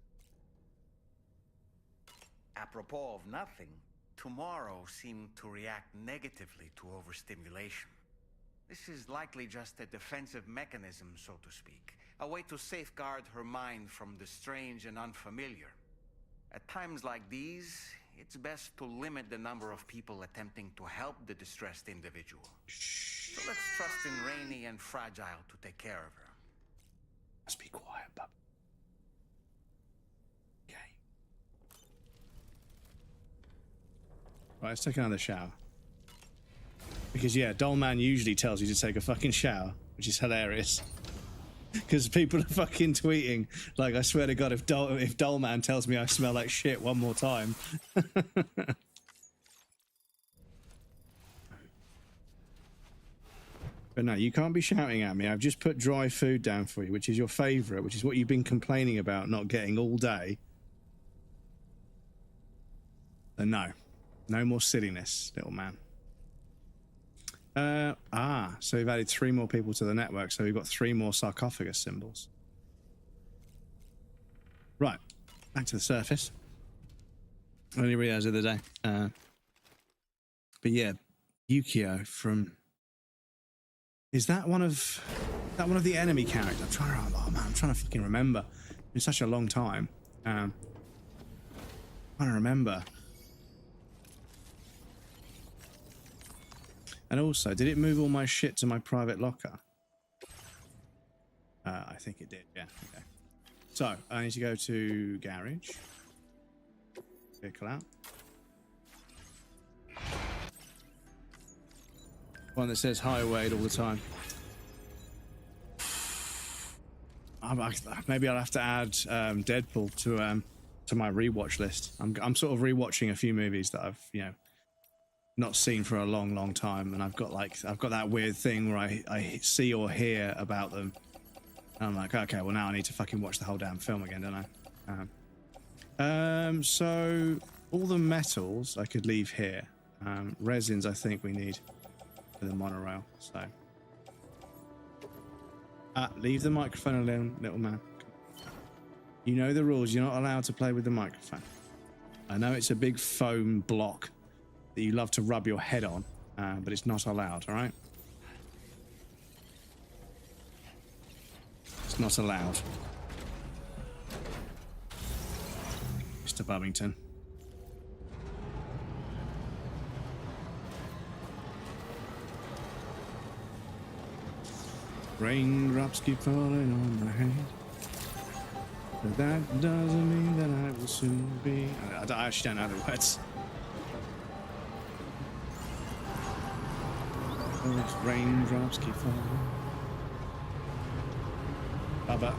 Apropos of nothing, tomorrow seemed to react negatively to overstimulation. This is likely just a defensive mechanism, so to speak. A way to safeguard her mind from the strange and unfamiliar. At times like these, it's best to limit the number of people attempting to help the distressed individual. So let's trust in Rainy and Fragile to take care of her. Let's be quiet, bub. Okay. Right, let's take another shower. Because yeah, Dollman usually tells you to take a fucking shower, which is hilarious. Because people are fucking tweeting, like, I swear to God, if Dollman tells me I smell like shit one more time. But no, you can't be shouting at me. I've just put dry food down for you, which is your favourite, which is what you've been complaining about not getting all day. And no more silliness, little man. So we've added 3 more people to the network, so we've got 3 more sarcophagus symbols. Right, back to the surface. Only realised the other day. But yeah, Yukio from... Is that one of the enemy characters? I'm trying to fucking remember. It's been such a long time. Trying to remember. And also, did it move all my shit to my private locker? I think it did, yeah, okay. So, I need to go to garage. Vehicle out. One that says highway all the time. Maybe I'll have to add Deadpool to my rewatch list. I'm sort of rewatching a few movies that I've, you know, not seen for a long time, and I've got that weird thing where I see or hear about them, and I'm like, okay, well now I need to fucking watch the whole damn film again, don't I? So all the metals I could leave here. Resins I think we need for the monorail. So leave the microphone alone, little man. You know the rules. You're not allowed to play with the microphone. I know it's a big foam block that you love to rub your head on, but it's not allowed, all right? It's not allowed. Mr. Bubbington. Raindrops keep falling on my head, but that doesn't mean that I will soon be... I actually don't know the words. Those raindrops keep falling. Bubba.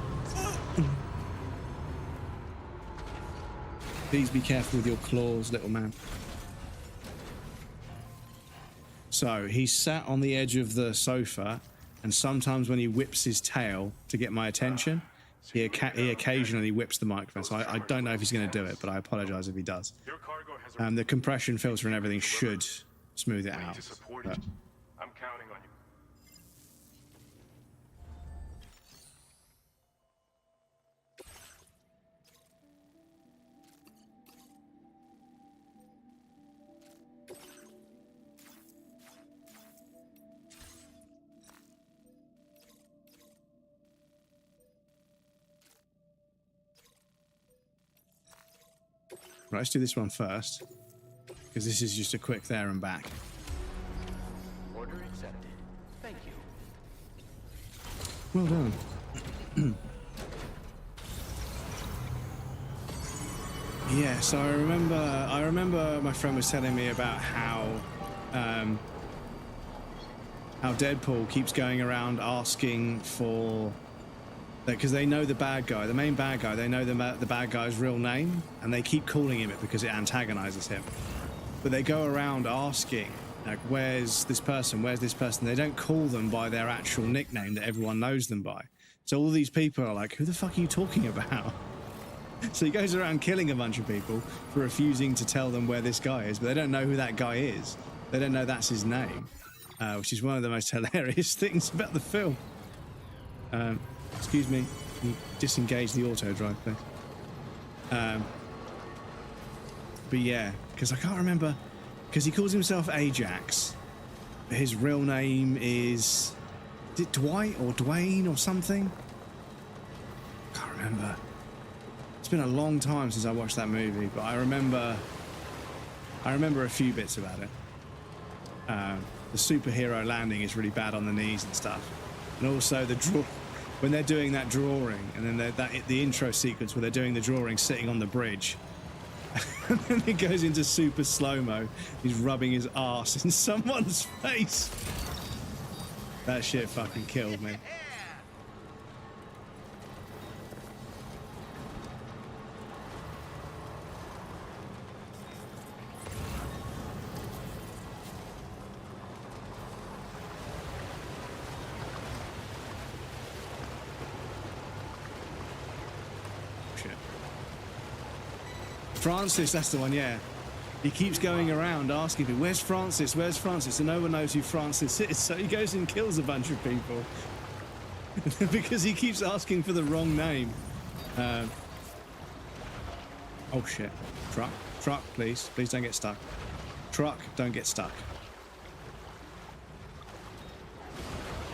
Please be careful with your claws, little man. So he's sat on the edge of the sofa, and sometimes when he whips his tail to get my attention, he occasionally whips the microphone. So I don't know if he's going to do it, but I apologize if he does. The compression filter and everything should smooth it out. But I'm counting on you. Right, let's do this one first, because this is just a quick there and back. Order accepted. Thank you. Well done. Yeah, so I remember my friend was telling me about how Deadpool keeps going around asking for, because they know the bad guy, the main bad guy, they know the bad guy's real name, and they keep calling him it because it antagonizes him. But they go around asking, like, where's this person? Where's this person? They don't call them by their actual nickname that everyone knows them by. So all these people are like, who the fuck are you talking about? So he goes around killing a bunch of people for refusing to tell them where this guy is, but they don't know who that guy is. They don't know that's his name, which is one of the most hilarious things about the film. Excuse me, can you disengage the auto drive, please? But yeah, because I can't remember, because he calls himself Ajax, but his real name is it Dwight or Dwayne or something? Can't remember. It's been a long time since I watched that movie, but I remember a few bits about it. The superhero landing is really bad on the knees and stuff, and also when they're doing that drawing, and then the intro sequence where they're doing the drawing sitting on the bridge, and then it goes into super slow-mo. He's rubbing his arse in someone's face. That shit fucking killed me. Francis, that's the one, yeah. He keeps going around asking people, where's Francis? Where's Francis? And no one knows who Francis is. So he goes and kills a bunch of people because he keeps asking for the wrong name. Oh, shit. Truck. Truck, please. Please don't get stuck. Truck, don't get stuck.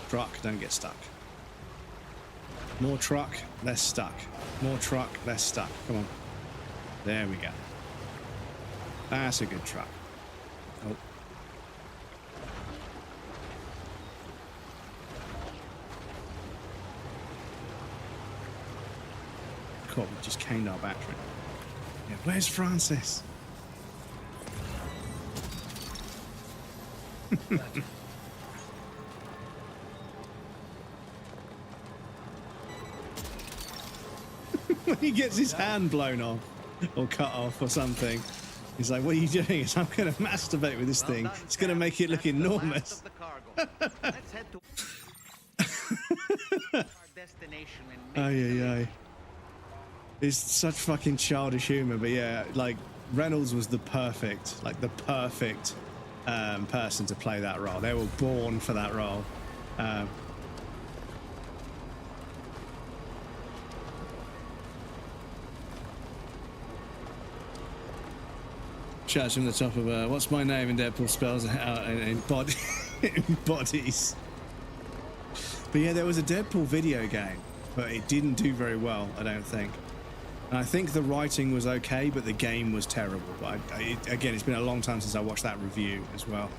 Truck, don't get stuck. More truck, less stuck. More truck, less stuck. Come on. There we go. That's a good truck. Oh. Cool, we just caned our battery. Yeah, where's Francis? When he gets his hand blown off or cut off or something, he's like, what are you doing? He's, I'm going to masturbate with this thing. It's going to make it look enormous. Let's head to our destination and Ay. It's such fucking childish humor, but yeah, like Reynolds was the perfect person to play that role. They were born for that role. Shouts from the top of what's my name in Deadpool spells out in bodies. But yeah, there was a Deadpool video game, but it didn't do very well, I don't think. And I think the writing was okay, but the game was terrible. But again, it's been a long time since I watched that review as well.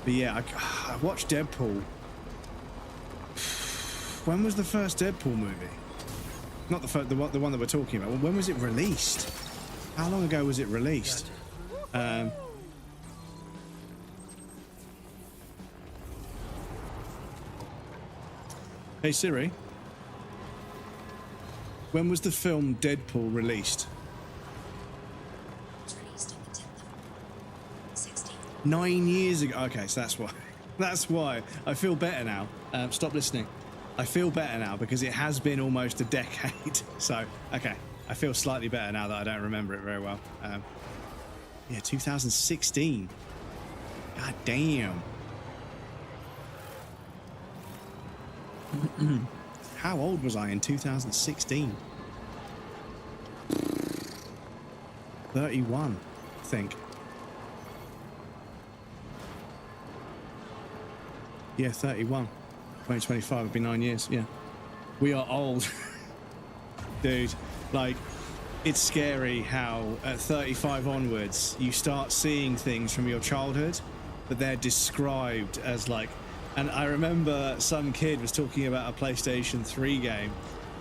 But yeah, I watched Deadpool. When was the first Deadpool movie? Not the one that we're talking about. When was it released? How long ago was it released? Hey Siri, when was the film Deadpool released? 9 years ago. Okay, so that's why. That's why. I feel better now. Stop listening. I feel better now because it has been almost a decade. So, okay. I feel slightly better now that I don't remember it very well. Yeah, 2016. God damn. How old was I in 2016? 31, I think. Yeah, 31. 2025 would be 9 years. Yeah. We are old. Dude, like, it's scary how at 35 onwards you start seeing things from your childhood, but they're described as like, and I remember some kid was talking about a PlayStation 3 game,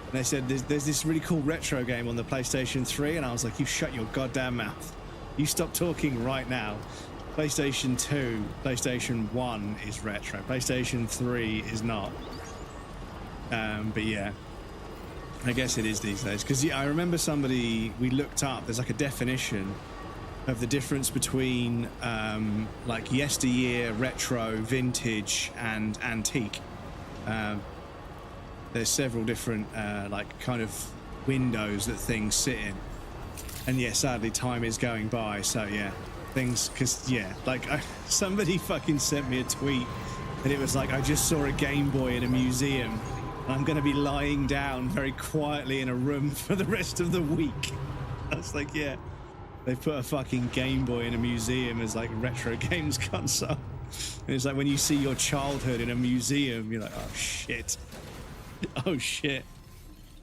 and they said there's this really cool retro game on the PlayStation 3, and I was like, you shut your goddamn mouth. You stop talking right now. PlayStation 2, PlayStation 1 is retro. PlayStation 3 is not. But yeah, I guess it is these days. Because yeah, I remember we looked up, there's like a definition of the difference between like yesteryear, retro, vintage, and antique. There's several different like kind of windows that things sit in. And yeah, sadly, time is going by. So yeah. Things, because yeah, like somebody fucking sent me a tweet and it was like, I just saw a Game Boy in a museum and I'm gonna be lying down very quietly in a room for the rest of the week. I was like, yeah, they put a fucking Game Boy in a museum as like retro games console, and it's like when you see your childhood in a museum, you're like, oh shit, oh shit.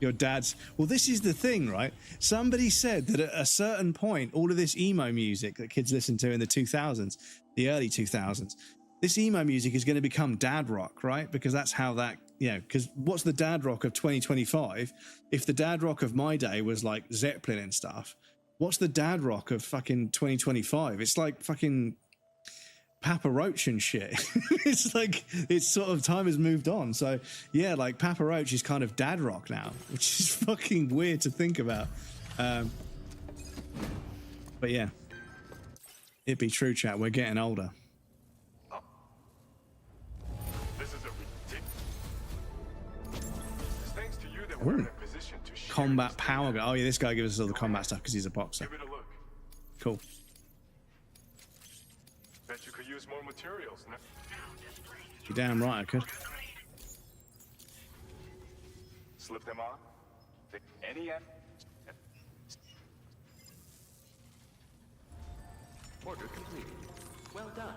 Your dad's... Well, this is the thing, right? Somebody said that at a certain point, all of this emo music that kids listened to in the 2000s, the early 2000s, this emo music is going to become dad rock, right? Because that's how that... You know, because what's the dad rock of 2025? If the dad rock of my day was like Zeppelin and stuff, what's the dad rock of fucking 2025? It's like fucking... Papa Roach and shit. It's like, it's sort of, time has moved on. So yeah, like Papa Roach is kind of dad rock now, which is fucking weird to think about. But yeah, it be true, chat. We're getting older. This is a ridiculous. Thanks to you that we're in a position to Combat power. Oh yeah, this guy gives us all the combat stuff because he's a boxer. Give it a look. Cool. Bet you could use more materials. You're damn right I could. Slip them on. Take any end. Order completed. Well done.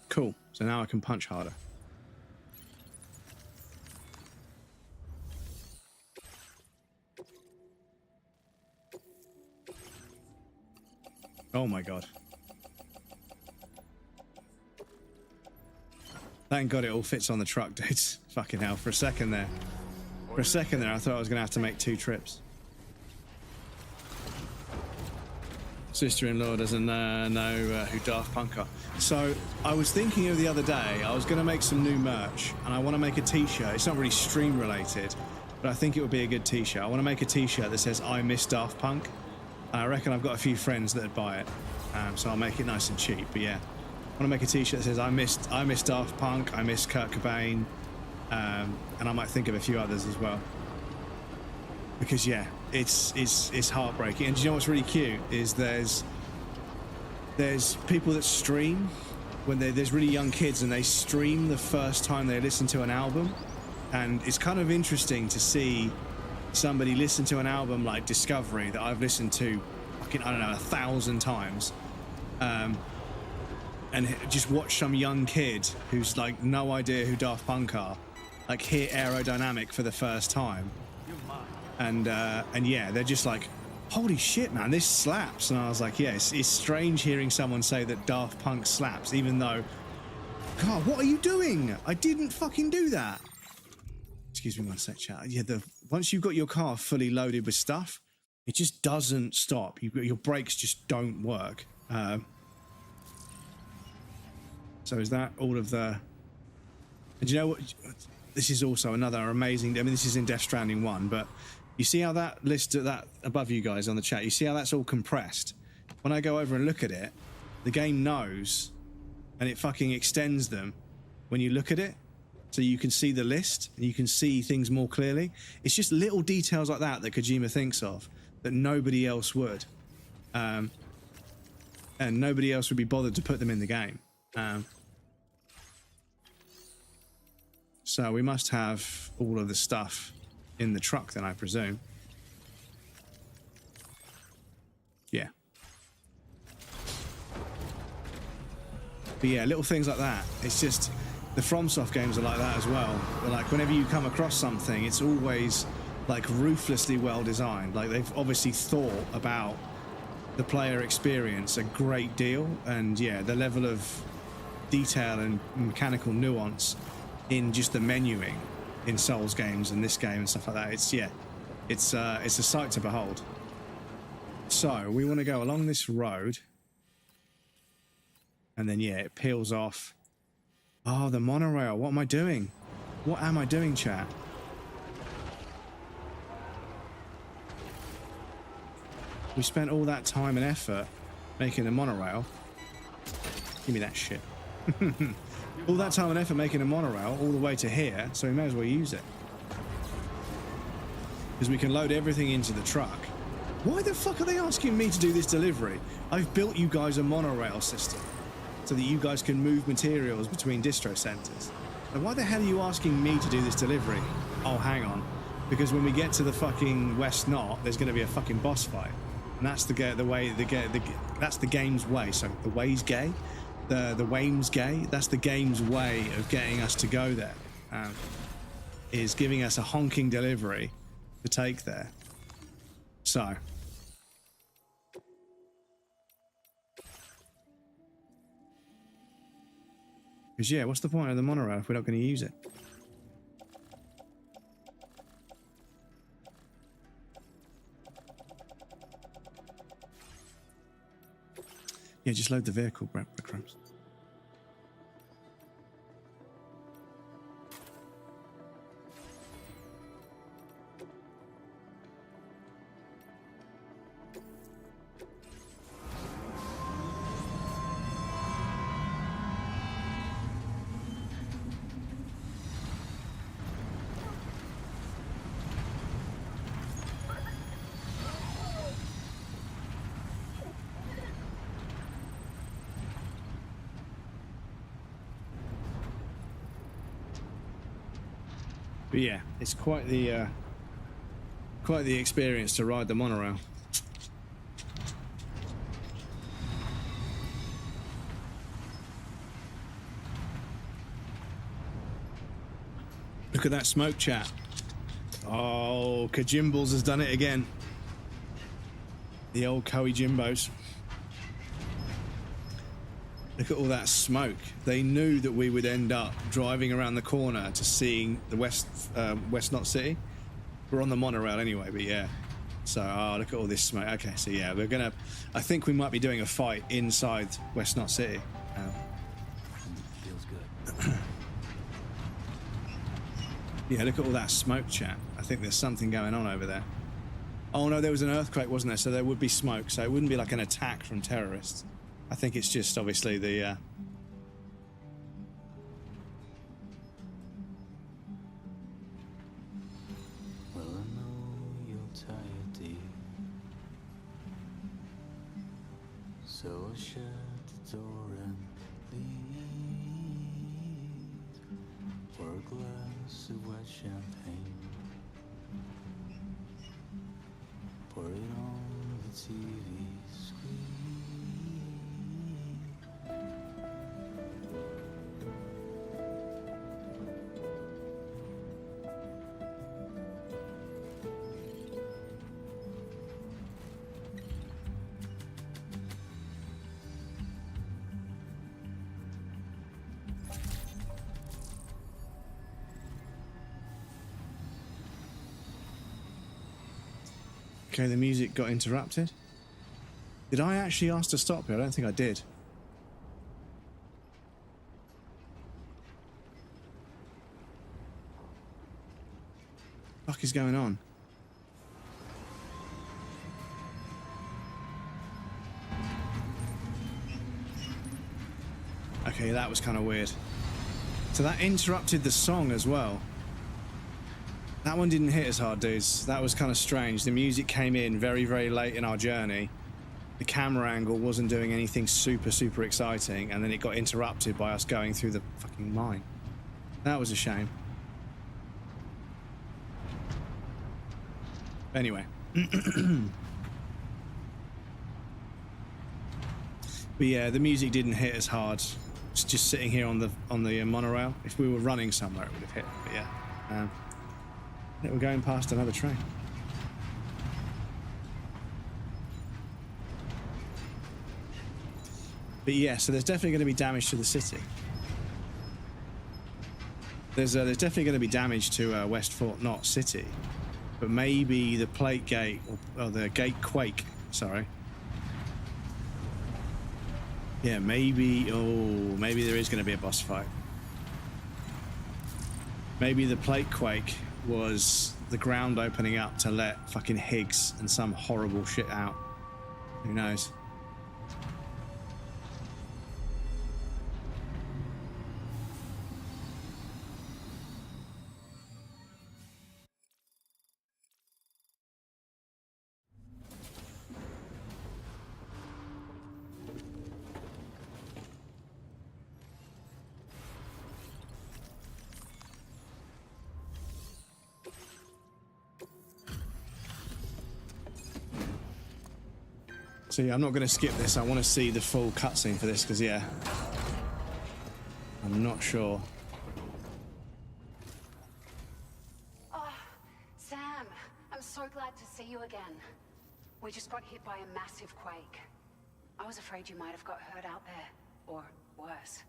Cool. So now I can punch harder. Oh my god. Thank god it all fits on the truck, dudes. Fucking hell. For a second there. I thought I was going to have to make 2 trips. Sister-in-law doesn't know who Daft Punk are. So I was thinking of the other day, I was going to make some new merch, and I want to make a t-shirt. It's not really stream related, but I think it would be a good t-shirt. I want to make a t-shirt that says I miss Daft Punk. And I reckon I've got a few friends that would buy it, so I'll make it nice and cheap. But yeah, I want to make a t-shirt that says I miss Daft Punk, I miss Kurt Cobain, and I might think of a few others as well. Because yeah, it's heartbreaking. And do you know what's really cute is there's people that stream when there's really young kids and they stream the first time they listen to an album, and it's kind of interesting to see somebody listen to an album like Discovery that I've listened to fucking, I don't know, 1,000 times, and just watch some young kid who's like no idea who Daft Punk are like hear Aerodynamic for the first time. And yeah, they're just like, holy shit, man, this slaps. And I was like, yeah, it's strange hearing someone say that Daft Punk slaps, even though, God, what are you doing? I didn't fucking do that. Excuse me one sec, chat. Yeah, once you've got your car fully loaded with stuff, it just doesn't stop. Your brakes just don't work. So is that all of the... And you know what? This is also another amazing... I mean, this is in Death Stranding 1, but... You see how that list that above you guys on the chat, you see how that's all compressed? When I go over and look at it, the game knows and it fucking extends them when you look at it. So you can see the list and you can see things more clearly. It's just little details like that that Kojima thinks of that nobody else would. And nobody else would be bothered to put them in the game. So we must have all of the stuff in the truck then, I presume. Yeah. But yeah, little things like that. It's just the FromSoft games are like that as well. They're like whenever you come across something, it's always like ruthlessly well designed. Like they've obviously thought about the player experience a great deal, and yeah, the level of detail and mechanical nuance in just the menuing in Souls games and this game and stuff like that. It's a sight to behold. So we want to go along this road, and then yeah, it peels off. Oh, the monorail. What am I doing? What am I doing, chat? We spent all that time and effort making the monorail. Give me that shit. All that time and effort making a monorail all the way to here, so we may as well use it. Because we can load everything into the truck. Why the fuck are they asking me to do this delivery? I've built you guys a monorail system so that you guys can move materials between distro centers. And why the hell are you asking me to do this delivery? Oh, hang on. Because when we get to the fucking West Knot, there's going to be a fucking boss fight. And that's that's the game's way. So the way's gay. The Wame's gay. That's the game's way of getting us to go there. Is giving us a honking delivery to take there. So. Because yeah, what's the point of the monorail if we're not going to use it? Yeah, just load the vehicle, breadcrumbs. But yeah, it's quite the experience to ride the monorail. Look at that smoke, chat. Oh, Kajimbles has done it again. The old Koei Jimbos. Look at all that smoke. They knew that we would end up driving around the corner to seeing the West Knot City. We're on the monorail anyway, but yeah. So, oh, look at all this smoke. Okay, so yeah, we're gonna... I think we might be doing a fight inside West Knot City. Feels good. Yeah, look at all that smoke, chat. I think there's something going on over there. Oh no, there was an earthquake, wasn't there? So there would be smoke. So it wouldn't be like an attack from terrorists. I think it's just obviously the... Well, I know you're tired, dear. So I'll shut the door and leave. Pour a glass of white champagne. Pour it on the TV screen. Okay, the music got interrupted. Did I actually ask to stop here? I don't think I did. What the fuck is going on? Okay, that was kind of weird. So that interrupted the song as well. That one didn't hit as hard, dudes. That was kind of strange. The music came in very, very late in our journey. The camera angle wasn't doing anything super, super exciting, and then it got interrupted by us going through the fucking mine. That was a shame. Anyway. But yeah, the music didn't hit as hard. It's just sitting here on the monorail. If we were running somewhere, it would have hit. But yeah. We're going past another train. But yeah, so there's definitely going to be damage to the city. There's definitely going to be damage to West Fort Knot City, but maybe the plate gate or the gate quake. Sorry. Yeah, maybe. Oh, maybe there is going to be a boss fight. Maybe the plate quake was the ground opening up to let fucking Higgs and some horrible shit out. Who knows? So yeah, I'm not going to skip this. I want to see the full cutscene for this because yeah, I'm not sure. Oh, Sam, I'm so glad to see you again. We just got hit by a massive quake. I was afraid you might have got hurt out there, or worse.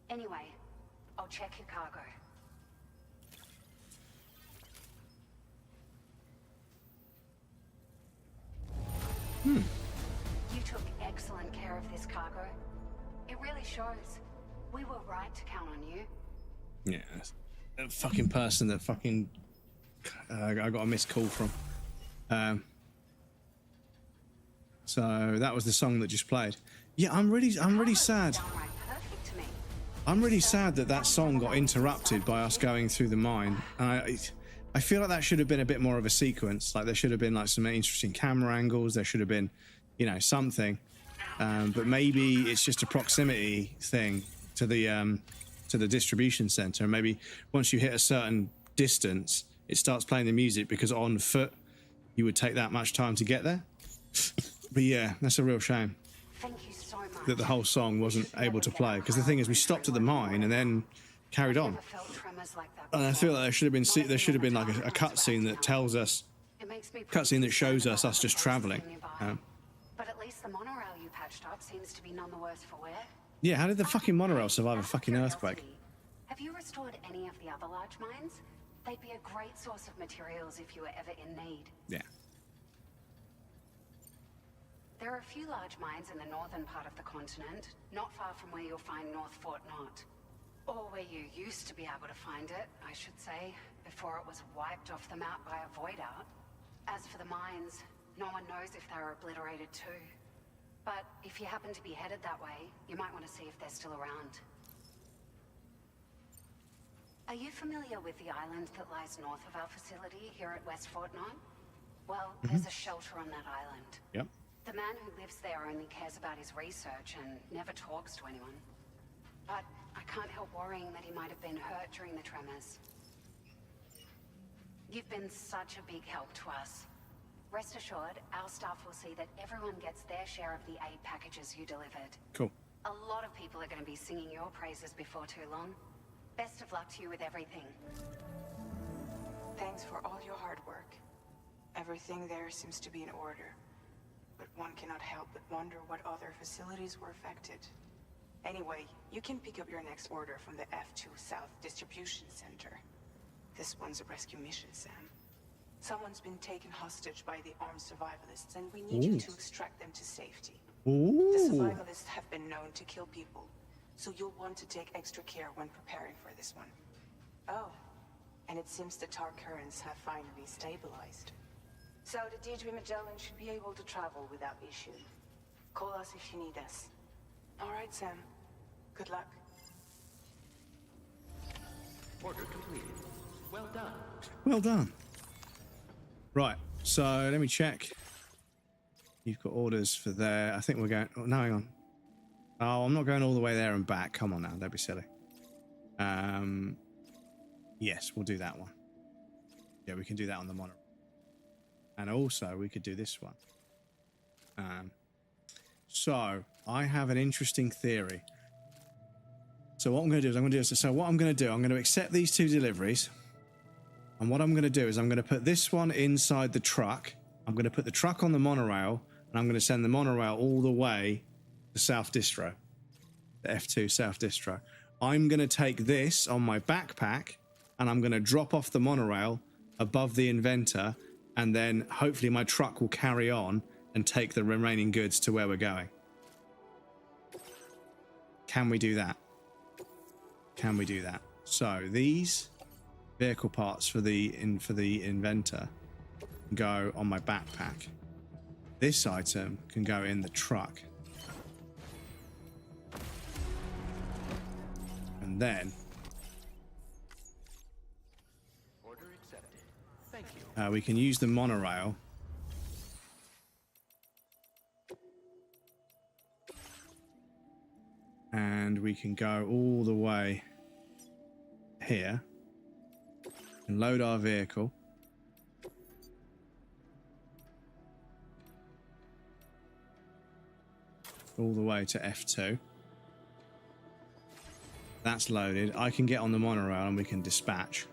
Anyway, I'll check your cargo. You took excellent care of this cargo. It really shows. We were right to count on you. Yeah, that fucking person that fucking I got a missed call from. So that was the song that just played. Yeah, I'm really sad. I'm really sad that that song got interrupted by us going through the mine. I feel like that should have been a bit more of a sequence. Like there should have been like some interesting camera angles. There should have been, you know, something. But maybe it's just a proximity thing to the distribution center. Maybe once you hit a certain distance, it starts playing the music, because on foot you would take that much time to get there. But yeah, that's a real shame Thank you so much. that the whole song wasn't able to play, because the thing is, we stopped at the mine and then carried on. And I feel like there should have been like a cutscene that tells us, cutscene that shows us just traveling. But at least the monorail you patched up seems to be none the worse for wear. Yeah, how did the fucking monorail survive a fucking earthquake? Have you restored any of the other large mines? They'd be a great source of materials if you were ever in need. Yeah. There are a few large mines in the northern part of the continent, not far from where you'll find North Fort Knot. Or where you used to be able to find it, I should say, before it was wiped off the map by a void out. As for the mines, no one knows if they were obliterated too. But if you happen to be headed that way, you might want to see if they're still around. Are you familiar with the island that lies north of our facility here at West Fort Knot? Well, there's a shelter on that island. Yep. The man who lives there only cares about his research and never talks to anyone. But I can't help worrying that he might have been hurt during the tremors. You've been such a big help to us. Rest assured, our staff will see that everyone gets their share of the aid packages you delivered. Cool. A lot of people are going to be singing your praises before too long. Best of luck to you with everything. Thanks for all your hard work. Everything there seems to be in order. But one cannot help but wonder what other facilities were affected. Anyway, you can pick up your next order from the F2 South Distribution Center. This one's a rescue mission, Sam. Someone's been taken hostage by the armed survivalists, and we need you to extract them to safety. The survivalists have been known to kill people, so you'll want to take extra care when preparing for this one. Oh, and it seems the tar currents have finally stabilized. So the D3 Magellan should be able to travel without issue. Call us if you need us. All right, Sam. Good luck. Order completed. Well done. Well done. Right, so let me check. You've got orders for there. I think we're going... Oh, no, hang on. Oh, I'm not going all the way there and back. Come on now, don't be silly. Yes, we'll do that one. Yeah, we can do that on the monorail. And also, we could do this one. So, I have an interesting theory. So what I'm going to do is I'm going to accept these two deliveries. And what I'm going to do is I'm going to put this one inside the truck. I'm going to put the truck on the monorail, and I'm going to send the monorail all the way to South Distro. The F2 South Distro. I'm going to take this on my backpack, and I'm going to drop off the monorail above the inventor, and then hopefully my truck will carry on and take the remaining goods to where we're going. Can we do that? Can we do that? So these vehicle parts for the inventor go on my backpack. This item can go in the truck. And then order accepted. Thank you. We can use the monorail and we can go all the way here and load our vehicle. All the way to F2. That's loaded. I can get on the monorail and we can dispatch.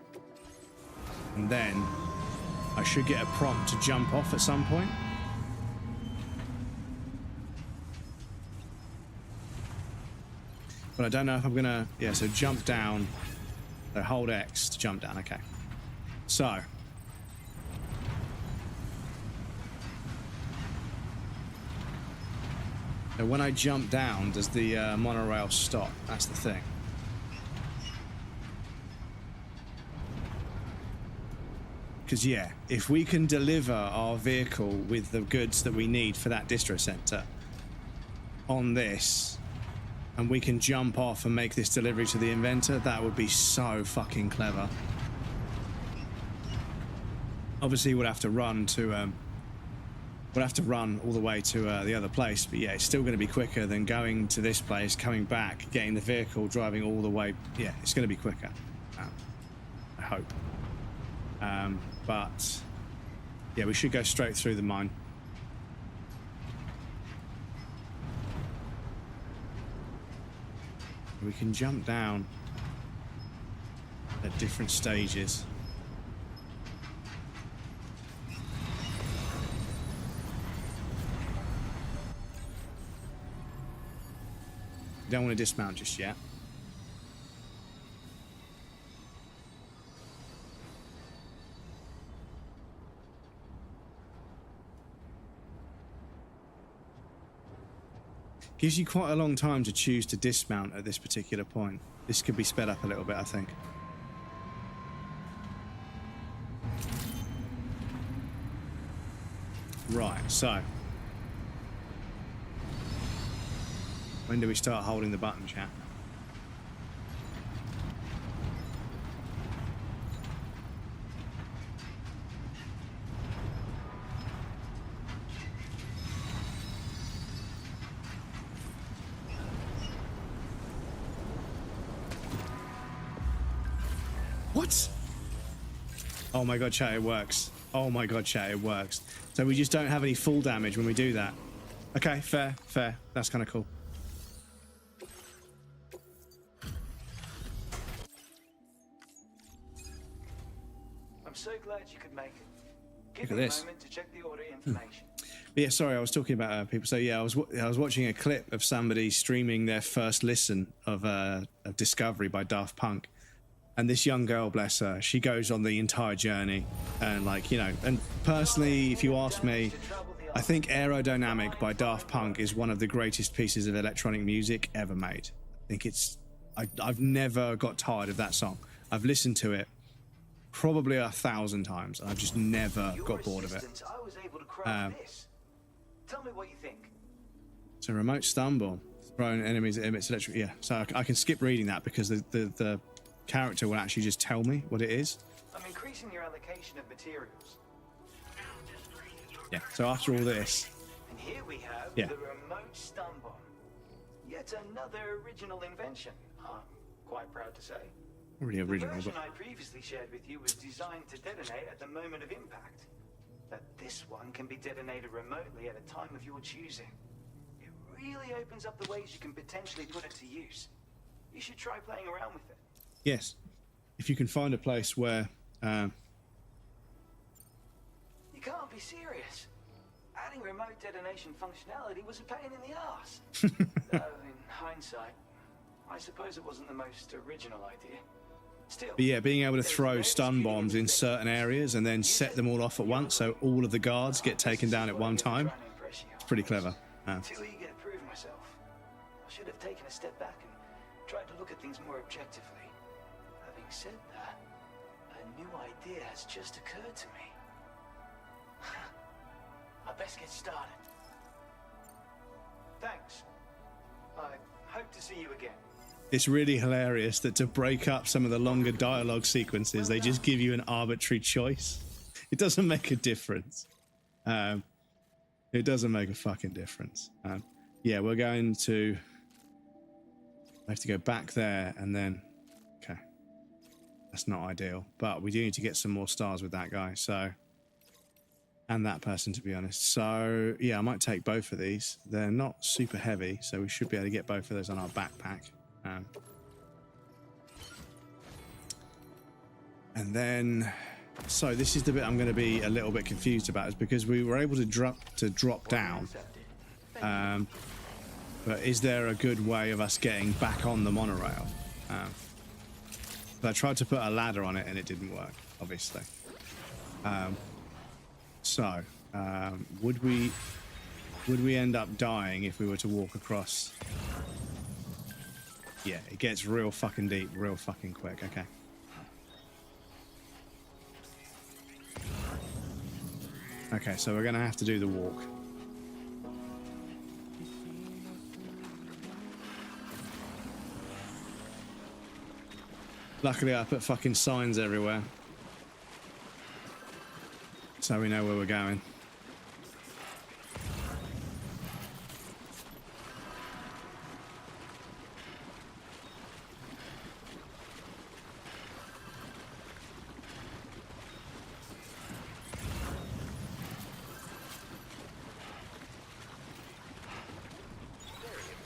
And then I should get a prompt to jump off at some point. But I don't know if I'm gonna... Yeah, so jump down. So hold X to jump down. Okay. So... So when I jump down, does the monorail stop? That's the thing. Because, yeah, if we can deliver our vehicle with the goods that we need for that distro center on this, and we can jump off and make this delivery to the inventor, that would be so fucking clever. Obviously, we'll have to run to... We'll have to run all the way to the other place, but yeah, it's still going to be quicker than going to this place, coming back, getting the vehicle, driving all the way. Yeah, it's going to be quicker. I hope. But yeah, we should go straight through the mine. We can jump down at different stages. Don't want to dismount just yet. Gives you quite a long time to choose to dismount at this particular point. This could be sped up a little bit, I think. Right, so when do we start holding the button, chat? What? Oh my god, chat, it works. Oh my god, chat, it works. So we just don't have any full damage when we do that. Okay, fair, fair. That's kind of cool. I'm so glad you could make it. Give Look me at a this. moment to check the order information. But yeah, sorry, I was talking about people. So yeah, I was watching a clip of somebody streaming their first listen of Discovery by Daft Punk, and this young girl, bless her, she goes on the entire journey, and like, you know, and personally, if you ask me, I think Aerodynamic by Daft Punk is one of the greatest pieces of electronic music ever made. I think it's, I've never got tired of that song. I've listened to it probably 1,000 times, and I've just never got bored of it. I was able to craft this. Tell me what you think. It's a remote stun bomb. Thrown enemies that emits electric. Yeah, so I can skip reading that because the character will actually just tell me what it is. I'm increasing your allocation of materials. Yeah, so after all this. And here we have Yeah. the remote stun bomb. Yet another original invention, I'm quite proud to say. Already original, The version but I previously shared with you was designed to detonate at the moment of impact. But this one can be detonated remotely at a time of your choosing. It really opens up the ways you can potentially put it to use. You should try playing around with it. yes, if you can find a place where You can't be serious. Adding remote detonation functionality was a pain in the ass. In hindsight, I suppose it wasn't the most original idea. Still, but yeah, being able to throw stun bombs in certain areas and then set them all off at once, so all of the guards get taken down at one time. It's pretty clever. Too eager to prove myself. I should have taken a step back and tried to look at things more objectively. Having said that, a new idea has just occurred to me. I best get started. Thanks. I hope to see you again. It's really hilarious that to break up some of the longer dialogue sequences, they just give you an arbitrary choice. It doesn't make a difference. It doesn't make a fucking difference. Yeah, we're going to... I have to go back there and then... Okay. That's not ideal. But we do need to get some more stars with that guy, so... And that person, to be honest. So, yeah, I might take both of these. They're not super heavy, so we should be able to get both of those on our backpack. And then, so this is the bit I'm going to be a little bit confused about, is because we were able to drop down. But is there a good way of us getting back on the monorail? But I tried to put a ladder on it and it didn't work, obviously. Would we end up dying if we were to walk across? Yeah, it gets real fucking deep, real fucking quick. Okay. Okay, so we're gonna have to do the walk. Luckily, I put fucking signs everywhere, so we know where we're going.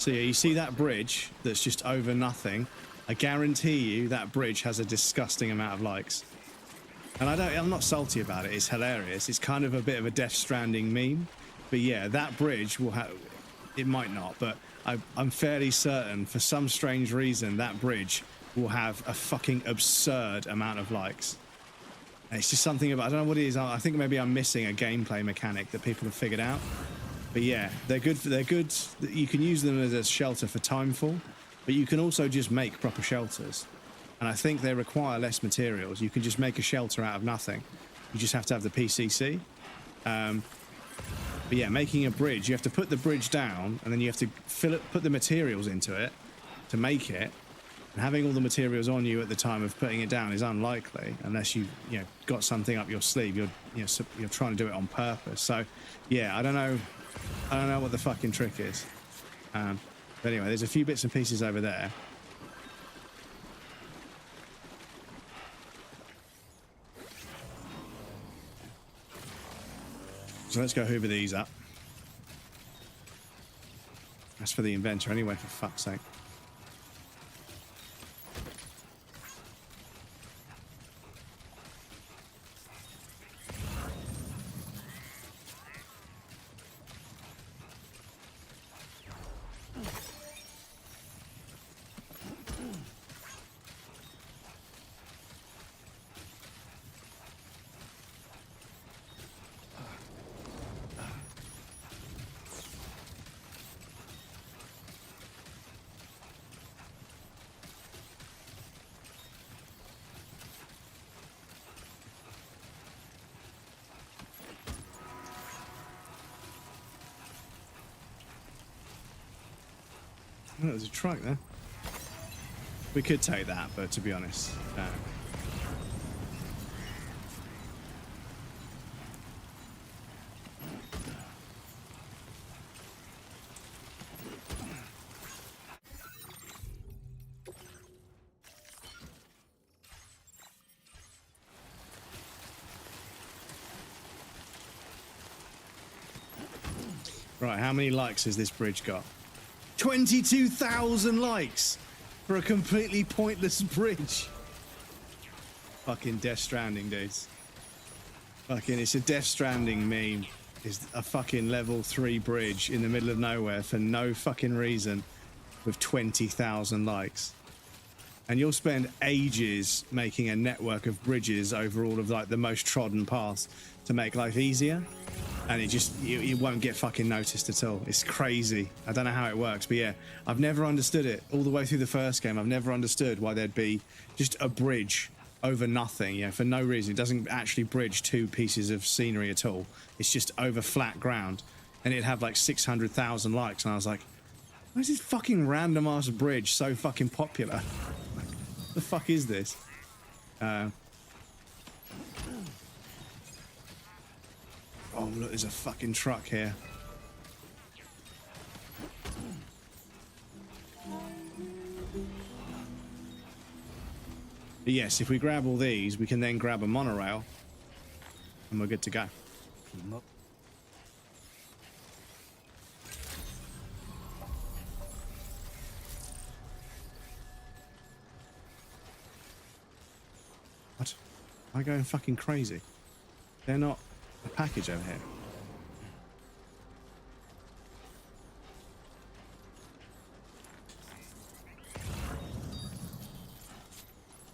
So yeah, you see that bridge that's just over nothing. I guarantee you that bridge has a disgusting amount of likes. And I'm not salty about it. It's hilarious. It's kind of a bit of a Death Stranding meme. But yeah, that bridge will have... It might not, but I'm fairly certain, for some strange reason, that bridge will have a fucking absurd amount of likes. And it's just something about... I don't know what it is. I think maybe I'm missing a gameplay mechanic that people have figured out. But yeah, they're good. They're good. You can use them as a shelter for Timefall, but you can also just make proper shelters. And I think they require less materials. You can just make a shelter out of nothing. You just have to have the PCC. But yeah, making a bridge, you have to put the bridge down, and then you have to put the materials into it to make it. And having all the materials on you at the time of putting it down is unlikely, unless you got something up your sleeve. You're trying to do it on purpose. So yeah, I don't know what the fucking trick is. But anyway, there's a few bits and pieces over there. So let's go hoover these up. That's for the inventor anyway, for fuck's sake. Oh, there's a truck there. We could take that, but to be honest, right, how many likes has this bridge got? 22,000 likes for a completely pointless bridge. Fucking Death Stranding, dudes. Fucking, it's a Death Stranding meme. It's a fucking level 3 bridge in the middle of nowhere for no fucking reason with 20,000 likes. And you'll spend ages making a network of bridges over all of like the most trodden paths to make life easier. And it won't get fucking noticed at all. It's crazy. I don't know how it works, but yeah, I've never understood it. All the way through the first game, I've never understood why there'd be just a bridge over nothing, for no reason. It doesn't actually bridge 2 pieces of scenery at all. It's just over flat ground. And it'd have like 600,000 likes, and I was like, why is this fucking random ass bridge so fucking popular? The fuck is this? Oh, look, there's a fucking truck here. But yes, if we grab all these, we can then grab a monorail, and we're good to go. What? Am I going fucking crazy? They're not a package over here.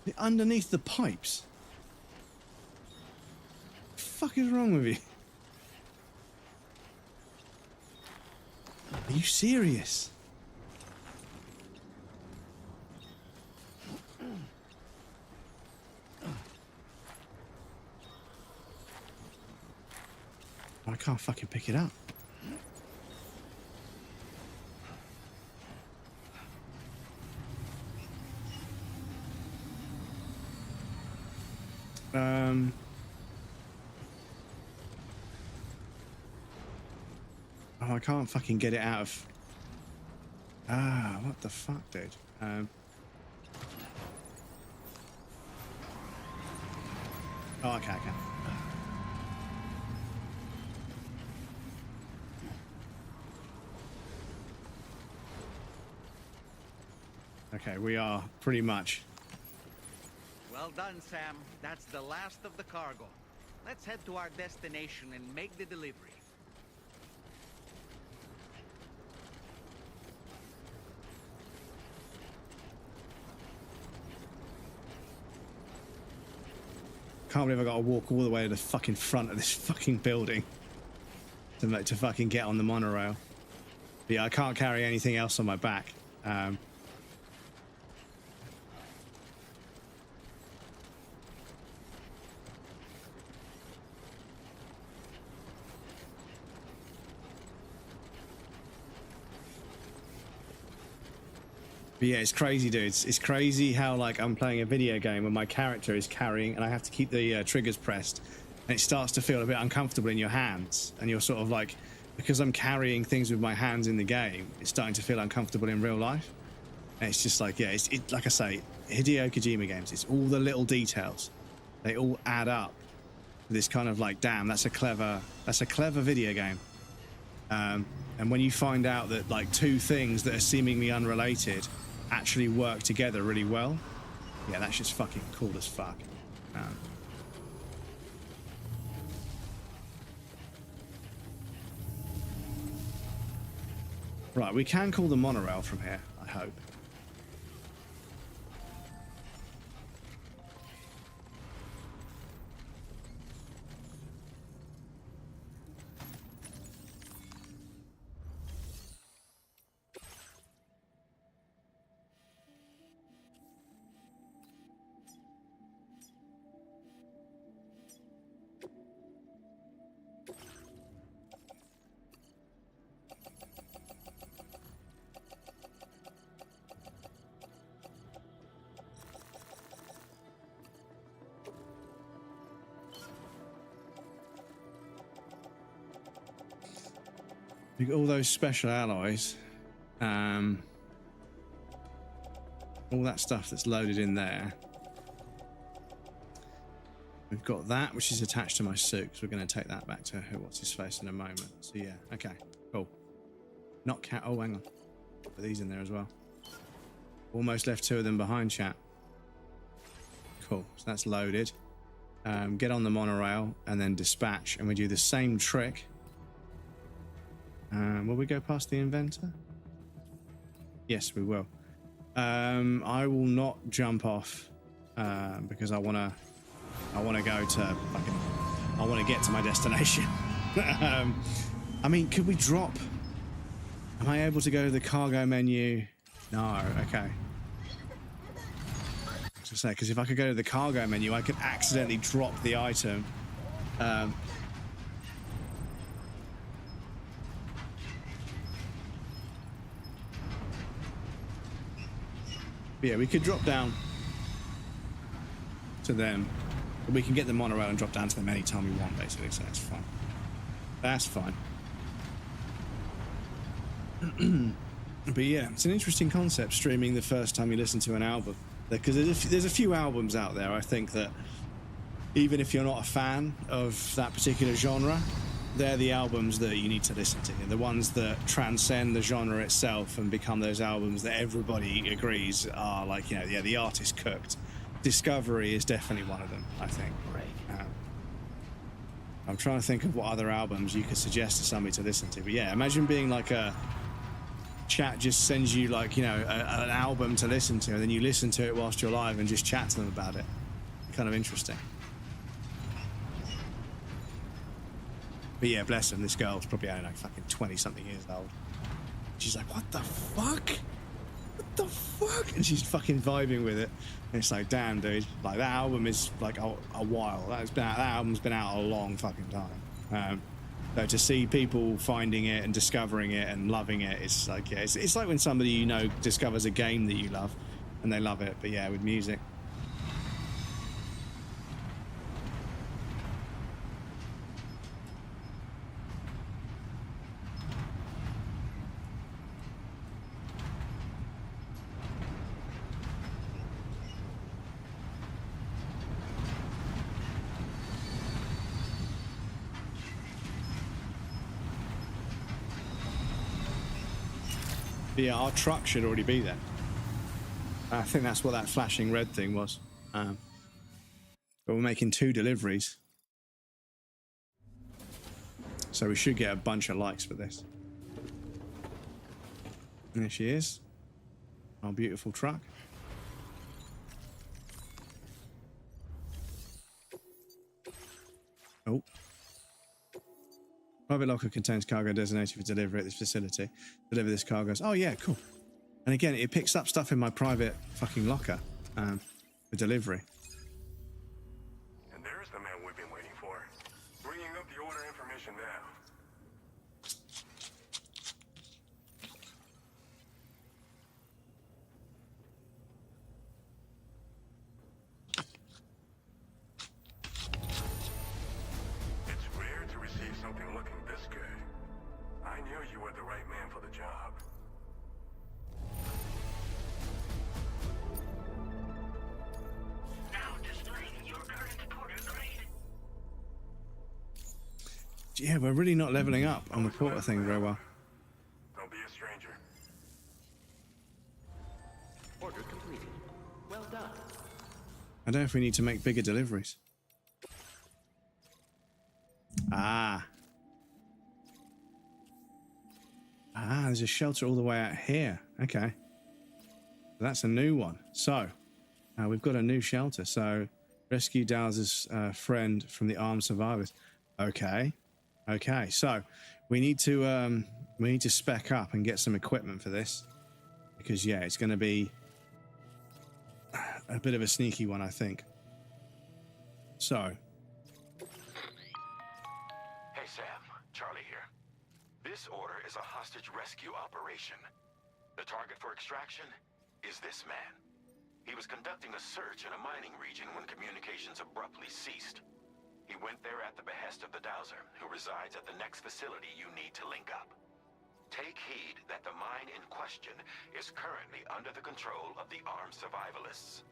They're underneath the pipes. What the fuck is wrong with you? Are you serious? I can't fucking pick it up. Oh, I can't fucking get it out of... Ah, what the fuck, dude? Oh, okay, I can. Okay, we are pretty much. Well done, Sam. That's the last of the cargo. Let's head to our destination and make the delivery. Can't believe I got to walk all the way to the fucking front of this fucking building to fucking get on the monorail. But yeah, I can't carry anything else on my back. But yeah, it's crazy, dudes. It's crazy how, like, I'm playing a video game and my character is carrying, and I have to keep the triggers pressed, and it starts to feel a bit uncomfortable in your hands, and you're sort of like, because I'm carrying things with my hands in the game, it's starting to feel uncomfortable in real life. And it's just like, yeah, it's like I say, Hideo Kojima games, it's all the little details. They all add up. This kind of like, damn, that's a clever video game. And when you find out that like two things that are seemingly unrelated actually work together really well, yeah, that's just fucking cool as fuck. Right, we can call the monorail from here, I hope. You got all those special alloys, all that stuff that's loaded in there. We've got that, which is attached to my suit, because we're going to take that back to what's his face in a moment. So yeah, okay, cool. Not cat. Oh, hang on. Put these in there as well. Almost left two of them behind, chat. Cool. So that's loaded. Get on the monorail and then dispatch, and we do the same trick. Will we go past the inventor? Yes, we will. I will not jump off because I want to go to fucking. I want to get to my destination. I mean, could we drop? Am I able to go to the cargo menu? No. Okay. To say, because if I could go to the cargo menu, I could accidentally drop the item. Yeah, we could drop down to them, but we can get the monorail and drop down to them anytime we want, basically, so that's fine. That's fine. But yeah, it's an interesting concept, streaming the first time you listen to an album. Because there's a few albums out there, I think, that even if you're not a fan of that particular genre, they're the albums that you need to listen to. The ones that transcend the genre itself and become those albums that everybody agrees are like, you know, yeah, the artist cooked. Discovery is definitely one of them, I think. I'm trying to think of what other albums you could suggest to somebody to listen to. But yeah, imagine being like a chat just sends you like, you know, an album to listen to, and then you listen to it whilst you're live and just chat to them about it. Kind of interesting. But yeah, bless them, this girl's probably, I don't know, fucking 20-something years old. She's like, what the fuck? What the fuck? And she's fucking vibing with it. And it's like, damn, dude. Like, that album is, like, a while. That album's been out a long fucking time. So to see people finding it and discovering it and loving it, it's like, yeah, it's like when somebody, you know, discovers a game that you love and they love it. But yeah, with music. Yeah, our truck should already be there. I think that's what that flashing red thing was. But we're making 2 deliveries. So we should get a bunch of likes for this. And there she is. Our beautiful truck. Oh. Private locker contains cargo designated for delivery at this facility. Deliver this cargo. Oh yeah, cool. And again, it picks up stuff in my private fucking locker for delivery. And there's the man we've been waiting for. Bringing up the order information now. It's rare to receive something looking this good. I knew you were the right man for the job. Yeah, we're really not leveling up on the porter thing very well. Don't be a stranger. Order completed. Well done. I don't know if we need to make bigger deliveries. Ah, there's a shelter all the way out here. Okay. That's a new one. So, we've got a new shelter. So, rescue Dowser's friend from the armed survivors. Okay. Okay, so we need to spec up and get some equipment for this, because yeah, it's going to be a bit of a sneaky one, I think. So, Hey Sam, Charlie here. This order is a hostage rescue operation. The target for extraction is this man. He was conducting a search in a mining region when communications abruptly ceased. He went there at the behest of the Dowser, who resides at the next facility you need to link up. Take heed that the mine in question is currently under the control of the armed survivalists.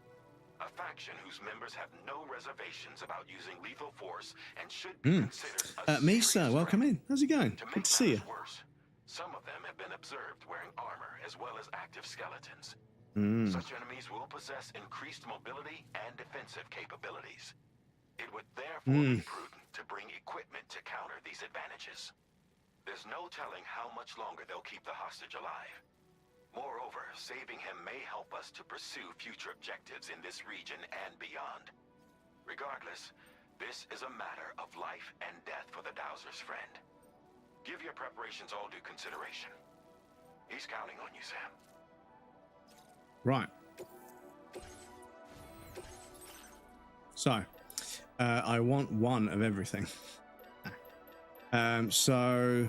A faction whose members have no reservations about using lethal force and should be considered a Misa, welcome in. How's it going? Good to see you. worse. Some of them have been observed wearing armor as well as active skeletons. Such enemies will possess increased mobility and defensive capabilities. It would therefore be prudent to bring equipment to counter these advantages. There's no telling how much longer they'll keep the hostage alive. Moreover, saving him may help us to pursue future objectives in this region and beyond. Regardless, this is a matter of life and death for the Dowser's friend. Give your preparations all due consideration. He's counting on you, Sam. Right. So, I want 1 of everything. So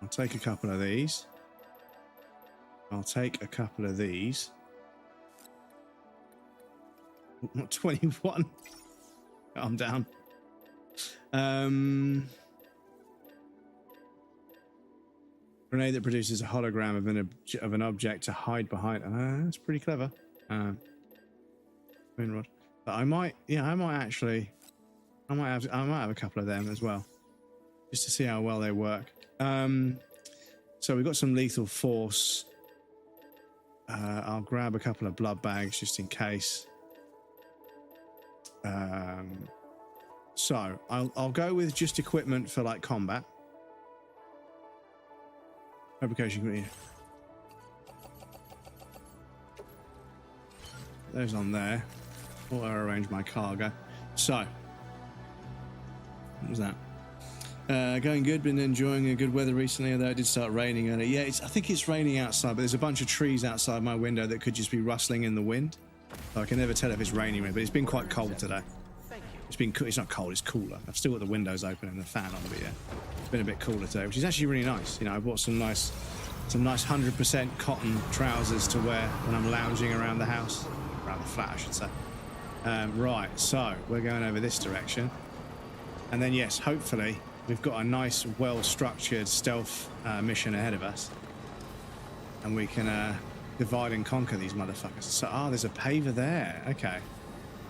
I'll take a couple of these. I'll take a couple of these. Not 21. Calm down. Grenade that produces a hologram of an object to hide behind. That's pretty clever. But I might have a couple of them as well, just to see how well they work. So we've got some lethal force. I'll grab a couple of blood bags just in case. So I'll go with just equipment for like combat. Fabrication. Those on there. I'll arrange my cargo. So, what was that? Going good. Been enjoying a good weather recently, although it did start raining earlier. Yeah, I think it's raining outside, but there's a bunch of trees outside my window that could just be rustling in the wind. So I can never tell if it's raining, but it's been quite cold today. It's not cold, it's cooler. I've still got the windows open and the fan on, but yeah, it's been a bit cooler today, which is actually really nice. You know, I bought some nice 100% cotton trousers to wear when I'm lounging around the house, around the flat, I should say. Right, so we're going over this direction, and then yes, hopefully we've got a nice, well-structured stealth mission ahead of us, and we can divide and conquer these motherfuckers. So, there's a paver there. Okay,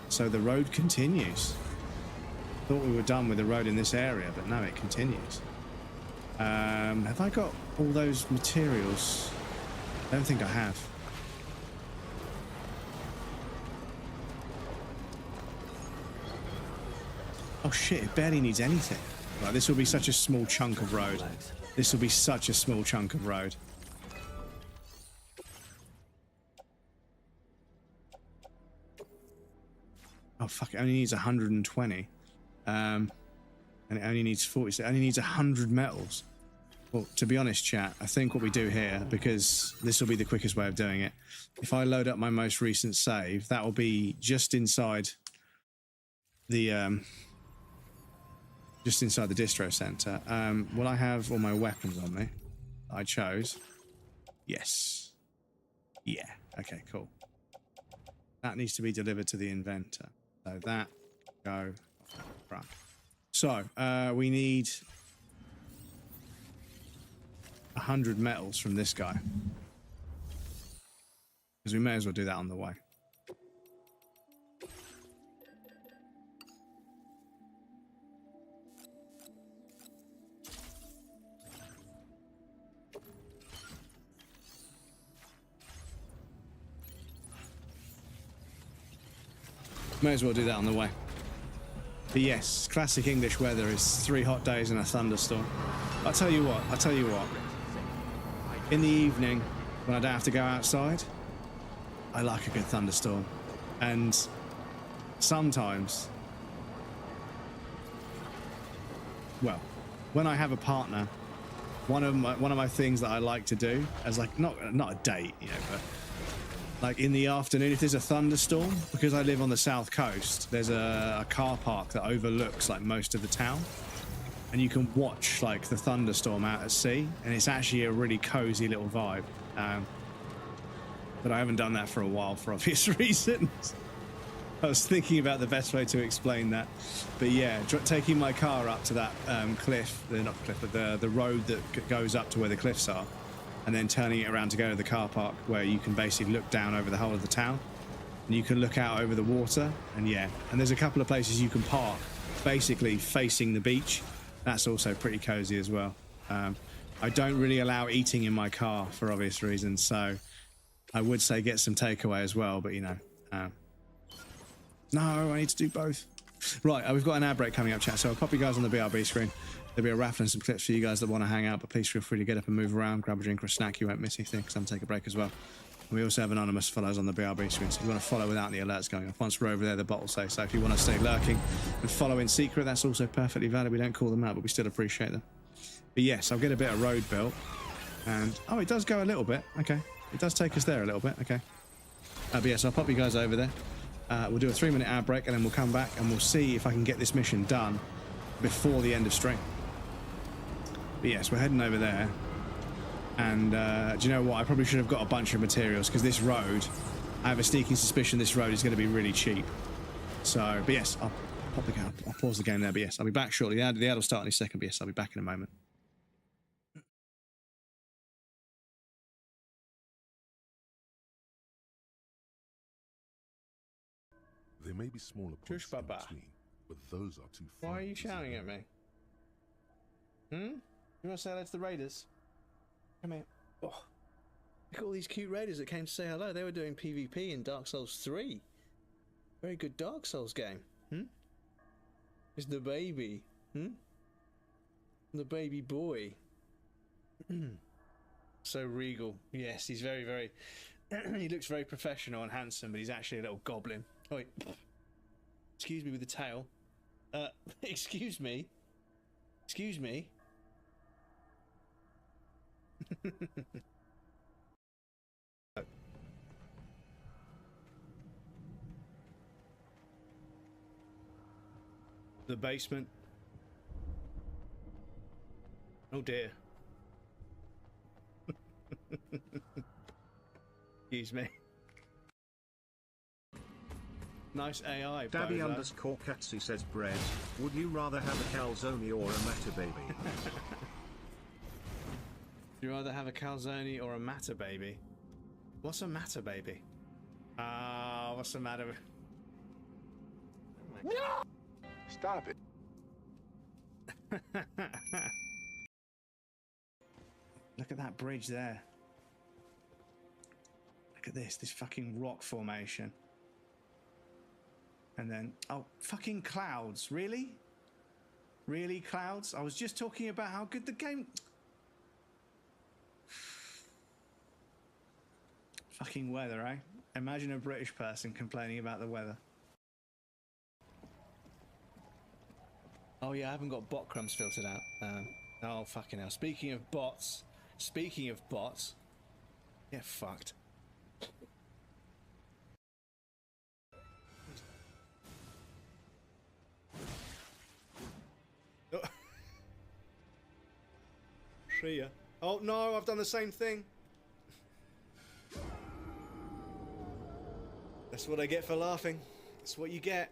so the road continues. Thought we were done with the road in this area, but no, it continues. Have I got all those materials? I don't think I have. Oh shit, it barely needs anything. Right, this will be such a small chunk of road. This will be such a small chunk of road. Oh fuck, it only needs 120. And it only needs 40, so it only needs 100 metals. Well, to be honest, chat, I think what we do here, because this will be the quickest way of doing it, if I load up my most recent save, that will be just inside the distro center. Will I have all my weapons on me? I chose. Yes. Yeah. Okay, cool. That needs to be delivered to the inventor. So that go right. So we need 100 metals from this guy, because we may as well do that on the way. May as well do that on the way. But yes, classic English weather is 3 hot days and a thunderstorm. I'll tell you what. In the evening, when I don't have to go outside, I like a good thunderstorm. And sometimes, well, when I have a partner, one of my things that I like to do as like not a date, you know, but like in the afternoon, if there's a thunderstorm, because I live on the south coast, there's a car park that overlooks like most of the town, and you can watch like the thunderstorm out at sea, and it's actually a really cozy little vibe. But I haven't done that for a while for obvious reasons. I was thinking about the best way to explain that, but yeah, taking my car up to that cliff, not cliff, but the road that goes up to where the cliffs are, and then turning it around to go to the car park where you can basically look down over the whole of the town, and you can look out over the water, and yeah, and there's a couple of places you can park basically facing the beach. That's also pretty cozy as well. I don't really allow eating in my car for obvious reasons, so I would say get some takeaway as well, but you know, no, I need to do both. Right, we've got an ad break coming up, chat, so I'll pop you guys on the BRB screen. There'll be a raffle and some clips for you guys that want to hang out, but please feel free to get up and move around, grab a drink or a snack. You won't miss anything, because I'm taking a break as well. And we also have anonymous follows on the BRB screen, so if you want to follow without any alerts going off, once we're over there, the bot will say so. If you want to stay lurking and follow in secret, that's also perfectly valid. We don't call them out, but we still appreciate them. But yes, I'll get a bit of road built, and oh, it does go a little bit. Okay, it does take us there a little bit. Okay, but yes, I'll pop you guys over there. We'll do a 3-minute ad break, and then we'll come back and we'll see if I can get this mission done before the end of stream. But yes, we're heading over there, and do you know what? I probably should have got a bunch of materials, because this road, I have a sneaking suspicion this road is going to be really cheap. So, but yes, I'll pause the game there. But yes, I'll be back shortly. The ad will start in a second. But yes, I'll be back in a moment. There may be smaller points in between, but those are too far. Why are you shouting at me? You want to say hello to the Raiders? Come here. Oh, look at all these cute Raiders that came to say hello. They were doing PvP in Dark Souls 3. Very good Dark Souls game. It's the baby. The baby boy. So regal. Yes, he's very, very... he looks very professional and handsome, but he's actually a little goblin. Oh, wait. Excuse me with the tail. Excuse me. Excuse me. The basement. Oh dear. Excuse me. Nice AI. Daddy underscore Katsy says bread. Would you rather have a calzone or a matter baby? Would you rather have a calzone or a matter baby? What's a matter baby? What's the matter? No! Stop it. Look at that bridge there. Look at this fucking rock formation. And then, oh, fucking clouds. Really? Really, clouds? I was just talking about how good the game... Fucking weather, eh? Imagine a British person complaining about the weather. Oh yeah, I haven't got bot crumbs filtered out. Oh, fucking hell. Speaking of bots, get fucked. See ya. Oh no, I've done the same thing. That's what I get for laughing. That's what you get.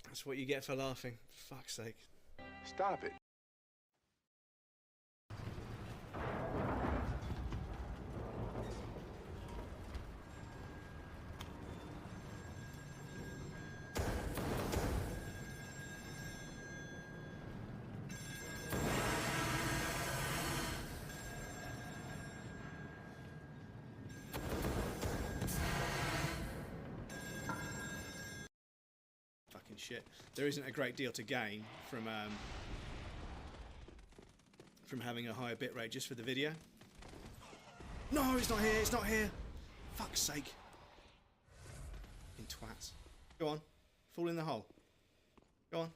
That's what you get for laughing. For fuck's sake. Stop it. Shit. There isn't a great deal to gain from having a higher bitrate just for the video. No, it's not here. It's not here. Fuck's sake. In twats. Go on. Fall in the hole. Go on.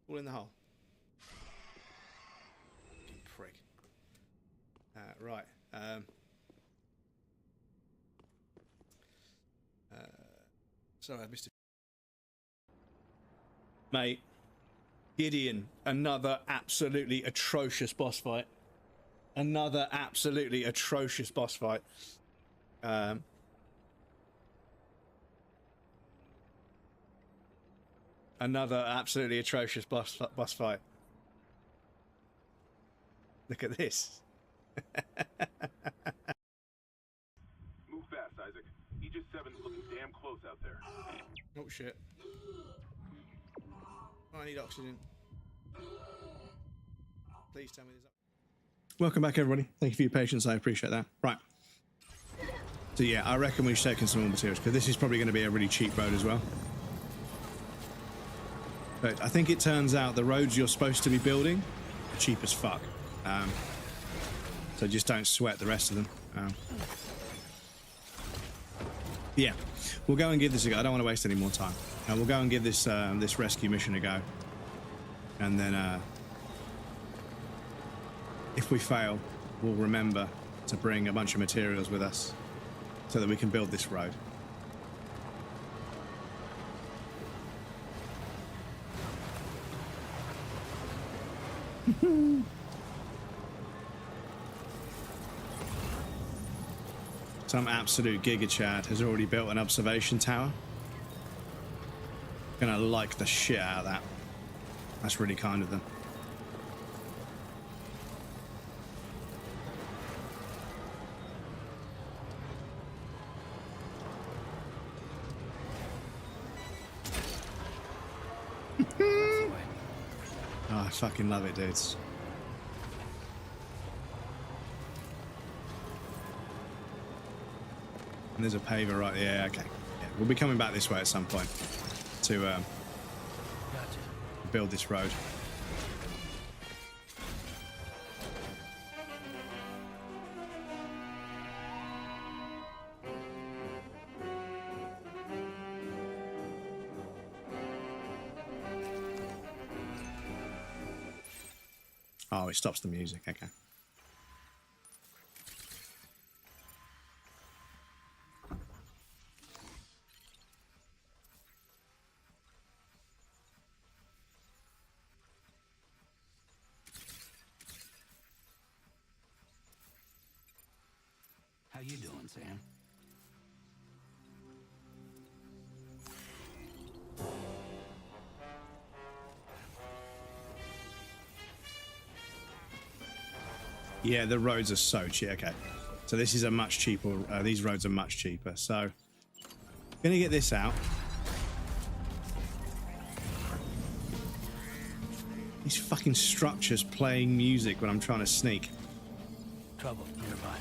Fall in the hole. Fucking prick. Right. Sorry, I missed it. Mate, Gideon, another absolutely atrocious boss fight. Another absolutely atrocious boss fight. Another absolutely atrocious boss fight. Look at this. Move fast, Isaac. Aegis 7's looking damn close out there. Oh shit. I need oxygen. Please tell me there's... Welcome back, everybody. Thank you for your patience. I appreciate that. Right. So yeah, I reckon we should take in some more materials, because this is probably going to be a really cheap road as well. But I think it turns out the roads you're supposed to be building are cheap as fuck. So just don't sweat the rest of them. Yeah, we'll go and give this a go. I don't want to waste any more time. We'll go and give this this rescue mission a go, and then if we fail, we'll remember to bring a bunch of materials with us so that we can build this road. Some absolute Giga Chad has already built an observation tower. Gonna like the shit out of that. That's really kind of them. Oh, I fucking love it, dudes. And there's a paver right there. Yeah, okay. Yeah, we'll be coming back this way at some point to build this road. Oh, it stops the music. Okay. How you doing, Sam? Yeah, the roads are so cheap. Okay, so this is a much cheaper. These roads are much cheaper. So, gonna get this out. These fucking structures playing music when I'm trying to sneak. Trouble nearby.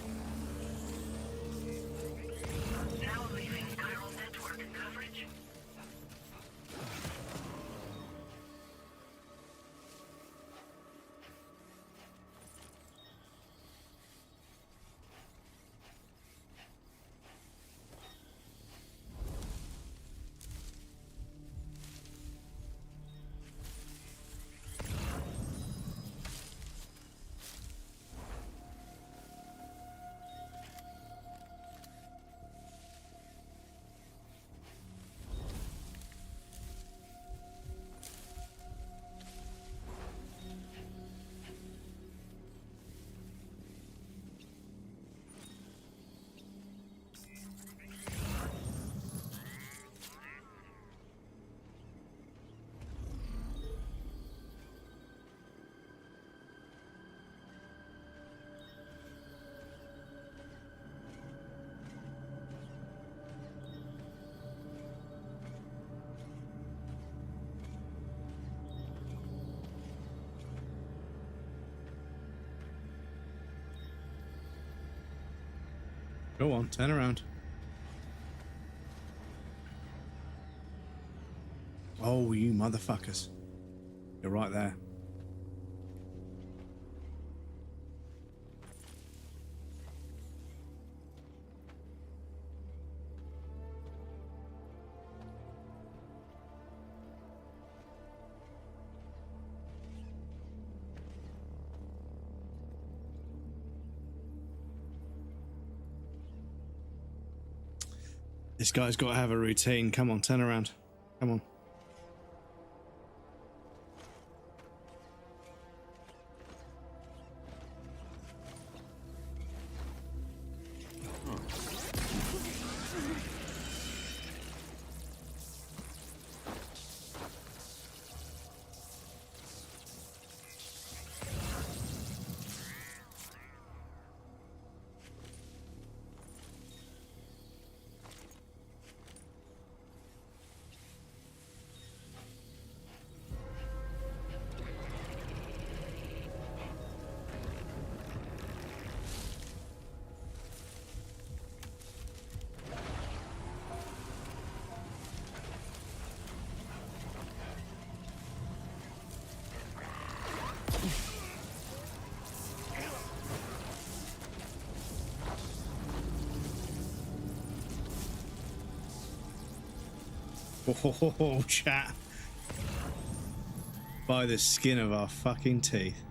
Now leaving chiral network coverage. Go on, turn around. Oh, you motherfuckers. You're right there. This guy's got to have a routine. Come on, turn around. Come on. Oh, chat. By the skin of our fucking teeth.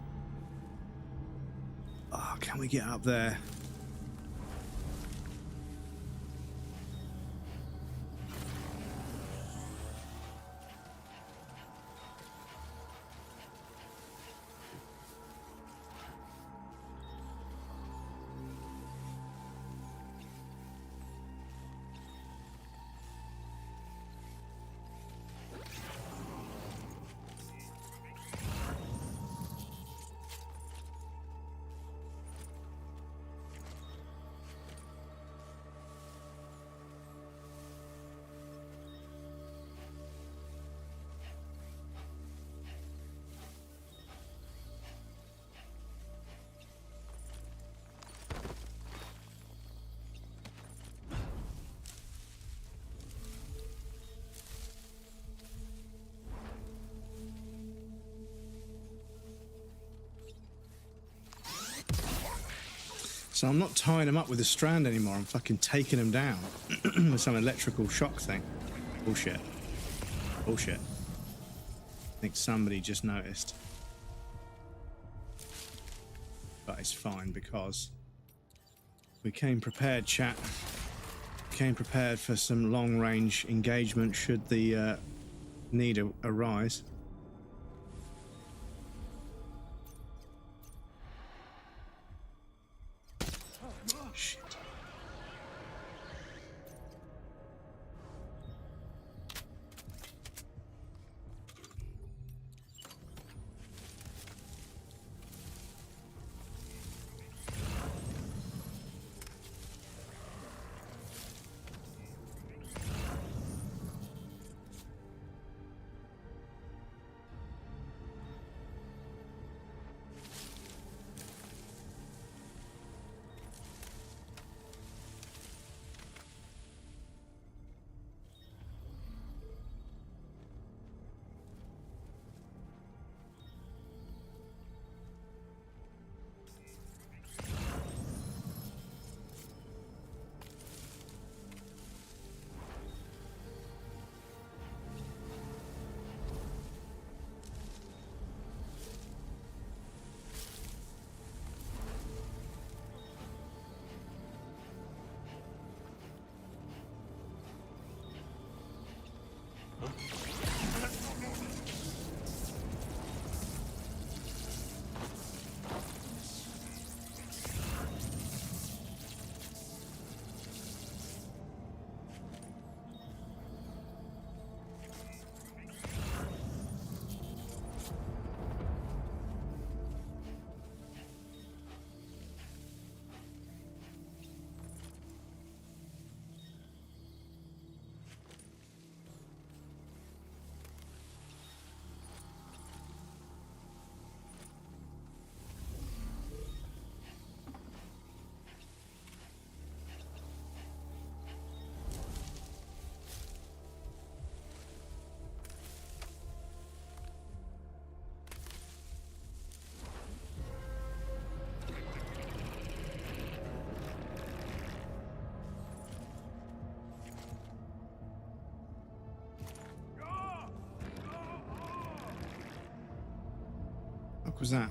Oh, can we get up there? So I'm not tying him up with a strand anymore. I'm fucking taking him down with some electrical shock thing. Bullshit. Bullshit. I think somebody just noticed. But it's fine because we came prepared, chat. Came prepared for some long-range engagement should the need arise. Shit. was that?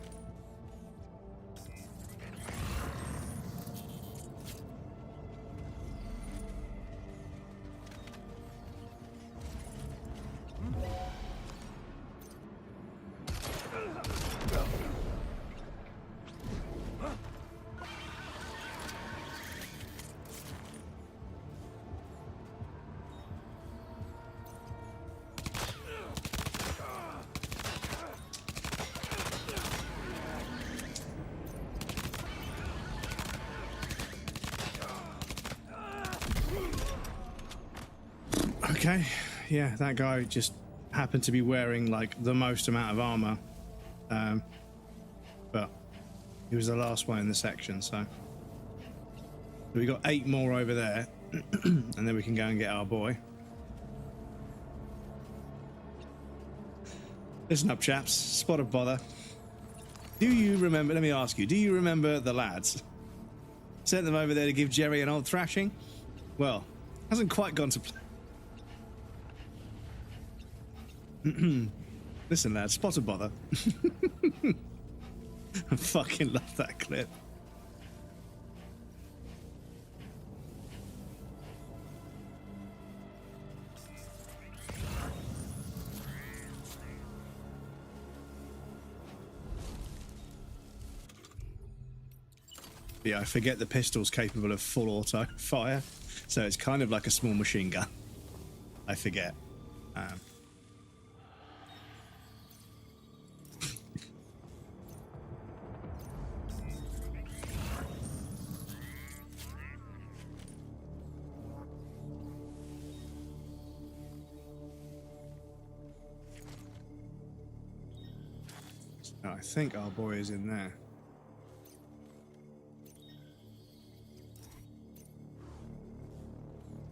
Okay, yeah, that guy just happened to be wearing like the most amount of armor, but he was the last one in the section, so we got 8 more over there, and then we can go and get our boy. Listen up, chaps. Spot of bother. Do you remember? Let me ask you. Do you remember the lads? Sent them over there to give Jerry an old thrashing. Well, hasn't quite gone to plan. Listen, lads, spot of bother. I fucking love that clip. Yeah, I forget the pistol's capable of full auto fire, so it's kind of like a small machine gun. I forget. I think our boy is in there.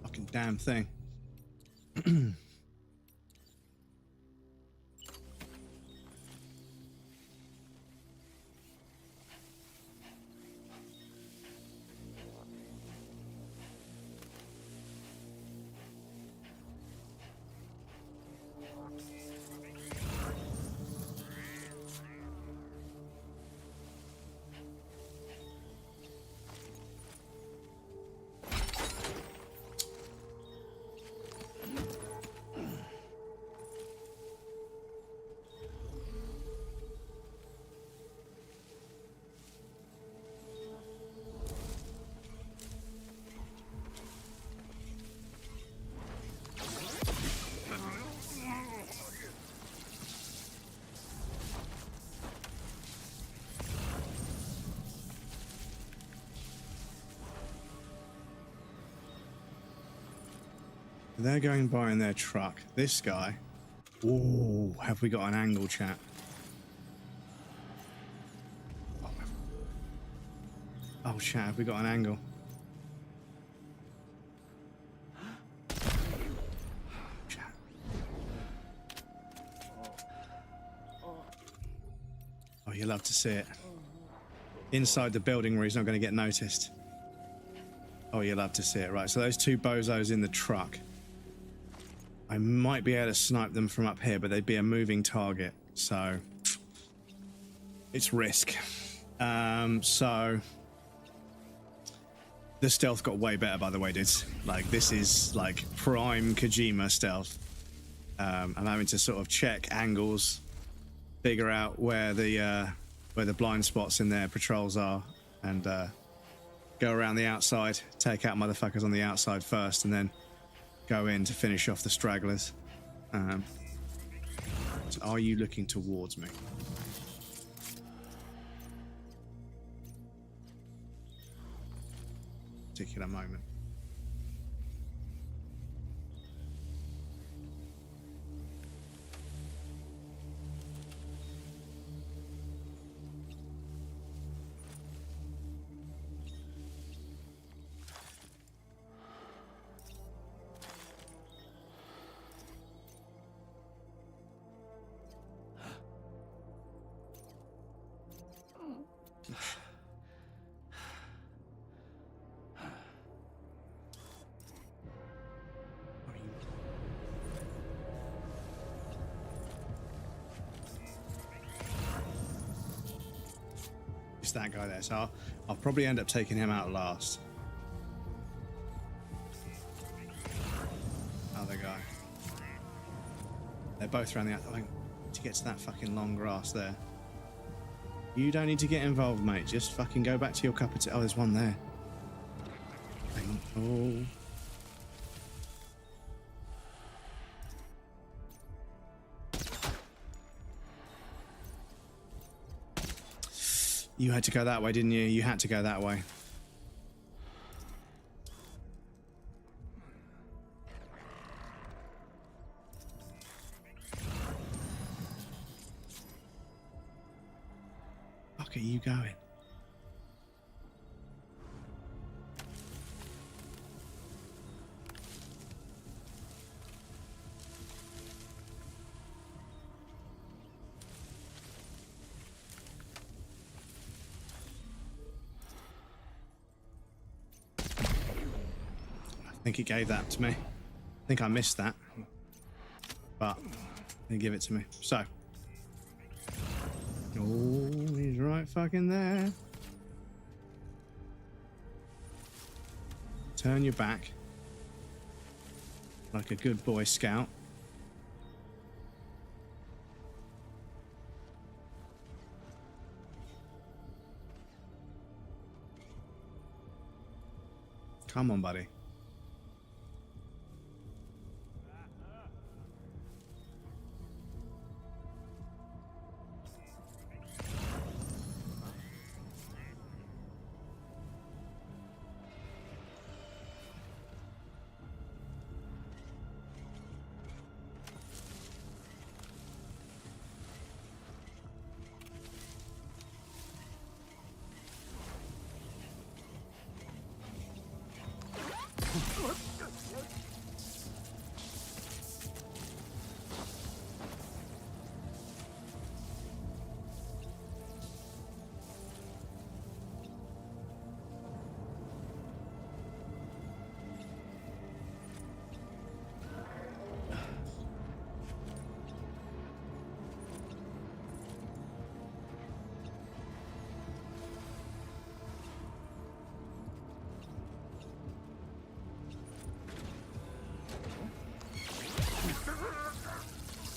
Fucking damn thing. They're going by in their truck. This guy. Ooh, have we got an angle, chat? Oh, chat, have we got an angle? Chat. Oh, you love to see it. Inside the building where he's not going to get noticed. Oh, you love to see it. Right, so those 2 bozos in the truck. I might be able to snipe them from up here, but they'd be a moving target, so it's risk. So the stealth got way better, by the way, dudes. Like, this is like prime Kojima stealth. I'm having to sort of check angles, figure out where the blind spots in their patrols are, and go around the outside, take out motherfuckers on the outside first, and then go in to finish off the stragglers. So are you looking towards me? Particular moment. that guy there. So I'll probably end up taking him out last. Other guy. They're both around the other. To get to that fucking long grass there. You don't need to get involved, mate. Just fucking go back to your cup of tea. Oh, there's one there. Hang on. Oh. You had to go that way, didn't you? You had to go that way. Fuck are you going? I think it gave that to me. I think I missed that, but they give it to me. So, oh, he's right fucking there. Turn your back like a good Boy Scout. Come on, buddy.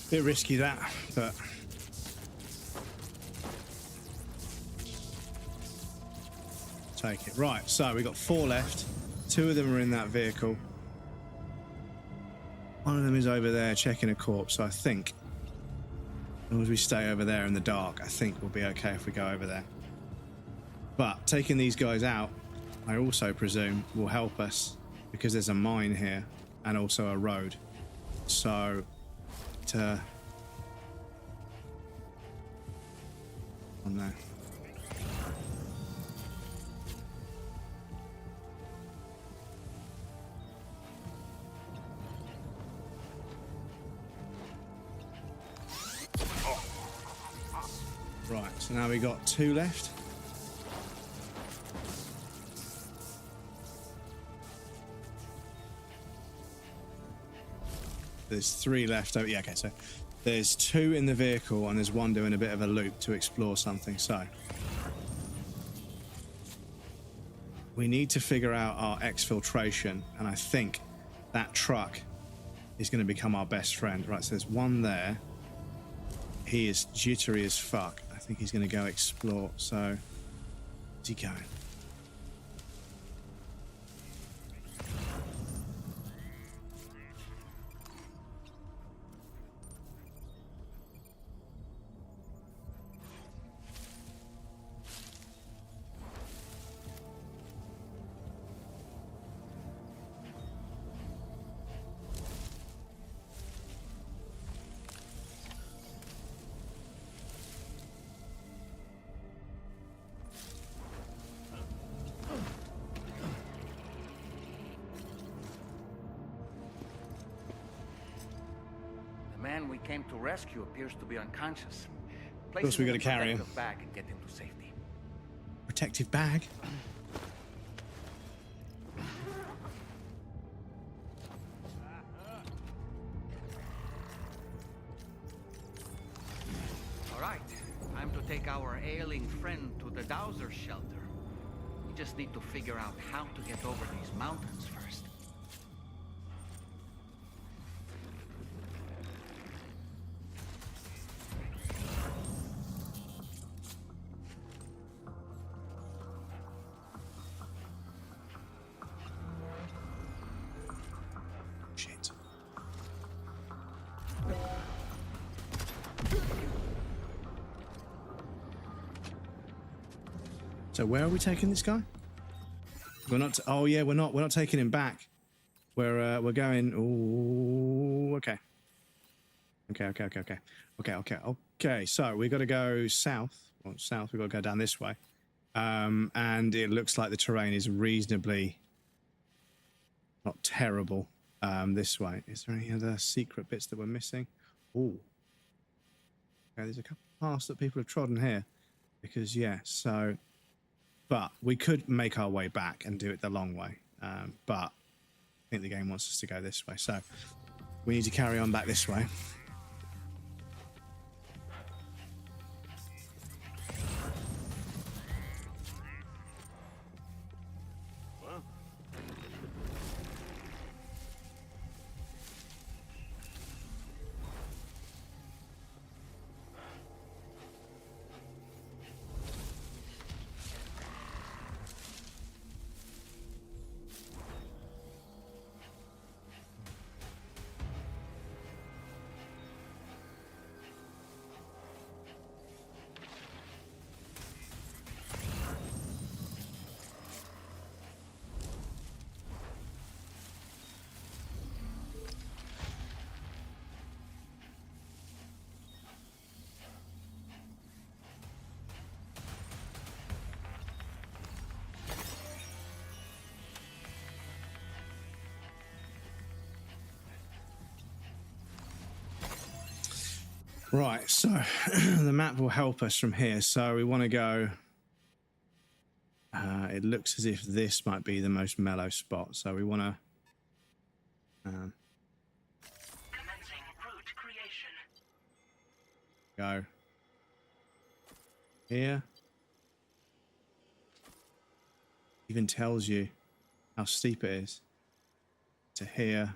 Bit risky that, but take it. Right, so we got 4 left. 2 of them are in that vehicle. One of them is over there checking a corpse, so I think as long as we stay over there in the dark, I think we'll be okay if we go over there. But taking these guys out, I also presume will help us because there's a mine here and also a road. So on there. Right, so now we got 2 left. There's 3 left. Oh, yeah, okay, so there's 2 in the vehicle and there's 1 doing a bit of a loop to explore something. So we need to figure out our exfiltration, and I think that truck is going to become our best friend. Right, so there's 1 there. He is jittery as fuck. I think he's going to go explore. So where's he going? The man we came to rescue appears to be unconscious. Of course we got to carry him. Bag and get him to safety. Protective bag? All right, time to take our ailing friend to the the Dowser's shelter. We just need to figure out how to get over these mountains first. Shit. So where are we taking this guy? We're not. Oh yeah, we're not. We're not taking him back. We're going. Oh, okay. Okay. So we got to go south. Well, south. We got to go down this way. And it looks like the terrain is reasonably not terrible. This way. Is there any other secret bits that we're missing? Oh. Okay. There's a couple of paths that people have trodden here. Because yeah. So. But we could make our way back and do it the long way. But I think the game wants us to go this way. So we need to carry on back this way. Right, so the map will help us from here. So we want to go. It looks as if this might be the most mellow spot. So we want to. Go here. Even tells you how steep it is. To here.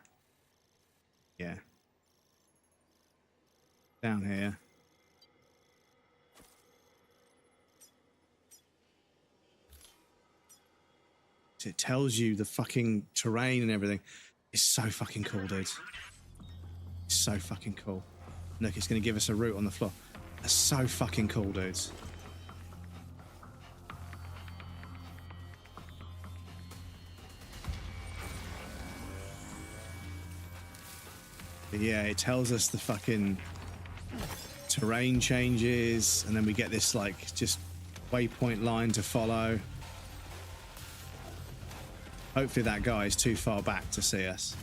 Yeah. Down here. So it tells you the fucking terrain and everything. It's so fucking cool, dudes. It's so fucking cool. Look, it's going to give us a route on the floor. That's so fucking cool, dudes. But yeah, it tells us the fucking terrain changes, and then we get this like just waypoint line to follow. Hopefully that guy is too far back to see us.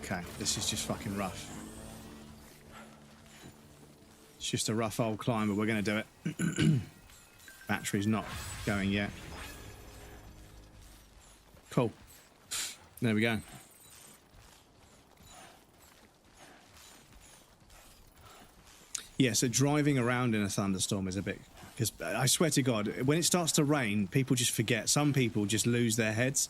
Okay, this is just fucking rough. It's just a rough old climb, but we're going to do it. Battery's not going yet. Cool. There we go. Yeah, so driving around in a thunderstorm is a bit... Because I swear to God, when it starts to rain, people just forget. Some people just lose their heads.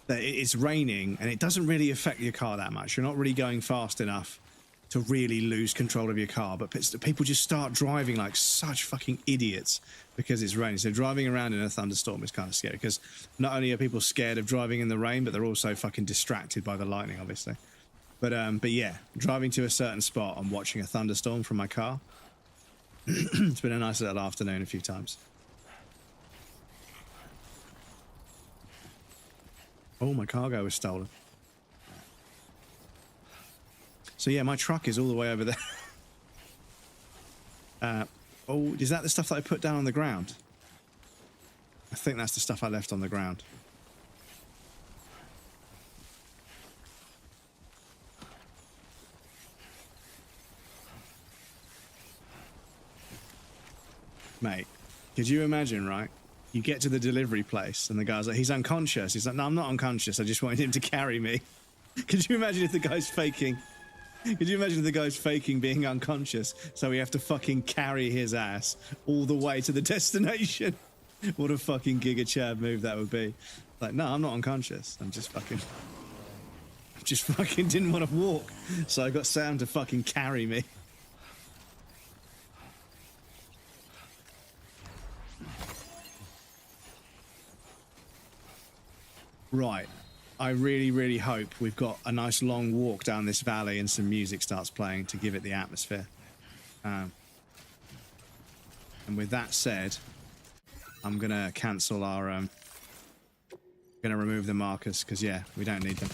That it's raining, and it doesn't really affect your car that much. You're not really going fast enough to really lose control of your car. But people just start driving like such fucking idiots because it's raining. So driving around in a thunderstorm is kind of scary, because not only are people scared of driving in the rain, but they're also fucking distracted by the lightning, obviously. But yeah, driving to a certain spot and watching a thunderstorm from my car. It's been a nice little afternoon a few times. Oh, my cargo was stolen. So yeah, my truck is all the way over there. Oh, is that the stuff that I put down on the ground? I think that's the stuff I left on the ground. Mate, could you imagine, right? you get to the delivery place and the guy's like, he's unconscious. He's like, no, I'm not unconscious. I just wanted him to carry me. Could you imagine if the guy's faking? Could you imagine if the guy's faking being unconscious? So we have to fucking carry his ass all the way to the destination. What a fucking Giga Chad move that would be. Like, no, I'm not unconscious. I just fucking didn't want to walk. So I got Sam to fucking carry me. Right. I really, really hope we've got a nice long walk down this valley and some music starts playing to give it the atmosphere. And with that said, I'm going to cancel our... going to remove the markers, because, yeah, we don't need them.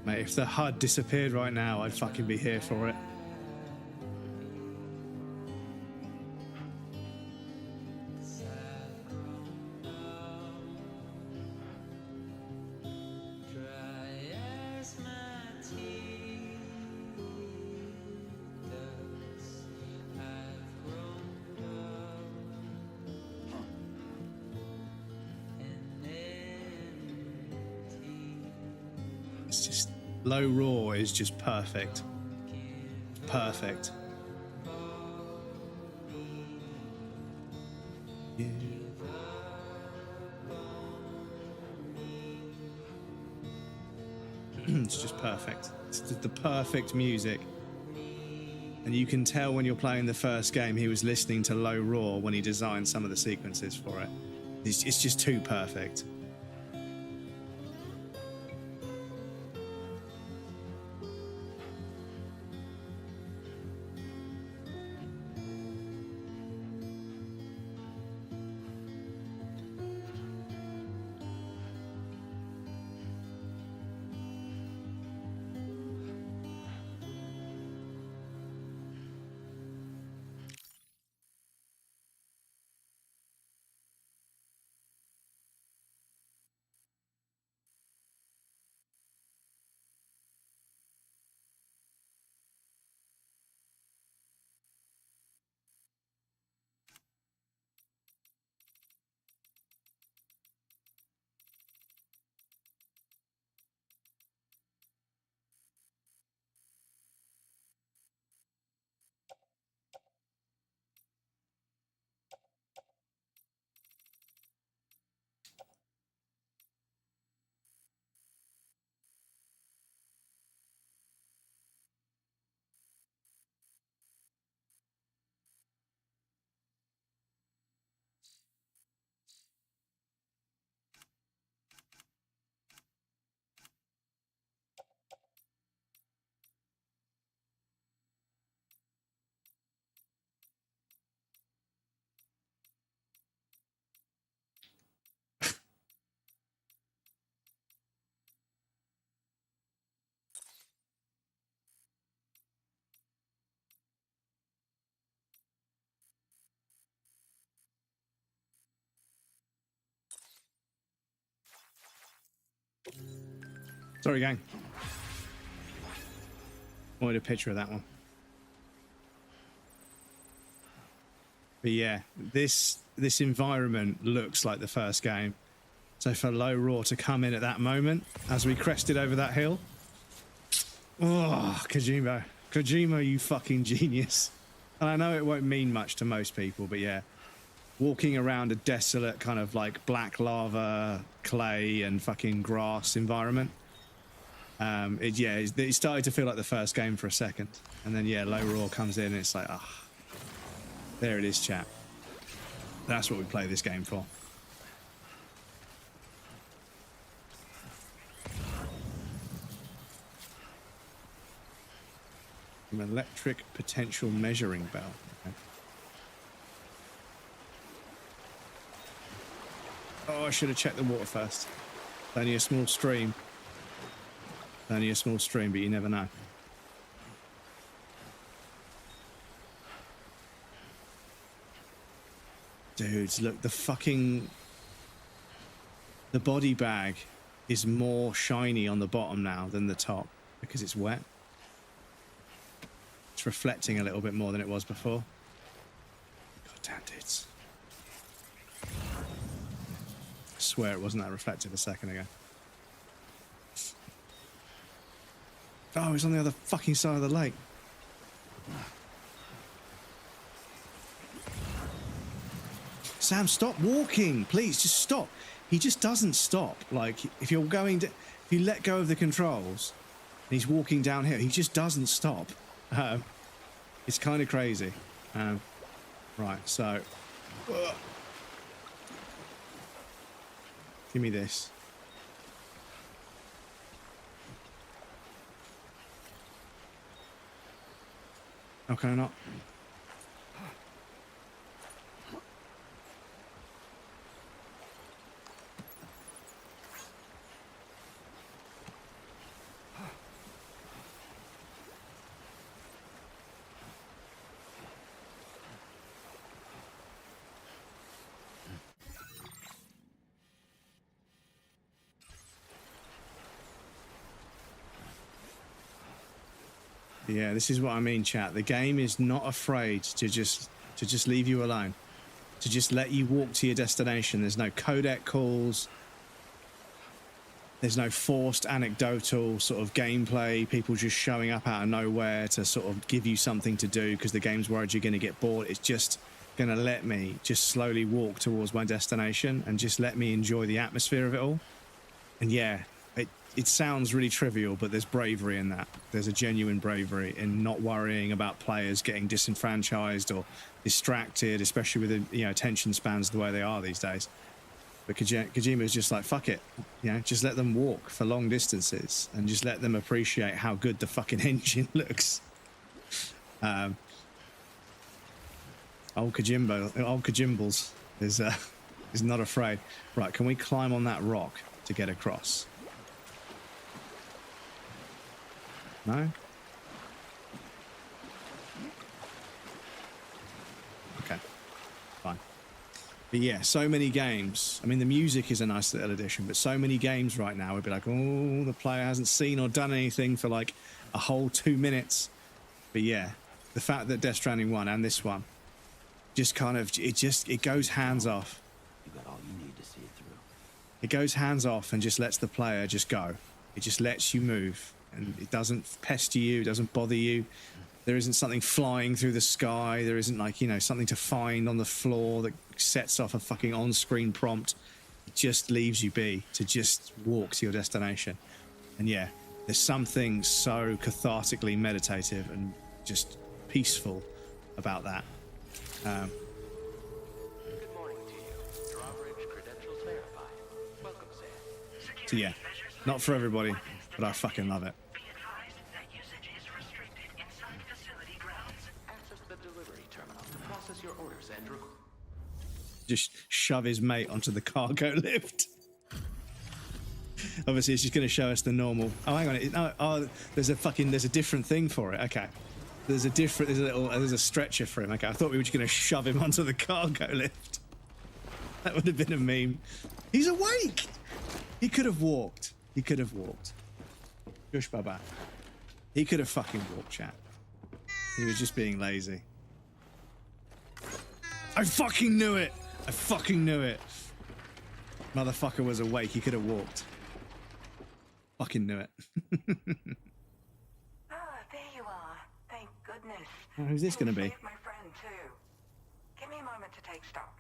Mate, if the HUD disappeared right now, I'd fucking be here for it. It's just low roar is just perfect. Perfect. Yeah. It's just perfect. It's the perfect music. And you can tell when you're playing the first game, he was listening to low roar when he designed some of the sequences for it. It's just too perfect. Sorry, gang. Wanted a picture of that one. But yeah, this environment looks like the first game. So for Low Roar to come in at that moment, as we crested over that hill. Oh, Kojima. Kojima, you fucking genius. And I know it won't mean much to most people, but yeah. Walking around a desolate kind of like black lava, clay and fucking grass environment. It started to feel like the first game for a second. And then yeah, Low Roar comes in and it's like, ah. There it is, chat. That's what we play this game for. An electric potential measuring bell. Okay. Oh, I should have checked the water first. It's only a small stream. It's only a small stream, but you never know. Dudes, look, the body bag is more shiny on the bottom now than the top because it's wet. It's reflecting a little bit more than it was before. God damn, dudes. I swear it wasn't that reflective a second ago. Oh, it's on the other fucking side of the lake. Sam, stop walking, please. Just stop. He just doesn't stop. Like, if you let go of the controls, and he's walking downhill, he just doesn't stop. It's kind of crazy. Right, so give me this. How can I not? Yeah, this is what I mean, chat. The game is not afraid to just leave you alone, to just let you walk to your destination. There's no codec calls. There's no forced anecdotal sort of gameplay, people just showing up out of nowhere to sort of give you something to do because the game's worried you're going to get bored. It's just going to let me just slowly walk towards my destination and just let me enjoy the atmosphere of it all. And yeah, it sounds really trivial, but there's bravery in that. There's a genuine bravery in not worrying about players getting disenfranchised or distracted, especially with the attention spans the way they are these days. But Kojima is just like, fuck it, just let them walk for long distances and just let them appreciate how good the fucking engine looks. Old Kojimbles is not afraid. Right, can we climb on that rock to get across? No? Okay, fine. But yeah, so many games. I mean, the music is a nice little addition, but so many games right now would be like, oh, the player hasn't seen or done anything for like a whole 2 minutes. But yeah, the fact that Death Stranding 1 and this one just kind of, it goes hands off. You got all you need to see it through. It goes hands off and just lets the player just go. It just lets you move. And it doesn't pester you, it doesn't bother you. There isn't something flying through the sky. There isn't like, something to find on the floor that sets off a fucking on-screen prompt. It just leaves you be to just walk to your destination. And yeah, there's something so cathartically meditative and just peaceful about that. Good morning to you. Drawbridge credentials verified. Welcome, Sam. So yeah, not for everybody, but I fucking love it. Access the delivery terminal to process your orders, Andrew. Just shove his mate onto the cargo lift. Obviously, it's just going to show us the normal. Oh, hang on. There's a different thing for it. Okay. There's a stretcher for him. Okay, I thought we were just going to shove him onto the cargo lift. That would have been a meme. He's awake. He could have walked. Shush Baba. He could have fucking walked, chat. He was just being lazy. I fucking knew it! I fucking knew it. Motherfucker was awake. He could have walked. Fucking knew it. There you are. Thank goodness. Oh, who's this going to be? Saved my friend too. Give me a moment to take stock.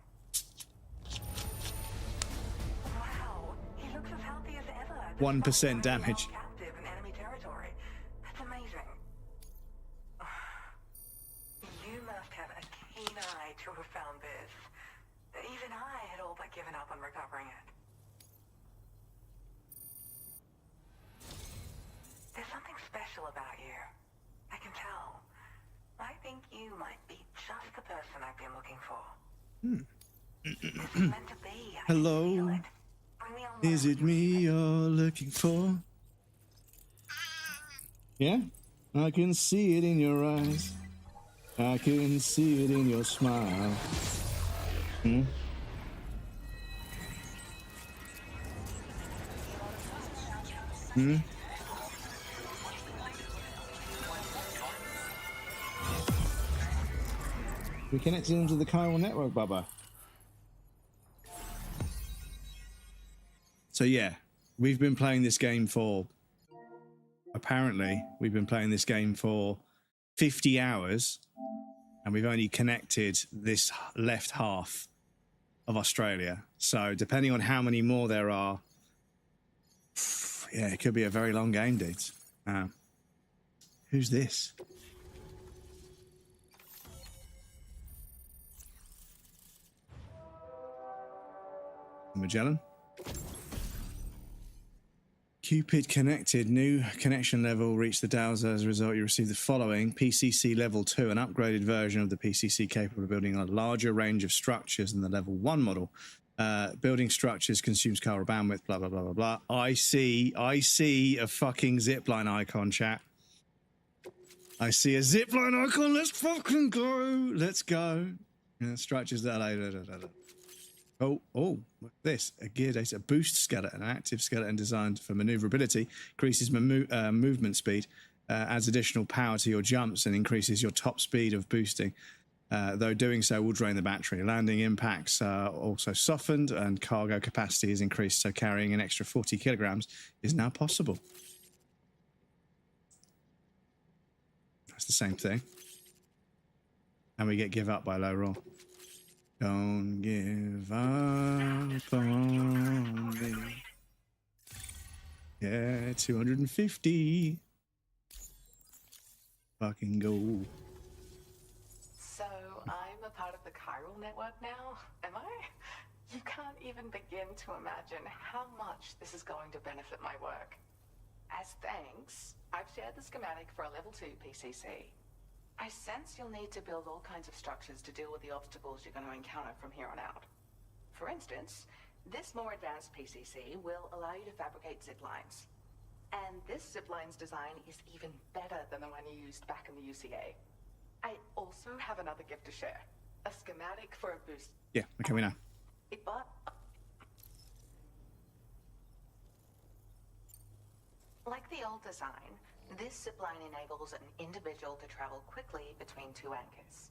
Wow, he looks as healthy as ever. 1% damage. Captive in enemy territory. That's amazing. You must have a keen eye to have found this. Even I had all but given up on recovering it. There's something special about you. I can tell. I think you might be just the person I've been looking for. This is meant to be. I Hello. can feel it. Bring me on. Is it me you're looking for? Yeah? I can see it in your eyes. I can see it in your smile. Hmm? Hmm? We connected into the chiral network, Bubba. So yeah, we've been playing this game for... Apparently, we've been playing this game for 50 hours, and we've only connected this left half of Australia. So depending on how many more there are, yeah, it could be a very long game, dudes. Who's this? Magellan? Cupid connected. New connection level reached the dowser. As a result, you receive the following. PCC Level 2, an upgraded version of the PCC capable of building a larger range of structures than the Level 1 model. Building structures consumes chiral bandwidth, blah, blah, blah, blah, blah. I see a fucking zipline icon, chat. I see a zipline icon. Let's fucking go. Let's go. Yeah, structures that Oh, what's this? A gear data, a boost skeleton, an active skeleton designed for maneuverability, increases movement speed, adds additional power to your jumps and increases your top speed of boosting. Though doing so will drain the battery. Landing impacts are also softened and cargo capacity is increased, so carrying an extra 40 kilograms is now possible. That's the same thing. And we get give up by low roll. Don't give up on me. Yeah, 250. Fucking go. So I'm a part of the chiral network now, am I? You can't even begin to imagine how much this is going to benefit my work. As thanks, I've shared the schematic for a level 2 PCC. I sense you'll need to build all kinds of structures to deal with the obstacles you're going to encounter from here on out. For instance, this more advanced PCC will allow you to fabricate zip lines. And this zip line's design is even better than the one you used back in the UCA. I also have another gift to share. A schematic for a boost. Yeah, okay, we know. Like the old design, this zipline enables an individual to travel quickly between two anchors.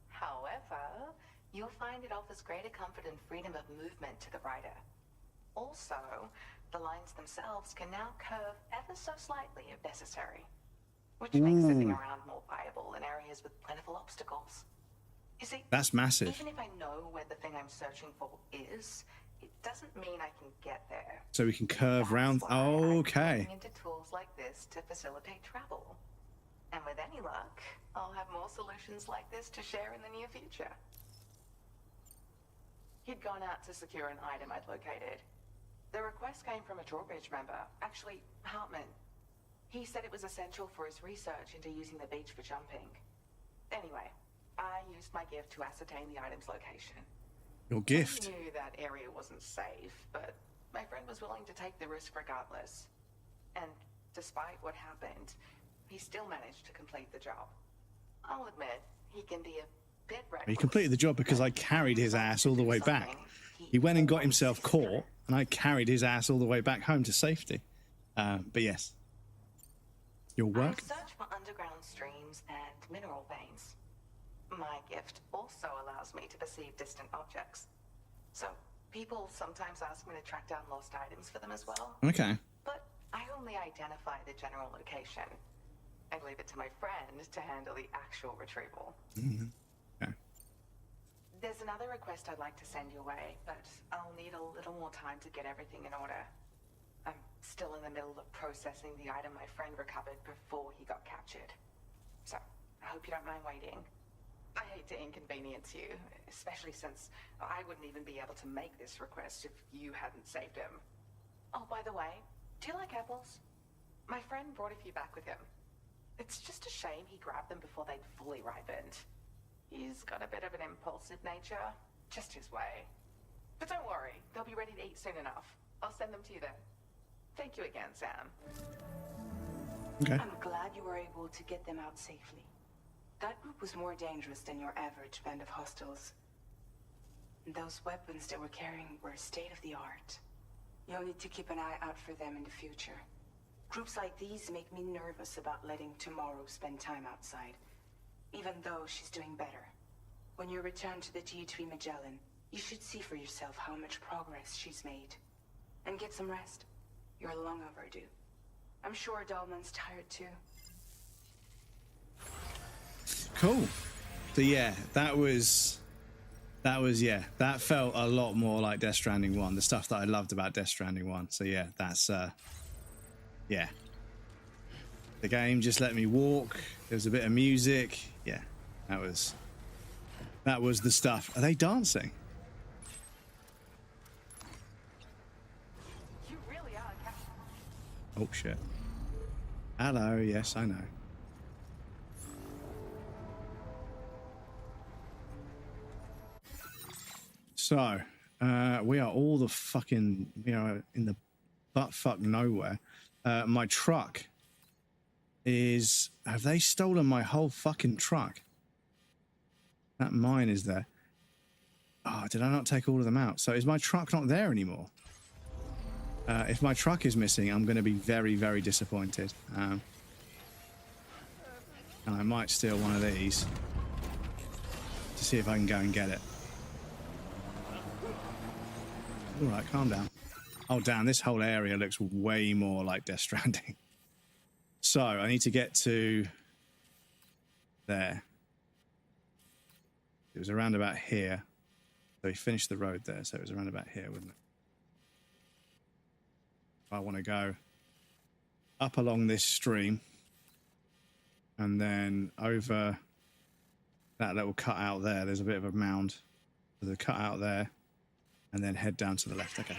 However, you'll find it offers greater comfort and freedom of movement to the rider. Also, the lines themselves can now curve ever so slightly if necessary, which makes zipping around more viable in areas with plentiful obstacles. You see, that's massive. Even if I know where the thing I'm searching for is, it doesn't mean I can get there. So we can curve round. Oh, okay. Into tools like this to facilitate travel. And with any luck, I'll have more solutions like this to share in the near future. He'd gone out to secure an item I'd located. The request came from a drawbridge member, actually Hartman. He said it was essential for his research into using the beach for jumping. Anyway, I used my gift to ascertain the item's location. Your gift? I knew that area wasn't safe, but my friend was willing to take the risk regardless. And despite what happened, he still managed to complete the job. I'll admit, he can be a bit reckless. He completed the job because I carried his ass all the way back. He went and got himself caught, and I carried his ass all the way back home to safety. But yes. Your work? I search for underground streams and mineral veins. My gift also allows me to perceive distant objects. So, people sometimes ask me to track down lost items for them as well. Okay. But I only identify the general location. I leave it to my friend to handle the actual retrieval. Okay. There's another request I'd like to send your way, but I'll need a little more time to get everything in order. I'm still in the middle of processing the item my friend recovered before he got captured. So, I hope you don't mind waiting. I hate to inconvenience you, especially since I wouldn't even be able to make this request if you hadn't saved him. Oh, by the way, do you like apples? My friend brought a few back with him. It's just a shame he grabbed them before they'd fully ripened. He's got a bit of an impulsive nature, just his way. But don't worry, they'll be ready to eat soon enough. I'll send them to you then. Thank you again, Sam. Okay. I'm glad you were able to get them out safely. That group was more dangerous than your average band of hostiles. Those weapons they were carrying were state-of-the-art. You'll need to keep an eye out for them in the future. Groups like these make me nervous about letting Tomorrow spend time outside, even though she's doing better. When you return to the G3 Magellan, you should see for yourself how much progress she's made. And get some rest. You're long overdue. I'm sure Dahlman's tired too. Cool. So yeah, that felt a lot more like Death Stranding 1, the stuff that I loved about Death Stranding 1. So yeah, that's yeah. The game just let me walk. There was a bit of music. Yeah, that was the stuff. Are they dancing? You really are. Oh shit. Hello, yes, I know. So, we are all the fucking, in the butt-fuck nowhere. My truck is... Have they stolen my whole fucking truck? That mine is there. Oh, did I not take all of them out? So is my truck not there anymore? If my truck is missing, I'm going to be very, very disappointed. And I might steal one of these to see if I can go and get it. All right, calm down. Oh, damn, this whole area looks way more like Death Stranding. So, I need to get to there. It was around about here. So we finished the road there, so it was around about here, wouldn't it? I want to go up along this stream and then over that little cutout there. There's a bit of a mound. There's a cutout there. And then head down to the left. Okay.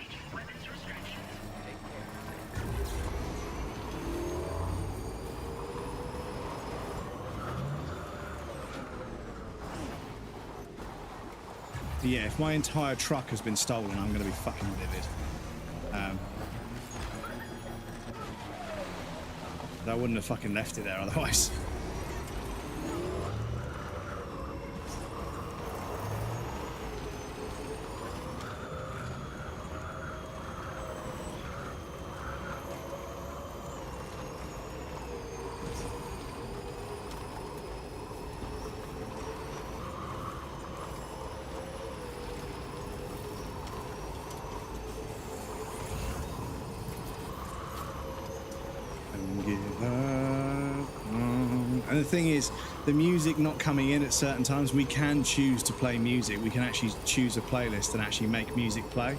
Yeah, if my entire truck has been stolen, I'm going to be fucking livid. But I wouldn't have fucking left it there otherwise. And the thing is, the music not coming in at certain times, we can choose to play music. We can actually choose a playlist and actually make music play,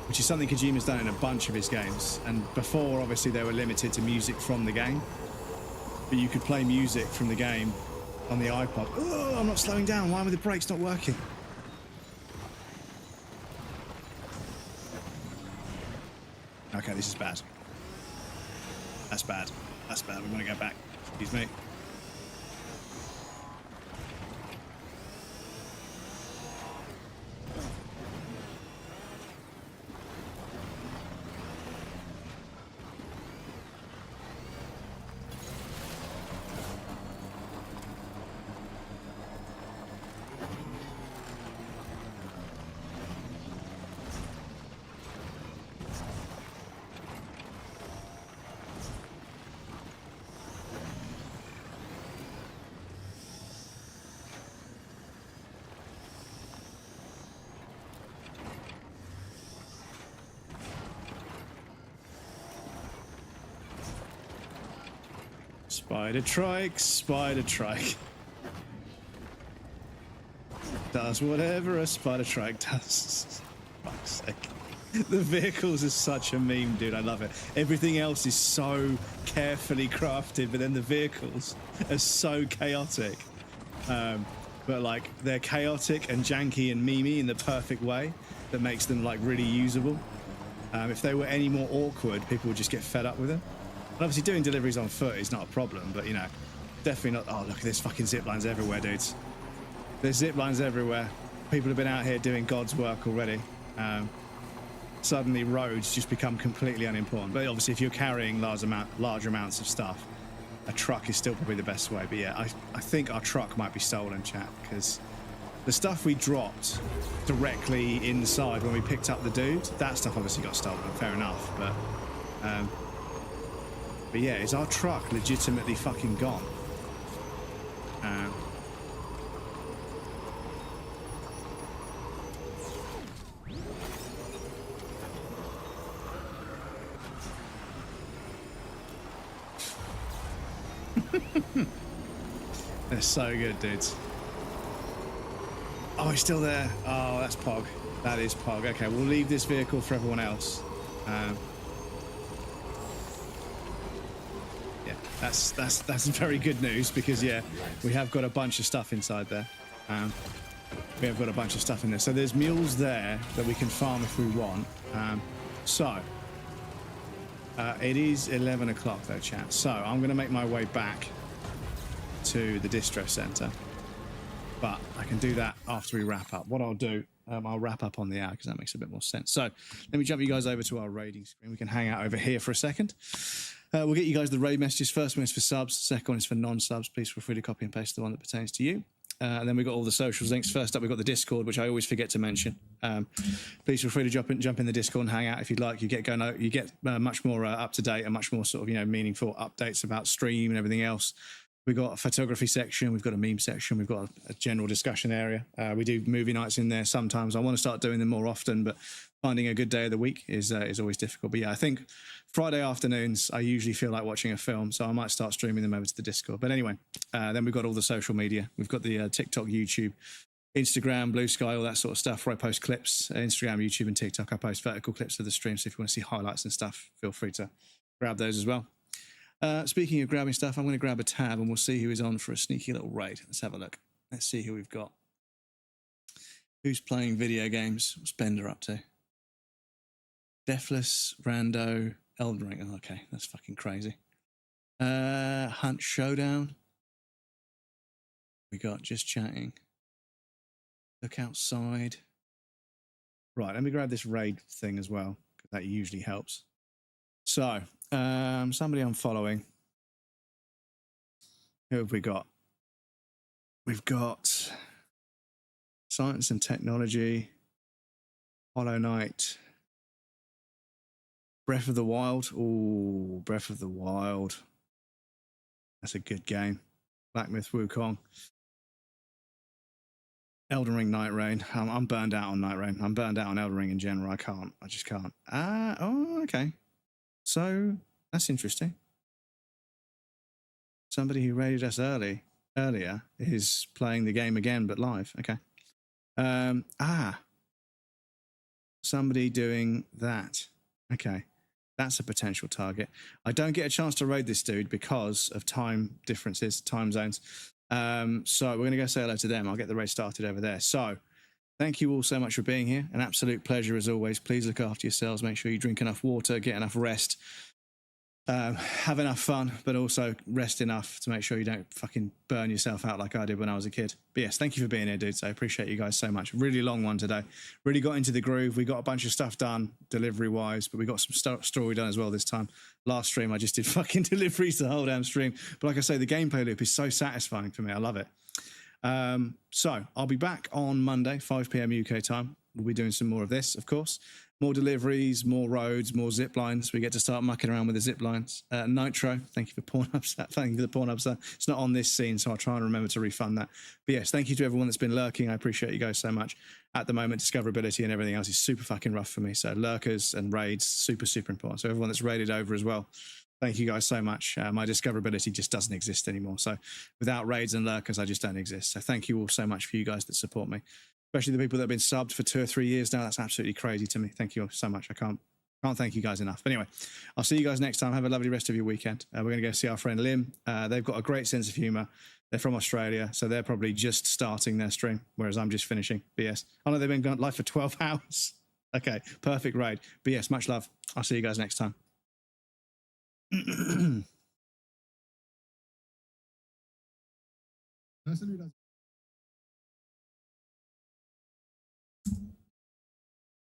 which is something Kojima's done in a bunch of his games. And before, obviously, they were limited to music from the game. But you could play music from the game on the iPod. Oh, I'm not slowing down. Why were the brakes not working? Okay, this is bad. That's bad. That's bad. We're going to go back. Excuse me. Spider trike, spider trike. Does whatever a spider trike does. Fuck's sake. The vehicles are such a meme, dude. I love it. Everything else is so carefully crafted, but then the vehicles are so chaotic. But like they're chaotic and janky and memey in the perfect way that makes them like really usable. If they were any more awkward, people would just get fed up with them. And obviously doing deliveries on foot is not a problem, but you know, definitely not. Oh, look, there's fucking zip lines everywhere, dudes. There's zip lines everywhere. People have been out here doing God's work already. Suddenly roads just become completely unimportant. But obviously if you're carrying large amounts of stuff, a truck is still probably the best way. But yeah, I think our truck might be stolen, chat, because the stuff we dropped directly inside when we picked up the dude, that stuff obviously got stolen, fair enough. But yeah, is our truck legitimately fucking gone? They're so good, dudes. Oh, he's still there. Oh, that's Pog. That is Pog. Okay, we'll leave this vehicle for everyone else. Yeah, that's very good news because yeah, we have got a bunch of stuff inside there. We have got a bunch of stuff in there. So there's mules there that we can farm if we want. It is 11 o'clock though, chat. So I'm going to make my way back to the distro center, but I can do that after we wrap up. What I'll do, I'll wrap up on the hour because that makes a bit more sense. So let me jump you guys over to our raiding screen. We can hang out over here for a second. We'll get you guys the raid messages. First one is for subs, second one is for non-subs. Please feel free to copy and paste the one that pertains to you. And then we've got all the socials links. First up, we've got the Discord, which I always forget to mention. Please feel free to jump in the Discord and hang out if you'd like. You get much more up to date and much more sort of meaningful updates about stream and everything else. We've got a photography section, we've got a meme section, we've got a general discussion area. We do movie nights in there sometimes. I want to start doing them more often, but finding a good day of the week is always difficult. But yeah, I think Friday afternoons, I usually feel like watching a film, so I might start streaming them over to the Discord. But anyway, then we've got all the social media. We've got the TikTok, YouTube, Instagram, Blue Sky, all that sort of stuff where I post clips. Instagram, YouTube, and TikTok, I post vertical clips of the stream. So if you want to see highlights and stuff, feel free to grab those as well. Speaking of grabbing stuff, I'm going to grab a tab and we'll see who is on for a sneaky little raid. Let's have a look. Let's see who we've got. Who's playing video games? What's Bender up to? Deathless, Rando, Elden Ring. Oh, okay, that's fucking crazy. Hunt Showdown. We got just chatting. Look outside. Right, let me grab this raid thing as well, because that usually helps. So, somebody I'm following. Who have we got? We've got Science and Technology, Hollow Knight, Breath of the Wild. Ooh, Breath of the Wild. That's a good game. Black Myth Wukong. Elden Ring Night Rain. I'm burned out on Night Rain. I'm burned out on Elden Ring in general. I just can't. Oh, okay. So that's interesting. Somebody who raided us earlier is playing the game again, but live. Okay. Somebody doing that. Okay. That's a potential target. I don't get a chance to raid this dude because of time differences, time zones. So we're going to go say hello to them. I'll get the raid started over there. So thank you all so much for being here. An absolute pleasure as always. Please look after yourselves. Make sure you drink enough water, get enough rest, have enough fun, but also rest enough to make sure you don't fucking burn yourself out like I did when I was a kid. But yes, thank you for being here, dudes. I appreciate you guys so much. Really long one today. Really got into the groove. We got a bunch of stuff done delivery-wise, but we got some story done as well this time. Last stream, I just did fucking deliveries the whole damn stream. But like I say, the gameplay loop is so satisfying for me. I love it. So I'll be back on Monday, 5 p.m. UK time. We'll be doing some more of this, of course. More deliveries, more roads, more zip lines. We get to start mucking around with the zip lines. Nitro, thank you for Pornhub. Thank you for the Pornhub. It's not on this scene, so I'll try and remember to refund that. But yes, thank you to everyone that's been lurking. I appreciate you guys so much. At the moment, discoverability and everything else is super fucking rough for me. So lurkers and raids, super, super important. So everyone that's raided over as well. Thank you guys so much. My discoverability just doesn't exist anymore. So without raids and lurkers, I just don't exist. So thank you all so much for you guys that support me, especially the people that have been subbed for 2 or 3 years now. That's absolutely crazy to me. Thank you all so much. I can't thank you guys enough. But anyway, I'll see you guys next time. Have a lovely rest of your weekend. We're going to go see our friend Lim. They've got a great sense of humor. They're from Australia, so they're probably just starting their stream, whereas I'm just finishing. BS. Oh no, they've been going live for 12 hours. Okay, perfect raid. BS, much love. I'll see you guys next time. Person who does